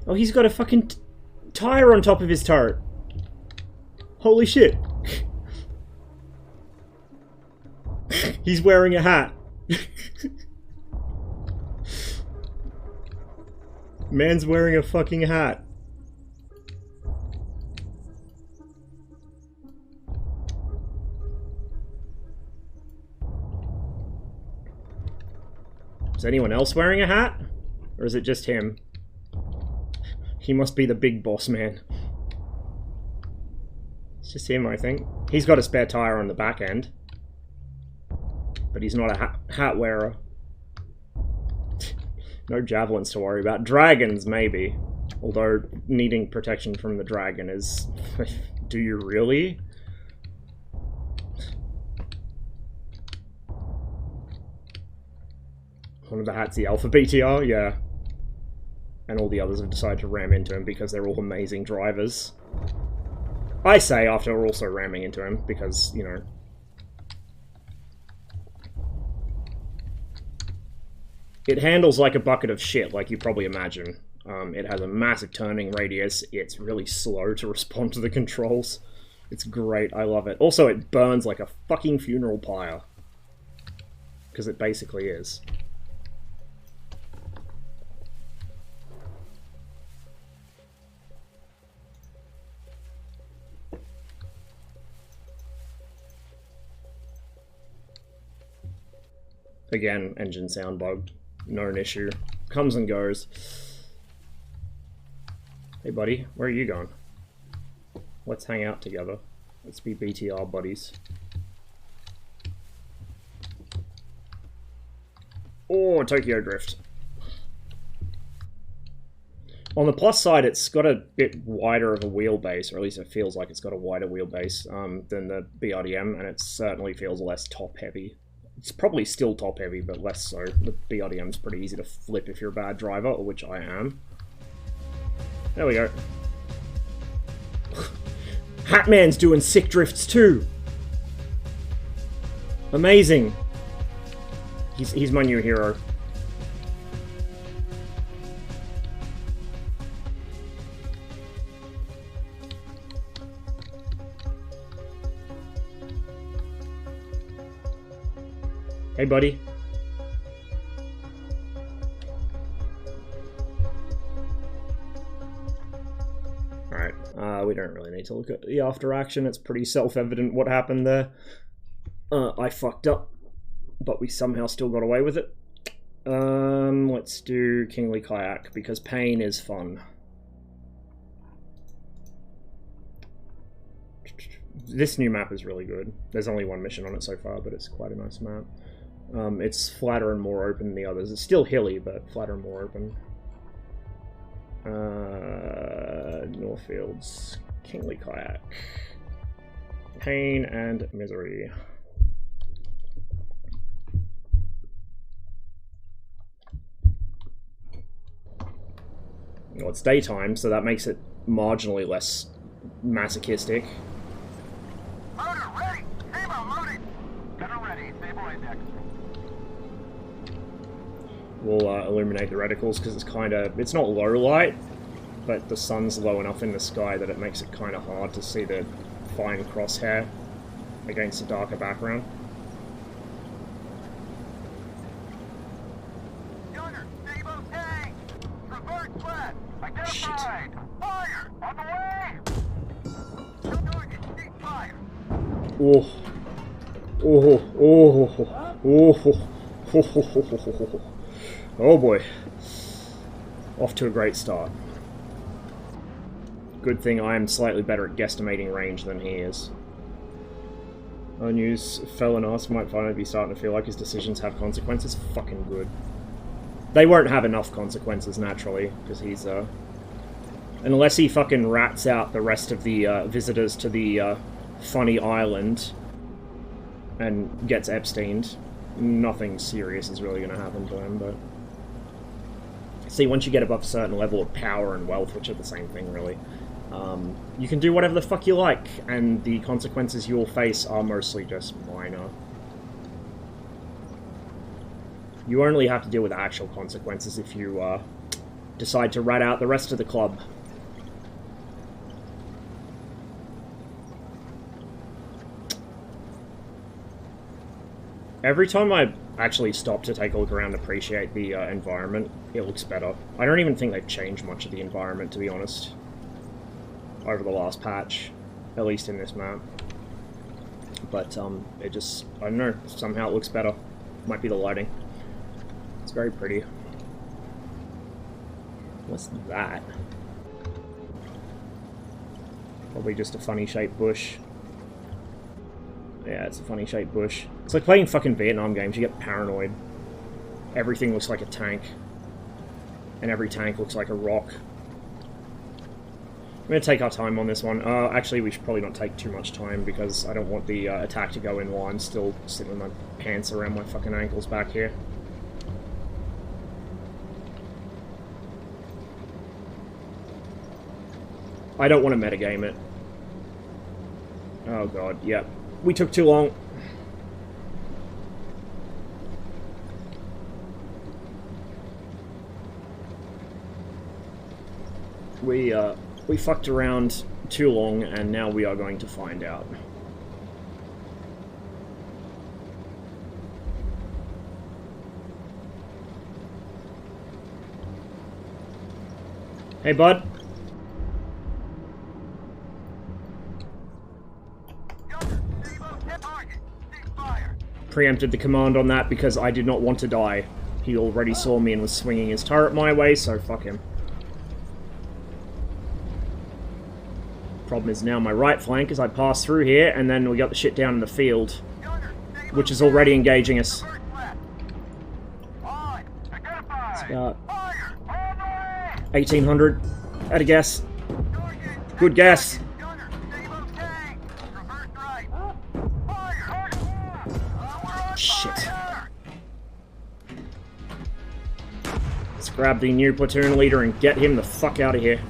Oh, he's got a fucking tire on top of his turret. Holy shit. He's wearing a hat. Man's wearing a fucking hat. Is anyone else wearing a hat? Or is it just him? He must be the big boss man. It's just him, I think. He's got a spare tire on the back end. But he's not a hat wearer. No javelins to worry about. Dragons, maybe. Although, needing protection from the dragon is... Do you really? One of the hats, the Alpha BTR? Yeah. And all the others have decided to ram into him because they're all amazing drivers. I say after also ramming into him because, you know... It handles like a bucket of shit, like you probably imagine. It has a massive turning radius. It's really slow to respond to the controls. It's great, I love it. Also, it burns like a fucking funeral pyre. Because it basically is. Again, engine sound bugged. Known issue. Comes and goes. Hey buddy, where are you going? Let's hang out together. Let's be BTR buddies. Oh, Tokyo Drift. On the plus side, it's got a bit wider of a wheelbase, or at least it feels like it's got a wider wheelbase than the BRDM, and it certainly feels less top-heavy. It's probably still top-heavy, but less so. The BRDM's pretty easy to flip if you're a bad driver, which I am. There we go. Hatman's doing sick drifts too! Amazing! He's my new hero. Hey, buddy. Alright, we don't really need to look at the after action. It's pretty self-evident what happened there. I fucked up, but we somehow still got away with it. Let's do Kingly Kayak, because pain is fun. This new map is really good. There's only one mission on it so far, but it's quite a nice map. It's flatter and more open than the others. It's still hilly, but flatter and more open. Northfields, Kingly Kayak. pain and misery. Well, it's daytime, so that makes it marginally less masochistic. Motor ready! Sable loaded! Gunner ready, Sable index. We'll illuminate the reticles because it's kind of... It's not low light, but the sun's low enough in the sky that it makes it kind of hard to see the fine crosshair against a darker background. Gunner, Sable tank! Reverse flat! Identified! Fire! On the way! Target, cease fire! Oh. Oh. Oh. Oh. Oh. Oh boy. Off to a great start. Good thing I am slightly better at guesstimating range than he is. News, felon ass might finally be starting to feel like his decisions have consequences. Fucking good. They won't have enough consequences, naturally, because he's, unless he fucking rats out the rest of the, visitors to the, funny island and gets Epsteined, nothing serious is really going to happen to him, but... See, once you get above a certain level of power and wealth, which are the same thing, really, you can do whatever the fuck you like, and the consequences you'll face are mostly just minor. You only have to deal with actual consequences if you, decide to rat out the rest of the club. Every time I actually stop to take a look around and appreciate the environment, it looks better. I don't even think they've changed much of the environment, to be honest, over the last patch, at least in this map. But it just, I don't know, somehow it looks better. Might be the lighting. It's very pretty. What's that? Probably just a funny shaped bush. Yeah, it's a funny shaped bush. It's like playing fucking Vietnam games, you get paranoid. Everything looks like a tank. And every tank looks like a rock. I'm gonna take our time on this one. Actually, we should probably not take too much time because I don't want the attack to go in while I'm still sitting with my pants around my fucking ankles back here. I don't want to metagame it. Oh god, yep. We took too long. We fucked around too long, and now we are going to find out. Hey, bud. Preempted the command on that because I did not want to die. He already saw me and was swinging his turret my way, so fuck him. Problem is now my right flank as I pass through here, and then we got the shit down in the field, which is already engaging us. It's about 1,800 at a guess. Good guess. Shit. Let's grab the new platoon leader and get him the fuck out of here.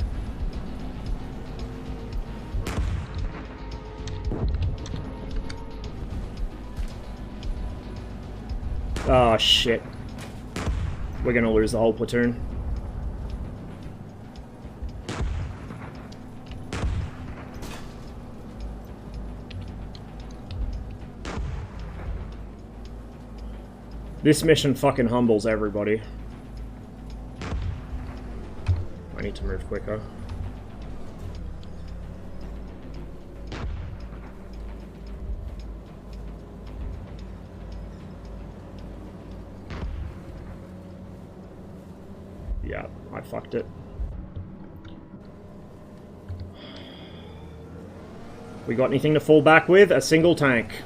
Oh shit. We're gonna lose the whole platoon. This mission fucking humbles everybody. I need to move quicker. Yeah, I fucked it. We got anything to fall back with? A single tank.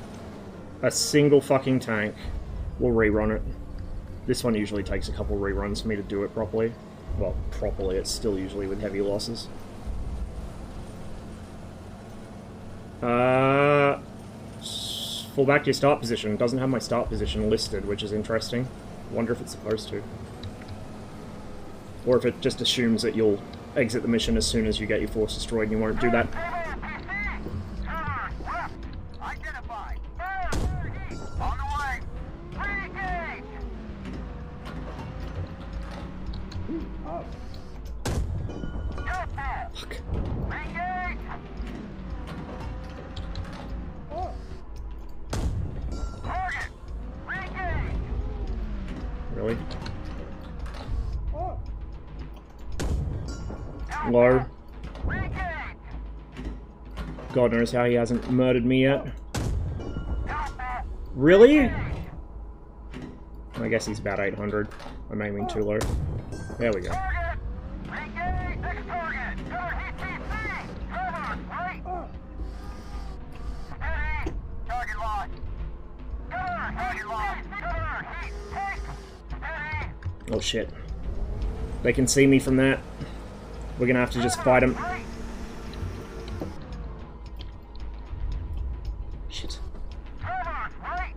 A single fucking tank. We'll rerun it. This one usually takes a couple reruns for me to do it properly. Well, properly, it's still usually with heavy losses. Fall back to your start position. It doesn't have my start position listed, which is interesting. Wonder if it's supposed to. Or if it just assumes that you'll exit the mission as soon as you get your force destroyed and you won't do that. Identified. On the way. Re-engage. Fuck. Re-engage. Target. Re-engage. Really? Low. Re-engage. God knows how he hasn't murdered me yet. Really? I guess he's about 800. I'm aiming too low. There we go. Target. Re-engage. Next target. GHPC. Cover. Right. Steady. Target locked. Cover. Target locked. Cover. Heat. Take. Steady. Oh shit. They can see me from that. We're gonna have to just fight him. Right. Shit. Cover. Right.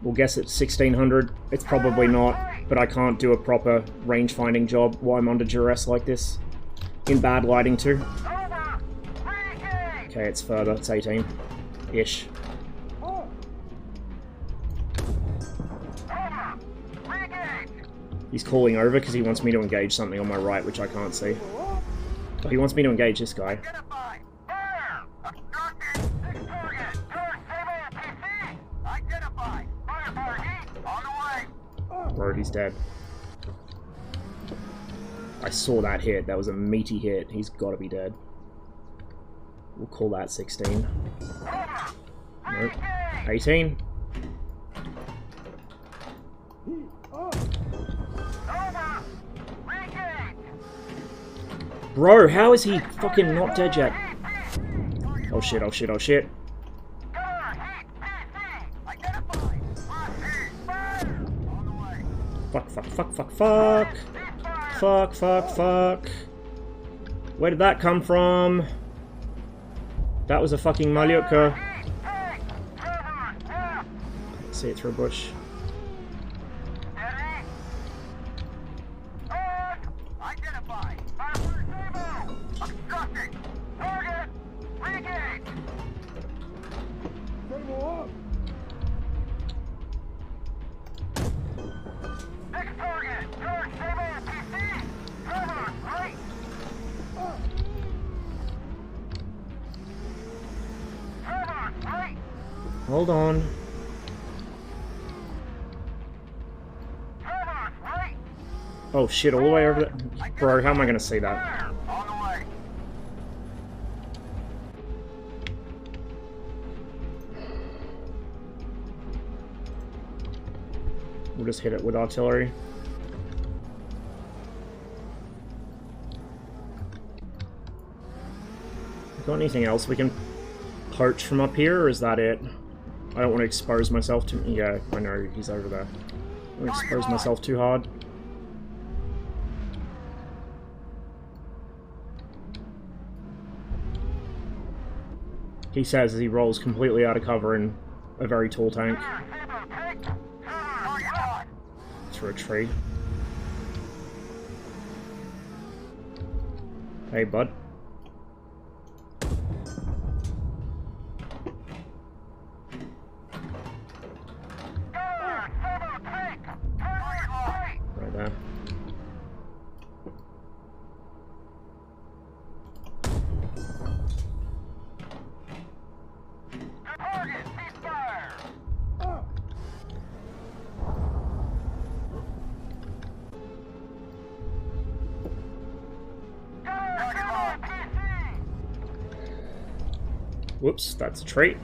We'll guess it's 1600. It's probably not, but I can't do a proper range finding job while I'm under duress like this. In bad lighting too. Over. Re-engage. Okay, it's further. It's 18-ish. Over. Re-engage. He's calling over because he wants me to engage something on my right, which I can't see. Oh, he wants me to engage this guy. Identified. Fire. Obstructed. Next target. GHPC. Identified. Fire heat. On the way. Bro, he's dead. I saw that hit. That was a meaty hit. He's got to be dead. We'll call that 16. Over. Nope. Re-engage. 18. Over. Re-engage. Bro, how is he fucking not dead yet? Oh shit, oh shit, oh shit. Cover. Heat. PC. Identified. Fire. On the way. Fuck, fuck, fuck, fuck, fuck. Ceasefire. Fuck, fuck, fuck. Where did that come from? That was a fucking Malyutka. Heat. Take. Cover. Left. See it through a bush. Steady. On. Identified. Fire stable. Obstructing. Target. Re-engage. Next target. George stable. PC. Cover. Right. Cover. Right. Hold on. Cover. Right. Oh shit, all the way over there. Bro, how am I gonna see that? Fire. On the way. We'll just hit it with artillery. Got anything else we can poach from up here, or is that it? I don't want to expose myself to... Yeah, I know, he's over there. I don't want to expose myself too hard. He says as he rolls completely out of cover in a very tall tank through a tree. Hey, bud. Right there. Whoops, that's a trait.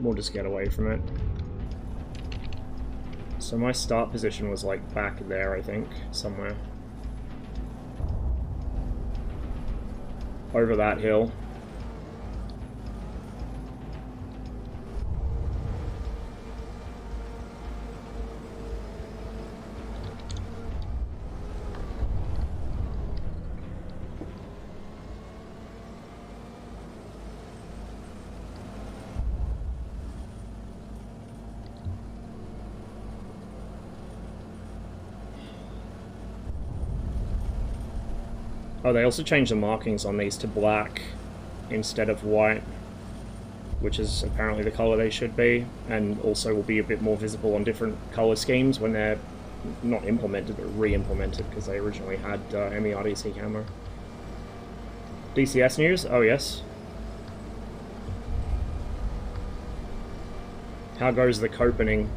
We'll just get away from it. So my start position was like back there, I think, somewhere. Over that hill. Oh, they also changed the markings on these to black instead of white, which is apparently the color they should be, and also will be a bit more visible on different color schemes when they're not implemented, but re-implemented, because they originally had MERDC camera. DCS news? Oh, yes. How goes the copening?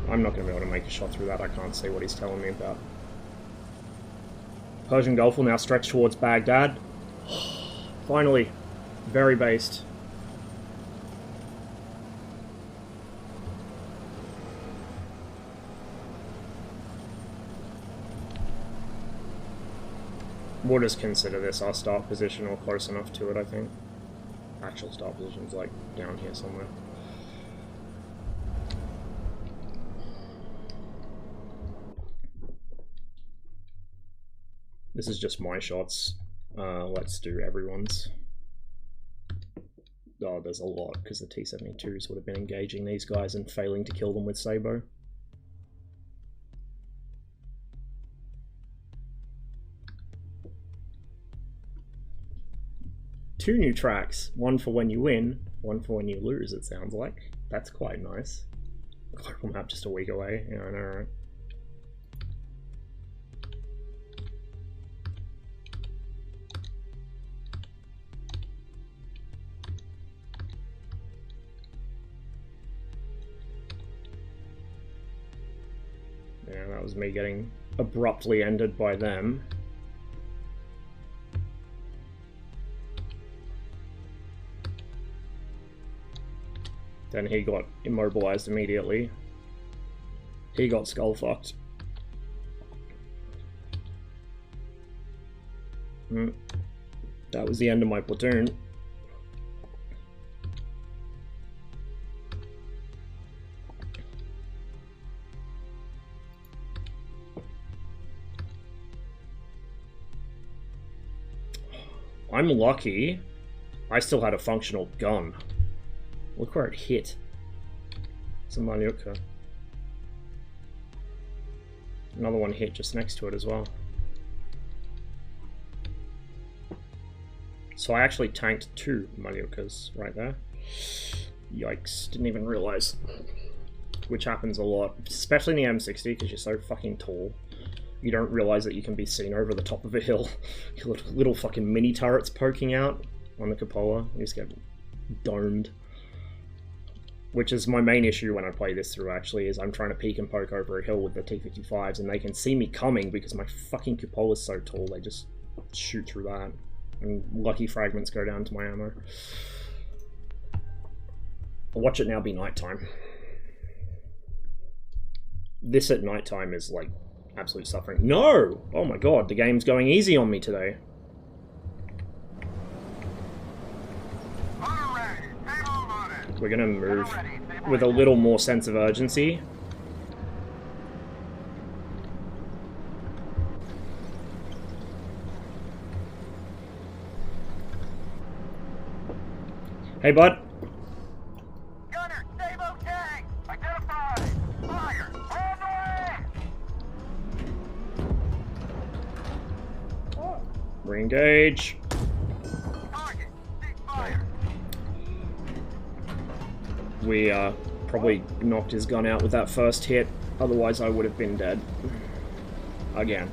I'm not going to be able to make a shot through that. I can't see what he's telling me about. Persian Gulf will now stretch towards Baghdad. Finally. Very based. We'll just consider this our start position, or close enough to it, I think. Actual start position's like down here somewhere. This is just my shots. Let's do everyone's. Oh, there's a lot, because the T-72s would have been engaging these guys and failing to kill them with Sabo. Two new tracks. One for when you win, one for when you lose, it sounds like. That's quite nice. Global map just a week away. Yeah, I know, right? Yeah, that was me getting abruptly ended by them. Then he got immobilized immediately. He got skull fucked. That was the end of my platoon. I'm lucky I still had a functional gun. Look where it hit. It's a Malyutka. Another one hit just next to it as well. So I actually tanked 2 Malyukas right there. Yikes, didn't even realize. Which happens a lot, especially in the M60 because you're so fucking tall. You don't realize that you can be seen over the top of a hill. Little fucking mini turrets poking out on the cupola. You just get domed. Which is my main issue when I play this through, actually, is I'm trying to peek and poke over a hill with the T-55s, and they can see me coming because my fucking cupola's so tall, they just shoot through that. And lucky fragments go down to my ammo. I'll watch it now be nighttime. This at nighttime is, like, absolute suffering. No! Oh my god, the game's going easy on me today. We're gonna move with a little more sense of urgency. Hey, bud. Gunner, Sabo tag! Identified! Fire! On the way! Re-engage. Target! Cease fire! We probably knocked his gun out with that first hit, otherwise I would have been dead. Again.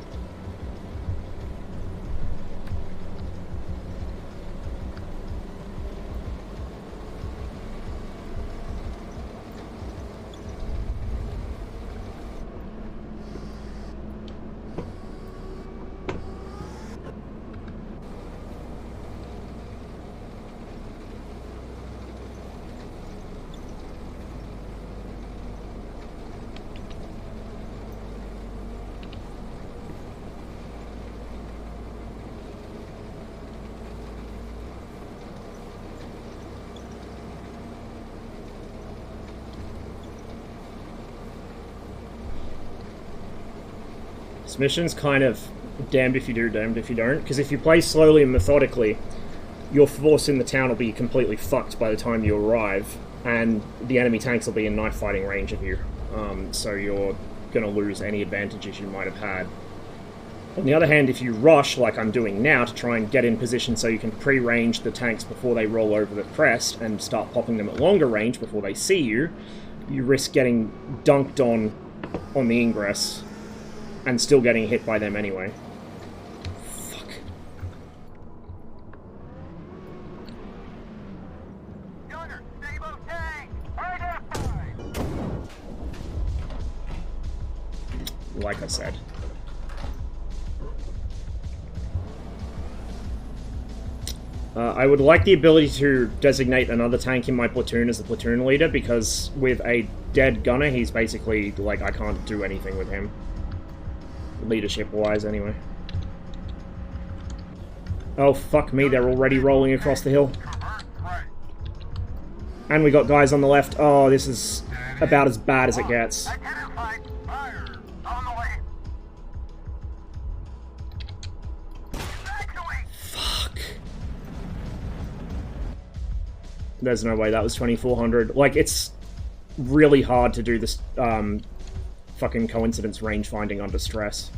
This mission's kind of damned if you do, damned if you don't, because if you play slowly and methodically, your force in the town will be completely fucked by the time you arrive, and the enemy tanks will be in knife fighting range of you, so you're going to lose any advantages you might have had. On the other hand, if you rush, like I'm doing now, to try and get in position so you can pre-range the tanks before they roll over the crest and start popping them at longer range before they see you, you risk getting dunked on the ingress and still getting hit by them anyway. Fuck. Gunner, stable tank! Identified! Like I said. I would like the ability to designate another tank in my platoon as the platoon leader, because with a dead gunner, he's basically, like, I can't do anything with him. Leadership-wise, anyway. Oh, fuck me, they're already rolling across the hill. And we got guys on the left. Oh, this is about as bad as it gets. Identified! Fire! On the way! Evacuate! Fuck. There's no way that was 2400. Like, it's really hard to do this fucking coincidence range finding under stress.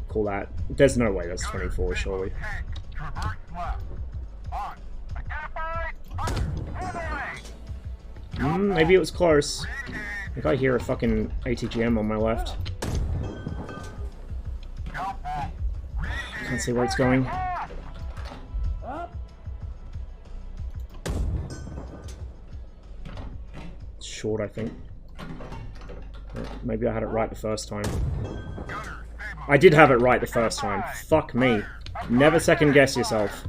Call that. There's no way that's 24, surely. Tank, traverse left. On. Identified! Fire! On the way! Maybe it was close. I think I hear a fucking ATGM on my left. Can't see where it's going. It's short, I think. Maybe I had it right the first time. I did have it right the first time. Fuck me. Never second guess yourself.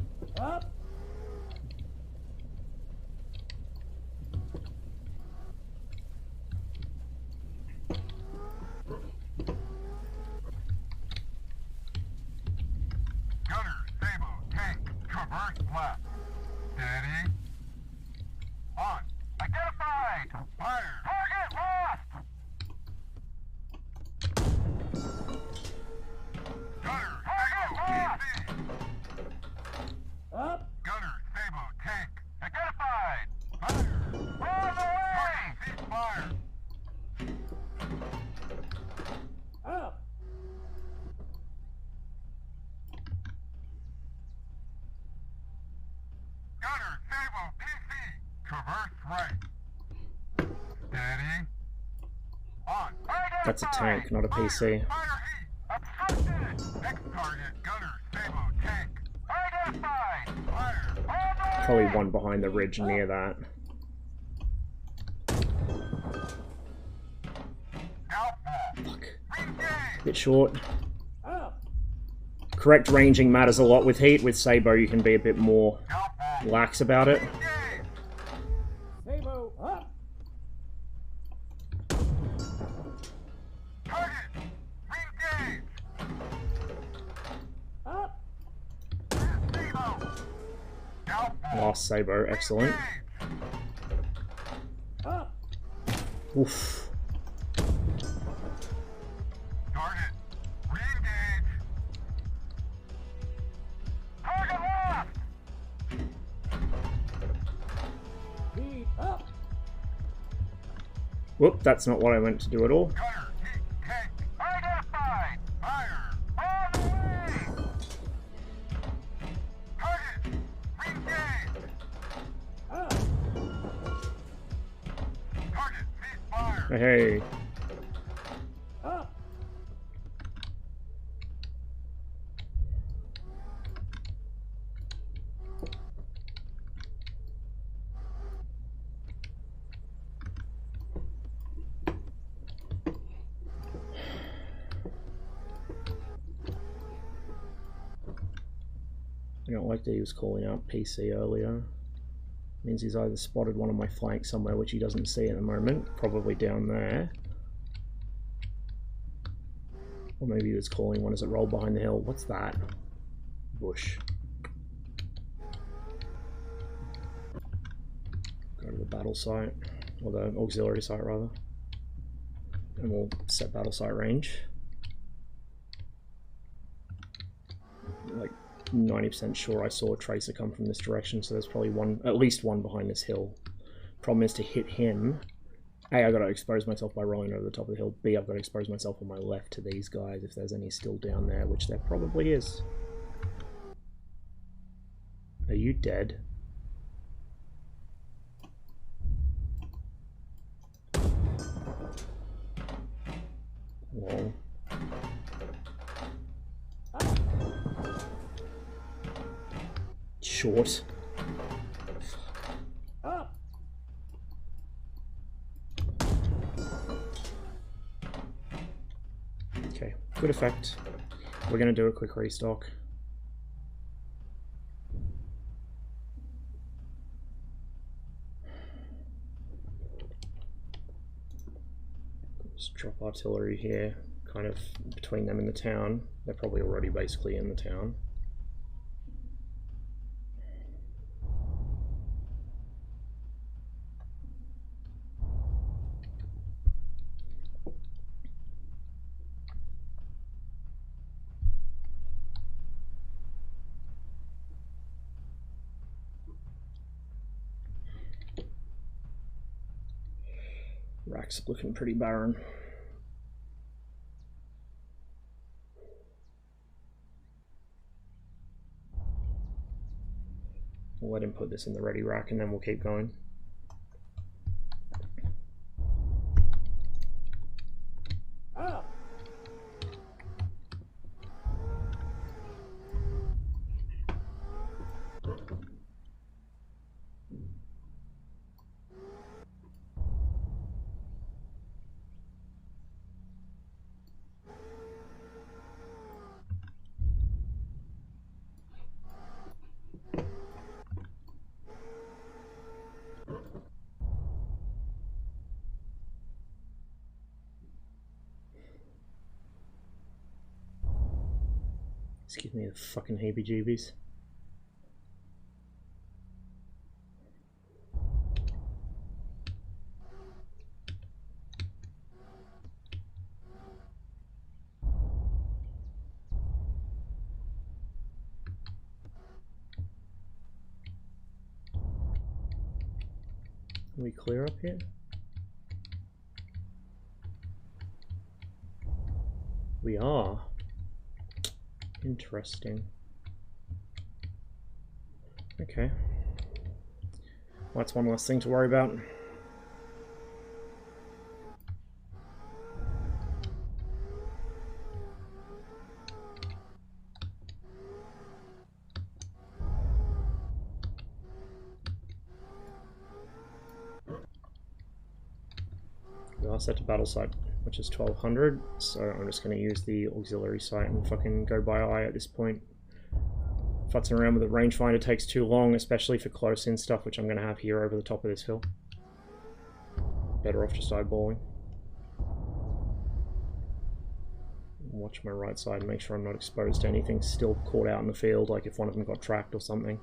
That's a tank, not a PC. Probably one behind the ridge near that. Fuck. Bit short. Correct ranging matters a lot with heat. With Sabo, you can be a bit more lax about it. Lost Sabo, excellent. Oof. Target, re-engage. Target lost. Speed up. Whoop, that's not what I meant to do at all. Gunner, tank, identified. Fire. On the way. Target, re-engage. Target, cease fire. Hey. I don't like that he was calling out PC earlier. Means he's either spotted one on my flank somewhere, which he doesn't see at the moment, probably down there. Or maybe he was calling one as it rolled behind the hill. What's that? Bush. battle site, or the auxiliary site rather, and we'll set battle site range. Like 90% sure I saw a tracer come from this direction, so there's probably one, at least one behind this hill. Problem is to hit him. A, I gotta expose myself by rolling over the top of the hill. B, I've gotta expose myself on my left to these guys if there's any still down there, which there probably is. Are you dead? Whoa. Short. Okay, good effect. We're gonna do a quick restock. Just drop artillery here, kind of between them and the town. They're probably already basically in the town. Rack's looking pretty barren. We'll let him put this in the ready rack and then we'll keep going. Just give me the fucking heebie-jeebies. Are we clear up here? We are. Interesting. Okay. Well, that's one less thing to worry about. We are set to battle site, which is 1200, so I'm just going to use the auxiliary site and fucking go by eye at this point. Futzing around with the rangefinder takes too long, especially for close-in stuff, which I'm going to have here over the top of this hill. Better off just eyeballing. Watch my right side and make sure I'm not exposed to anything still caught out in the field, like if one of them got tracked or something.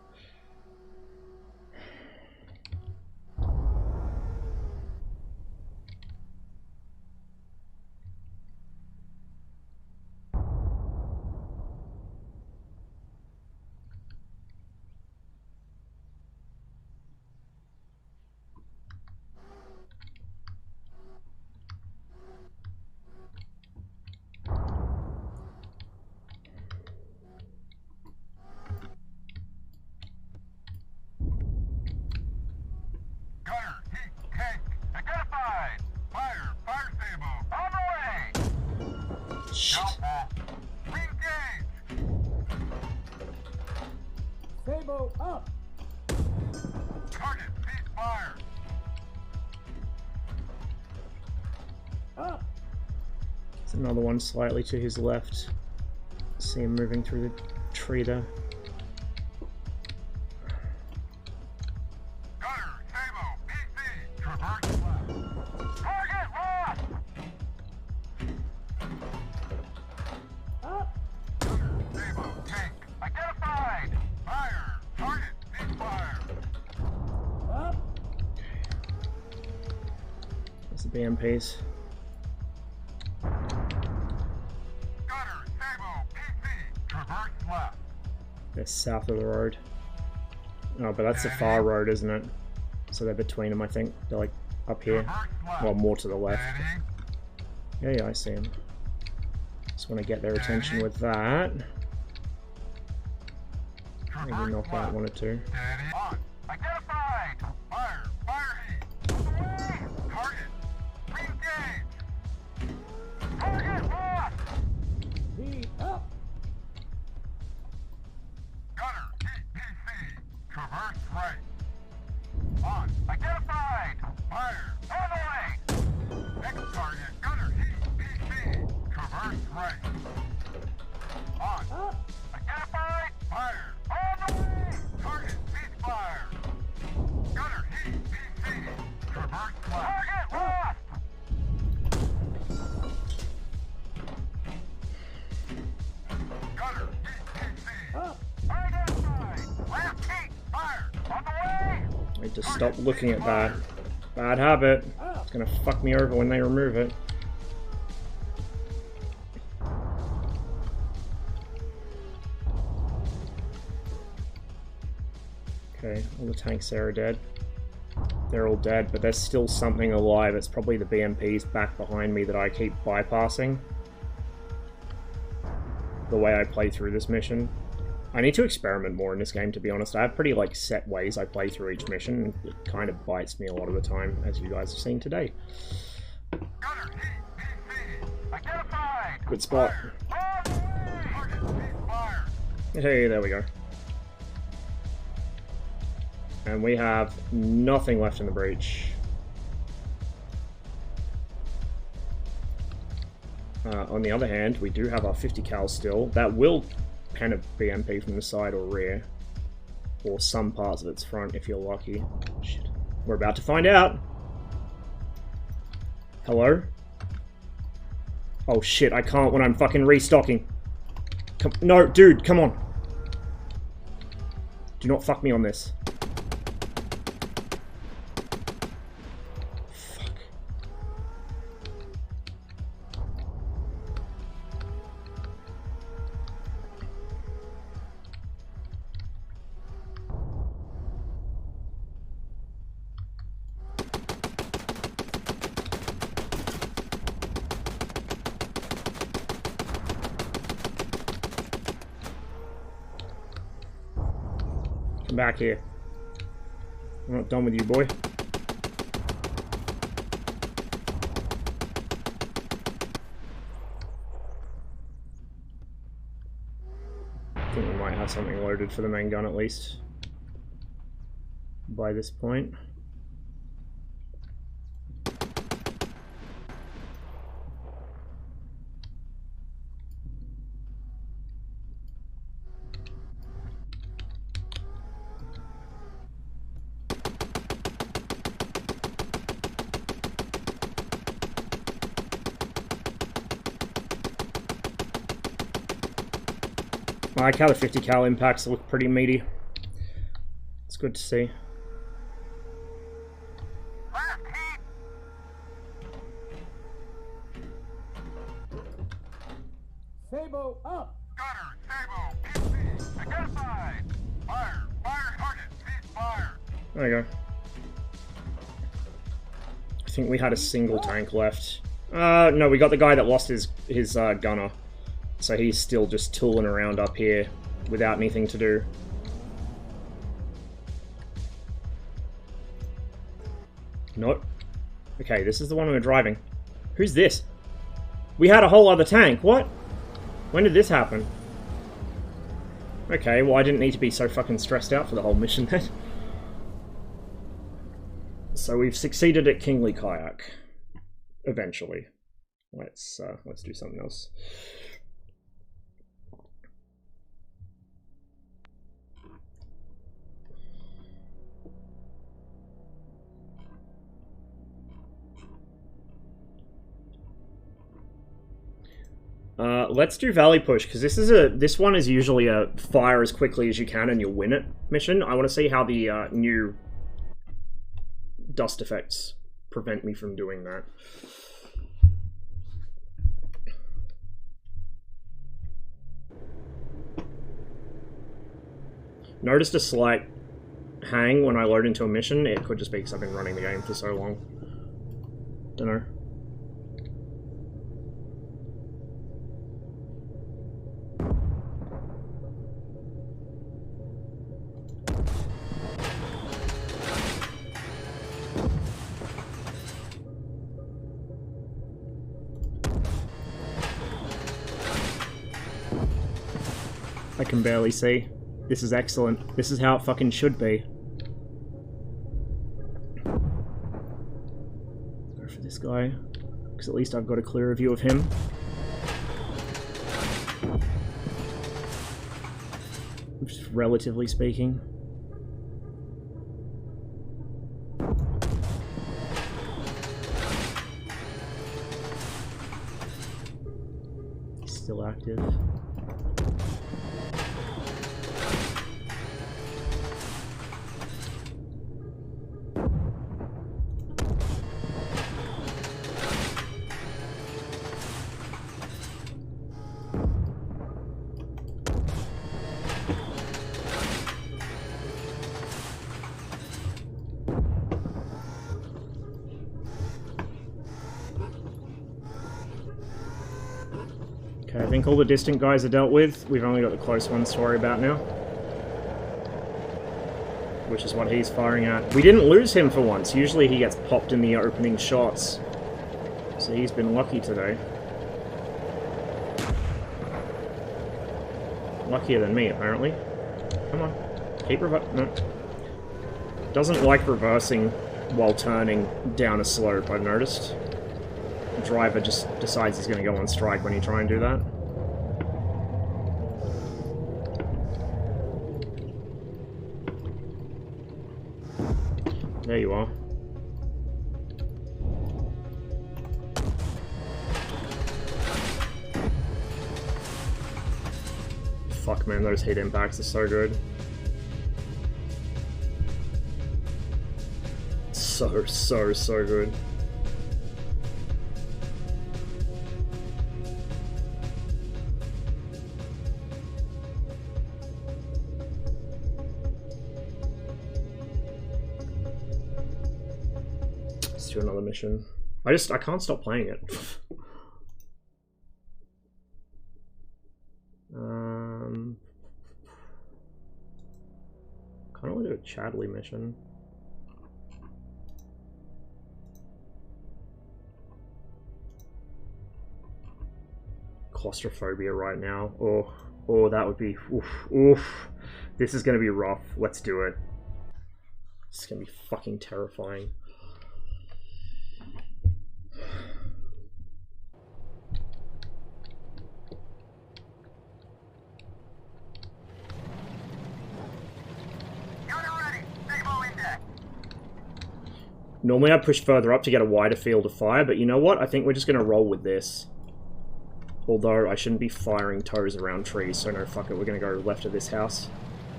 Sabo up! Target, cease fire! Up! There's another one slightly to his left. See him moving through the tree there. Gunner, Sabo, BC, traverse left. Target lost! Up! Gunner, Sabo, tank, identified! Fire! Target, cease fire! Up! the BMPs. Gunner, Sabo, PC, traverse left. They're south of the road. Oh, but that's the far road, isn't it? So they're between them, I think. They're like up here. Traverse left. Well, more to the left. Steady. Yeah, I see them. Just want to get their attention with that. Maybe knock out one or two. Steady. On. Identified. Fire. Fire heat. On the way. Target. Re-engage. Target lost. Heat up. Gunner, GHPC. Traverse right. On. Identified. Fire. On the way. Next target. Gunner, GHPC. Traverse right. On. Identified. Fire. On the way. Target. Ceasefire. Gunner, GHPC. Traverse left. Target lost. Gunner, GHPC. Identified. Last heat. Fire. On the way. I need to stop looking at that. Bad habit. It's gonna fuck me over when they remove it. Okay, all the tanks there are dead. They're all dead, but there's still something alive. It's probably the BMPs back behind me that I keep bypassing. The way I play through this mission. I need to experiment more in this game, to be honest. I have pretty like set ways I play through each mission. It kind of bites me a lot of the time, as you guys have seen today. Gunner, GHPC. Identified. Good spot. On the way. Target. Ceasefire. Hey, there we go. And we have nothing left in the breach. On the other hand, we do have our 50 cal still. That will pen a BMP from the side or rear. Or some parts of its front if you're lucky. Shit. We're about to find out. Hello? Oh shit, I can't when I'm fucking restocking. No, dude, come on. Do not fuck me on this. Come back here. I'm not done with you, boy. I think we might have something loaded for the main gun at least. By this point. I like how the 50 cal impacts look pretty meaty. It's good to see. Last heat. Sabo up! Gunner, Sabo, PC. Identified. Fire. Fire target. Ceasefire. There you go. I think we had a single tank left. No, we got the guy that lost his gunner. So he's still just tooling around up here without anything to do. Nope. Okay, this is the one we were driving. Who's this? We had a whole other tank. What? When did this happen? Okay, well I didn't need to be so fucking stressed out for the whole mission then. So we've succeeded at Kingly Kayak. Eventually. Let's do something else. Let's do Valley Push, because this one is usually a fire as quickly as you can and you'll win it mission. I want to see how the new dust effects prevent me from doing that. Noticed a slight hang when I load into a mission. It could just be because I've been running the game for so long. Dunno. I can barely see. This is excellent. This is how it fucking should be. Go for this guy, because at least I've got a clearer view of him. Just relatively speaking. Still active. I think all the distant guys are dealt with. We've only got the close ones to worry about now. Which is what he's firing at. We didn't lose him for once. Usually he gets popped in the opening shots. So he's been lucky today. Luckier than me, apparently. Come on. Keep no. Doesn't like reversing while turning down a slope, I've noticed. The driver just decides he's going to go on strike when you try and do that. There you are. Fuck man, those hit impacts are so good. So good. Let's do another mission. I can't stop playing it. Kind of want to do a Chadley mission. Claustrophobia right now. Oh, that would be oof. This is gonna be rough. Let's do it. It's gonna be fucking terrifying. Normally I'd push further up to get a wider field of fire, but you know what? I think we're just gonna roll with this. Although I shouldn't be firing toes around trees, so no, fuck it, we're gonna go left of this house.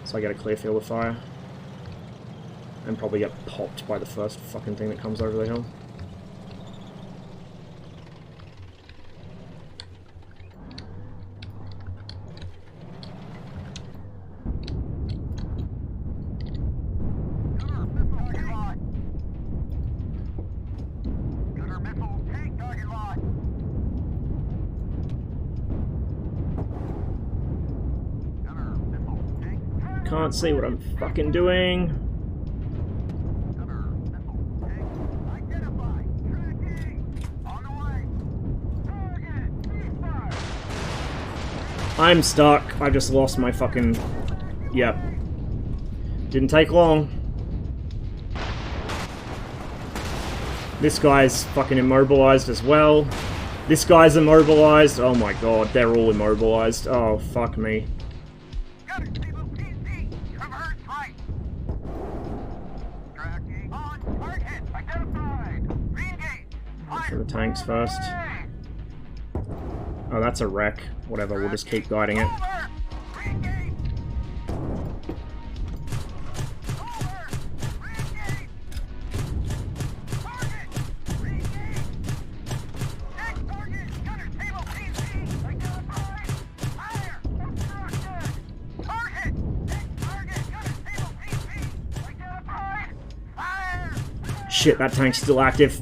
So I get a clear field of fire. And probably get popped by the first fucking thing that comes over the hill. Can't see what I'm fucking doing. I'm stuck. I just lost my fucking... Yep. Didn't take long. This guy's fucking immobilized as well. This guy's immobilized. Oh my god, they're all immobilized. Oh, fuck me. For the tanks first. Oh, that's a wreck. Whatever, we'll just keep guiding it. shit, that tank's still active.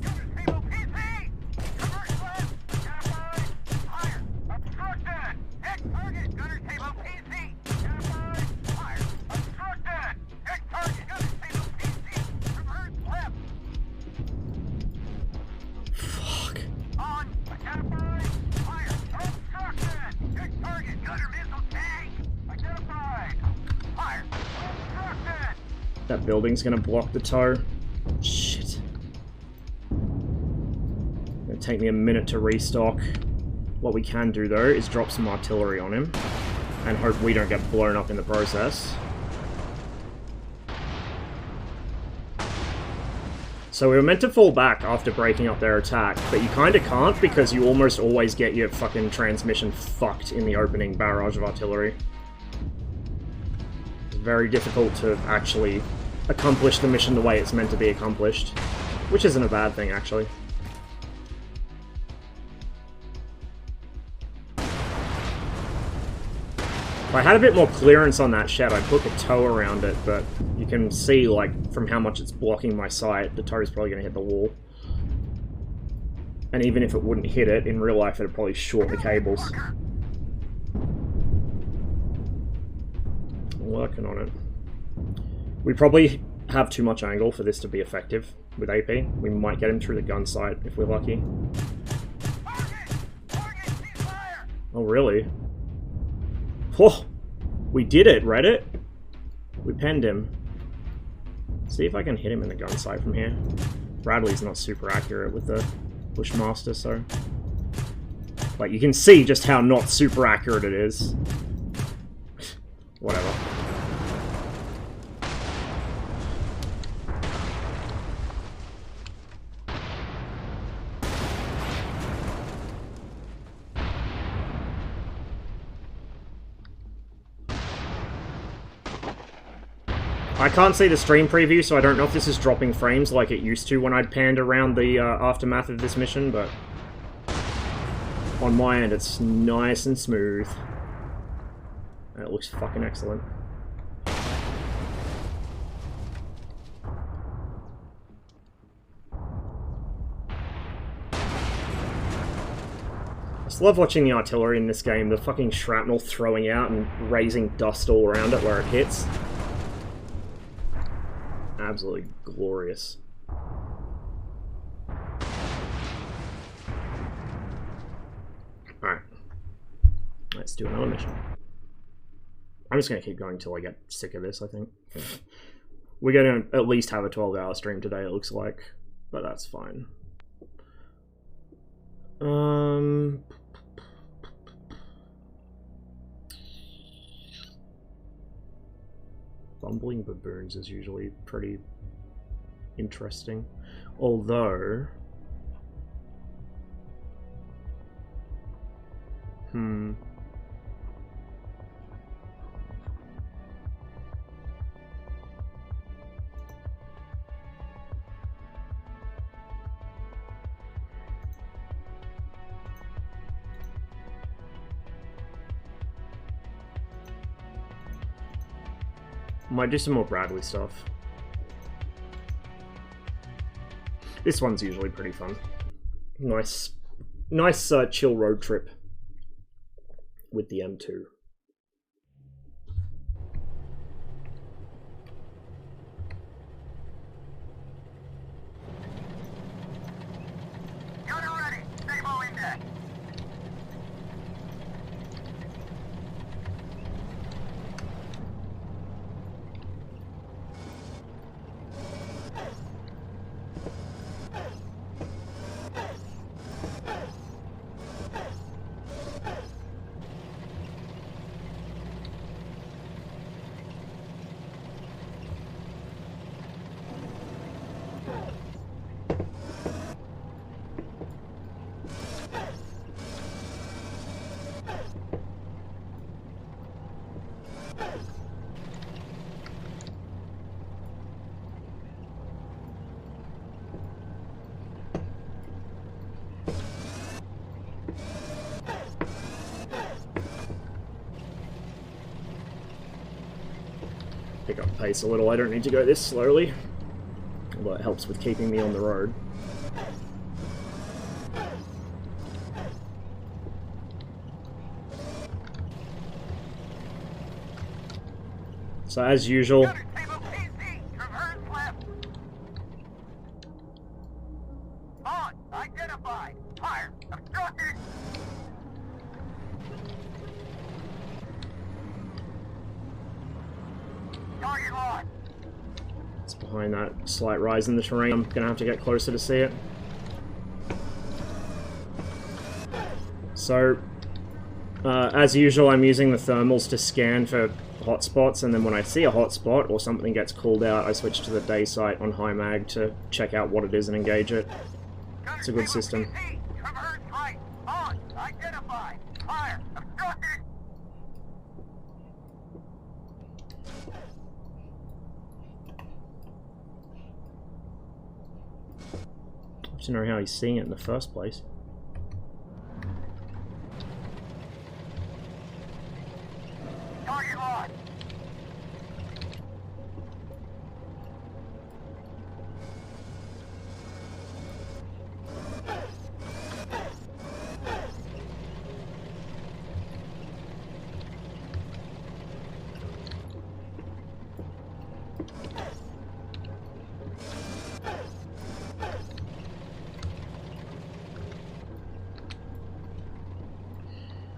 That building's gonna block the tow. Shit. It'll take me a minute to restock. What we can do though is drop some artillery on him and hope we don't get blown up in the process. So we were meant to fall back after breaking up their attack, but you kinda can't because you almost always get your fucking transmission fucked in the opening barrage of artillery. It's very difficult to actually accomplish the mission the way it's meant to be accomplished, which isn't a bad thing actually. If I had a bit more clearance on that shed, I'd put the tow around it, but you can see, like, from how much it's blocking my sight, the tow is probably going to hit the wall. And even if it wouldn't hit it, in real life it'd probably short the cables. I'm working on it. We probably have too much angle for this to be effective with AP. We might get him through the gun sight if we're lucky. Oh, really? Whoa! We did it, Reddit! We penned him. See if I can hit him in the gun sight from here. Bradley's not super accurate with the Bushmaster, so... Like, you can see just how not super accurate it is. Whatever. I can't see the stream preview, so I don't know if this is dropping frames like it used to when I'd panned around the aftermath of this mission, but on my end it's nice and smooth. And it looks fucking excellent. I just love watching the artillery in this game, the fucking shrapnel throwing out and raising dust all around it where it hits. Absolutely glorious. Alright. Let's do another mission. I'm just going to keep going until I get sick of this, I think. We're going to at least have a 12-hour stream today, it looks like. But that's fine. Bumbling baboons is usually pretty interesting. Although... Might do some more Bradley stuff. This one's usually pretty fun. Nice chill road trip with the M2. Gunner ready. Stable index. Pick up pace a little, I don't need to go this slowly. Although it helps with keeping me on the road. So as usual, Gunner table PC, traverse left. On, identified. Fire, obstructed. Target lost. it's behind that slight rise in the terrain. I'm gonna have to get closer to see it. So, as usual, I'm using the thermals to scan for hotspots, and then when I see a hotspot or something gets called out, I switch to the day sight on high mag to check out what it is and engage it. It's a good system. Traverse right. On, identified. Fire, obstructed. I just don't know how he's seeing it in the first place. Target lost.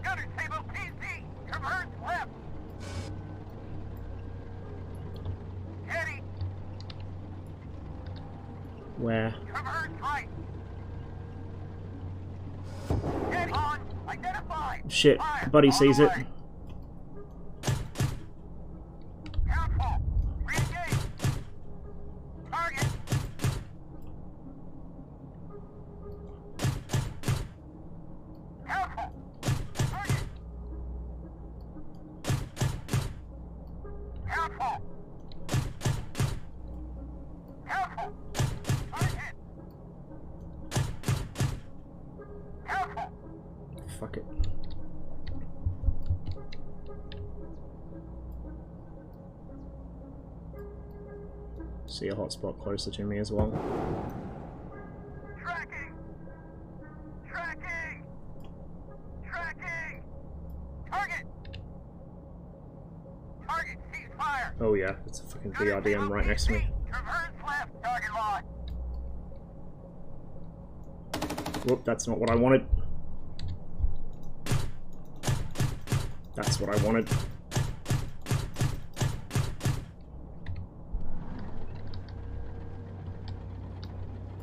Gunner table PC, traverse left. Heading, Where? traverse right. Heading on, identified. Shit, Fire, buddy on sees the it. way. Downfall, re-engage. Target. Downfall. Target. Downfall. Downfall. Target. Downfall. Fuck it. See a hotspot closer to me as well. Tracking. Tracking. Tracking. Target. Target, cease fire. Oh yeah, it's a fucking BRDM right next to me. Traverse left, target lost. Whoop, that's not what I wanted. That's what I wanted.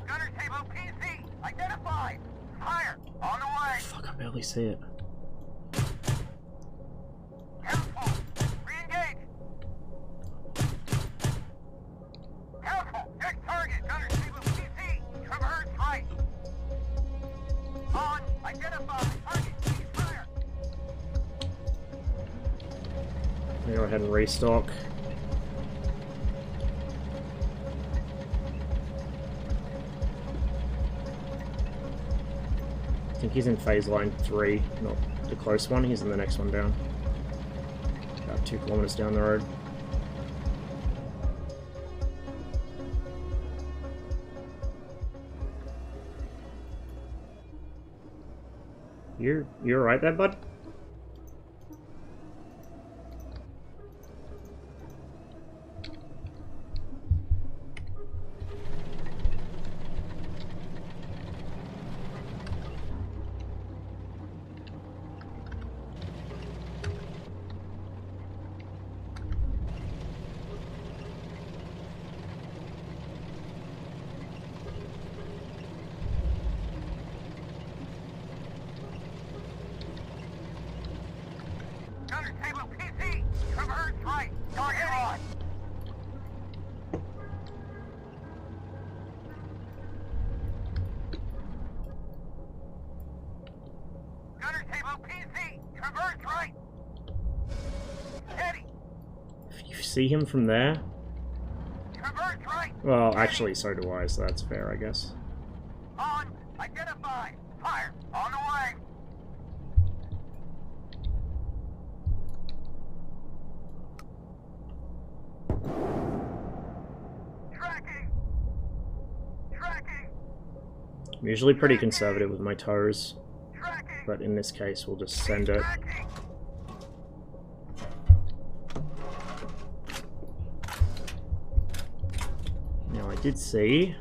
Gunner table PC, identified. Fire, on the way. Fuck, I barely see it. Careful, re-engage. Careful, next target, gunner table PC, traverse right. On, identified, target, cease fire. Let me go ahead and restock. I think he's in phase line 3, not the close one, he's in the next one down. About 2 kilometers down the road. You're alright there, bud? Gunner table PC, traverse right, target lost. Gunner table PC, traverse right. Steady, If you see him from there... traverse right. Well, actually, so do I, so that's fair, I guess. On, identified, fire, on the way. Tracking. I'm usually pretty conservative with my toes, Tracking. but in this case we'll just send it. Tracking. Now I did see...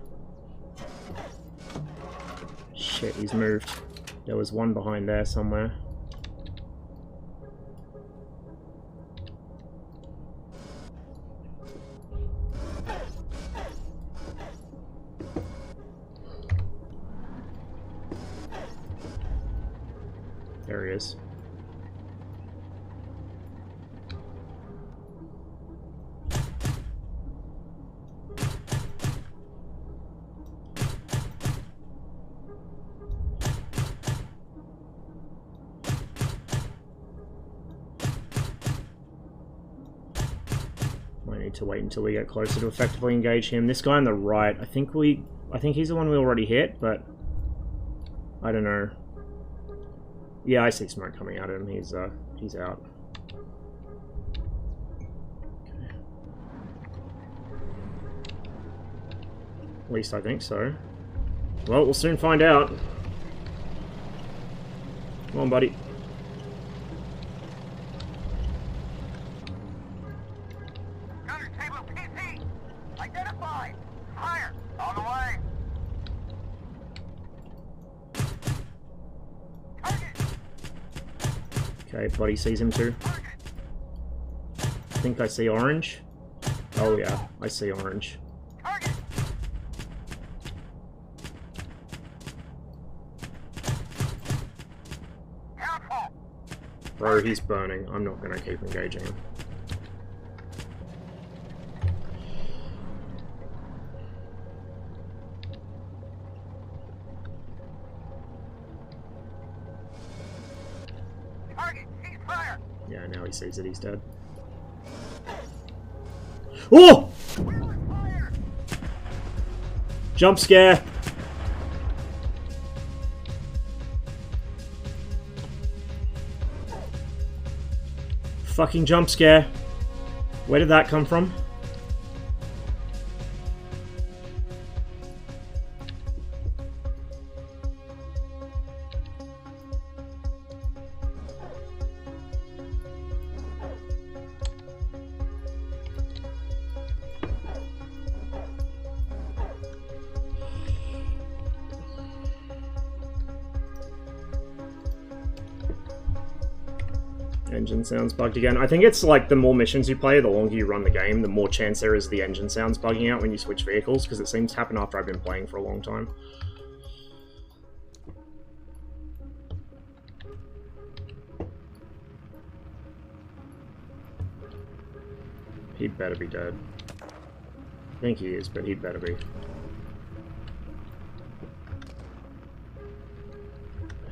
Shit, he's moved. There was one behind there somewhere. There he is. Might need to wait until we get closer to effectively engage him. This guy on the right, I think he's the one we already hit, but I don't know. Yeah, I see smoke coming out of him. He's out. Okay. At least I think so. Well, we'll soon find out. Come on, buddy. Gunner table PC. Identified. Fire. On the way. Target. Okay, buddy sees him too. Target. I think I see orange. Oh yeah, I see orange. Target. Careful. Bro, he's burning. I'm not gonna keep engaging him. Target. Cease fire. Yeah, now he sees that he's dead. Oh! Wheeler fire. Jump scare! Fucking jump scare. Where did that come from? Engine sounds bugged again. I think it's like the more missions you play, the longer you run the game, the more chance there is the engine sounds bugging out when you switch vehicles, because it seems to happen after I've been playing for a long time. He'd better be dead. I think he is, but he'd better be. Where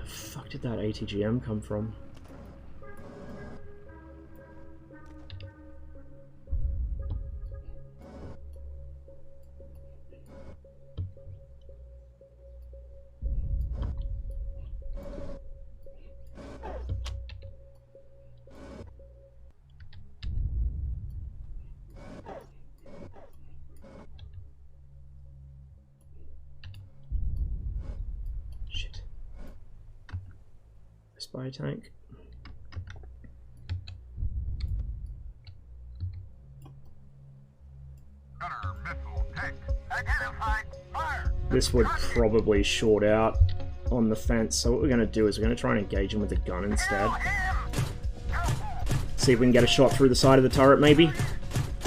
the fuck did that ATGM come from? Shit. Spy tank. Gunner missile tank. Identified. Fire. This would probably short out on the fence, so what we're going to do is we're going to try and engage him with a gun instead. Kill him. Careful. See if we can get a shot through the side of the turret, maybe?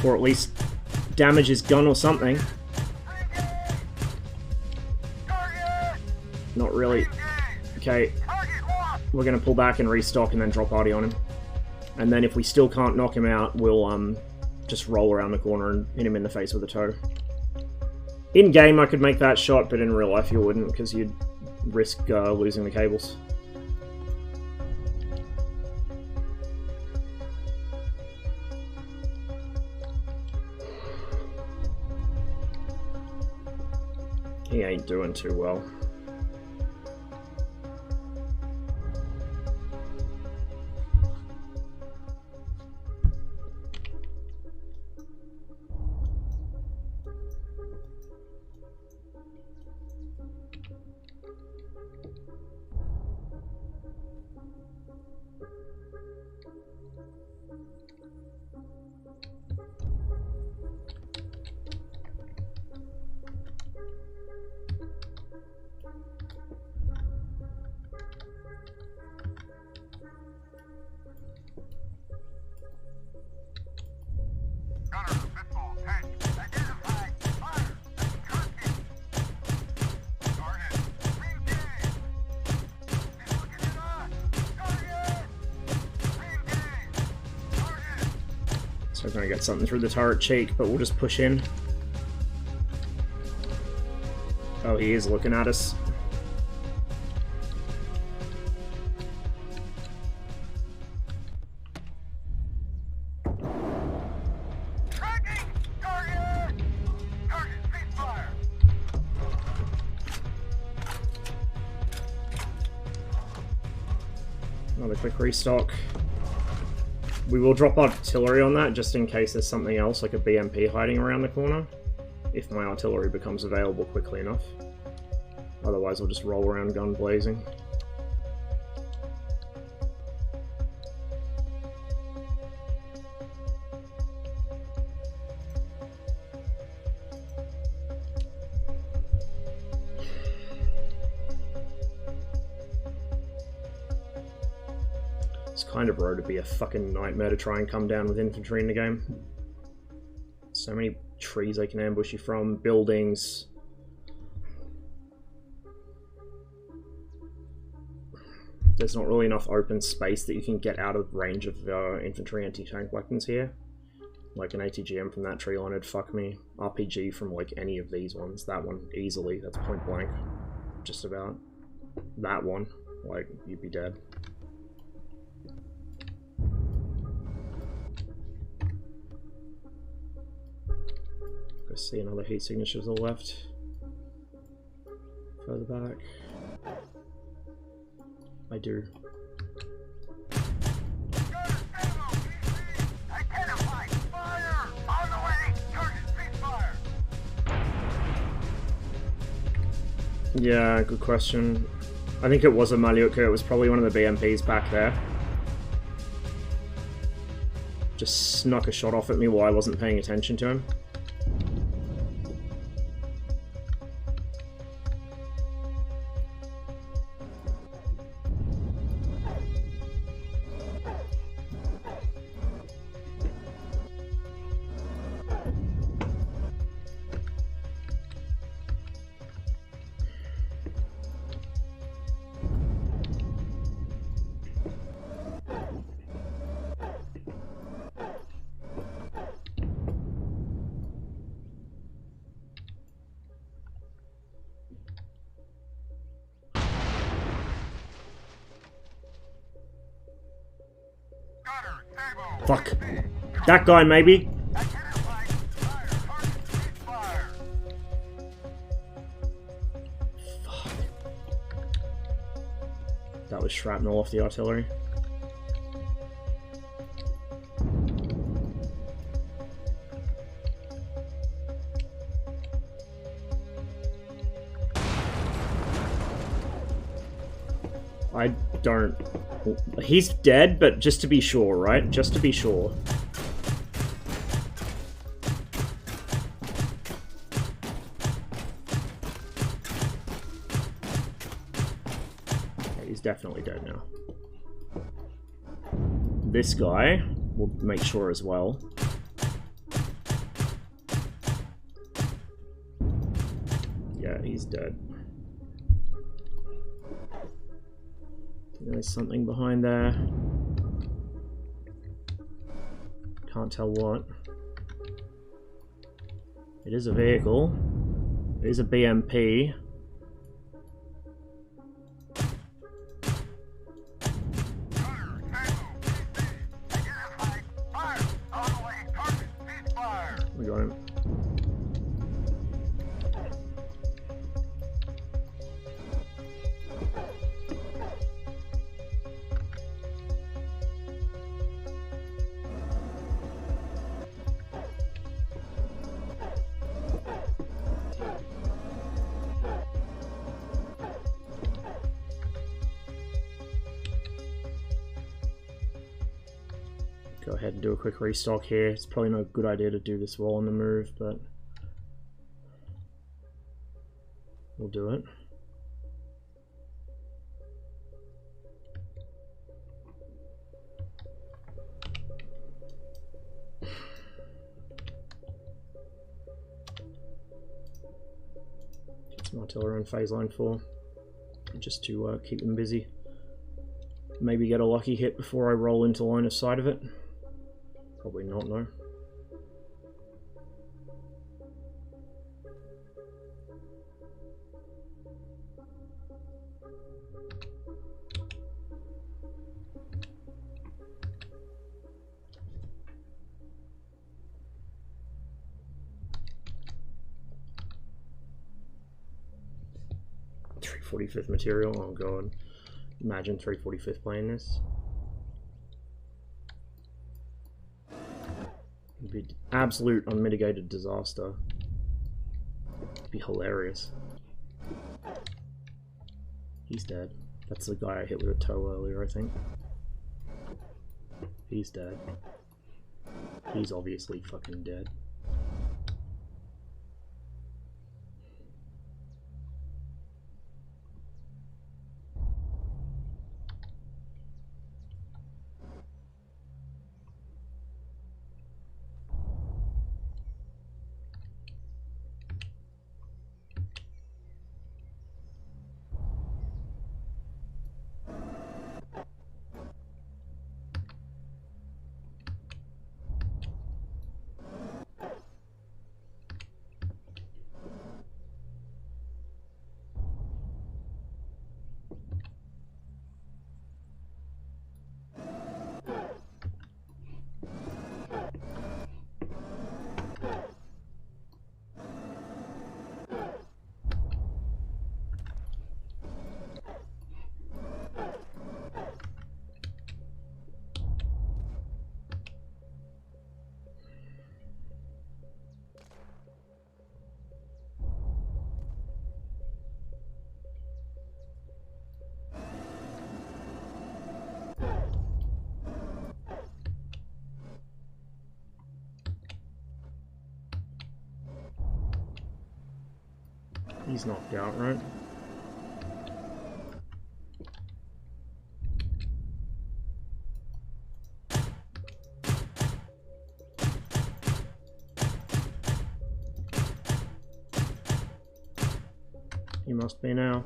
Or at least damage his gun or something. Target. Not really. Engage. Okay, Target lost. we're going to pull back and restock and then drop arty on him. And then if we still can't knock him out, we'll just roll around the corner and hit him in the face with a toe. In-game I could make that shot, but in real life you wouldn't, because you'd risk losing the cables. He ain't doing too well. hoping I get something through the turret cheek, but we'll just push in. Oh, he is looking at us. Tracking! Target! Target, ceasefire! Another quick restock. We will drop artillery on that just in case there's something else like a BMP hiding around the corner. If my artillery becomes available quickly enough. Otherwise I'll just roll around gun blazing. This kind of road would be a fucking nightmare to try and come down with infantry in the game. So many trees I can ambush you from, buildings. There's not really enough open space that you can get out of range of infantry anti-tank weapons here. Like an ATGM from that tree line would fuck me. RPG from like any of these ones. That one, easily. That's point blank. Just about. That one, like, you'd be dead. I see another heat signature to the left. Further back. I do. Identified! Fire! On the way! Target, ceasefire! Yeah, good question. I think it was a Malyutka, it was probably one of the BMPs back there. Just snuck a shot off at me while I wasn't paying attention to him. Fuck. That guy, maybe? Identified! Fire! Target, ceasefire! Fuck. That was shrapnel off the artillery. I don't... He's dead, but just to be sure, right? Just to be sure. Okay, he's definitely dead now. This guy, we'll make sure as well. Yeah, he's dead. There's something behind there. Can't tell what. It is a vehicle. It is a BMP. We got him. Go ahead and do a quick restock here. It's probably not a good idea to do this while on the move, but we'll do it. Get some artillery on phase line 4, just to keep them busy. Maybe get a lucky hit before I roll into line of sight of it. Probably not, no. 345th material. Oh god. Imagine 345th playing this. It'd be absolute unmitigated disaster. It'd be hilarious. He's dead. That's the guy I hit with a toe earlier, I think. He's dead. He's obviously fucking dead. He's knocked out, right? He must be now.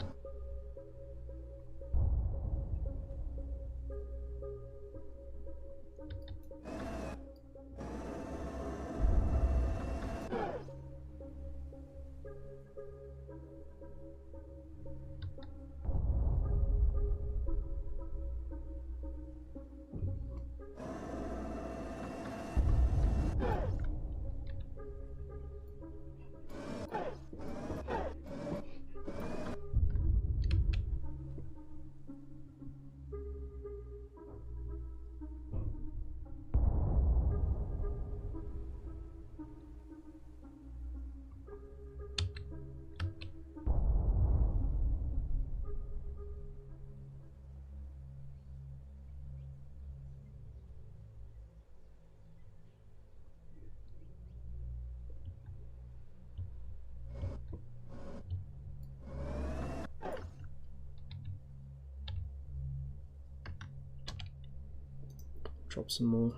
Drop some more.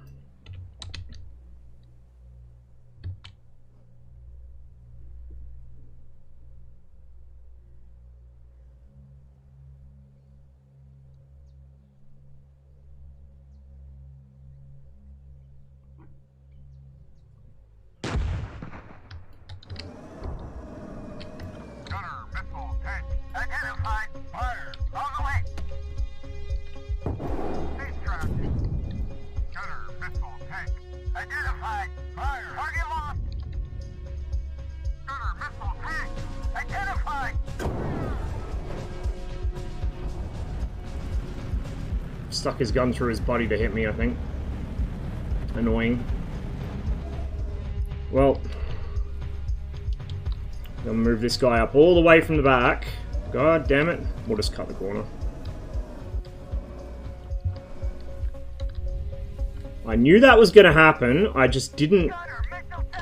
Gunner, missile, tank, identified, fire, on the way. Cease tracking. Gunner, missile, tank, identified, fire, target lost. Gunner, missile, tank, identified. Stuck his gun through his body to hit me, I think. Annoying. Well, gonna move this guy up all the way from the back. God damn it. We'll just cut the corner. I knew that was gonna happen, I just didn't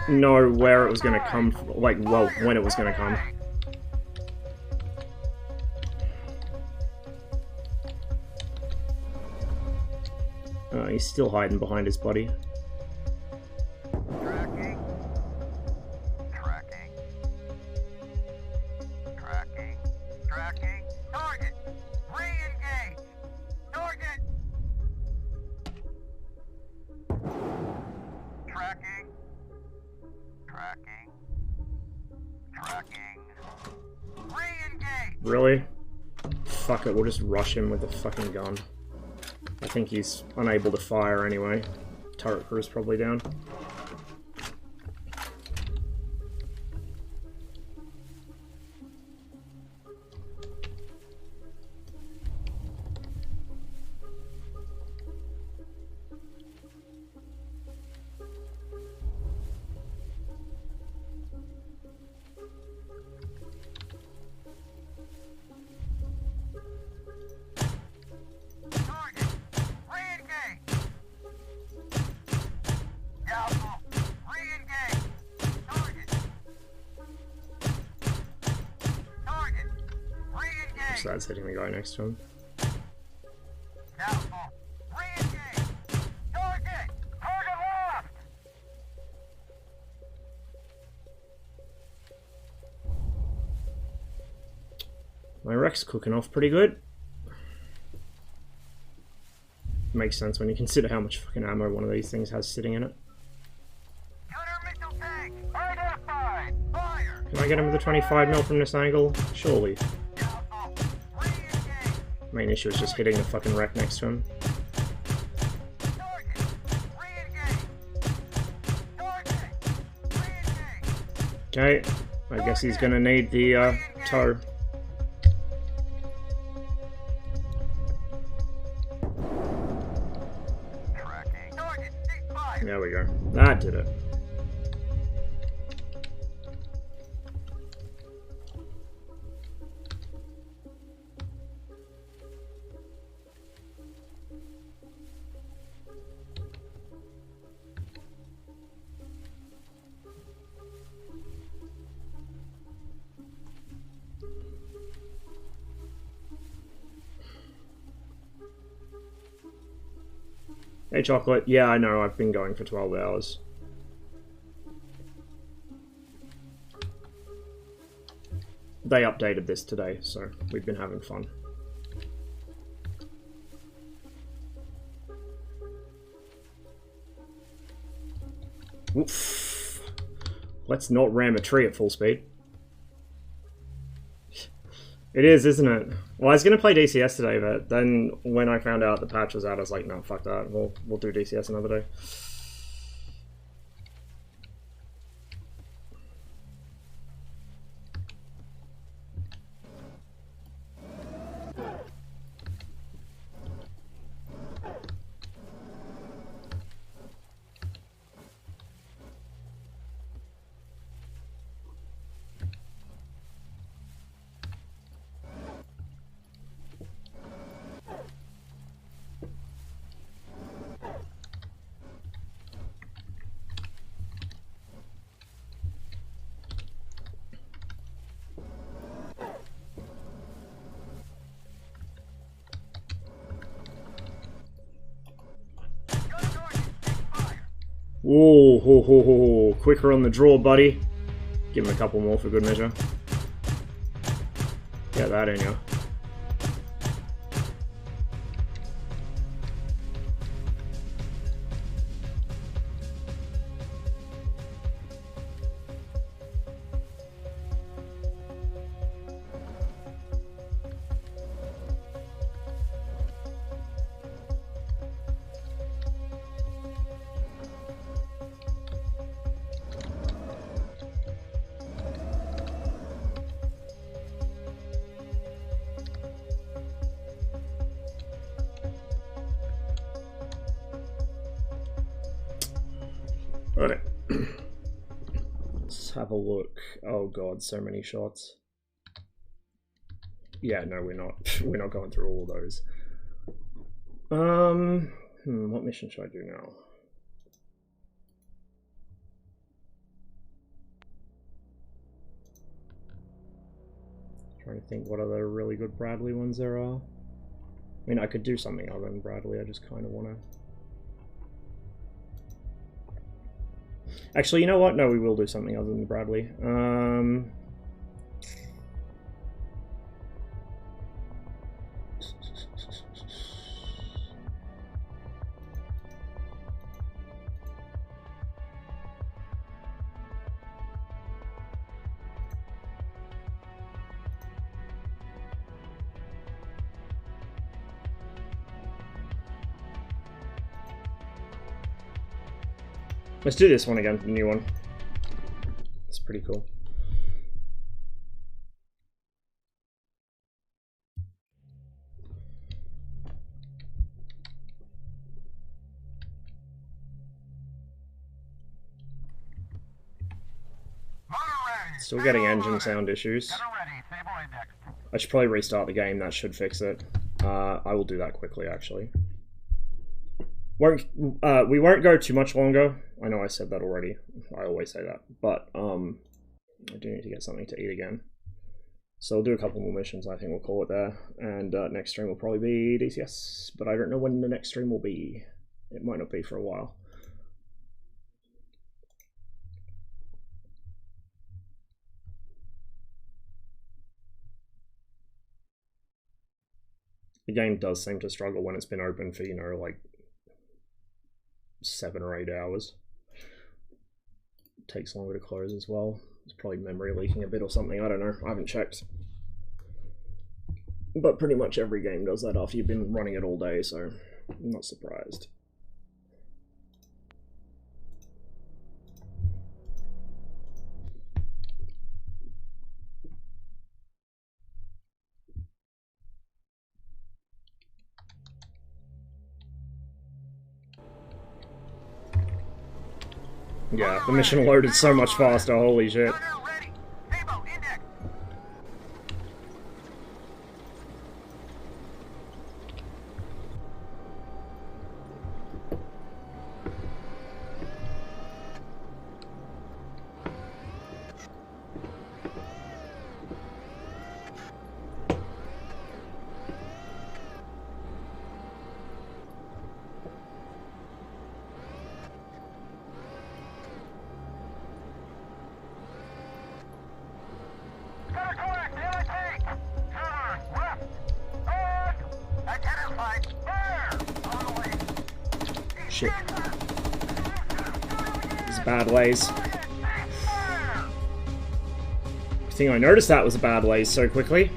know where it was gonna come from. Like, well, when it was gonna come. He's still hiding behind his buddy. Tracking. Tracking. Tracking. Tracking. Target. Re-engage. Target. Tracking. Tracking. Tracking. Re-engage. Really? Fuck it, we'll just rush him with the fucking gun. I think he's unable to fire anyway. Turret crew's probably down. that's hitting the guy next to him. Careful. Re-engage. Target. Target lost. My wreck's cooking off pretty good. Makes sense when you consider how much fucking ammo one of these things has sitting in it. Gunner missile tank. Identified. Fire. Can I get him with a 25mm from this angle? Surely. Careful. Re-engage. Main issue is just hitting the fucking wreck next to him. Target. Re-engage. Target. Re-engage. Okay, I guess he's gonna need the tow. Tracking. Target. Cease fire. There we go. That did it. Hey, Chocolate. Yeah, I know. I've been going for 12 hours. They updated this today, so we've been having fun. Oof. Let's not ram a tree at full speed. It is, isn't it? Well, I was gonna play DCS today, but then when I found out the patch was out, I was like, no, fuck that. We'll do DCS another day. Whoa, ho, ho, ho, ho. Quicker on the draw, buddy. Give him a couple more for good measure. Get that in you. Alright. Let's have a look. Oh god, so many shots. Yeah, no, we're not. We're not going through all of those. What mission should I do now? Trying to think what other really good Bradley ones there are. I mean, I could do something other than Bradley, I just kind of want to... Actually, you know what? No, we will do something other than Bradley. Let's do this one again, the new one. It's pretty cool. Still getting engine sound issues. I should probably restart the game, that should fix it. I will do that quickly, actually. We won't go too much longer. I know I said that already. I always say that. But, I do need to get something to eat again. So we'll do a couple more missions. I think we'll call it there. And next stream will probably be DCS, but I don't know when the next stream will be. It might not be for a while. The game does seem to struggle when it's been open for, you know, like 7 or 8 hours. It takes longer to close as well. It's probably memory leaking a bit or something, I don't know, I haven't checked. But pretty much every game does that after you've been running it all day, so I'm not surprised. Yeah, the mission loaded so much faster, holy shit. Gunner ready. Sabo, index. Gunner correct. DEC. Turn left. On. Identified. Fire. On the way. Shit. It's bad lays. Fire. I think I noticed that was a bad lays so quickly.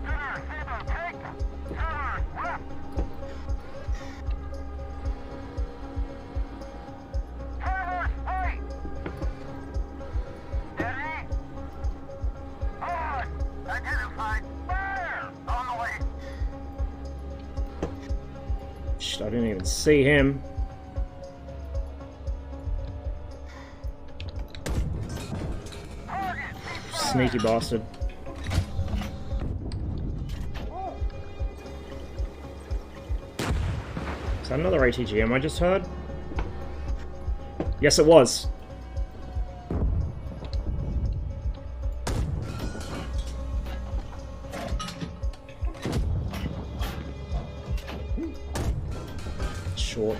Gunner, Sabo, take. Turn left. Turn right. Steady. On. Identified. Fire. On the way. Shit, I didn't even see him. Target. Sneaky bastard. Is that another ATGM I just heard? Yes, it was. Short.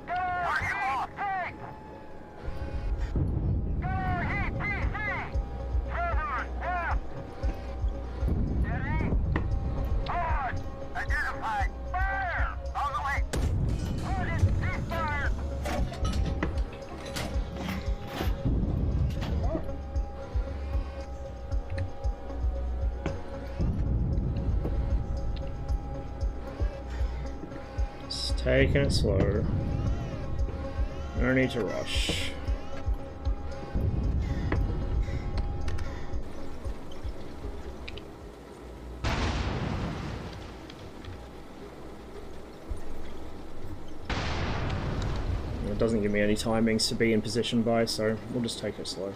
Target lost. Take. GHPC. Turn left. Steady. On. Identified. Fire. On the way. Target ceasefire. Just taking it slow. No need to rush. It doesn't give me any timings to be in position by, so we'll just take it slow.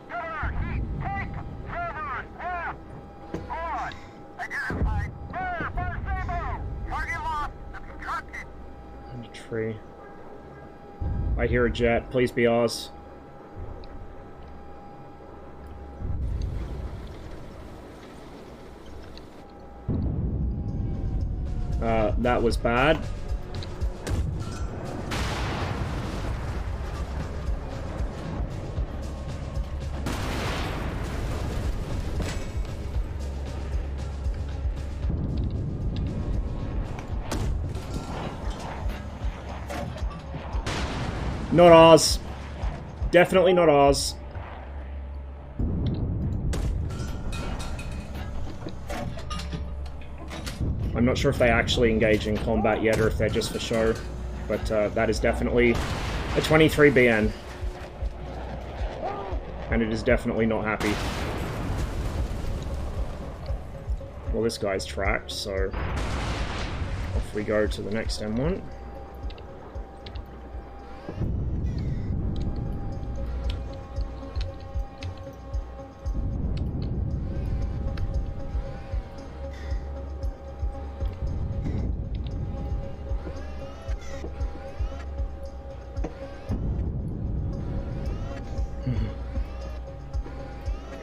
Gunner, heat. Take. Turn left. On. Identified. Fire. Fire. Sabo. Target lost. Obstructed. And a tree. I hear a jet. Please be ours. That was bad. Not ours. Definitely not ours. I'm not sure if they actually engage in combat yet or if they're just for show, but that is definitely a 23 BN. And it is definitely not happy. Well, this guy's tracked, so off we go to the next M1.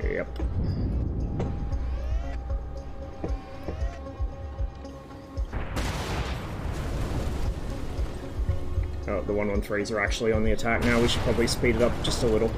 Yep. Oh, the 113s are actually on the attack now. We should probably speed it up just a little.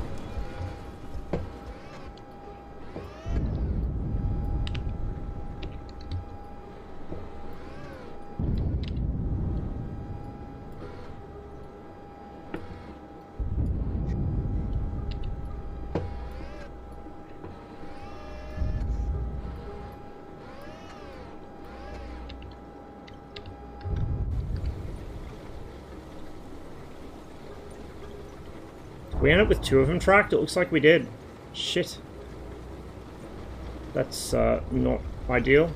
We end up with 2 of them tracked? It looks like we did. Shit. That's not ideal.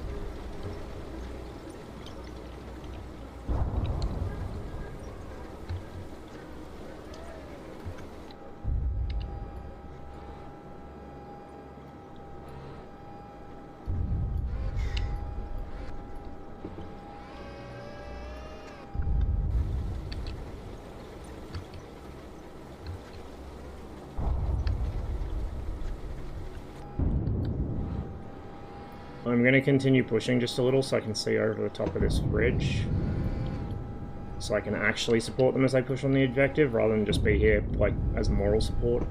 I'm going to continue pushing just a little so I can see over the top of this ridge. So I can actually support them as they push on the objective, rather than just be here, like, as moral support.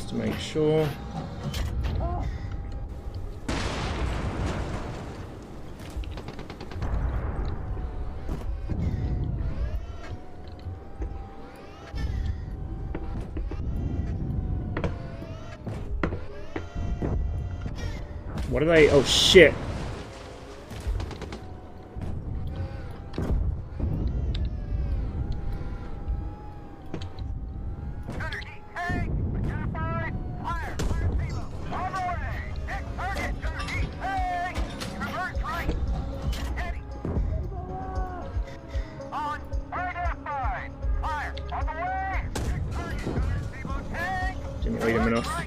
To make sure. What are they? Oh shit. Didn't lead him enough.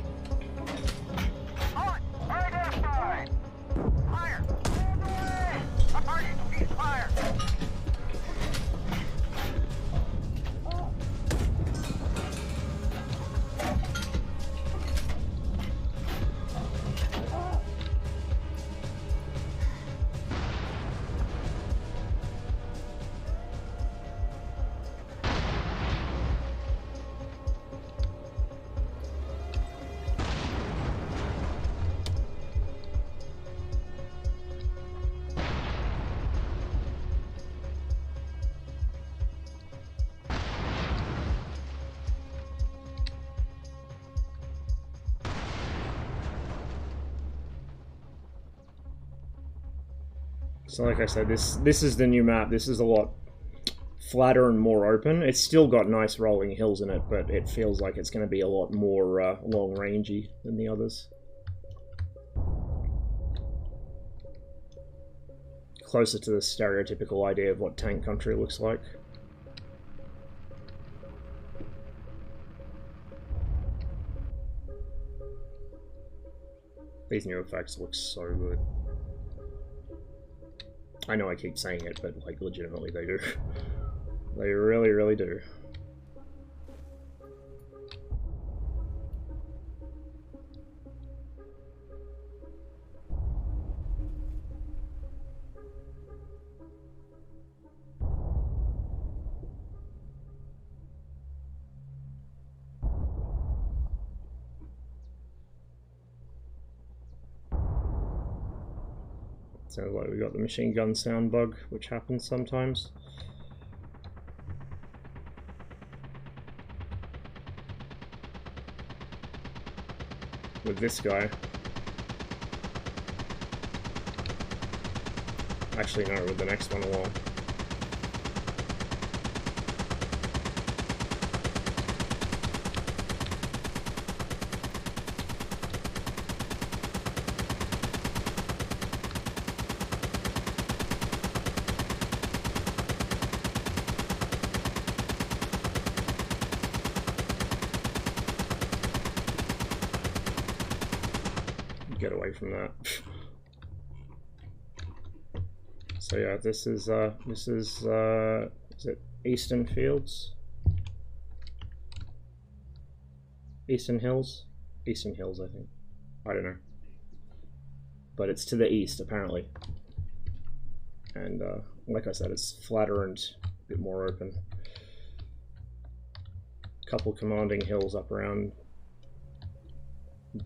So like I said, this is the new map. This is a lot flatter and more open. It's still got nice rolling hills in it, but it feels like it's going to be a lot more long-rangey than the others. closer to the stereotypical idea of what tank country looks like. These new effects look so good. I know I keep saying it, but like legitimately they do. They really, really do. Sounds like we got the machine gun sound bug, which happens sometimes. With this guy. Actually, no, with the next one along. Get away from that. So yeah, this is it Eastern Fields? Eastern Hills? Eastern Hills, I think. I don't know. But it's to the east, apparently. And like I said, it's flatter and a bit more open. Couple commanding hills up around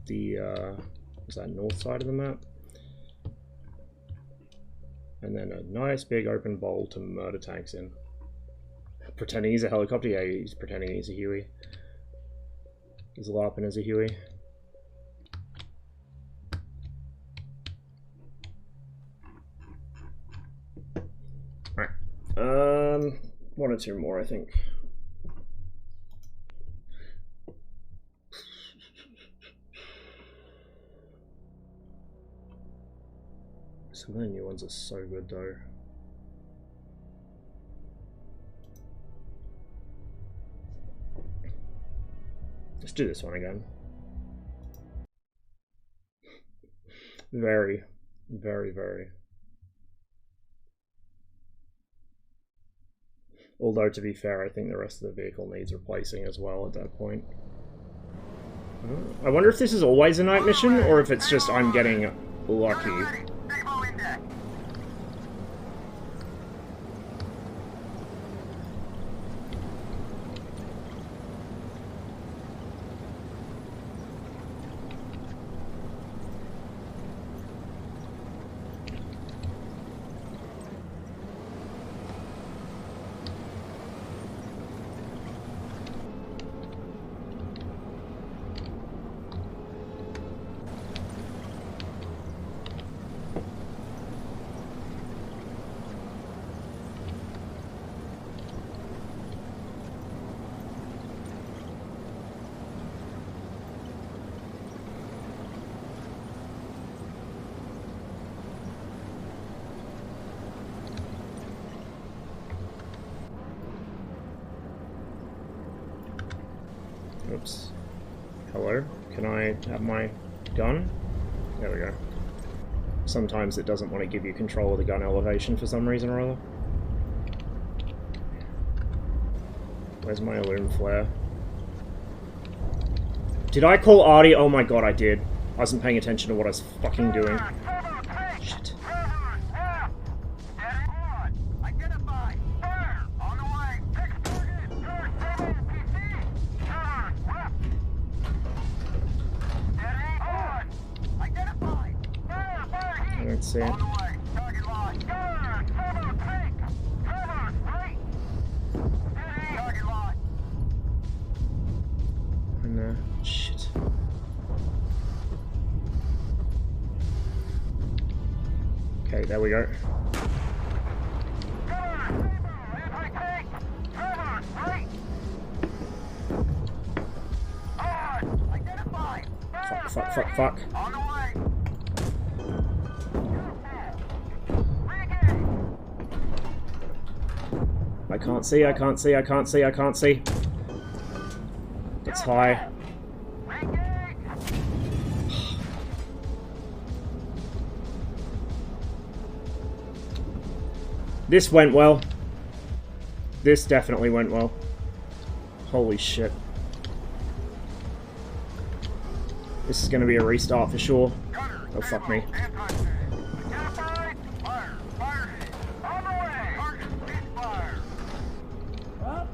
the is that north side of the map? And then a nice big open bowl to murder tanks in. Pretending he's a helicopter? Yeah, he's pretending he's a Huey. He's LARPing as a Huey. Alright. One or two more, I think. Some of the new ones are so good though. Let's do this one again. Very, very, very. Although to be fair, I think the rest of the vehicle needs replacing as well at that point. I wonder if this is always a night mission or if it's just I'm getting lucky. Oops. Hello? Can I have my gun? There we go. Sometimes it doesn't want to give you control of the gun elevation for some reason or other. Where's my illume flare? Did I call Artie? Oh my god, I did. I wasn't paying attention to what I was fucking doing. Shit. Let's see. And shit. Okay, there we go. Fuck, fuck, fuck, fuck. I can't see, I can't see, I can't see, I can't see. It's high. This went well. This definitely went well. Holy shit. This is gonna be a restart for sure. Oh, fuck me. Up.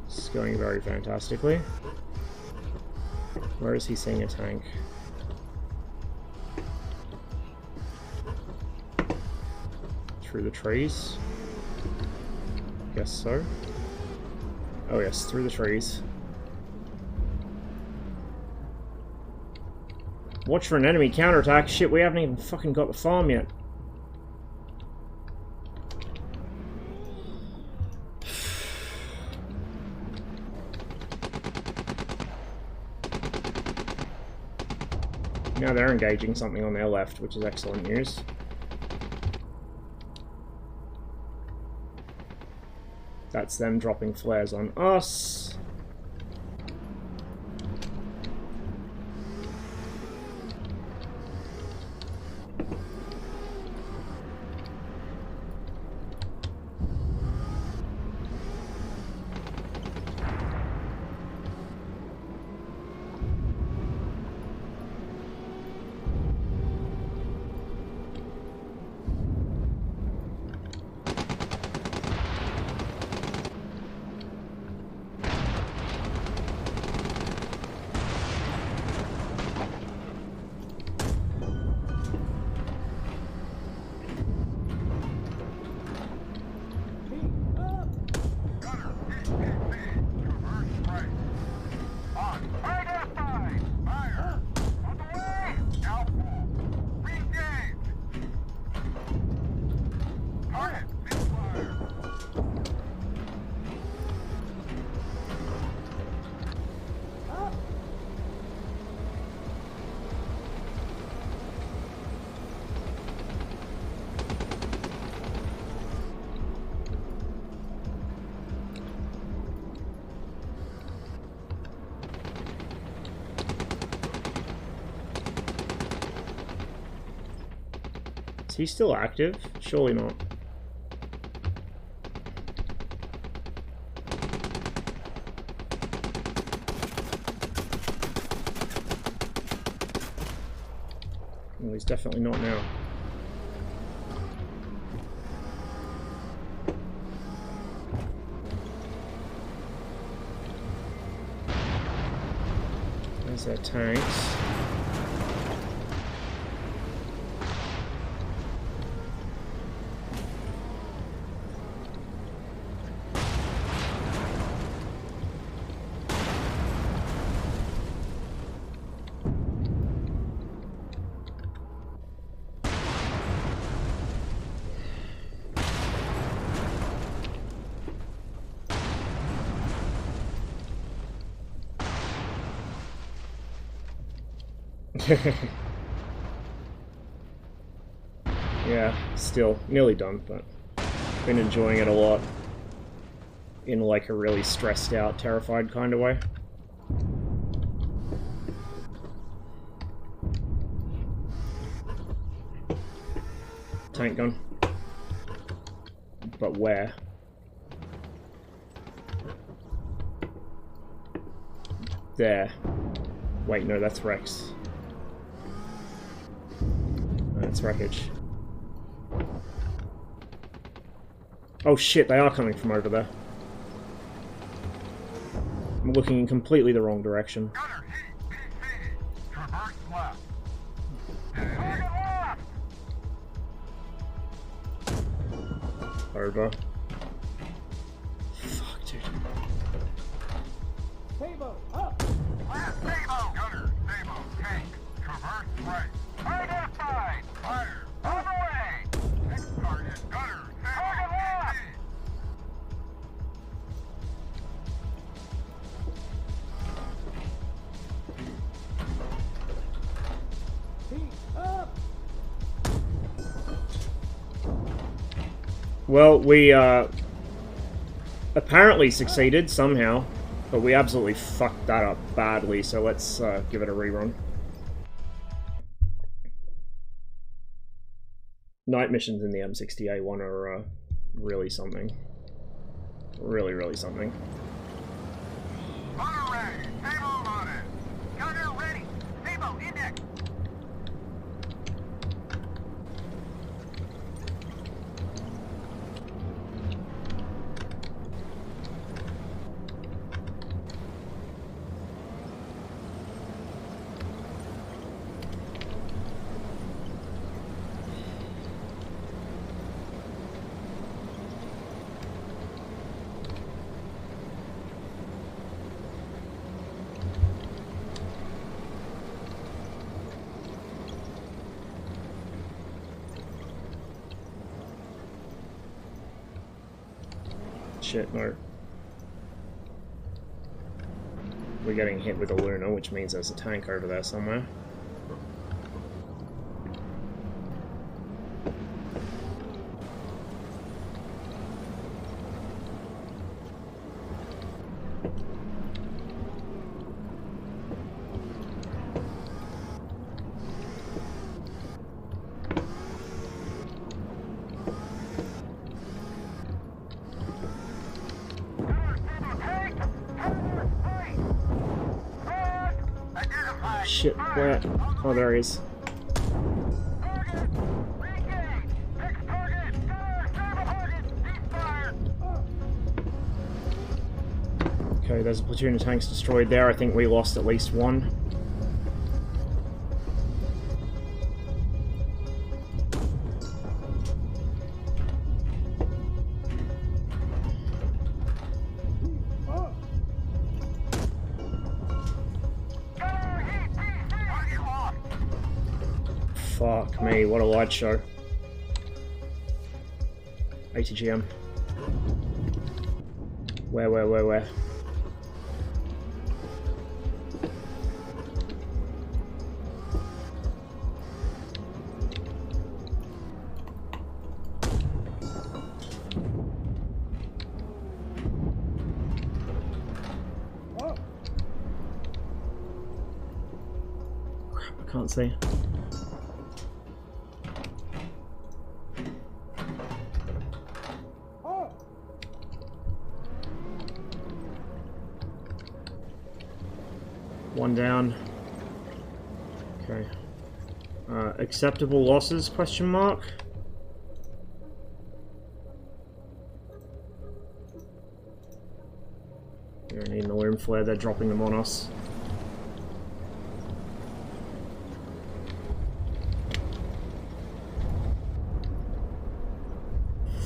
It's going very fantastically. Where is he seeing a tank? Through the trees? Guess so. Oh yes, through the trees. Watch for an enemy counterattack. Shit, we haven't even fucking got the farm yet. Now they're engaging something on their left, which is excellent news. That's them dropping flares on us. Is he still active? Surely not. Well, he's definitely not now. There's their tanks. Yeah, still nearly done, but been enjoying it a lot in like a really stressed out, terrified kind of way. Tank gun. But where? There. Wait, no, that's Rex. That's wreckage. Oh shit, they are coming from over there. I'm looking in completely the wrong direction. Gunner, hit! Over. Fuck, dude. Sabo, up! Last Sabo! Gunner, Sabo, tank, traverse right. Identified! Fire! On the way! Next target, Gunner, Sabo, DC! Feet up! Well, we apparently succeeded somehow, but we absolutely fucked that up badly, so let's give it a rerun. Night missions in the M60A1 are really something. Really something. Gunner ready! Sabo on it! Gunner ready! Sabo, index! Shit, no. We're getting hit with a Luna, which means there's a tank over there somewhere. Shit, where? Oh, there he is. Okay, there's a platoon of tanks destroyed there. I think we lost at least one. Fuck me, what a light show. ATGM. Where? Crap, I can't see. One down. Okay. Acceptable losses, question mark? We don't need an alarm flare, they're dropping them on us.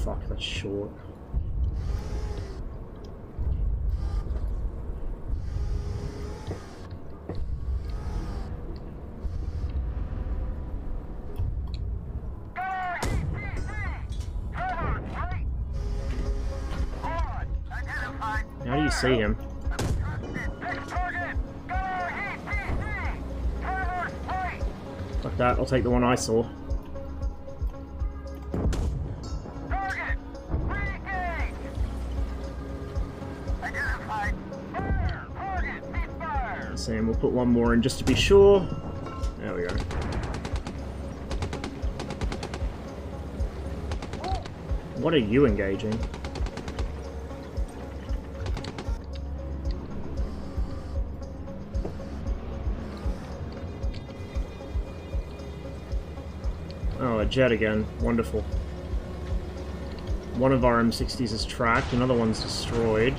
Fuck, that's short. How do you see him? Fuck that, I'll take the one I saw. Let's see, and we'll put one more in just to be sure. There we go. What are you engaging? Oh, a jet again. Wonderful. One of our M60s is tracked, another one's destroyed.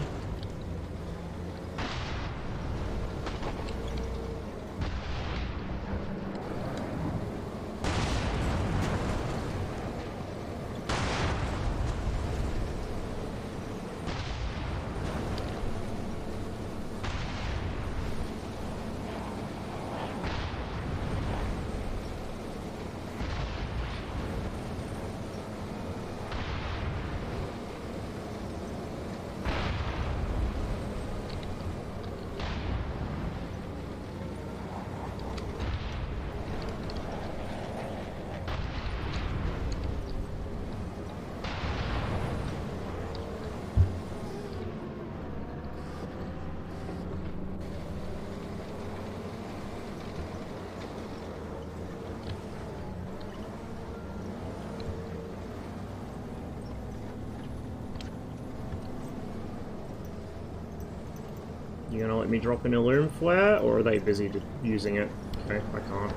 You gonna let me drop an illume flare, or are they busy using it? Okay, I can't.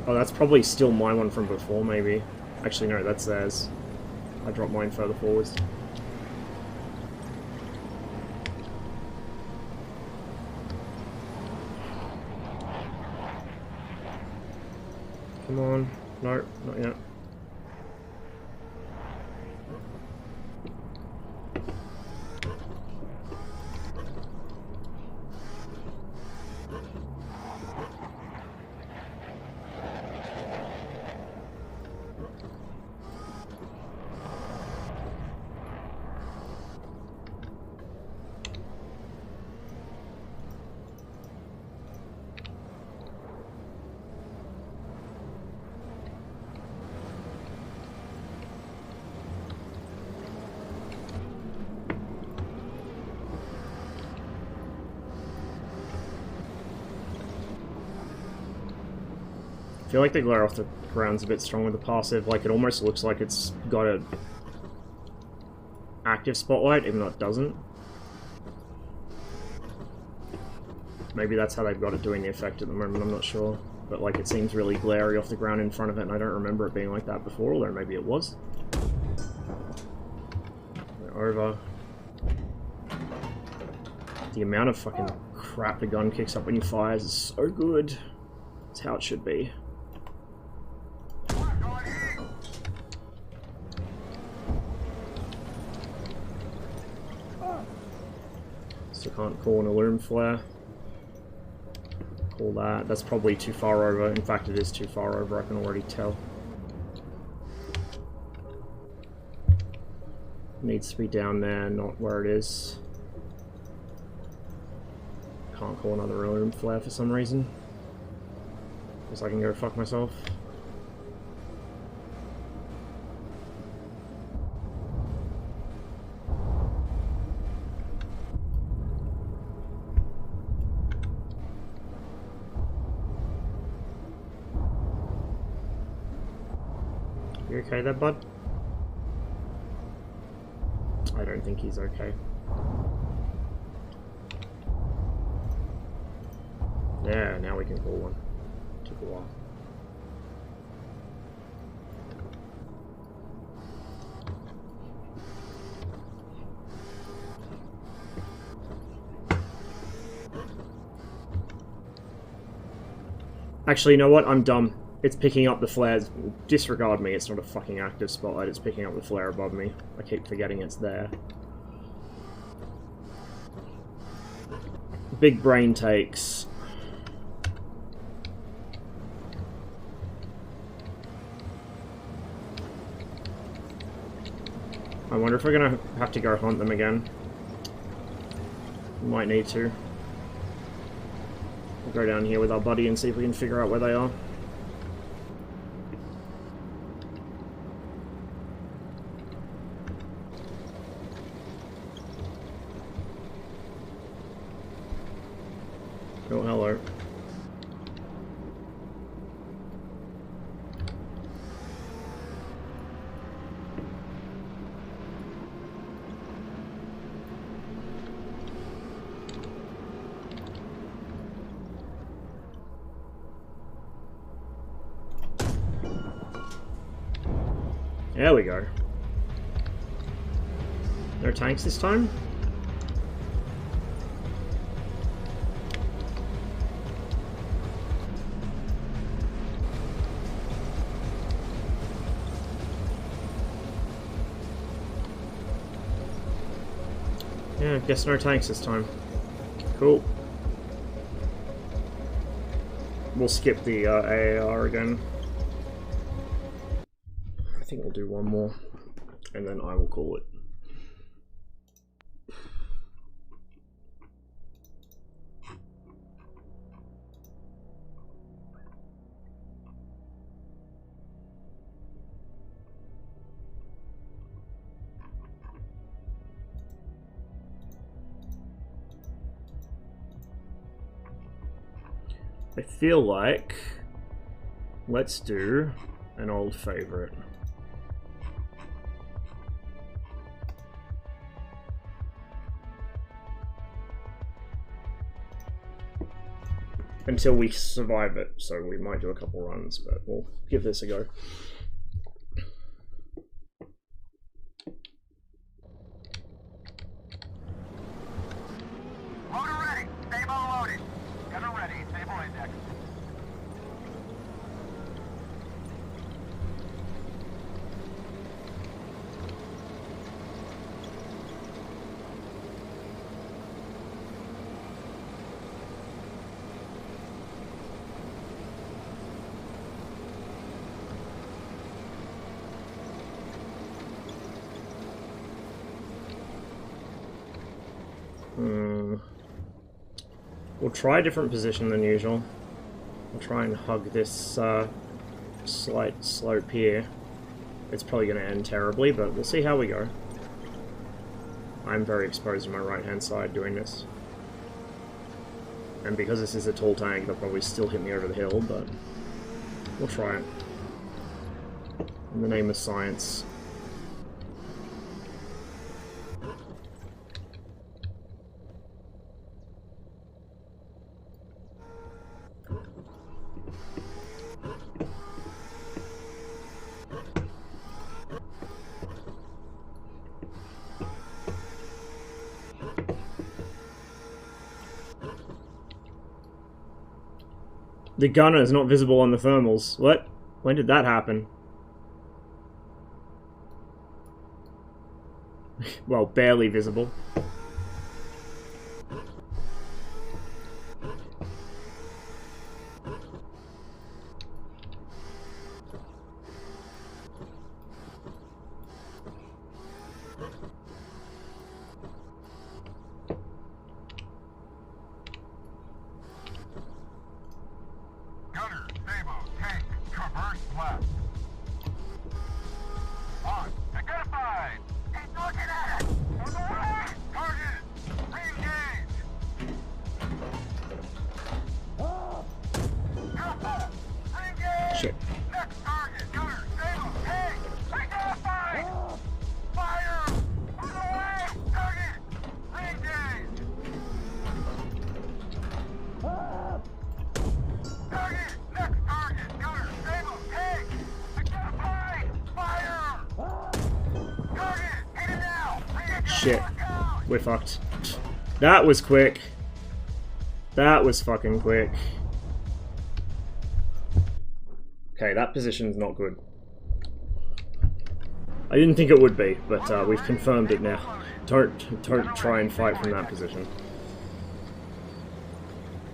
Oh, that's probably still my one from before, maybe. Actually, no, that's theirs. I dropped mine further forwards. Come on. No, not yet. I feel like the glare off the ground's a bit strong with the passive. Like, it almost looks like it's got a active spotlight, even though it doesn't. Maybe that's how they've got it doing the effect at the moment, I'm not sure. But, like, it seems really glary off the ground in front of it, and I don't remember it being like that before, although maybe it was. We're over. The amount of fucking crap the gun kicks up when you fire is so good. It's how it should be. Still can't call an illume flare. Call that. That's probably too far over. In fact, it is too far over, I can already tell. Needs to be down there, not where it is. Can't call another illume flare for some reason. Guess I can go fuck myself. You okay there, bud? I don't think he's okay. Yeah, now we can call one. Took a while. Actually, you know what? I'm dumb. It's picking up the flares. Disregard me, it's not a fucking active spotlight, it's picking up the flare above me. I keep forgetting it's there. Big brain takes. I wonder if we're gonna have to go hunt them again. We might need to. We'll go down here with our buddy and see if we can figure out where they are. Oh, hello. There we go. No tanks this time? Yeah, guess no tanks this time. Cool. We'll skip the AAR again. I think we'll do one more, and then I will call it. I feel like let's do an old favorite. until we survive it. So we might do a couple runs, but we'll give this a go. Loader ready. Stable loaded. Gunner ready. Stable index. We'll try a different position than usual. We'll try and hug this slight slope here. It's probably going to end terribly, but we'll see how we go. I'm very exposed to my right-hand side doing this. And because this is a tall tank, they'll probably still hit me over the hill, but we'll try it. In the name of science. The gunner is not visible on the thermals. What? When did that happen? Well, barely visible. Shit. Next target. Gunner stable. Tank. Identified. Fire. On the way. Target. Re-engage. Target. Next target. Gunner stable. Tank. Identified. Fire. Target. Hit it now. Re-engage. Shit. We're fucked. That was quick. That was fucking quick. Okay, that position's not good. I didn't think it would be, but we've confirmed it now. Don't try and fight from that position.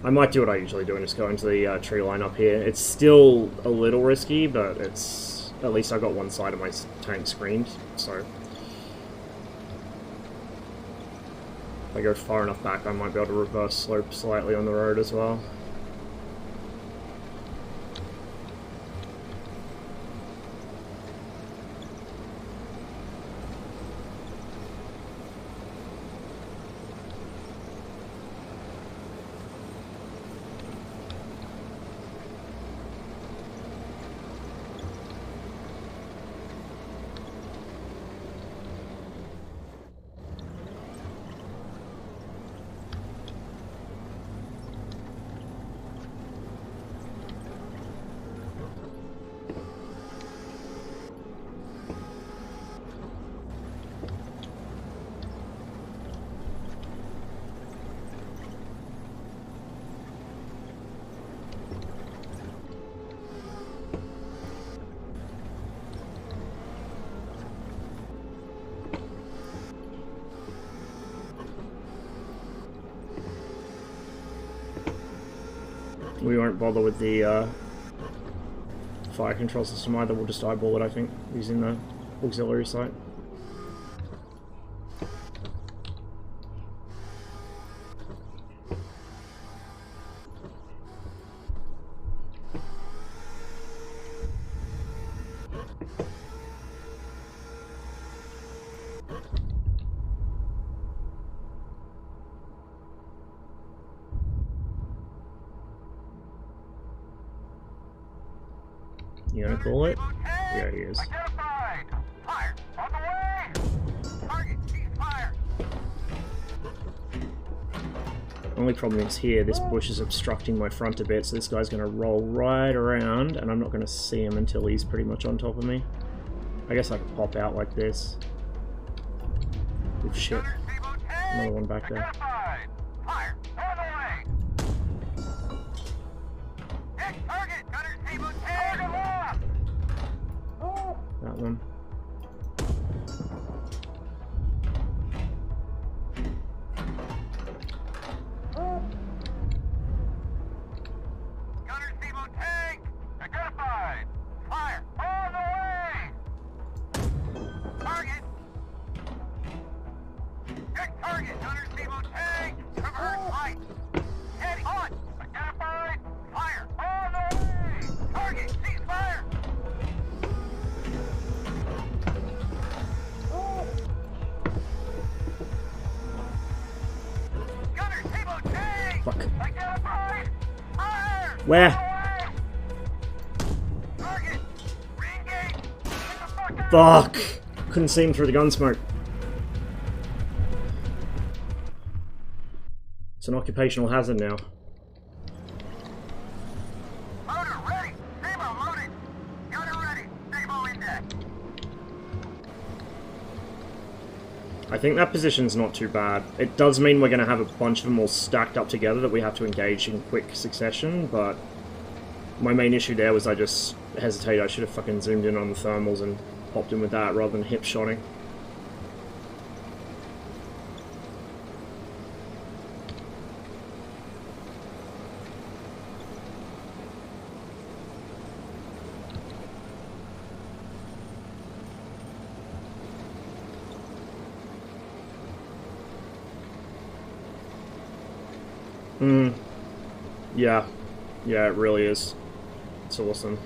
I might do what I usually do and just go into the tree line up here. It's still a little risky, but it's... at least I got one side of my tank screened, so... if I go far enough back, I might be able to reverse slope slightly on the road as well. We won't bother with the fire control system either, we'll just eyeball it, I think, using the auxiliary site. You gonna call it? Yeah, he is. Identified. Fire. On the way. Target. Cease fire. Only problem is here, this bush is obstructing my front a bit, so this guy's going to roll right around, and I'm not going to see him until he's pretty much on top of me. I guess I could pop out like this. Oh shit. Another one back there. Fire! On the way! Next target! Gunner's table 10! Target lost! That one. Gunner's table tank! Identified! Fire! On the way! Target! Next target! Gunner's table tank! Convert light! Heading on! Identified! Fire! On the way! Target! Cease fire! Gunner's table tank! Fuck. Identified! Fire! Where? Target! Re-engage! Get the fuck out! Fuck! Couldn't see him through the gun smoke. It's an occupational hazard now. Motor ready! Sabo loaded! Gunner ready! Sabo index! I think that position's not too bad. It does mean we're going to have a bunch of them all stacked up together that we have to engage in quick succession, but my main issue there was I just hesitated. I should have fucking zoomed in on the thermals and popped in with that rather than hip shotting. Yeah. Yeah, it really is. It's awesome.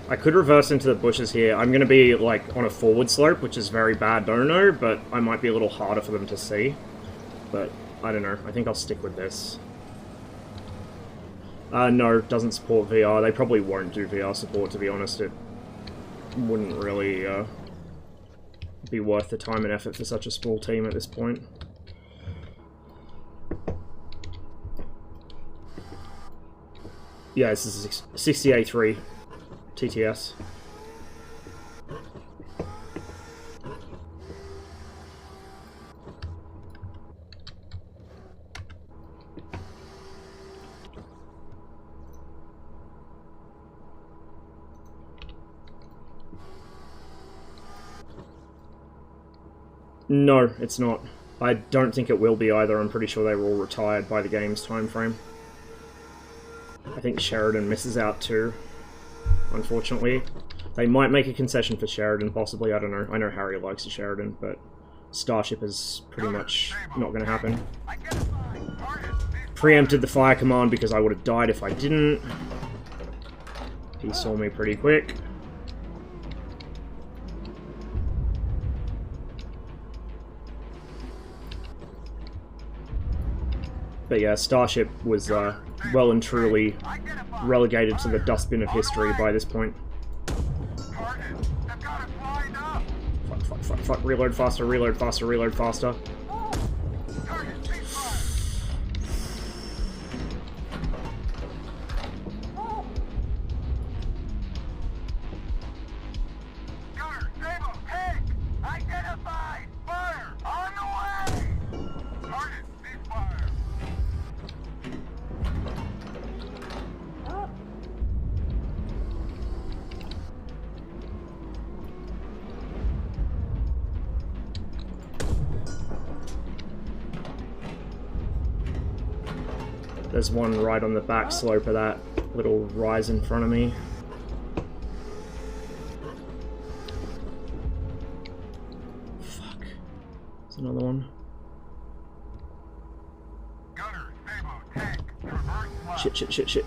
I could reverse into the bushes here. I'm going to be, like, on a forward slope, which is very bad dono, but I might be a little harder for them to see. But, I don't know. I think I'll stick with this. No, doesn't support VR. They probably won't do VR support, to be honest. It wouldn't really be worth the time and effort for such a small team at this point. Yeah, this is a 60A3 TTS. No, it's not. I don't think it will be either. I'm pretty sure they were all retired by the game's time frame. I think Sheridan misses out too, unfortunately. They might make a concession for Sheridan, possibly, I don't know. I know Harry likes a Sheridan, but Starship is pretty much not going to happen. Preempted the fire command because I would have died if I didn't. He saw me pretty quick. But yeah, Starship was well and truly relegated to the dustbin of history by this point. Fuck, reload faster, reload faster, reload faster. There's one right on the back slope of that little rise in front of me. Fuck. There's another one. Shit, shit, shit, shit.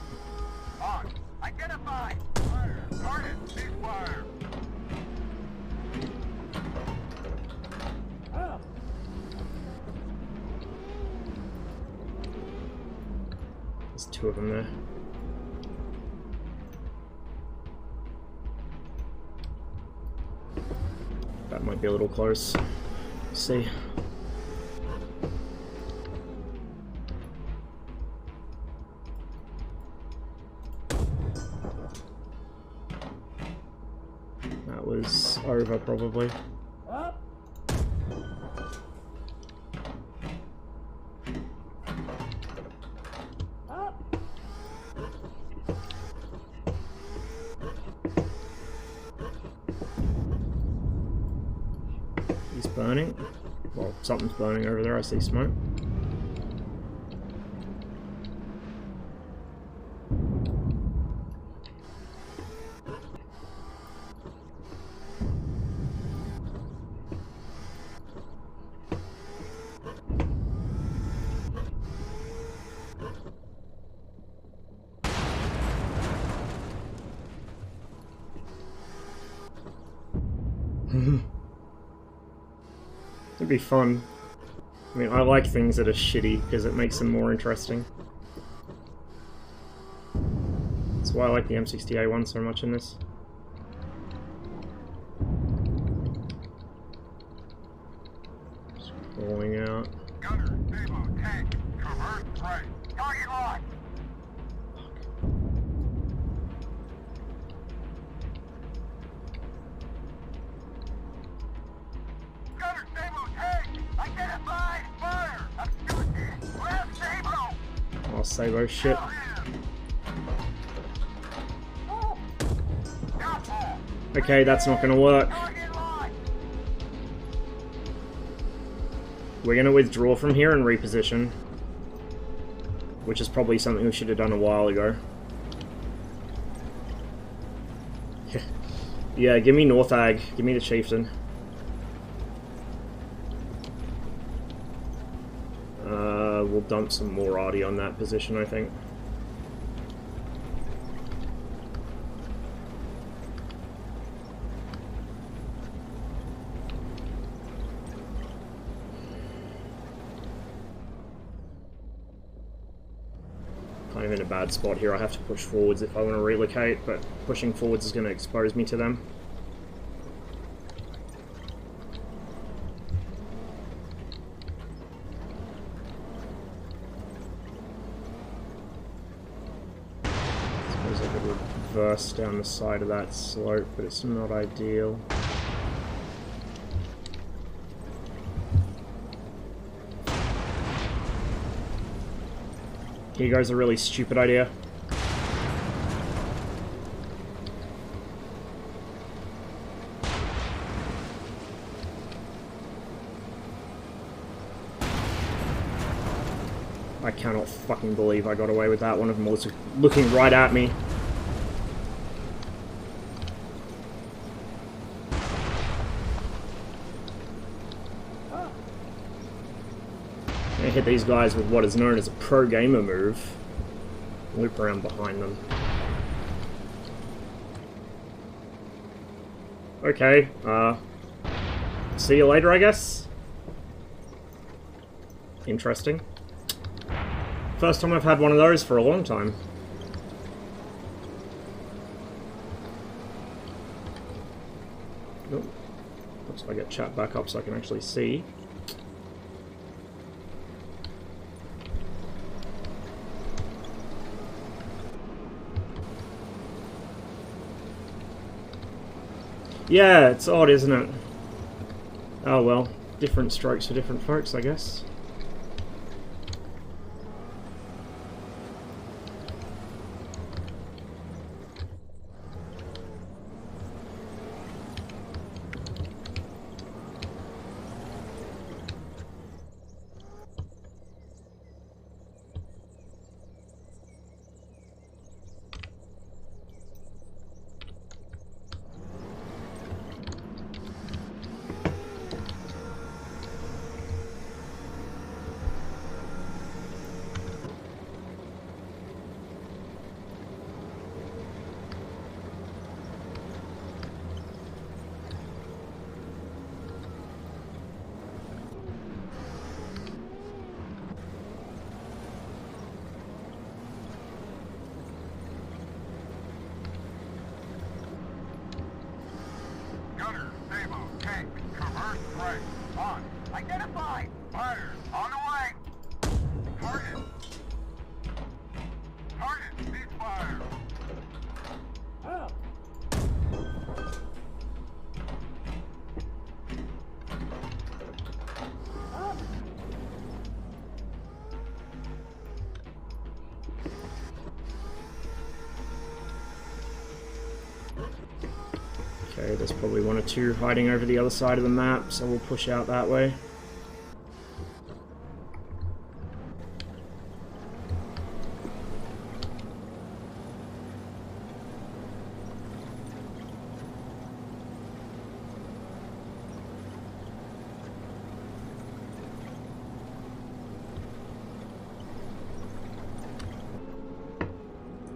Identify! Fire! Target! Ceasefire! There's two of them there. That might be a little close. Let's see. That was over, probably. Up. Up. He's burning. Well, something's burning over there. I see smoke. It'd be fun. I mean, I like things that are shitty because it makes them more interesting. That's why I like the M60A1 so much in this. Just falling out. Gunner, Demo, tank, traverse right. Target locked. Gunner, Demo, tank. Identified. Fire. I'm shooting. Left, Demo. I'll save those shit. Okay, that's not gonna work. Target locked. We're gonna withdraw from here and reposition. Which is probably something we should have done a while ago. Yeah, give me North Ag. Give me the Chieftain. We'll dump some more arty on that position, I think. Kind of in a bad spot here. I have to push forwards if I want to relocate, but pushing forwards is going to expose me to them. Suppose I could reverse down the side of that slope, but it's not ideal. Here goes a really stupid idea. I cannot fucking believe I got away with that. One of them was looking right at me. I hit these guys with what is known as a pro gamer move. Loop around behind them. Okay, see you later, I guess. Interesting. First time I've had one of those for a long time. Oh, looks like I get chat back up so I can actually see. Yeah, it's odd, isn't it? Oh well, different strokes for different folks, I guess. Gunner, Demo, tank, traverse right. On. Identified. Fire. On the way. Target. Target. Ceasefire. Up. Okay, there's probably one or two hiding over the other side of the map, so we'll push out that way.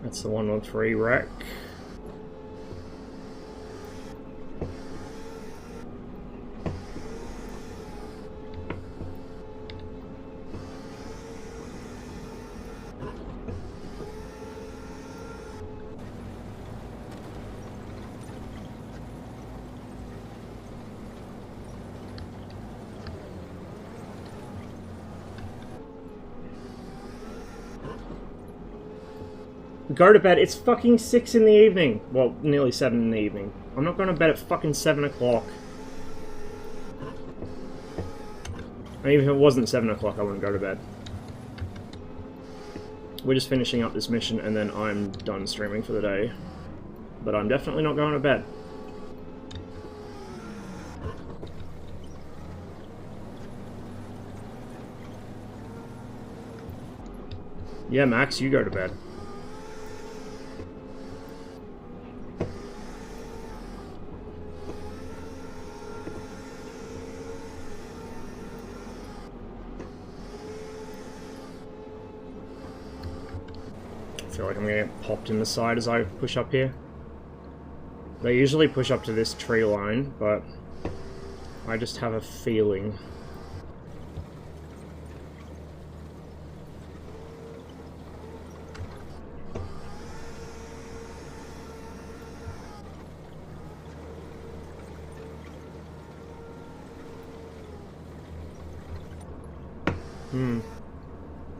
That's the 113 wreck. Go to bed. It's fucking 6 in the evening. Well, nearly 7 in the evening. I'm not going to bed at fucking 7 o'clock. Even if it wasn't 7 o'clock, I wouldn't go to bed. We're just finishing up this mission and then I'm done streaming for the day. But I'm definitely not going to bed. Yeah, Max, you go to bed. I feel like I'm gonna get popped in the side as I push up here. They usually push up to this tree line, but I just have a feeling.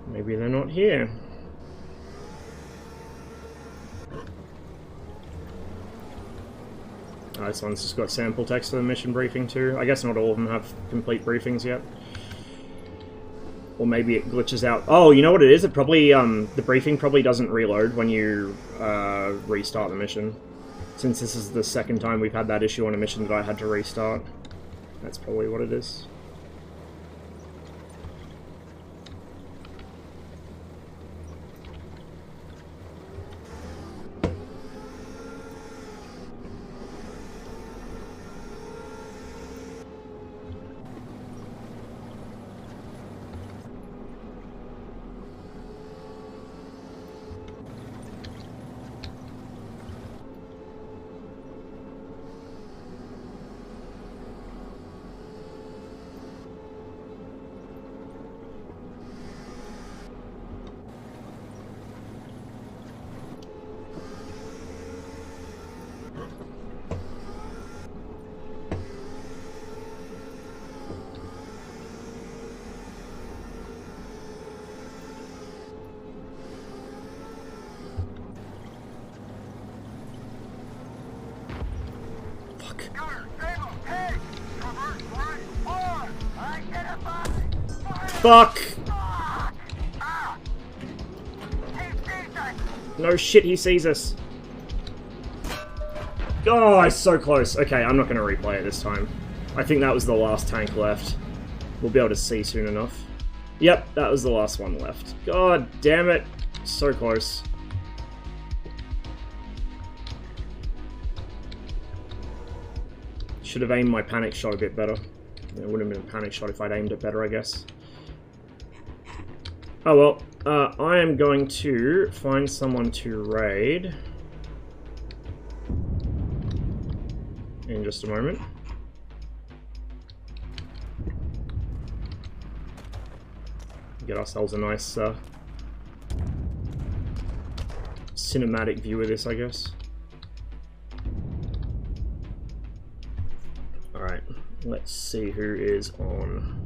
Maybe they're not here. This one's just got sample text for the mission briefing too. I guess not all of them have complete briefings yet. Or maybe it glitches out. Oh, you know what it is? It probably, the briefing probably doesn't reload when you restart the mission. Since this is the second time we've had that issue on a mission that I had to restart. That's probably what it is. Fuck! No shit, he sees us. Oh, it's so close. Okay, I'm not going to replay it this time. I think that was the last tank left. We'll be able to see soon enough. Yep, that was the last one left. God damn it. So close. Should have aimed my panic shot a bit better. It would have been a panic shot if I'd aimed it better, I guess. Oh well, I am going to find someone to raid in just a moment. Get ourselves a nice cinematic view of this, I guess. Alright, let's see who is on.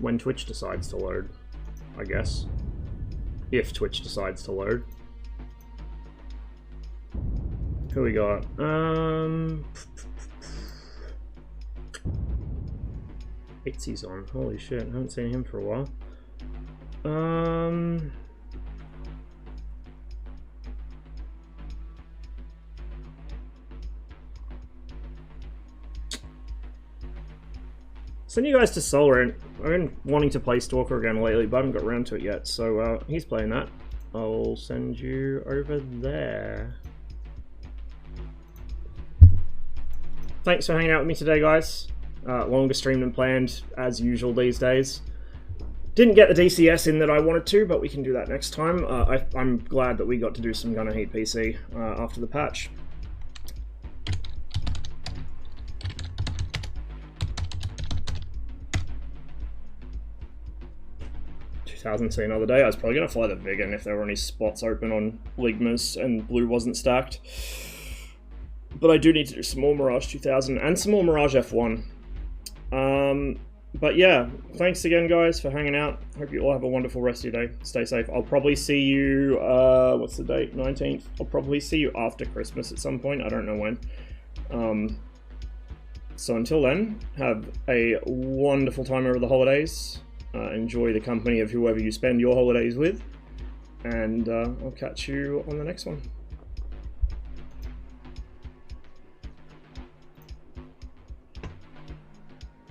When Twitch decides to load, I guess. if Twitch decides to load. Who we got? Itzy's on. Holy shit, I haven't seen him for a while. Send you guys to Solar. I've been wanting to play Stalker again lately, but I haven't got around to it yet, so he's playing that. I'll send you over there. Thanks for hanging out with me today, guys. Longer stream than planned, as usual these days. Didn't get the DCS in that I wanted to, but we can do that next time. I'm glad that we got to do some Gunner Heat PC after the patch. 2000 another day. I was probably going to fly the Vegan if there were any spots open on Ligmas and blue wasn't stacked. But I do need to do some more Mirage 2000 and some more Mirage F1. But yeah, thanks again guys for hanging out. Hope you all have a wonderful rest of your day. Stay safe. I'll probably see you, what's the date? 19th? I'll probably see you after Christmas at some point. I don't know when. So until then, have a wonderful time over the holidays. Enjoy the company of whoever you spend your holidays with. And I'll catch you on the next one.